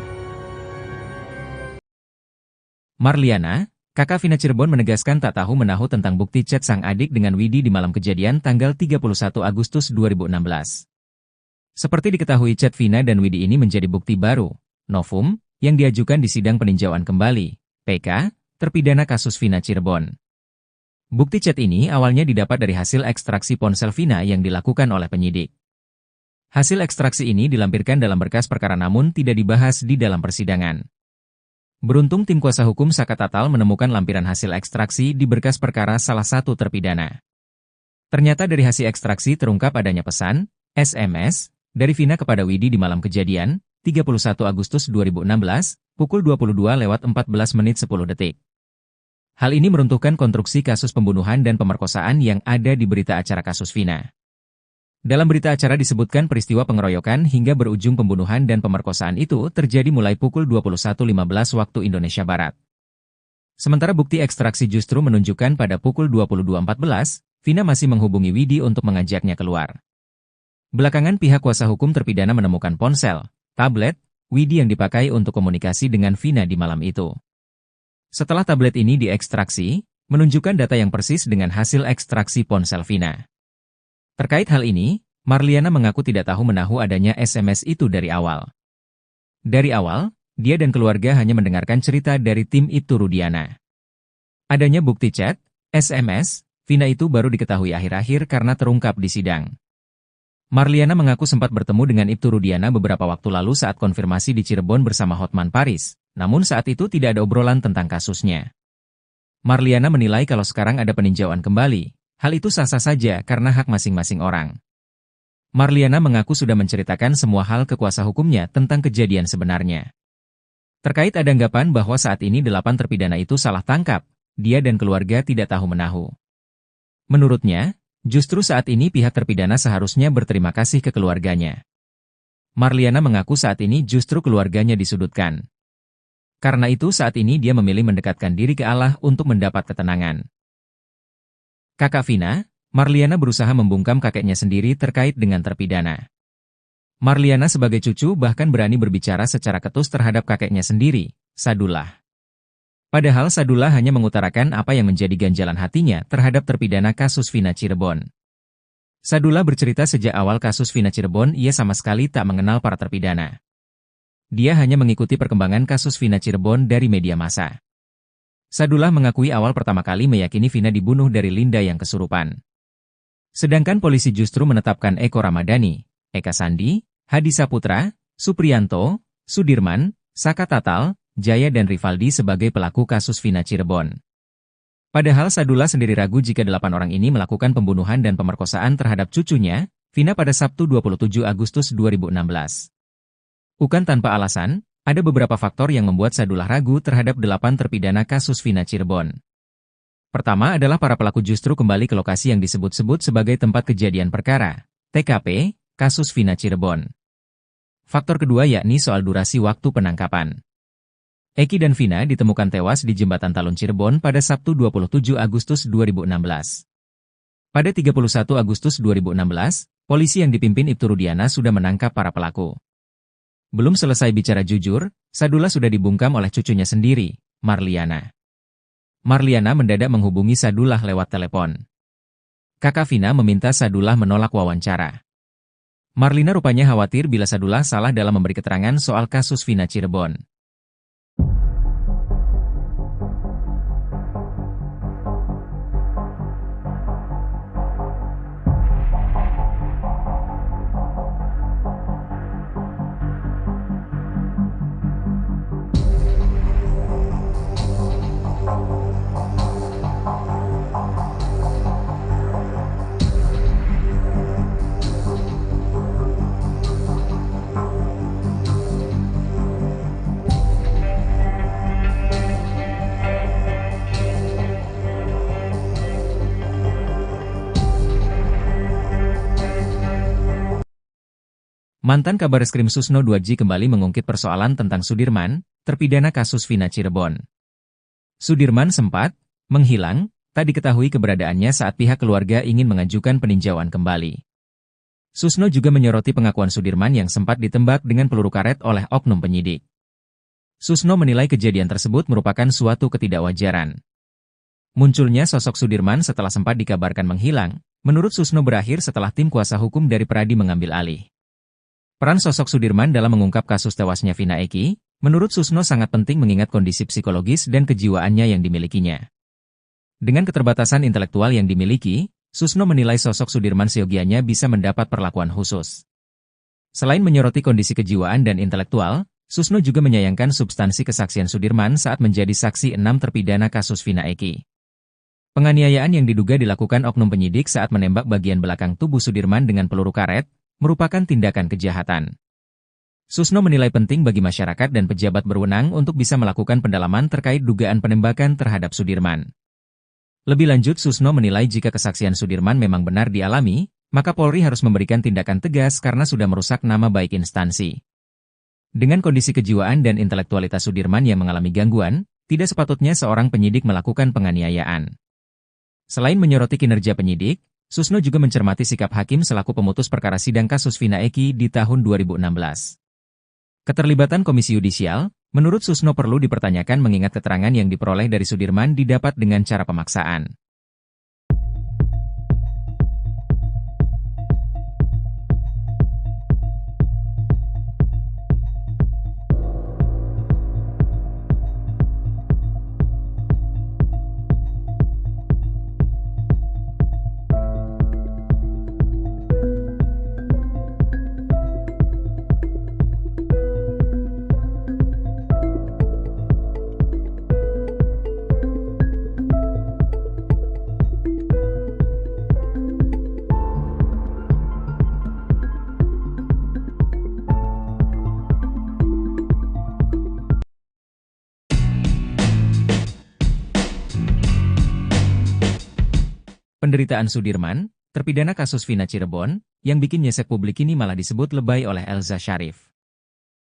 Marliana, kakak Vina Cirebon menegaskan tak tahu menahu tentang bukti chat sang adik dengan Widi di malam kejadian tanggal 31 Agustus 2016. Seperti diketahui chat Vina dan Widi ini menjadi bukti baru, novum, yang diajukan di sidang peninjauan kembali, PK, terpidana kasus Vina Cirebon. Bukti chat ini awalnya didapat dari hasil ekstraksi ponsel Vina yang dilakukan oleh penyidik. Hasil ekstraksi ini dilampirkan dalam berkas perkara namun tidak dibahas di dalam persidangan. Beruntung tim kuasa hukum Saka Tatal menemukan lampiran hasil ekstraksi di berkas perkara salah satu terpidana. Ternyata dari hasil ekstraksi terungkap adanya pesan, SMS, dari Vina kepada Widi di malam kejadian, 31 Agustus 2016, pukul 22.14:10. Hal ini meruntuhkan konstruksi kasus pembunuhan dan pemerkosaan yang ada di berita acara kasus Vina. Dalam berita acara disebutkan peristiwa pengeroyokan hingga berujung pembunuhan dan pemerkosaan itu terjadi mulai pukul 21.15 waktu Indonesia Barat. Sementara bukti ekstraksi justru menunjukkan pada pukul 22.14, Vina masih menghubungi Widi untuk mengajaknya keluar. Belakangan pihak kuasa hukum terpidana menemukan ponsel, tablet, Widi yang dipakai untuk komunikasi dengan Vina di malam itu. Setelah tablet ini diekstraksi, menunjukkan data yang persis dengan hasil ekstraksi ponsel Vina. Terkait hal ini, Marliana mengaku tidak tahu menahu adanya SMS itu dari awal. Dari awal, dia dan keluarga hanya mendengarkan cerita dari tim Ibtu Rudiana. Adanya bukti chat, SMS, Vina itu baru diketahui akhir-akhir karena terungkap di sidang. Marliana mengaku sempat bertemu dengan Ibtu Rudiana beberapa waktu lalu saat konfirmasi di Cirebon bersama Hotman Paris, namun saat itu tidak ada obrolan tentang kasusnya. Marliana menilai kalau sekarang ada peninjauan kembali, hal itu sah-sah saja karena hak masing-masing orang. Marliana mengaku sudah menceritakan semua hal ke kuasa hukumnya tentang kejadian sebenarnya. Terkait ada anggapan bahwa saat ini 8 terpidana itu salah tangkap, dia dan keluarga tidak tahu menahu. Menurutnya, justru saat ini pihak terpidana seharusnya berterima kasih ke keluarganya. Marliana mengaku saat ini justru keluarganya disudutkan. Karena itu saat ini dia memilih mendekatkan diri ke Allah untuk mendapat ketenangan. Kakak Vina, Marliana berusaha membungkam kakeknya sendiri terkait dengan terpidana. Marliana sebagai cucu bahkan berani berbicara secara ketus terhadap kakeknya sendiri, Sadullah. Padahal Sadullah hanya mengutarakan apa yang menjadi ganjalan hatinya terhadap terpidana kasus Vina Cirebon. Sadullah bercerita sejak awal kasus Vina Cirebon ia sama sekali tak mengenal para terpidana. Dia hanya mengikuti perkembangan kasus Vina Cirebon dari media massa. Sadullah mengakui awal pertama kali meyakini Vina dibunuh dari Linda yang kesurupan. Sedangkan polisi justru menetapkan Eko Ramadhani, Eka Sandi, Hadi Saputra, Supriyanto, Sudirman, Saka Tatal, Jaya dan Rivaldi sebagai pelaku kasus Vina Cirebon. Padahal Sadullah sendiri ragu jika 8 orang ini melakukan pembunuhan dan pemerkosaan terhadap cucunya, Vina pada Sabtu 27 Agustus 2016. Bukan tanpa alasan, ada beberapa faktor yang membuat Sadullah ragu terhadap 8 terpidana kasus Vina Cirebon. Pertama adalah para pelaku justru kembali ke lokasi yang disebut-sebut sebagai tempat kejadian perkara, TKP, kasus Vina Cirebon. Faktor kedua yakni soal durasi waktu penangkapan. Eki dan Vina ditemukan tewas di Jembatan Talun Cirebon pada Sabtu 27 Agustus 2016. Pada 31 Agustus 2016, polisi yang dipimpin Ibtu Rudiana sudah menangkap para pelaku. Belum selesai bicara jujur, Sadullah sudah dibungkam oleh cucunya sendiri, Marliana. Marliana mendadak menghubungi Sadullah lewat telepon. Kakak Vina meminta Sadullah menolak wawancara. Marlina rupanya khawatir bila Sadullah salah dalam memberi keterangan soal kasus Vina Cirebon. Mantan Kabareskrim Susno 2J kembali mengungkit persoalan tentang Sudirman, terpidana kasus Vina Cirebon. Sudirman sempat menghilang, tak diketahui keberadaannya saat pihak keluarga ingin mengajukan peninjauan kembali. Susno juga menyoroti pengakuan Sudirman yang sempat ditembak dengan peluru karet oleh oknum penyidik. Susno menilai kejadian tersebut merupakan suatu ketidakwajaran. Munculnya sosok Sudirman setelah sempat dikabarkan menghilang, menurut Susno berakhir setelah tim kuasa hukum dari Peradi mengambil alih. Peran sosok Sudirman dalam mengungkap kasus tewasnya Vina Eki, menurut Susno sangat penting mengingat kondisi psikologis dan kejiwaannya yang dimilikinya. Dengan keterbatasan intelektual yang dimiliki, Susno menilai sosok Sudirman seyogianya bisa mendapat perlakuan khusus. Selain menyoroti kondisi kejiwaan dan intelektual, Susno juga menyayangkan substansi kesaksian Sudirman saat menjadi saksi 6 terpidana kasus Vina Eki. Penganiayaan yang diduga dilakukan oknum penyidik saat menembak bagian belakang tubuh Sudirman dengan peluru karet, merupakan tindakan kejahatan. Susno menilai penting bagi masyarakat dan pejabat berwenang untuk bisa melakukan pendalaman terkait dugaan penembakan terhadap Sudirman. Lebih lanjut, Susno menilai jika kesaksian Sudirman memang benar dialami, maka Polri harus memberikan tindakan tegas karena sudah merusak nama baik instansi. Dengan kondisi kejiwaan dan intelektualitas Sudirman yang mengalami gangguan, tidak sepatutnya seorang penyidik melakukan penganiayaan. Selain menyoroti kinerja penyidik, Susno juga mencermati sikap hakim selaku pemutus perkara sidang kasus Vina Eki di tahun 2016. Keterlibatan Komisi Yudisial, menurut Susno perlu dipertanyakan mengingat keterangan yang diperoleh dari Sudirman didapat dengan cara pemaksaan. Penderitaan Sudirman, terpidana kasus Vina Cirebon, yang bikin nyesek publik ini malah disebut lebay oleh Elza Syarif.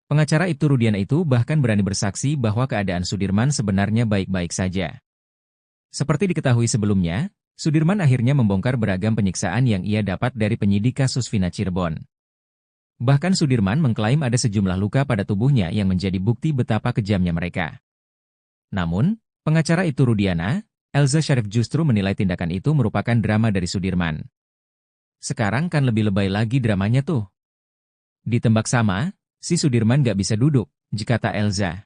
Pengacara Ibtu Rudiana itu bahkan berani bersaksi bahwa keadaan Sudirman sebenarnya baik-baik saja. Seperti diketahui sebelumnya, Sudirman akhirnya membongkar beragam penyiksaan yang ia dapat dari penyidik kasus Vina Cirebon. Bahkan Sudirman mengklaim ada sejumlah luka pada tubuhnya yang menjadi bukti betapa kejamnya mereka. Namun, pengacara Ibtu Rudiana, Elza Syarif justru menilai tindakan itu merupakan drama dari Sudirman. Sekarang kan lebih lebay lagi dramanya tuh. Ditembak sama, si Sudirman gak bisa duduk, kata Elza.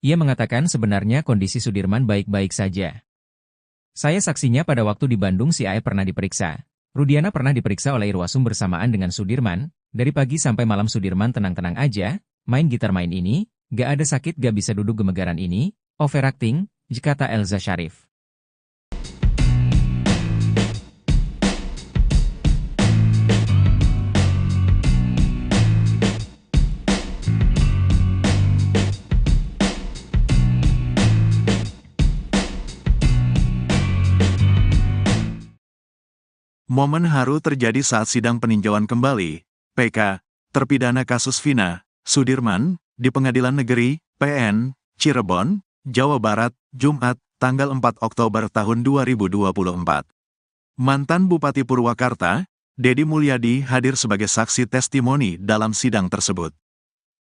Ia mengatakan sebenarnya kondisi Sudirman baik-baik saja. Saya saksinya pada waktu di Bandung si Ae pernah diperiksa. Rudiana pernah diperiksa oleh Irwasum bersamaan dengan Sudirman, dari pagi sampai malam Sudirman tenang-tenang aja, main gitar main ini, gak ada sakit gak bisa duduk gemegaran ini, overacting, kata Elza Syarif. Momen haru terjadi saat sidang peninjauan kembali, PK, terpidana kasus Vina, Sudirman, di Pengadilan Negeri, PN, Cirebon, Jawa Barat, Jumat, tanggal 4 Oktober tahun 2024. Mantan Bupati Purwakarta, Dedi Mulyadi hadir sebagai saksi testimoni dalam sidang tersebut.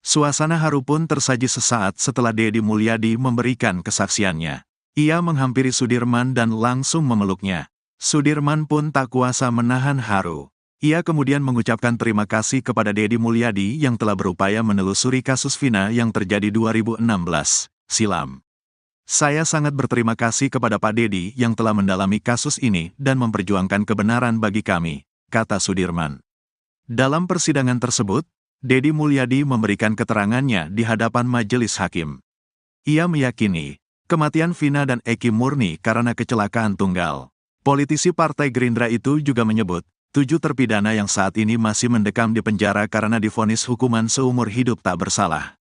Suasana haru pun tersaji sesaat setelah Dedi Mulyadi memberikan kesaksiannya. Ia menghampiri Sudirman dan langsung memeluknya. Sudirman pun tak kuasa menahan haru. Ia kemudian mengucapkan terima kasih kepada Dedi Mulyadi yang telah berupaya menelusuri kasus Vina yang terjadi 2016 silam. Saya sangat berterima kasih kepada Pak Dedi yang telah mendalami kasus ini dan memperjuangkan kebenaran bagi kami, kata Sudirman. Dalam persidangan tersebut, Dedi Mulyadi memberikan keterangannya di hadapan majelis hakim. Ia meyakini, kematian Vina dan Eki murni karena kecelakaan tunggal. Politisi Partai Gerindra itu juga menyebut, 7 terpidana yang saat ini masih mendekam di penjara karena divonis hukuman seumur hidup tak bersalah.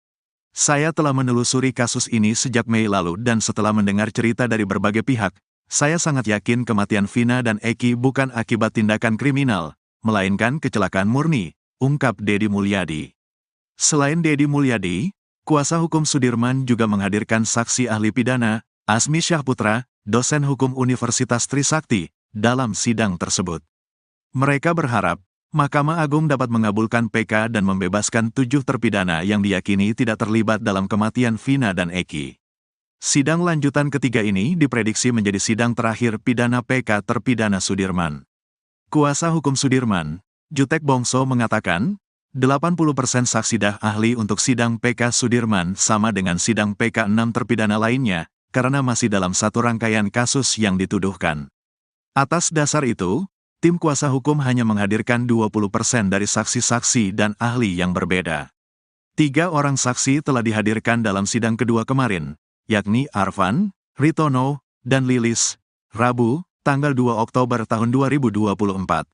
Saya telah menelusuri kasus ini sejak Mei lalu dan setelah mendengar cerita dari berbagai pihak, saya sangat yakin kematian Vina dan Eki bukan akibat tindakan kriminal, melainkan kecelakaan murni, ungkap Dedi Mulyadi. Selain Dedi Mulyadi, kuasa hukum Sudirman juga menghadirkan saksi ahli pidana, Asmi Syahputra, dosen hukum Universitas Trisakti, dalam sidang tersebut. Mereka berharap, Mahkamah Agung dapat mengabulkan PK dan membebaskan 7 terpidana yang diyakini tidak terlibat dalam kematian Vina dan Eki. Sidang lanjutan ketiga ini diprediksi menjadi sidang terakhir pidana PK terpidana Sudirman. Kuasa hukum Sudirman, Jutek Bongso mengatakan, 80% saksi ahli untuk sidang PK Sudirman sama dengan sidang PK 6 terpidana lainnya, karena masih dalam satu rangkaian kasus yang dituduhkan. Atas dasar itu, tim kuasa hukum hanya menghadirkan 20% dari saksi-saksi dan ahli yang berbeda. 3 orang saksi telah dihadirkan dalam sidang kedua kemarin, yakni Arfan, Ritono, dan Lilis, Rabu, tanggal 2 Oktober tahun 2024.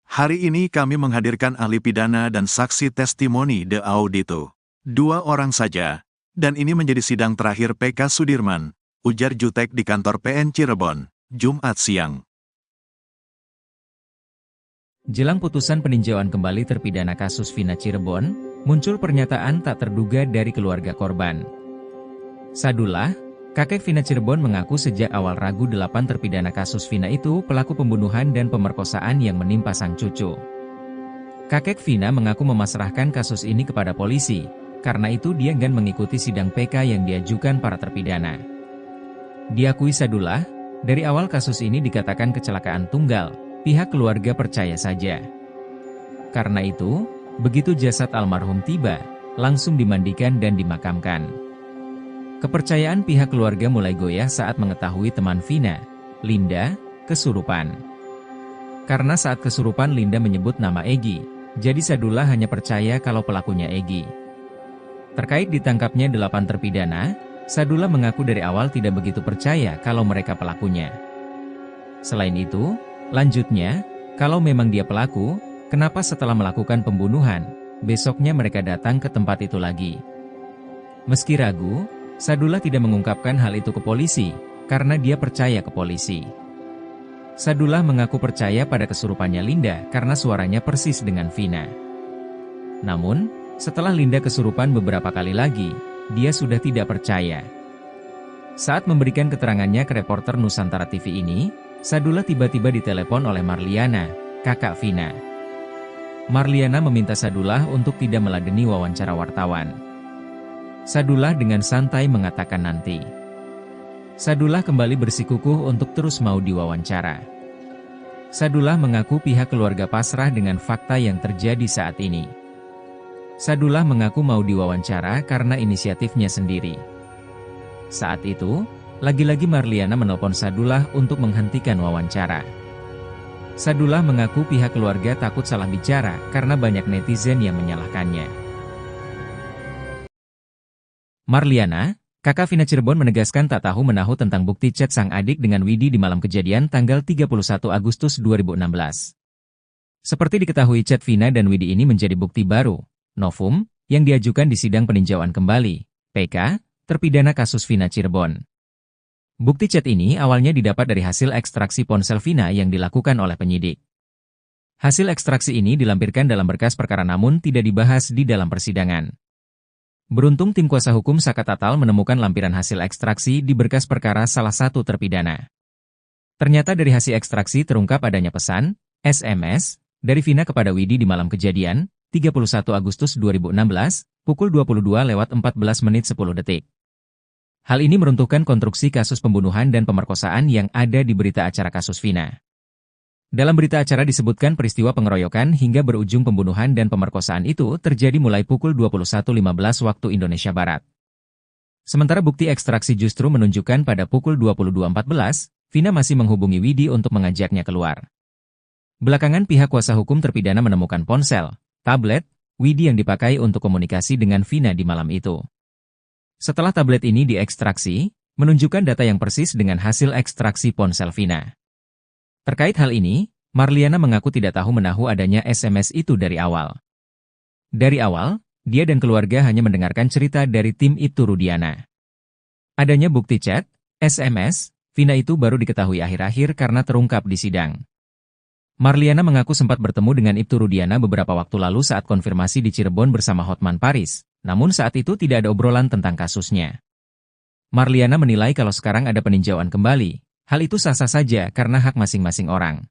Hari ini kami menghadirkan ahli pidana dan saksi testimoni de audito. 2 orang saja, dan ini menjadi sidang terakhir PK Sudirman, ujar Jutek di kantor PN Cirebon, Jumat siang. Jelang putusan peninjauan kembali terpidana kasus Vina Cirebon, muncul pernyataan tak terduga dari keluarga korban. Sadullah, kakek Vina Cirebon mengaku sejak awal ragu 8 terpidana kasus Vina itu pelaku pembunuhan dan pemerkosaan yang menimpa sang cucu. Kakek Vina mengaku memasrahkan kasus ini kepada polisi, karena itu dia enggan mengikuti sidang PK yang diajukan para terpidana. Diakui Sadullah, dari awal kasus ini dikatakan kecelakaan tunggal, pihak keluarga percaya saja. Karena itu, begitu jasad almarhum tiba, langsung dimandikan dan dimakamkan. Kepercayaan pihak keluarga mulai goyah saat mengetahui teman Vina, Linda, kesurupan. Karena saat kesurupan Linda menyebut nama Egi, jadi Sadullah hanya percaya kalau pelakunya Egi. Terkait ditangkapnya 8 terpidana, Sadullah mengaku dari awal tidak begitu percaya kalau mereka pelakunya. Selain itu, lanjutnya, kalau memang dia pelaku, kenapa setelah melakukan pembunuhan, besoknya mereka datang ke tempat itu lagi? Meski ragu, Sadullah tidak mengungkapkan hal itu ke polisi, karena dia percaya ke polisi. Sadullah mengaku percaya pada kesurupannya Linda karena suaranya persis dengan Vina. Namun, setelah Linda kesurupan beberapa kali lagi, dia sudah tidak percaya. Saat memberikan keterangannya ke reporter Nusantara TV ini, Sadullah tiba-tiba ditelepon oleh Marliana, kakak Vina. Marliana meminta Sadullah untuk tidak meladeni wawancara wartawan. Sadullah dengan santai mengatakan nanti. Sadullah kembali bersikukuh untuk terus mau diwawancara. Sadullah mengaku pihak keluarga pasrah dengan fakta yang terjadi saat ini. Sadullah mengaku mau diwawancara karena inisiatifnya sendiri. Saat itu, lagi-lagi Marliana menelpon Sadullah untuk menghentikan wawancara. Sadullah mengaku pihak keluarga takut salah bicara karena banyak netizen yang menyalahkannya. Marliana, kakak Vina Cirebon menegaskan tak tahu menahu tentang bukti chat sang adik dengan Widi di malam kejadian tanggal 31 Agustus 2016. Seperti diketahui chat Vina dan Widi ini menjadi bukti baru, novum, yang diajukan di sidang peninjauan kembali, PK, terpidana kasus Vina Cirebon. Bukti chat ini awalnya didapat dari hasil ekstraksi ponsel Vina yang dilakukan oleh penyidik. Hasil ekstraksi ini dilampirkan dalam berkas perkara namun tidak dibahas di dalam persidangan. Beruntung tim kuasa hukum Saka Tatal menemukan lampiran hasil ekstraksi di berkas perkara salah satu terpidana. Ternyata dari hasil ekstraksi terungkap adanya pesan, SMS, dari Vina kepada Widi di malam kejadian, 31 Agustus 2016, pukul 22.14 menit 10 detik. Hal ini meruntuhkan konstruksi kasus pembunuhan dan pemerkosaan yang ada di berita acara kasus Vina. Dalam berita acara disebutkan peristiwa pengeroyokan hingga berujung pembunuhan dan pemerkosaan itu terjadi mulai pukul 21.15 waktu Indonesia Barat. Sementara bukti ekstraksi justru menunjukkan pada pukul 22.14, Vina masih menghubungi Widi untuk mengajaknya keluar. Belakangan pihak kuasa hukum terpidana menemukan ponsel, tablet, Widi yang dipakai untuk komunikasi dengan Vina di malam itu. Setelah tablet ini diekstraksi, menunjukkan data yang persis dengan hasil ekstraksi ponsel Vina. Terkait hal ini, Marliana mengaku tidak tahu menahu adanya SMS itu dari awal. Dari awal, dia dan keluarga hanya mendengarkan cerita dari tim itu Rudiana. Adanya bukti chat, SMS, Vina itu baru diketahui akhir-akhir karena terungkap di sidang. Marliana mengaku sempat bertemu dengan Ibtu Rudiana beberapa waktu lalu saat konfirmasi di Cirebon bersama Hotman Paris, namun saat itu tidak ada obrolan tentang kasusnya. Marliana menilai kalau sekarang ada peninjauan kembali, hal itu sah-sah saja karena hak masing-masing orang.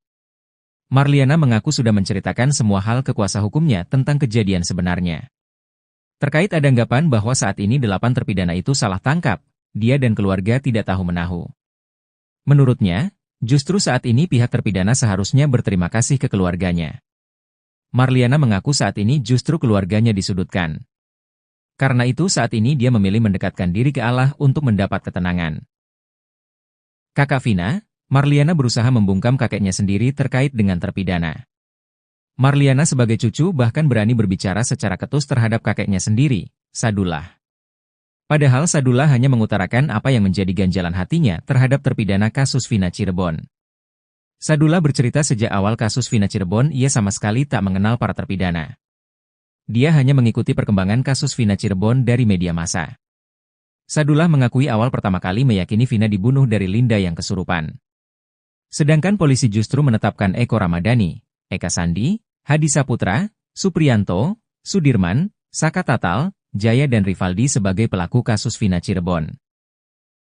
Marliana mengaku sudah menceritakan semua hal ke kuasa hukumnya tentang kejadian sebenarnya. Terkait ada anggapan bahwa saat ini 8 terpidana itu salah tangkap, dia dan keluarga tidak tahu-menahu. Menurutnya, justru saat ini pihak terpidana seharusnya berterima kasih ke keluarganya. Marliana mengaku saat ini justru keluarganya disudutkan. Karena itu saat ini dia memilih mendekatkan diri ke Allah untuk mendapat ketenangan. Kakak Vina, Marliana berusaha membungkam kakeknya sendiri terkait dengan terpidana. Marliana sebagai cucu bahkan berani berbicara secara ketus terhadap kakeknya sendiri, Sadullah. Padahal Sadullah hanya mengutarakan apa yang menjadi ganjalan hatinya terhadap terpidana kasus Vina Cirebon. Sadullah bercerita sejak awal kasus Vina Cirebon ia sama sekali tak mengenal para terpidana. Dia hanya mengikuti perkembangan kasus Vina Cirebon dari media massa. Sadullah mengakui awal pertama kali meyakini Vina dibunuh dari Linda yang kesurupan. Sedangkan polisi justru menetapkan Eko Ramadhani, Eka Sandi, Hadi Saputra, Supriyanto, Sudirman, Saka Tatal, Jaya dan Rivaldi sebagai pelaku kasus Vina Cirebon.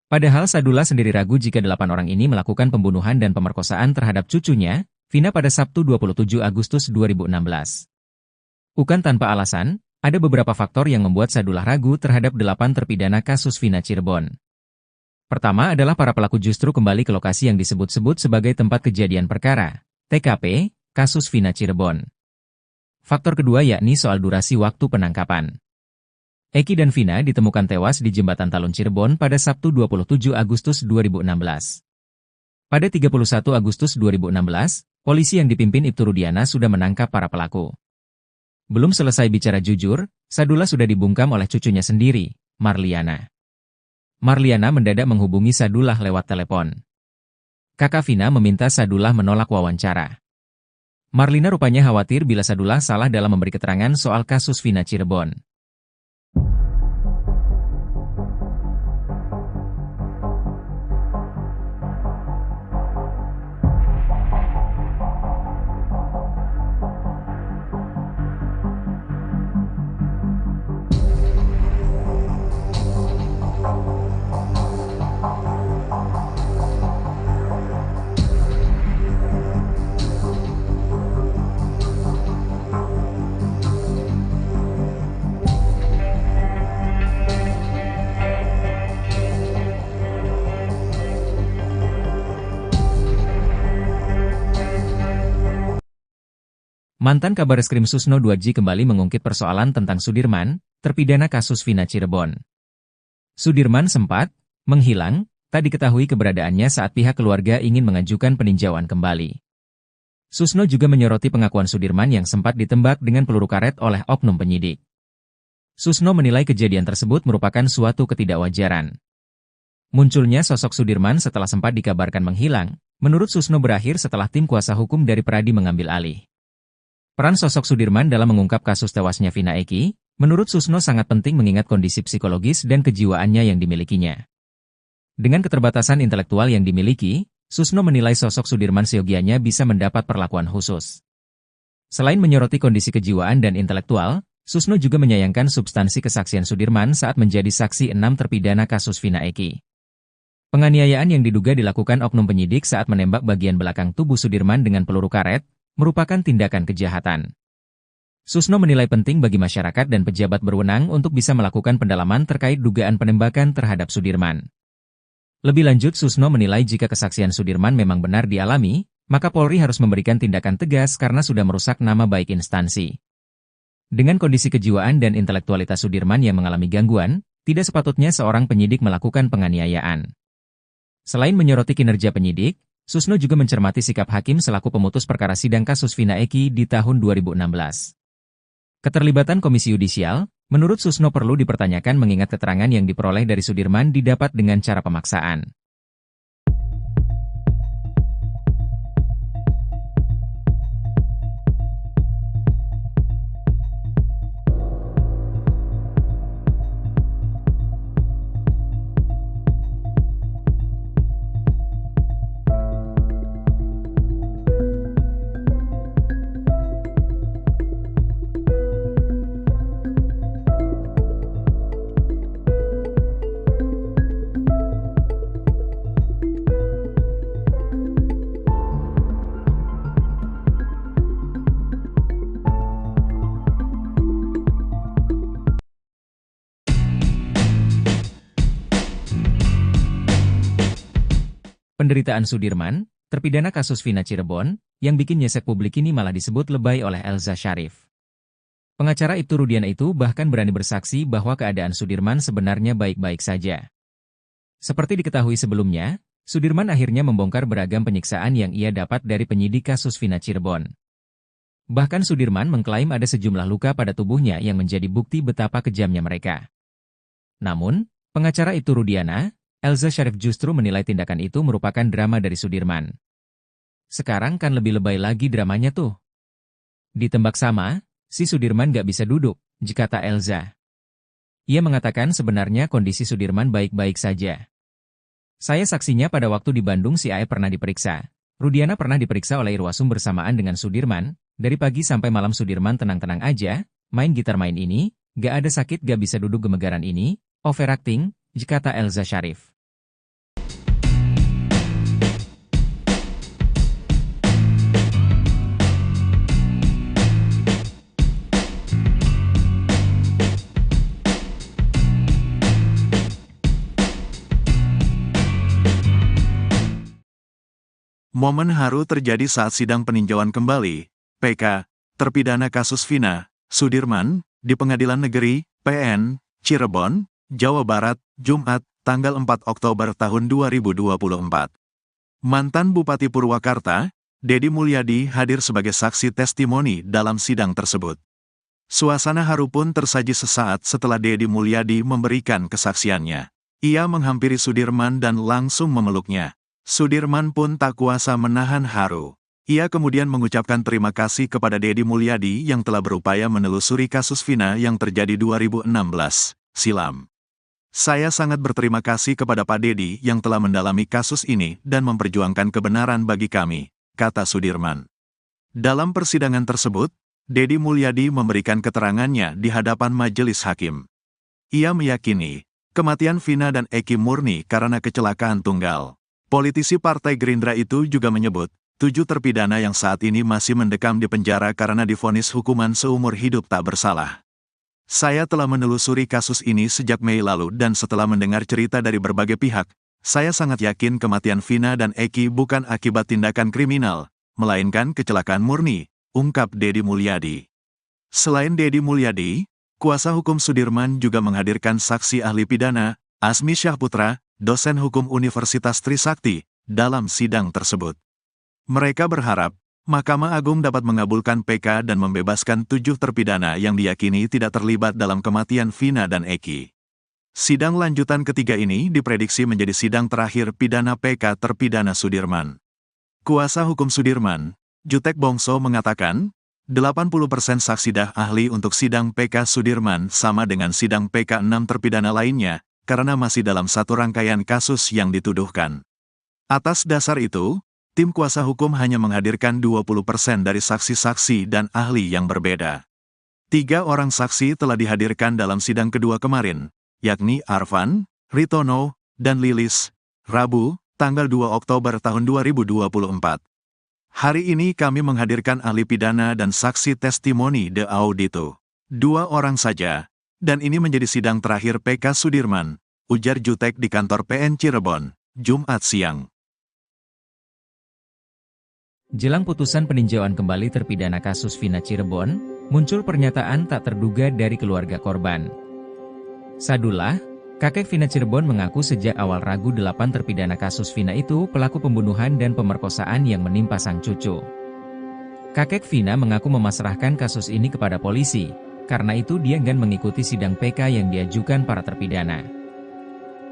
Padahal Sadullah sendiri ragu jika 8 orang ini melakukan pembunuhan dan pemerkosaan terhadap cucunya, Vina pada Sabtu 27 Agustus 2016. Bukan tanpa alasan, ada beberapa faktor yang membuat Sadullah ragu terhadap 8 terpidana kasus Vina Cirebon. Pertama adalah para pelaku justru kembali ke lokasi yang disebut-sebut sebagai tempat kejadian perkara, TKP, kasus Vina Cirebon. Faktor kedua yakni soal durasi waktu penangkapan. Eki dan Vina ditemukan tewas di Jembatan Talun Cirebon pada Sabtu 27 Agustus 2016. Pada 31 Agustus 2016, polisi yang dipimpin Ibtu Rudiana sudah menangkap para pelaku. Belum selesai bicara jujur, Sadullah sudah dibungkam oleh cucunya sendiri, Marliana. Marliana mendadak menghubungi Sadullah lewat telepon. Kakak Vina meminta Sadullah menolak wawancara. Marlina rupanya khawatir bila Sadullah salah dalam memberi keterangan soal kasus Vina Cirebon. Mantan Kabareskrim Susno 2J kembali mengungkit persoalan tentang Sudirman, terpidana kasus Vina Cirebon. Sudirman sempat menghilang, tak diketahui keberadaannya saat pihak keluarga ingin mengajukan peninjauan kembali. Susno juga menyoroti pengakuan Sudirman yang sempat ditembak dengan peluru karet oleh oknum penyidik. Susno menilai kejadian tersebut merupakan suatu ketidakwajaran. Munculnya sosok Sudirman setelah sempat dikabarkan menghilang, menurut Susno berakhir setelah tim kuasa hukum dari Peradi mengambil alih. Peran sosok Sudirman dalam mengungkap kasus tewasnya Vina Eki, menurut Susno sangat penting mengingat kondisi psikologis dan kejiwaannya yang dimilikinya. Dengan keterbatasan intelektual yang dimiliki, Susno menilai sosok Sudirman seyogianya bisa mendapat perlakuan khusus. Selain menyoroti kondisi kejiwaan dan intelektual, Susno juga menyayangkan substansi kesaksian Sudirman saat menjadi saksi 6 terpidana kasus Vina Eki. Penganiayaan yang diduga dilakukan oknum penyidik saat menembak bagian belakang tubuh Sudirman dengan peluru karet, merupakan tindakan kejahatan. Susno menilai penting bagi masyarakat dan pejabat berwenang untuk bisa melakukan pendalaman terkait dugaan penembakan terhadap Sudirman. Lebih lanjut, Susno menilai jika kesaksian Sudirman memang benar dialami, maka Polri harus memberikan tindakan tegas karena sudah merusak nama baik instansi. Dengan kondisi kejiwaan dan intelektualitas Sudirman yang mengalami gangguan, tidak sepatutnya seorang penyidik melakukan penganiayaan. Selain menyoroti kinerja penyidik, Susno juga mencermati sikap hakim selaku pemutus perkara sidang kasus Vina Eki di tahun 2016. Keterlibatan Komisi Yudisial, menurut Susno perlu dipertanyakan mengingat keterangan yang diperoleh dari Sudirman didapat dengan cara pemaksaan. Penderitaan Sudirman, terpidana kasus Vina Cirebon, yang bikin nyesek publik ini malah disebut lebay oleh Elza Syarif. Pengacara Ibtu Rudiana itu bahkan berani bersaksi bahwa keadaan Sudirman sebenarnya baik-baik saja. Seperti diketahui sebelumnya, Sudirman akhirnya membongkar beragam penyiksaan yang ia dapat dari penyidik kasus Vina Cirebon. Bahkan Sudirman mengklaim ada sejumlah luka pada tubuhnya yang menjadi bukti betapa kejamnya mereka. Namun, pengacara Ibtu Rudiana, Elza Syarif justru menilai tindakan itu merupakan drama dari Sudirman. Sekarang kan lebih lebay lagi dramanya tuh. Ditembak sama, si Sudirman gak bisa duduk, kata Elza. Ia mengatakan sebenarnya kondisi Sudirman baik-baik saja. Saya saksinya pada waktu di Bandung si AE pernah diperiksa. Rudiana pernah diperiksa oleh Irwasum bersamaan dengan Sudirman. Dari pagi sampai malam Sudirman tenang-tenang aja, main gitar main ini, gak ada sakit gak bisa duduk gemegaran ini, overacting, kata Elza Syarif. Momen haru terjadi saat sidang peninjauan kembali, PK, terpidana kasus Vina, Sudirman, di Pengadilan Negeri, PN, Cirebon, Jawa Barat, Jumat, tanggal 4 Oktober tahun 2024. Mantan Bupati Purwakarta, Dedi Mulyadi hadir sebagai saksi testimoni dalam sidang tersebut. Suasana haru pun tersaji sesaat setelah Dedi Mulyadi memberikan kesaksiannya. Ia menghampiri Sudirman dan langsung memeluknya. Sudirman pun tak kuasa menahan haru. Ia kemudian mengucapkan terima kasih kepada Dedi Mulyadi yang telah berupaya menelusuri kasus Vina yang terjadi 2016 silam. Saya sangat berterima kasih kepada Pak Dedi yang telah mendalami kasus ini dan memperjuangkan kebenaran bagi kami, kata Sudirman. Dalam persidangan tersebut, Dedi Mulyadi memberikan keterangannya di hadapan majelis hakim. Ia meyakini, kematian Vina dan Eki murni karena kecelakaan tunggal. Politisi Partai Gerindra itu juga menyebut, 7 terpidana yang saat ini masih mendekam di penjara karena divonis hukuman seumur hidup tak bersalah. Saya telah menelusuri kasus ini sejak Mei lalu dan setelah mendengar cerita dari berbagai pihak, saya sangat yakin kematian Vina dan Eki bukan akibat tindakan kriminal, melainkan kecelakaan murni, ungkap Dedi Mulyadi. Selain Dedi Mulyadi, kuasa hukum Sudirman juga menghadirkan saksi ahli pidana, Asmi Syahputra, dosen hukum Universitas Trisakti, dalam sidang tersebut. Mereka berharap, Mahkamah Agung dapat mengabulkan PK dan membebaskan 7 terpidana yang diyakini tidak terlibat dalam kematian Vina dan Eki. Sidang lanjutan ketiga ini diprediksi menjadi sidang terakhir pidana PK terpidana Sudirman. Kuasa hukum Sudirman, Jutek Bongso mengatakan, 80% saksi ahli untuk sidang PK Sudirman sama dengan sidang PK 6 terpidana lainnya, karena masih dalam satu rangkaian kasus yang dituduhkan. Atas dasar itu, tim kuasa hukum hanya menghadirkan 20% dari saksi-saksi dan ahli yang berbeda. 3 orang saksi telah dihadirkan dalam sidang kedua kemarin, yakni Arfan, Ritono, dan Lilis, Rabu, tanggal 2 Oktober tahun 2024. Hari ini kami menghadirkan ahli pidana dan saksi testimoni de audito. 2 orang saja. Dan ini menjadi sidang terakhir PK Sudirman, ujar Jutek di kantor PN Cirebon, Jumat siang. Jelang putusan peninjauan kembali terpidana kasus Vina Cirebon, muncul pernyataan tak terduga dari keluarga korban. Sadullah, kakek Vina Cirebon mengaku sejak awal ragu 8 terpidana kasus Vina itu pelaku pembunuhan dan pemerkosaan yang menimpa sang cucu. Kakek Vina mengaku memasrahkan kasus ini kepada polisi. Karena itu dia enggan mengikuti sidang PK yang diajukan para terpidana.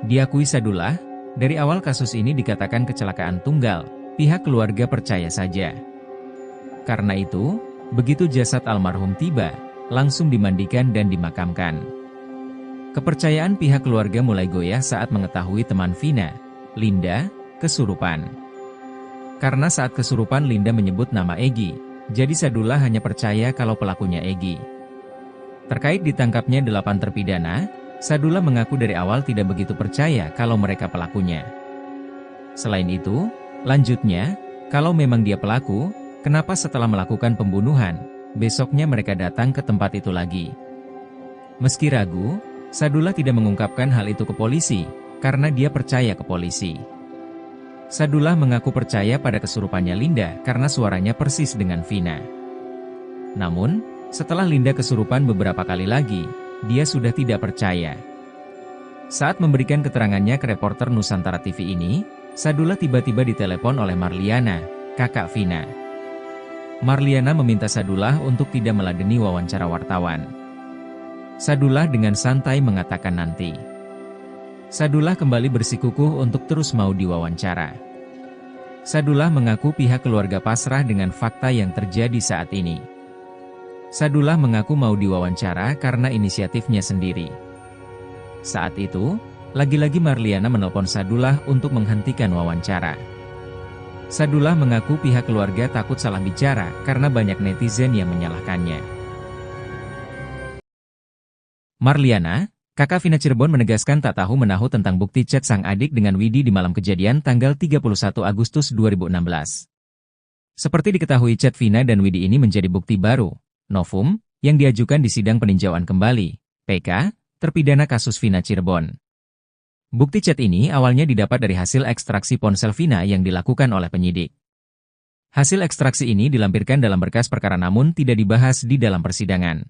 Diakui Sadullah, dari awal kasus ini dikatakan kecelakaan tunggal, pihak keluarga percaya saja. Karena itu, begitu jasad almarhum tiba, langsung dimandikan dan dimakamkan. Kepercayaan pihak keluarga mulai goyah saat mengetahui teman Vina, Linda, kesurupan. Karena saat kesurupan Linda menyebut nama Egy, jadi Sadullah hanya percaya kalau pelakunya Egy. Terkait ditangkapnya 8 terpidana, Sadullah mengaku dari awal tidak begitu percaya kalau mereka pelakunya. Selain itu, lanjutnya, kalau memang dia pelaku, kenapa setelah melakukan pembunuhan, besoknya mereka datang ke tempat itu lagi? Meski ragu, Sadullah tidak mengungkapkan hal itu ke polisi, karena dia percaya ke polisi. Sadullah mengaku percaya pada kesurupannya Linda karena suaranya persis dengan Vina. Namun, setelah Linda kesurupan beberapa kali lagi, dia sudah tidak percaya. Saat memberikan keterangannya ke reporter Nusantara TV ini, Sadullah tiba-tiba ditelepon oleh Marliana, kakak Vina. Marliana meminta Sadullah untuk tidak meladeni wawancara wartawan. Sadullah dengan santai mengatakan nanti. Sadullah kembali bersikukuh untuk terus mau diwawancara. Sadullah mengaku pihak keluarga pasrah dengan fakta yang terjadi saat ini. Sadullah mengaku mau diwawancara karena inisiatifnya sendiri. Saat itu, lagi-lagi Marliana menelpon Sadullah untuk menghentikan wawancara. Sadullah mengaku pihak keluarga takut salah bicara karena banyak netizen yang menyalahkannya. Marliana, kakak Vina Cirebon menegaskan tak tahu menahu tentang bukti chat sang adik dengan Widi di malam kejadian tanggal 31 Agustus 2016. Seperti diketahui chat Vina dan Widi ini menjadi bukti baru, novum, yang diajukan di sidang peninjauan kembali, PK, terpidana kasus Vina Cirebon. Bukti chat ini awalnya didapat dari hasil ekstraksi ponsel Vina yang dilakukan oleh penyidik. Hasil ekstraksi ini dilampirkan dalam berkas perkara namun tidak dibahas di dalam persidangan.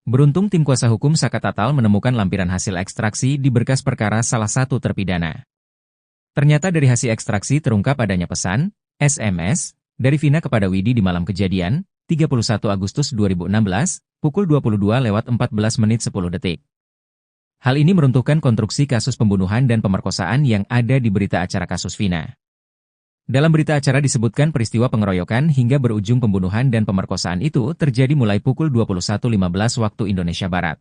Beruntung tim kuasa hukum Saka Tatal menemukan lampiran hasil ekstraksi di berkas perkara salah satu terpidana. Ternyata dari hasil ekstraksi terungkap adanya pesan, SMS, dari Vina kepada Widi di malam kejadian, 31 Agustus 2016, pukul 22.14:10. Hal ini meruntuhkan konstruksi kasus pembunuhan dan pemerkosaan yang ada di berita acara kasus Vina. Dalam berita acara disebutkan peristiwa pengeroyokan hingga berujung pembunuhan dan pemerkosaan itu terjadi mulai pukul 21.15 waktu Indonesia Barat.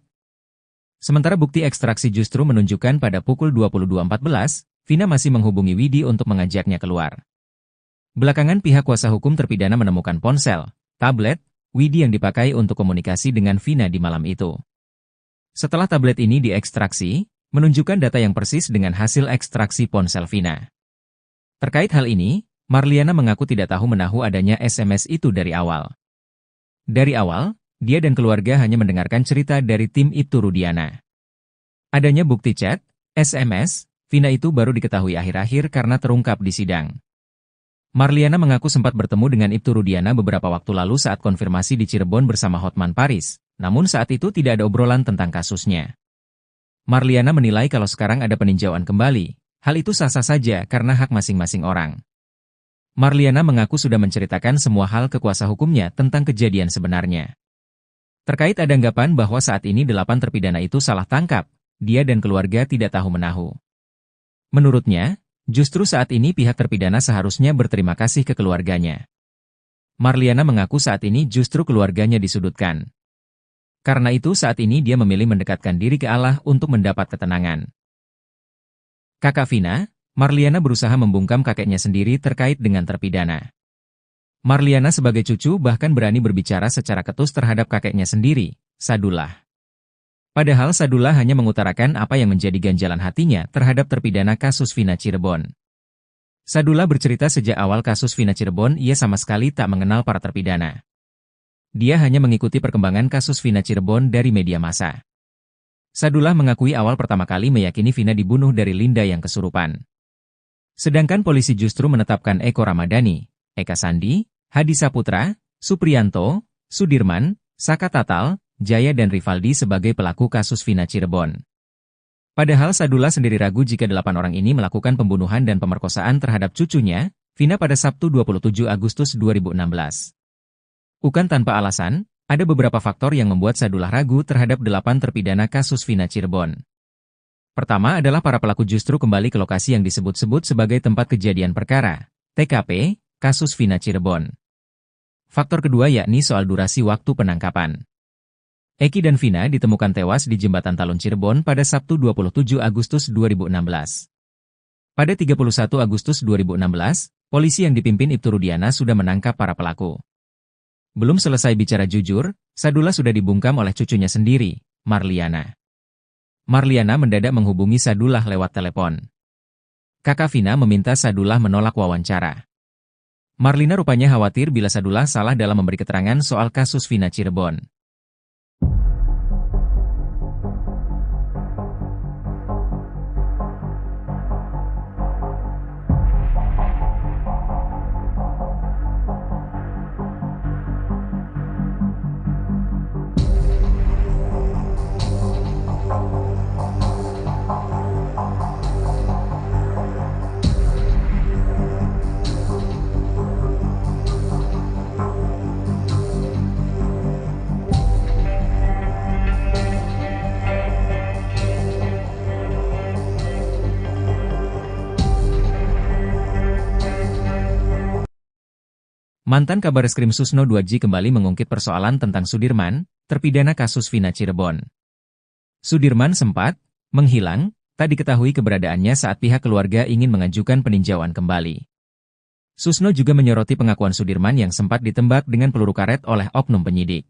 Sementara bukti ekstraksi justru menunjukkan pada pukul 22.14, Vina masih menghubungi Widi untuk mengajaknya keluar. Belakangan pihak kuasa hukum terpidana menemukan ponsel, tablet, Widi yang dipakai untuk komunikasi dengan Vina di malam itu. Setelah tablet ini diekstraksi, menunjukkan data yang persis dengan hasil ekstraksi ponsel Vina. Terkait hal ini, Marliana mengaku tidak tahu menahu adanya SMS itu dari awal. Dari awal, dia dan keluarga hanya mendengarkan cerita dari tim Ibtu Rudiana. Adanya bukti chat, SMS, Vina itu baru diketahui akhir-akhir karena terungkap di sidang. Marliana mengaku sempat bertemu dengan Ibtu Rudiana beberapa waktu lalu saat konfirmasi di Cirebon bersama Hotman Paris, namun saat itu tidak ada obrolan tentang kasusnya. Marliana menilai kalau sekarang ada peninjauan kembali, hal itu sah-sah saja karena hak masing-masing orang. Marliana mengaku sudah menceritakan semua hal ke kuasa hukumnya tentang kejadian sebenarnya. Terkait ada anggapan bahwa saat ini 8 terpidana itu salah tangkap, dia dan keluarga tidak tahu menahu. Menurutnya, justru saat ini pihak terpidana seharusnya berterima kasih ke keluarganya. Marliana mengaku saat ini justru keluarganya disudutkan. Karena itu saat ini dia memilih mendekatkan diri ke Allah untuk mendapat ketenangan. Kakak Vina, Marliana berusaha membungkam kakeknya sendiri terkait dengan terpidana. Marliana sebagai cucu bahkan berani berbicara secara ketus terhadap kakeknya sendiri, Sadullah. Padahal Sadullah hanya mengutarakan apa yang menjadi ganjalan hatinya terhadap terpidana kasus Vina Cirebon. Sadullah bercerita sejak awal kasus Vina Cirebon ia sama sekali tak mengenal para terpidana. Dia hanya mengikuti perkembangan kasus Vina Cirebon dari media massa. Sadullah mengakui awal pertama kali meyakini Vina dibunuh dari Linda yang kesurupan. Sedangkan polisi justru menetapkan Eko Ramadhani, Eka Sandi, Hadi Saputra, Supriyanto, Sudirman, Saka Tatal, Jaya dan Rivaldi sebagai pelaku kasus Vina Cirebon. Padahal Sadullah sendiri ragu jika 8 orang ini melakukan pembunuhan dan pemerkosaan terhadap cucunya, Vina pada Sabtu 27 Agustus 2016. Bukan tanpa alasan, ada beberapa faktor yang membuat Sadullah ragu terhadap 8 terpidana kasus Vina Cirebon. Pertama adalah para pelaku justru kembali ke lokasi yang disebut-sebut sebagai tempat kejadian perkara, TKP, kasus Vina Cirebon. Faktor kedua yakni soal durasi waktu penangkapan. Eki dan Vina ditemukan tewas di Jembatan Talun Cirebon pada Sabtu 27 Agustus 2016. Pada 31 Agustus 2016, polisi yang dipimpin Ibtu Rudiana sudah menangkap para pelaku. Belum selesai bicara jujur, Sadullah sudah dibungkam oleh cucunya sendiri, Marliana. Marliana mendadak menghubungi Sadullah lewat telepon. Kakak Vina meminta Sadullah menolak wawancara. Marlina rupanya khawatir bila Sadullah salah dalam memberi keterangan soal kasus Vina Cirebon. Mantan Kabareskrim Susno 2J kembali mengungkit persoalan tentang Sudirman, terpidana kasus Vina Cirebon. Sudirman sempat menghilang, tak diketahui keberadaannya saat pihak keluarga ingin mengajukan peninjauan kembali. Susno juga menyoroti pengakuan Sudirman yang sempat ditembak dengan peluru karet oleh oknum penyidik.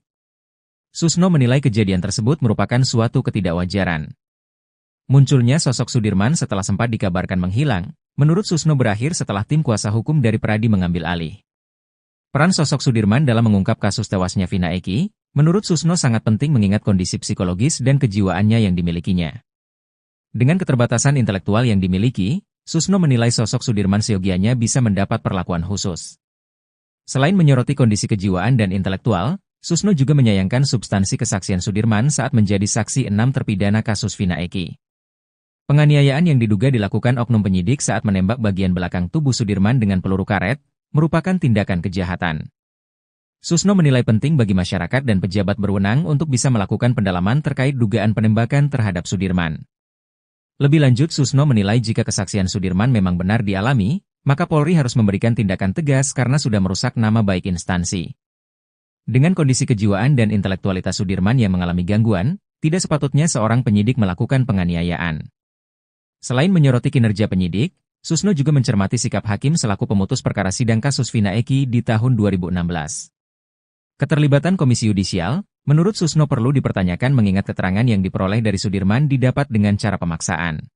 Susno menilai kejadian tersebut merupakan suatu ketidakwajaran. Munculnya sosok Sudirman setelah sempat dikabarkan menghilang, menurut Susno berakhir setelah tim kuasa hukum dari Peradi mengambil alih. Peran sosok Sudirman dalam mengungkap kasus tewasnya Vina Eki, menurut Susno sangat penting mengingat kondisi psikologis dan kejiwaannya yang dimilikinya. Dengan keterbatasan intelektual yang dimiliki, Susno menilai sosok Sudirman seyogianya bisa mendapat perlakuan khusus. Selain menyoroti kondisi kejiwaan dan intelektual, Susno juga menyayangkan substansi kesaksian Sudirman saat menjadi saksi 6 terpidana kasus Vina Eki. Penganiayaan yang diduga dilakukan oknum penyidik saat menembak bagian belakang tubuh Sudirman dengan peluru karet, merupakan tindakan kejahatan. Susno menilai penting bagi masyarakat dan pejabat berwenang untuk bisa melakukan pendalaman terkait dugaan penembakan terhadap Sudirman. Lebih lanjut, Susno menilai jika kesaksian Sudirman memang benar dialami, maka Polri harus memberikan tindakan tegas karena sudah merusak nama baik instansi. Dengan kondisi kejiwaan dan intelektualitas Sudirman yang mengalami gangguan, tidak sepatutnya seorang penyidik melakukan penganiayaan. Selain menyoroti kinerja penyidik, Susno juga mencermati sikap hakim selaku pemutus perkara sidang kasus Vina Eki di tahun 2016. Keterlibatan Komisi Yudisial, menurut Susno perlu dipertanyakan mengingat keterangan yang diperoleh dari Sudirman didapat dengan cara pemaksaan.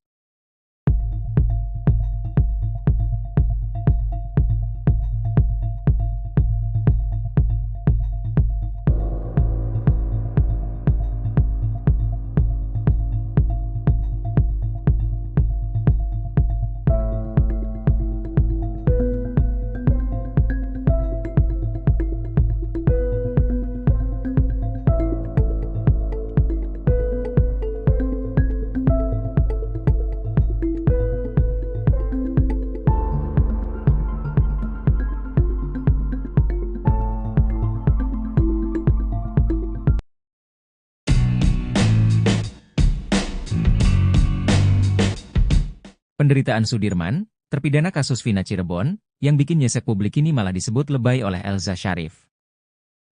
Penderitaan Sudirman, terpidana kasus Vina Cirebon, yang bikin nyesek publik ini malah disebut lebay oleh Elza Syarif.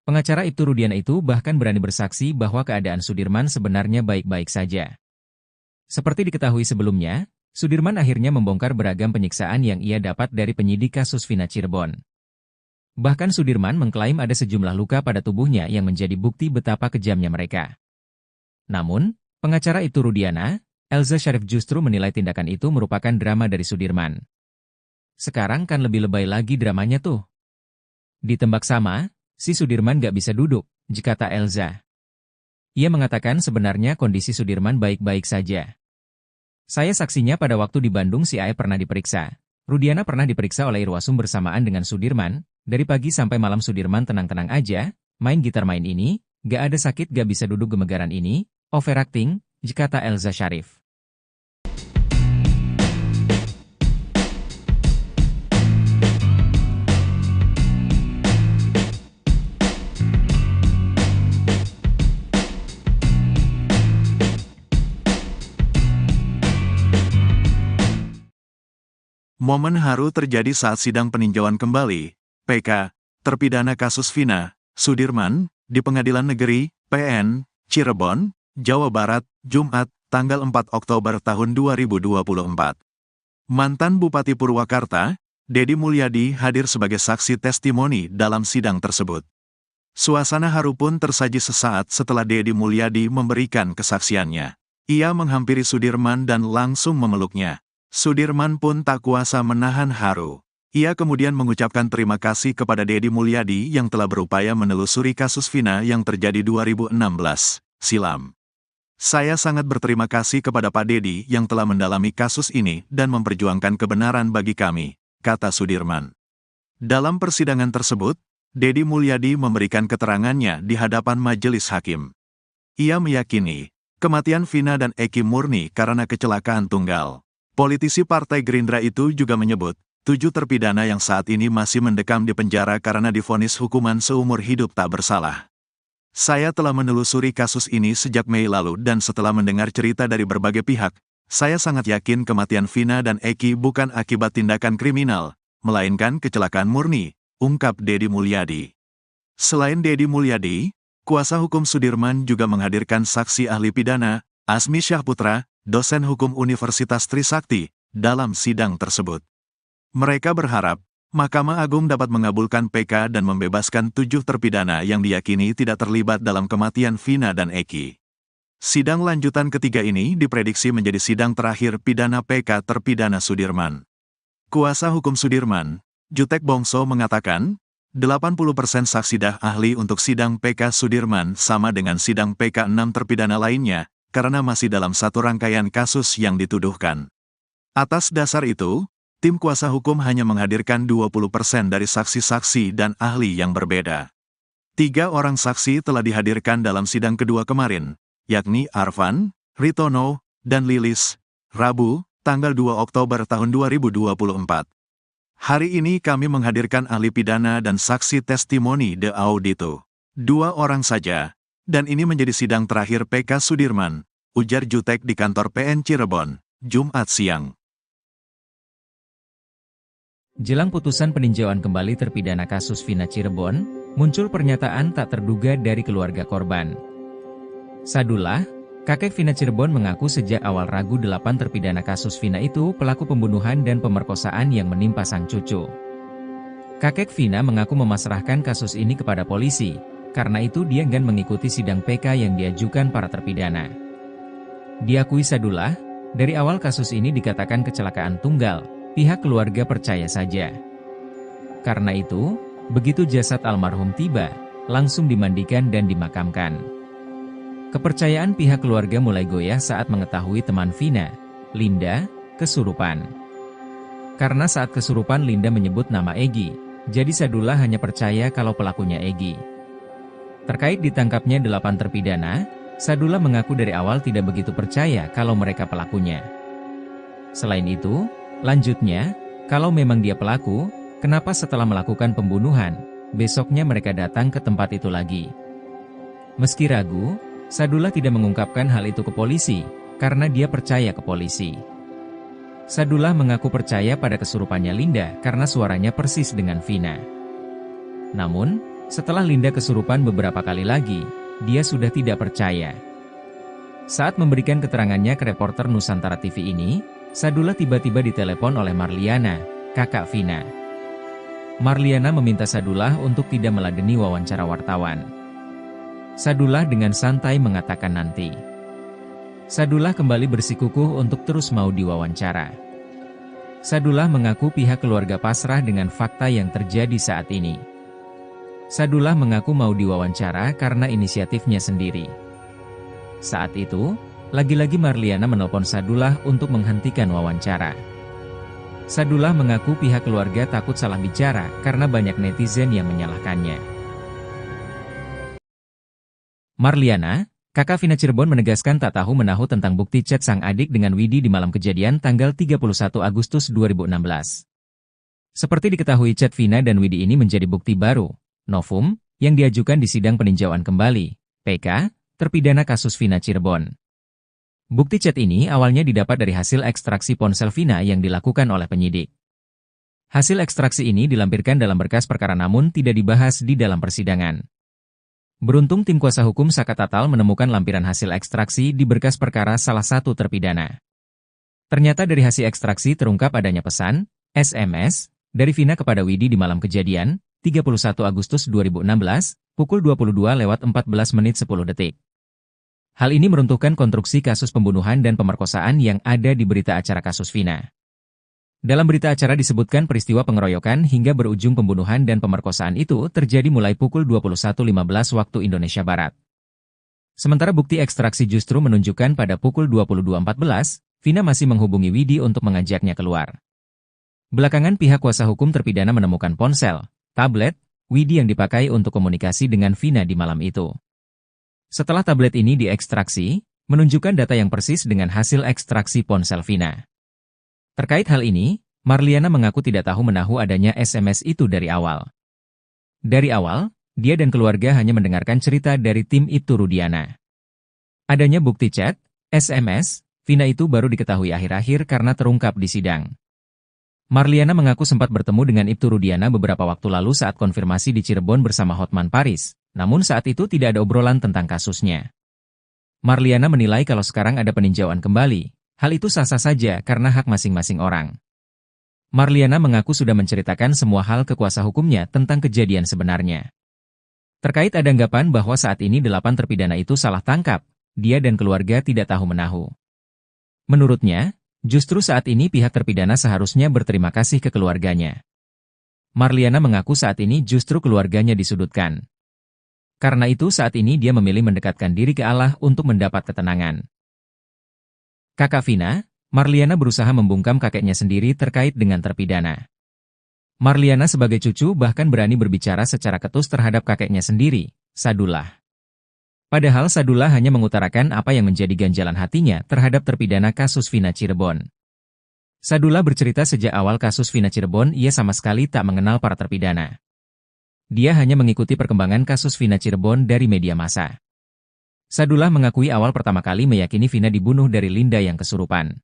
Pengacara Ibtu Rudiana itu bahkan berani bersaksi bahwa keadaan Sudirman sebenarnya baik-baik saja. Seperti diketahui sebelumnya, Sudirman akhirnya membongkar beragam penyiksaan yang ia dapat dari penyidik kasus Vina Cirebon. Bahkan Sudirman mengklaim ada sejumlah luka pada tubuhnya yang menjadi bukti betapa kejamnya mereka. Namun, pengacara Ibtu Rudiana, Elza Syarif justru menilai tindakan itu merupakan drama dari Sudirman. Sekarang kan lebih lebay lagi dramanya tuh. Ditembak sama, si Sudirman gak bisa duduk, kata Elza. Ia mengatakan sebenarnya kondisi Sudirman baik-baik saja. Saya saksinya pada waktu di Bandung si Ae pernah diperiksa. Rudiana pernah diperiksa oleh Irwasum bersamaan dengan Sudirman, dari pagi sampai malam Sudirman tenang-tenang aja, main gitar main ini, gak ada sakit gak bisa duduk gemegaran ini, overacting, kata Elza Syarif. Momen haru terjadi saat sidang peninjauan kembali, PK, terpidana kasus Vina, Sudirman, di Pengadilan Negeri, PN, Cirebon, Jawa Barat, Jumat, tanggal 4 Oktober tahun 2024. Mantan Bupati Purwakarta, Dedi Mulyadi hadir sebagai saksi testimoni dalam sidang tersebut. Suasana haru pun tersaji sesaat setelah Dedi Mulyadi memberikan kesaksiannya. Ia menghampiri Sudirman dan langsung memeluknya. Sudirman pun tak kuasa menahan haru. Ia kemudian mengucapkan terima kasih kepada Dedi Mulyadi yang telah berupaya menelusuri kasus Vina yang terjadi 2016 silam. Saya sangat berterima kasih kepada Pak Dedi yang telah mendalami kasus ini dan memperjuangkan kebenaran bagi kami, kata Sudirman. Dalam persidangan tersebut, Dedi Mulyadi memberikan keterangannya di hadapan majelis hakim. Ia meyakini, kematian Vina dan Eki murni karena kecelakaan tunggal. Politisi Partai Gerindra itu juga menyebut, 7 terpidana yang saat ini masih mendekam di penjara karena divonis hukuman seumur hidup tak bersalah. Saya telah menelusuri kasus ini sejak Mei lalu dan setelah mendengar cerita dari berbagai pihak, saya sangat yakin kematian Vina dan Eki bukan akibat tindakan kriminal, melainkan kecelakaan murni, ungkap Dedi Mulyadi. Selain Dedi Mulyadi, kuasa hukum Sudirman juga menghadirkan saksi ahli pidana, Asmi Syahputra, dosen hukum Universitas Trisakti, dalam sidang tersebut. Mereka berharap, Mahkamah Agung dapat mengabulkan PK dan membebaskan 7 terpidana yang diyakini tidak terlibat dalam kematian Vina dan Eki. Sidang lanjutan ketiga ini diprediksi menjadi sidang terakhir pidana PK terpidana Sudirman. Kuasa hukum Sudirman, Jutek Bongso mengatakan, 80% saksi ahli untuk sidang PK Sudirman sama dengan sidang PK 6 terpidana lainnya, karena masih dalam satu rangkaian kasus yang dituduhkan. Atas dasar itu, tim kuasa hukum hanya menghadirkan 20% dari saksi-saksi dan ahli yang berbeda. 3 orang saksi telah dihadirkan dalam sidang kedua kemarin, yakni Arfan, Ritono, dan Lilis, Rabu, tanggal 2 Oktober tahun 2024. Hari ini kami menghadirkan ahli pidana dan saksi testimoni de audito. 2 orang saja, dan ini menjadi sidang terakhir PK Sudirman, ujar Jutek di kantor PN Cirebon, Jumat siang. Jelang putusan peninjauan kembali terpidana kasus Vina Cirebon, muncul pernyataan tak terduga dari keluarga korban. Sadullah, kakek Vina Cirebon mengaku sejak awal ragu 8 terpidana kasus Vina itu pelaku pembunuhan dan pemerkosaan yang menimpa sang cucu. Kakek Vina mengaku memasrahkan kasus ini kepada polisi, karena itu dia enggan mengikuti sidang PK yang diajukan para terpidana. Diakui Sadullah, dari awal kasus ini dikatakan kecelakaan tunggal, pihak keluarga percaya saja. Karena itu, begitu jasad almarhum tiba, langsung dimandikan dan dimakamkan. Kepercayaan pihak keluarga mulai goyah saat mengetahui teman Vina, Linda, kesurupan. Karena saat kesurupan Linda menyebut nama Egy, jadi Sadullah hanya percaya kalau pelakunya Egy. Terkait ditangkapnya 8 terpidana, Sadullah mengaku dari awal tidak begitu percaya kalau mereka pelakunya. Selain itu, lanjutnya, kalau memang dia pelaku, kenapa setelah melakukan pembunuhan, besoknya mereka datang ke tempat itu lagi? Meski ragu, Sadullah tidak mengungkapkan hal itu ke polisi, karena dia percaya ke polisi. Sadullah mengaku percaya pada kesurupannya Linda karena suaranya persis dengan Vina. Namun, setelah Linda kesurupan beberapa kali lagi, dia sudah tidak percaya. Saat memberikan keterangannya ke reporter Nusantara TV ini, Sadullah tiba-tiba ditelepon oleh Marliana, kakak Vina. Marliana meminta Sadullah untuk tidak meladeni wawancara wartawan. Sadullah dengan santai mengatakan nanti. Sadullah kembali bersikukuh untuk terus mau diwawancara. Sadullah mengaku pihak keluarga pasrah dengan fakta yang terjadi saat ini. Sadullah mengaku mau diwawancara karena inisiatifnya sendiri. Saat itu, lagi-lagi Marliana menelpon Sadullah untuk menghentikan wawancara. Sadullah mengaku pihak keluarga takut salah bicara karena banyak netizen yang menyalahkannya. Marliana, kakak Vina Cirebon menegaskan tak tahu menahu tentang bukti chat sang adik dengan Widi di malam kejadian tanggal 31 Agustus 2016. Seperti diketahui chat Vina dan Widi ini menjadi bukti baru, novum, yang diajukan di sidang peninjauan kembali, PK, terpidana kasus Vina Cirebon. Bukti chat ini awalnya didapat dari hasil ekstraksi ponsel Vina yang dilakukan oleh penyidik. Hasil ekstraksi ini dilampirkan dalam berkas perkara namun tidak dibahas di dalam persidangan. Beruntung tim kuasa hukum Saka Tatal menemukan lampiran hasil ekstraksi di berkas perkara salah satu terpidana. Ternyata dari hasil ekstraksi terungkap adanya pesan, SMS, dari Vina kepada Widi di malam kejadian, 31 Agustus 2016, pukul 22:14:10. Hal ini meruntuhkan konstruksi kasus pembunuhan dan pemerkosaan yang ada di berita acara kasus Vina. Dalam berita acara disebutkan peristiwa pengeroyokan hingga berujung pembunuhan dan pemerkosaan itu terjadi mulai pukul 21:15 waktu Indonesia Barat. Sementara bukti ekstraksi justru menunjukkan pada pukul 22:14, Vina masih menghubungi Widi untuk mengajaknya keluar. Belakangan pihak kuasa hukum terpidana menemukan ponsel, tablet, Widi yang dipakai untuk komunikasi dengan Vina di malam itu. Setelah tablet ini diekstraksi, menunjukkan data yang persis dengan hasil ekstraksi ponsel Vina. Terkait hal ini, Marliana mengaku tidak tahu menahu adanya SMS itu dari awal. Dari awal, dia dan keluarga hanya mendengarkan cerita dari tim Ibtu Rudiana. Adanya bukti chat, SMS, Vina itu baru diketahui akhir-akhir karena terungkap di sidang. Marliana mengaku sempat bertemu dengan Ibtu Rudiana beberapa waktu lalu saat konfirmasi di Cirebon bersama Hotman Paris, namun saat itu tidak ada obrolan tentang kasusnya. Marliana menilai kalau sekarang ada peninjauan kembali, hal itu sah-sah saja karena hak masing-masing orang. Marliana mengaku sudah menceritakan semua hal ke kuasa hukumnya tentang kejadian sebenarnya. Terkait ada anggapan bahwa saat ini 8 terpidana itu salah tangkap, dia dan keluarga tidak tahu-menahu. Menurutnya, justru saat ini pihak terpidana seharusnya berterima kasih ke keluarganya. Marliana mengaku saat ini justru keluarganya disudutkan. Karena itu saat ini dia memilih mendekatkan diri ke Allah untuk mendapat ketenangan. Kakak Vina, Marliana berusaha membungkam kakeknya sendiri terkait dengan terpidana. Marliana sebagai cucu bahkan berani berbicara secara ketus terhadap kakeknya sendiri, Sadullah. Padahal Sadullah hanya mengutarakan apa yang menjadi ganjalan hatinya terhadap terpidana kasus Vina Cirebon. Sadullah bercerita sejak awal kasus Vina Cirebon ia sama sekali tak mengenal para terpidana. Dia hanya mengikuti perkembangan kasus Vina Cirebon dari media massa. Sadullah mengakui awal pertama kali meyakini Vina dibunuh dari Linda yang kesurupan.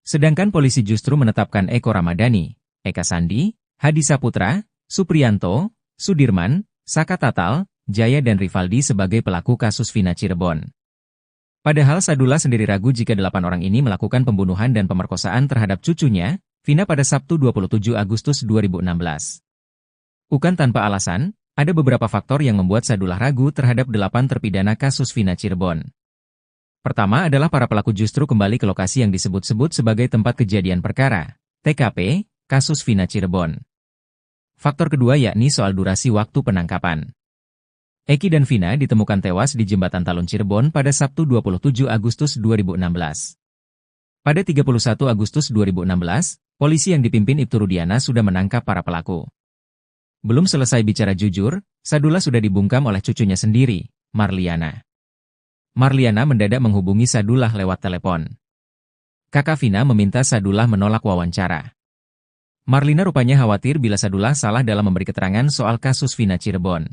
Sedangkan polisi justru menetapkan Eko Ramadhani, Eka Sandi, Hadi Saputra, Supriyanto, Sudirman, Saka Tatal, Jaya dan Rivaldi sebagai pelaku kasus Vina Cirebon. Padahal Sadullah sendiri ragu jika 8 orang ini melakukan pembunuhan dan pemerkosaan terhadap cucunya, Vina pada Sabtu 27 Agustus 2016. Bukan tanpa alasan, ada beberapa faktor yang membuat Sadullah ragu terhadap 8 terpidana kasus Vina Cirebon. Pertama adalah para pelaku justru kembali ke lokasi yang disebut-sebut sebagai tempat kejadian perkara, TKP, kasus Vina Cirebon. Faktor kedua yakni soal durasi waktu penangkapan. Eki dan Vina ditemukan tewas di Jembatan Talun Cirebon pada Sabtu 27 Agustus 2016. Pada 31 Agustus 2016, polisi yang dipimpin Ibtu Rudiana sudah menangkap para pelaku. Belum selesai bicara jujur, Sadullah sudah dibungkam oleh cucunya sendiri, Marliana. Marliana mendadak menghubungi Sadullah lewat telepon. Kakak Vina meminta Sadullah menolak wawancara. Marlina rupanya khawatir bila Sadullah salah dalam memberi keterangan soal kasus Vina Cirebon.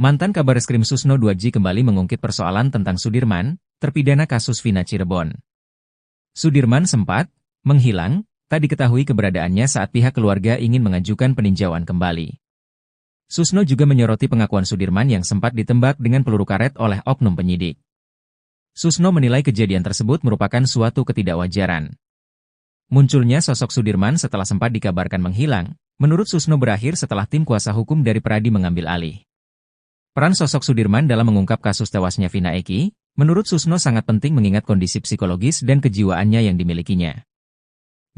Mantan Kabareskrim Susno 2J kembali mengungkit persoalan tentang Sudirman, terpidana kasus Vina Cirebon. Sudirman sempat menghilang, tak diketahui keberadaannya saat pihak keluarga ingin mengajukan peninjauan kembali. Susno juga menyoroti pengakuan Sudirman yang sempat ditembak dengan peluru karet oleh oknum penyidik. Susno menilai kejadian tersebut merupakan suatu ketidakwajaran. Munculnya sosok Sudirman setelah sempat dikabarkan menghilang, menurut Susno berakhir setelah tim kuasa hukum dari Pradi mengambil alih. Peran sosok Sudirman dalam mengungkap kasus tewasnya Vina Eki, menurut Susno sangat penting mengingat kondisi psikologis dan kejiwaannya yang dimilikinya.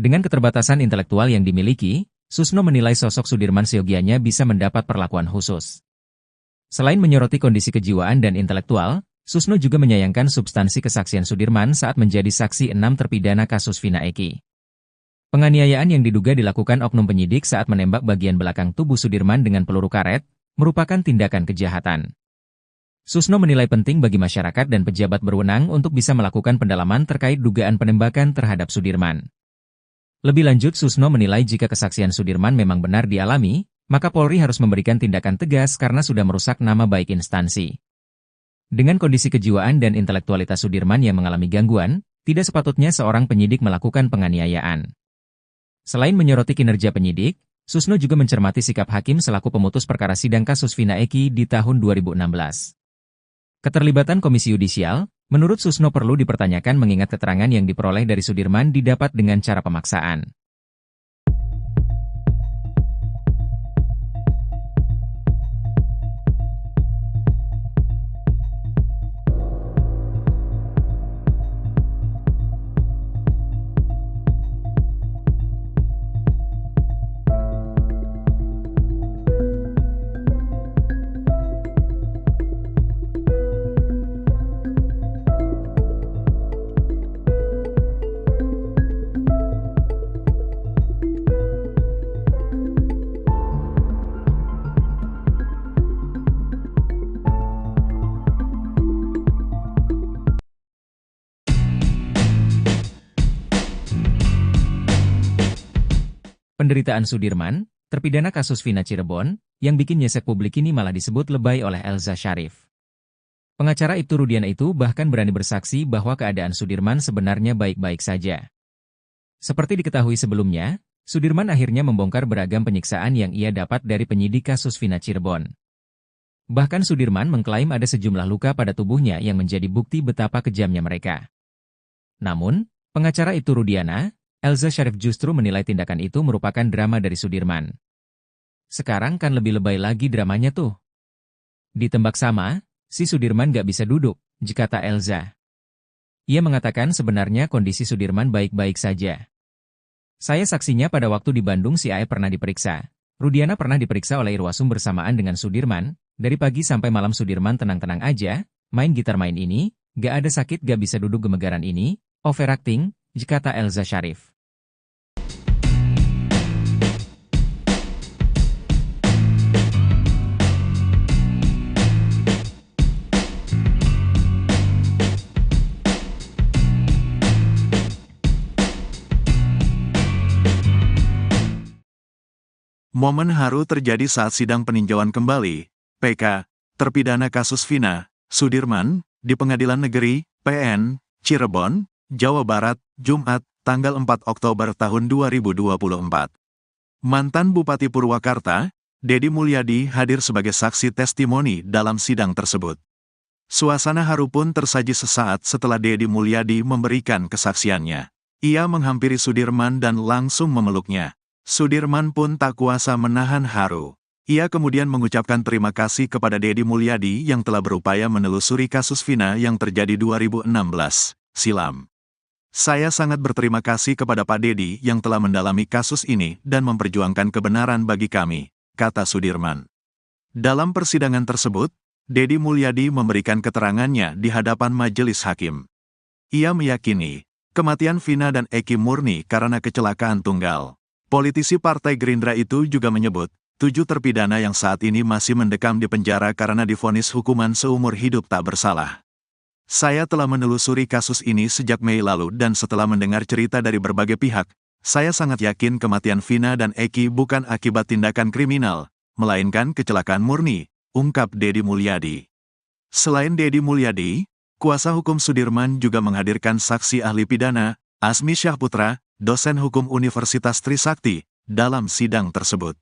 Dengan keterbatasan intelektual yang dimiliki, Susno menilai sosok Sudirman seyogianya bisa mendapat perlakuan khusus. Selain menyoroti kondisi kejiwaan dan intelektual, Susno juga menyayangkan substansi kesaksian Sudirman saat menjadi saksi 6 terpidana kasus Vina Eki. Penganiayaan yang diduga dilakukan oknum penyidik saat menembak bagian belakang tubuh Sudirman dengan peluru karet, merupakan tindakan kejahatan. Susno menilai penting bagi masyarakat dan pejabat berwenang untuk bisa melakukan pendalaman terkait dugaan penembakan terhadap Sudirman. Lebih lanjut, Susno menilai jika kesaksian Sudirman memang benar dialami, maka Polri harus memberikan tindakan tegas karena sudah merusak nama baik instansi. Dengan kondisi kejiwaan dan intelektualitas Sudirman yang mengalami gangguan, tidak sepatutnya seorang penyidik melakukan penganiayaan. Selain menyoroti kinerja penyidik, Susno juga mencermati sikap hakim selaku pemutus perkara sidang kasus Vina Eki di tahun 2016. Keterlibatan Komisi Yudisial, menurut Susno perlu dipertanyakan mengingat keterangan yang diperoleh dari Sudirman didapat dengan cara pemaksaan. Penderitaan Sudirman, terpidana kasus Vina Cirebon, yang bikin nyesek publik ini malah disebut lebay oleh Elza Syarif. Pengacara Ibtu Rudiana itu bahkan berani bersaksi bahwa keadaan Sudirman sebenarnya baik-baik saja. Seperti diketahui sebelumnya, Sudirman akhirnya membongkar beragam penyiksaan yang ia dapat dari penyidik kasus Vina Cirebon. Bahkan Sudirman mengklaim ada sejumlah luka pada tubuhnya yang menjadi bukti betapa kejamnya mereka. Namun, pengacara Ibtu Rudiana, Elza Syarif justru menilai tindakan itu merupakan drama dari Sudirman. Sekarang kan lebih lebay lagi dramanya tuh. Ditembak sama, si Sudirman gak bisa duduk, kata Elza. Ia mengatakan sebenarnya kondisi Sudirman baik-baik saja. Saya saksinya pada waktu di Bandung si Ae pernah diperiksa. Rudiana pernah diperiksa oleh Irwasum bersamaan dengan Sudirman. Dari pagi sampai malam Sudirman tenang-tenang aja, main gitar main ini, gak ada sakit gak bisa duduk gemegaran ini, overacting, kata Elza Syarif. Momen haru terjadi saat sidang peninjauan kembali, PK, terpidana kasus Vina, Sudirman, di Pengadilan Negeri, PN, Cirebon, Jawa Barat, Jumat, tanggal 4 Oktober tahun 2024. Mantan Bupati Purwakarta, Dedi Mulyadi hadir sebagai saksi testimoni dalam sidang tersebut. Suasana haru pun tersaji sesaat setelah Dedi Mulyadi memberikan kesaksiannya. Ia menghampiri Sudirman dan langsung memeluknya. Sudirman pun tak kuasa menahan haru. Ia kemudian mengucapkan terima kasih kepada Dedi Mulyadi yang telah berupaya menelusuri kasus Vina yang terjadi 2016 silam. Saya sangat berterima kasih kepada Pak Dedi yang telah mendalami kasus ini dan memperjuangkan kebenaran bagi kami, kata Sudirman. Dalam persidangan tersebut, Dedi Mulyadi memberikan keterangannya di hadapan majelis hakim. Ia meyakini, kematian Vina dan Eki murni karena kecelakaan tunggal. Politisi Partai Gerindra itu juga menyebut, 7 terpidana yang saat ini masih mendekam di penjara karena divonis hukuman seumur hidup tak bersalah. Saya telah menelusuri kasus ini sejak Mei lalu dan setelah mendengar cerita dari berbagai pihak, saya sangat yakin kematian Vina dan Eki bukan akibat tindakan kriminal, melainkan kecelakaan murni, ungkap Dedi Mulyadi. Selain Dedi Mulyadi, kuasa hukum Sudirman juga menghadirkan saksi ahli pidana, Asmi Syahputra, dosen hukum Universitas Trisakti, dalam sidang tersebut.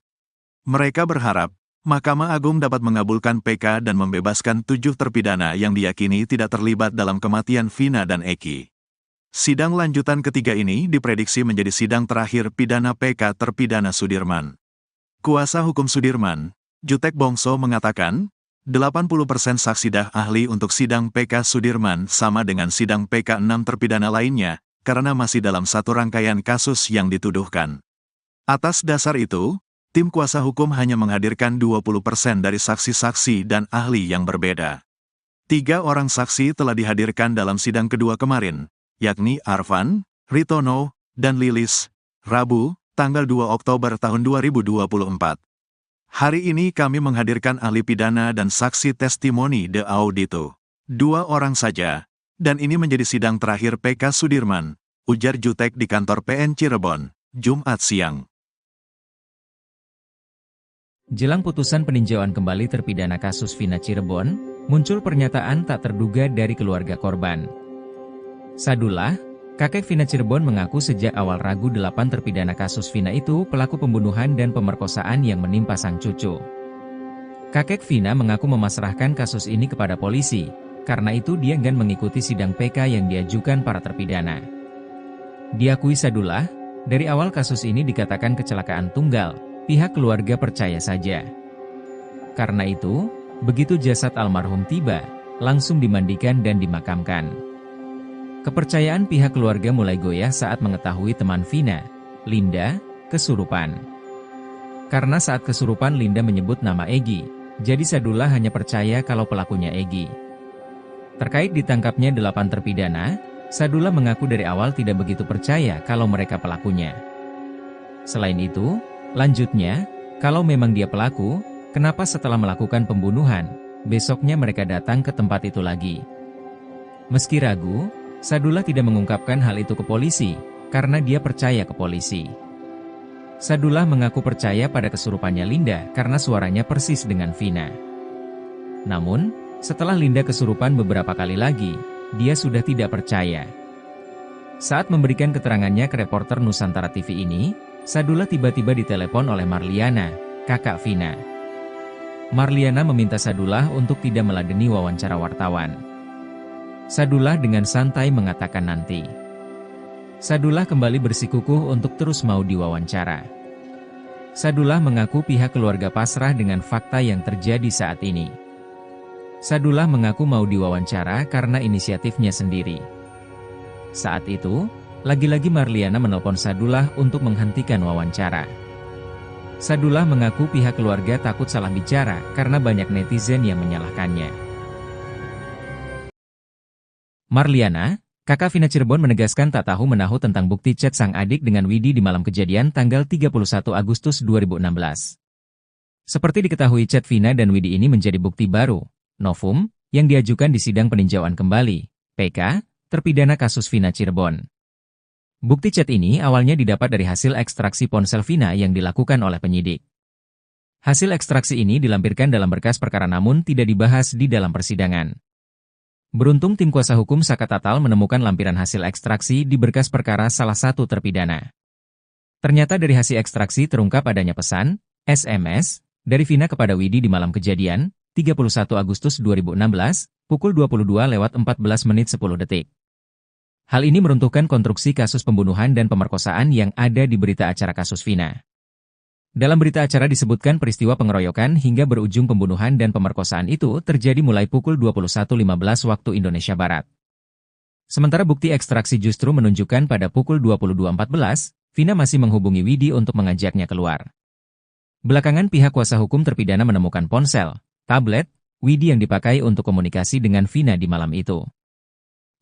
Mereka berharap, Mahkamah Agung dapat mengabulkan PK dan membebaskan 7 terpidana yang diyakini tidak terlibat dalam kematian Vina dan Eki. Sidang lanjutan ketiga ini diprediksi menjadi sidang terakhir pidana PK terpidana Sudirman. Kuasa hukum Sudirman, Jutek Bongso mengatakan, 80% saksi ahli untuk sidang PK Sudirman sama dengan sidang PK 6 terpidana lainnya, karena masih dalam satu rangkaian kasus yang dituduhkan. Atas dasar itu, tim kuasa hukum hanya menghadirkan 20% dari saksi-saksi dan ahli yang berbeda. 3 orang saksi telah dihadirkan dalam sidang kedua kemarin, yakni Arfan, Ritono, dan Lilis, Rabu, tanggal 2 Oktober tahun 2024. Hari ini kami menghadirkan ahli pidana dan saksi testimoni de audito. 2 orang saja. Dan ini menjadi sidang terakhir PK Sudirman, ujar Jutek di kantor PN Cirebon, Jumat siang. Jelang putusan peninjauan kembali terpidana kasus Vina Cirebon, muncul pernyataan tak terduga dari keluarga korban. Sadullah, kakek Vina Cirebon mengaku sejak awal ragu 8 terpidana kasus Vina itu pelaku pembunuhan dan pemerkosaan yang menimpa sang cucu. Kakek Vina mengaku memasrahkan kasus ini kepada polisi. Karena itu dia enggan mengikuti sidang PK yang diajukan para terpidana. Diakui Sadullah, dari awal kasus ini dikatakan kecelakaan tunggal, pihak keluarga percaya saja. Karena itu, begitu jasad almarhum tiba, langsung dimandikan dan dimakamkan. Kepercayaan pihak keluarga mulai goyah saat mengetahui teman Vina, Linda, kesurupan. Karena saat kesurupan Linda menyebut nama Egi, jadi Sadullah hanya percaya kalau pelakunya Egi. Terkait ditangkapnya 8 terpidana, Sadullah mengaku dari awal tidak begitu percaya kalau mereka pelakunya. Selain itu, lanjutnya, kalau memang dia pelaku, kenapa setelah melakukan pembunuhan, besoknya mereka datang ke tempat itu lagi? Meski ragu, Sadullah tidak mengungkapkan hal itu ke polisi, karena dia percaya ke polisi. Sadullah mengaku percaya pada kesurupannya Linda karena suaranya persis dengan Vina. Namun, setelah Linda kesurupan beberapa kali lagi, dia sudah tidak percaya. Saat memberikan keterangannya ke reporter Nusantara TV ini, Sadullah tiba-tiba ditelepon oleh Marliana, kakak Vina. Marliana meminta Sadullah untuk tidak meladeni wawancara wartawan. Sadullah dengan santai mengatakan nanti. Sadullah kembali bersikukuh untuk terus mau diwawancara. Sadullah mengaku pihak keluarga pasrah dengan fakta yang terjadi saat ini. Sadullah mengaku mau diwawancara karena inisiatifnya sendiri. Saat itu, lagi-lagi Marliana menelpon Sadullah untuk menghentikan wawancara. Sadullah mengaku pihak keluarga takut salah bicara karena banyak netizen yang menyalahkannya. Marliana, kakak Vina Cirebon menegaskan tak tahu menahu tentang bukti chat sang adik dengan Widi di malam kejadian tanggal 31 Agustus 2016. Seperti diketahui chat Vina dan Widi ini menjadi bukti baru, novum, yang diajukan di sidang peninjauan kembali, PK, terpidana kasus Vina Cirebon. Bukti chat ini awalnya didapat dari hasil ekstraksi ponsel Vina yang dilakukan oleh penyidik. Hasil ekstraksi ini dilampirkan dalam berkas perkara namun tidak dibahas di dalam persidangan. Beruntung tim kuasa hukum Saka Tatal menemukan lampiran hasil ekstraksi di berkas perkara salah satu terpidana. Ternyata dari hasil ekstraksi terungkap adanya pesan, SMS, dari Vina kepada Widi di malam kejadian, 31 Agustus 2016, pukul 22:14:10. Hal ini meruntuhkan konstruksi kasus pembunuhan dan pemerkosaan yang ada di berita acara kasus Vina. Dalam berita acara disebutkan peristiwa pengeroyokan hingga berujung pembunuhan dan pemerkosaan itu terjadi mulai pukul 21.15 waktu Indonesia Barat. Sementara bukti ekstraksi justru menunjukkan pada pukul 22.14, Vina masih menghubungi Widi untuk mengajaknya keluar. Belakangan pihak kuasa hukum terpidana menemukan ponsel, tablet, Widi yang dipakai untuk komunikasi dengan Vina di malam itu.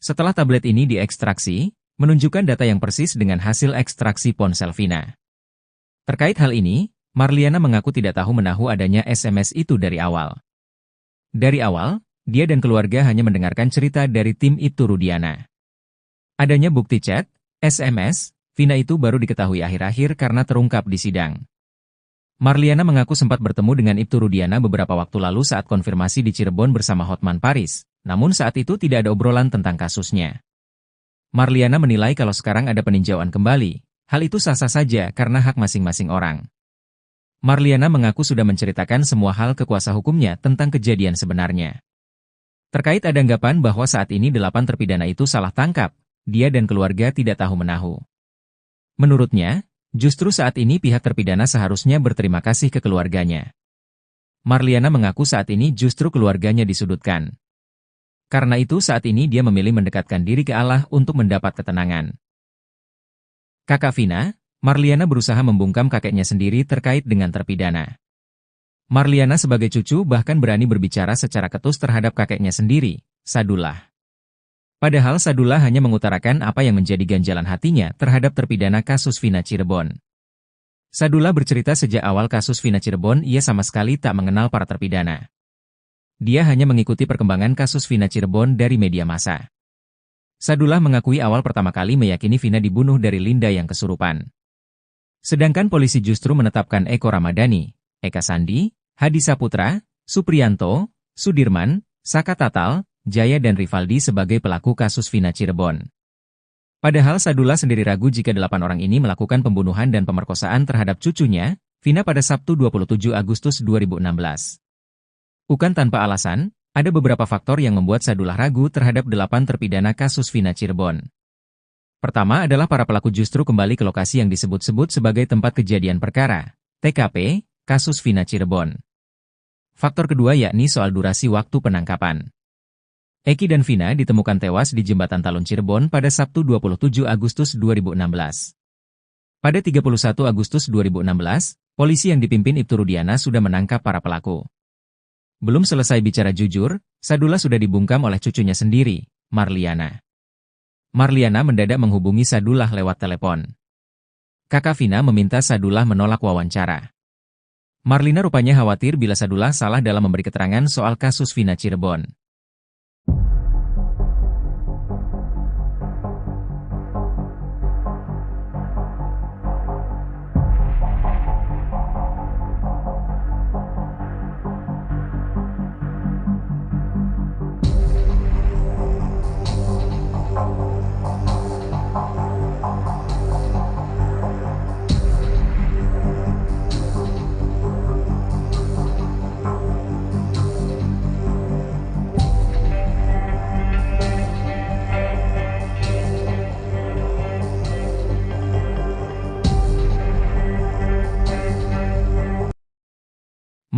Setelah tablet ini diekstraksi, menunjukkan data yang persis dengan hasil ekstraksi ponsel Vina. Terkait hal ini, Marliana mengaku tidak tahu menahu adanya SMS itu dari awal. Dari awal, dia dan keluarga hanya mendengarkan cerita dari tim Ibtu Rudiana. Adanya bukti chat, SMS, Vina itu baru diketahui akhir-akhir karena terungkap di sidang. Marliana mengaku sempat bertemu dengan Ibtu Rudiana beberapa waktu lalu saat konfirmasi di Cirebon bersama Hotman Paris, namun saat itu tidak ada obrolan tentang kasusnya. Marliana menilai kalau sekarang ada peninjauan kembali, hal itu sah-sah saja karena hak masing-masing orang. Marliana mengaku sudah menceritakan semua hal ke kuasa hukumnya tentang kejadian sebenarnya. Terkait ada anggapan bahwa saat ini 8 terpidana itu salah tangkap, dia dan keluarga tidak tahu menahu. Menurutnya, justru saat ini pihak terpidana seharusnya berterima kasih ke keluarganya. Marliana mengaku saat ini justru keluarganya disudutkan. Karena itu saat ini dia memilih mendekatkan diri ke Allah untuk mendapat ketenangan. Kakak Vina, Marliana berusaha membungkam kakeknya sendiri terkait dengan terpidana. Marliana sebagai cucu bahkan berani berbicara secara ketus terhadap kakeknya sendiri, Sadullah. Padahal Sadullah hanya mengutarakan apa yang menjadi ganjalan hatinya terhadap terpidana kasus Vina Cirebon. Sadullah bercerita sejak awal kasus Vina Cirebon ia sama sekali tak mengenal para terpidana. Dia hanya mengikuti perkembangan kasus Vina Cirebon dari media massa. Sadullah mengakui awal pertama kali meyakini Vina dibunuh dari Linda yang kesurupan. Sedangkan polisi justru menetapkan Eko Ramadhani, Eka Sandi, Hadi Saputra, Supriyanto, Sudirman, Saka Tatal, Jaya dan Rivaldi sebagai pelaku kasus Vina Cirebon. Padahal Sadullah sendiri ragu jika 8 orang ini melakukan pembunuhan dan pemerkosaan terhadap cucunya, Vina pada Sabtu 27 Agustus 2016. Bukan tanpa alasan, ada beberapa faktor yang membuat Sadullah ragu terhadap 8 terpidana kasus Vina Cirebon. Pertama adalah para pelaku justru kembali ke lokasi yang disebut-sebut sebagai tempat kejadian perkara, TKP, kasus Vina Cirebon. Faktor kedua yakni soal durasi waktu penangkapan. Eki dan Vina ditemukan tewas di Jembatan Talun Cirebon pada Sabtu 27 Agustus 2016. Pada 31 Agustus 2016, polisi yang dipimpin Ibtu Rudiana sudah menangkap para pelaku. Belum selesai bicara jujur, Sadullah sudah dibungkam oleh cucunya sendiri, Marliana. Marliana mendadak menghubungi Sadullah lewat telepon. Kakak Vina meminta Sadullah menolak wawancara. Marlina rupanya khawatir bila Sadullah salah dalam memberi keterangan soal kasus Vina Cirebon.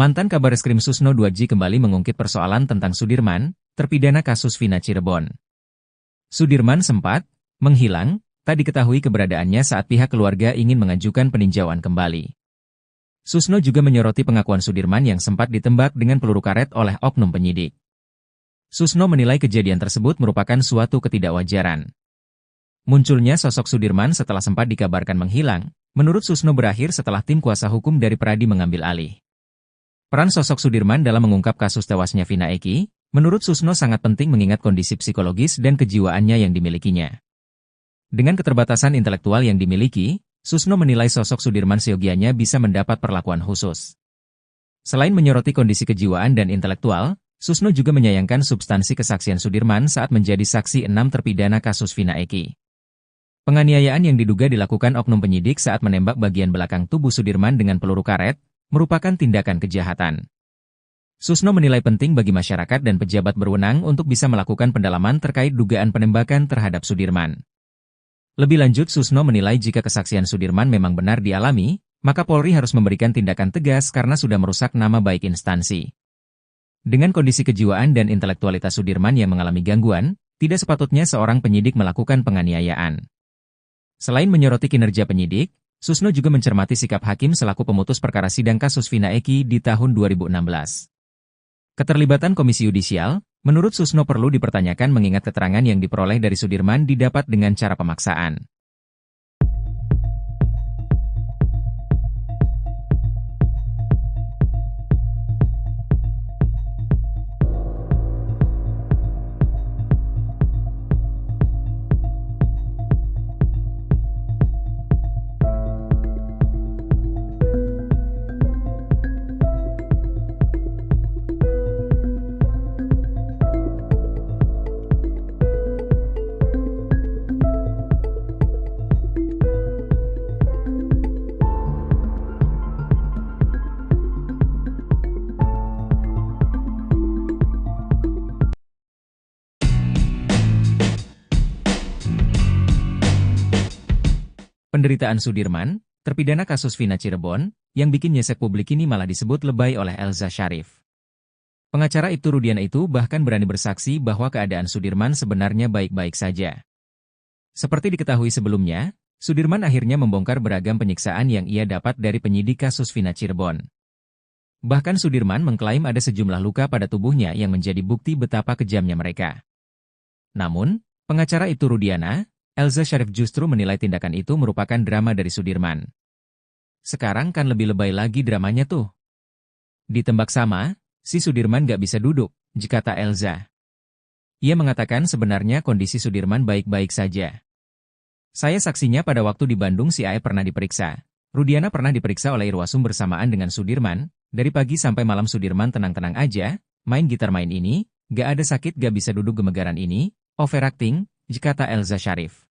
Mantan Kabareskrim Susno 2J kembali mengungkit persoalan tentang Sudirman, terpidana kasus Vina Cirebon. Sudirman sempat menghilang, tak diketahui keberadaannya saat pihak keluarga ingin mengajukan peninjauan kembali. Susno juga menyoroti pengakuan Sudirman yang sempat ditembak dengan peluru karet oleh oknum penyidik. Susno menilai kejadian tersebut merupakan suatu ketidakwajaran. Munculnya sosok Sudirman setelah sempat dikabarkan menghilang, menurut Susno berakhir setelah tim kuasa hukum dari Peradi mengambil alih. Peran sosok Sudirman dalam mengungkap kasus tewasnya Vina Eki, menurut Susno sangat penting mengingat kondisi psikologis dan kejiwaannya yang dimilikinya. Dengan keterbatasan intelektual yang dimiliki, Susno menilai sosok Sudirman seyogianya bisa mendapat perlakuan khusus. Selain menyoroti kondisi kejiwaan dan intelektual, Susno juga menyayangkan substansi kesaksian Sudirman saat menjadi saksi 6 terpidana kasus Vina Eki. Penganiayaan yang diduga dilakukan oknum penyidik saat menembak bagian belakang tubuh Sudirman dengan peluru karet, merupakan tindakan kejahatan. Susno menilai penting bagi masyarakat dan pejabat berwenang untuk bisa melakukan pendalaman terkait dugaan penembakan terhadap Sudirman. Lebih lanjut, Susno menilai jika kesaksian Sudirman memang benar dialami, maka Polri harus memberikan tindakan tegas karena sudah merusak nama baik instansi. Dengan kondisi kejiwaan dan intelektualitas Sudirman yang mengalami gangguan, tidak sepatutnya seorang penyidik melakukan penganiayaan. Selain menyoroti kinerja penyidik, Susno juga mencermati sikap hakim selaku pemutus perkara sidang kasus Vina Eki di tahun 2016. Keterlibatan Komisi Yudisial, menurut Susno perlu dipertanyakan mengingat keterangan yang diperoleh dari Sudirman didapat dengan cara pemaksaan. Penderitaan Sudirman, terpidana kasus Vina Cirebon, yang bikin nyesek publik ini malah disebut lebay oleh Elza Syarif. Pengacara Ibtu Rudiana itu bahkan berani bersaksi bahwa keadaan Sudirman sebenarnya baik-baik saja. Seperti diketahui sebelumnya, Sudirman akhirnya membongkar beragam penyiksaan yang ia dapat dari penyidik kasus Vina Cirebon. Bahkan Sudirman mengklaim ada sejumlah luka pada tubuhnya yang menjadi bukti betapa kejamnya mereka. Namun, pengacara Ibtu Rudiana, Elza Syarif justru menilai tindakan itu merupakan drama dari Sudirman. Sekarang kan lebih lebay lagi dramanya tuh. Ditembak sama, si Sudirman gak bisa duduk, kata Elza. Ia mengatakan sebenarnya kondisi Sudirman baik-baik saja. Saya saksinya pada waktu di Bandung si Ae pernah diperiksa. Rudiana pernah diperiksa oleh Irwasum bersamaan dengan Sudirman, dari pagi sampai malam Sudirman tenang-tenang aja, main gitar main ini, gak ada sakit gak bisa duduk gemegaran ini, overacting, kata Elza Syarif.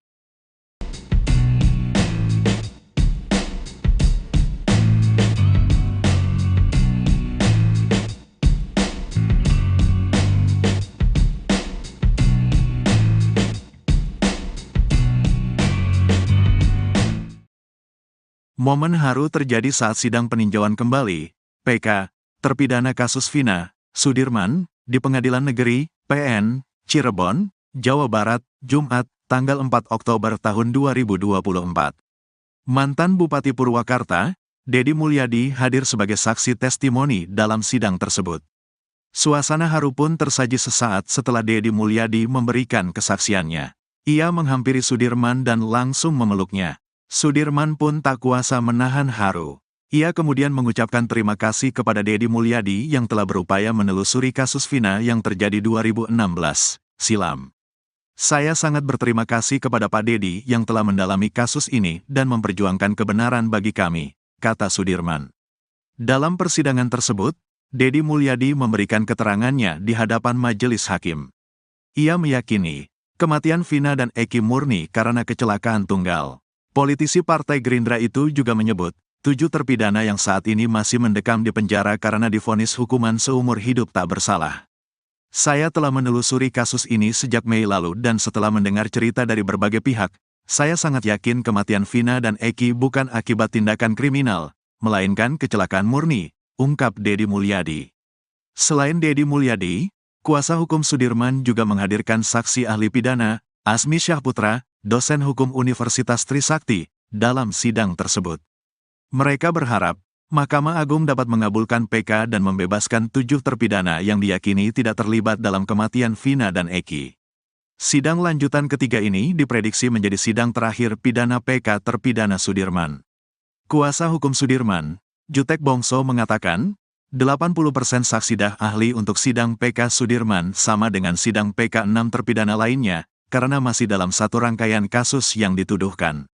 Momen haru terjadi saat sidang peninjauan kembali, PK, terpidana kasus Vina, Sudirman, di Pengadilan Negeri, PN, Cirebon, Jawa Barat, Jumat, tanggal 4 Oktober tahun 2024. Mantan Bupati Purwakarta, Dedi Mulyadi hadir sebagai saksi testimoni dalam sidang tersebut. Suasana haru pun tersaji sesaat setelah Dedi Mulyadi memberikan kesaksiannya. Ia menghampiri Sudirman dan langsung memeluknya. Sudirman pun tak kuasa menahan haru. Ia kemudian mengucapkan terima kasih kepada Dedi Mulyadi yang telah berupaya menelusuri kasus Vina yang terjadi 2016 silam. Saya sangat berterima kasih kepada Pak Dedi yang telah mendalami kasus ini dan memperjuangkan kebenaran bagi kami, kata Sudirman. Dalam persidangan tersebut, Dedi Mulyadi memberikan keterangannya di hadapan majelis hakim. Ia meyakini, kematian Vina dan Eki murni karena kecelakaan tunggal. Politisi Partai Gerindra itu juga menyebut, 7 terpidana yang saat ini masih mendekam di penjara karena divonis hukuman seumur hidup tak bersalah. Saya telah menelusuri kasus ini sejak Mei lalu dan setelah mendengar cerita dari berbagai pihak, saya sangat yakin kematian Vina dan Eki bukan akibat tindakan kriminal, melainkan kecelakaan murni, ungkap Dedi Mulyadi. Selain Dedi Mulyadi, kuasa hukum Sudirman juga menghadirkan saksi ahli pidana, Asmi Syahputra, dosen hukum Universitas Trisakti, dalam sidang tersebut. Mereka berharap, Mahkamah Agung dapat mengabulkan PK dan membebaskan 7 terpidana yang diyakini tidak terlibat dalam kematian Vina dan Eki. Sidang lanjutan ketiga ini diprediksi menjadi sidang terakhir pidana PK terpidana Sudirman. Kuasa hukum Sudirman, Jutek Bongso mengatakan, 80% saksi ahli untuk sidang PK Sudirman sama dengan sidang PK 6 terpidana lainnya, karena masih dalam satu rangkaian kasus yang dituduhkan.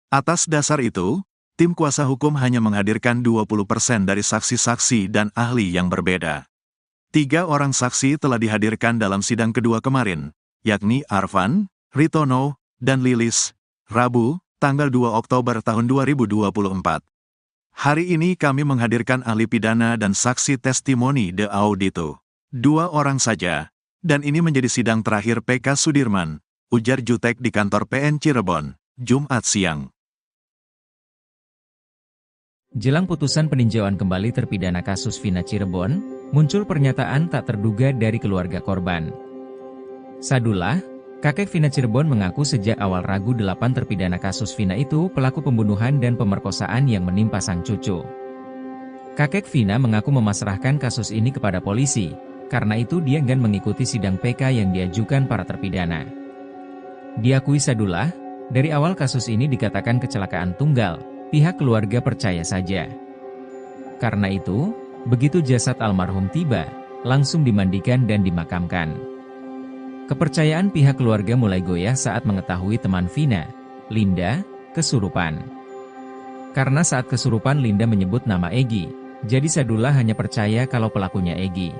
Atas dasar itu, tim kuasa hukum hanya menghadirkan 20% dari saksi-saksi dan ahli yang berbeda. 3 orang saksi telah dihadirkan dalam sidang kedua kemarin, yakni Arfan, Ritono, dan Lilis, Rabu, tanggal 2 Oktober tahun 2024. Hari ini kami menghadirkan ahli pidana dan saksi testimoni de audito. 2 orang saja, dan ini menjadi sidang terakhir PK Sudirman, ujar Jutek di kantor PN Cirebon, Jumat siang. Jelang putusan peninjauan kembali terpidana kasus Vina Cirebon, muncul pernyataan tak terduga dari keluarga korban. Sadullah, kakek Vina Cirebon mengaku sejak awal ragu 8 terpidana kasus Vina itu pelaku pembunuhan dan pemerkosaan yang menimpa sang cucu. Kakek Vina mengaku memasrahkan kasus ini kepada polisi, karena itu dia enggan mengikuti sidang PK yang diajukan para terpidana. Diakui Sadullah, dari awal kasus ini dikatakan kecelakaan tunggal, pihak keluarga percaya saja. Karena itu, begitu jasad almarhum tiba, langsung dimandikan dan dimakamkan. Kepercayaan pihak keluarga mulai goyah saat mengetahui teman Vina, Linda, kesurupan. Karena saat kesurupan Linda menyebut nama Egi, jadi Sadullah hanya percaya kalau pelakunya Egi.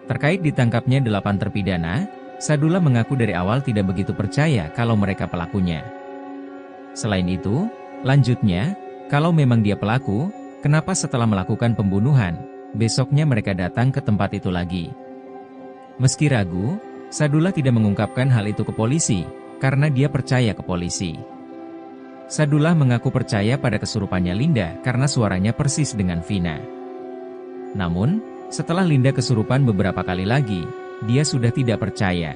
Terkait ditangkapnya 8 terpidana, Sadullah mengaku dari awal tidak begitu percaya kalau mereka pelakunya. Selain itu, lanjutnya, kalau memang dia pelaku, kenapa setelah melakukan pembunuhan, besoknya mereka datang ke tempat itu lagi? Meski ragu, Sadullah tidak mengungkapkan hal itu ke polisi, karena dia percaya ke polisi. Sadullah mengaku percaya pada kesurupannya Linda karena suaranya persis dengan Vina. Namun, setelah Linda kesurupan beberapa kali lagi, dia sudah tidak percaya.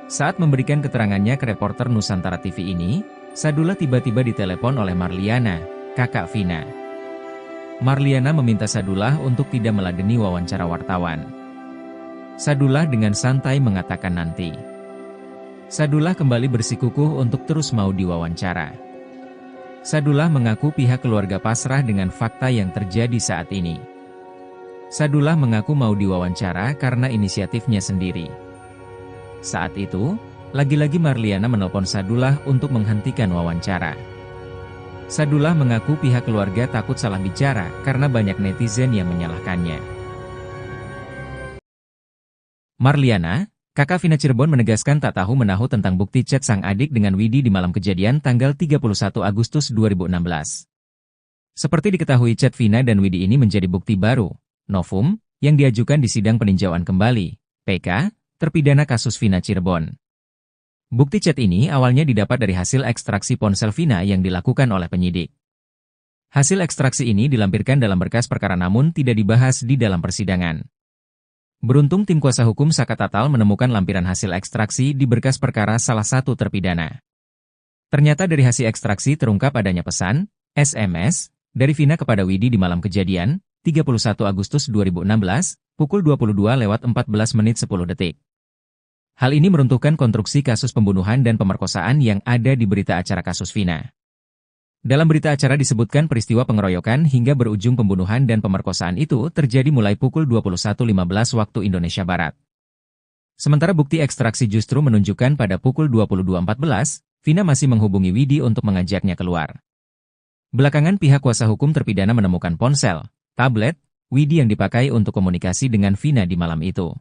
Saat memberikan keterangannya ke reporter Nusantara TV ini, Sadullah tiba-tiba ditelepon oleh Marliana, kakak Vina. Marliana meminta Sadullah untuk tidak meladeni wawancara wartawan. Sadullah dengan santai mengatakan nanti. Sadullah kembali bersikukuh untuk terus mau diwawancara. Sadullah mengaku pihak keluarga pasrah dengan fakta yang terjadi saat ini. Sadullah mengaku mau diwawancara karena inisiatifnya sendiri. Saat itu, lagi-lagi Marliana menelpon Sadullah untuk menghentikan wawancara. Sadullah mengaku pihak keluarga takut salah bicara karena banyak netizen yang menyalahkannya. Marliana, kakak Vina Cirebon menegaskan tak tahu menahu tentang bukti chat sang adik dengan Widi di malam kejadian tanggal 31 Agustus 2016. Seperti diketahui chat Vina dan Widi ini menjadi bukti baru, novum, yang diajukan di sidang peninjauan kembali, PK, terpidana kasus Vina Cirebon. Bukti chat ini awalnya didapat dari hasil ekstraksi ponsel Vina yang dilakukan oleh penyidik. Hasil ekstraksi ini dilampirkan dalam berkas perkara namun tidak dibahas di dalam persidangan. Beruntung tim kuasa hukum Saka Tatal menemukan lampiran hasil ekstraksi di berkas perkara salah satu terpidana. Ternyata dari hasil ekstraksi terungkap adanya pesan, SMS, dari Vina kepada Widi di malam kejadian, 31 Agustus 2016, pukul 22.14:10. Hal ini meruntuhkan konstruksi kasus pembunuhan dan pemerkosaan yang ada di berita acara kasus Vina. Dalam berita acara disebutkan peristiwa pengeroyokan hingga berujung pembunuhan dan pemerkosaan itu terjadi mulai pukul 21.15 waktu Indonesia Barat. Sementara bukti ekstraksi justru menunjukkan pada pukul 22.14, Vina masih menghubungi Widi untuk mengajaknya keluar. Belakangan pihak kuasa hukum terpidana menemukan ponsel, tablet, Widi yang dipakai untuk komunikasi dengan Vina di malam itu.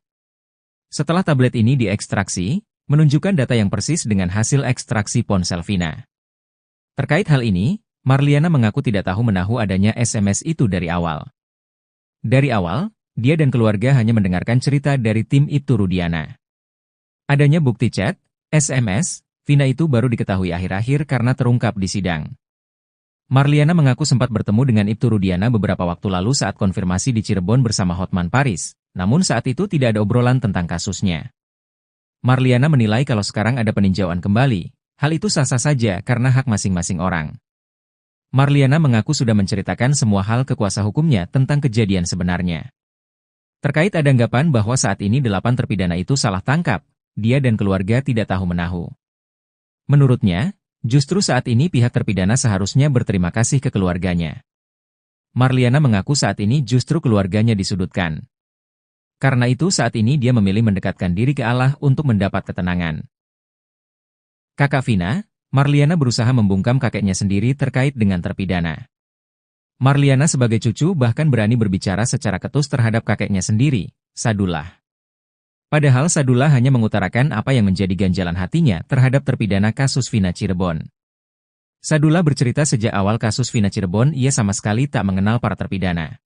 Setelah tablet ini diekstraksi, menunjukkan data yang persis dengan hasil ekstraksi ponsel Vina. Terkait hal ini, Marliana mengaku tidak tahu menahu adanya SMS itu dari awal. Dari awal, dia dan keluarga hanya mendengarkan cerita dari tim Ibtu Rudiana. Adanya bukti chat, SMS, Vina itu baru diketahui akhir-akhir karena terungkap di sidang. Marliana mengaku sempat bertemu dengan Ibtu Rudiana beberapa waktu lalu saat konfirmasi di Cirebon bersama Hotman Paris, namun saat itu tidak ada obrolan tentang kasusnya. Marliana menilai kalau sekarang ada peninjauan kembali, hal itu sah-sah saja karena hak masing-masing orang. Marliana mengaku sudah menceritakan semua hal ke kuasa hukumnya tentang kejadian sebenarnya. Terkait ada anggapan bahwa saat ini 8 terpidana itu salah tangkap, dia dan keluarga tidak tahu-menahu. Menurutnya, justru saat ini pihak terpidana seharusnya berterima kasih ke keluarganya. Marliana mengaku saat ini justru keluarganya disudutkan. Karena itu saat ini dia memilih mendekatkan diri ke Allah untuk mendapat ketenangan. Kakak Vina, Marliana berusaha membungkam kakeknya sendiri terkait dengan terpidana. Marliana sebagai cucu bahkan berani berbicara secara ketus terhadap kakeknya sendiri, Sadullah. Padahal Sadullah hanya mengutarakan apa yang menjadi ganjalan hatinya terhadap terpidana kasus Vina Cirebon. Sadullah bercerita sejak awal kasus Vina Cirebon ia sama sekali tak mengenal para terpidana.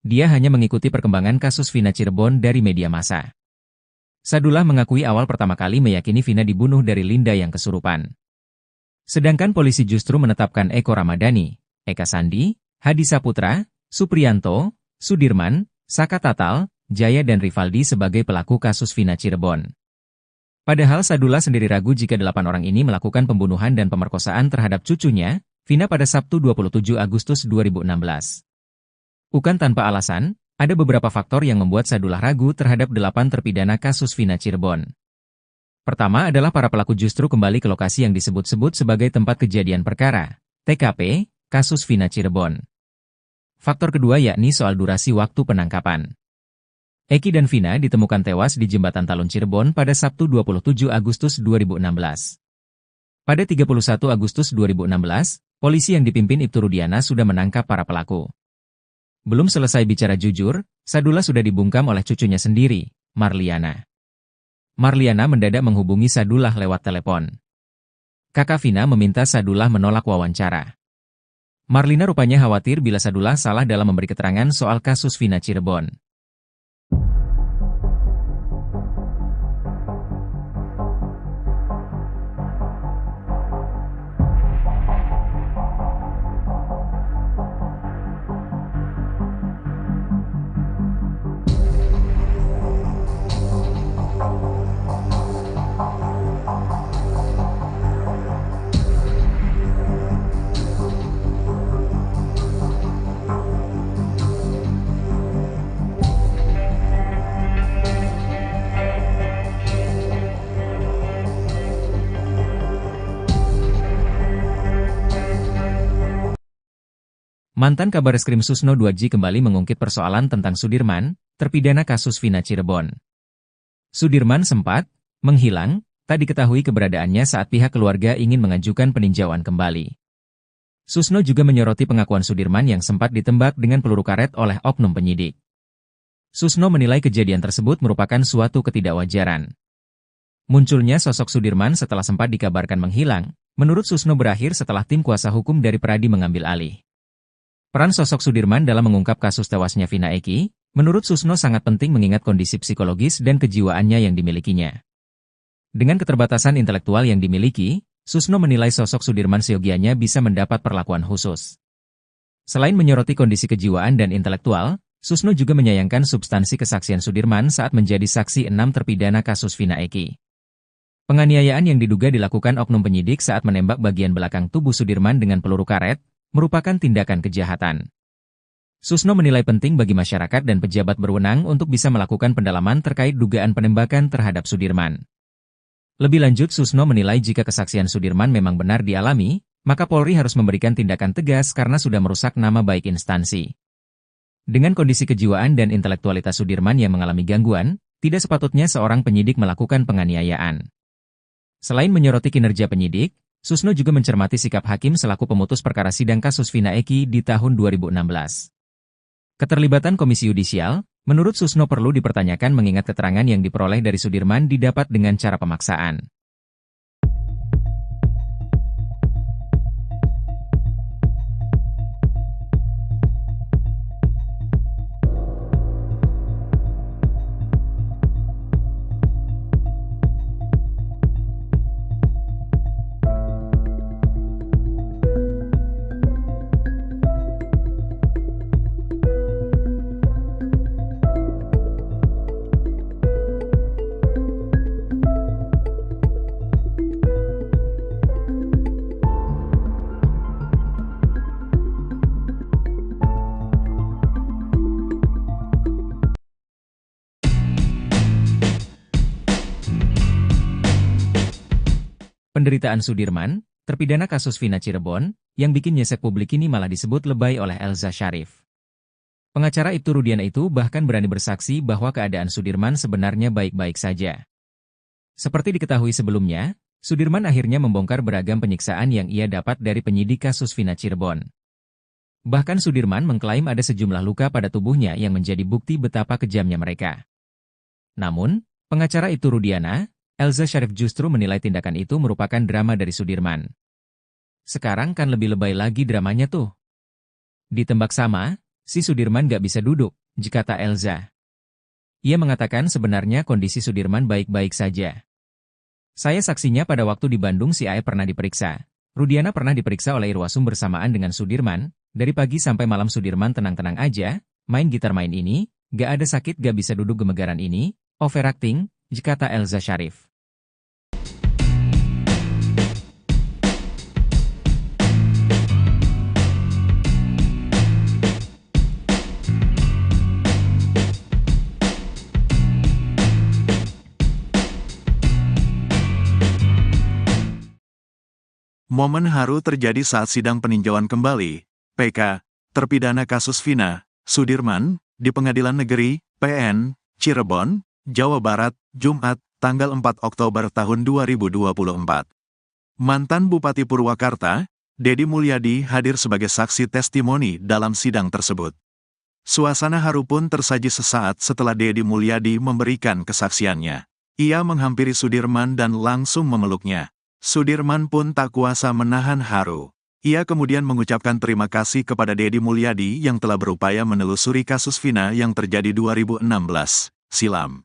Dia hanya mengikuti perkembangan kasus Vina Cirebon dari media massa. Sadullah mengakui awal pertama kali meyakini Vina dibunuh dari Linda yang kesurupan. Sedangkan polisi justru menetapkan Eko Ramadhani, Eka Sandi, Hadi Saputra, Supriyanto, Sudirman, Saka Tatal, Jaya dan Rivaldi sebagai pelaku kasus Vina Cirebon. Padahal Sadullah sendiri ragu jika 8 orang ini melakukan pembunuhan dan pemerkosaan terhadap cucunya, Vina pada Sabtu 27 Agustus 2016. Bukan tanpa alasan, ada beberapa faktor yang membuat Sadullah ragu terhadap 8 terpidana kasus Vina Cirebon. Pertama adalah para pelaku justru kembali ke lokasi yang disebut-sebut sebagai tempat kejadian perkara, TKP, kasus Vina Cirebon. Faktor kedua yakni soal durasi waktu penangkapan. Eki dan Vina ditemukan tewas di Jembatan Talun Cirebon pada Sabtu 27 Agustus 2016. Pada 31 Agustus 2016, polisi yang dipimpin Ibtu Rudiana sudah menangkap para pelaku. Belum selesai bicara jujur, Sadullah sudah dibungkam oleh cucunya sendiri, Marliana. Marliana mendadak menghubungi Sadullah lewat telepon. Kakak Vina meminta Sadullah menolak wawancara. Marlina rupanya khawatir bila Sadullah salah dalam memberi keterangan soal kasus Vina Cirebon. Mantan Kabareskrim Susno 2J kembali mengungkit persoalan tentang Sudirman, terpidana kasus Vina Cirebon. Sudirman sempat menghilang, tak diketahui keberadaannya saat pihak keluarga ingin mengajukan peninjauan kembali. Susno juga menyoroti pengakuan Sudirman yang sempat ditembak dengan peluru karet oleh oknum penyidik. Susno menilai kejadian tersebut merupakan suatu ketidakwajaran. Munculnya sosok Sudirman setelah sempat dikabarkan menghilang, menurut Susno berakhir setelah tim kuasa hukum dari Peradi mengambil alih. Peran sosok Sudirman dalam mengungkap kasus tewasnya Vina Eki, menurut Susno sangat penting mengingat kondisi psikologis dan kejiwaannya yang dimilikinya. Dengan keterbatasan intelektual yang dimiliki, Susno menilai sosok Sudirman seyogianya bisa mendapat perlakuan khusus. Selain menyoroti kondisi kejiwaan dan intelektual, Susno juga menyayangkan substansi kesaksian Sudirman saat menjadi saksi 6 terpidana kasus Vina Eki. Penganiayaan yang diduga dilakukan oknum penyidik saat menembak bagian belakang tubuh Sudirman dengan peluru karet, merupakan tindakan kejahatan. Susno menilai penting bagi masyarakat dan pejabat berwenang untuk bisa melakukan pendalaman terkait dugaan penembakan terhadap Sudirman. Lebih lanjut, Susno menilai jika kesaksian Sudirman memang benar dialami, maka Polri harus memberikan tindakan tegas karena sudah merusak nama baik instansi. Dengan kondisi kejiwaan dan intelektualitas Sudirman yang mengalami gangguan, tidak sepatutnya seorang penyidik melakukan penganiayaan. Selain menyoroti kinerja penyidik, Susno juga mencermati sikap hakim selaku pemutus perkara sidang kasus Vina Eki di tahun 2016. Keterlibatan Komisi Yudisial, menurut Susno perlu dipertanyakan mengingat keterangan yang diperoleh dari Sudirman didapat dengan cara pemaksaan. penderitaan Sudirman, terpidana kasus Vina Cirebon, yang bikin nyesek publik ini malah disebut lebay oleh Elza Syarif. Pengacara Ibtu Rudiana itu bahkan berani bersaksi bahwa keadaan Sudirman sebenarnya baik-baik saja. Seperti diketahui sebelumnya, Sudirman akhirnya membongkar beragam penyiksaan yang ia dapat dari penyidik kasus Vina Cirebon. Bahkan Sudirman mengklaim ada sejumlah luka pada tubuhnya yang menjadi bukti betapa kejamnya mereka. Namun, pengacara Ibtu Rudiana, Elza Syarif justru menilai tindakan itu merupakan drama dari Sudirman. Sekarang kan lebih lebay lagi dramanya tuh. Ditembak sama, si Sudirman gak bisa duduk, kata Elza. Ia mengatakan sebenarnya kondisi Sudirman baik-baik saja. Saya saksinya pada waktu di Bandung si AE pernah diperiksa. Rudiana pernah diperiksa oleh Irwasum bersamaan dengan Sudirman. Dari pagi sampai malam Sudirman tenang-tenang aja, main gitar main ini, gak ada sakit gak bisa duduk gemegaran ini, overacting, kata Elza Syarif. Momen haru terjadi saat sidang peninjauan kembali, PK, terpidana kasus Vina, Sudirman, di Pengadilan Negeri, PN, Cirebon, Jawa Barat, Jumat, tanggal 4 Oktober tahun 2024. Mantan Bupati Purwakarta, Dedi Mulyadi hadir sebagai saksi testimoni dalam sidang tersebut. Suasana haru pun tersaji sesaat setelah Dedi Mulyadi memberikan kesaksiannya. Ia menghampiri Sudirman dan langsung memeluknya. Sudirman pun tak kuasa menahan haru. Ia kemudian mengucapkan terima kasih kepada Dedi Mulyadi yang telah berupaya menelusuri kasus Vina yang terjadi 2016 silam.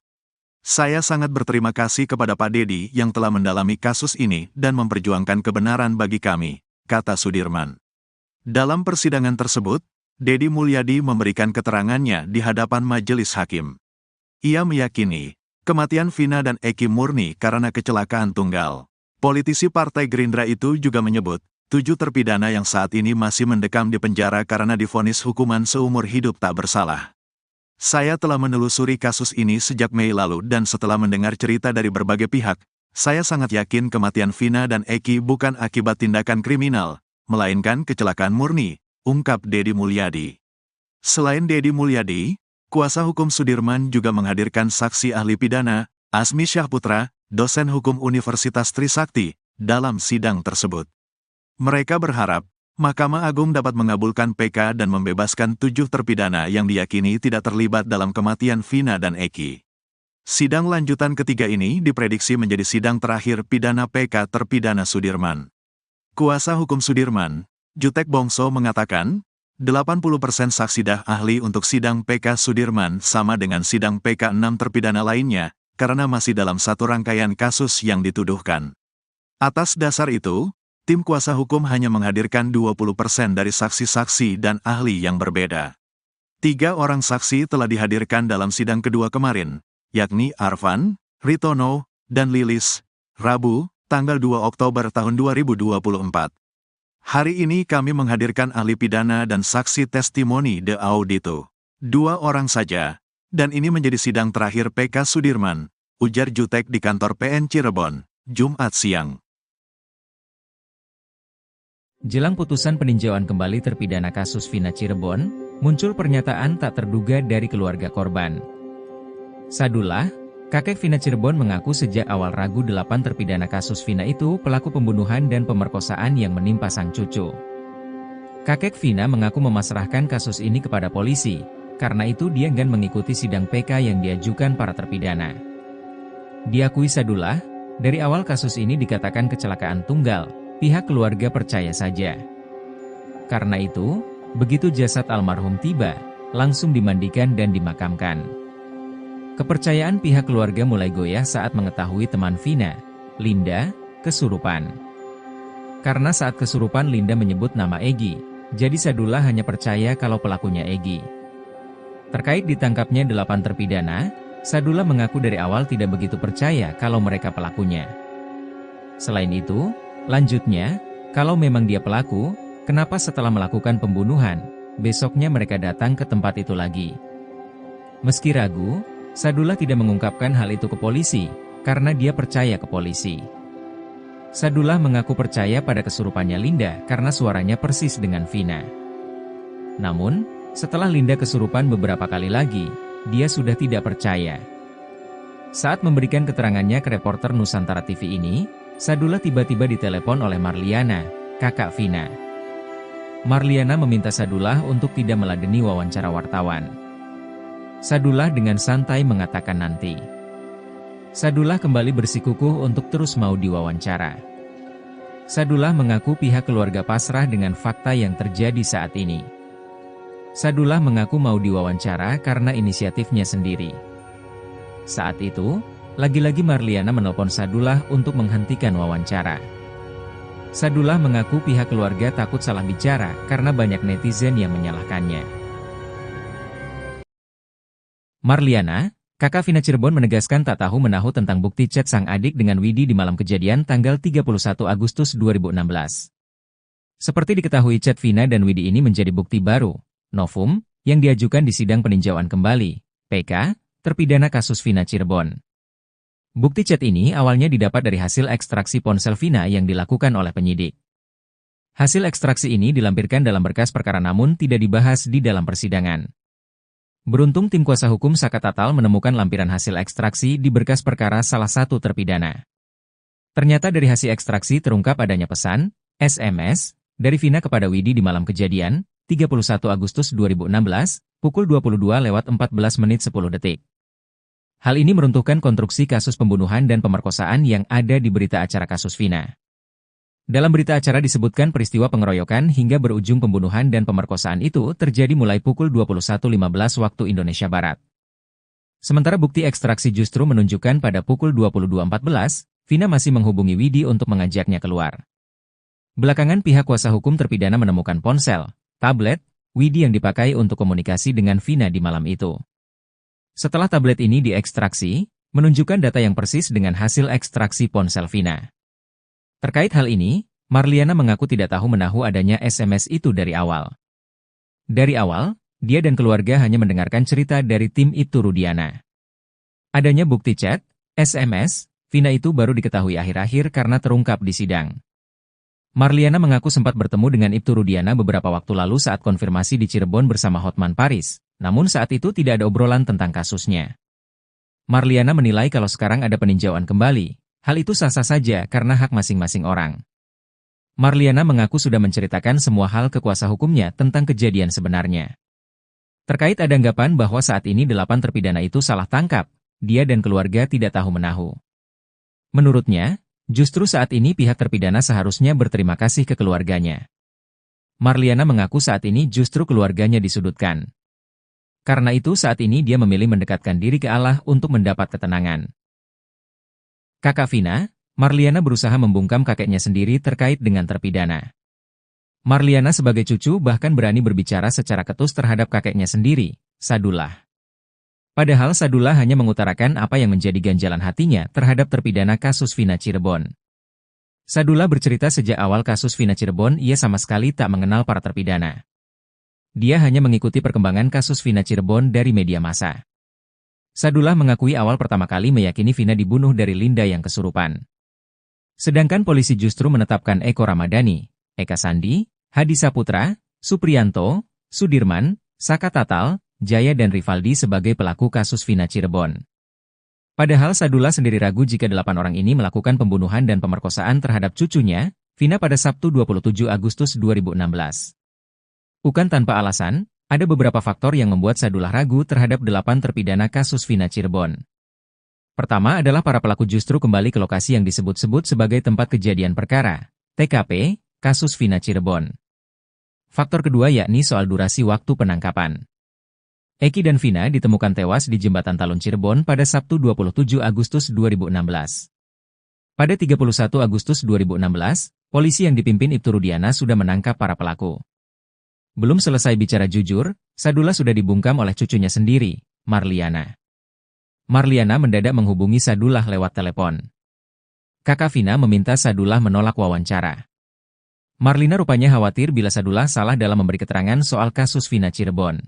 Saya sangat berterima kasih kepada Pak Dedi yang telah mendalami kasus ini dan memperjuangkan kebenaran bagi kami, kata Sudirman. Dalam persidangan tersebut, Dedi Mulyadi memberikan keterangannya di hadapan majelis hakim. Ia meyakini, kematian Vina dan Eki murni karena kecelakaan tunggal. Politisi Partai Gerindra itu juga menyebut, 7 terpidana yang saat ini masih mendekam di penjara karena divonis hukuman seumur hidup tak bersalah. Saya telah menelusuri kasus ini sejak Mei lalu dan setelah mendengar cerita dari berbagai pihak, saya sangat yakin kematian Vina dan Eki bukan akibat tindakan kriminal, melainkan kecelakaan murni, ungkap Dedi Mulyadi. Selain Dedi Mulyadi, kuasa hukum Sudirman juga menghadirkan saksi ahli pidana, Asmi Syahputra, dosen hukum Universitas Trisakti, dalam sidang tersebut. Mereka berharap, Mahkamah Agung dapat mengabulkan PK dan membebaskan 7 terpidana yang diyakini tidak terlibat dalam kematian Vina dan Eki. Sidang lanjutan ketiga ini diprediksi menjadi sidang terakhir pidana PK terpidana Sudirman. Kuasa hukum Sudirman, Jutek Bongso mengatakan, 80% saksi ahli untuk sidang PK Sudirman sama dengan sidang PK 6 terpidana lainnya, karena masih dalam satu rangkaian kasus yang dituduhkan. Atas dasar itu, tim kuasa hukum hanya menghadirkan 20% dari saksi-saksi dan ahli yang berbeda. 3 orang saksi telah dihadirkan dalam sidang kedua kemarin, yakni Arfan, Ritono, dan Lilis, Rabu, tanggal 2 Oktober tahun 2024. Hari ini kami menghadirkan ahli pidana dan saksi testimoni de audito. 2 orang saja. Dan ini menjadi sidang terakhir PK Sudirman, ujar Jutek di kantor PN Cirebon, Jumat siang. Jelang putusan peninjauan kembali terpidana kasus Vina Cirebon, muncul pernyataan tak terduga dari keluarga korban. Sadullah, kakek Vina Cirebon mengaku sejak awal ragu 8 terpidana kasus Vina itu pelaku pembunuhan dan pemerkosaan yang menimpa sang cucu. Kakek Vina mengaku memasrahkan kasus ini kepada polisi. Karena itu dia enggan mengikuti sidang PK yang diajukan para terpidana. Diakui Sadullah, dari awal kasus ini dikatakan kecelakaan tunggal, pihak keluarga percaya saja. Karena itu, begitu jasad almarhum tiba, langsung dimandikan dan dimakamkan. Kepercayaan pihak keluarga mulai goyah saat mengetahui teman Vina, Linda, kesurupan. Karena saat kesurupan Linda menyebut nama Egy, jadi Sadullah hanya percaya kalau pelakunya Egy. Terkait ditangkapnya 8 terpidana, Sadullah mengaku dari awal tidak begitu percaya kalau mereka pelakunya. Selain itu, lanjutnya, kalau memang dia pelaku, kenapa setelah melakukan pembunuhan, besoknya mereka datang ke tempat itu lagi? Meski ragu, Sadullah tidak mengungkapkan hal itu ke polisi, karena dia percaya ke polisi. Sadullah mengaku percaya pada kesurupannya Linda karena suaranya persis dengan Vina. Namun, setelah Linda kesurupan beberapa kali lagi, dia sudah tidak percaya. Saat memberikan keterangannya ke reporter Nusantara TV ini, Sadullah tiba-tiba ditelepon oleh Marliana, kakak Vina. Marliana meminta Sadullah untuk tidak meladeni wawancara wartawan. Sadullah dengan santai mengatakan nanti. Sadullah kembali bersikukuh untuk terus mau diwawancara. Sadullah mengaku pihak keluarga pasrah dengan fakta yang terjadi saat ini. Sadullah mengaku mau diwawancara karena inisiatifnya sendiri. Saat itu, lagi-lagi Marliana menelpon Sadullah untuk menghentikan wawancara. Sadullah mengaku pihak keluarga takut salah bicara karena banyak netizen yang menyalahkannya. Marliana, kakak Vina Cirebon menegaskan tak tahu menahu tentang bukti chat sang adik dengan Widi di malam kejadian tanggal 31 Agustus 2016. Seperti diketahui chat Vina dan Widi ini menjadi bukti baru, novum, yang diajukan di sidang peninjauan kembali, PK, terpidana kasus Vina Cirebon. Bukti chat ini awalnya didapat dari hasil ekstraksi ponsel Vina yang dilakukan oleh penyidik. Hasil ekstraksi ini dilampirkan dalam berkas perkara namun tidak dibahas di dalam persidangan. Beruntung tim kuasa hukum Saka Tatal menemukan lampiran hasil ekstraksi di berkas perkara salah satu terpidana. Ternyata dari hasil ekstraksi terungkap adanya pesan, SMS, dari Vina kepada Widi di malam kejadian, 31 Agustus 2016, pukul 22.14:10. Hal ini meruntuhkan konstruksi kasus pembunuhan dan pemerkosaan yang ada di berita acara kasus Vina. Dalam berita acara disebutkan peristiwa pengeroyokan hingga berujung pembunuhan dan pemerkosaan itu terjadi mulai pukul 21.15 waktu Indonesia Barat. Sementara bukti ekstraksi justru menunjukkan pada pukul 22.14, Vina masih menghubungi Widi untuk mengajaknya keluar. Belakangan pihak kuasa hukum terpidana menemukan ponsel, tablet, Widi yang dipakai untuk komunikasi dengan Vina di malam itu. Setelah tablet ini diekstraksi, menunjukkan data yang persis dengan hasil ekstraksi ponsel Vina. Terkait hal ini, Marliana mengaku tidak tahu menahu adanya SMS itu dari awal. Dari awal, dia dan keluarga hanya mendengarkan cerita dari tim Ibtu Rudiana. Adanya bukti chat, SMS, Vina itu baru diketahui akhir-akhir karena terungkap di sidang. Marliana mengaku sempat bertemu dengan Ibtu Rudiana beberapa waktu lalu saat konfirmasi di Cirebon bersama Hotman Paris, namun saat itu tidak ada obrolan tentang kasusnya. Marliana menilai kalau sekarang ada peninjauan kembali, hal itu sah-sah saja karena hak masing-masing orang. Marliana mengaku sudah menceritakan semua hal ke kuasa hukumnya tentang kejadian sebenarnya. Terkait ada anggapan bahwa saat ini 8 terpidana itu salah tangkap, dia dan keluarga tidak tahu menahu. Menurutnya, justru saat ini pihak terpidana seharusnya berterima kasih ke keluarganya. Marliana mengaku saat ini justru keluarganya disudutkan. Karena itu saat ini dia memilih mendekatkan diri ke Allah untuk mendapat ketenangan. Kakak Vina, Marliana berusaha membungkam kakeknya sendiri terkait dengan terpidana. Marliana sebagai cucu bahkan berani berbicara secara ketus terhadap kakeknya sendiri, Sadullah. Padahal Sadullah hanya mengutarakan apa yang menjadi ganjalan hatinya terhadap terpidana kasus Vina Cirebon. Sadullah bercerita sejak awal kasus Vina Cirebon ia sama sekali tak mengenal para terpidana. Dia hanya mengikuti perkembangan kasus Vina Cirebon dari media massa. Sadullah mengakui awal pertama kali meyakini Vina dibunuh dari Linda yang kesurupan. Sedangkan polisi justru menetapkan Eko Ramadhani, Eka Sandi, Hadi Saputra, Supriyanto, Sudirman, Saka Tatal, Jaya dan Rivaldi sebagai pelaku kasus Vina Cirebon. Padahal Sadullah sendiri ragu jika 8 orang ini melakukan pembunuhan dan pemerkosaan terhadap cucunya, Vina pada Sabtu 27 Agustus 2016. Bukan tanpa alasan, ada beberapa faktor yang membuat Sadullah ragu terhadap 8 terpidana kasus Vina Cirebon. Pertama adalah para pelaku justru kembali ke lokasi yang disebut-sebut sebagai tempat kejadian perkara, TKP, kasus Vina Cirebon. Faktor kedua yakni soal durasi waktu penangkapan. Eki dan Vina ditemukan tewas di Jembatan Talun Cirebon pada Sabtu 27 Agustus 2016. Pada 31 Agustus 2016, polisi yang dipimpin Ibtu Rudiana sudah menangkap para pelaku. Belum selesai bicara jujur, Sadullah sudah dibungkam oleh cucunya sendiri, Marliana. Marliana mendadak menghubungi Sadullah lewat telepon. Kakak Vina meminta Sadullah menolak wawancara. Marlina rupanya khawatir bila Sadullah salah dalam memberi keterangan soal kasus Vina Cirebon.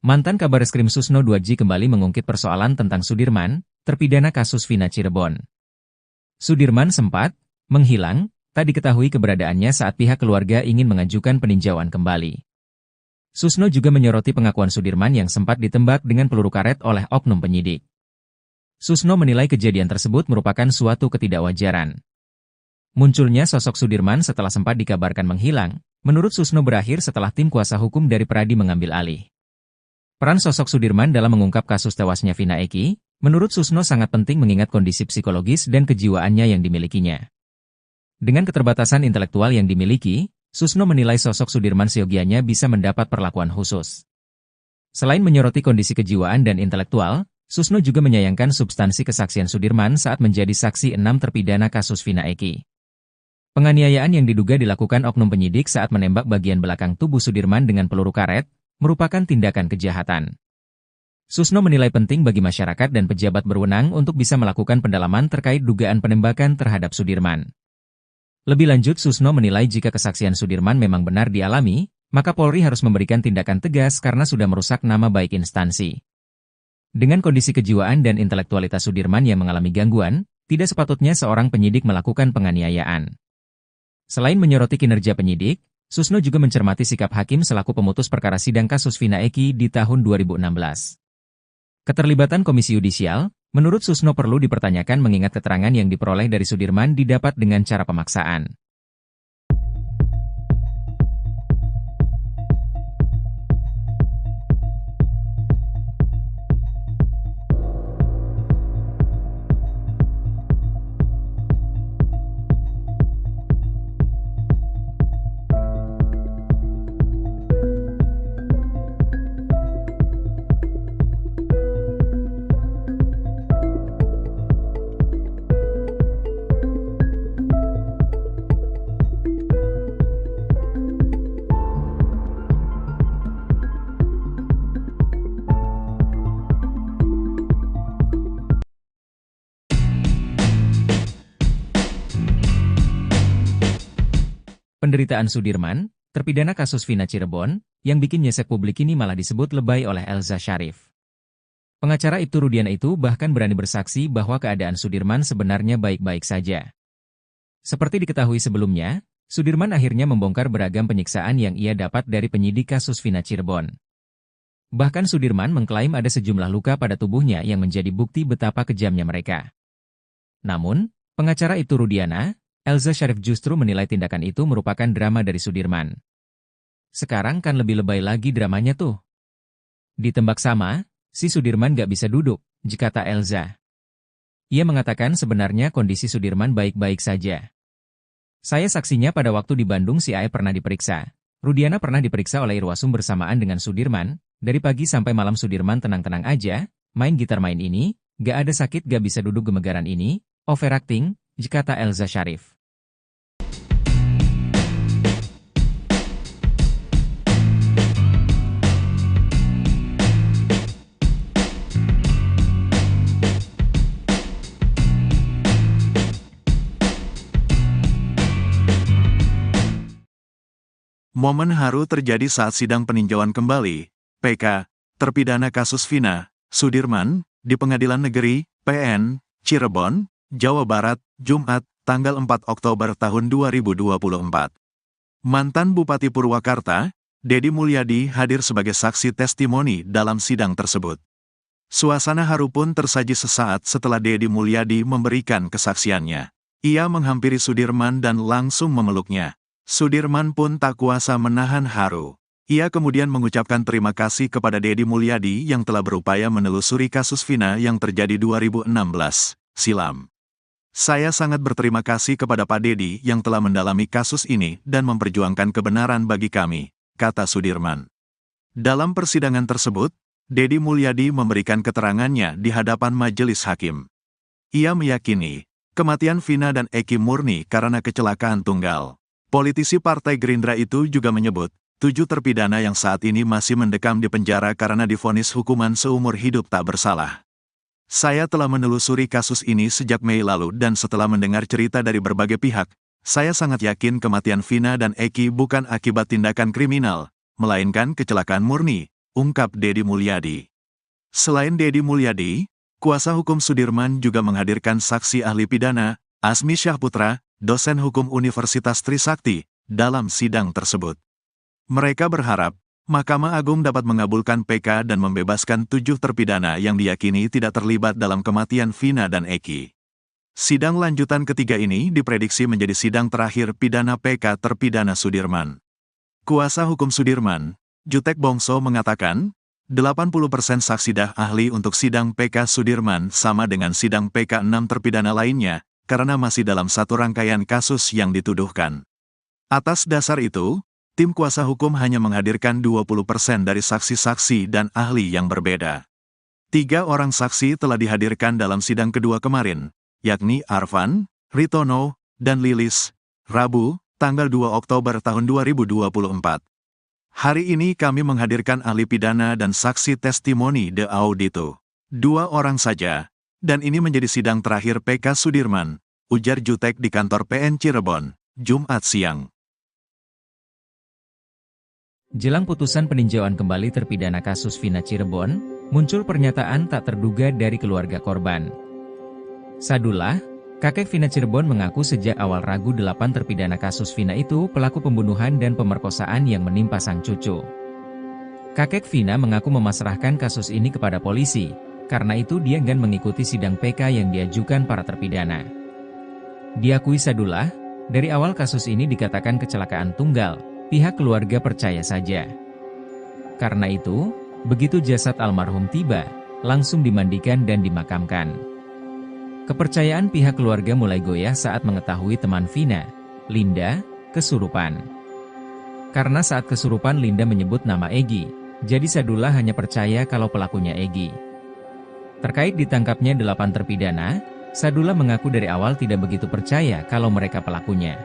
Mantan Kabareskrim Susno 2J kembali mengungkit persoalan tentang Sudirman, terpidana kasus Vina Cirebon. Sudirman sempat menghilang, tak diketahui keberadaannya saat pihak keluarga ingin mengajukan peninjauan kembali. Susno juga menyoroti pengakuan Sudirman yang sempat ditembak dengan peluru karet oleh oknum penyidik. Susno menilai kejadian tersebut merupakan suatu ketidakwajaran. Munculnya sosok Sudirman setelah sempat dikabarkan menghilang, menurut Susno berakhir setelah tim kuasa hukum dari Peradi mengambil alih. Peran sosok Sudirman dalam mengungkap kasus tewasnya Vina Eki, menurut Susno sangat penting mengingat kondisi psikologis dan kejiwaannya yang dimilikinya. Dengan keterbatasan intelektual yang dimiliki, Susno menilai sosok Sudirman seyogianya bisa mendapat perlakuan khusus. Selain menyoroti kondisi kejiwaan dan intelektual, Susno juga menyayangkan substansi kesaksian Sudirman saat menjadi saksi 6 terpidana kasus Vina Eki. Penganiayaan yang diduga dilakukan oknum penyidik saat menembak bagian belakang tubuh Sudirman dengan peluru karet, merupakan tindakan kejahatan. Susno menilai penting bagi masyarakat dan pejabat berwenang untuk bisa melakukan pendalaman terkait dugaan penembakan terhadap Sudirman. Lebih lanjut, Susno menilai jika kesaksian Sudirman memang benar dialami, maka Polri harus memberikan tindakan tegas karena sudah merusak nama baik instansi. Dengan kondisi kejiwaan dan intelektualitas Sudirman yang mengalami gangguan, tidak sepatutnya seorang penyidik melakukan penganiayaan. Selain menyoroti kinerja penyidik, Susno juga mencermati sikap hakim selaku pemutus perkara sidang kasus Vina Eki di tahun 2016. Keterlibatan Komisi Yudisial, menurut Susno perlu dipertanyakan mengingat keterangan yang diperoleh dari Sudirman didapat dengan cara pemaksaan. Penderitaan Sudirman, terpidana kasus Vina Cirebon, yang bikin nyesek publik ini malah disebut lebay oleh Elza Syarif. Pengacara Ibtu Rudiana itu bahkan berani bersaksi bahwa keadaan Sudirman sebenarnya baik-baik saja. Seperti diketahui sebelumnya, Sudirman akhirnya membongkar beragam penyiksaan yang ia dapat dari penyidik kasus Vina Cirebon. Bahkan Sudirman mengklaim ada sejumlah luka pada tubuhnya yang menjadi bukti betapa kejamnya mereka. Namun, pengacara Ibtu Rudiana, Elza Syarif justru menilai tindakan itu merupakan drama dari Sudirman. Sekarang kan lebih lebay lagi dramanya tuh. Ditembak sama, si Sudirman gak bisa duduk, kata Elza. Ia mengatakan sebenarnya kondisi Sudirman baik-baik saja. Saya saksinya pada waktu di Bandung si Ae pernah diperiksa. Rudiana pernah diperiksa oleh Irwasum bersamaan dengan Sudirman, dari pagi sampai malam Sudirman tenang-tenang aja, main gitar main ini, gak ada sakit gak bisa duduk gemegaran ini, overacting, kata Elza Syarif. Momen haru terjadi saat sidang peninjauan kembali, PK, terpidana kasus Vina, Sudirman, di Pengadilan Negeri, PN, Cirebon, Jawa Barat, Jumat, tanggal 4 Oktober tahun 2024. Mantan Bupati Purwakarta, Dedi Mulyadi hadir sebagai saksi testimoni dalam sidang tersebut. Suasana haru pun tersaji sesaat setelah Dedi Mulyadi memberikan kesaksiannya. Ia menghampiri Sudirman dan langsung memeluknya. Sudirman pun tak kuasa menahan haru. Ia kemudian mengucapkan terima kasih kepada Dedi Mulyadi yang telah berupaya menelusuri kasus Vina yang terjadi 2016 silam. Saya sangat berterima kasih kepada Pak Dedi yang telah mendalami kasus ini dan memperjuangkan kebenaran bagi kami, kata Sudirman. Dalam persidangan tersebut, Dedi Mulyadi memberikan keterangannya di hadapan majelis hakim. Ia meyakini, kematian Vina dan Eki murni karena kecelakaan tunggal. Politisi Partai Gerindra itu juga menyebut, 7 terpidana yang saat ini masih mendekam di penjara karena divonis hukuman seumur hidup tak bersalah. Saya telah menelusuri kasus ini sejak Mei lalu dan setelah mendengar cerita dari berbagai pihak, saya sangat yakin kematian Vina dan Eki bukan akibat tindakan kriminal, melainkan kecelakaan murni, ungkap Dedi Mulyadi. Selain Dedi Mulyadi, kuasa hukum Sudirman juga menghadirkan saksi ahli pidana, Asmi Syahputra, dosen hukum Universitas Trisakti, dalam sidang tersebut. Mereka berharap, Mahkamah Agung dapat mengabulkan PK dan membebaskan 7 terpidana yang diyakini tidak terlibat dalam kematian Vina dan Eki. Sidang lanjutan ketiga ini diprediksi menjadi sidang terakhir pidana PK terpidana Sudirman. Kuasa hukum Sudirman, Jutek Bongso mengatakan, 80% saksi ahli untuk sidang PK Sudirman sama dengan sidang PK 6 terpidana lainnya, karena masih dalam satu rangkaian kasus yang dituduhkan. Atas dasar itu, tim kuasa hukum hanya menghadirkan 20% dari saksi-saksi dan ahli yang berbeda. 3 orang saksi telah dihadirkan dalam sidang kedua kemarin, yakni Arfan, Ritono, dan Lilis, Rabu, tanggal 2 Oktober tahun 2024. Hari ini kami menghadirkan ahli pidana dan saksi testimoni de audito. 2 orang saja, dan ini menjadi sidang terakhir PK Sudirman, ujar Jutek di kantor PN Cirebon, Jumat siang. Jelang putusan peninjauan kembali terpidana kasus Vina Cirebon, muncul pernyataan tak terduga dari keluarga korban. Sadullah, kakek Vina Cirebon mengaku sejak awal ragu 8 terpidana kasus Vina itu pelaku pembunuhan dan pemerkosaan yang menimpa sang cucu. Kakek Vina mengaku memasrahkan kasus ini kepada polisi, karena itu dia enggan mengikuti sidang PK yang diajukan para terpidana. Diakui Sadullah, dari awal kasus ini dikatakan kecelakaan tunggal, pihak keluarga percaya saja. Karena itu, begitu jasad almarhum tiba, langsung dimandikan dan dimakamkan. Kepercayaan pihak keluarga mulai goyah saat mengetahui teman Vina, Linda, kesurupan. Karena saat kesurupan Linda menyebut nama Egi, jadi Sadullah hanya percaya kalau pelakunya Egi. Terkait ditangkapnya 8 terpidana, Sadullah mengaku dari awal tidak begitu percaya kalau mereka pelakunya.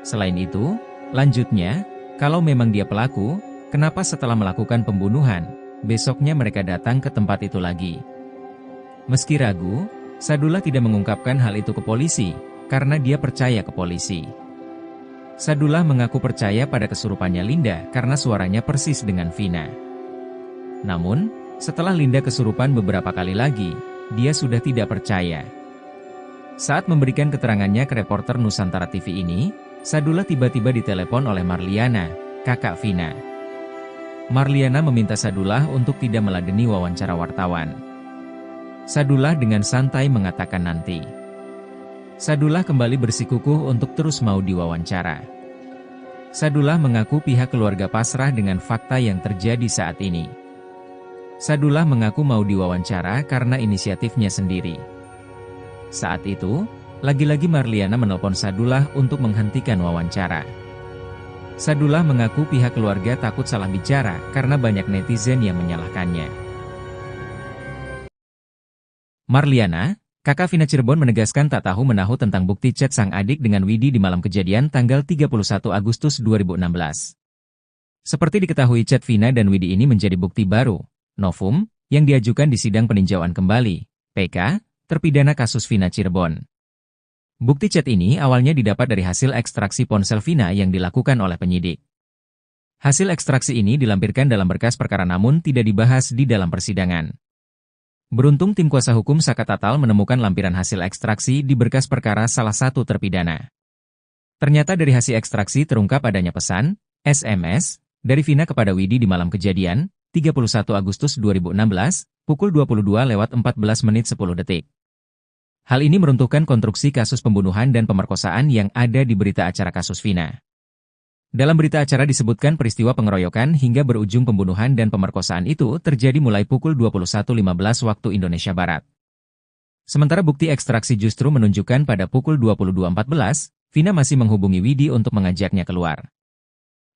Selain itu, lanjutnya, kalau memang dia pelaku, kenapa setelah melakukan pembunuhan, besoknya mereka datang ke tempat itu lagi? Meski ragu, Sadullah tidak mengungkapkan hal itu ke polisi, karena dia percaya ke polisi. Sadullah mengaku percaya pada kesurupannya Linda karena suaranya persis dengan Vina. Namun, setelah Linda kesurupan beberapa kali lagi, dia sudah tidak percaya. Saat memberikan keterangannya ke reporter Nusantara TV ini, Sadullah tiba-tiba ditelepon oleh Marliana, kakak Vina. Marliana meminta Sadullah untuk tidak meladeni wawancara wartawan. Sadullah dengan santai mengatakan nanti. Sadullah kembali bersikukuh untuk terus mau diwawancara. Sadullah mengaku pihak keluarga pasrah dengan fakta yang terjadi saat ini. Sadullah mengaku mau diwawancara karena inisiatifnya sendiri. Saat itu, lagi-lagi Marliana menelpon Sadullah untuk menghentikan wawancara. Sadullah mengaku pihak keluarga takut salah bicara karena banyak netizen yang menyalahkannya. Marliana, kakak Vina Cirebon menegaskan tak tahu menahu tentang bukti chat sang adik dengan Widi di malam kejadian tanggal 31 Agustus 2016. Seperti diketahui chat Vina dan Widi ini menjadi bukti baru, novum, yang diajukan di sidang peninjauan kembali, PK, terpidana kasus Vina Cirebon. Bukti chat ini awalnya didapat dari hasil ekstraksi ponsel Vina yang dilakukan oleh penyidik. Hasil ekstraksi ini dilampirkan dalam berkas perkara namun tidak dibahas di dalam persidangan. Beruntung tim kuasa hukum Saka Tatal menemukan lampiran hasil ekstraksi di berkas perkara salah satu terpidana. Ternyata dari hasil ekstraksi terungkap adanya pesan, SMS, dari Vina kepada Widi di malam kejadian, 31 Agustus 2016, pukul 22:14:10. Hal ini meruntuhkan konstruksi kasus pembunuhan dan pemerkosaan yang ada di berita acara kasus Vina. Dalam berita acara disebutkan peristiwa pengeroyokan hingga berujung pembunuhan dan pemerkosaan itu terjadi mulai pukul 21:15 waktu Indonesia Barat. Sementara bukti ekstraksi justru menunjukkan pada pukul 22:14, Vina masih menghubungi Widi untuk mengajaknya keluar.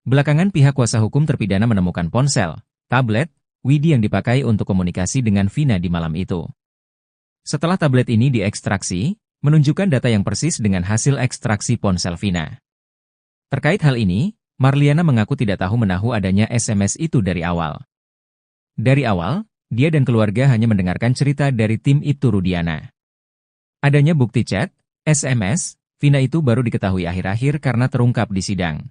Belakangan pihak kuasa hukum terpidana menemukan ponsel, tablet, Widi yang dipakai untuk komunikasi dengan Vina di malam itu. Setelah tablet ini diekstraksi, menunjukkan data yang persis dengan hasil ekstraksi ponsel Vina. Terkait hal ini, Marliana mengaku tidak tahu menahu adanya SMS itu dari awal. Dari awal, dia dan keluarga hanya mendengarkan cerita dari tim Ibtu Rudiana. Adanya bukti chat, SMS, Vina itu baru diketahui akhir-akhir karena terungkap di sidang.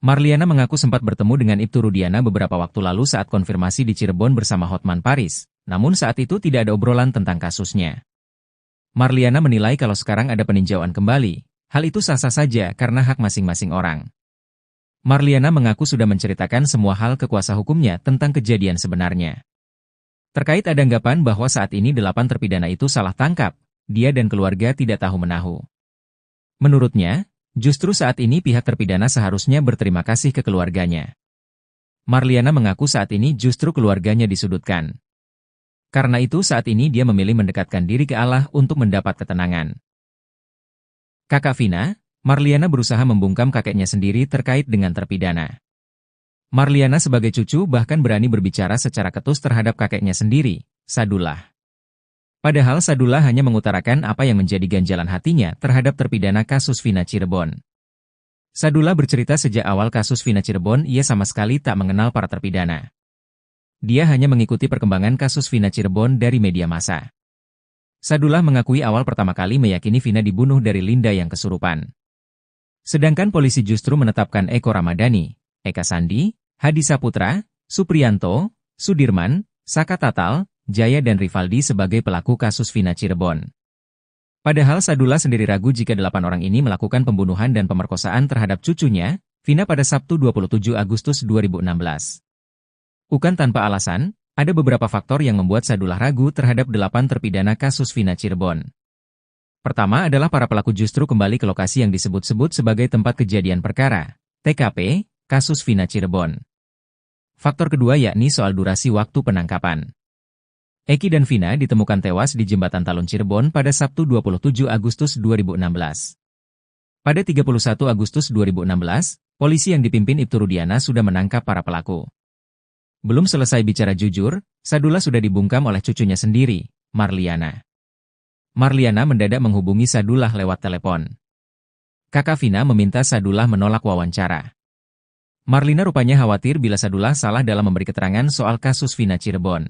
Marliana mengaku sempat bertemu dengan Ibtu Rudiana beberapa waktu lalu saat konfirmasi di Cirebon bersama Hotman Paris, namun saat itu tidak ada obrolan tentang kasusnya. Marliana menilai kalau sekarang ada peninjauan kembali, hal itu sah-sah saja karena hak masing-masing orang. Marliana mengaku sudah menceritakan semua hal ke kuasa hukumnya tentang kejadian sebenarnya. Terkait ada anggapan bahwa saat ini 8 terpidana itu salah tangkap, dia dan keluarga tidak tahu-menahu. Menurutnya, justru saat ini pihak terpidana seharusnya berterima kasih ke keluarganya. Marliana mengaku saat ini justru keluarganya disudutkan. Karena itu saat ini dia memilih mendekatkan diri ke Allah untuk mendapat ketenangan. Kakak Vina, Marliana berusaha membungkam kakeknya sendiri terkait dengan terpidana. Marliana sebagai cucu bahkan berani berbicara secara ketus terhadap kakeknya sendiri, Sadullah. Padahal Sadullah hanya mengutarakan apa yang menjadi ganjalan hatinya terhadap terpidana kasus Vina Cirebon. Sadullah bercerita sejak awal kasus Vina Cirebon ia sama sekali tak mengenal para terpidana. Dia hanya mengikuti perkembangan kasus Vina Cirebon dari media massa. Sadullah mengakui awal pertama kali meyakini Vina dibunuh dari Linda yang kesurupan. Sedangkan polisi justru menetapkan Eko Ramadhani, Eka Sandi, Hadi Saputra, Supriyanto, Sudirman, Saka Tatal, Jaya dan Rivaldi sebagai pelaku kasus Vina Cirebon. Padahal Sadullah sendiri ragu jika 8 orang ini melakukan pembunuhan dan pemerkosaan terhadap cucunya, Vina pada Sabtu 27 Agustus 2016. Bukan tanpa alasan, ada beberapa faktor yang membuat Sadullah ragu terhadap 8 terpidana kasus Vina Cirebon. Pertama adalah para pelaku justru kembali ke lokasi yang disebut-sebut sebagai tempat kejadian perkara, TKP, kasus Vina Cirebon. Faktor kedua yakni soal durasi waktu penangkapan. Eki dan Vina ditemukan tewas di Jembatan Talun Cirebon pada Sabtu 27 Agustus 2016. Pada 31 Agustus 2016, polisi yang dipimpin Ibtu Rudiana sudah menangkap para pelaku. Belum selesai bicara jujur, Sadullah sudah dibungkam oleh cucunya sendiri, Marliana. Marliana mendadak menghubungi Sadullah lewat telepon. Kakak Vina meminta Sadullah menolak wawancara. Marlina rupanya khawatir bila Sadullah salah dalam memberi keterangan soal kasus Vina Cirebon.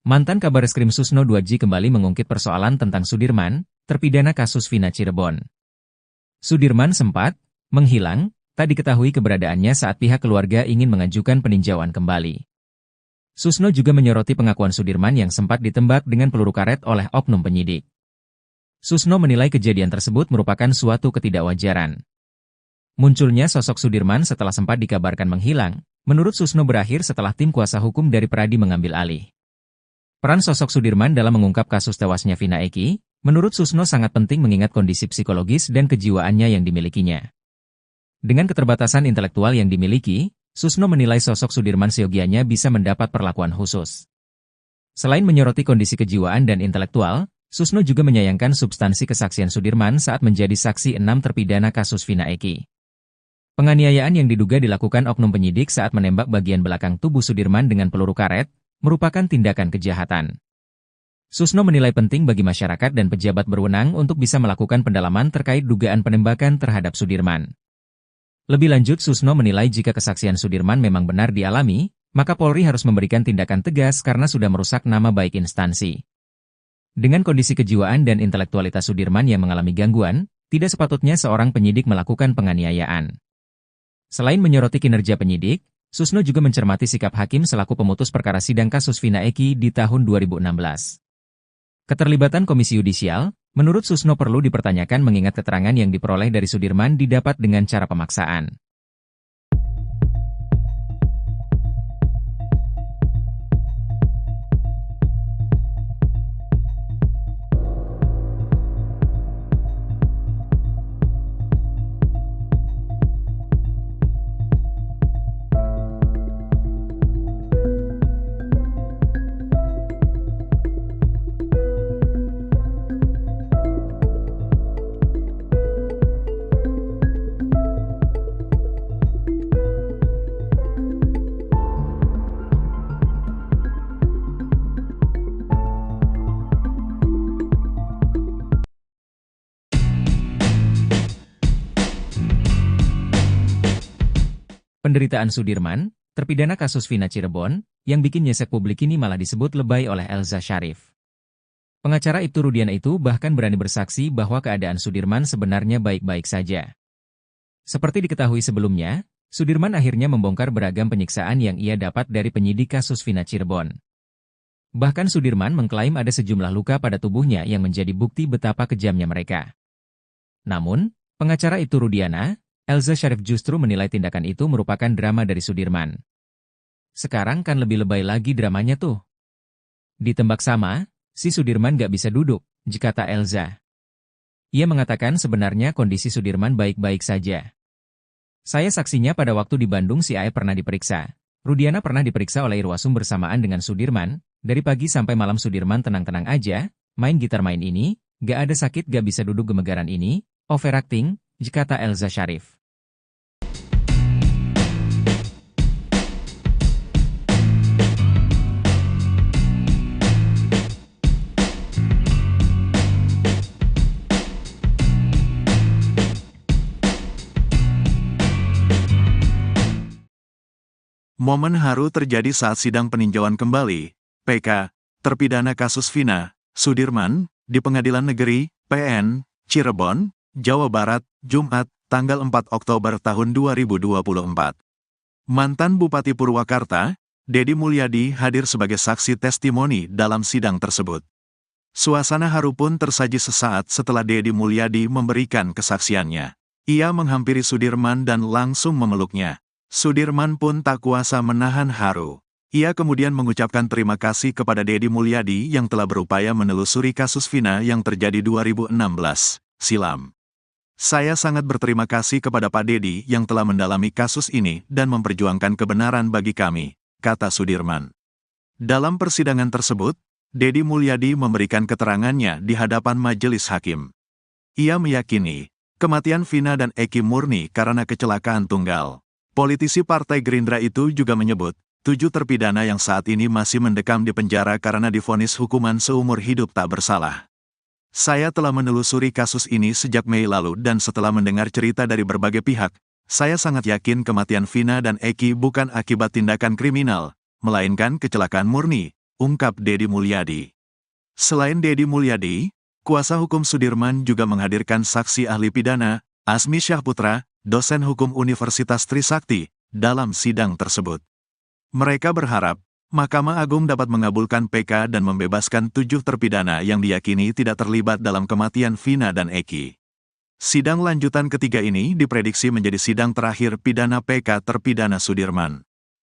Mantan Kabareskrim Susno 2J kembali mengungkit persoalan tentang Sudirman, terpidana kasus Vina Cirebon. Sudirman sempat menghilang, tak diketahui keberadaannya saat pihak keluarga ingin mengajukan peninjauan kembali. Susno juga menyoroti pengakuan Sudirman yang sempat ditembak dengan peluru karet oleh oknum penyidik. Susno menilai kejadian tersebut merupakan suatu ketidakwajaran. Munculnya sosok Sudirman setelah sempat dikabarkan menghilang, menurut Susno berakhir setelah tim kuasa hukum dari Peradi mengambil alih. Peran sosok Sudirman dalam mengungkap kasus tewasnya Vina Eki, menurut Susno sangat penting mengingat kondisi psikologis dan kejiwaannya yang dimilikinya. Dengan keterbatasan intelektual yang dimiliki, Susno menilai sosok Sudirman seyogianya bisa mendapat perlakuan khusus. Selain menyoroti kondisi kejiwaan dan intelektual, Susno juga menyayangkan substansi kesaksian Sudirman saat menjadi saksi 6 terpidana kasus Vina Eki. Penganiayaan yang diduga dilakukan oknum penyidik saat menembak bagian belakang tubuh Sudirman dengan peluru karet, merupakan tindakan kejahatan. Susno menilai penting bagi masyarakat dan pejabat berwenang untuk bisa melakukan pendalaman terkait dugaan penembakan terhadap Sudirman. Lebih lanjut, Susno menilai jika kesaksian Sudirman memang benar dialami, maka Polri harus memberikan tindakan tegas karena sudah merusak nama baik instansi. Dengan kondisi kejiwaan dan intelektualitas Sudirman yang mengalami gangguan, tidak sepatutnya seorang penyidik melakukan penganiayaan. Selain menyoroti kinerja penyidik, Susno juga mencermati sikap hakim selaku pemutus perkara sidang kasus Vina Eki di tahun 2016. Keterlibatan Komisi Yudisial, menurut Susno perlu dipertanyakan mengingat keterangan yang diperoleh dari Sudirman didapat dengan cara pemaksaan. penderitaan Sudirman, terpidana kasus Vina Cirebon, yang bikin nyesek publik ini malah disebut lebay oleh Elza Sharif. Pengacara Ibtu Rudiana itu bahkan berani bersaksi bahwa keadaan Sudirman sebenarnya baik-baik saja. Seperti diketahui sebelumnya, Sudirman akhirnya membongkar beragam penyiksaan yang ia dapat dari penyidik kasus Vina Cirebon. Bahkan Sudirman mengklaim ada sejumlah luka pada tubuhnya yang menjadi bukti betapa kejamnya mereka. Namun, pengacara Ibtu Rudiana, Elza Sharif justru menilai tindakan itu merupakan drama dari Sudirman. Sekarang kan lebih lebay lagi dramanya tuh. Ditembak sama, si Sudirman gak bisa duduk, kata Elza. Ia mengatakan sebenarnya kondisi Sudirman baik-baik saja. Saya saksinya pada waktu di Bandung si Ae pernah diperiksa. Rudiana pernah diperiksa oleh Irwasum bersamaan dengan Sudirman. Dari pagi sampai malam Sudirman tenang-tenang aja, main gitar main ini, gak ada sakit gak bisa duduk gemegaran ini, overacting, kata Elza Sharif. Momen haru terjadi saat sidang peninjauan kembali, PK, terpidana kasus Vina, Sudirman, di Pengadilan Negeri, PN, Cirebon, Jawa Barat, Jumat, tanggal 4 Oktober tahun 2024. Mantan Bupati Purwakarta, Dedi Mulyadi hadir sebagai saksi testimoni dalam sidang tersebut. Suasana haru pun tersaji sesaat setelah Dedi Mulyadi memberikan kesaksiannya. Ia menghampiri Sudirman dan langsung memeluknya. Sudirman pun tak kuasa menahan haru. Ia kemudian mengucapkan terima kasih kepada Dedi Mulyadi yang telah berupaya menelusuri kasus Vina yang terjadi 2016 silam. Saya sangat berterima kasih kepada Pak Dedi yang telah mendalami kasus ini dan memperjuangkan kebenaran bagi kami, kata Sudirman. Dalam persidangan tersebut, Dedi Mulyadi memberikan keterangannya di hadapan majelis hakim. Ia meyakini, kematian Vina dan Eki murni karena kecelakaan tunggal. Politisi Partai Gerindra itu juga menyebut, 7 terpidana yang saat ini masih mendekam di penjara karena divonis hukuman seumur hidup tak bersalah. Saya telah menelusuri kasus ini sejak Mei lalu dan setelah mendengar cerita dari berbagai pihak, saya sangat yakin kematian Vina dan Eki bukan akibat tindakan kriminal, melainkan kecelakaan murni, ungkap Dedi Mulyadi. Selain Dedi Mulyadi, kuasa hukum Sudirman juga menghadirkan saksi ahli pidana, Asmi Syahputra, dosen hukum Universitas Trisakti, dalam sidang tersebut. Mereka berharap, Mahkamah Agung dapat mengabulkan PK dan membebaskan 7 terpidana yang diyakini tidak terlibat dalam kematian Vina dan Eki. Sidang lanjutan ketiga ini diprediksi menjadi sidang terakhir pidana PK terpidana Sudirman.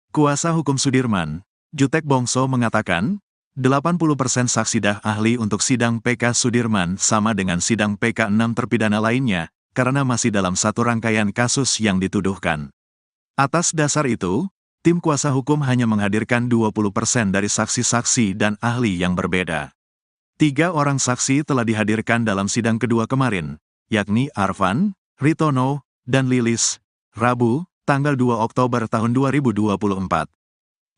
Kuasa hukum Sudirman, Jutek Bongso mengatakan, 80% saksi ahli untuk sidang PK Sudirman sama dengan sidang PK 6 terpidana lainnya, karena masih dalam satu rangkaian kasus yang dituduhkan. Atas dasar itu, tim kuasa hukum hanya menghadirkan 20% dari saksi-saksi dan ahli yang berbeda. 3 orang saksi telah dihadirkan dalam sidang kedua kemarin, yakni Arfan, Ritono, dan Lilis, Rabu, tanggal 2 Oktober tahun 2024.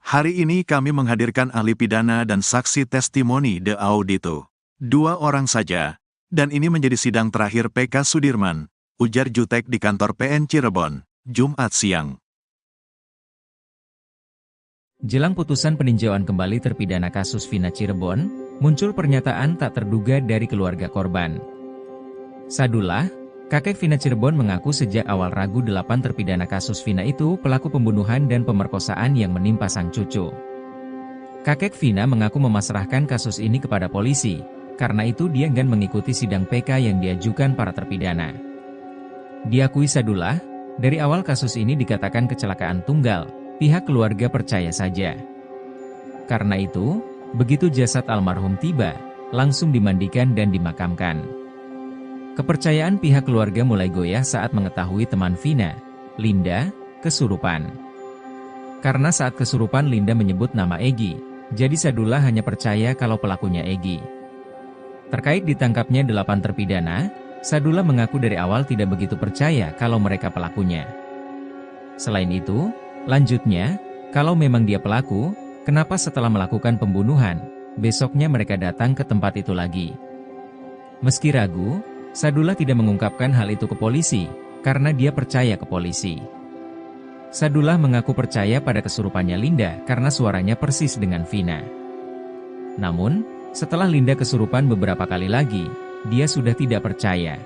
Hari ini kami menghadirkan ahli pidana dan saksi testimoni de audito. 2 orang saja. Dan ini menjadi sidang terakhir PK Sudirman, ujar Jutek di kantor PN Cirebon, Jumat siang. Jelang putusan peninjauan kembali terpidana kasus Vina Cirebon, muncul pernyataan tak terduga dari keluarga korban. Sadullah, kakek Vina Cirebon mengaku sejak awal ragu 8 terpidana kasus Vina itu pelaku pembunuhan dan pemerkosaan yang menimpa sang cucu. Kakek Vina mengaku memasrahkan kasus ini kepada polisi. Karena itu dia enggan mengikuti sidang PK yang diajukan para terpidana. Diakui Sadullah, dari awal kasus ini dikatakan kecelakaan tunggal, pihak keluarga percaya saja. Karena itu, begitu jasad almarhum tiba, langsung dimandikan dan dimakamkan. Kepercayaan pihak keluarga mulai goyah saat mengetahui teman Vina, Linda, kesurupan. Karena saat kesurupan Linda menyebut nama Egy, jadi Sadullah hanya percaya kalau pelakunya Egy. Terkait ditangkapnya 8 terpidana, Sadullah mengaku dari awal tidak begitu percaya kalau mereka pelakunya. Selain itu, lanjutnya, kalau memang dia pelaku, kenapa setelah melakukan pembunuhan, besoknya mereka datang ke tempat itu lagi? Meski ragu, Sadullah tidak mengungkapkan hal itu ke polisi, karena dia percaya ke polisi. Sadullah mengaku percaya pada kesurupannya Linda karena suaranya persis dengan Vina. Namun, setelah Linda kesurupan beberapa kali lagi, dia sudah tidak percaya.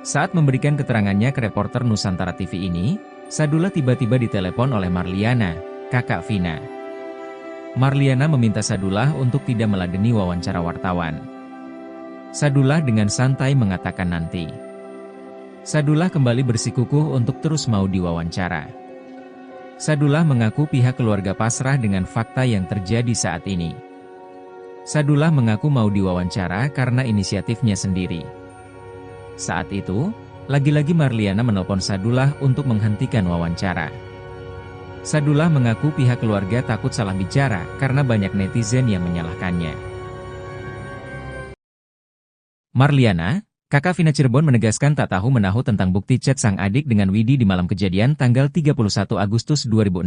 Saat memberikan keterangannya ke reporter Nusantara TV ini, Sadullah tiba-tiba ditelepon oleh Marliana, kakak Vina. Marliana meminta Sadullah untuk tidak meladeni wawancara wartawan. Sadullah dengan santai mengatakan nanti. Sadullah kembali bersikukuh untuk terus mau diwawancara. Sadullah mengaku pihak keluarga pasrah dengan fakta yang terjadi saat ini. Sadullah mengaku mau diwawancara karena inisiatifnya sendiri. Saat itu, lagi-lagi Marliana menelpon Sadullah untuk menghentikan wawancara. Sadullah mengaku pihak keluarga takut salah bicara karena banyak netizen yang menyalahkannya. Marliana, kakak Vina Cirebon menegaskan tak tahu menahu tentang bukti chat sang adik dengan Widi di malam kejadian tanggal 31 Agustus 2016.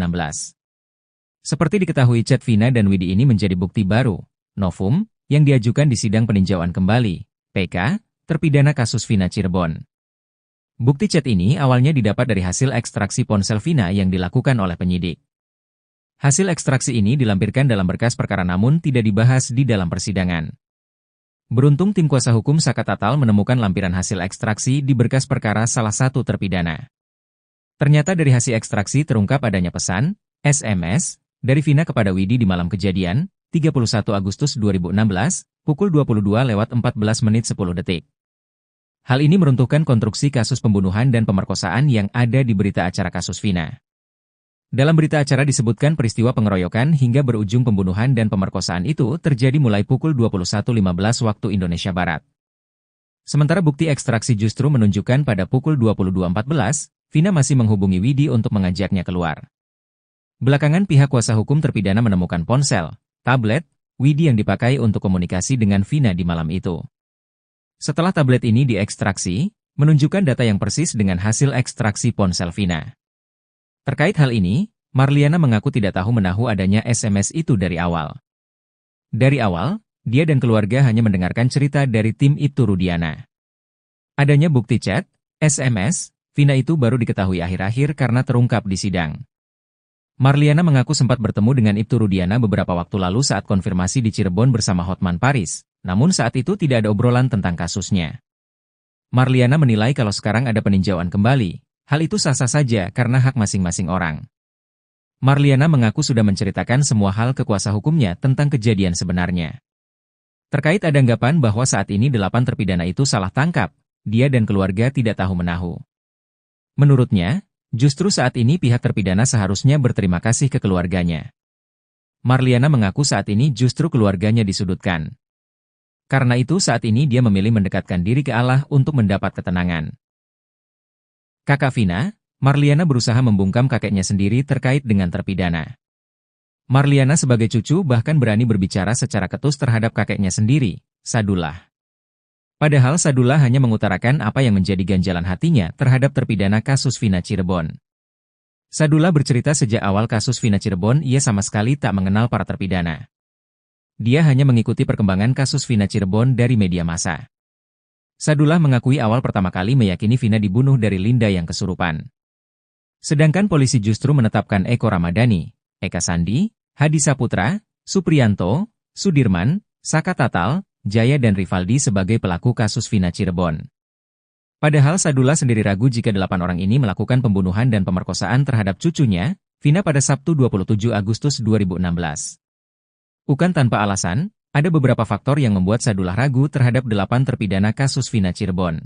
Seperti diketahui chat Vina dan Widi ini menjadi bukti baru, novum, yang diajukan di sidang peninjauan kembali, PK, terpidana kasus Vina Cirebon. Bukti chat ini awalnya didapat dari hasil ekstraksi ponsel Vina yang dilakukan oleh penyidik. Hasil ekstraksi ini dilampirkan dalam berkas perkara namun tidak dibahas di dalam persidangan. Beruntung tim kuasa hukum Saka Tatal menemukan lampiran hasil ekstraksi di berkas perkara salah satu terpidana. Ternyata dari hasil ekstraksi terungkap adanya pesan, SMS, dari Vina kepada Widi di malam kejadian, 31 Agustus 2016, pukul 22:14:10. Hal ini meruntuhkan konstruksi kasus pembunuhan dan pemerkosaan yang ada di berita acara kasus Vina. Dalam berita acara disebutkan peristiwa pengeroyokan hingga berujung pembunuhan dan pemerkosaan itu terjadi mulai pukul 21:15 waktu Indonesia Barat. Sementara bukti ekstraksi justru menunjukkan pada pukul 22:14, Vina masih menghubungi Widi untuk mengajaknya keluar. Belakangan pihak kuasa hukum terpidana menemukan ponsel, tablet, Widi yang dipakai untuk komunikasi dengan Vina di malam itu. Setelah tablet ini diekstraksi, menunjukkan data yang persis dengan hasil ekstraksi ponsel Vina. Terkait hal ini, Marliana mengaku tidak tahu menahu adanya SMS itu dari awal. Dari awal, dia dan keluarga hanya mendengarkan cerita dari tim Ibtu Rudiana. Adanya bukti chat, SMS, Vina itu baru diketahui akhir-akhir karena terungkap di sidang. Marliana mengaku sempat bertemu dengan Ibtu Rudiana beberapa waktu lalu saat konfirmasi di Cirebon bersama Hotman Paris, namun saat itu tidak ada obrolan tentang kasusnya. Marliana menilai kalau sekarang ada peninjauan kembali, hal itu sah-sah saja karena hak masing-masing orang. Marliana mengaku sudah menceritakan semua hal ke kuasa hukumnya tentang kejadian sebenarnya. Terkait ada anggapan bahwa saat ini 8 terpidana itu salah tangkap, dia dan keluarga tidak tahu menahu. Menurutnya, justru saat ini pihak terpidana seharusnya berterima kasih ke keluarganya. Marliana mengaku saat ini justru keluarganya disudutkan. Karena itu saat ini dia memilih mendekatkan diri ke Allah untuk mendapat ketenangan. Kakak Vina, Marliana berusaha membungkam kakeknya sendiri terkait dengan terpidana. Marliana sebagai cucu bahkan berani berbicara secara ketus terhadap kakeknya sendiri, Sadullah. Padahal Sadullah hanya mengutarakan apa yang menjadi ganjalan hatinya terhadap terpidana kasus Vina Cirebon. Sadullah bercerita sejak awal kasus Vina Cirebon ia sama sekali tak mengenal para terpidana. Dia hanya mengikuti perkembangan kasus Vina Cirebon dari media massa. Sadullah mengakui awal pertama kali meyakini Vina dibunuh dari Linda yang kesurupan. Sedangkan polisi justru menetapkan Eko Ramadhani, Eka Sandi, Hadi Saputra, Supriyanto, Sudirman, Saka Tatal, Jaya dan Rivaldi sebagai pelaku kasus Vina Cirebon. Padahal Sadullah sendiri ragu jika 8 orang ini melakukan pembunuhan dan pemerkosaan terhadap cucunya, Vina pada Sabtu 27 Agustus 2016. Bukan tanpa alasan, ada beberapa faktor yang membuat Sadullah ragu terhadap 8 terpidana kasus Vina Cirebon.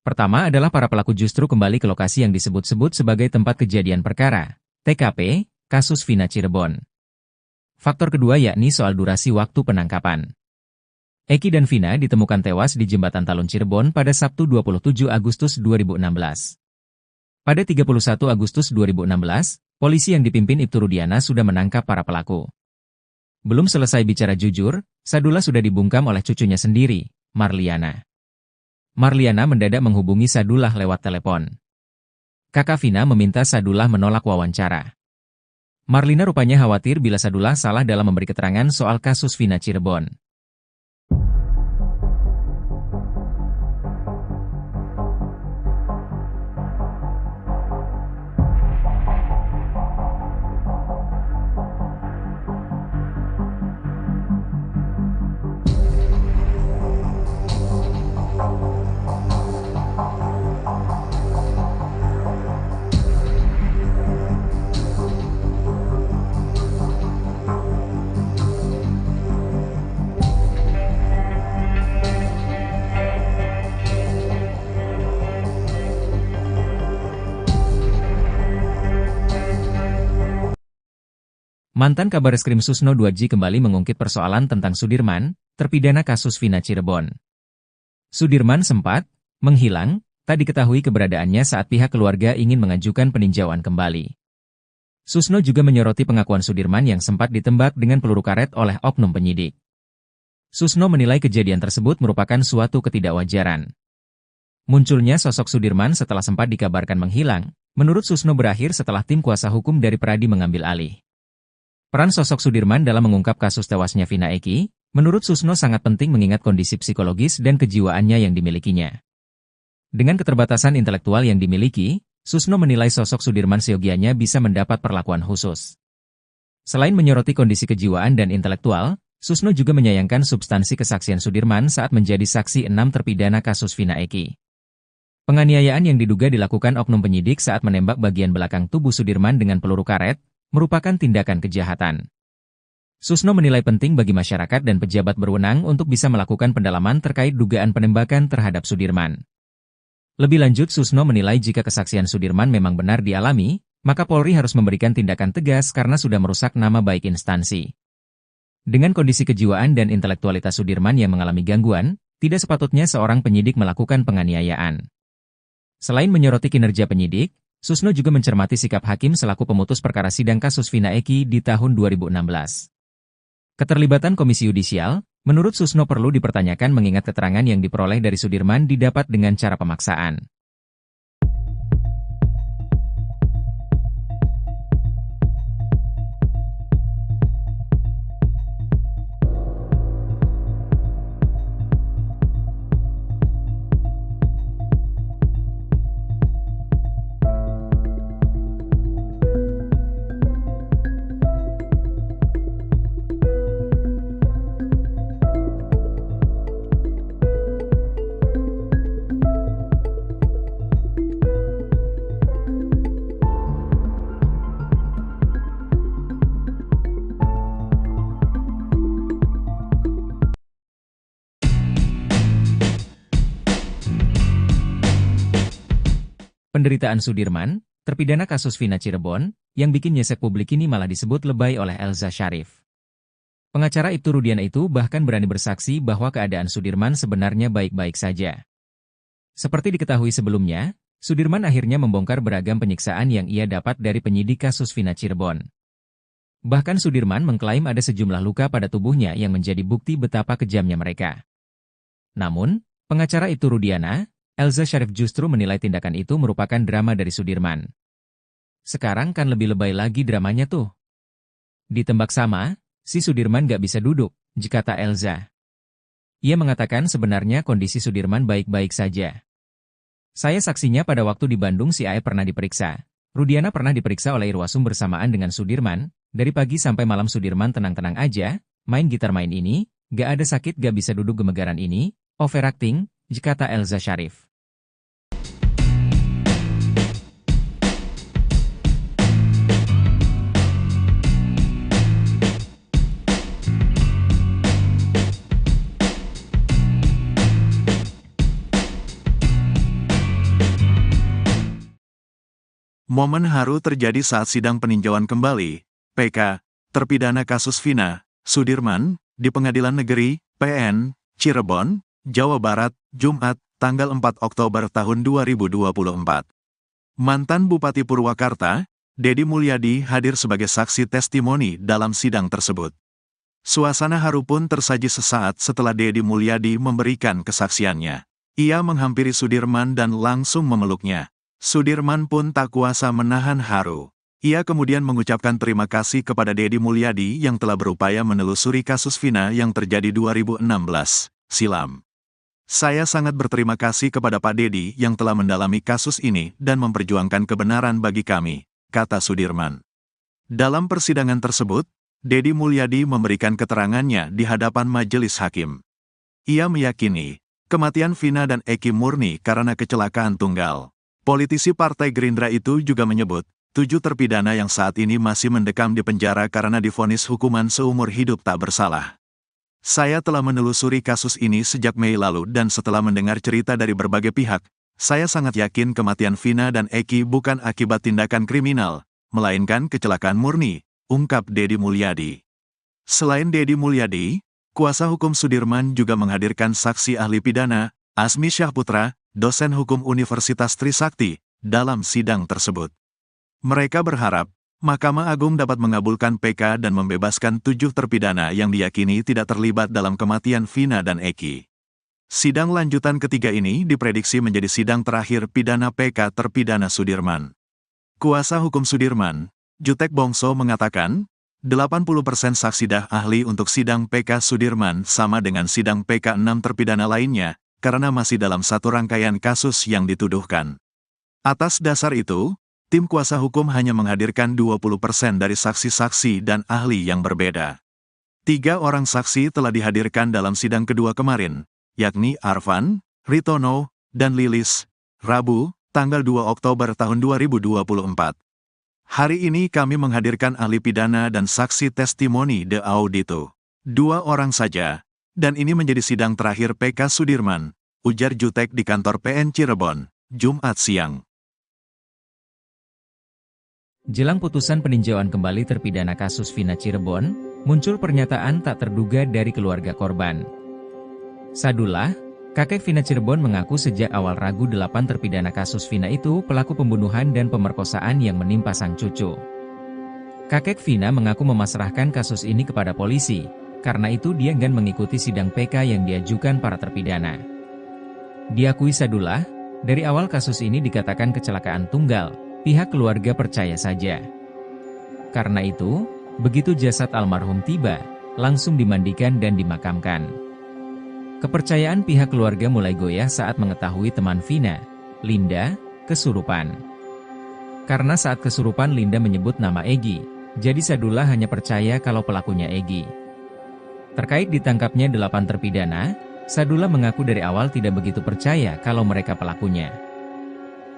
Pertama adalah para pelaku justru kembali ke lokasi yang disebut-sebut sebagai tempat kejadian perkara, TKP, kasus Vina Cirebon. Faktor kedua yakni soal durasi waktu penangkapan. Eki dan Vina ditemukan tewas di Jembatan Talun Cirebon pada Sabtu 27 Agustus 2016. Pada 31 Agustus 2016, polisi yang dipimpin Ibtu Rudiana sudah menangkap para pelaku. Belum selesai bicara jujur, Sadullah sudah dibungkam oleh cucunya sendiri, Marliana. Marliana mendadak menghubungi Sadullah lewat telepon. Kakak Vina meminta Sadullah menolak wawancara. Marlina rupanya khawatir bila Sadullah salah dalam memberi keterangan soal kasus Vina Cirebon. Mantan Kabareskrim Susno Duaji kembali mengungkit persoalan tentang Sudirman, terpidana kasus Vina Cirebon. Sudirman sempat menghilang, tak diketahui keberadaannya saat pihak keluarga ingin mengajukan peninjauan kembali. Susno juga menyoroti pengakuan Sudirman yang sempat ditembak dengan peluru karet oleh oknum penyidik. Susno menilai kejadian tersebut merupakan suatu ketidakwajaran. Munculnya sosok Sudirman setelah sempat dikabarkan menghilang, menurut Susno berakhir setelah tim kuasa hukum dari Peradi mengambil alih. Peran sosok Sudirman dalam mengungkap kasus tewasnya Vina Eki, menurut Susno sangat penting mengingat kondisi psikologis dan kejiwaannya yang dimilikinya. Dengan keterbatasan intelektual yang dimiliki, Susno menilai sosok Sudirman seyogianya bisa mendapat perlakuan khusus. Selain menyoroti kondisi kejiwaan dan intelektual, Susno juga menyayangkan substansi kesaksian Sudirman saat menjadi saksi 6 terpidana kasus Vina Eki. Penganiayaan yang diduga dilakukan oknum penyidik saat menembak bagian belakang tubuh Sudirman dengan peluru karet, merupakan tindakan kejahatan. Susno menilai penting bagi masyarakat dan pejabat berwenang untuk bisa melakukan pendalaman terkait dugaan penembakan terhadap Sudirman. Lebih lanjut, Susno menilai jika kesaksian Sudirman memang benar dialami, maka Polri harus memberikan tindakan tegas karena sudah merusak nama baik instansi. Dengan kondisi kejiwaan dan intelektualitas Sudirman yang mengalami gangguan, tidak sepatutnya seorang penyidik melakukan penganiayaan. Selain menyoroti kinerja penyidik, Susno juga mencermati sikap hakim selaku pemutus perkara sidang kasus Vina Eki di tahun 2016. Keterlibatan Komisi Yudisial, menurut Susno perlu dipertanyakan mengingat keterangan yang diperoleh dari Sudirman didapat dengan cara pemaksaan. Penderitaan Sudirman, terpidana kasus Vina Cirebon, yang bikin nyesek publik ini malah disebut lebay oleh Elza Sharif. Pengacara Ibtu Rudiana itu bahkan berani bersaksi bahwa keadaan Sudirman sebenarnya baik-baik saja. Seperti diketahui sebelumnya, Sudirman akhirnya membongkar beragam penyiksaan yang ia dapat dari penyidik kasus Vina Cirebon. Bahkan Sudirman mengklaim ada sejumlah luka pada tubuhnya yang menjadi bukti betapa kejamnya mereka. Namun, pengacara Ibtu Rudiana, Elza Sharif justru menilai tindakan itu merupakan drama dari Sudirman. Sekarang kan lebih lebay lagi dramanya tuh. Ditembak sama, si Sudirman gak bisa duduk, kata Elza. Ia mengatakan sebenarnya kondisi Sudirman baik-baik saja. Saya saksinya pada waktu di Bandung si Aep pernah diperiksa. Rudiana pernah diperiksa oleh Irwasum bersamaan dengan Sudirman, dari pagi sampai malam Sudirman tenang-tenang aja, main gitar main ini, gak ada sakit gak bisa duduk gemegaran ini, overacting, kata Elza Sharif. Momen haru terjadi saat sidang peninjauan kembali, PK, terpidana kasus Vina, Sudirman, di Pengadilan Negeri, PN, Cirebon, Jawa Barat, Jumat, tanggal 4 Oktober tahun 2024. Mantan Bupati Purwakarta, Dedi Mulyadi hadir sebagai saksi testimoni dalam sidang tersebut. Suasana haru pun tersaji sesaat setelah Dedi Mulyadi memberikan kesaksiannya. Ia menghampiri Sudirman dan langsung memeluknya. Sudirman pun tak kuasa menahan haru. Ia kemudian mengucapkan terima kasih kepada Dedi Mulyadi yang telah berupaya menelusuri kasus Vina yang terjadi 2016 silam. Saya sangat berterima kasih kepada Pak Dedi yang telah mendalami kasus ini dan memperjuangkan kebenaran bagi kami, kata Sudirman. Dalam persidangan tersebut, Dedi Mulyadi memberikan keterangannya di hadapan majelis hakim. Ia meyakini, kematian Vina dan Eki murni karena kecelakaan tunggal. Politisi Partai Gerindra itu juga menyebut, 7 terpidana yang saat ini masih mendekam di penjara karena divonis hukuman seumur hidup tak bersalah. Saya telah menelusuri kasus ini sejak Mei lalu dan setelah mendengar cerita dari berbagai pihak, saya sangat yakin kematian Vina dan Eki bukan akibat tindakan kriminal, melainkan kecelakaan murni, ungkap Dedi Mulyadi. Selain Dedi Mulyadi, kuasa hukum Sudirman juga menghadirkan saksi ahli pidana, Asmi Syahputra, dosen hukum Universitas Trisakti, dalam sidang tersebut. Mereka berharap, Mahkamah Agung dapat mengabulkan PK dan membebaskan 7 terpidana yang diyakini tidak terlibat dalam kematian Vina dan Eki. Sidang lanjutan ketiga ini diprediksi menjadi sidang terakhir pidana PK terpidana Sudirman. Kuasa hukum Sudirman, Jutek Bongso mengatakan, 80% saksi ahli untuk sidang PK Sudirman sama dengan sidang PK 6 terpidana lainnya, karena masih dalam satu rangkaian kasus yang dituduhkan. Atas dasar itu, tim kuasa hukum hanya menghadirkan 20% dari saksi-saksi dan ahli yang berbeda. 3 orang saksi telah dihadirkan dalam sidang kedua kemarin, yakni Arfan, Ritono, dan Lilis, Rabu, tanggal 2 Oktober tahun 2024. Hari ini kami menghadirkan ahli pidana dan saksi testimoni de audito. 2 orang saja, dan ini menjadi sidang terakhir PK Sudirman, ujar Jutek di kantor PN Cirebon, Jumat siang. Jelang putusan peninjauan kembali terpidana kasus Vina Cirebon, muncul pernyataan tak terduga dari keluarga korban. Sadullah, kakek Vina Cirebon mengaku sejak awal ragu 8 terpidana kasus Vina itu pelaku pembunuhan dan pemerkosaan yang menimpa sang cucu. Kakek Vina mengaku memasrahkan kasus ini kepada polisi, karena itu dia enggan mengikuti sidang PK yang diajukan para terpidana. Diakui Sadullah, dari awal kasus ini dikatakan kecelakaan tunggal, pihak keluarga percaya saja. Karena itu, begitu jasad almarhum tiba, langsung dimandikan dan dimakamkan. Kepercayaan pihak keluarga mulai goyah saat mengetahui teman Vina, Linda, kesurupan. Karena saat kesurupan Linda menyebut nama Egy, jadi Sadullah hanya percaya kalau pelakunya Egy. Terkait ditangkapnya 8 terpidana, Sadullah mengaku dari awal tidak begitu percaya kalau mereka pelakunya.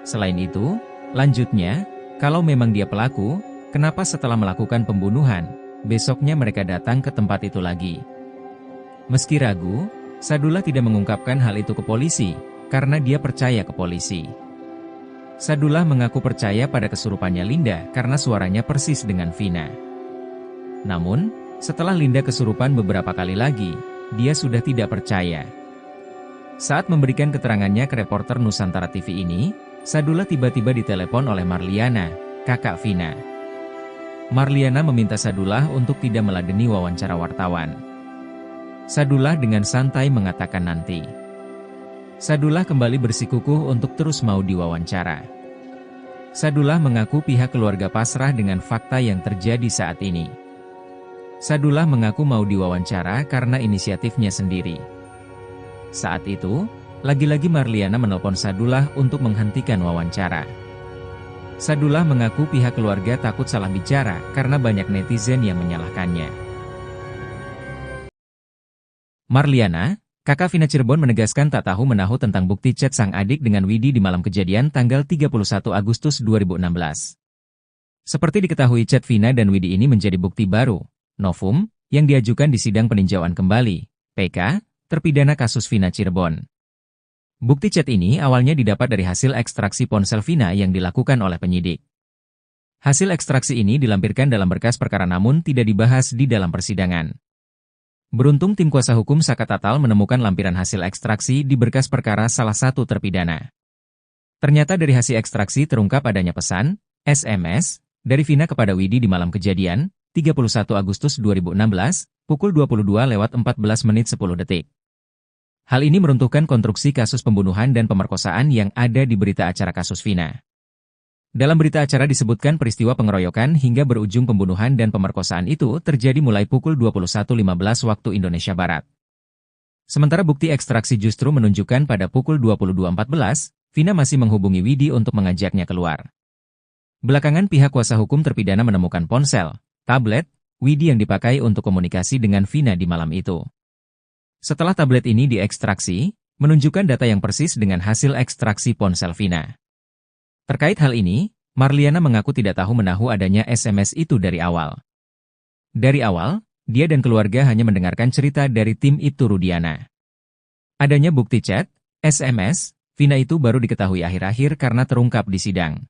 Selain itu, lanjutnya, kalau memang dia pelaku, kenapa setelah melakukan pembunuhan, besoknya mereka datang ke tempat itu lagi? Meski ragu, Sadullah tidak mengungkapkan hal itu ke polisi, karena dia percaya ke polisi. Sadullah mengaku percaya pada kesurupannya Linda karena suaranya persis dengan Vina. Namun, setelah Linda kesurupan beberapa kali lagi, dia sudah tidak percaya. Saat memberikan keterangannya ke reporter Nusantara TV ini, Sadullah tiba-tiba ditelepon oleh Marliana, kakak Vina. Marliana meminta Sadullah untuk tidak meladeni wawancara wartawan. Sadullah dengan santai mengatakan nanti. Sadullah kembali bersikukuh untuk terus mau diwawancara. Sadullah mengaku pihak keluarga pasrah dengan fakta yang terjadi saat ini. Sadullah mengaku mau diwawancara karena inisiatifnya sendiri. Saat itu, lagi-lagi Marliana menelpon Sadullah untuk menghentikan wawancara. Sadullah mengaku pihak keluarga takut salah bicara karena banyak netizen yang menyalahkannya. Marliana, kakak Vina Cirebon menegaskan tak tahu menahu tentang bukti chat sang adik dengan Widi di malam kejadian tanggal 31 Agustus 2016. Seperti diketahui chat Vina dan Widi ini menjadi bukti baru, novum, yang diajukan di sidang peninjauan kembali, PK, terpidana kasus Vina Cirebon. Bukti chat ini awalnya didapat dari hasil ekstraksi ponsel Vina yang dilakukan oleh penyidik. Hasil ekstraksi ini dilampirkan dalam berkas perkara namun tidak dibahas di dalam persidangan. Beruntung tim kuasa hukum Saka Tatal menemukan lampiran hasil ekstraksi di berkas perkara salah satu terpidana. Ternyata dari hasil ekstraksi terungkap adanya pesan, SMS, dari Vina kepada Widi di malam kejadian, 31 Agustus 2016, pukul 22:14:10. Hal ini meruntuhkan konstruksi kasus pembunuhan dan pemerkosaan yang ada di berita acara kasus Vina. Dalam berita acara disebutkan peristiwa pengeroyokan hingga berujung pembunuhan dan pemerkosaan itu terjadi mulai pukul 21:15 waktu Indonesia Barat. Sementara bukti ekstraksi justru menunjukkan pada pukul 22:14, Vina masih menghubungi Widi untuk mengajaknya keluar. Belakangan pihak kuasa hukum terpidana menemukan ponsel, tablet, Widi yang dipakai untuk komunikasi dengan Vina di malam itu. Setelah tablet ini diekstraksi, menunjukkan data yang persis dengan hasil ekstraksi ponsel Vina. Terkait hal ini, Marliana mengaku tidak tahu menahu adanya SMS itu dari awal. Dari awal, dia dan keluarga hanya mendengarkan cerita dari tim Ibtu Rudiana. Adanya bukti chat, SMS, Vina itu baru diketahui akhir-akhir karena terungkap di sidang.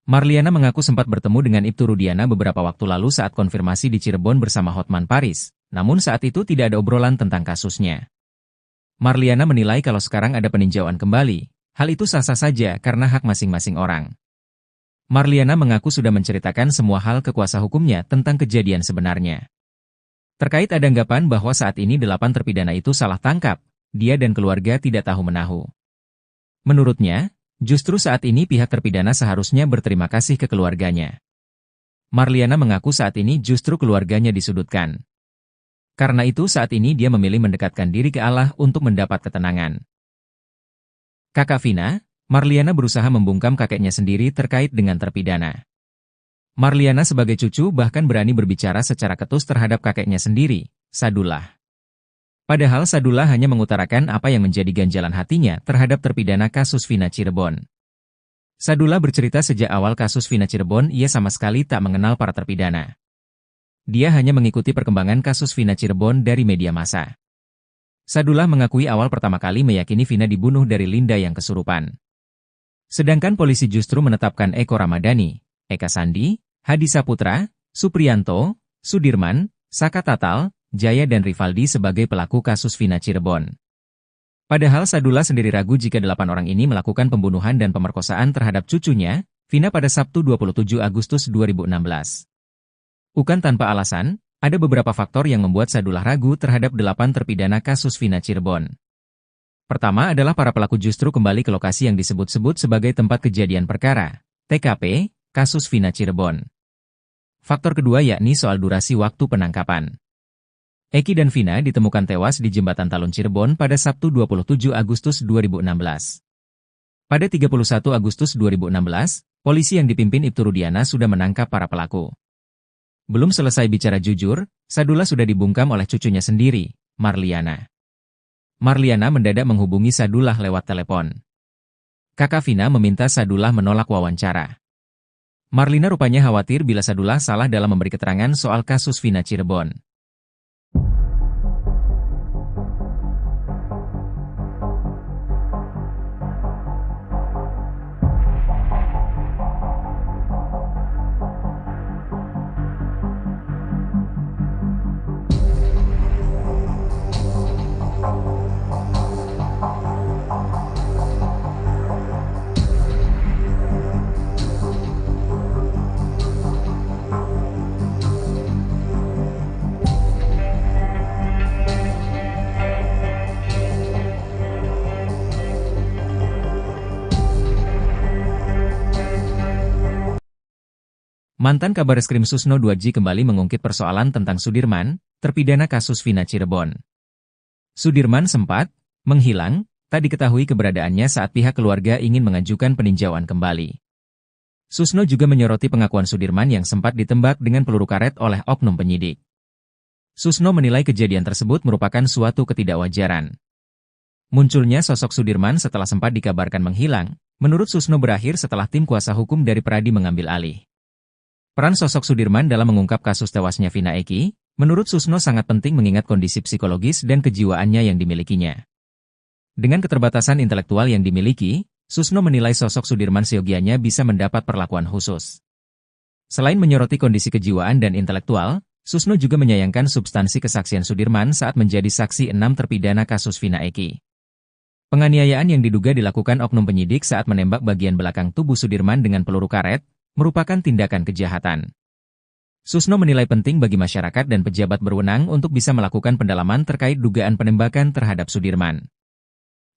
Marliana mengaku sempat bertemu dengan Ibtu Rudiana beberapa waktu lalu saat konfirmasi di Cirebon bersama Hotman Paris, namun saat itu tidak ada obrolan tentang kasusnya. Marliana menilai kalau sekarang ada peninjauan kembali, hal itu sah-sah saja karena hak masing-masing orang. Marliana mengaku sudah menceritakan semua hal ke kuasa hukumnya tentang kejadian sebenarnya. Terkait ada anggapan bahwa saat ini 8 terpidana itu salah tangkap, dia dan keluarga tidak tahu-menahu. Menurutnya, justru saat ini pihak terpidana seharusnya berterima kasih ke keluarganya. Marliana mengaku saat ini justru keluarganya disudutkan. Karena itu saat ini dia memilih mendekatkan diri ke Allah untuk mendapat ketenangan. Kakak Vina, Marliana berusaha membungkam kakeknya sendiri terkait dengan terpidana. Marliana sebagai cucu bahkan berani berbicara secara ketus terhadap kakeknya sendiri, Sadullah. Padahal Sadullah hanya mengutarakan apa yang menjadi ganjalan hatinya terhadap terpidana kasus Vina Cirebon. Sadullah bercerita sejak awal kasus Vina Cirebon ia sama sekali tak mengenal para terpidana. Dia hanya mengikuti perkembangan kasus Vina Cirebon dari media massa. Sadullah mengakui awal pertama kali meyakini Vina dibunuh dari Linda yang kesurupan. Sedangkan polisi justru menetapkan Eko Ramadhani, Eka Sandi, Hadi Saputra, Supriyanto, Sudirman, Saka Tatal, Jaya dan Rivaldi sebagai pelaku kasus Vina Cirebon. Padahal Sadullah sendiri ragu jika 8 orang ini melakukan pembunuhan dan pemerkosaan terhadap cucunya, Vina pada Sabtu 27 Agustus 2016. Bukan tanpa alasan, ada beberapa faktor yang membuat Sadullah ragu terhadap 8 terpidana kasus Vina Cirebon. Pertama adalah para pelaku justru kembali ke lokasi yang disebut-sebut sebagai tempat kejadian perkara, TKP, kasus Vina Cirebon. Faktor kedua yakni soal durasi waktu penangkapan. Eki dan Vina ditemukan tewas di Jembatan Talun Cirebon pada Sabtu 27 Agustus 2016. Pada 31 Agustus 2016, polisi yang dipimpin Ibtu Rudiana sudah menangkap para pelaku. Belum selesai bicara jujur, Sadullah sudah dibungkam oleh cucunya sendiri, Marliana. Marliana mendadak menghubungi Sadullah lewat telepon. Kakak Vina meminta Sadullah menolak wawancara. Marlina rupanya khawatir bila Sadullah salah dalam memberi keterangan soal kasus Vina Cirebon. Mantan Kabareskrim Susno 2J kembali mengungkit persoalan tentang Sudirman, terpidana kasus Vina Cirebon. Sudirman sempat menghilang, tak diketahui keberadaannya saat pihak keluarga ingin mengajukan peninjauan kembali. Susno juga menyoroti pengakuan Sudirman yang sempat ditembak dengan peluru karet oleh oknum penyidik. Susno menilai kejadian tersebut merupakan suatu ketidakwajaran. Munculnya sosok Sudirman setelah sempat dikabarkan menghilang, menurut Susno berakhir setelah tim kuasa hukum dari Pradi mengambil alih. Peran sosok Sudirman dalam mengungkap kasus tewasnya Vina Eki, menurut Susno sangat penting mengingat kondisi psikologis dan kejiwaannya yang dimilikinya. Dengan keterbatasan intelektual yang dimiliki, Susno menilai sosok Sudirman seyogianya bisa mendapat perlakuan khusus. Selain menyoroti kondisi kejiwaan dan intelektual, Susno juga menyayangkan substansi kesaksian Sudirman saat menjadi saksi 6 terpidana kasus Vina Eki. Penganiayaan yang diduga dilakukan oknum penyidik saat menembak bagian belakang tubuh Sudirman dengan peluru karet, merupakan tindakan kejahatan. Susno menilai penting bagi masyarakat dan pejabat berwenang untuk bisa melakukan pendalaman terkait dugaan penembakan terhadap Sudirman.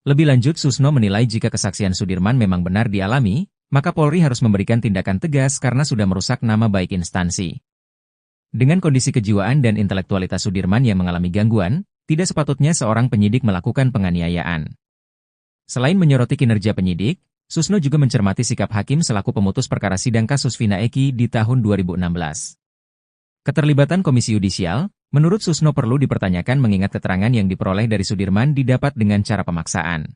Lebih lanjut, Susno menilai jika kesaksian Sudirman memang benar dialami, maka Polri harus memberikan tindakan tegas karena sudah merusak nama baik instansi. Dengan kondisi kejiwaan dan intelektualitas Sudirman yang mengalami gangguan, tidak sepatutnya seorang penyidik melakukan penganiayaan. Selain menyoroti kinerja penyidik, Susno juga mencermati sikap hakim selaku pemutus perkara sidang kasus Vina Eki di tahun 2016. Keterlibatan Komisi Yudisial, menurut Susno perlu dipertanyakan mengingat keterangan yang diperoleh dari Sudirman didapat dengan cara pemaksaan.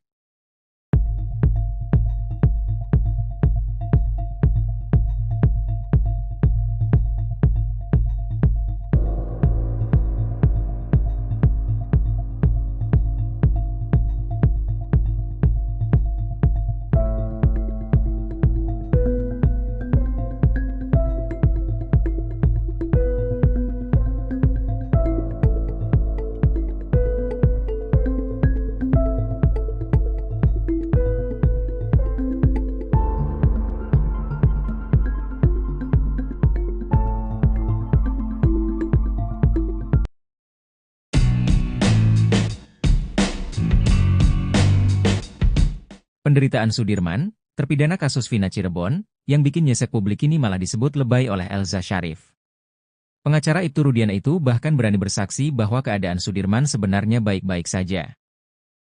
Penderitaan Sudirman, terpidana kasus Vina Cirebon, yang bikin nyesek publik ini malah disebut lebay oleh Elza Syarif. Pengacara Ibtu Rudiana itu bahkan berani bersaksi bahwa keadaan Sudirman sebenarnya baik-baik saja.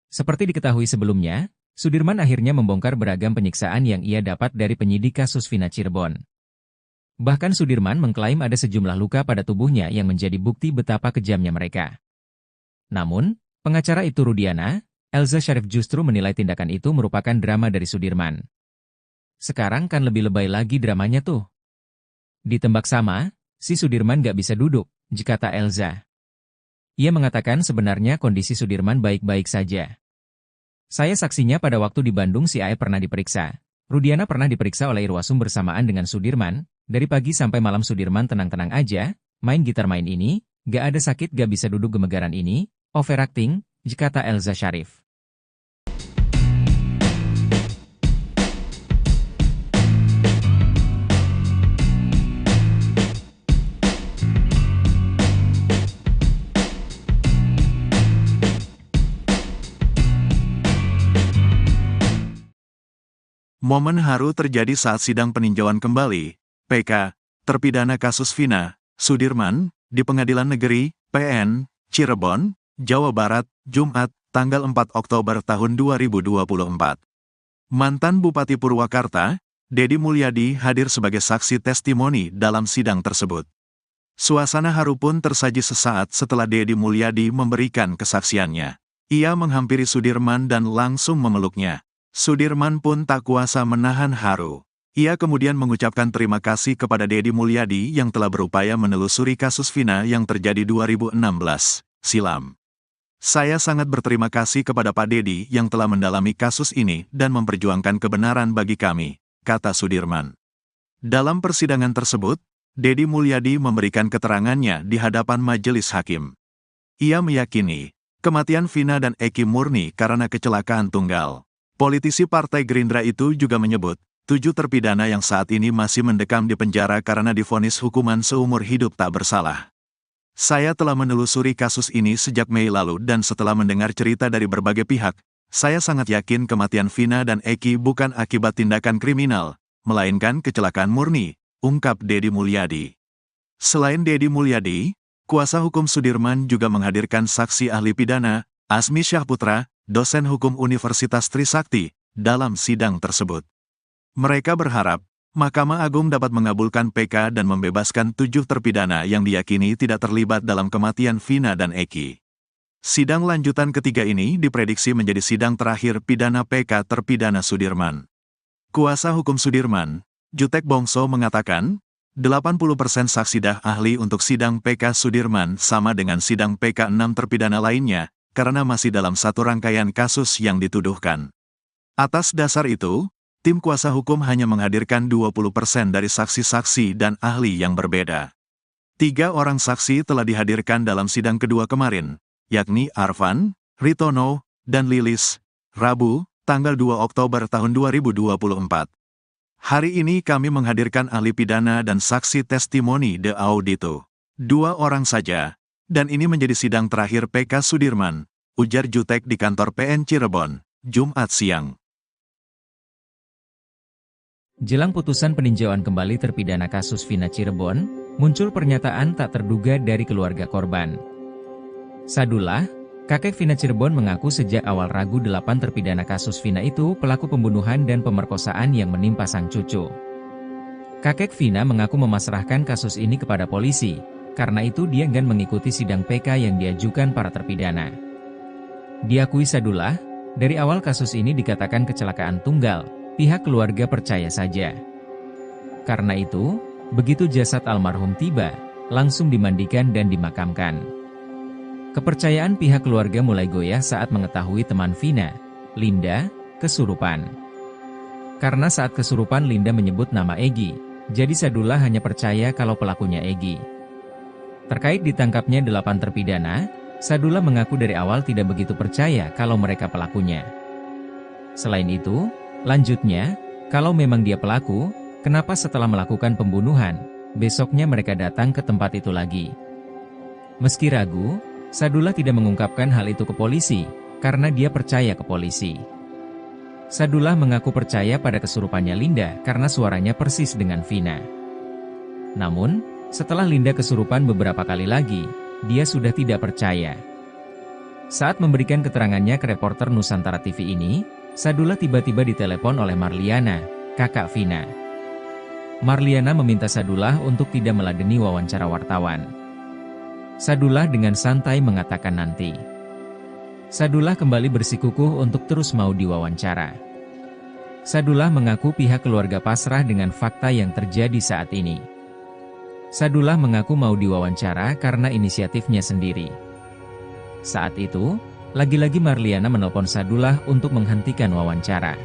Seperti diketahui sebelumnya, Sudirman akhirnya membongkar beragam penyiksaan yang ia dapat dari penyidik kasus Vina Cirebon. Bahkan Sudirman mengklaim ada sejumlah luka pada tubuhnya yang menjadi bukti betapa kejamnya mereka. Namun, pengacara Ibtu Rudiana, Elza Syarif justru menilai tindakan itu merupakan drama dari Sudirman. Sekarang kan lebih lebay lagi dramanya tuh. Ditembak sama, si Sudirman gak bisa duduk, kata Elza. Ia mengatakan sebenarnya kondisi Sudirman baik-baik saja. Saya saksinya pada waktu di Bandung si Ae pernah diperiksa. Rudiana pernah diperiksa oleh Irwasum bersamaan dengan Sudirman. Dari pagi sampai malam Sudirman tenang-tenang aja, main gitar main ini, gak ada sakit gak bisa duduk gemegaran ini, overacting, kata Elza Syarif. Momen haru terjadi saat sidang peninjauan kembali, PK, terpidana kasus Vina, Sudirman, di Pengadilan Negeri, PN, Cirebon, Jawa Barat, Jumat, tanggal 4 Oktober tahun 2024. Mantan Bupati Purwakarta, Dedi Mulyadi hadir sebagai saksi testimoni dalam sidang tersebut. Suasana haru pun tersaji sesaat setelah Dedi Mulyadi memberikan kesaksiannya. Ia menghampiri Sudirman dan langsung memeluknya. Sudirman pun tak kuasa menahan haru. Ia kemudian mengucapkan terima kasih kepada Dedi Mulyadi yang telah berupaya menelusuri kasus Vina yang terjadi 2016 silam. Saya sangat berterima kasih kepada Pak Dedi yang telah mendalami kasus ini dan memperjuangkan kebenaran bagi kami, kata Sudirman. Dalam persidangan tersebut, Dedi Mulyadi memberikan keterangannya di hadapan majelis hakim. Ia meyakini, kematian Vina dan Eki murni karena kecelakaan tunggal. Politisi Partai Gerindra itu juga menyebut, 7 terpidana yang saat ini masih mendekam di penjara karena divonis hukuman seumur hidup tak bersalah. Saya telah menelusuri kasus ini sejak Mei lalu dan setelah mendengar cerita dari berbagai pihak, saya sangat yakin kematian Vina dan Eki bukan akibat tindakan kriminal, melainkan kecelakaan murni, ungkap Dedi Mulyadi. Selain Dedi Mulyadi, kuasa hukum Sudirman juga menghadirkan saksi ahli pidana, Asmi Syahputra, dosen hukum Universitas Trisakti, dalam sidang tersebut. Mereka berharap, Mahkamah Agung dapat mengabulkan PK dan membebaskan 7 terpidana yang diyakini tidak terlibat dalam kematian Vina dan Eki. Sidang lanjutan ketiga ini diprediksi menjadi sidang terakhir pidana PK terpidana Sudirman. Kuasa hukum Sudirman, Jutek Bongso mengatakan, 80% saksi dah ahli untuk sidang PK Sudirman sama dengan sidang PK 6 terpidana lainnya, karena masih dalam satu rangkaian kasus yang dituduhkan. Atas dasar itu, tim kuasa hukum hanya menghadirkan 20% dari saksi-saksi dan ahli yang berbeda. 3 orang saksi telah dihadirkan dalam sidang kedua kemarin, yakni Arfan, Ritono, dan Lilis, Rabu, tanggal 2 Oktober tahun 2024. Hari ini kami menghadirkan ahli pidana dan saksi testimoni de audito. 2 orang saja, dan ini menjadi sidang terakhir PK Sudirman, ujar Jutek di kantor PN Cirebon, Jumat siang. Jelang putusan peninjauan kembali terpidana kasus Vina Cirebon, muncul pernyataan tak terduga dari keluarga korban. Sadullah, kakek Vina Cirebon mengaku sejak awal ragu 8 terpidana kasus Vina itu pelaku pembunuhan dan pemerkosaan yang menimpa sang cucu. Kakek Vina mengaku memasrahkan kasus ini kepada polisi, karena itu dia enggan mengikuti sidang PK yang diajukan para terpidana. Diakui Sadullah, dari awal kasus ini dikatakan kecelakaan tunggal, pihak keluarga percaya saja. Karena itu, begitu jasad almarhum tiba, langsung dimandikan dan dimakamkan. Kepercayaan pihak keluarga mulai goyah saat mengetahui teman Vina, Linda, kesurupan. Karena saat kesurupan Linda menyebut nama Egy, jadi Sadullah hanya percaya kalau pelakunya Egy. Terkait ditangkapnya 8 terpidana, Sadullah mengaku dari awal tidak begitu percaya kalau mereka pelakunya. Selain itu, lanjutnya, kalau memang dia pelaku, kenapa setelah melakukan pembunuhan, besoknya mereka datang ke tempat itu lagi? Meski ragu, Sadullah tidak mengungkapkan hal itu ke polisi, karena dia percaya ke polisi. Sadullah mengaku percaya pada kesurupannya Linda karena suaranya persis dengan Vina. Namun, setelah Linda kesurupan beberapa kali lagi, dia sudah tidak percaya. Saat memberikan keterangannya ke reporter Nusantara TV ini, Sadullah tiba-tiba ditelepon oleh Marliana, kakak Vina. Marliana meminta Sadullah untuk tidak meladeni wawancara wartawan. Sadullah dengan santai mengatakan nanti. Sadullah kembali bersikukuh untuk terus mau diwawancara. Sadullah mengaku pihak keluarga pasrah dengan fakta yang terjadi saat ini. Sadullah mengaku mau diwawancara karena inisiatifnya sendiri. Saat itu, lagi-lagi Marliana menelpon Sadullah untuk menghentikan wawancara.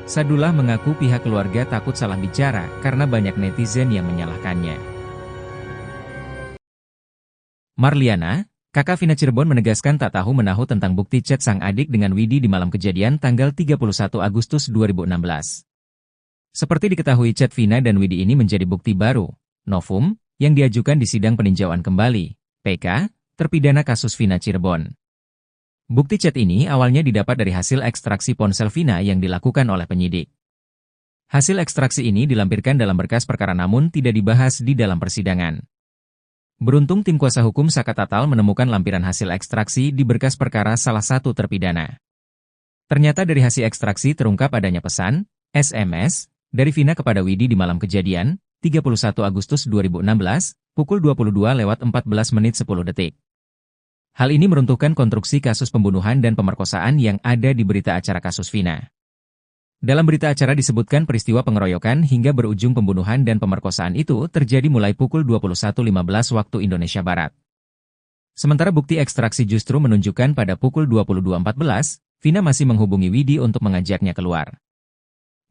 Sadullah mengaku pihak keluarga takut salah bicara karena banyak netizen yang menyalahkannya. Marliana, kakak Vina Cirebon menegaskan tak tahu menahu tentang bukti chat sang adik dengan Widi di malam kejadian tanggal 31 Agustus 2016. Seperti diketahui chat Vina dan Widi ini menjadi bukti baru, novum, yang diajukan di sidang peninjauan kembali, PK, terpidana kasus Vina Cirebon. Bukti chat ini awalnya didapat dari hasil ekstraksi ponsel Vina yang dilakukan oleh penyidik. Hasil ekstraksi ini dilampirkan dalam berkas perkara namun tidak dibahas di dalam persidangan. Beruntung tim kuasa hukum Saka Tatal menemukan lampiran hasil ekstraksi di berkas perkara salah satu terpidana. Ternyata dari hasil ekstraksi terungkap adanya pesan, SMS, dari Vina kepada Widi di malam kejadian, 31 Agustus 2016, pukul 22.14:10. Hal ini meruntuhkan konstruksi kasus pembunuhan dan pemerkosaan yang ada di berita acara kasus Vina. Dalam berita acara disebutkan peristiwa pengeroyokan hingga berujung pembunuhan dan pemerkosaan itu terjadi mulai pukul 21.15 waktu Indonesia Barat. Sementara bukti ekstraksi justru menunjukkan pada pukul 22.14, Vina masih menghubungi Widi untuk mengajaknya keluar.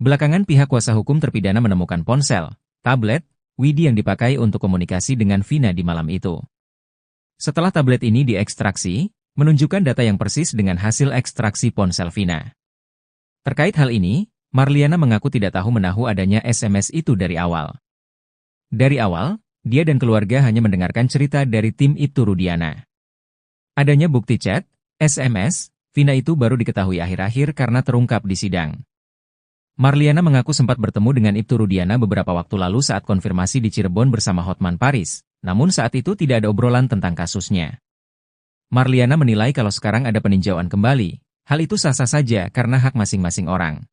Belakangan pihak kuasa hukum terpidana menemukan ponsel, tablet, Widi yang dipakai untuk komunikasi dengan Vina di malam itu. Setelah tablet ini diekstraksi, menunjukkan data yang persis dengan hasil ekstraksi ponsel Vina. Terkait hal ini, Marliana mengaku tidak tahu menahu adanya SMS itu dari awal. Dari awal, dia dan keluarga hanya mendengarkan cerita dari tim Ibtu Rudiana. Adanya bukti chat, SMS, Vina itu baru diketahui akhir-akhir karena terungkap di sidang. Marliana mengaku sempat bertemu dengan Ibtu Rudiana beberapa waktu lalu saat konfirmasi di Cirebon bersama Hotman Paris, namun saat itu tidak ada obrolan tentang kasusnya. Marliana menilai kalau sekarang ada peninjauan kembali, hal itu sah-sah saja karena hak masing-masing orang.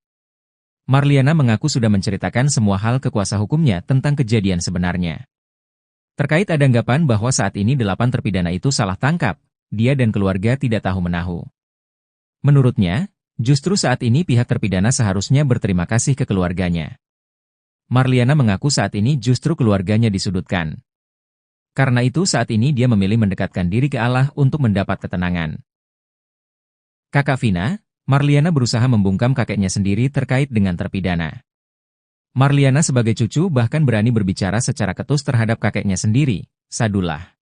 Marliana mengaku sudah menceritakan semua hal ke kuasa hukumnya tentang kejadian sebenarnya. Terkait ada anggapan bahwa saat ini 8 terpidana itu salah tangkap, dia dan keluarga tidak tahu menahu. Menurutnya, justru saat ini pihak terpidana seharusnya berterima kasih ke keluarganya. Marliana mengaku saat ini justru keluarganya disudutkan. Karena itu saat ini dia memilih mendekatkan diri ke Allah untuk mendapat ketenangan. Kakak Vina, Marliana berusaha membungkam kakeknya sendiri terkait dengan terpidana. Marliana sebagai cucu bahkan berani berbicara secara ketus terhadap kakeknya sendiri, Sadullah.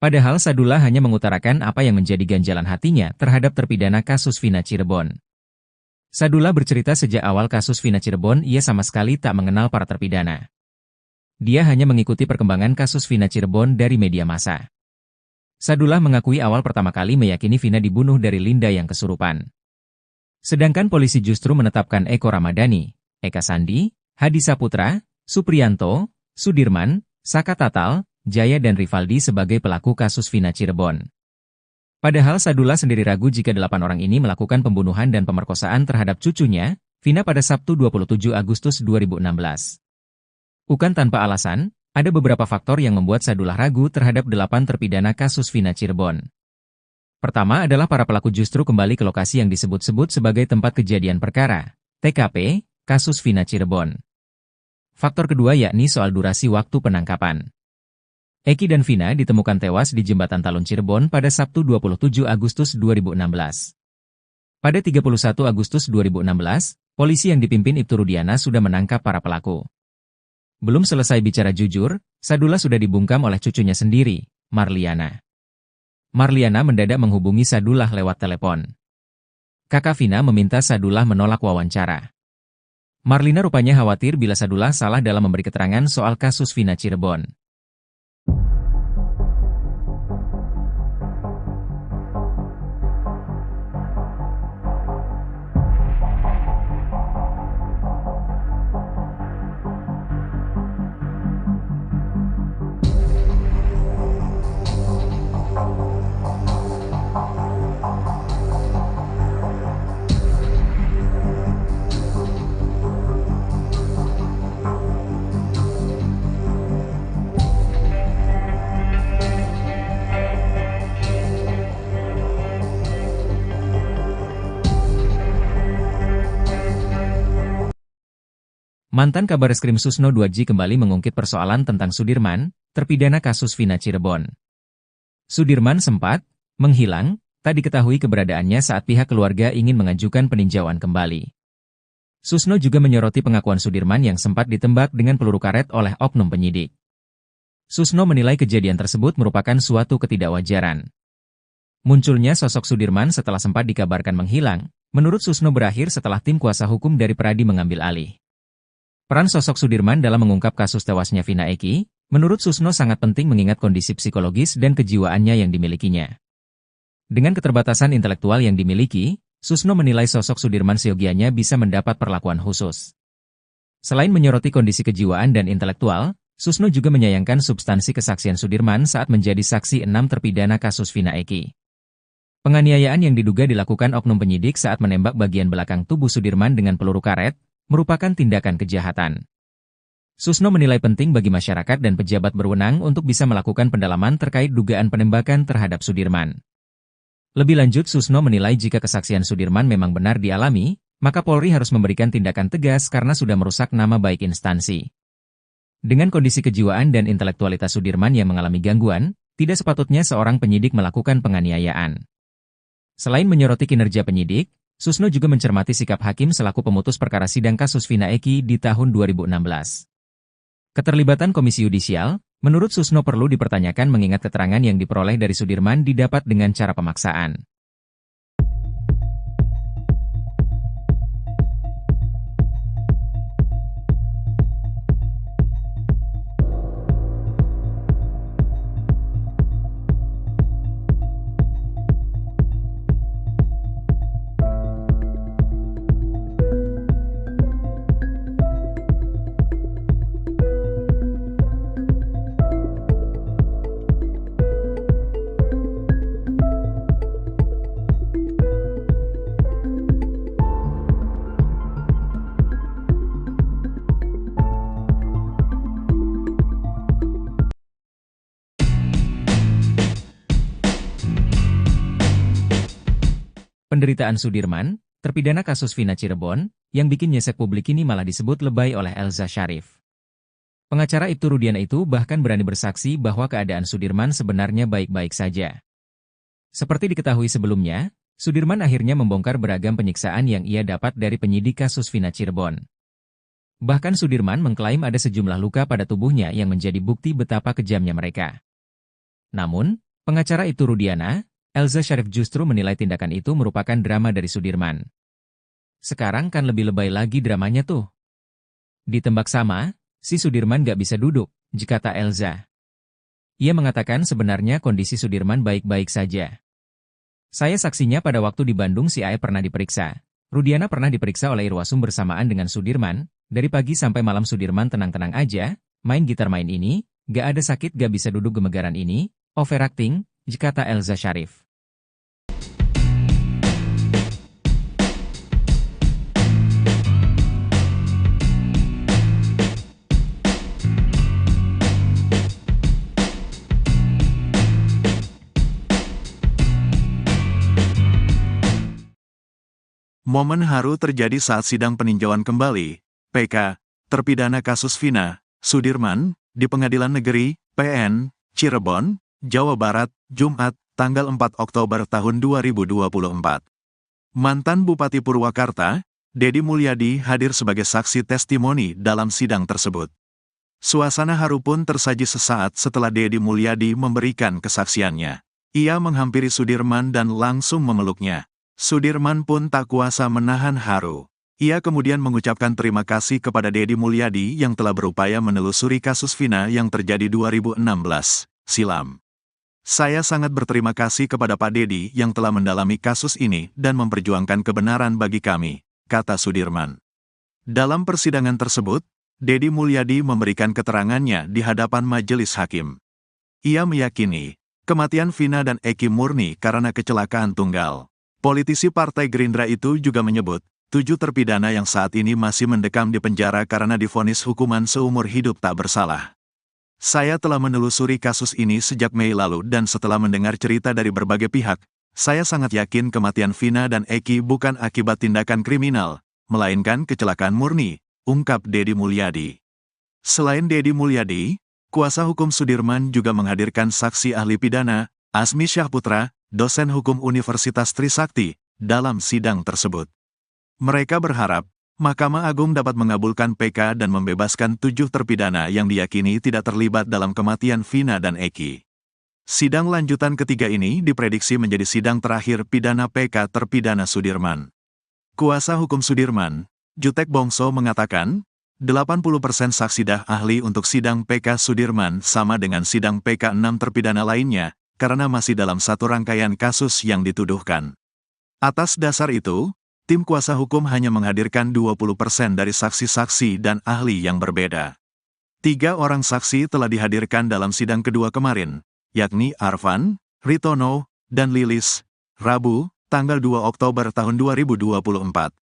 Padahal Sadullah hanya mengutarakan apa yang menjadi ganjalan hatinya terhadap terpidana kasus Vina Cirebon. Sadullah bercerita sejak awal kasus Vina Cirebon ia sama sekali tak mengenal para terpidana. Dia hanya mengikuti perkembangan kasus Vina Cirebon dari media massa. Sadullah mengakui awal pertama kali meyakini Vina dibunuh dari Linda yang kesurupan. Sedangkan polisi justru menetapkan Eko Ramadhani, Eka Sandi, Hadi Saputra, Supriyanto, Sudirman, Saka Tatal, Jaya dan Rivaldi sebagai pelaku kasus Vina Cirebon. Padahal Sadullah sendiri ragu jika 8 orang ini melakukan pembunuhan dan pemerkosaan terhadap cucunya, Vina pada Sabtu 27 Agustus 2016. Bukan tanpa alasan, ada beberapa faktor yang membuat Sadullah ragu terhadap 8 terpidana kasus Vina Cirebon. Pertama adalah para pelaku justru kembali ke lokasi yang disebut-sebut sebagai tempat kejadian perkara, TKP, kasus Vina Cirebon. Faktor kedua yakni soal durasi waktu penangkapan. Eki dan Vina ditemukan tewas di Jembatan Talun Cirebon pada Sabtu 27 Agustus 2016. Pada 31 Agustus 2016, polisi yang dipimpin Ibtu Rudiana sudah menangkap para pelaku. Belum selesai bicara jujur, Sadullah sudah dibungkam oleh cucunya sendiri, Marliana. Marliana mendadak menghubungi Sadullah lewat telepon. Kakak Vina meminta Sadullah menolak wawancara. Marlina rupanya khawatir bila Sadullah salah dalam memberi keterangan soal kasus Vina Cirebon. Mantan Kabareskrim Susno Duaji kembali mengungkit persoalan tentang Sudirman, terpidana kasus Vina Cirebon. Sudirman sempat menghilang, tak diketahui keberadaannya saat pihak keluarga ingin mengajukan peninjauan kembali. Susno juga menyoroti pengakuan Sudirman yang sempat ditembak dengan peluru karet oleh oknum penyidik. Susno menilai kejadian tersebut merupakan suatu ketidakwajaran. Munculnya sosok Sudirman setelah sempat dikabarkan menghilang, menurut Susno berakhir setelah tim kuasa hukum dari Peradi mengambil alih. Peran sosok Sudirman dalam mengungkap kasus tewasnya Vina Eki, menurut Susno sangat penting mengingat kondisi psikologis dan kejiwaannya yang dimilikinya. Dengan keterbatasan intelektual yang dimiliki, Susno menilai sosok Sudirman seyogianya bisa mendapat perlakuan khusus. Selain menyoroti kondisi kejiwaan dan intelektual, Susno juga menyayangkan substansi kesaksian Sudirman saat menjadi saksi 6 terpidana kasus Vina Eki. Penganiayaan yang diduga dilakukan oknum penyidik saat menembak bagian belakang tubuh Sudirman dengan peluru karet, merupakan tindakan kejahatan. Susno menilai penting bagi masyarakat dan pejabat berwenang untuk bisa melakukan pendalaman terkait dugaan penembakan terhadap Sudirman. Lebih lanjut, Susno menilai jika kesaksian Sudirman memang benar dialami, maka Polri harus memberikan tindakan tegas karena sudah merusak nama baik instansi. Dengan kondisi kejiwaan dan intelektualitas Sudirman yang mengalami gangguan, tidak sepatutnya seorang penyidik melakukan penganiayaan. Selain menyoroti kinerja penyidik, Susno juga mencermati sikap hakim selaku pemutus perkara sidang kasus Vina Eki di tahun 2016. Keterlibatan Komisi Yudisial, menurut Susno perlu dipertanyakan mengingat keterangan yang diperoleh dari Sudirman didapat dengan cara pemaksaan. Penderitaan Sudirman, terpidana kasus Vina Cirebon, yang bikin nyesek publik ini malah disebut lebay oleh Elza Syarif. Pengacara Ibtu Rudiana itu bahkan berani bersaksi bahwa keadaan Sudirman sebenarnya baik-baik saja. Seperti diketahui sebelumnya, Sudirman akhirnya membongkar beragam penyiksaan yang ia dapat dari penyidik kasus Vina Cirebon. Bahkan Sudirman mengklaim ada sejumlah luka pada tubuhnya yang menjadi bukti betapa kejamnya mereka. Namun, pengacara Ibtu Rudiana, Elza Syarif justru menilai tindakan itu merupakan drama dari Sudirman. Sekarang kan lebih lebay lagi dramanya tuh. Ditembak sama, si Sudirman gak bisa duduk, kata Elza. Ia mengatakan sebenarnya kondisi Sudirman baik-baik saja. Saya saksinya pada waktu di Bandung si Aep pernah diperiksa. Rudiana pernah diperiksa oleh Irwasum bersamaan dengan Sudirman, dari pagi sampai malam Sudirman tenang-tenang aja, main gitar main ini, gak ada sakit gak bisa duduk gemegaran ini, overacting, kata Elza Syarif. Momen haru terjadi saat sidang peninjauan kembali, PK, terpidana kasus Vina, Sudirman, di Pengadilan Negeri, PN, Cirebon, Jawa Barat, Jumat, tanggal 4 Oktober tahun 2024. Mantan Bupati Purwakarta, Dedi Mulyadi hadir sebagai saksi testimoni dalam sidang tersebut. Suasana haru pun tersaji sesaat setelah Dedi Mulyadi memberikan kesaksiannya. Ia menghampiri Sudirman dan langsung memeluknya. Sudirman pun tak kuasa menahan haru. Ia kemudian mengucapkan terima kasih kepada Dedi Mulyadi yang telah berupaya menelusuri kasus Vina yang terjadi 2016 silam. Saya sangat berterima kasih kepada Pak Dedi yang telah mendalami kasus ini dan memperjuangkan kebenaran bagi kami, kata Sudirman. Dalam persidangan tersebut, Dedi Mulyadi memberikan keterangannya di hadapan majelis hakim. Ia meyakini, kematian Vina dan Eki murni karena kecelakaan tunggal. Politisi Partai Gerindra itu juga menyebut, 7 terpidana yang saat ini masih mendekam di penjara karena divonis hukuman seumur hidup tak bersalah. Saya telah menelusuri kasus ini sejak Mei lalu dan setelah mendengar cerita dari berbagai pihak, saya sangat yakin kematian Vina dan Eki bukan akibat tindakan kriminal, melainkan kecelakaan murni, ungkap Dedi Mulyadi. Selain Dedi Mulyadi, kuasa hukum Sudirman juga menghadirkan saksi ahli pidana, Asmi Syahputra, dosen hukum Universitas Trisakti, dalam sidang tersebut. Mereka berharap, Mahkamah Agung dapat mengabulkan PK dan membebaskan 7 terpidana yang diyakini tidak terlibat dalam kematian Vina dan Eki. Sidang lanjutan ketiga ini diprediksi menjadi sidang terakhir pidana PK terpidana Sudirman. Kuasa hukum Sudirman, Jutek Bongso mengatakan, 80% saksi ahli untuk sidang PK Sudirman sama dengan sidang PK 6 terpidana lainnya, karena masih dalam satu rangkaian kasus yang dituduhkan. Atas dasar itu, tim kuasa hukum hanya menghadirkan 20% dari saksi-saksi dan ahli yang berbeda. 3 orang saksi telah dihadirkan dalam sidang kedua kemarin, yakni Arfan, Ritono, dan Lilis, Rabu, tanggal 2 Oktober tahun 2024.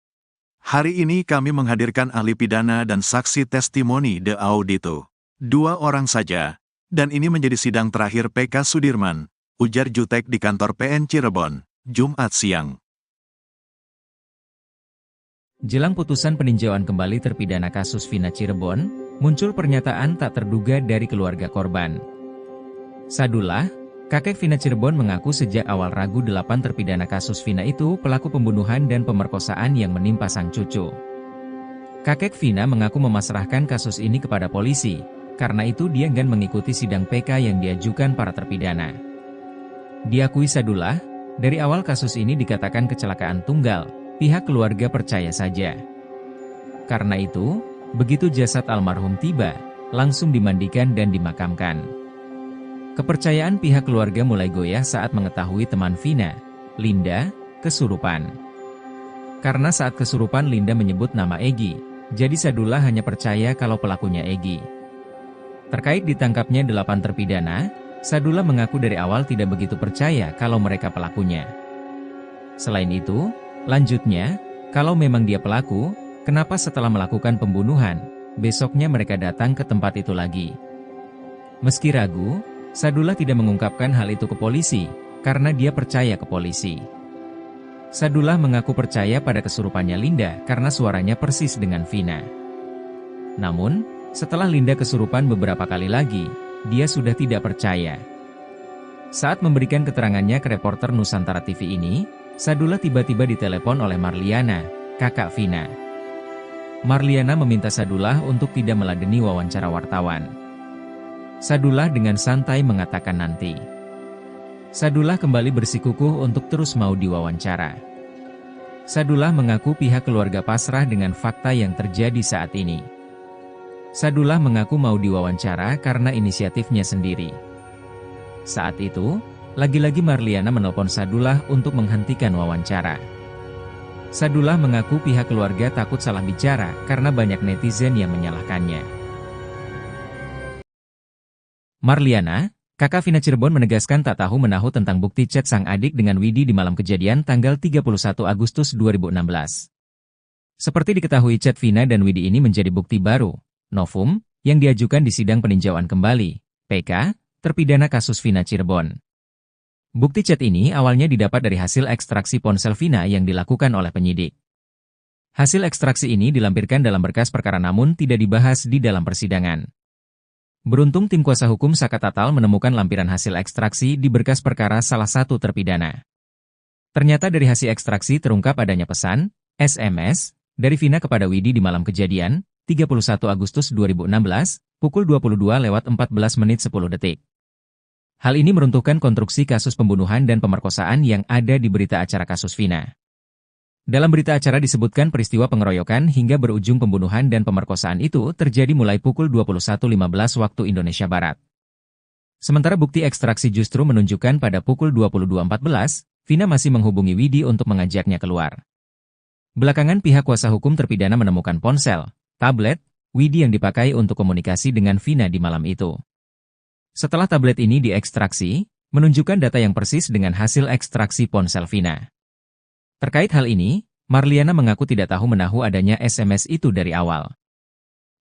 Hari ini kami menghadirkan ahli pidana dan saksi testimoni de audito. 2 orang saja, dan ini menjadi sidang terakhir PK Sudirman, ujar Jutek di kantor PN Cirebon, Jumat siang. Jelang putusan peninjauan kembali terpidana kasus Vina Cirebon, muncul pernyataan tak terduga dari keluarga korban. Sadullah, kakek Vina Cirebon mengaku sejak awal ragu 8 terpidana kasus Vina itu pelaku pembunuhan dan pemerkosaan yang menimpa sang cucu. Kakek Vina mengaku memasrahkan kasus ini kepada polisi, karena itu dia enggan mengikuti sidang PK yang diajukan para terpidana. Diakui Sadullah, dari awal kasus ini dikatakan kecelakaan tunggal, pihak keluarga percaya saja. Karena itu, begitu jasad almarhum tiba, langsung dimandikan dan dimakamkan. Kepercayaan pihak keluarga mulai goyah saat mengetahui teman Vina, Linda, kesurupan. Karena saat kesurupan Linda menyebut nama Egy, jadi Sadullah hanya percaya kalau pelakunya Egy. Terkait ditangkapnya 8 terpidana, Sadullah mengaku dari awal tidak begitu percaya kalau mereka pelakunya. Selain itu, lanjutnya, kalau memang dia pelaku, kenapa setelah melakukan pembunuhan, besoknya mereka datang ke tempat itu lagi? Meski ragu, Sadullah tidak mengungkapkan hal itu ke polisi, karena dia percaya ke polisi. Sadullah mengaku percaya pada kesurupannya Linda karena suaranya persis dengan Vina. Namun, setelah Linda kesurupan beberapa kali lagi, dia sudah tidak percaya. Saat memberikan keterangannya ke reporter Nusantara TV ini, Sadullah tiba-tiba ditelepon oleh Marliana, kakak Vina. Marliana meminta Sadullah untuk tidak meladeni wawancara wartawan. Sadullah dengan santai mengatakan nanti. Sadullah kembali bersikukuh untuk terus mau diwawancara. Sadullah mengaku pihak keluarga pasrah dengan fakta yang terjadi saat ini. Sadullah mengaku mau diwawancara karena inisiatifnya sendiri. Saat itu, lagi-lagi Marliana menelpon Sadullah untuk menghentikan wawancara. Sadullah mengaku pihak keluarga takut salah bicara karena banyak netizen yang menyalahkannya. Marliana, kakak Vina Cirebon menegaskan tak tahu menahu tentang bukti chat sang adik dengan Widi di malam kejadian tanggal 31 Agustus 2016. Seperti diketahui chat Vina dan Widi ini menjadi bukti baru, novum, yang diajukan di sidang peninjauan kembali, PK, terpidana kasus Vina Cirebon. Bukti chat ini awalnya didapat dari hasil ekstraksi ponsel Vina yang dilakukan oleh penyidik. Hasil ekstraksi ini dilampirkan dalam berkas perkara namun tidak dibahas di dalam persidangan. Beruntung tim kuasa hukum Saka Tatal menemukan lampiran hasil ekstraksi di berkas perkara salah satu terpidana. Ternyata dari hasil ekstraksi terungkap adanya pesan, SMS, dari Vina kepada Widi di malam kejadian, 31 Agustus 2016, pukul 22:14:10. Hal ini meruntuhkan konstruksi kasus pembunuhan dan pemerkosaan yang ada di berita acara kasus Vina. Dalam berita acara disebutkan peristiwa pengeroyokan hingga berujung pembunuhan dan pemerkosaan itu terjadi mulai pukul 21:15 waktu Indonesia Barat. Sementara bukti ekstraksi justru menunjukkan pada pukul 22:14, Vina masih menghubungi Widi untuk mengajaknya keluar. Belakangan pihak kuasa hukum terpidana menemukan ponsel, tablet, Widi yang dipakai untuk komunikasi dengan Vina di malam itu. Setelah tablet ini diekstraksi, menunjukkan data yang persis dengan hasil ekstraksi ponsel Vina. Terkait hal ini, Marliana mengaku tidak tahu menahu adanya SMS itu dari awal.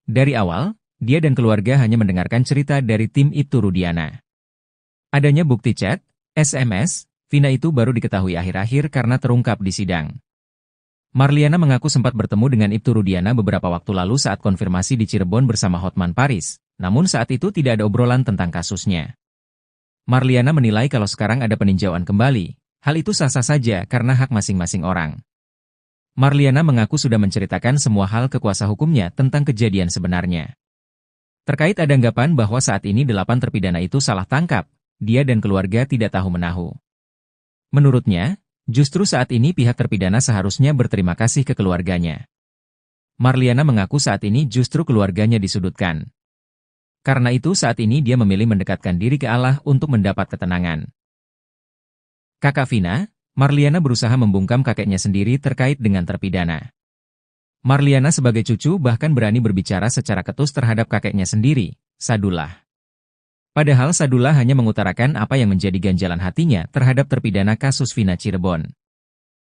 Dari awal, dia dan keluarga hanya mendengarkan cerita dari tim Ibtu Rudiana. Adanya bukti chat, SMS, Vina itu baru diketahui akhir-akhir karena terungkap di sidang. Marliana mengaku sempat bertemu dengan Ibtu Rudiana beberapa waktu lalu saat konfirmasi di Cirebon bersama Hotman Paris, namun saat itu tidak ada obrolan tentang kasusnya. Marliana menilai kalau sekarang ada peninjauan kembali, hal itu sah-sah saja karena hak masing-masing orang. Marliana mengaku sudah menceritakan semua hal ke kuasa hukumnya tentang kejadian sebenarnya. Terkait ada anggapan bahwa saat ini 8 terpidana itu salah tangkap, dia dan keluarga tidak tahu-menahu. Menurutnya, justru saat ini pihak terpidana seharusnya berterima kasih ke keluarganya. Marliana mengaku saat ini justru keluarganya disudutkan. Karena itu saat ini dia memilih mendekatkan diri ke Allah untuk mendapat ketenangan. Kakak Vina, Marliana berusaha membungkam kakeknya sendiri terkait dengan terpidana. Marliana sebagai cucu bahkan berani berbicara secara ketus terhadap kakeknya sendiri, Sadullah. Padahal Sadullah hanya mengutarakan apa yang menjadi ganjalan hatinya terhadap terpidana kasus Vina Cirebon.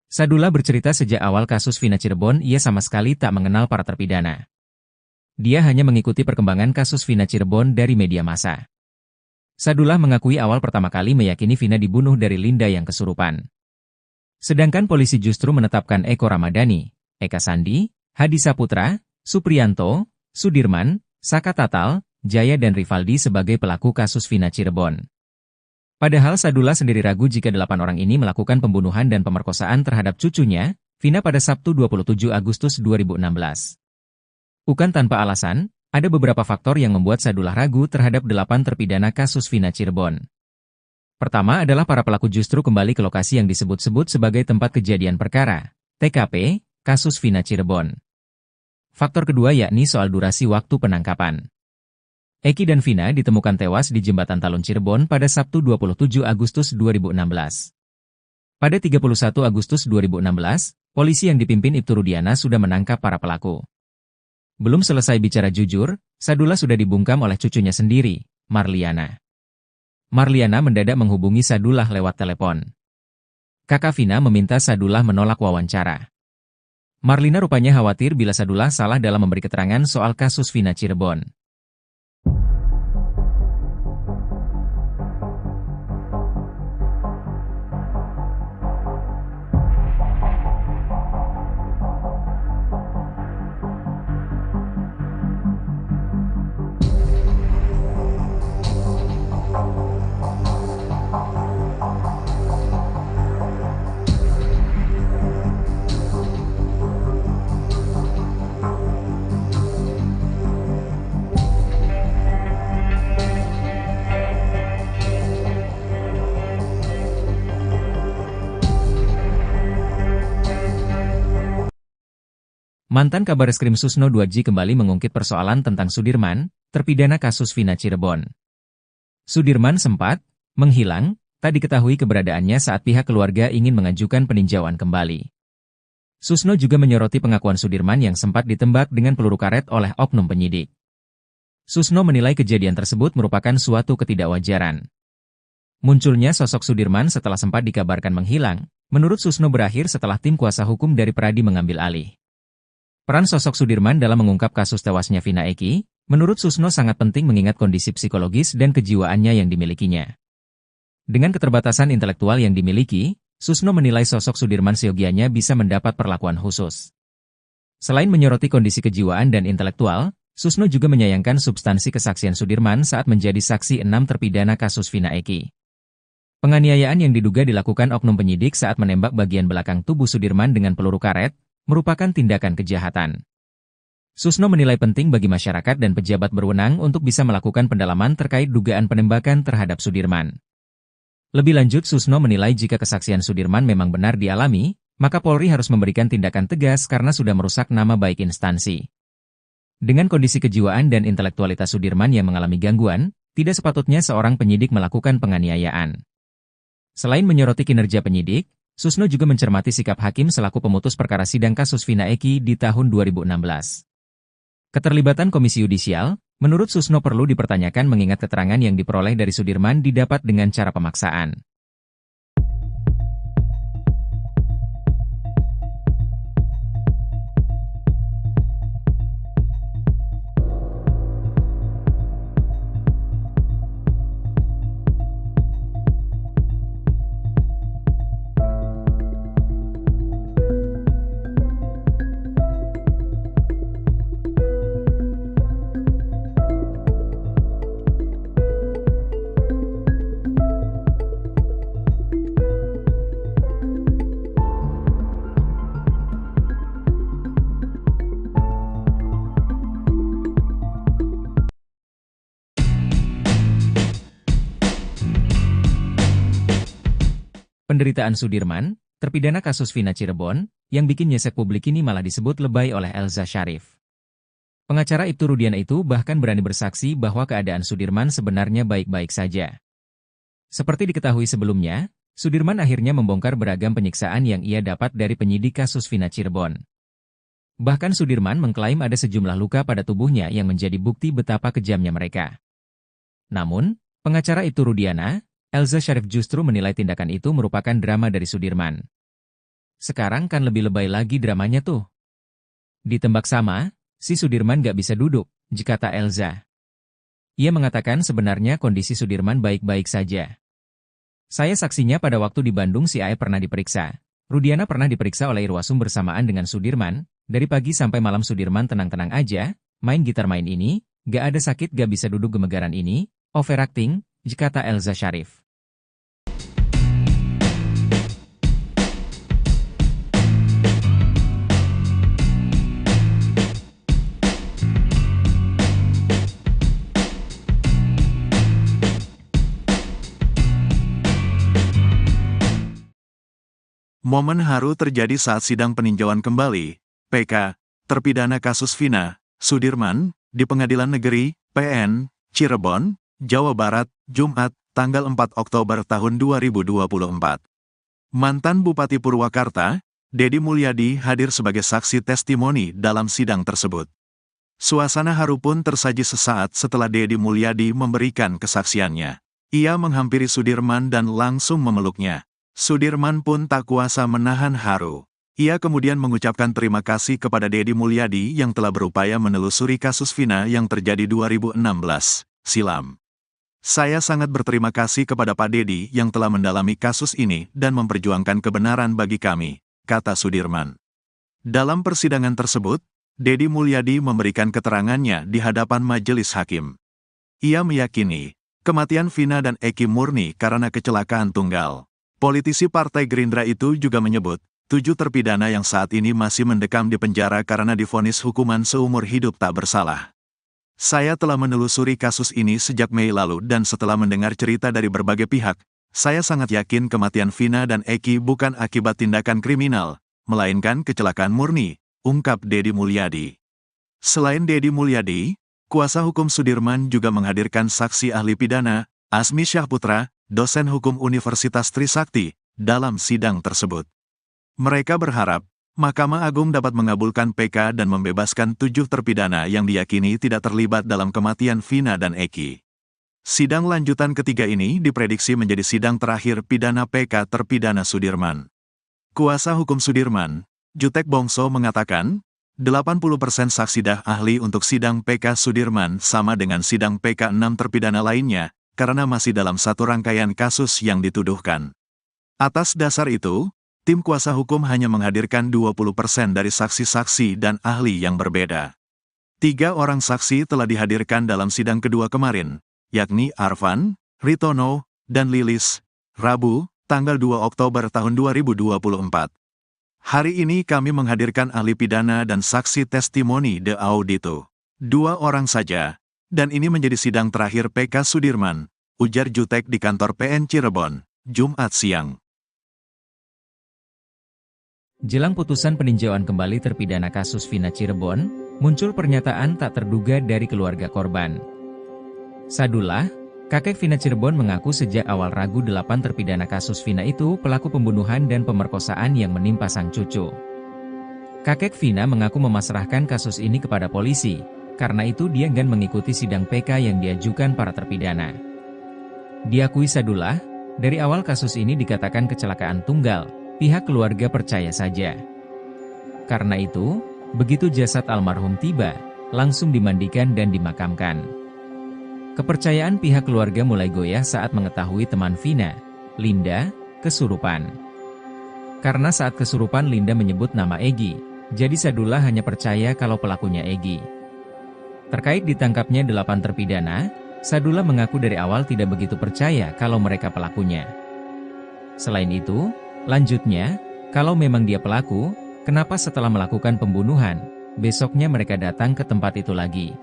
Sadullah bercerita sejak awal kasus Vina Cirebon ia sama sekali tak mengenal para terpidana. Dia hanya mengikuti perkembangan kasus Vina Cirebon dari media massa. Sadullah mengakui awal pertama kali meyakini Vina dibunuh dari Linda yang kesurupan. Sedangkan polisi justru menetapkan Eko Ramadhani, Eka Sandi, Hadi Saputra, Supriyanto, Sudirman, Saka Tatal, Jaya dan Rivaldi sebagai pelaku kasus Vina Cirebon. Padahal Sadullah sendiri ragu jika 8 orang ini melakukan pembunuhan dan pemerkosaan terhadap cucunya, Vina pada Sabtu 27 Agustus 2016. Bukan tanpa alasan, ada beberapa faktor yang membuat Sadullah ragu terhadap 8 terpidana kasus Vina Cirebon. Pertama adalah para pelaku justru kembali ke lokasi yang disebut-sebut sebagai tempat kejadian perkara, TKP, kasus Vina Cirebon. Faktor kedua yakni soal durasi waktu penangkapan. Eki dan Vina ditemukan tewas di Jembatan Talun Cirebon pada Sabtu 27 Agustus 2016. Pada 31 Agustus 2016, polisi yang dipimpin Ibtu Rudiana sudah menangkap para pelaku. Belum selesai bicara jujur, Sadullah sudah dibungkam oleh cucunya sendiri, Marliana. Marliana mendadak menghubungi Sadullah lewat telepon. Kakak Vina meminta Sadullah menolak wawancara. Marlina rupanya khawatir bila Sadullah salah dalam memberi keterangan soal kasus Vina Cirebon. Mantan Kabareskrim Susno 2J kembali mengungkit persoalan tentang Sudirman, terpidana kasus Vina Cirebon. Sudirman sempat menghilang, tak diketahui keberadaannya saat pihak keluarga ingin mengajukan peninjauan kembali. Susno juga menyoroti pengakuan Sudirman yang sempat ditembak dengan peluru karet oleh oknum penyidik. Susno menilai kejadian tersebut merupakan suatu ketidakwajaran. Munculnya sosok Sudirman setelah sempat dikabarkan menghilang, menurut Susno berakhir setelah tim kuasa hukum dari Pradi mengambil alih. Peran sosok Sudirman dalam mengungkap kasus tewasnya Vina Eki, menurut Susno sangat penting mengingat kondisi psikologis dan kejiwaannya yang dimilikinya. Dengan keterbatasan intelektual yang dimiliki, Susno menilai sosok Sudirman seyogianya bisa mendapat perlakuan khusus. Selain menyoroti kondisi kejiwaan dan intelektual, Susno juga menyayangkan substansi kesaksian Sudirman saat menjadi saksi 6 terpidana kasus Vina Eki. Penganiayaan yang diduga dilakukan oknum penyidik saat menembak bagian belakang tubuh Sudirman dengan peluru karet, merupakan tindakan kejahatan. Susno menilai penting bagi masyarakat dan pejabat berwenang untuk bisa melakukan pendalaman terkait dugaan penembakan terhadap Sudirman. Lebih lanjut, Susno menilai jika kesaksian Sudirman memang benar dialami, maka Polri harus memberikan tindakan tegas karena sudah merusak nama baik instansi. Dengan kondisi kejiwaan dan intelektualitas Sudirman yang mengalami gangguan, tidak sepatutnya seorang penyidik melakukan penganiayaan. Selain menyoroti kinerja penyidik, Susno juga mencermati sikap hakim selaku pemutus perkara sidang kasus Vina Eki di tahun 2016. Keterlibatan Komisi Yudisial, menurut Susno perlu dipertanyakan mengingat keterangan yang diperoleh dari Sudirman didapat dengan cara pemaksaan. Penderitaan Sudirman, terpidana kasus Vina Cirebon, yang bikin nyesek publik ini malah disebut lebay oleh Elza Syarif. Pengacara Ibtu Rudiana itu bahkan berani bersaksi bahwa keadaan Sudirman sebenarnya baik-baik saja. Seperti diketahui sebelumnya, Sudirman akhirnya membongkar beragam penyiksaan yang ia dapat dari penyidik kasus Vina Cirebon. Bahkan Sudirman mengklaim ada sejumlah luka pada tubuhnya yang menjadi bukti betapa kejamnya mereka. Namun, pengacara Ibtu Rudiana, Elza Syarif justru menilai tindakan itu merupakan drama dari Sudirman. Sekarang kan lebih lebay lagi dramanya tuh. Ditembak sama, si Sudirman gak bisa duduk, jikata Elza. Ia mengatakan sebenarnya kondisi Sudirman baik-baik saja. Saya saksinya pada waktu di Bandung si Ae pernah diperiksa. Rudiana pernah diperiksa oleh Irwasum bersamaan dengan Sudirman. Dari pagi sampai malam Sudirman tenang-tenang aja, main gitar main ini, gak ada sakit gak bisa duduk gemegaran ini, overacting, jikata Elza Syarif. Momen haru terjadi saat sidang peninjauan kembali, PK, terpidana kasus Vina, Sudirman, di Pengadilan Negeri, PN, Cirebon, Jawa Barat, Jumat, tanggal 4 Oktober tahun 2024. Mantan Bupati Purwakarta, Deddy Mulyadi hadir sebagai saksi testimoni dalam sidang tersebut. Suasana haru pun tersaji sesaat setelah Deddy Mulyadi memberikan kesaksiannya. Ia menghampiri Sudirman dan langsung memeluknya. Sudirman pun tak kuasa menahan haru. Ia kemudian mengucapkan terima kasih kepada Deddy Mulyadi yang telah berupaya menelusuri kasus Vina yang terjadi 2016 silam. Saya sangat berterima kasih kepada Pak Deddy yang telah mendalami kasus ini dan memperjuangkan kebenaran bagi kami, kata Sudirman. Dalam persidangan tersebut, Deddy Mulyadi memberikan keterangannya di hadapan majelis hakim. Ia meyakini, kematian Vina dan Eki murni karena kecelakaan tunggal. Politisi Partai Gerindra itu juga menyebut, 7 terpidana yang saat ini masih mendekam di penjara karena divonis hukuman seumur hidup tak bersalah. Saya telah menelusuri kasus ini sejak Mei lalu dan setelah mendengar cerita dari berbagai pihak, saya sangat yakin kematian Vina dan Eki bukan akibat tindakan kriminal, melainkan kecelakaan murni, ungkap Deddy Mulyadi. Selain Deddy Mulyadi, kuasa hukum Sudirman juga menghadirkan saksi ahli pidana, Asmi Syahputra, dosen hukum Universitas Trisakti, dalam sidang tersebut. Mereka berharap, Mahkamah Agung dapat mengabulkan PK dan membebaskan 7 terpidana yang diyakini tidak terlibat dalam kematian Vina dan Eki. Sidang lanjutan ketiga ini diprediksi menjadi sidang terakhir pidana PK terpidana Sudirman. Kuasa hukum Sudirman, Jutek Bongso mengatakan, 80% saksi dah ahli untuk sidang PK Sudirman sama dengan sidang PK 6 terpidana lainnya, karena masih dalam satu rangkaian kasus yang dituduhkan. Atas dasar itu, tim kuasa hukum hanya menghadirkan 20% dari saksi-saksi dan ahli yang berbeda. 3 orang saksi telah dihadirkan dalam sidang kedua kemarin, yakni Arfan, Ritono, dan Lilis, Rabu, tanggal 2 Oktober tahun 2024. Hari ini kami menghadirkan ahli pidana dan saksi testimoni de audito. 2 orang saja, dan ini menjadi sidang terakhir PK Sudirman, ujar Jutek di kantor PN Cirebon, Jumat siang. Jelang putusan peninjauan kembali terpidana kasus Vina Cirebon, muncul pernyataan tak terduga dari keluarga korban. Sadullah, kakek Vina Cirebon mengaku sejak awal ragu 8 terpidana kasus Vina itu pelaku pembunuhan dan pemerkosaan yang menimpa sang cucu. Kakek Vina mengaku memasrahkan kasus ini kepada polisi, karena itu dia enggan mengikuti sidang PK yang diajukan para terpidana. Diakui Sadullah, dari awal kasus ini dikatakan kecelakaan tunggal, pihak keluarga percaya saja. Karena itu, begitu jasad almarhum tiba, langsung dimandikan dan dimakamkan. Kepercayaan pihak keluarga mulai goyah saat mengetahui teman Vina, Linda, kesurupan. Karena saat kesurupan Linda menyebut nama Egi, jadi Sadullah hanya percaya kalau pelakunya Egi. Terkait ditangkapnya 8 terpidana, Sadullah mengaku dari awal tidak begitu percaya kalau mereka pelakunya. Selain itu, lanjutnya, kalau memang dia pelaku, kenapa setelah melakukan pembunuhan, besoknya mereka datang ke tempat itu lagi?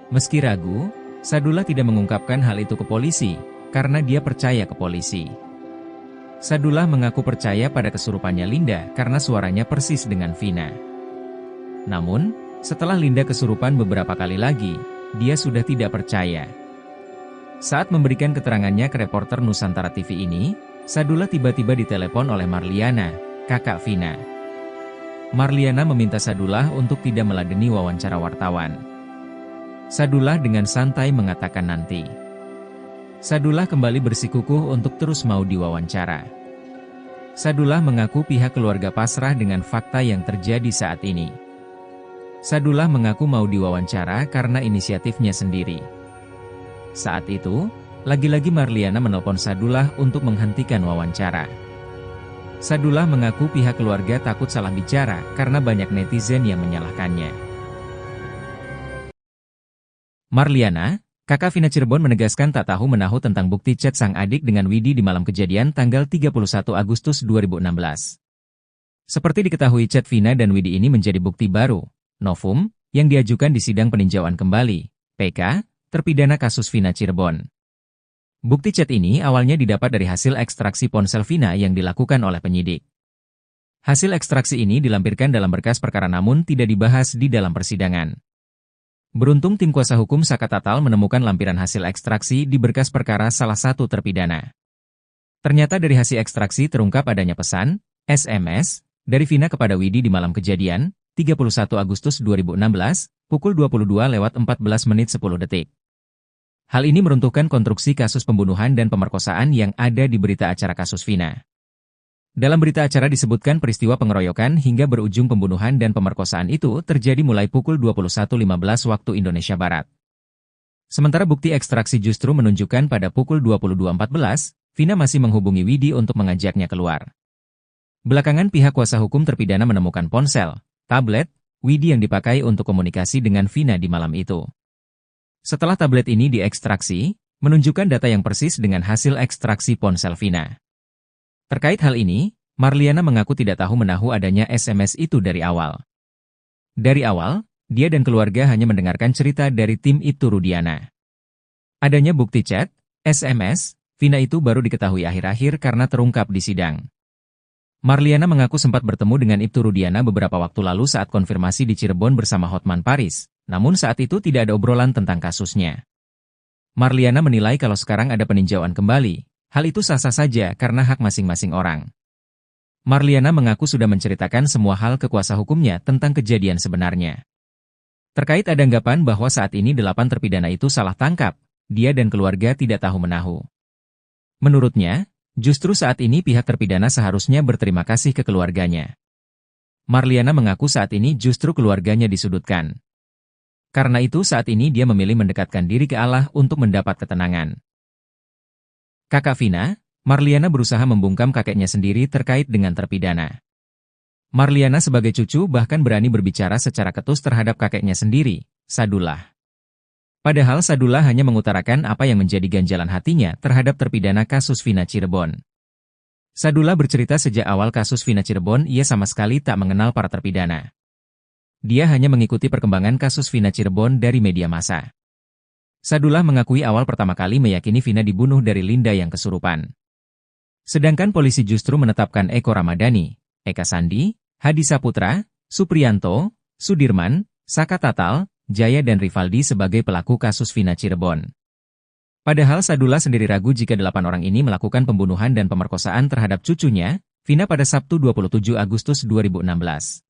Meski ragu, Sadullah tidak mengungkapkan hal itu ke polisi, karena dia percaya ke polisi. Sadullah mengaku percaya pada kesurupannya Linda karena suaranya persis dengan Vina. Namun, setelah Linda kesurupan beberapa kali lagi, dia sudah tidak percaya. Saat memberikan keterangannya ke reporter Nusantara TV ini, Sadullah tiba-tiba ditelepon oleh Marliana, kakak Vina. Marliana meminta Sadullah untuk tidak meladeni wawancara wartawan. Sadullah dengan santai mengatakan nanti. Sadullah kembali bersikukuh untuk terus mau diwawancara. Sadullah mengaku pihak keluarga pasrah dengan fakta yang terjadi saat ini. Sadullah mengaku mau diwawancara karena inisiatifnya sendiri. Saat itu, lagi-lagi Marliana menelpon Sadullah untuk menghentikan wawancara. Sadullah mengaku pihak keluarga takut salah bicara karena banyak netizen yang menyalahkannya. Marliana, kakak Vina Cirebon menegaskan tak tahu menahu tentang bukti chat sang adik dengan Widi di malam kejadian tanggal 31 Agustus 2016. Seperti diketahui chat Vina dan Widi ini menjadi bukti baru, novum, yang diajukan di sidang peninjauan kembali, PK, terpidana kasus Vina Cirebon. Bukti chat ini awalnya didapat dari hasil ekstraksi ponsel Vina yang dilakukan oleh penyidik. Hasil ekstraksi ini dilampirkan dalam berkas perkara namun tidak dibahas di dalam persidangan. Beruntung tim kuasa hukum Saka Tatal menemukan lampiran hasil ekstraksi di berkas perkara salah satu terpidana. Ternyata dari hasil ekstraksi terungkap adanya pesan, SMS, dari Vina kepada Widi di malam kejadian, 31 Agustus 2016, pukul 22:14:10. Hal ini meruntuhkan konstruksi kasus pembunuhan dan pemerkosaan yang ada di berita acara kasus Vina. Dalam berita acara disebutkan peristiwa pengeroyokan hingga berujung pembunuhan dan pemerkosaan itu terjadi mulai pukul 21:15 waktu Indonesia Barat. Sementara bukti ekstraksi justru menunjukkan pada pukul 22:14, Vina masih menghubungi Widi untuk mengajaknya keluar. Belakangan pihak kuasa hukum terpidana menemukan ponsel, tablet, Widi yang dipakai untuk komunikasi dengan Vina di malam itu. Setelah tablet ini diekstraksi, menunjukkan data yang persis dengan hasil ekstraksi ponsel Vina. Terkait hal ini, Marliana mengaku tidak tahu menahu adanya SMS itu dari awal. Dari awal, dia dan keluarga hanya mendengarkan cerita dari tim Ibtu Rudiana. Adanya bukti chat, SMS, Vina itu baru diketahui akhir-akhir karena terungkap di sidang. Marliana mengaku sempat bertemu dengan Ibtu Rudiana beberapa waktu lalu saat konfirmasi di Cirebon bersama Hotman Paris, namun saat itu tidak ada obrolan tentang kasusnya. Marliana menilai kalau sekarang ada peninjauan kembali, hal itu sah-sah saja karena hak masing-masing orang. Marliana mengaku sudah menceritakan semua hal ke kuasa hukumnya tentang kejadian sebenarnya. Terkait ada anggapan bahwa saat ini 8 terpidana itu salah tangkap, dia dan keluarga tidak tahu menahu. Menurutnya, justru saat ini pihak terpidana seharusnya berterima kasih ke keluarganya. Marliana mengaku saat ini justru keluarganya disudutkan. Karena itu saat ini dia memilih mendekatkan diri ke Allah untuk mendapat ketenangan. Kakak Vina, Marliana berusaha membungkam kakeknya sendiri terkait dengan terpidana. Marliana sebagai cucu bahkan berani berbicara secara ketus terhadap kakeknya sendiri, Sadullah. Padahal Sadullah hanya mengutarakan apa yang menjadi ganjalan hatinya terhadap terpidana kasus Vina Cirebon. Sadullah bercerita sejak awal kasus Vina Cirebon ia sama sekali tak mengenal para terpidana. Dia hanya mengikuti perkembangan kasus Vina Cirebon dari media massa. Sadullah mengakui awal pertama kali meyakini Vina dibunuh dari Linda yang kesurupan. Sedangkan polisi justru menetapkan Eko Ramadhani, Eka Sandi, Hadi Saputra, Supriyanto, Sudirman, Saka Tatal, Jaya dan Rivaldi sebagai pelaku kasus Vina Cirebon. Padahal Sadullah sendiri ragu jika 8 orang ini melakukan pembunuhan dan pemerkosaan terhadap cucunya, Vina pada Sabtu 27 Agustus 2016.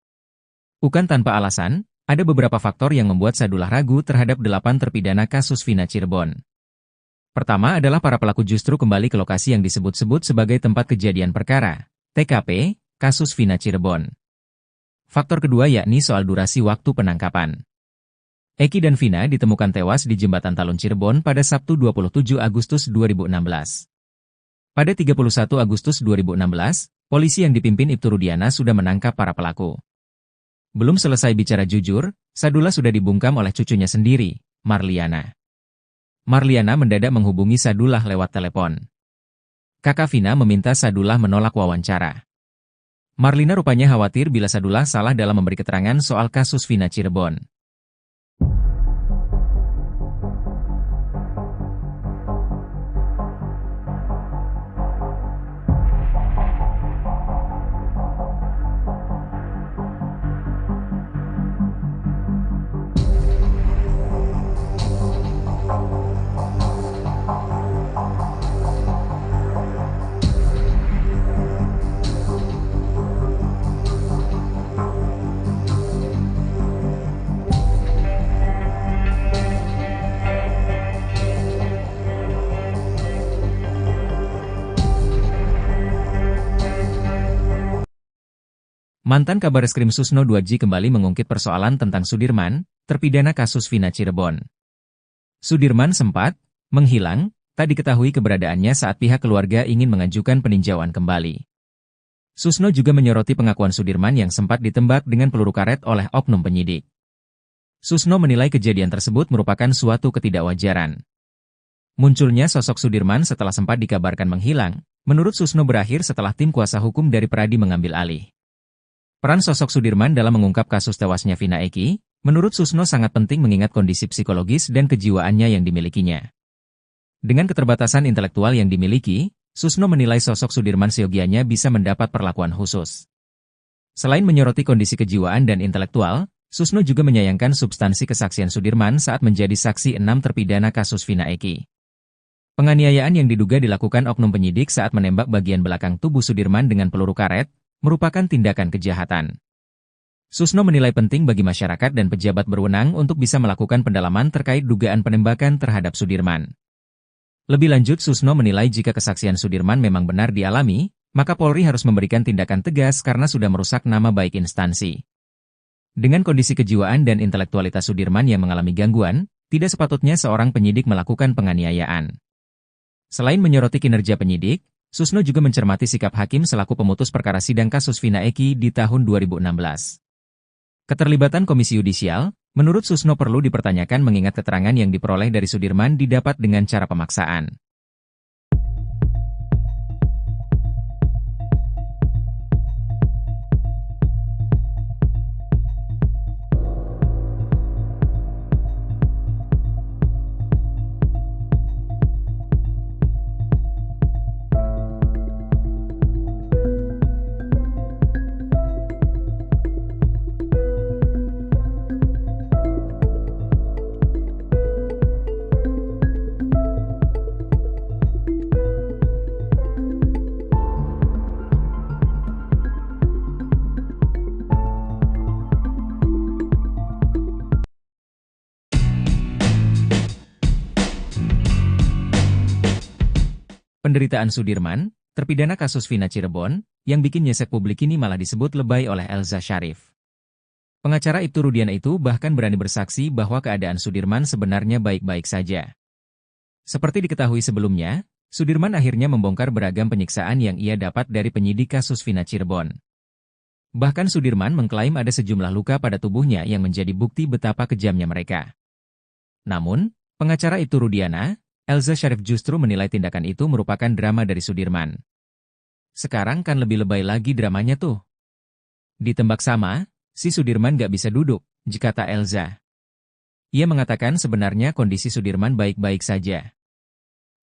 Bukan tanpa alasan, ada beberapa faktor yang membuat Sadullah ragu terhadap 8 terpidana kasus Vina Cirebon. Pertama adalah para pelaku justru kembali ke lokasi yang disebut-sebut sebagai tempat kejadian perkara, TKP, kasus Vina Cirebon. Faktor kedua yakni soal durasi waktu penangkapan. Eki dan Vina ditemukan tewas di Jembatan Talun Cirebon pada Sabtu 27 Agustus 2016. Pada 31 Agustus 2016, polisi yang dipimpin Ibtu Rudiana sudah menangkap para pelaku. Belum selesai bicara jujur, Sadullah sudah dibungkam oleh cucunya sendiri, Marliana. Marliana mendadak menghubungi Sadullah lewat telepon. Kakak Vina meminta Sadullah menolak wawancara. Marlina rupanya khawatir bila Sadullah salah dalam memberi keterangan soal kasus Vina Cirebon. Mantan Kabareskrim Susno 2J kembali mengungkit persoalan tentang Sudirman, terpidana kasus Vina Cirebon. Sudirman sempat menghilang, tak diketahui keberadaannya saat pihak keluarga ingin mengajukan peninjauan kembali. Susno juga menyoroti pengakuan Sudirman yang sempat ditembak dengan peluru karet oleh oknum penyidik. Susno menilai kejadian tersebut merupakan suatu ketidakwajaran. Munculnya sosok Sudirman setelah sempat dikabarkan menghilang, menurut Susno berakhir setelah tim kuasa hukum dari Peradi mengambil alih. Peran sosok Sudirman dalam mengungkap kasus tewasnya Vina Eki, menurut Susno sangat penting mengingat kondisi psikologis dan kejiwaannya yang dimilikinya. Dengan keterbatasan intelektual yang dimiliki, Susno menilai sosok Sudirman seyogianya bisa mendapat perlakuan khusus. Selain menyoroti kondisi kejiwaan dan intelektual, Susno juga menyayangkan substansi kesaksian Sudirman saat menjadi saksi 6 terpidana kasus Vina Eki. Penganiayaan yang diduga dilakukan oknum penyidik saat menembak bagian belakang tubuh Sudirman dengan peluru karet, merupakan tindakan kejahatan. Susno menilai penting bagi masyarakat dan pejabat berwenang untuk bisa melakukan pendalaman terkait dugaan penembakan terhadap Sudirman. Lebih lanjut, Susno menilai jika kesaksian Sudirman memang benar dialami, maka Polri harus memberikan tindakan tegas karena sudah merusak nama baik instansi. Dengan kondisi kejiwaan dan intelektualitas Sudirman yang mengalami gangguan, tidak sepatutnya seorang penyidik melakukan penganiayaan. Selain menyoroti kinerja penyidik, Susno juga mencermati sikap hakim selaku pemutus perkara sidang kasus Vina Eki di tahun 2016. Keterlibatan Komisi Yudisial, menurut Susno perlu dipertanyakan mengingat keterangan yang diperoleh dari Sudirman didapat dengan cara pemaksaan. Penderitaan Sudirman, terpidana kasus Vina Cirebon, yang bikin nyesek publik ini malah disebut lebay oleh Elza Sharif. Pengacara Ibtu Rudiana itu bahkan berani bersaksi bahwa keadaan Sudirman sebenarnya baik-baik saja. Seperti diketahui sebelumnya, Sudirman akhirnya membongkar beragam penyiksaan yang ia dapat dari penyidik kasus Vina Cirebon. Bahkan Sudirman mengklaim ada sejumlah luka pada tubuhnya yang menjadi bukti betapa kejamnya mereka. Namun, pengacara Ibtu Rudiana, Elza Sharif justru menilai tindakan itu merupakan drama dari Sudirman. Sekarang kan lebih lebay lagi dramanya tuh. Ditembak sama, si Sudirman gak bisa duduk, kata Elza. Ia mengatakan sebenarnya kondisi Sudirman baik-baik saja.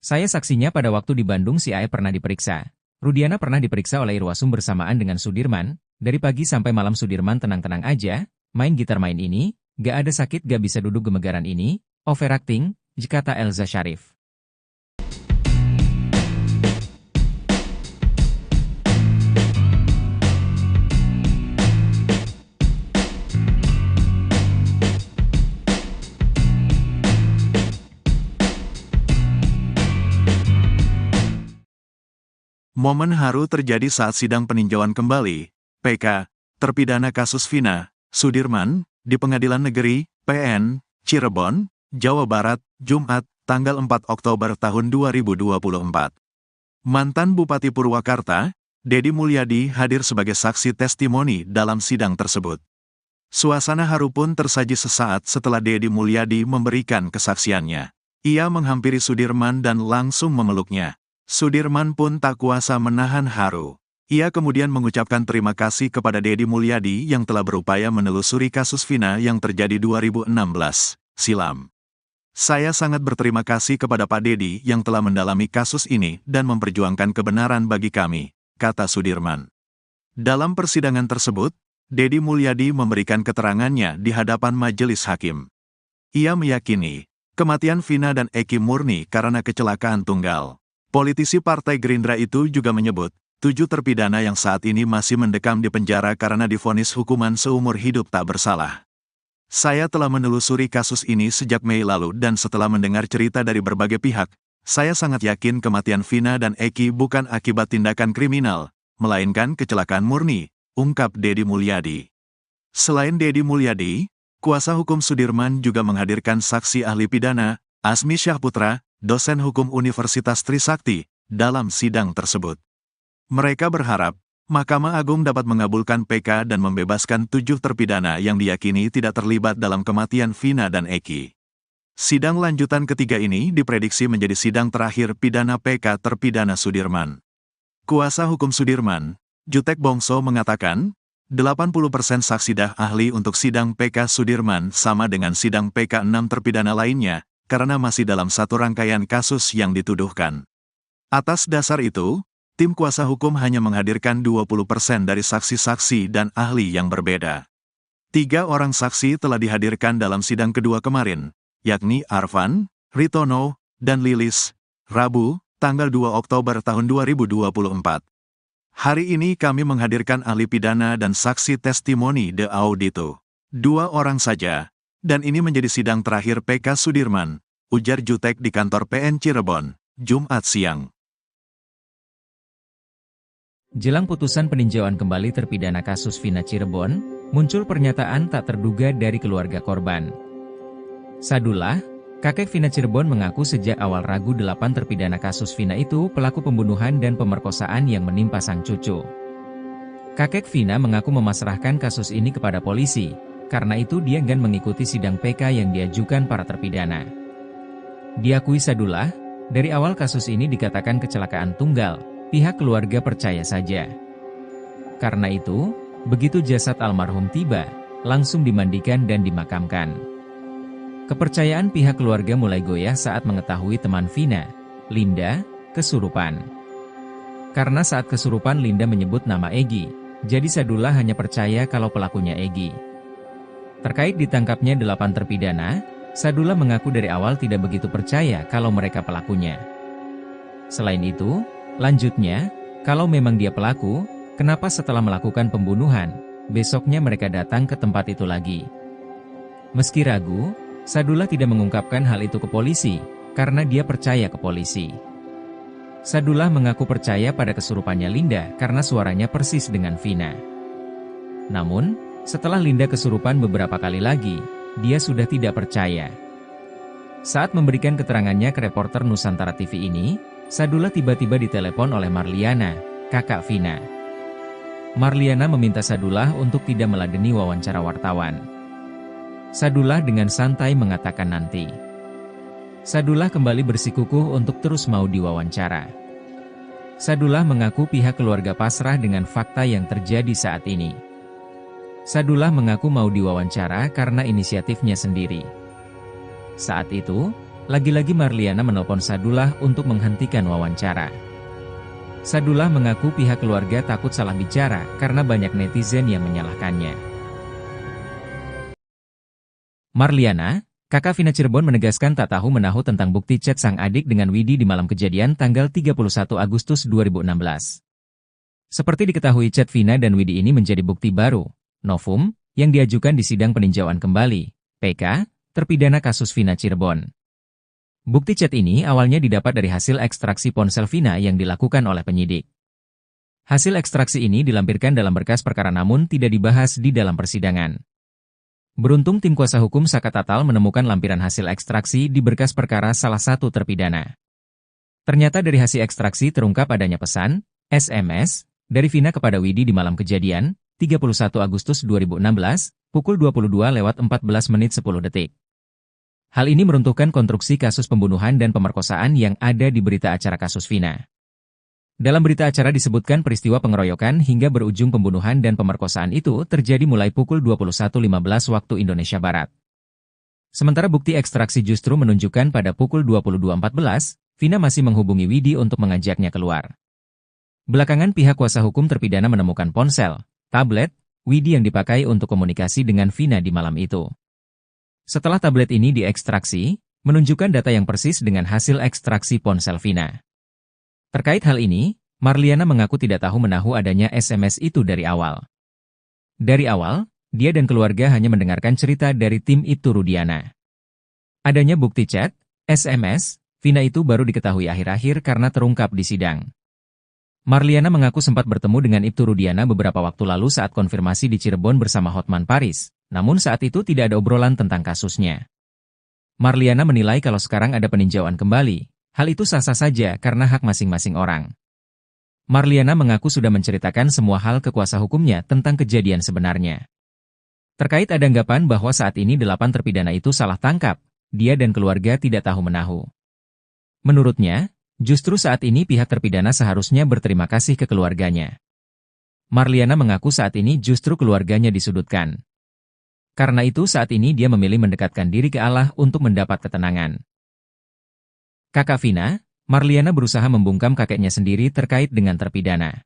Saya saksinya pada waktu di Bandung si Ae pernah diperiksa. Rudiana pernah diperiksa oleh Irwasum bersamaan dengan Sudirman, dari pagi sampai malam Sudirman tenang-tenang aja, main gitar main ini, gak ada sakit gak bisa duduk gemegaran ini, overacting, kata Elza Sharif. Momen haru terjadi saat sidang peninjauan kembali, PK, terpidana kasus Vina, Sudirman, di Pengadilan Negeri, PN, Cirebon, Jawa Barat, Jumat, tanggal 4 Oktober tahun 2024. Mantan Bupati Purwakarta, Dedi Mulyadi hadir sebagai saksi testimoni dalam sidang tersebut. Suasana haru pun tersaji sesaat setelah Dedi Mulyadi memberikan kesaksiannya. Ia menghampiri Sudirman dan langsung memeluknya. Sudirman pun tak kuasa menahan haru. Ia kemudian mengucapkan terima kasih kepada Dedi Mulyadi yang telah berupaya menelusuri kasus Vina yang terjadi 2016 silam. Saya sangat berterima kasih kepada Pak Dedi yang telah mendalami kasus ini dan memperjuangkan kebenaran bagi kami, kata Sudirman. Dalam persidangan tersebut, Dedi Mulyadi memberikan keterangannya di hadapan majelis hakim. Ia meyakini, kematian Vina dan Eki murni karena kecelakaan tunggal. Politisi Partai Gerindra itu juga menyebut, 7 terpidana yang saat ini masih mendekam di penjara karena divonis hukuman seumur hidup tak bersalah. Saya telah menelusuri kasus ini sejak Mei lalu dan setelah mendengar cerita dari berbagai pihak, saya sangat yakin kematian Vina dan Eki bukan akibat tindakan kriminal, melainkan kecelakaan murni, ungkap Dedi Mulyadi. Selain Dedi Mulyadi, kuasa hukum Sudirman juga menghadirkan saksi ahli pidana, Asmi Syahputra, dosen hukum Universitas Trisakti, dalam sidang tersebut. Mereka berharap, Mahkamah Agung dapat mengabulkan PK dan membebaskan 7 terpidana yang diyakini tidak terlibat dalam kematian Vina dan Eki. Sidang lanjutan ketiga ini diprediksi menjadi sidang terakhir pidana PK terpidana Sudirman. Kuasa hukum Sudirman, Jutek Bongso mengatakan, 80% saksi ahli untuk sidang PK Sudirman sama dengan sidang PK 6 terpidana lainnya, karena masih dalam satu rangkaian kasus yang dituduhkan. Atas dasar itu, tim kuasa hukum hanya menghadirkan 20% dari saksi-saksi dan ahli yang berbeda. 3 orang saksi telah dihadirkan dalam sidang kedua kemarin, yakni Arfan, Ritono, dan Lilis, Rabu, tanggal 2 Oktober tahun 2024. Hari ini kami menghadirkan ahli pidana dan saksi testimoni de audito. 2 orang saja, dan ini menjadi sidang terakhir PK Sudirman, ujar Jutek di kantor PN Cirebon, Jumat siang. Jelang putusan peninjauan kembali terpidana kasus Vina Cirebon, muncul pernyataan tak terduga dari keluarga korban. Sadullah, kakek Vina Cirebon mengaku sejak awal ragu 8 terpidana kasus Vina itu pelaku pembunuhan dan pemerkosaan yang menimpa sang cucu. Kakek Vina mengaku memasrahkan kasus ini kepada polisi, karena itu dia enggan mengikuti sidang PK yang diajukan para terpidana. Diakui Sadullah, dari awal kasus ini dikatakan kecelakaan tunggal, pihak keluarga percaya saja. Karena itu, begitu jasad almarhum tiba, langsung dimandikan dan dimakamkan. Kepercayaan pihak keluarga mulai goyah saat mengetahui teman Vina, Linda, kesurupan. Karena saat kesurupan Linda menyebut nama Egi, jadi Sadullah hanya percaya kalau pelakunya Egi. Terkait ditangkapnya 8 terpidana, Sadullah mengaku dari awal tidak begitu percaya kalau mereka pelakunya. Selain itu, lanjutnya, kalau memang dia pelaku, kenapa setelah melakukan pembunuhan, besoknya mereka datang ke tempat itu lagi? Meski ragu, Sadullah tidak mengungkapkan hal itu ke polisi, karena dia percaya ke polisi. Sadullah mengaku percaya pada kesurupannya Linda karena suaranya persis dengan Vina. Namun, setelah Linda kesurupan beberapa kali lagi, dia sudah tidak percaya. Saat memberikan keterangannya ke reporter Nusantara TV ini, Sadullah tiba-tiba ditelepon oleh Marliana, kakak Vina. Marliana meminta Sadullah untuk tidak meladeni wawancara wartawan. Sadullah dengan santai mengatakan nanti. Sadullah kembali bersikukuh untuk terus mau diwawancara. Sadullah mengaku pihak keluarga pasrah dengan fakta yang terjadi saat ini. Sadullah mengaku mau diwawancara karena inisiatifnya sendiri. Saat itu, lagi-lagi Marliana menelpon Sadullah untuk menghentikan wawancara. Sadullah mengaku pihak keluarga takut salah bicara karena banyak netizen yang menyalahkannya. Marliana, kakak Vina Cirebon menegaskan tak tahu menahu tentang bukti chat sang adik dengan Widi di malam kejadian tanggal 31 Agustus 2016. Seperti diketahui chat Vina dan Widi ini menjadi bukti baru, novum, yang diajukan di sidang peninjauan kembali, PK, terpidana kasus Vina Cirebon. Bukti chat ini awalnya didapat dari hasil ekstraksi ponsel Vina yang dilakukan oleh penyidik. Hasil ekstraksi ini dilampirkan dalam berkas perkara namun tidak dibahas di dalam persidangan. Beruntung tim kuasa hukum Saka Tatal menemukan lampiran hasil ekstraksi di berkas perkara salah satu terpidana. Ternyata dari hasil ekstraksi terungkap adanya pesan, SMS, dari Vina kepada Widi di malam kejadian, 31 Agustus 2016, pukul 22:14:10. Hal ini meruntuhkan konstruksi kasus pembunuhan dan pemerkosaan yang ada di berita acara kasus Vina. Dalam berita acara disebutkan peristiwa pengeroyokan hingga berujung pembunuhan dan pemerkosaan itu terjadi mulai pukul 21.15 waktu Indonesia Barat. Sementara bukti ekstraksi justru menunjukkan pada pukul 22.14, Vina masih menghubungi Widi untuk mengajaknya keluar. Belakangan pihak kuasa hukum terpidana menemukan ponsel, tablet, Widi yang dipakai untuk komunikasi dengan Vina di malam itu. Setelah tablet ini diekstraksi, menunjukkan data yang persis dengan hasil ekstraksi ponsel Vina. Terkait hal ini, Marliana mengaku tidak tahu menahu adanya SMS itu dari awal. Dari awal, dia dan keluarga hanya mendengarkan cerita dari tim Ibtu Rudiana. Adanya bukti chat, SMS, Vina itu baru diketahui akhir-akhir karena terungkap di sidang. Marliana mengaku sempat bertemu dengan Ibtu Rudiana beberapa waktu lalu saat konfirmasi di Cirebon bersama Hotman Paris, namun saat itu tidak ada obrolan tentang kasusnya. Marliana menilai kalau sekarang ada peninjauan kembali, hal itu sah-sah saja karena hak masing-masing orang. Marliana mengaku sudah menceritakan semua hal ke kuasa hukumnya tentang kejadian sebenarnya. Terkait ada anggapan bahwa saat ini 8 terpidana itu salah tangkap, dia dan keluarga tidak tahu-menahu. Menurutnya, justru saat ini pihak terpidana seharusnya berterima kasih ke keluarganya. Marliana mengaku saat ini justru keluarganya disudutkan. Karena itu saat ini dia memilih mendekatkan diri ke Allah untuk mendapat ketenangan. Kakak Vina, Marliana berusaha membungkam kakeknya sendiri terkait dengan terpidana.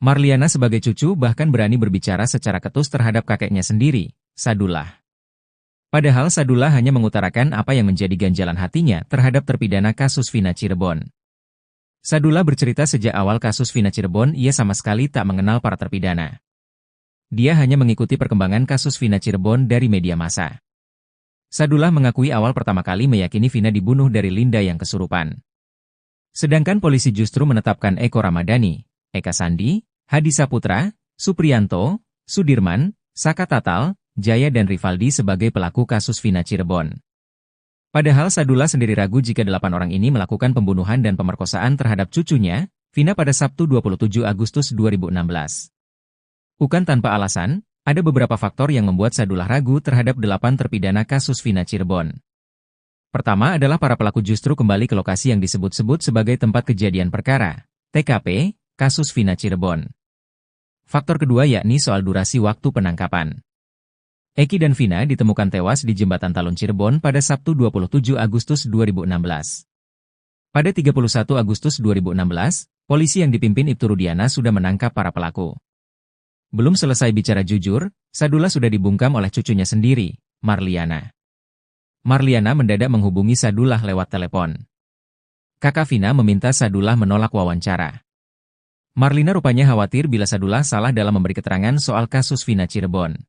Marliana sebagai cucu bahkan berani berbicara secara ketus terhadap kakeknya sendiri, Sadullah. Padahal Sadullah hanya mengutarakan apa yang menjadi ganjalan hatinya terhadap terpidana kasus Vina Cirebon. Sadullah bercerita sejak awal kasus Vina Cirebon ia sama sekali tak mengenal para terpidana. Dia hanya mengikuti perkembangan kasus Vina Cirebon dari media massa. Sadullah mengakui awal pertama kali meyakini Vina dibunuh dari Linda yang kesurupan. Sedangkan polisi justru menetapkan Eko Ramadhani, Eka Sandi, Hadi Saputra, Supriyanto, Sudirman, Saka Tatal, Jaya dan Rivaldi sebagai pelaku kasus Vina Cirebon. Padahal Sadullah sendiri ragu jika 8 orang ini melakukan pembunuhan dan pemerkosaan terhadap cucunya, Vina pada Sabtu 27 Agustus 2016. Bukan tanpa alasan, ada beberapa faktor yang membuat Sadullah ragu terhadap 8 terpidana kasus Vina Cirebon. Pertama adalah para pelaku justru kembali ke lokasi yang disebut-sebut sebagai tempat kejadian perkara, TKP, kasus Vina Cirebon. Faktor kedua yakni soal durasi waktu penangkapan. Eki dan Vina ditemukan tewas di Jembatan Talun Cirebon pada Sabtu 27 Agustus 2016. Pada 31 Agustus 2016, polisi yang dipimpin Ibtu Rudiana sudah menangkap para pelaku. Belum selesai bicara jujur, Sadullah sudah dibungkam oleh cucunya sendiri, Marliana. Marliana mendadak menghubungi Sadullah lewat telepon. Kakak Vina meminta Sadullah menolak wawancara. Marlina rupanya khawatir bila Sadullah salah dalam memberi keterangan soal kasus Vina Cirebon.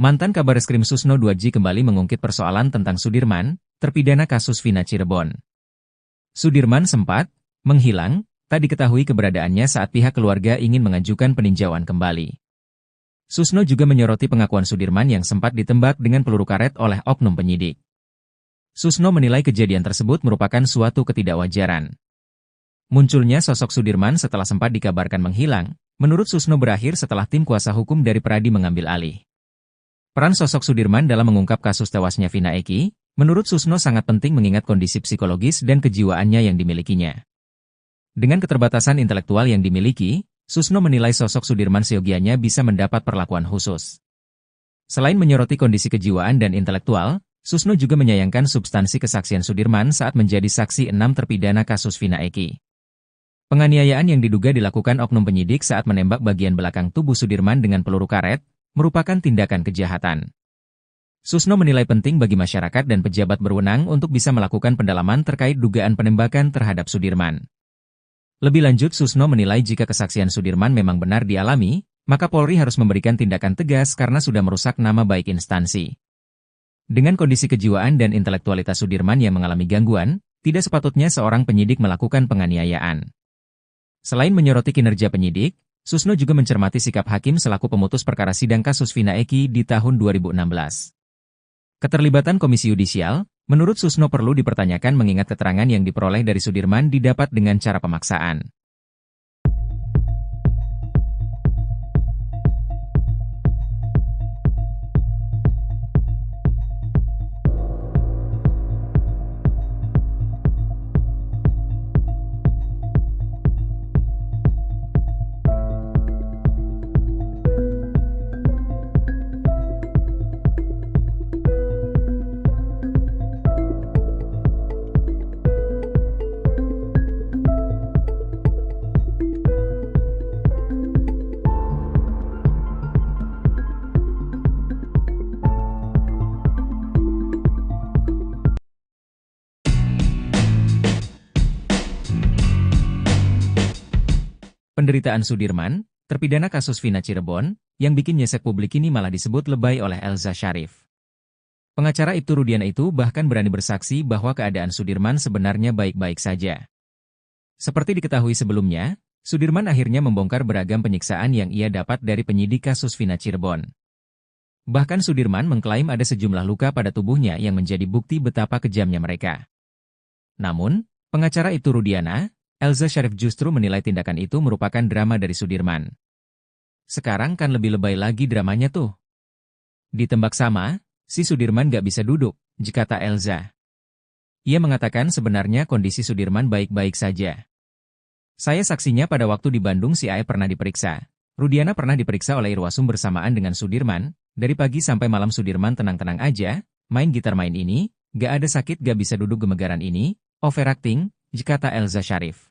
Mantan Kabareskrim Susno 2J kembali mengungkit persoalan tentang Sudirman, terpidana kasus Vina Cirebon. Sudirman sempat menghilang, tak diketahui keberadaannya saat pihak keluarga ingin mengajukan peninjauan kembali. Susno juga menyoroti pengakuan Sudirman yang sempat ditembak dengan peluru karet oleh oknum penyidik. Susno menilai kejadian tersebut merupakan suatu ketidakwajaran. Munculnya sosok Sudirman setelah sempat dikabarkan menghilang, menurut Susno berakhir setelah tim kuasa hukum dari Pradi mengambil alih. Peran sosok Sudirman dalam mengungkap kasus tewasnya Vina Eki, menurut Susno sangat penting mengingat kondisi psikologis dan kejiwaannya yang dimilikinya. Dengan keterbatasan intelektual yang dimiliki, Susno menilai sosok Sudirman seyogianya bisa mendapat perlakuan khusus. Selain menyoroti kondisi kejiwaan dan intelektual, Susno juga menyayangkan substansi kesaksian Sudirman saat menjadi saksi 6 terpidana kasus Vina Eki. Penganiayaan yang diduga dilakukan oknum penyidik saat menembak bagian belakang tubuh Sudirman dengan peluru karet, merupakan tindakan kejahatan. Susno menilai penting bagi masyarakat dan pejabat berwenang untuk bisa melakukan pendalaman terkait dugaan penembakan terhadap Sudirman. Lebih lanjut, Susno menilai jika kesaksian Sudirman memang benar dialami, maka Polri harus memberikan tindakan tegas karena sudah merusak nama baik instansi. Dengan kondisi kejiwaan dan intelektualitas Sudirman yang mengalami gangguan, tidak sepatutnya seorang penyidik melakukan penganiayaan. Selain menyoroti kinerja penyidik, Susno juga mencermati sikap hakim selaku pemutus perkara sidang kasus Vina Eki di tahun 2016. Keterlibatan Komisi Yudisial, menurut Susno perlu dipertanyakan mengingat keterangan yang diperoleh dari Sudirman didapat dengan cara pemaksaan. Penderitaan Sudirman, terpidana kasus Vina Cirebon, yang bikin nyesek publik ini malah disebut lebay oleh Elza Syarif. Pengacara Ibtu Rudiana itu bahkan berani bersaksi bahwa keadaan Sudirman sebenarnya baik-baik saja. Seperti diketahui sebelumnya, Sudirman akhirnya membongkar beragam penyiksaan yang ia dapat dari penyidik kasus Vina Cirebon. Bahkan Sudirman mengklaim ada sejumlah luka pada tubuhnya yang menjadi bukti betapa kejamnya mereka. Namun, pengacara Ibtu Rudiana, Elza Syarif justru menilai tindakan itu merupakan drama dari Sudirman. Sekarang kan lebih lebay lagi dramanya tuh. Ditembak sama, si Sudirman gak bisa duduk, kata Elza. Ia mengatakan sebenarnya kondisi Sudirman baik-baik saja. Saya saksinya pada waktu di Bandung si Ae pernah diperiksa. Rudiana pernah diperiksa oleh Irwasum bersamaan dengan Sudirman. Dari pagi sampai malam Sudirman tenang-tenang aja, main gitar main ini, gak ada sakit gak bisa duduk gemegaran ini, overacting, kata Elza Syarif.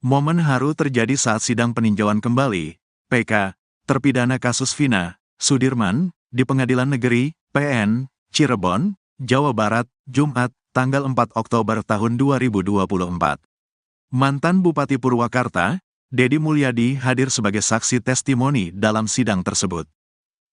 Momen haru terjadi saat sidang peninjauan kembali, PK, terpidana kasus Vina, Sudirman, di Pengadilan Negeri, PN, Cirebon, Jawa Barat, Jumat, tanggal 4 Oktober tahun 2024. Mantan Bupati Purwakarta, Dedi Mulyadi hadir sebagai saksi testimoni dalam sidang tersebut.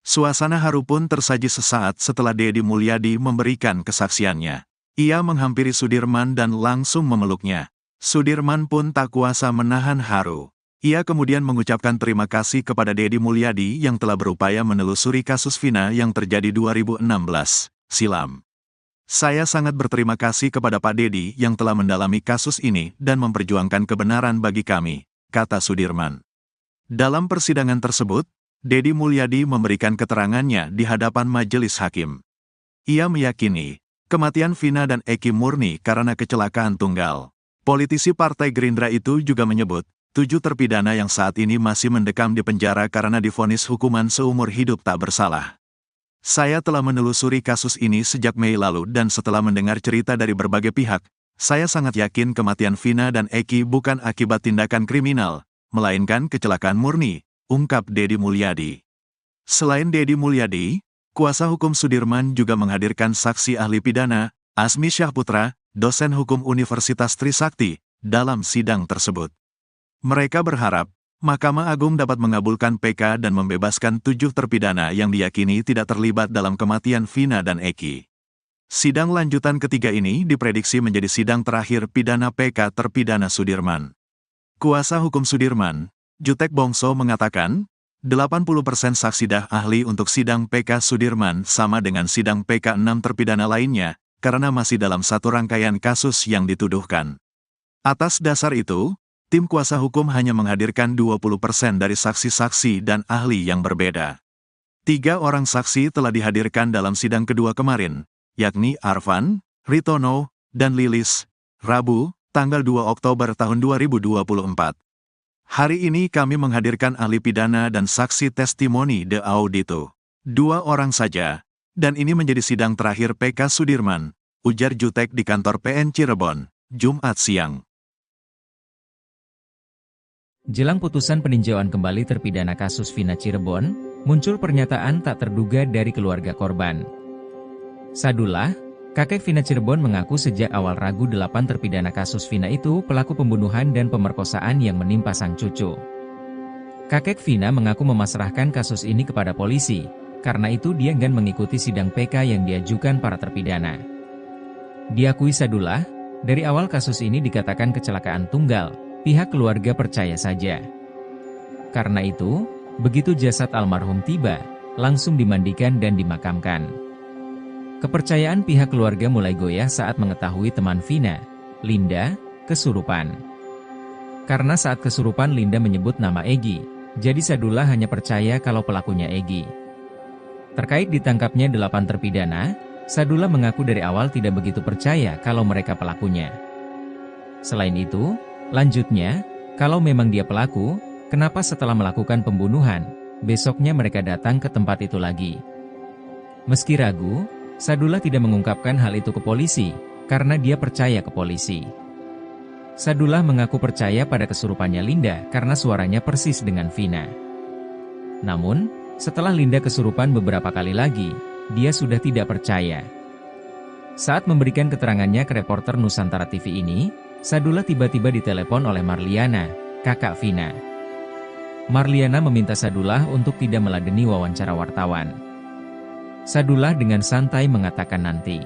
Suasana haru pun tersaji sesaat setelah Dedi Mulyadi memberikan kesaksiannya. Ia menghampiri Sudirman dan langsung memeluknya. Sudirman pun tak kuasa menahan haru. Ia kemudian mengucapkan terima kasih kepada Dedi Mulyadi yang telah berupaya menelusuri kasus Vina yang terjadi 2016 silam. Saya sangat berterima kasih kepada Pak Dedi yang telah mendalami kasus ini dan memperjuangkan kebenaran bagi kami, kata Sudirman. Dalam persidangan tersebut, Dedi Mulyadi memberikan keterangannya di hadapan majelis hakim. Ia meyakini, kematian Vina dan Eki murni karena kecelakaan tunggal. Politisi Partai Gerindra itu juga menyebut, 7 terpidana yang saat ini masih mendekam di penjara karena divonis hukuman seumur hidup tak bersalah. Saya telah menelusuri kasus ini sejak Mei lalu dan setelah mendengar cerita dari berbagai pihak, saya sangat yakin kematian Vina dan Eki bukan akibat tindakan kriminal, melainkan kecelakaan murni, ungkap Dedi Mulyadi. Selain Dedi Mulyadi, kuasa hukum Sudirman juga menghadirkan saksi ahli pidana, Asmi Syahputra, dosen hukum Universitas Trisakti, dalam sidang tersebut. Mereka berharap, Mahkamah Agung dapat mengabulkan PK dan membebaskan 7 terpidana yang diyakini tidak terlibat dalam kematian Vina dan Eki. Sidang lanjutan ketiga ini diprediksi menjadi sidang terakhir pidana PK terpidana Sudirman. Kuasa hukum Sudirman, Jutek Bongso mengatakan, 80% saksi ahli untuk sidang PK Sudirman sama dengan sidang PK 6 terpidana lainnya, karena masih dalam satu rangkaian kasus yang dituduhkan. Atas dasar itu, tim kuasa hukum hanya menghadirkan 20% dari saksi-saksi dan ahli yang berbeda. 3 orang saksi telah dihadirkan dalam sidang kedua kemarin, yakni Arfan, Ritono, dan Lilis, Rabu, tanggal 2 Oktober tahun 2024. Hari ini kami menghadirkan ahli pidana dan saksi testimoni de audito. 2 orang saja. Dan ini menjadi sidang terakhir PK Sudirman, ujar Jutek di kantor PN Cirebon, Jumat siang. Jelang putusan peninjauan kembali terpidana kasus Vina Cirebon, muncul pernyataan tak terduga dari keluarga korban. Sadullah, kakek Vina Cirebon mengaku sejak awal ragu 8 terpidana kasus Vina itu pelaku pembunuhan dan pemerkosaan yang menimpa sang cucu. Kakek Vina mengaku memasrahkan kasus ini kepada polisi. Karena itu dia enggan mengikuti sidang PK yang diajukan para terpidana. Diakui Sadullah, dari awal kasus ini dikatakan kecelakaan tunggal, pihak keluarga percaya saja. Karena itu, begitu jasad almarhum tiba, langsung dimandikan dan dimakamkan. Kepercayaan pihak keluarga mulai goyah saat mengetahui teman Vina, Linda, kesurupan. Karena saat kesurupan Linda menyebut nama Egi, jadi Sadullah hanya percaya kalau pelakunya Egi. Terkait ditangkapnya 8 terpidana, Sadullah mengaku dari awal tidak begitu percaya kalau mereka pelakunya. Selain itu, lanjutnya, kalau memang dia pelaku, kenapa setelah melakukan pembunuhan, besoknya mereka datang ke tempat itu lagi? Meski ragu, Sadullah tidak mengungkapkan hal itu ke polisi, karena dia percaya ke polisi. Sadullah mengaku percaya pada kesurupannya Linda karena suaranya persis dengan Vina. Namun, setelah Linda kesurupan beberapa kali lagi, dia sudah tidak percaya. Saat memberikan keterangannya ke reporter Nusantara TV ini, Sadullah tiba-tiba ditelepon oleh Marliana, kakak Vina. Marliana meminta Sadullah untuk tidak meladeni wawancara wartawan. Sadullah dengan santai mengatakan nanti.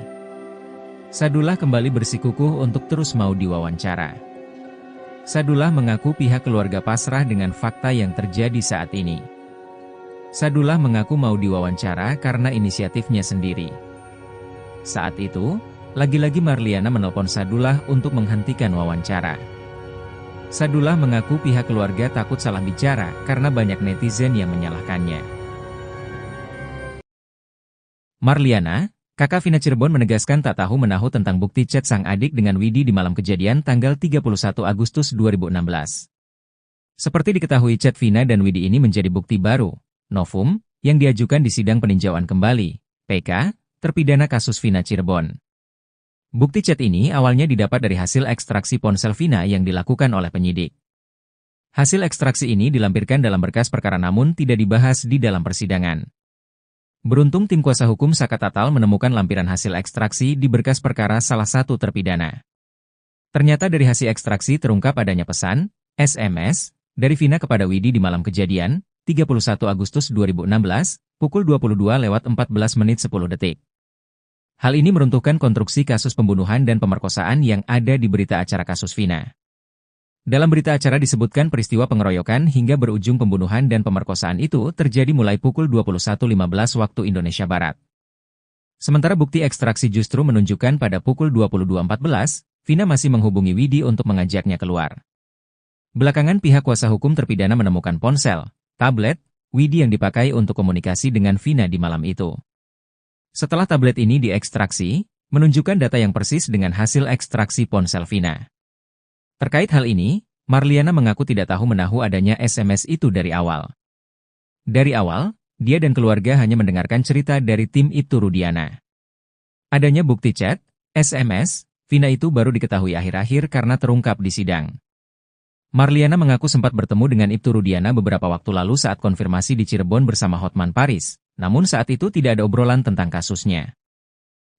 Sadullah kembali bersikukuh untuk terus mau diwawancara. Sadullah mengaku pihak keluarga pasrah dengan fakta yang terjadi saat ini. Sadullah mengaku mau diwawancara karena inisiatifnya sendiri. Saat itu, lagi-lagi Marliana menelpon Sadullah untuk menghentikan wawancara. Sadullah mengaku pihak keluarga takut salah bicara karena banyak netizen yang menyalahkannya. Marliana, kakak Vina Cirebon menegaskan tak tahu menahu tentang bukti chat sang adik dengan Widi di malam kejadian tanggal 31 Agustus 2016. Seperti diketahui chat Vina dan Widi ini menjadi bukti baru, novum, yang diajukan di sidang peninjauan kembali, PK, terpidana kasus Vina Cirebon. Bukti chat ini awalnya didapat dari hasil ekstraksi ponsel Vina yang dilakukan oleh penyidik. Hasil ekstraksi ini dilampirkan dalam berkas perkara namun tidak dibahas di dalam persidangan. Beruntung tim kuasa hukum Saka Tatal menemukan lampiran hasil ekstraksi di berkas perkara salah satu terpidana. Ternyata dari hasil ekstraksi terungkap adanya pesan, SMS, dari Vina kepada Widi di malam kejadian, 31 Agustus 2016, pukul 22:14:10. Hal ini meruntuhkan konstruksi kasus pembunuhan dan pemerkosaan yang ada di berita acara kasus Vina. Dalam berita acara disebutkan peristiwa pengeroyokan hingga berujung pembunuhan dan pemerkosaan itu terjadi mulai pukul 21:15 waktu Indonesia Barat. Sementara bukti ekstraksi justru menunjukkan pada pukul 22:14, Vina masih menghubungi Widi untuk mengajaknya keluar. Belakangan pihak kuasa hukum terpidana menemukan ponsel, tablet, Widi yang dipakai untuk komunikasi dengan Vina di malam itu. Setelah tablet ini diekstraksi, menunjukkan data yang persis dengan hasil ekstraksi ponsel Vina. Terkait hal ini, Marliana mengaku tidak tahu menahu adanya SMS itu dari awal. Dari awal, dia dan keluarga hanya mendengarkan cerita dari tim Ibtu Rudiana. Adanya bukti chat, SMS, Vina itu baru diketahui akhir-akhir karena terungkap di sidang. Marliana mengaku sempat bertemu dengan Ibtu Rudiana beberapa waktu lalu saat konfirmasi di Cirebon bersama Hotman Paris, namun saat itu tidak ada obrolan tentang kasusnya.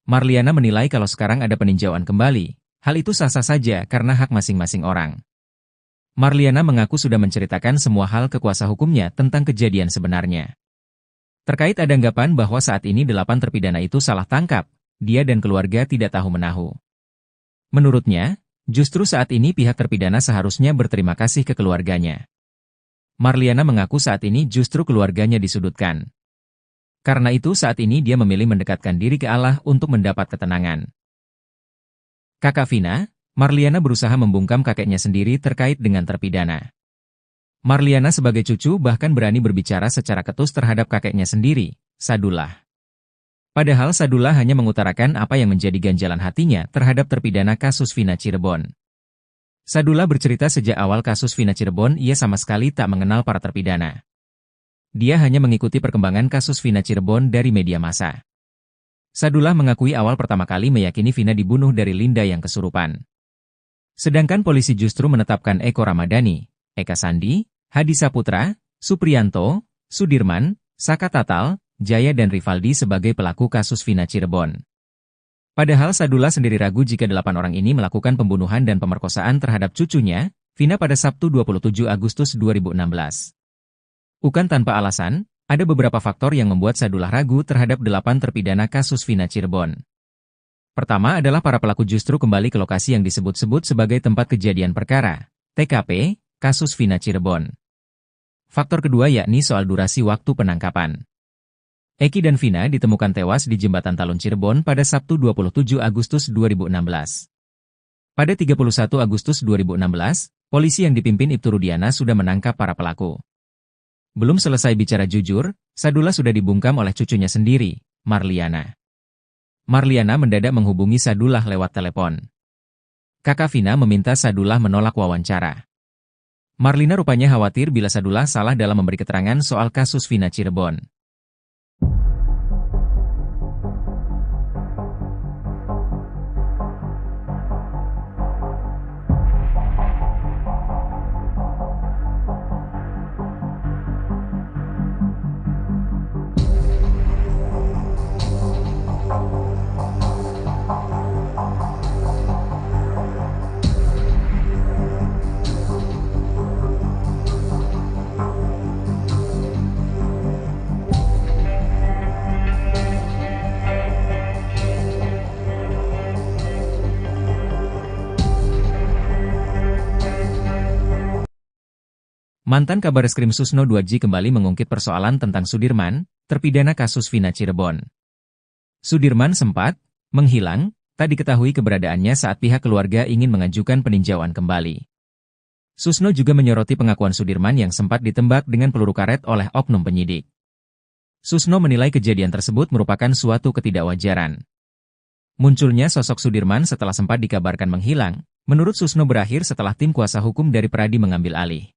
Marliana menilai kalau sekarang ada peninjauan kembali, hal itu sah-sah saja karena hak masing-masing orang. Marliana mengaku sudah menceritakan semua hal ke kuasa hukumnya tentang kejadian sebenarnya. Terkait ada anggapan bahwa saat ini 8 terpidana itu salah tangkap, dia dan keluarga tidak tahu menahu. Menurutnya, justru saat ini pihak terpidana seharusnya berterima kasih ke keluarganya. Marliana mengaku saat ini justru keluarganya disudutkan. Karena itu saat ini dia memilih mendekatkan diri ke Allah untuk mendapat ketenangan. Kakak Vina, Marliana berusaha membungkam kakeknya sendiri terkait dengan terpidana. Marliana sebagai cucu bahkan berani berbicara secara ketus terhadap kakeknya sendiri, Sadullah. Padahal Sadullah hanya mengutarakan apa yang menjadi ganjalan hatinya terhadap terpidana kasus Vina Cirebon. Sadullah bercerita sejak awal kasus Vina Cirebon ia sama sekali tak mengenal para terpidana. Dia hanya mengikuti perkembangan kasus Vina Cirebon dari media massa. Sadullah mengakui awal pertama kali meyakini Vina dibunuh dari Linda yang kesurupan. Sedangkan polisi justru menetapkan Eko Ramadhani, Eka Sandi, Hadi Saputra, Supriyanto, Sudirman, Saka Tatal, Jaya dan Rivaldi sebagai pelaku kasus Vina Cirebon. Padahal Sadullah sendiri ragu jika 8 orang ini melakukan pembunuhan dan pemerkosaan terhadap cucunya, Vina pada Sabtu 27 Agustus 2016. Bukan tanpa alasan, ada beberapa faktor yang membuat Sadullah ragu terhadap 8 terpidana kasus Vina Cirebon. Pertama adalah para pelaku justru kembali ke lokasi yang disebut-sebut sebagai tempat kejadian perkara, TKP, kasus Vina Cirebon. Faktor kedua yakni soal durasi waktu penangkapan. Eki dan Vina ditemukan tewas di Jembatan Talun Cirebon pada Sabtu 27 Agustus 2016. Pada 31 Agustus 2016, polisi yang dipimpin Ibtu Rudiana sudah menangkap para pelaku. Belum selesai bicara jujur, Sadullah sudah dibungkam oleh cucunya sendiri, Marliana. Marliana mendadak menghubungi Sadullah lewat telepon. Kakak Vina meminta Sadullah menolak wawancara. Marlina rupanya khawatir bila Sadullah salah dalam memberi keterangan soal kasus Vina Cirebon. Mantan Kabareskrim Susno 2J kembali mengungkit persoalan tentang Sudirman, terpidana kasus Vina Cirebon. Sudirman sempat menghilang, tak diketahui keberadaannya saat pihak keluarga ingin mengajukan peninjauan kembali. Susno juga menyoroti pengakuan Sudirman yang sempat ditembak dengan peluru karet oleh oknum penyidik. Susno menilai kejadian tersebut merupakan suatu ketidakwajaran. Munculnya sosok Sudirman setelah sempat dikabarkan menghilang, menurut Susno berakhir setelah tim kuasa hukum dari Peradi mengambil alih.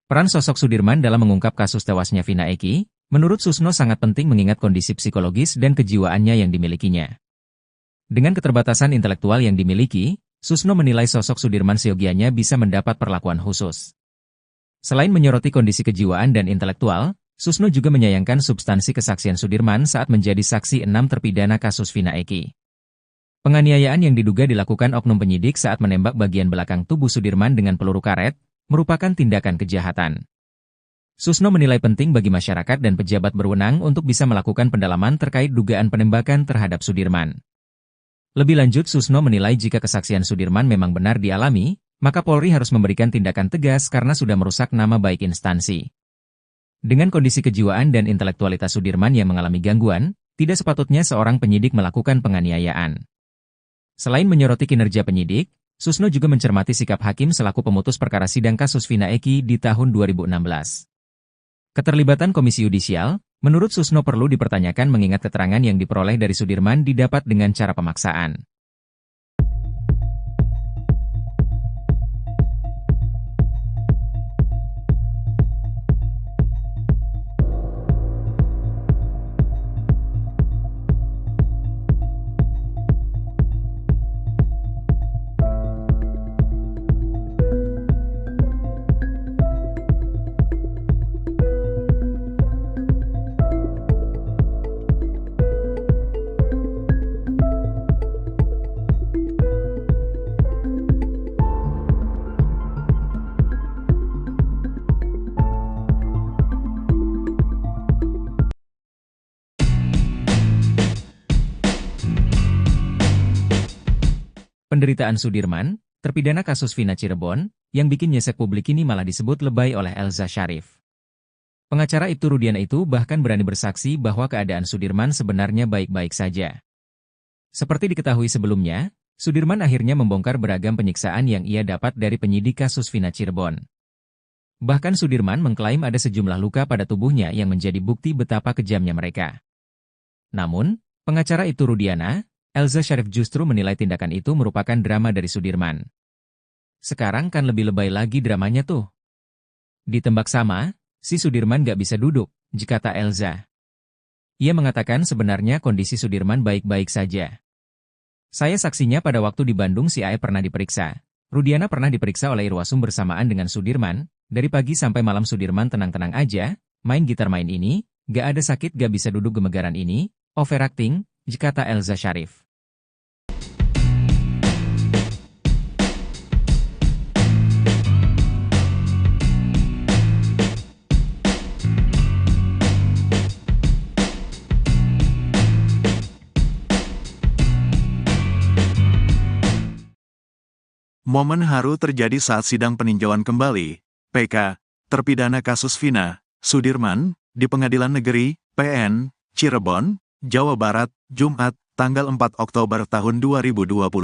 Peran sosok Sudirman dalam mengungkap kasus tewasnya Vina Eki, menurut Susno sangat penting mengingat kondisi psikologis dan kejiwaannya yang dimilikinya. Dengan keterbatasan intelektual yang dimiliki, Susno menilai sosok Sudirman seyogianya bisa mendapat perlakuan khusus. Selain menyoroti kondisi kejiwaan dan intelektual, Susno juga menyayangkan substansi kesaksian Sudirman saat menjadi saksi 6 terpidana kasus Vina Eki. Penganiayaan yang diduga dilakukan oknum penyidik saat menembak bagian belakang tubuh Sudirman dengan peluru karet, merupakan tindakan kejahatan. Susno menilai penting bagi masyarakat dan pejabat berwenang untuk bisa melakukan pendalaman terkait dugaan penembakan terhadap Sudirman. Lebih lanjut, Susno menilai jika kesaksian Sudirman memang benar dialami, maka Polri harus memberikan tindakan tegas karena sudah merusak nama baik instansi. Dengan kondisi kejiwaan dan intelektualitas Sudirman yang mengalami gangguan, tidak sepatutnya seorang penyidik melakukan penganiayaan. Selain menyoroti kinerja penyidik, Susno juga mencermati sikap hakim selaku pemutus perkara sidang kasus Vina Eki di tahun 2016. Keterlibatan Komisi Yudisial, menurut Susno perlu dipertanyakan mengingat keterangan yang diperoleh dari Sudirman didapat dengan cara pemaksaan. Penderitaan Sudirman, terpidana kasus Vina Cirebon, yang bikin nyesek publik ini malah disebut lebay oleh Elza Sharif. Pengacara Ibtu Rudiana itu bahkan berani bersaksi bahwa keadaan Sudirman sebenarnya baik-baik saja. Seperti diketahui sebelumnya, Sudirman akhirnya membongkar beragam penyiksaan yang ia dapat dari penyidik kasus Vina Cirebon. Bahkan Sudirman mengklaim ada sejumlah luka pada tubuhnya yang menjadi bukti betapa kejamnya mereka. Namun, pengacara Ibtu Rudiana, Elza Sharif justru menilai tindakan itu merupakan drama dari Sudirman. Sekarang kan lebih lebay lagi dramanya tuh. Ditembak sama, si Sudirman gak bisa duduk, kata Elza. Ia mengatakan sebenarnya kondisi Sudirman baik-baik saja. Saya saksinya pada waktu di Bandung si Ae pernah diperiksa. Rudiana pernah diperiksa oleh Irwasum bersamaan dengan Sudirman, dari pagi sampai malam Sudirman tenang-tenang aja, main gitar main ini, gak ada sakit gak bisa duduk gemegaran ini, overacting, kata Elza Sharif. Momen haru terjadi saat sidang peninjauan kembali, PK, terpidana kasus Vina, Sudirman, di Pengadilan Negeri, PN, Cirebon, Jawa Barat, Jumat, tanggal 4 Oktober tahun 2024.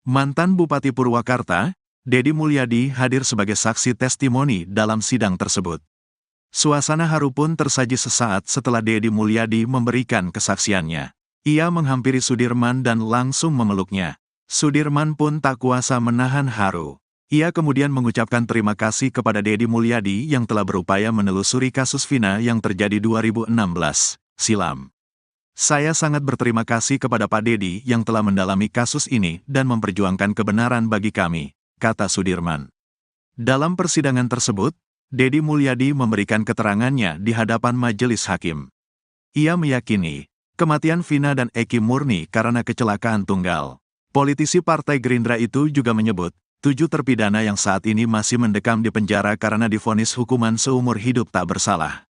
Mantan Bupati Purwakarta, Dedi Mulyadi hadir sebagai saksi testimoni dalam sidang tersebut. Suasana haru pun tersaji sesaat setelah Dedi Mulyadi memberikan kesaksiannya. Ia menghampiri Sudirman dan langsung memeluknya. Sudirman pun tak kuasa menahan haru. Ia kemudian mengucapkan terima kasih kepada Dedi Mulyadi yang telah berupaya menelusuri kasus Vina yang terjadi 2016 silam. Saya sangat berterima kasih kepada Pak Dedi yang telah mendalami kasus ini dan memperjuangkan kebenaran bagi kami, kata Sudirman. Dalam persidangan tersebut, Dedi Mulyadi memberikan keterangannya di hadapan majelis hakim. Ia meyakini, kematian Vina dan Eki murni karena kecelakaan tunggal. Politisi Partai Gerindra itu juga menyebut, 7 terpidana yang saat ini masih mendekam di penjara karena divonis hukuman seumur hidup tak bersalah.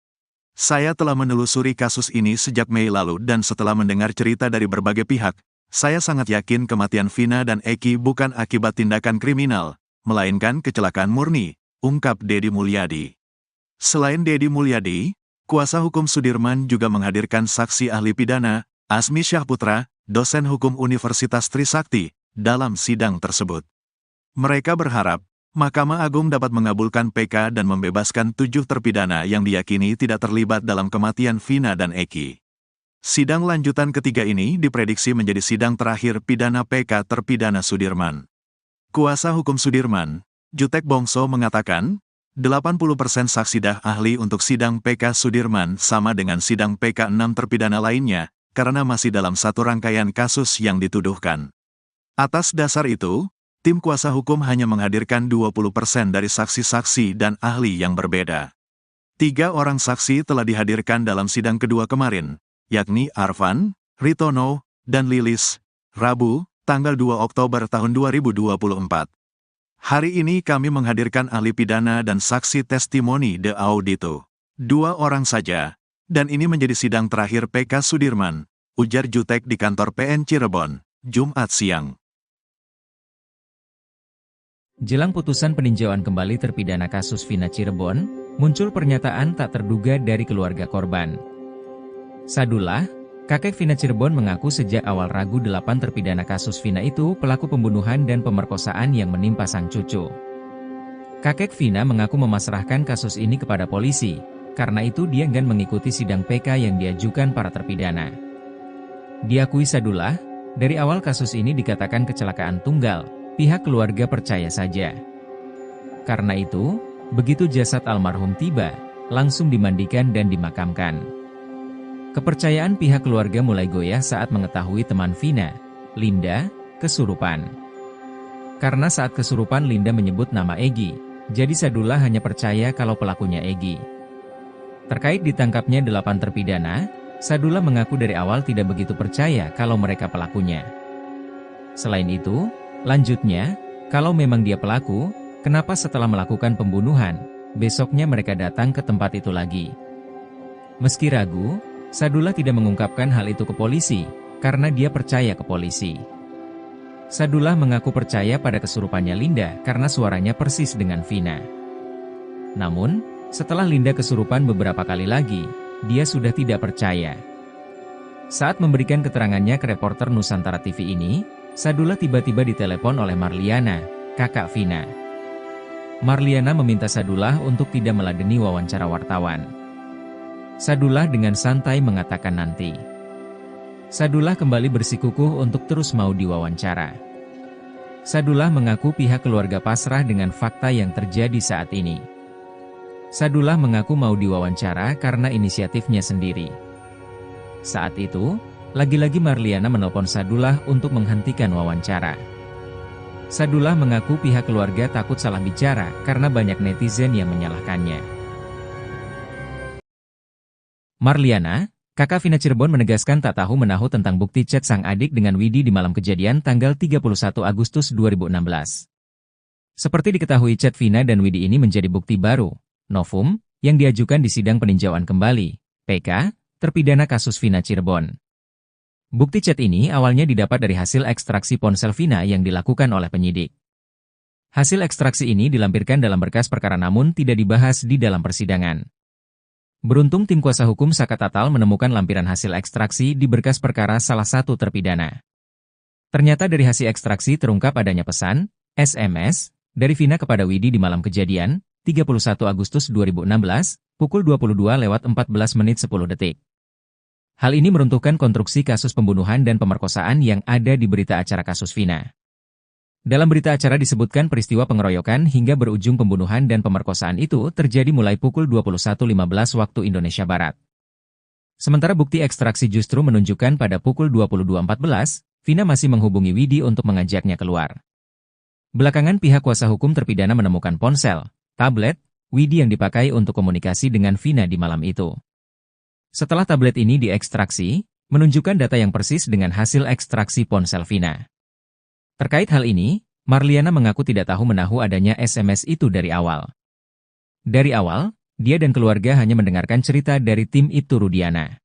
Saya telah menelusuri kasus ini sejak Mei lalu dan setelah mendengar cerita dari berbagai pihak, saya sangat yakin kematian Vina dan Eki bukan akibat tindakan kriminal, melainkan kecelakaan murni, ungkap Dedi Mulyadi. Selain Dedi Mulyadi, kuasa hukum Sudirman juga menghadirkan saksi ahli pidana, Asmi Syahputra, dosen hukum Universitas Trisakti, dalam sidang tersebut. Mereka berharap, Mahkamah Agung dapat mengabulkan PK dan membebaskan 7 terpidana yang diyakini tidak terlibat dalam kematian Vina dan Eki. Sidang lanjutan ketiga ini diprediksi menjadi sidang terakhir pidana PK terpidana Sudirman. Kuasa hukum Sudirman, Jutek Bongso mengatakan, 80% saksi dah ahli untuk sidang PK Sudirman sama dengan sidang PK 6 terpidana lainnya, karena masih dalam satu rangkaian kasus yang dituduhkan. Atas dasar itu, tim kuasa hukum hanya menghadirkan 20% dari saksi-saksi dan ahli yang berbeda. 3 orang saksi telah dihadirkan dalam sidang kedua kemarin, yakni Arfan, Ritono, dan Lilis, Rabu, tanggal 2 Oktober tahun 2024. Hari ini kami menghadirkan ahli pidana dan saksi testimoni de audito. 2 orang saja, dan ini menjadi sidang terakhir PK Sudirman, ujar Jutek di kantor PN Cirebon, Jumat siang. Jelang putusan peninjauan kembali terpidana kasus Vina Cirebon, muncul pernyataan tak terduga dari keluarga korban. Sadullah, kakek Vina Cirebon mengaku sejak awal ragu 8 terpidana kasus Vina itu pelaku pembunuhan dan pemerkosaan yang menimpa sang cucu. Kakek Vina mengaku memasrahkan kasus ini kepada polisi, karena itu dia enggan mengikuti sidang PK yang diajukan para terpidana. Diakui Sadullah, dari awal kasus ini dikatakan kecelakaan tunggal, pihak keluarga percaya saja. Karena itu, begitu jasad almarhum tiba, langsung dimandikan dan dimakamkan. Kepercayaan pihak keluarga mulai goyah saat mengetahui teman Vina, Linda, kesurupan. Karena saat kesurupan Linda menyebut nama Egi, jadi Sadullah hanya percaya kalau pelakunya Egi. Terkait ditangkapnya 8 terpidana, Sadullah mengaku dari awal tidak begitu percaya kalau mereka pelakunya. Selain itu, lanjutnya, kalau memang dia pelaku, kenapa setelah melakukan pembunuhan, besoknya mereka datang ke tempat itu lagi? Meski ragu, Sadullah tidak mengungkapkan hal itu ke polisi, karena dia percaya ke polisi. Sadullah mengaku percaya pada kesurupannya Linda karena suaranya persis dengan Vina. Namun, setelah Linda kesurupan beberapa kali lagi, dia sudah tidak percaya. Saat memberikan keterangannya ke reporter Nusantara TV ini, Sadullah tiba-tiba ditelepon oleh Marliana, kakak Vina. Marliana meminta Sadullah untuk tidak meladeni wawancara wartawan. Sadullah dengan santai mengatakan nanti. Sadullah kembali bersikukuh untuk terus mau diwawancara. Sadullah mengaku pihak keluarga pasrah dengan fakta yang terjadi saat ini. Sadullah mengaku mau diwawancara karena inisiatifnya sendiri. Saat itu, lagi-lagi Marliana menelpon Sadullah untuk menghentikan wawancara. Sadullah mengaku pihak keluarga takut salah bicara karena banyak netizen yang menyalahkannya. Marliana, kakak Vina Cirebon menegaskan tak tahu menahu tentang bukti chat sang adik dengan Widi di malam kejadian tanggal 31 Agustus 2016. Seperti diketahui chat Vina dan Widi ini menjadi bukti baru, novum, yang diajukan di sidang peninjauan kembali, PK, terpidana kasus Vina Cirebon. Bukti chat ini awalnya didapat dari hasil ekstraksi ponsel Vina yang dilakukan oleh penyidik. Hasil ekstraksi ini dilampirkan dalam berkas perkara namun tidak dibahas di dalam persidangan. Beruntung tim kuasa hukum Saka Tatal menemukan lampiran hasil ekstraksi di berkas perkara salah satu terpidana. Ternyata dari hasil ekstraksi terungkap adanya pesan, SMS, dari Vina kepada Widi di malam kejadian, 31 Agustus 2016, pukul 22:14:10. Hal ini meruntuhkan konstruksi kasus pembunuhan dan pemerkosaan yang ada di berita acara kasus Vina. Dalam berita acara disebutkan peristiwa pengeroyokan hingga berujung pembunuhan dan pemerkosaan itu terjadi mulai pukul 21.15 waktu Indonesia Barat. Sementara bukti ekstraksi justru menunjukkan pada pukul 22.14, Vina masih menghubungi Widi untuk mengajaknya keluar. Belakangan pihak kuasa hukum terpidana menemukan ponsel, tablet, Widi yang dipakai untuk komunikasi dengan Vina di malam itu. Setelah tablet ini diekstraksi, menunjukkan data yang persis dengan hasil ekstraksi ponsel Vina. Terkait hal ini, Marliana mengaku tidak tahu menahu adanya SMS itu dari awal. Dari awal, dia dan keluarga hanya mendengarkan cerita dari tim Ibtu Rudiana.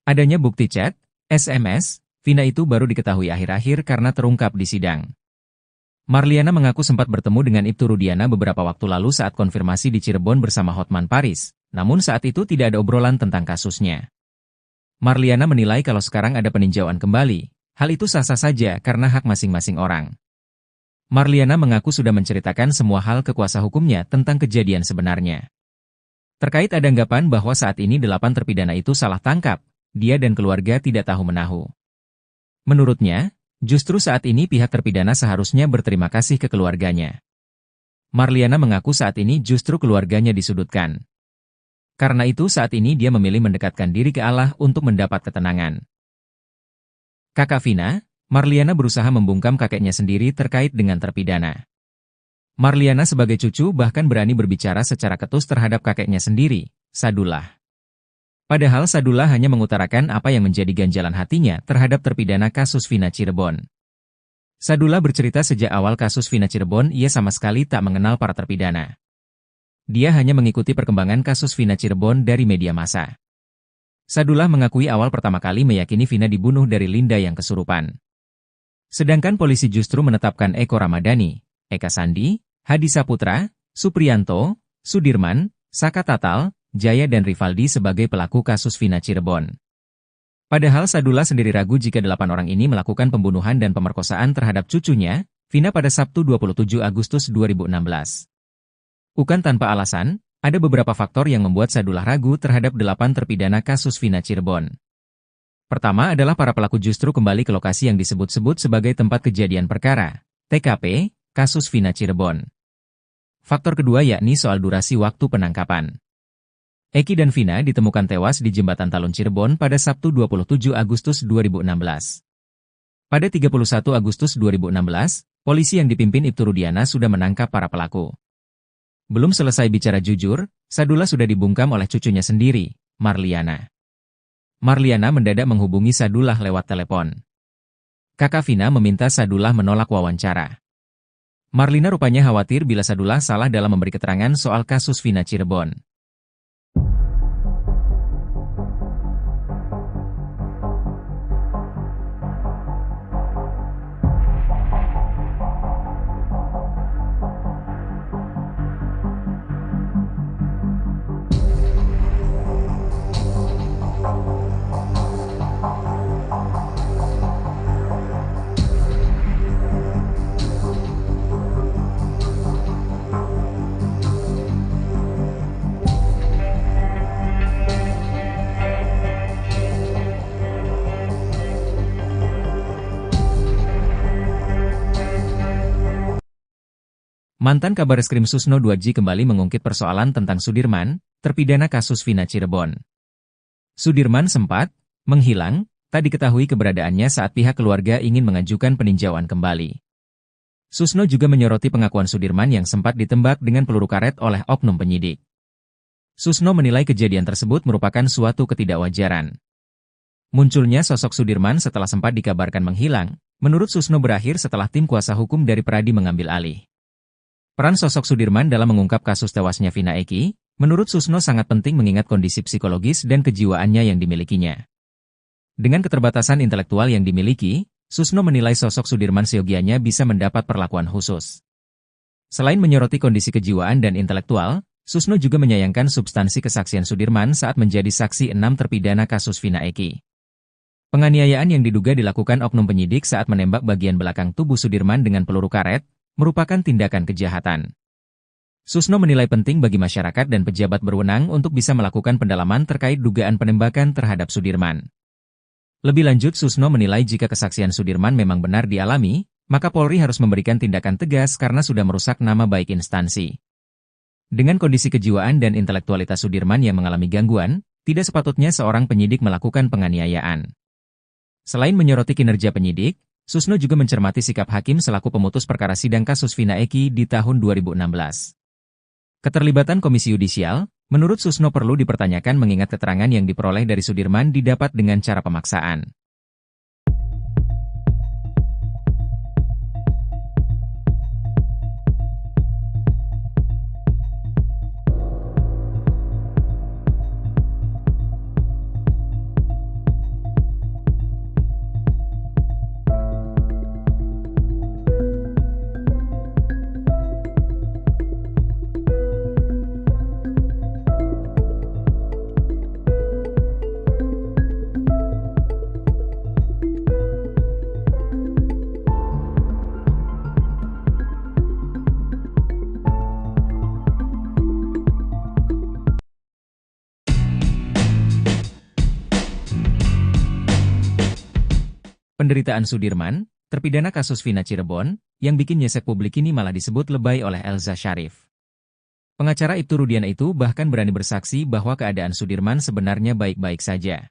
Adanya bukti chat, SMS, Vina itu baru diketahui akhir-akhir karena terungkap di sidang. Marliana mengaku sempat bertemu dengan Ibtu Rudiana beberapa waktu lalu saat konfirmasi di Cirebon bersama Hotman Paris, namun saat itu tidak ada obrolan tentang kasusnya. Marliana menilai kalau sekarang ada peninjauan kembali, hal itu sah-sah saja karena hak masing-masing orang. Marliana mengaku sudah menceritakan semua hal ke kuasa hukumnya tentang kejadian sebenarnya. Terkait ada anggapan bahwa saat ini 8 terpidana itu salah tangkap, dia dan keluarga tidak tahu-menahu. Menurutnya, justru saat ini pihak terpidana seharusnya berterima kasih ke keluarganya. Marliana mengaku saat ini justru keluarganya disudutkan. Karena itu saat ini dia memilih mendekatkan diri ke Allah untuk mendapat ketenangan. Kakak Vina, Marliana berusaha membungkam kakeknya sendiri terkait dengan terpidana. Marliana sebagai cucu bahkan berani berbicara secara ketus terhadap kakeknya sendiri, Sadullah. Padahal Sadullah hanya mengutarakan apa yang menjadi ganjalan hatinya terhadap terpidana kasus Vina Cirebon. Sadullah bercerita sejak awal kasus Vina Cirebon ia sama sekali tak mengenal para terpidana. Dia hanya mengikuti perkembangan kasus Vina Cirebon dari media massa. Sadullah mengakui awal pertama kali meyakini Vina dibunuh dari Linda yang kesurupan. Sedangkan polisi justru menetapkan Eko Ramadhani, Eka Sandi, Hadi Saputra, Supriyanto, Sudirman, Saka Tatal, Jaya dan Rivaldi sebagai pelaku kasus Vina Cirebon. Padahal Sadullah sendiri ragu jika 8 orang ini melakukan pembunuhan dan pemerkosaan terhadap cucunya, Vina pada Sabtu 27 Agustus 2016. Bukan tanpa alasan, ada beberapa faktor yang membuat Sadullah ragu terhadap 8 terpidana kasus Vina Cirebon. Pertama adalah para pelaku justru kembali ke lokasi yang disebut-sebut sebagai tempat kejadian perkara, TKP, kasus Vina Cirebon. Faktor kedua yakni soal durasi waktu penangkapan. Eki dan Vina ditemukan tewas di Jembatan Talun Cirebon pada Sabtu 27 Agustus 2016. Pada 31 Agustus 2016, polisi yang dipimpin Ibtu Rudiana sudah menangkap para pelaku. Belum selesai bicara jujur, Sadullah sudah dibungkam oleh cucunya sendiri, Marliana. Marliana mendadak menghubungi Sadullah lewat telepon. Kakak Vina meminta Sadullah menolak wawancara. Marlina rupanya khawatir bila Sadullah salah dalam memberi keterangan soal kasus Vina Cirebon. Mantan Kabareskrim Susno 2J kembali mengungkit persoalan tentang Sudirman, terpidana kasus Vina Cirebon. Sudirman sempat menghilang, tak diketahui keberadaannya saat pihak keluarga ingin mengajukan peninjauan kembali. Susno juga menyoroti pengakuan Sudirman yang sempat ditembak dengan peluru karet oleh oknum penyidik. Susno menilai kejadian tersebut merupakan suatu ketidakwajaran. Munculnya sosok Sudirman setelah sempat dikabarkan menghilang, menurut Susno berakhir setelah tim kuasa hukum dari Pradi mengambil alih. Peran sosok Sudirman dalam mengungkap kasus tewasnya Vina Eki, menurut Susno sangat penting mengingat kondisi psikologis dan kejiwaannya yang dimilikinya. Dengan keterbatasan intelektual yang dimiliki, Susno menilai sosok Sudirman seyogianya bisa mendapat perlakuan khusus. Selain menyoroti kondisi kejiwaan dan intelektual, Susno juga menyayangkan substansi kesaksian Sudirman saat menjadi saksi 6 terpidana kasus Vina Eki. Penganiayaan yang diduga dilakukan oknum penyidik saat menembak bagian belakang tubuh Sudirman dengan peluru karet, merupakan tindakan kejahatan. Susno menilai penting bagi masyarakat dan pejabat berwenang untuk bisa melakukan pendalaman terkait dugaan penembakan terhadap Sudirman. Lebih lanjut, Susno menilai jika kesaksian Sudirman memang benar dialami, maka Polri harus memberikan tindakan tegas karena sudah merusak nama baik instansi. Dengan kondisi kejiwaan dan intelektualitas Sudirman yang mengalami gangguan, tidak sepatutnya seorang penyidik melakukan penganiayaan. Selain menyoroti kinerja penyidik, Susno juga mencermati sikap hakim selaku pemutus perkara sidang kasus Vina Eki di tahun 2016. Keterlibatan Komisi Yudisial, menurut Susno perlu dipertanyakan mengingat keterangan yang diperoleh dari Sudirman didapat dengan cara pemaksaan. Penderitaan Sudirman, terpidana kasus Vina Cirebon, yang bikin nyesek publik ini malah disebut lebay oleh Elza Syarif. Pengacara Ibtu Rudiana itu bahkan berani bersaksi bahwa keadaan Sudirman sebenarnya baik-baik saja.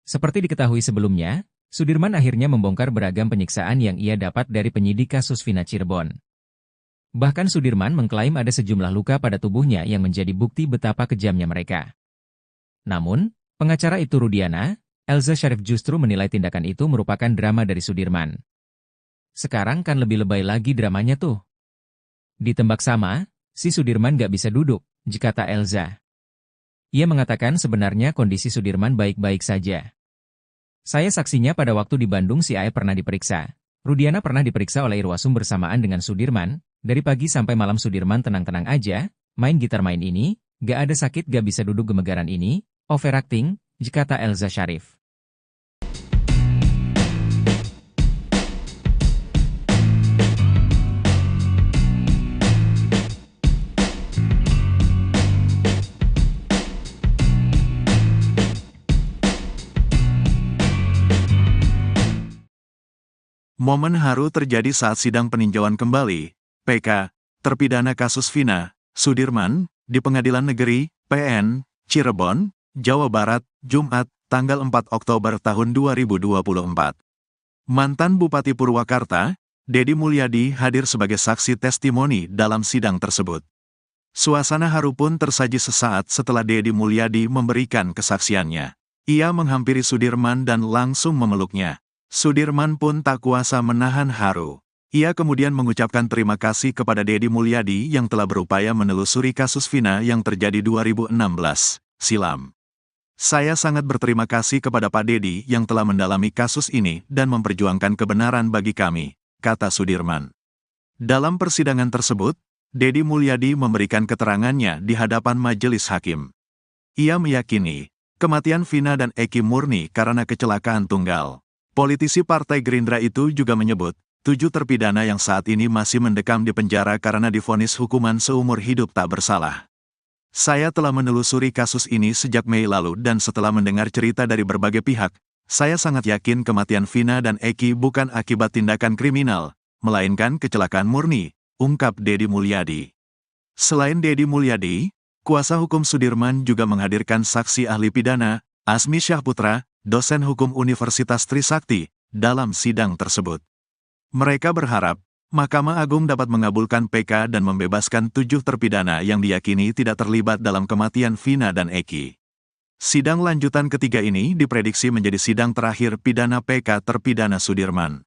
Seperti diketahui sebelumnya, Sudirman akhirnya membongkar beragam penyiksaan yang ia dapat dari penyidik kasus Vina Cirebon. Bahkan Sudirman mengklaim ada sejumlah luka pada tubuhnya yang menjadi bukti betapa kejamnya mereka. Namun, pengacara Ibtu Rudiana, Elza Syarif justru menilai tindakan itu merupakan drama dari Sudirman. Sekarang kan lebih lebay lagi dramanya tuh. Ditembak sama, si Sudirman gak bisa duduk, kata Elza. Ia mengatakan sebenarnya kondisi Sudirman baik-baik saja. Saya saksinya pada waktu di Bandung si Ae pernah diperiksa. Rudiana pernah diperiksa oleh Irwasum bersamaan dengan Sudirman. Dari pagi sampai malam Sudirman tenang-tenang aja, main gitar main ini, gak ada sakit gak bisa duduk gemegaran ini, overacting, kata Elza Syarif. Momen haru terjadi saat sidang peninjauan kembali, PK, terpidana kasus Vina, Sudirman, di Pengadilan Negeri, PN, Cirebon, Jawa Barat, Jumat, tanggal 4 Oktober tahun 2024. Mantan Bupati Purwakarta, Dedi Mulyadi hadir sebagai saksi testimoni dalam sidang tersebut. Suasana haru pun tersaji sesaat setelah Dedi Mulyadi memberikan kesaksiannya. Ia menghampiri Sudirman dan langsung memeluknya. Sudirman pun tak kuasa menahan haru. Ia kemudian mengucapkan terima kasih kepada Dedi Mulyadi yang telah berupaya menelusuri kasus Vina yang terjadi 2016 silam. Saya sangat berterima kasih kepada Pak Dedi yang telah mendalami kasus ini dan memperjuangkan kebenaran bagi kami, kata Sudirman. Dalam persidangan tersebut, Dedi Mulyadi memberikan keterangannya di hadapan majelis hakim. Ia meyakini, kematian Vina dan Eki murni karena kecelakaan tunggal. Politisi Partai Gerindra itu juga menyebut, 7 terpidana yang saat ini masih mendekam di penjara karena divonis hukuman seumur hidup tak bersalah. Saya telah menelusuri kasus ini sejak Mei lalu dan setelah mendengar cerita dari berbagai pihak, saya sangat yakin kematian Vina dan Eki bukan akibat tindakan kriminal, melainkan kecelakaan murni, ungkap Dedi Mulyadi. Selain Dedi Mulyadi, kuasa hukum Sudirman juga menghadirkan saksi ahli pidana, Asmi Syahputra, dosen hukum Universitas Trisakti, dalam sidang tersebut. Mereka berharap, Mahkamah Agung dapat mengabulkan PK dan membebaskan 7 terpidana yang diyakini tidak terlibat dalam kematian Vina dan Eki. Sidang lanjutan ketiga ini diprediksi menjadi sidang terakhir pidana PK terpidana Sudirman.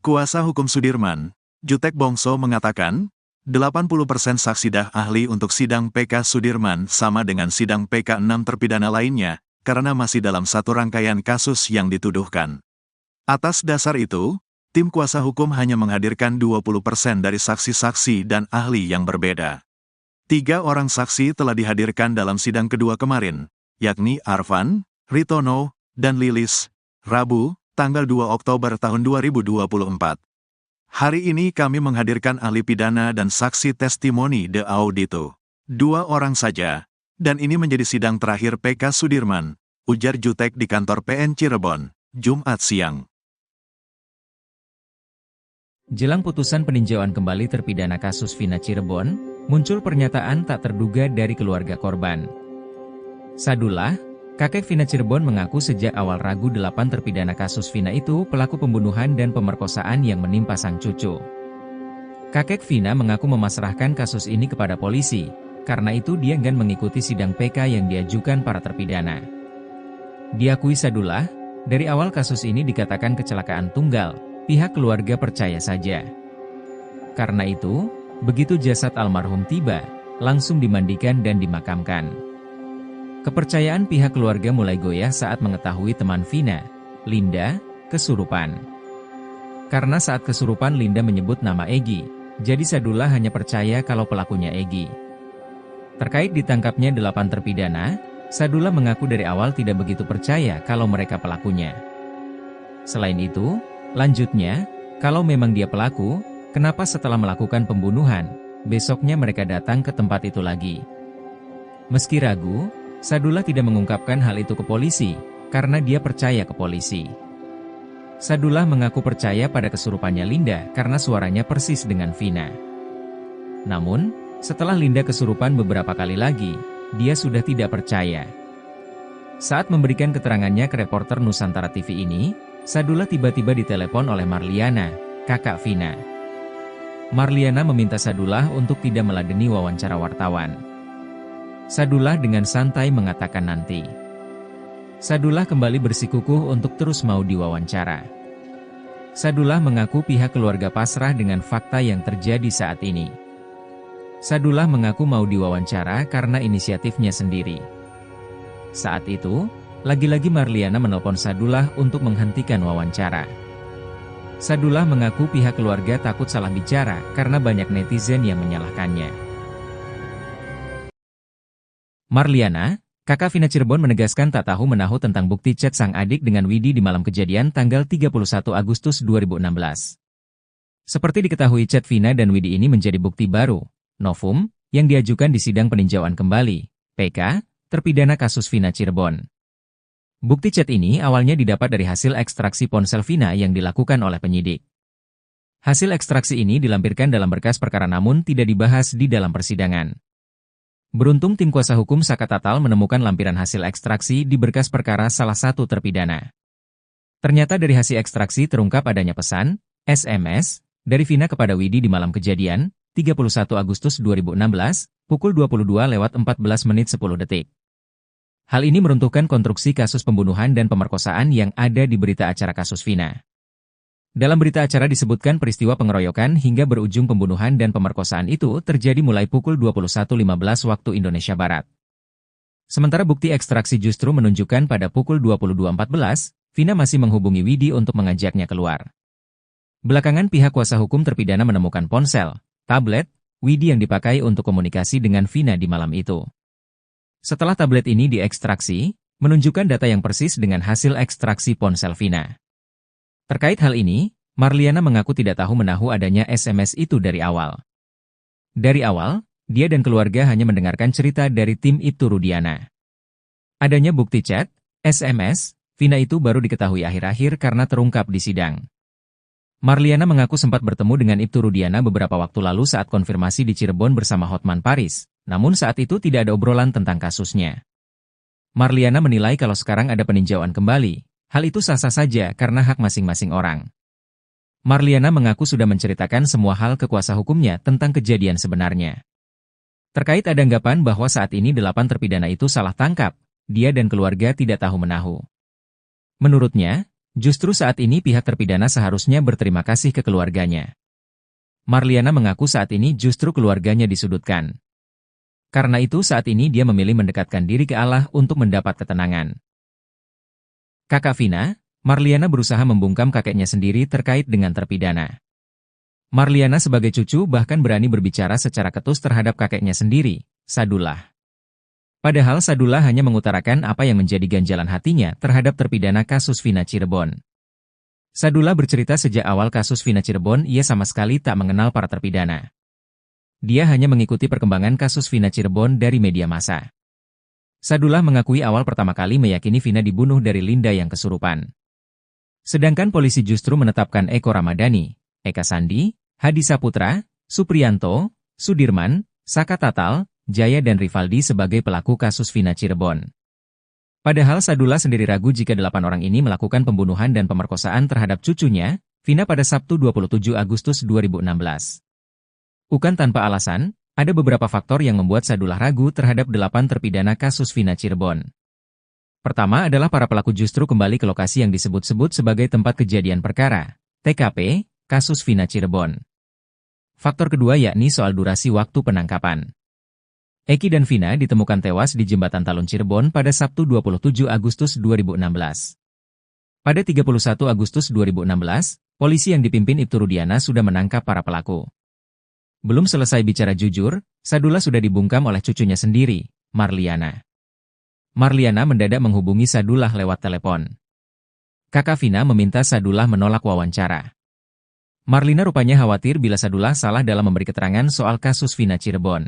Kuasa hukum Sudirman, Jutek Bongso mengatakan, 80% saksi ahli untuk sidang PK Sudirman sama dengan sidang PK 6 terpidana lainnya, karena masih dalam satu rangkaian kasus yang dituduhkan. Atas dasar itu, tim kuasa hukum hanya menghadirkan 20% dari saksi-saksi dan ahli yang berbeda. 3 orang saksi telah dihadirkan dalam sidang kedua kemarin, yakni Arfan, Ritono, dan Lilis, Rabu, tanggal 2 Oktober tahun 2024. Hari ini kami menghadirkan ahli pidana dan saksi testimoni de audito. 2 orang saja. Dan ini menjadi sidang terakhir PK Sudirman, ujar Jutek di kantor PN Cirebon, Jumat siang. Jelang putusan peninjauan kembali terpidana kasus Vina Cirebon, muncul pernyataan tak terduga dari keluarga korban. Sadullah, kakek Vina Cirebon mengaku sejak awal ragu 8 terpidana kasus Vina itu pelaku pembunuhan dan pemerkosaan yang menimpa sang cucu. Kakek Vina mengaku memasrahkan kasus ini kepada polisi. Karena itu dia enggan mengikuti sidang PK yang diajukan para terpidana. Diakui Sadullah, dari awal kasus ini dikatakan kecelakaan tunggal, pihak keluarga percaya saja. Karena itu, begitu jasad almarhum tiba, langsung dimandikan dan dimakamkan. Kepercayaan pihak keluarga mulai goyah saat mengetahui teman Vina, Linda, kesurupan. Karena saat kesurupan Linda menyebut nama Egi, jadi Sadullah hanya percaya kalau pelakunya Egi. Terkait ditangkapnya 8 terpidana, Sadullah mengaku dari awal tidak begitu percaya kalau mereka pelakunya. Selain itu, lanjutnya, kalau memang dia pelaku, kenapa setelah melakukan pembunuhan, besoknya mereka datang ke tempat itu lagi? Meski ragu, Sadullah tidak mengungkapkan hal itu ke polisi, karena dia percaya ke polisi. Sadullah mengaku percaya pada kesurupannya Linda karena suaranya persis dengan Vina. Namun, setelah Linda kesurupan beberapa kali lagi, dia sudah tidak percaya. Saat memberikan keterangannya ke reporter Nusantara TV ini, Sadullah tiba-tiba ditelepon oleh Marliana, kakak Vina. Marliana meminta Sadullah untuk tidak meladeni wawancara wartawan. Sadullah dengan santai mengatakan nanti. Sadullah kembali bersikukuh untuk terus mau diwawancara. Sadullah mengaku pihak keluarga pasrah dengan fakta yang terjadi saat ini. Sadullah mengaku mau diwawancara karena inisiatifnya sendiri. Saat itu, lagi-lagi Marliana menelpon Sadullah untuk menghentikan wawancara. Sadullah mengaku pihak keluarga takut salah bicara karena banyak netizen yang menyalahkannya. Marliana, kakak Vina Cirebon menegaskan tak tahu menahu tentang bukti chat sang adik dengan Widi di malam kejadian tanggal 31 Agustus 2016. Seperti diketahui chat Vina dan Widi ini menjadi bukti baru, novum, yang diajukan di sidang peninjauan kembali, PK, terpidana kasus Vina Cirebon. Bukti chat ini awalnya didapat dari hasil ekstraksi ponsel Vina yang dilakukan oleh penyidik. Hasil ekstraksi ini dilampirkan dalam berkas perkara namun tidak dibahas di dalam persidangan. Beruntung tim kuasa hukum Saka Tatal menemukan lampiran hasil ekstraksi di berkas perkara salah satu terpidana. Ternyata dari hasil ekstraksi terungkap adanya pesan, SMS, dari Vina kepada Widi di malam kejadian, 31 Agustus 2016, pukul 22:14:10. Hal ini meruntuhkan konstruksi kasus pembunuhan dan pemerkosaan yang ada di berita acara kasus Vina. Dalam berita acara disebutkan peristiwa pengeroyokan hingga berujung pembunuhan dan pemerkosaan itu terjadi mulai pukul 21:15 waktu Indonesia Barat. Sementara bukti ekstraksi justru menunjukkan pada pukul 22:14, Vina masih menghubungi Widi untuk mengajaknya keluar. Belakangan pihak kuasa hukum terpidana menemukan ponsel, tablet, Widi yang dipakai untuk komunikasi dengan Vina di malam itu. Setelah tablet ini diekstraksi, menunjukkan data yang persis dengan hasil ekstraksi ponsel Vina. Terkait hal ini, Marliana mengaku tidak tahu menahu adanya SMS itu dari awal. Dari awal, dia dan keluarga hanya mendengarkan cerita dari tim Ibtu Rudiana. Adanya bukti chat, SMS, Vina itu baru diketahui akhir-akhir karena terungkap di sidang. Marliana mengaku sempat bertemu dengan Ibtu Rudiana beberapa waktu lalu saat konfirmasi di Cirebon bersama Hotman Paris, namun saat itu tidak ada obrolan tentang kasusnya. Marliana menilai kalau sekarang ada peninjauan kembali, hal itu sah-sah saja karena hak masing-masing orang. Marliana mengaku sudah menceritakan semua hal ke kuasa hukumnya tentang kejadian sebenarnya. Terkait ada anggapan bahwa saat ini 8 terpidana itu salah tangkap, dia dan keluarga tidak tahu menahu. Menurutnya, justru saat ini pihak terpidana seharusnya berterima kasih ke keluarganya. Marliana mengaku saat ini justru keluarganya disudutkan. Karena itu saat ini dia memilih mendekatkan diri ke Allah untuk mendapat ketenangan. Kakak Vina, Marliana berusaha membungkam kakeknya sendiri terkait dengan terpidana. Marliana sebagai cucu bahkan berani berbicara secara ketus terhadap kakeknya sendiri, Sadullah. Padahal Sadullah hanya mengutarakan apa yang menjadi ganjalan hatinya terhadap terpidana kasus Vina Cirebon. Sadullah bercerita sejak awal kasus Vina Cirebon ia sama sekali tak mengenal para terpidana. Dia hanya mengikuti perkembangan kasus Vina Cirebon dari media massa. Sadullah mengakui awal pertama kali meyakini Vina dibunuh dari Linda yang kesurupan. Sedangkan polisi justru menetapkan Eko Ramadhani, Eka Sandi, Hadi Saputra, Supriyanto, Sudirman, Saka Tatal, Jaya dan Rivaldi sebagai pelaku kasus Vina Cirebon. Padahal Sadullah sendiri ragu jika 8 orang ini melakukan pembunuhan dan pemerkosaan terhadap cucunya, Vina pada Sabtu 27 Agustus 2016. Bukan tanpa alasan, ada beberapa faktor yang membuat Sadullah ragu terhadap 8 terpidana kasus Vina Cirebon. Pertama adalah para pelaku justru kembali ke lokasi yang disebut-sebut sebagai tempat kejadian perkara, TKP, kasus Vina Cirebon. Faktor kedua yakni soal durasi waktu penangkapan. Eki dan Vina ditemukan tewas di Jembatan Talun Cirebon pada Sabtu 27 Agustus 2016. Pada 31 Agustus 2016, polisi yang dipimpin Ibtu Rudiana sudah menangkap para pelaku. Belum selesai bicara jujur, Sadullah sudah dibungkam oleh cucunya sendiri, Marliana. Marliana mendadak menghubungi Sadullah lewat telepon. Kakak Vina meminta Sadullah menolak wawancara. Marlina rupanya khawatir bila Sadullah salah dalam memberi keterangan soal kasus Vina Cirebon.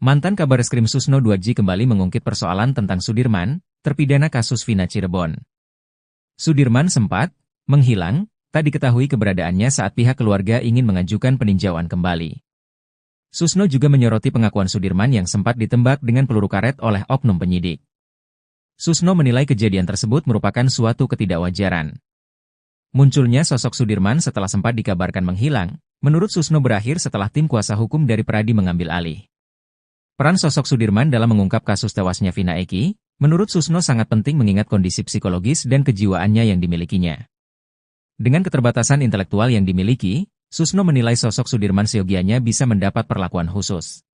Mantan Kabareskrim Susno 2J kembali mengungkit persoalan tentang Sudirman, terpidana kasus Vina Cirebon. Sudirman sempat menghilang, tak diketahui keberadaannya saat pihak keluarga ingin mengajukan peninjauan kembali. Susno juga menyoroti pengakuan Sudirman yang sempat ditembak dengan peluru karet oleh oknum penyidik. Susno menilai kejadian tersebut merupakan suatu ketidakwajaran. Munculnya sosok Sudirman setelah sempat dikabarkan menghilang, menurut Susno berakhir setelah tim kuasa hukum dari Peradi mengambil alih. Peran sosok Sudirman dalam mengungkap kasus tewasnya Vina Eki, menurut Susno sangat penting mengingat kondisi psikologis dan kejiwaannya yang dimilikinya. Dengan keterbatasan intelektual yang dimiliki, Susno menilai sosok Sudirman seyogianya bisa mendapat perlakuan khusus.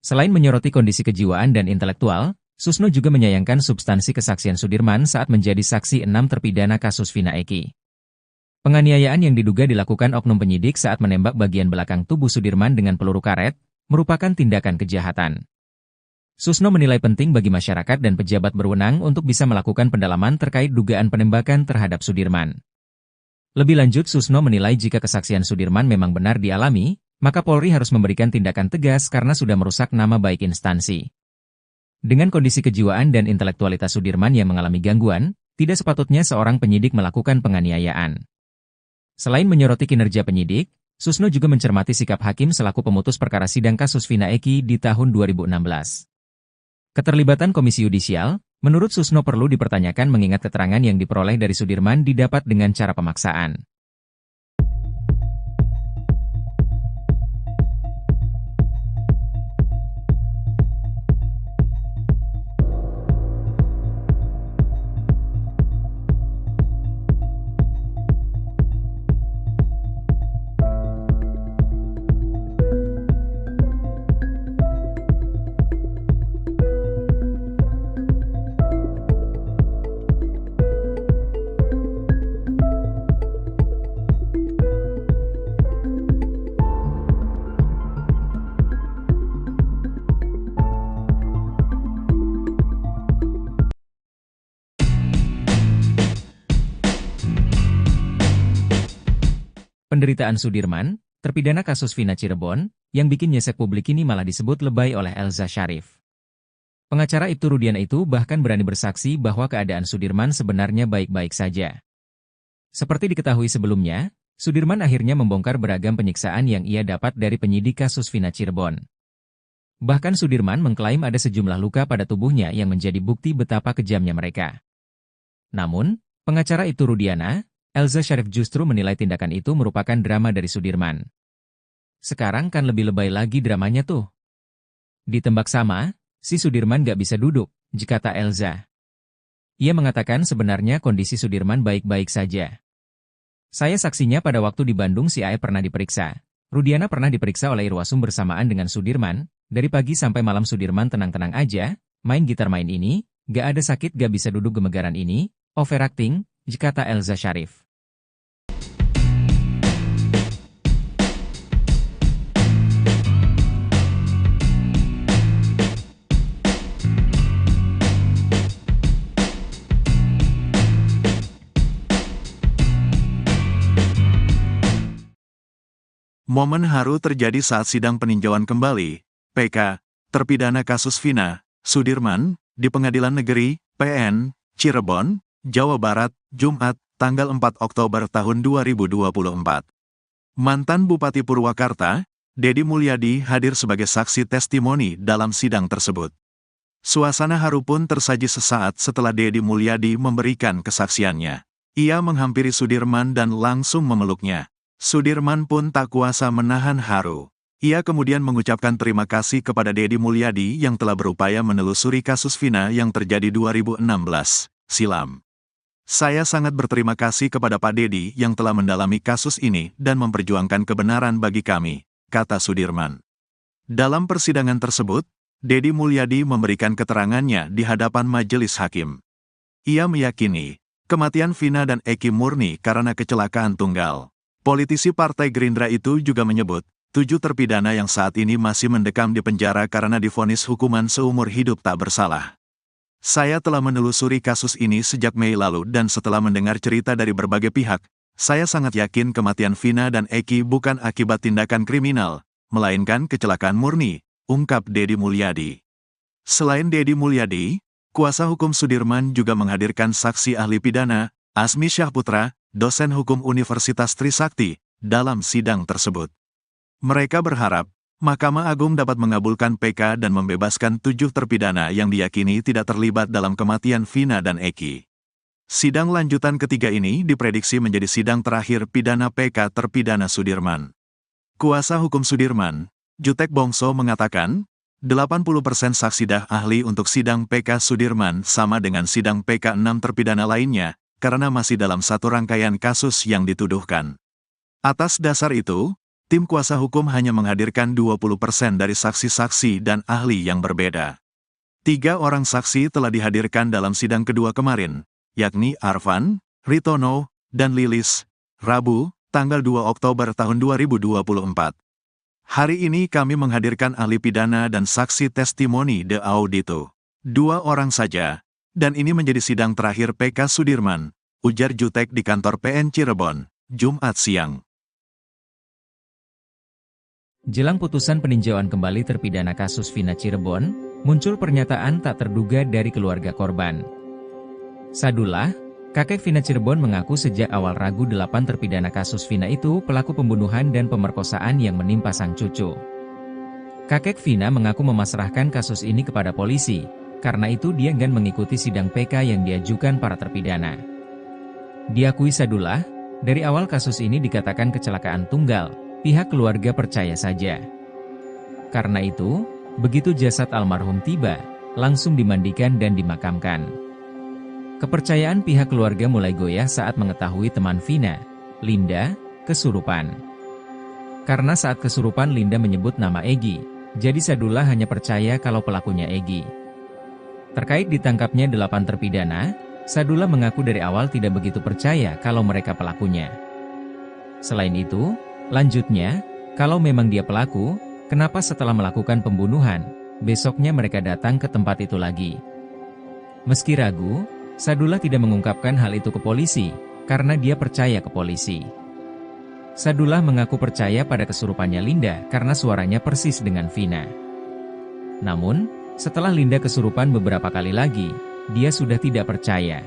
Selain menyoroti kondisi kejiwaan dan intelektual, Susno juga menyayangkan substansi kesaksian Sudirman saat menjadi saksi 6 terpidana kasus Vina Eki. Penganiayaan yang diduga dilakukan oknum penyidik saat menembak bagian belakang tubuh Sudirman dengan peluru karet, merupakan tindakan kejahatan. Susno menilai penting bagi masyarakat dan pejabat berwenang untuk bisa melakukan pendalaman terkait dugaan penembakan terhadap Sudirman. Lebih lanjut, Susno menilai jika kesaksian Sudirman memang benar dialami, maka Polri harus memberikan tindakan tegas karena sudah merusak nama baik instansi. Dengan kondisi kejiwaan dan intelektualitas Sudirman yang mengalami gangguan, tidak sepatutnya seorang penyidik melakukan penganiayaan. Selain menyoroti kinerja penyidik, Susno juga mencermati sikap hakim selaku pemutus perkara sidang kasus Vina Eki di tahun 2016. Keterlibatan Komisi Yudisial, menurut Susno perlu dipertanyakan mengingat keterangan yang diperoleh dari Sudirman didapat dengan cara pemaksaan. Penderitaan Sudirman, terpidana kasus Vina Cirebon, yang bikin nyesek publik ini malah disebut lebay oleh Elza Sharif. Pengacara Ibtu Rudiana itu bahkan berani bersaksi bahwa keadaan Sudirman sebenarnya baik-baik saja. Seperti diketahui sebelumnya, Sudirman akhirnya membongkar beragam penyiksaan yang ia dapat dari penyidik kasus Vina Cirebon. Bahkan Sudirman mengklaim ada sejumlah luka pada tubuhnya yang menjadi bukti betapa kejamnya mereka. Namun, pengacara Ibtu Rudiana, Elza Sharif justru menilai tindakan itu merupakan drama dari Sudirman. Sekarang kan lebih lebay lagi dramanya tuh. Ditembak sama, si Sudirman gak bisa duduk, kata Elza. Ia mengatakan sebenarnya kondisi Sudirman baik-baik saja. Saya saksinya pada waktu di Bandung si AE pernah diperiksa. Rudiana pernah diperiksa oleh Irwasum bersamaan dengan Sudirman, dari pagi sampai malam Sudirman tenang-tenang aja, main gitar main ini, gak ada sakit gak bisa duduk gemegaran ini, overacting, kata Elza Sharif. Momen haru terjadi saat sidang peninjauan kembali, PK, terpidana kasus Vina, Sudirman, di Pengadilan Negeri, PN, Cirebon, Jawa Barat, Jumat, tanggal 4 Oktober tahun 2024. Mantan Bupati Purwakarta, Dedi Mulyadi hadir sebagai saksi testimoni dalam sidang tersebut. Suasana haru pun tersaji sesaat setelah Dedi Mulyadi memberikan kesaksiannya. Ia menghampiri Sudirman dan langsung memeluknya. Sudirman pun tak kuasa menahan haru. Ia kemudian mengucapkan terima kasih kepada Dedi Mulyadi yang telah berupaya menelusuri kasus Vina yang terjadi 2016 silam. Saya sangat berterima kasih kepada Pak Dedi yang telah mendalami kasus ini dan memperjuangkan kebenaran bagi kami, kata Sudirman. Dalam persidangan tersebut, Dedi Mulyadi memberikan keterangannya di hadapan majelis hakim. Ia meyakini, kematian Vina dan Eki murni karena kecelakaan tunggal. Politisi Partai Gerindra itu juga menyebut, 7 terpidana yang saat ini masih mendekam di penjara karena divonis hukuman seumur hidup tak bersalah. Saya telah menelusuri kasus ini sejak Mei lalu dan setelah mendengar cerita dari berbagai pihak, saya sangat yakin kematian Vina dan Eki bukan akibat tindakan kriminal, melainkan kecelakaan murni, ungkap Dedi Mulyadi. Selain Dedi Mulyadi, kuasa hukum Sudirman juga menghadirkan saksi ahli pidana, Asmi Syahputra, dosen hukum Universitas Trisakti, dalam sidang tersebut. Mereka berharap, Mahkamah Agung dapat mengabulkan PK dan membebaskan 7 terpidana yang diyakini tidak terlibat dalam kematian Vina dan Eki. Sidang lanjutan ketiga ini diprediksi menjadi sidang terakhir pidana PK terpidana Sudirman. Kuasa hukum Sudirman, Jutek Bongso mengatakan, 80% saksi ahli untuk sidang PK Sudirman sama dengan sidang PK 6 terpidana lainnya, karena masih dalam satu rangkaian kasus yang dituduhkan. Atas dasar itu, tim kuasa hukum hanya menghadirkan 20% dari saksi-saksi dan ahli yang berbeda. 3 orang saksi telah dihadirkan dalam sidang kedua kemarin, yakni Arfan, Ritono, dan Lilis, Rabu, tanggal 2 Oktober tahun 2024. Hari ini kami menghadirkan ahli pidana dan saksi testimoni de audito. 2 orang saja, dan ini menjadi sidang terakhir PK Sudirman, ujar Jutek di kantor PN Cirebon, Jumat siang. Jelang putusan peninjauan kembali terpidana kasus Vina Cirebon, muncul pernyataan tak terduga dari keluarga korban. Sadullah, kakek Vina Cirebon mengaku sejak awal ragu 8 terpidana kasus Vina itu pelaku pembunuhan dan pemerkosaan yang menimpa sang cucu. Kakek Vina mengaku memasrahkan kasus ini kepada polisi, karena itu dia enggan mengikuti sidang PK yang diajukan para terpidana. Diakui Sadullah, dari awal kasus ini dikatakan kecelakaan tunggal, pihak keluarga percaya saja. Karena itu, begitu jasad almarhum tiba, langsung dimandikan dan dimakamkan. Kepercayaan pihak keluarga mulai goyah saat mengetahui teman Vina, Linda, kesurupan. Karena saat kesurupan Linda menyebut nama Egi, jadi Sadullah hanya percaya kalau pelakunya Egi. Terkait ditangkapnya 8 terpidana, Sadullah mengaku dari awal tidak begitu percaya kalau mereka pelakunya. Selain itu, lanjutnya, kalau memang dia pelaku, kenapa setelah melakukan pembunuhan, besoknya mereka datang ke tempat itu lagi? Meski ragu, Sadullah tidak mengungkapkan hal itu ke polisi, karena dia percaya ke polisi. Sadullah mengaku percaya pada kesurupannya Linda karena suaranya persis dengan Vina. Namun, setelah Linda kesurupan beberapa kali lagi, dia sudah tidak percaya.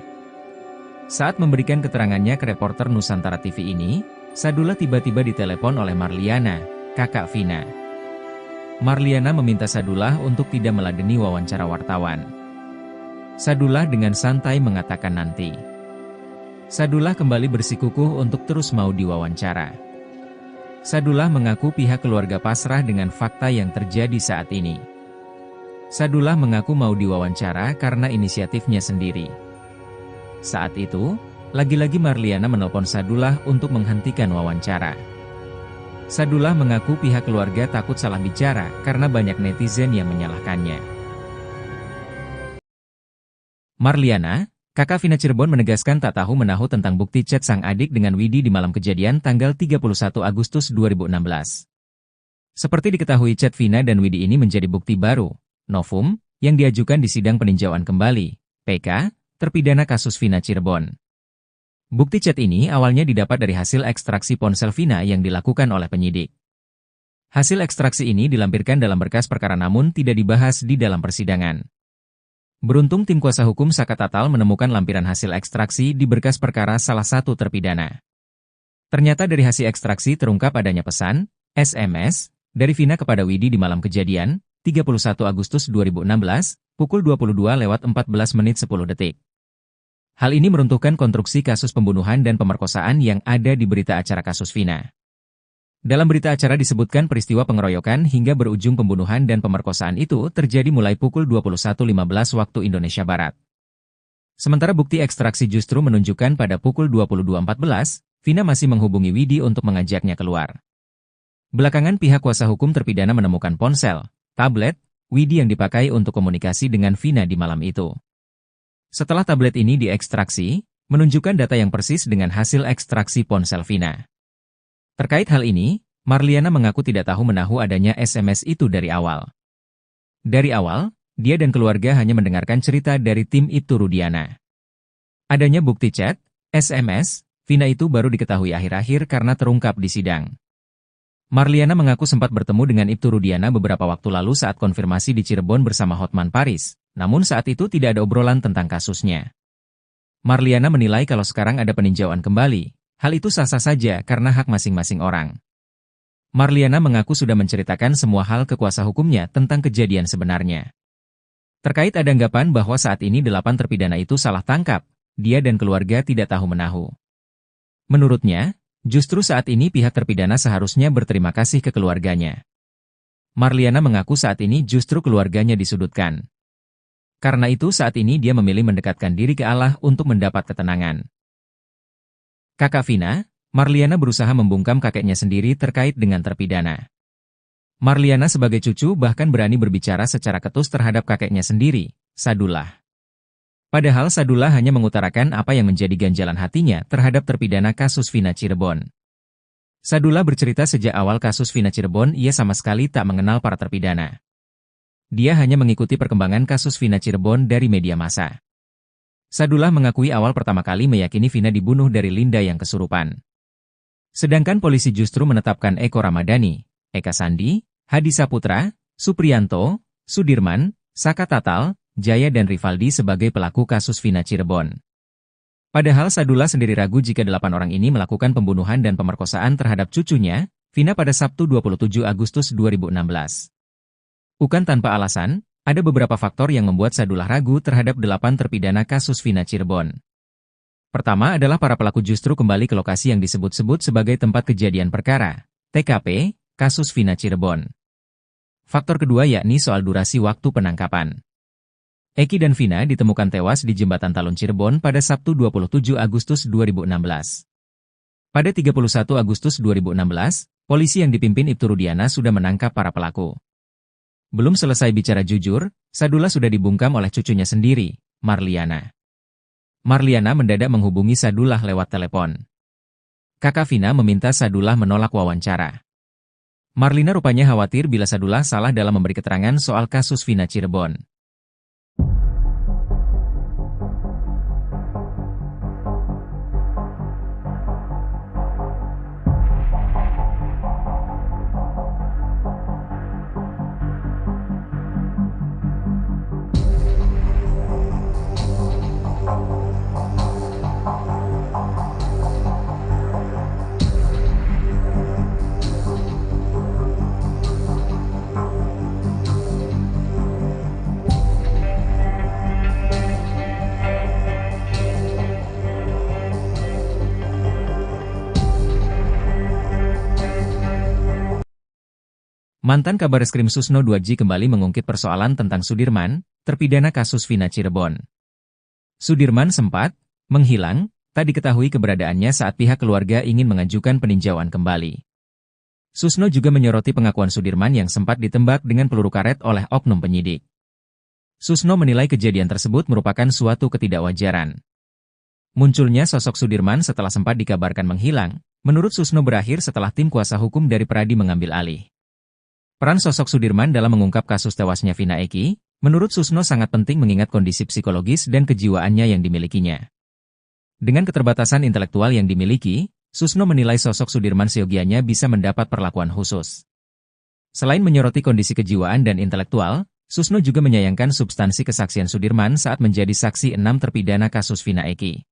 Saat memberikan keterangannya ke reporter Nusantara TV ini, Sadullah tiba-tiba ditelepon oleh Marliana, kakak Vina. Marliana meminta Sadullah untuk tidak meladeni wawancara wartawan. Sadullah dengan santai mengatakan nanti. Sadullah kembali bersikukuh untuk terus mau diwawancara. Sadullah mengaku pihak keluarga pasrah dengan fakta yang terjadi saat ini. Sadullah mengaku mau diwawancara karena inisiatifnya sendiri. Saat itu, lagi-lagi Marliana menelpon Sadullah untuk menghentikan wawancara. Sadullah mengaku pihak keluarga takut salah bicara karena banyak netizen yang menyalahkannya. Marliana, kakak Vina Cirebon menegaskan tak tahu menahu tentang bukti chat sang adik dengan Widi di malam kejadian tanggal 31 Agustus 2016. Seperti diketahui chat Vina dan Widi ini menjadi bukti baru, novum, yang diajukan di sidang peninjauan kembali, PK, terpidana kasus Vina Cirebon. Bukti chat ini awalnya didapat dari hasil ekstraksi ponsel Vina yang dilakukan oleh penyidik. Hasil ekstraksi ini dilampirkan dalam berkas perkara namun tidak dibahas di dalam persidangan. Beruntung tim kuasa hukum Saka Tatal menemukan lampiran hasil ekstraksi di berkas perkara salah satu terpidana. Ternyata dari hasil ekstraksi terungkap adanya pesan, SMS, dari Vina kepada Widi di malam kejadian, 31 Agustus 2016, pukul 22:14:10. Hal ini meruntuhkan konstruksi kasus pembunuhan dan pemerkosaan yang ada di berita acara kasus Vina. Dalam berita acara disebutkan peristiwa pengeroyokan hingga berujung pembunuhan dan pemerkosaan itu terjadi mulai pukul 21:15 waktu Indonesia Barat. Sementara bukti ekstraksi justru menunjukkan pada pukul 22:14, Vina masih menghubungi Widi untuk mengajaknya keluar. Belakangan pihak kuasa hukum terpidana menemukan ponsel, tablet, Widi yang dipakai untuk komunikasi dengan Vina di malam itu. Setelah tablet ini diekstraksi, menunjukkan data yang persis dengan hasil ekstraksi ponsel Vina. Terkait hal ini, Marliana mengaku tidak tahu menahu adanya SMS itu dari awal. Dari awal, dia dan keluarga hanya mendengarkan cerita dari tim Ibtu Rudiana. Adanya bukti chat, SMS, Vina itu baru diketahui akhir-akhir karena terungkap di sidang. Marliana mengaku sempat bertemu dengan Ibtu Rudiana beberapa waktu lalu saat konfirmasi di Cirebon bersama Hotman Paris, namun saat itu tidak ada obrolan tentang kasusnya. Marliana menilai kalau sekarang ada peninjauan kembali, hal itu sah-sah saja karena hak masing-masing orang. Marliana mengaku sudah menceritakan semua hal ke kuasa hukumnya tentang kejadian sebenarnya. Terkait ada anggapan bahwa saat ini 8 terpidana itu salah tangkap, dia dan keluarga tidak tahu-menahu. Menurutnya, justru saat ini pihak terpidana seharusnya berterima kasih ke keluarganya. Marliana mengaku saat ini justru keluarganya disudutkan. Karena itu saat ini dia memilih mendekatkan diri ke Allah untuk mendapat ketenangan. Kakak Vina, Marliana berusaha membungkam kakeknya sendiri terkait dengan terpidana. Marliana sebagai cucu bahkan berani berbicara secara ketus terhadap kakeknya sendiri, Sadullah. Padahal Sadullah hanya mengutarakan apa yang menjadi ganjalan hatinya terhadap terpidana kasus Vina Cirebon. Sadullah bercerita sejak awal kasus Vina Cirebon ia sama sekali tak mengenal para terpidana. Dia hanya mengikuti perkembangan kasus Vina Cirebon dari media massa. Sadullah mengakui awal pertama kali meyakini Vina dibunuh dari Linda yang kesurupan. Sedangkan polisi justru menetapkan Eko Ramadhani, Eka Sandi, Hadi Saputra, Supriyanto, Sudirman, Saka Tatal, Jaya dan Rivaldi sebagai pelaku kasus Vina Cirebon. Padahal Sadullah sendiri ragu jika 8 orang ini melakukan pembunuhan dan pemerkosaan terhadap cucunya, Vina pada Sabtu 27 Agustus 2016. Bukan tanpa alasan, ada beberapa faktor yang membuat Sadullah ragu terhadap 8 terpidana kasus Vina Cirebon. Pertama adalah para pelaku justru kembali ke lokasi yang disebut-sebut sebagai tempat kejadian perkara, TKP, kasus Vina Cirebon. Faktor kedua yakni soal durasi waktu penangkapan. Eki dan Vina ditemukan tewas di Jembatan Talun Cirebon pada Sabtu 27 Agustus 2016. Pada 31 Agustus 2016, polisi yang dipimpin Ibtu Rudiana sudah menangkap para pelaku. Belum selesai bicara jujur, Sadullah sudah dibungkam oleh cucunya sendiri, Marliana. Marliana mendadak menghubungi Sadullah lewat telepon. Kakak Vina meminta Sadullah menolak wawancara. Marlina rupanya khawatir bila Sadullah salah dalam memberi keterangan soal kasus Vina Cirebon. Mantan Kabareskrim Susno 2J kembali mengungkit persoalan tentang Sudirman, terpidana kasus Vina Cirebon. Sudirman sempat menghilang, tak diketahui keberadaannya saat pihak keluarga ingin mengajukan peninjauan kembali. Susno juga menyoroti pengakuan Sudirman yang sempat ditembak dengan peluru karet oleh oknum penyidik. Susno menilai kejadian tersebut merupakan suatu ketidakwajaran. Munculnya sosok Sudirman setelah sempat dikabarkan menghilang, menurut Susno berakhir setelah tim kuasa hukum dari Pradi mengambil alih. Peran sosok Sudirman dalam mengungkap kasus tewasnya Vina Eki, menurut Susno sangat penting mengingat kondisi psikologis dan kejiwaannya yang dimilikinya. Dengan keterbatasan intelektual yang dimiliki, Susno menilai sosok Sudirman seyogianya bisa mendapat perlakuan khusus. Selain menyoroti kondisi kejiwaan dan intelektual, Susno juga menyayangkan substansi kesaksian Sudirman saat menjadi saksi 6 terpidana kasus Vina Eki.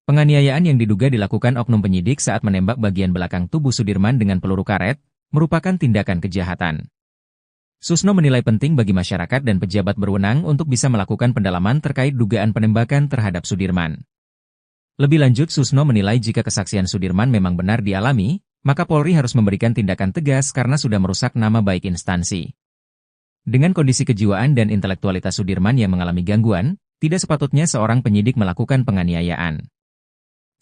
Penganiayaan yang diduga dilakukan oknum penyidik saat menembak bagian belakang tubuh Sudirman dengan peluru karet, merupakan tindakan kejahatan. Susno menilai penting bagi masyarakat dan pejabat berwenang untuk bisa melakukan pendalaman terkait dugaan penembakan terhadap Sudirman. Lebih lanjut, Susno menilai jika kesaksian Sudirman memang benar dialami, maka Polri harus memberikan tindakan tegas karena sudah merusak nama baik instansi. Dengan kondisi kejiwaan dan intelektualitas Sudirman yang mengalami gangguan, tidak sepatutnya seorang penyidik melakukan penganiayaan.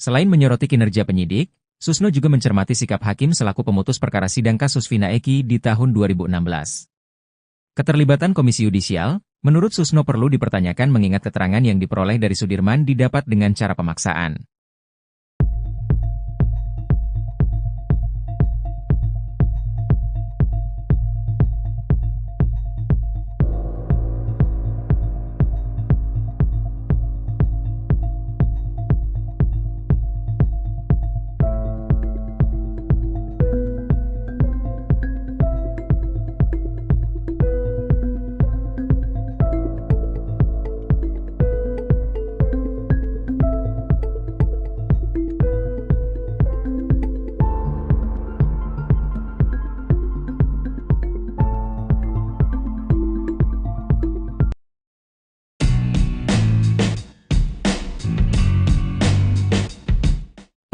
Selain menyoroti kinerja penyidik, Susno juga mencermati sikap hakim selaku pemutus perkara sidang kasus Vina Eki di tahun 2016. Keterlibatan Komisi Yudisial, menurut Susno perlu dipertanyakan mengingat keterangan yang diperoleh dari Sudirman didapat dengan cara pemaksaan.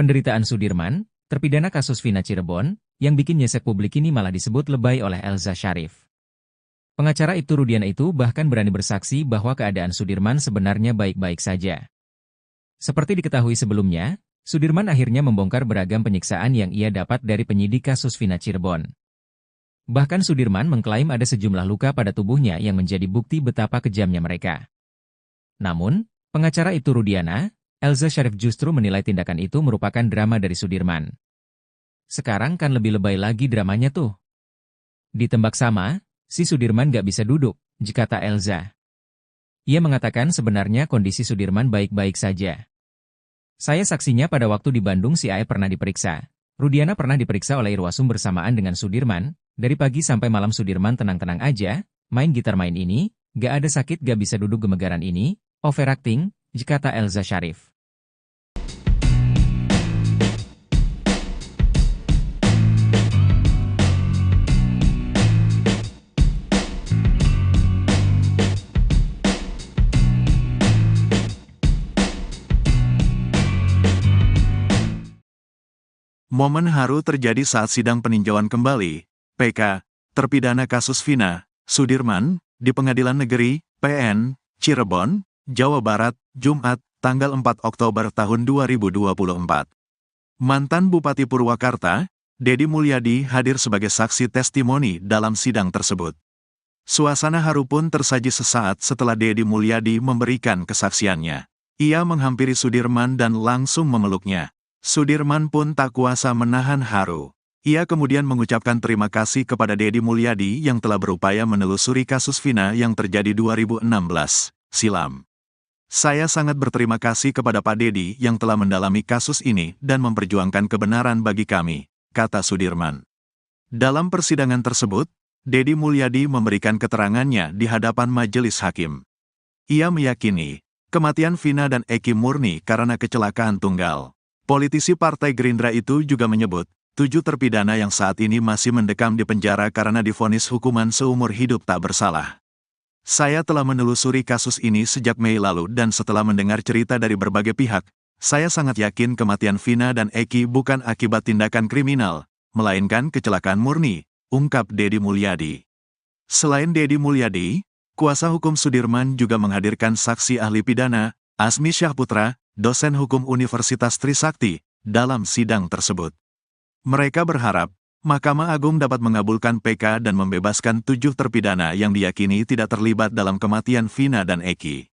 penderitaan Sudirman, terpidana kasus Vina Cirebon, yang bikin nyesek publik ini malah disebut lebay oleh Elza Syarif. Pengacara Ibtu Rudiana itu bahkan berani bersaksi bahwa keadaan Sudirman sebenarnya baik-baik saja. Seperti diketahui sebelumnya, Sudirman akhirnya membongkar beragam penyiksaan yang ia dapat dari penyidik kasus Vina Cirebon. Bahkan Sudirman mengklaim ada sejumlah luka pada tubuhnya yang menjadi bukti betapa kejamnya mereka. Namun, pengacara Ibtu Rudiana, Elza Syarif justru menilai tindakan itu merupakan drama dari Sudirman. Sekarang kan lebih lebay lagi dramanya tuh. Ditembak sama, si Sudirman gak bisa duduk, kata Elza. Ia mengatakan sebenarnya kondisi Sudirman baik-baik saja. Saya saksinya pada waktu di Bandung si Ae pernah diperiksa. Rudiana pernah diperiksa oleh Irwasum bersamaan dengan Sudirman. Dari pagi sampai malam Sudirman tenang-tenang aja, main gitar main ini, gak ada sakit gak bisa duduk gemegaran ini, overacting, kata Elza Syarif. Momen haru terjadi saat sidang peninjauan kembali, PK, terpidana kasus Vina, Sudirman, di Pengadilan Negeri, PN, Cirebon, Jawa Barat, Jumat, tanggal 4 Oktober tahun 2024. Mantan Bupati Purwakarta, Dedi Mulyadi hadir sebagai saksi testimoni dalam sidang tersebut. Suasana haru pun tersaji sesaat setelah Dedi Mulyadi memberikan kesaksiannya. Ia menghampiri Sudirman dan langsung memeluknya. Sudirman pun tak kuasa menahan haru. Ia kemudian mengucapkan terima kasih kepada Dedi Mulyadi yang telah berupaya menelusuri kasus Vina yang terjadi 2016 silam. Saya sangat berterima kasih kepada Pak Dedi yang telah mendalami kasus ini dan memperjuangkan kebenaran bagi kami, kata Sudirman. Dalam persidangan tersebut, Dedi Mulyadi memberikan keterangannya di hadapan majelis hakim. Ia meyakini, kematian Vina dan Eki murni karena kecelakaan tunggal. Politisi Partai Gerindra itu juga menyebut, 7 terpidana yang saat ini masih mendekam di penjara karena divonis hukuman seumur hidup tak bersalah. Saya telah menelusuri kasus ini sejak Mei lalu dan setelah mendengar cerita dari berbagai pihak, saya sangat yakin kematian Vina dan Eki bukan akibat tindakan kriminal, melainkan kecelakaan murni, ungkap Dedi Mulyadi. Selain Dedi Mulyadi, kuasa hukum Sudirman juga menghadirkan saksi ahli pidana, Asmi Syahputra, dosen hukum Universitas Trisakti, dalam sidang tersebut. Mereka berharap, Mahkamah Agung dapat mengabulkan PK dan membebaskan 7 terpidana yang diyakini tidak terlibat dalam kematian Vina dan Eki.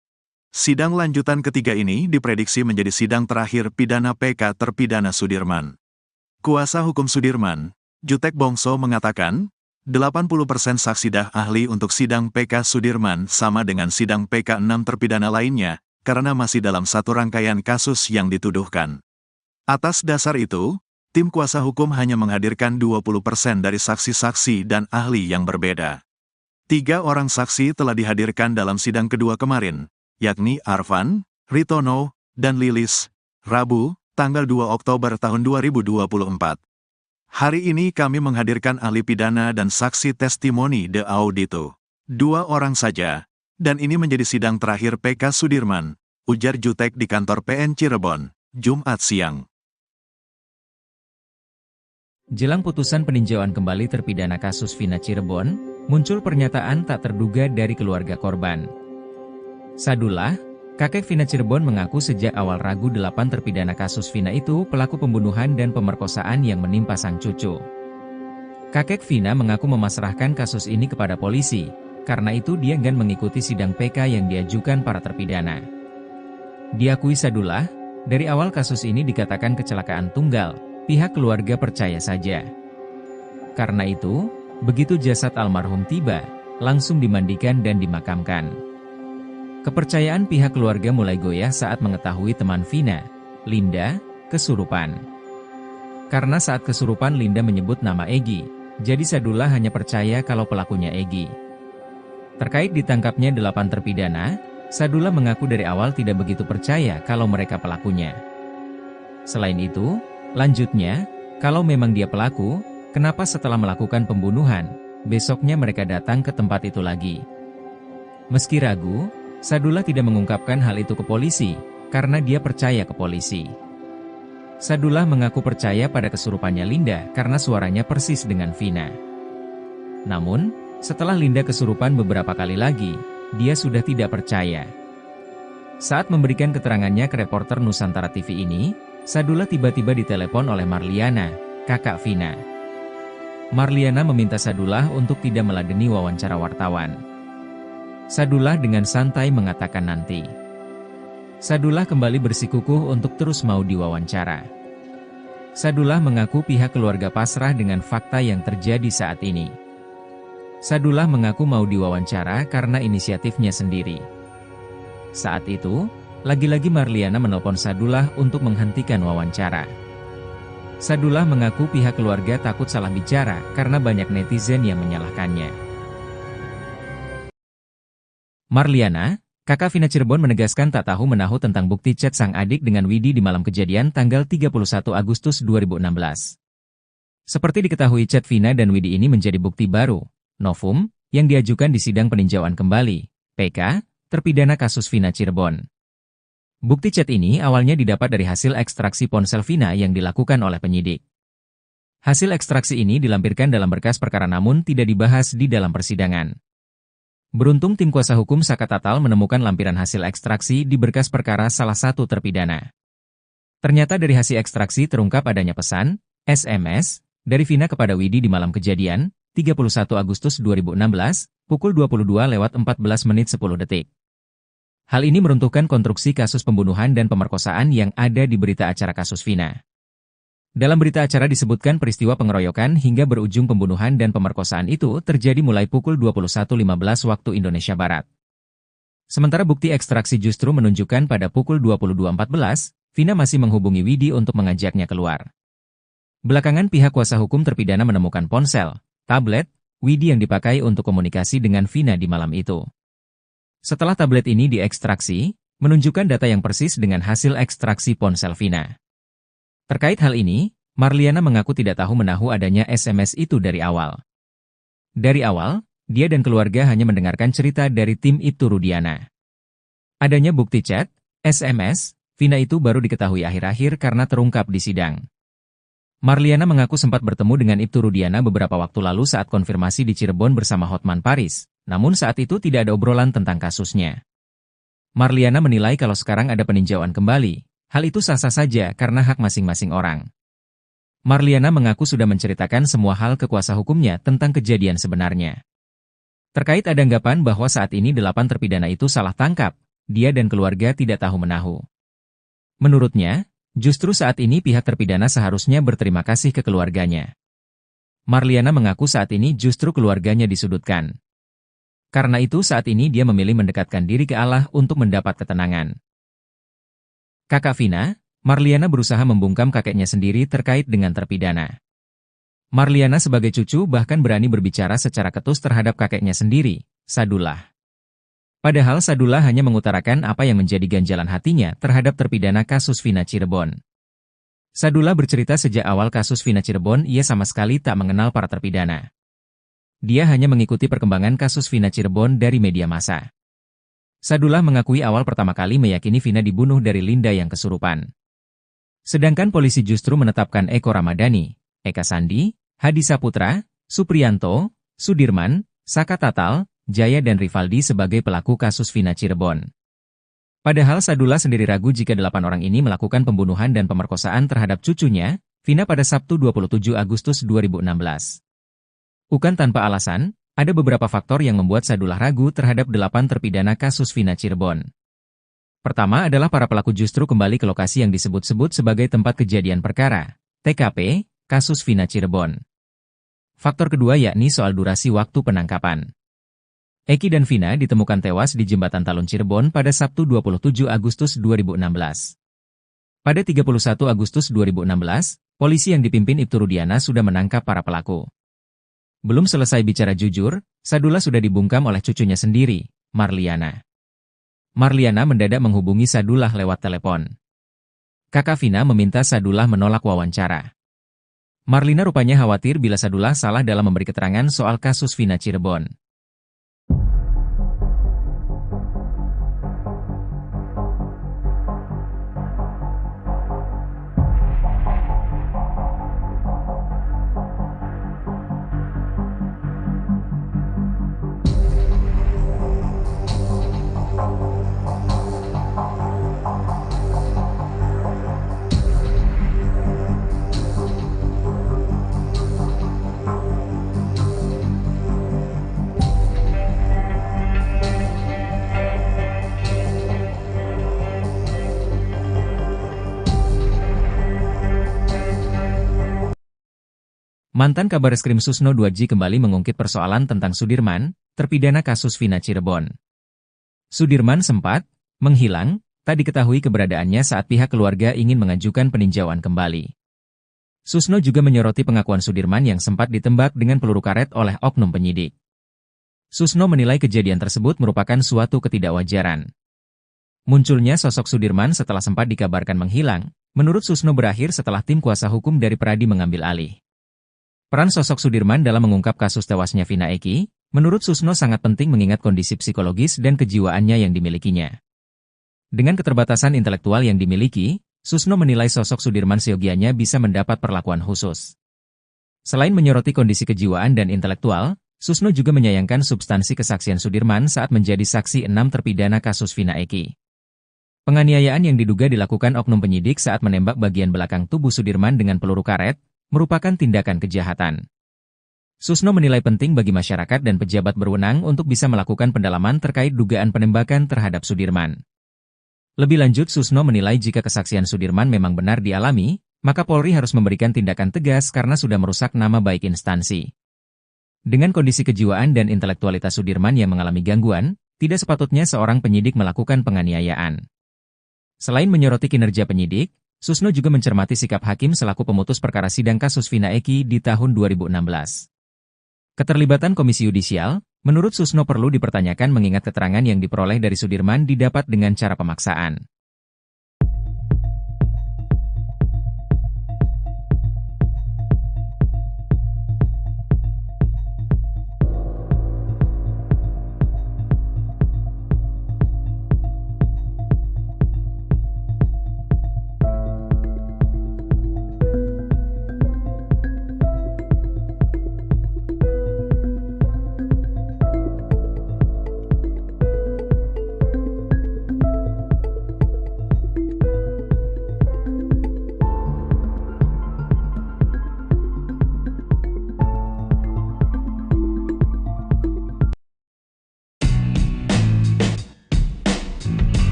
Sidang lanjutan ketiga ini diprediksi menjadi sidang terakhir pidana PK terpidana Sudirman. Kuasa hukum Sudirman, Jutek Bongso mengatakan, 80% saksi ahli untuk sidang PK Sudirman sama dengan sidang PK 6 terpidana lainnya, karena masih dalam satu rangkaian kasus yang dituduhkan. Atas dasar itu, tim kuasa hukum hanya menghadirkan 20% dari saksi-saksi dan ahli yang berbeda. 3 orang saksi telah dihadirkan dalam sidang kedua kemarin, yakni Arfan, Ritono, dan Lilis, Rabu, tanggal 2 Oktober tahun 2024. Hari ini kami menghadirkan ahli pidana dan saksi testimoni de audito. 2 orang saja, dan ini menjadi sidang terakhir PK Sudirman, ujar Jutek di kantor PN Cirebon, Jumat siang. Jelang putusan peninjauan kembali terpidana kasus Vina Cirebon, muncul pernyataan tak terduga dari keluarga korban. Sadullah, kakek Vina Cirebon mengaku sejak awal ragu 8 terpidana kasus Vina itu pelaku pembunuhan dan pemerkosaan yang menimpa sang cucu. Kakek Vina mengaku memasrahkan kasus ini kepada polisi, karena itu dia enggan mengikuti sidang PK yang diajukan para terpidana. Diakui Sadullah, dari awal kasus ini dikatakan kecelakaan tunggal, pihak keluarga percaya saja. Karena itu, begitu jasad almarhum tiba, langsung dimandikan dan dimakamkan. Kepercayaan pihak keluarga mulai goyah saat mengetahui teman Vina, Linda, kesurupan. Karena saat kesurupan Linda menyebut nama Egy, jadi Sadullah hanya percaya kalau pelakunya Egy. Terkait ditangkapnya 8 terpidana, Sadullah mengaku dari awal tidak begitu percaya kalau mereka pelakunya. Selain itu, lanjutnya, kalau memang dia pelaku, kenapa setelah melakukan pembunuhan, besoknya mereka datang ke tempat itu lagi? Meski ragu, Sadullah tidak mengungkapkan hal itu ke polisi, karena dia percaya ke polisi. Sadullah mengaku percaya pada kesurupannya Linda karena suaranya persis dengan Vina. Namun, setelah Linda kesurupan beberapa kali lagi, dia sudah tidak percaya. Saat memberikan keterangannya ke reporter Nusantara TV ini, Sadullah tiba-tiba ditelepon oleh Marliana, kakak Vina. Marliana meminta Sadullah untuk tidak meladeni wawancara wartawan. Sadullah dengan santai mengatakan nanti. Sadullah kembali bersikukuh untuk terus mau diwawancara. Sadullah mengaku pihak keluarga pasrah dengan fakta yang terjadi saat ini. Sadullah mengaku mau diwawancara karena inisiatifnya sendiri. Saat itu, lagi-lagi Marliana menelpon Sadullah untuk menghentikan wawancara. Sadullah mengaku pihak keluarga takut salah bicara karena banyak netizen yang menyalahkannya. Marliana, kakak Vina Cirebon menegaskan tak tahu menahu tentang bukti chat sang adik dengan Widi di malam kejadian tanggal 31 Agustus 2016. Seperti diketahui chat Vina dan Widi ini menjadi bukti baru, novum, yang diajukan di sidang peninjauan kembali, PK, terpidana kasus Vina Cirebon. Bukti chat ini awalnya didapat dari hasil ekstraksi ponsel Vina yang dilakukan oleh penyidik. Hasil ekstraksi ini dilampirkan dalam berkas perkara namun tidak dibahas di dalam persidangan. Beruntung tim kuasa hukum Saka Tatal menemukan lampiran hasil ekstraksi di berkas perkara salah satu terpidana. Ternyata dari hasil ekstraksi terungkap adanya pesan, SMS, dari Vina kepada Widi di malam kejadian, 31 Agustus 2016, pukul 22.14:10. Hal ini meruntuhkan konstruksi kasus pembunuhan dan pemerkosaan yang ada di berita acara kasus Vina. Dalam berita acara disebutkan peristiwa pengeroyokan hingga berujung pembunuhan dan pemerkosaan itu terjadi mulai pukul 21.15 waktu Indonesia Barat. Sementara bukti ekstraksi justru menunjukkan pada pukul 22.14, Vina masih menghubungi Widi untuk mengajaknya keluar. Belakangan pihak kuasa hukum terpidana menemukan ponsel, tablet, Widi yang dipakai untuk komunikasi dengan Vina di malam itu. Setelah tablet ini diekstraksi, menunjukkan data yang persis dengan hasil ekstraksi ponsel Vina. Terkait hal ini, Marliana mengaku tidak tahu menahu adanya SMS itu dari awal. Dari awal, dia dan keluarga hanya mendengarkan cerita dari tim Ibtu Rudiana. Adanya bukti chat, SMS, Vina itu baru diketahui akhir-akhir karena terungkap di sidang. Marliana mengaku sempat bertemu dengan Ibtu Rudiana beberapa waktu lalu saat konfirmasi di Cirebon bersama Hotman Paris, namun saat itu tidak ada obrolan tentang kasusnya. Marliana menilai kalau sekarang ada peninjauan kembali, hal itu sah-sah saja karena hak masing-masing orang. Marliana mengaku sudah menceritakan semua hal ke kuasa hukumnya tentang kejadian sebenarnya. Terkait ada anggapan bahwa saat ini 8 terpidana itu salah tangkap, dia dan keluarga tidak tahu menahu. Menurutnya, justru saat ini pihak terpidana seharusnya berterima kasih ke keluarganya. Marliana mengaku saat ini justru keluarganya disudutkan. Karena itu saat ini dia memilih mendekatkan diri ke Allah untuk mendapat ketenangan. Kakak Vina, Marliana berusaha membungkam kakeknya sendiri terkait dengan terpidana. Marliana sebagai cucu bahkan berani berbicara secara ketus terhadap kakeknya sendiri, Sadullah. Padahal Sadullah hanya mengutarakan apa yang menjadi ganjalan hatinya terhadap terpidana kasus Vina Cirebon. Sadullah bercerita sejak awal kasus Vina Cirebon ia sama sekali tak mengenal para terpidana. Dia hanya mengikuti perkembangan kasus Vina Cirebon dari media massa. Sadullah mengakui awal pertama kali meyakini Vina dibunuh dari Linda yang kesurupan. Sedangkan polisi justru menetapkan Eko Ramadhani, Eka Sandi, Hadi Saputra, Supriyanto, Sudirman, Saka Tatal, Jaya dan Rivaldi sebagai pelaku kasus Vina Cirebon. Padahal Sadullah sendiri ragu jika 8 orang ini melakukan pembunuhan dan pemerkosaan terhadap cucunya, Vina pada Sabtu 27 Agustus 2016. Bukan tanpa alasan, ada beberapa faktor yang membuat Sadullah ragu terhadap 8 terpidana kasus Vina Cirebon. Pertama adalah para pelaku justru kembali ke lokasi yang disebut-sebut sebagai tempat kejadian perkara, TKP, kasus Vina Cirebon. Faktor kedua yakni soal durasi waktu penangkapan. Eki dan Vina ditemukan tewas di Jembatan Talun Cirebon pada Sabtu 27 Agustus 2016. Pada 31 Agustus 2016, polisi yang dipimpin Ibtu Rudiana sudah menangkap para pelaku. Belum selesai bicara jujur, Sadullah sudah dibungkam oleh cucunya sendiri, Marliana. Marliana mendadak menghubungi Sadullah lewat telepon. Kakak Vina meminta Sadullah menolak wawancara. Marlina rupanya khawatir bila Sadullah salah dalam memberi keterangan soal kasus Vina Cirebon. Mantan Kabareskrim Susno 2J kembali mengungkit persoalan tentang Sudirman, terpidana kasus Vina Cirebon. Sudirman sempat menghilang, tak diketahui keberadaannya saat pihak keluarga ingin mengajukan peninjauan kembali. Susno juga menyoroti pengakuan Sudirman yang sempat ditembak dengan peluru karet oleh oknum penyidik. Susno menilai kejadian tersebut merupakan suatu ketidakwajaran. Munculnya sosok Sudirman setelah sempat dikabarkan menghilang, menurut Susno berakhir setelah tim kuasa hukum dari Peradi mengambil alih. Peran sosok Sudirman dalam mengungkap kasus tewasnya Vina Eki, menurut Susno sangat penting mengingat kondisi psikologis dan kejiwaannya yang dimilikinya. Dengan keterbatasan intelektual yang dimiliki, Susno menilai sosok Sudirman seyogianya bisa mendapat perlakuan khusus. Selain menyoroti kondisi kejiwaan dan intelektual, Susno juga menyayangkan substansi kesaksian Sudirman saat menjadi saksi 6 terpidana kasus Vina Eki. Penganiayaan yang diduga dilakukan oknum penyidik saat menembak bagian belakang tubuh Sudirman dengan peluru karet, merupakan tindakan kejahatan. Susno menilai penting bagi masyarakat dan pejabat berwenang untuk bisa melakukan pendalaman terkait dugaan penembakan terhadap Sudirman. Lebih lanjut, Susno menilai jika kesaksian Sudirman memang benar dialami, maka Polri harus memberikan tindakan tegas karena sudah merusak nama baik instansi. Dengan kondisi kejiwaan dan intelektualitas Sudirman yang mengalami gangguan, tidak sepatutnya seorang penyidik melakukan penganiayaan. Selain menyoroti kinerja penyidik, Susno juga mencermati sikap hakim selaku pemutus perkara sidang kasus Vina Eki di tahun 2016. Keterlibatan Komisi Yudisial, menurut Susno perlu dipertanyakan mengingat keterangan yang diperoleh dari Sudirman didapat dengan cara pemaksaan.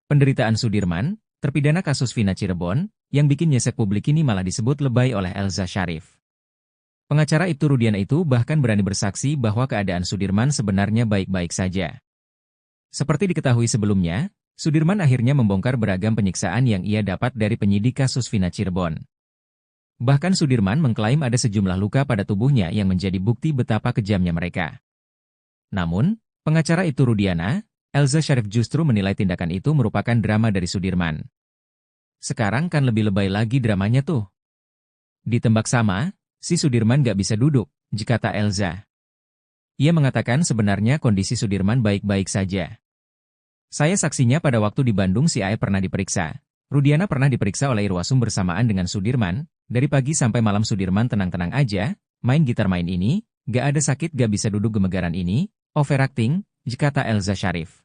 Penderitaan Sudirman, terpidana kasus Vina Cirebon, yang bikin nyesek publik ini malah disebut lebay oleh Elza Syarif. Pengacara Ibtu Rudiana itu bahkan berani bersaksi bahwa keadaan Sudirman sebenarnya baik-baik saja. Seperti diketahui sebelumnya, Sudirman akhirnya membongkar beragam penyiksaan yang ia dapat dari penyidik kasus Vina Cirebon. Bahkan Sudirman mengklaim ada sejumlah luka pada tubuhnya yang menjadi bukti betapa kejamnya mereka. Namun, pengacara Ibtu Rudiana, Elza Syarif justru menilai tindakan itu merupakan drama dari Sudirman. Sekarang kan lebih lebay lagi dramanya tuh. Ditembak sama, si Sudirman gak bisa duduk, kata Elza. Ia mengatakan sebenarnya kondisi Sudirman baik-baik saja. Saya saksinya pada waktu di Bandung si Ae pernah diperiksa. Rudiana pernah diperiksa oleh Irwasum bersamaan dengan Sudirman, dari pagi sampai malam Sudirman tenang-tenang aja, main gitar main ini, gak ada sakit gak bisa duduk gemegaran ini, overacting, kata Elza Syarif.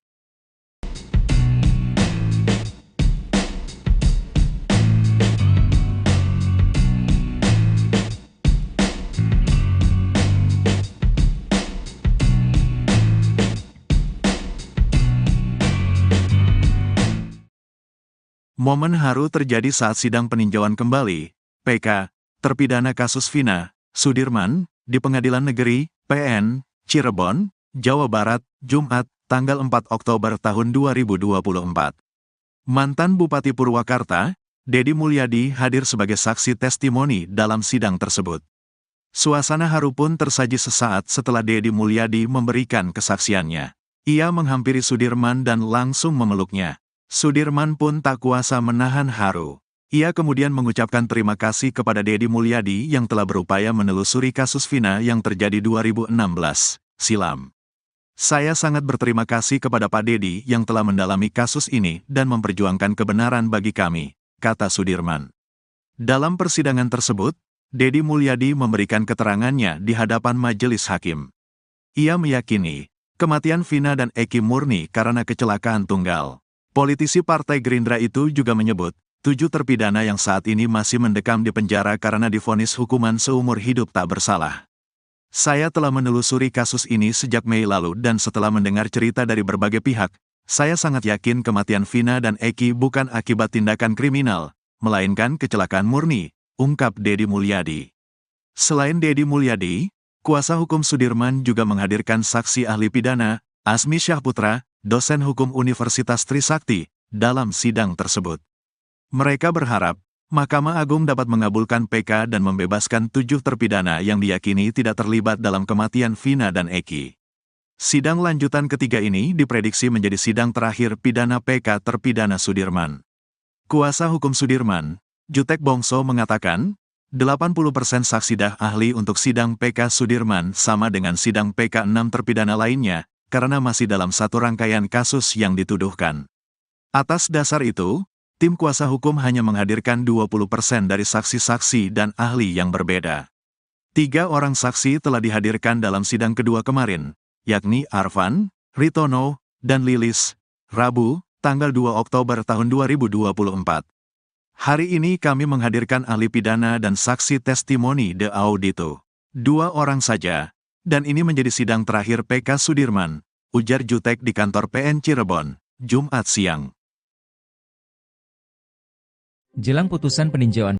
Momen haru terjadi saat sidang peninjauan kembali, PK, terpidana kasus Vina, Sudirman, di Pengadilan Negeri, PN, Cirebon, Jawa Barat, Jumat, tanggal 4 Oktober tahun 2024. Mantan Bupati Purwakarta, Dedi Mulyadi hadir sebagai saksi testimoni dalam sidang tersebut. Suasana haru pun tersaji sesaat setelah Dedi Mulyadi memberikan kesaksiannya. Ia menghampiri Sudirman dan langsung memeluknya. Sudirman pun tak kuasa menahan haru. Ia kemudian mengucapkan terima kasih kepada Dedi Mulyadi yang telah berupaya menelusuri kasus Vina yang terjadi 2016 silam. Saya sangat berterima kasih kepada Pak Dedi yang telah mendalami kasus ini dan memperjuangkan kebenaran bagi kami, kata Sudirman. Dalam persidangan tersebut, Dedi Mulyadi memberikan keterangannya di hadapan majelis hakim. Ia meyakini, kematian Vina dan Eki murni karena kecelakaan tunggal. Politisi Partai Gerindra itu juga menyebut, 7 terpidana yang saat ini masih mendekam di penjara karena divonis hukuman seumur hidup tak bersalah. Saya telah menelusuri kasus ini sejak Mei lalu dan setelah mendengar cerita dari berbagai pihak, saya sangat yakin kematian Vina dan Eki bukan akibat tindakan kriminal, melainkan kecelakaan murni, ungkap Dedi Mulyadi. Selain Dedi Mulyadi, kuasa hukum Sudirman juga menghadirkan saksi ahli pidana, Asmi Syahputra, dosen hukum Universitas Trisakti, dalam sidang tersebut. Mereka berharap, Mahkamah Agung dapat mengabulkan PK dan membebaskan 7 terpidana yang diyakini tidak terlibat dalam kematian Vina dan Eki. Sidang lanjutan ketiga ini diprediksi menjadi sidang terakhir pidana PK terpidana Sudirman. Kuasa hukum Sudirman, Jutek Bongso mengatakan, 80% saksi ahli untuk sidang PK Sudirman sama dengan sidang PK 6 terpidana lainnya, karena masih dalam satu rangkaian kasus yang dituduhkan. Atas dasar itu, tim kuasa hukum hanya menghadirkan 20% dari saksi-saksi dan ahli yang berbeda. 3 orang saksi telah dihadirkan dalam sidang kedua kemarin, yakni Arfan, Ritono, dan Lilis, Rabu, tanggal 2 Oktober tahun 2024. Hari ini kami menghadirkan ahli pidana dan saksi testimoni de audito. 2 orang saja, dan ini menjadi sidang terakhir PK Sudirman, ujar Jutek di kantor PN Cirebon, Jumat siang. Jelang putusan peninjauan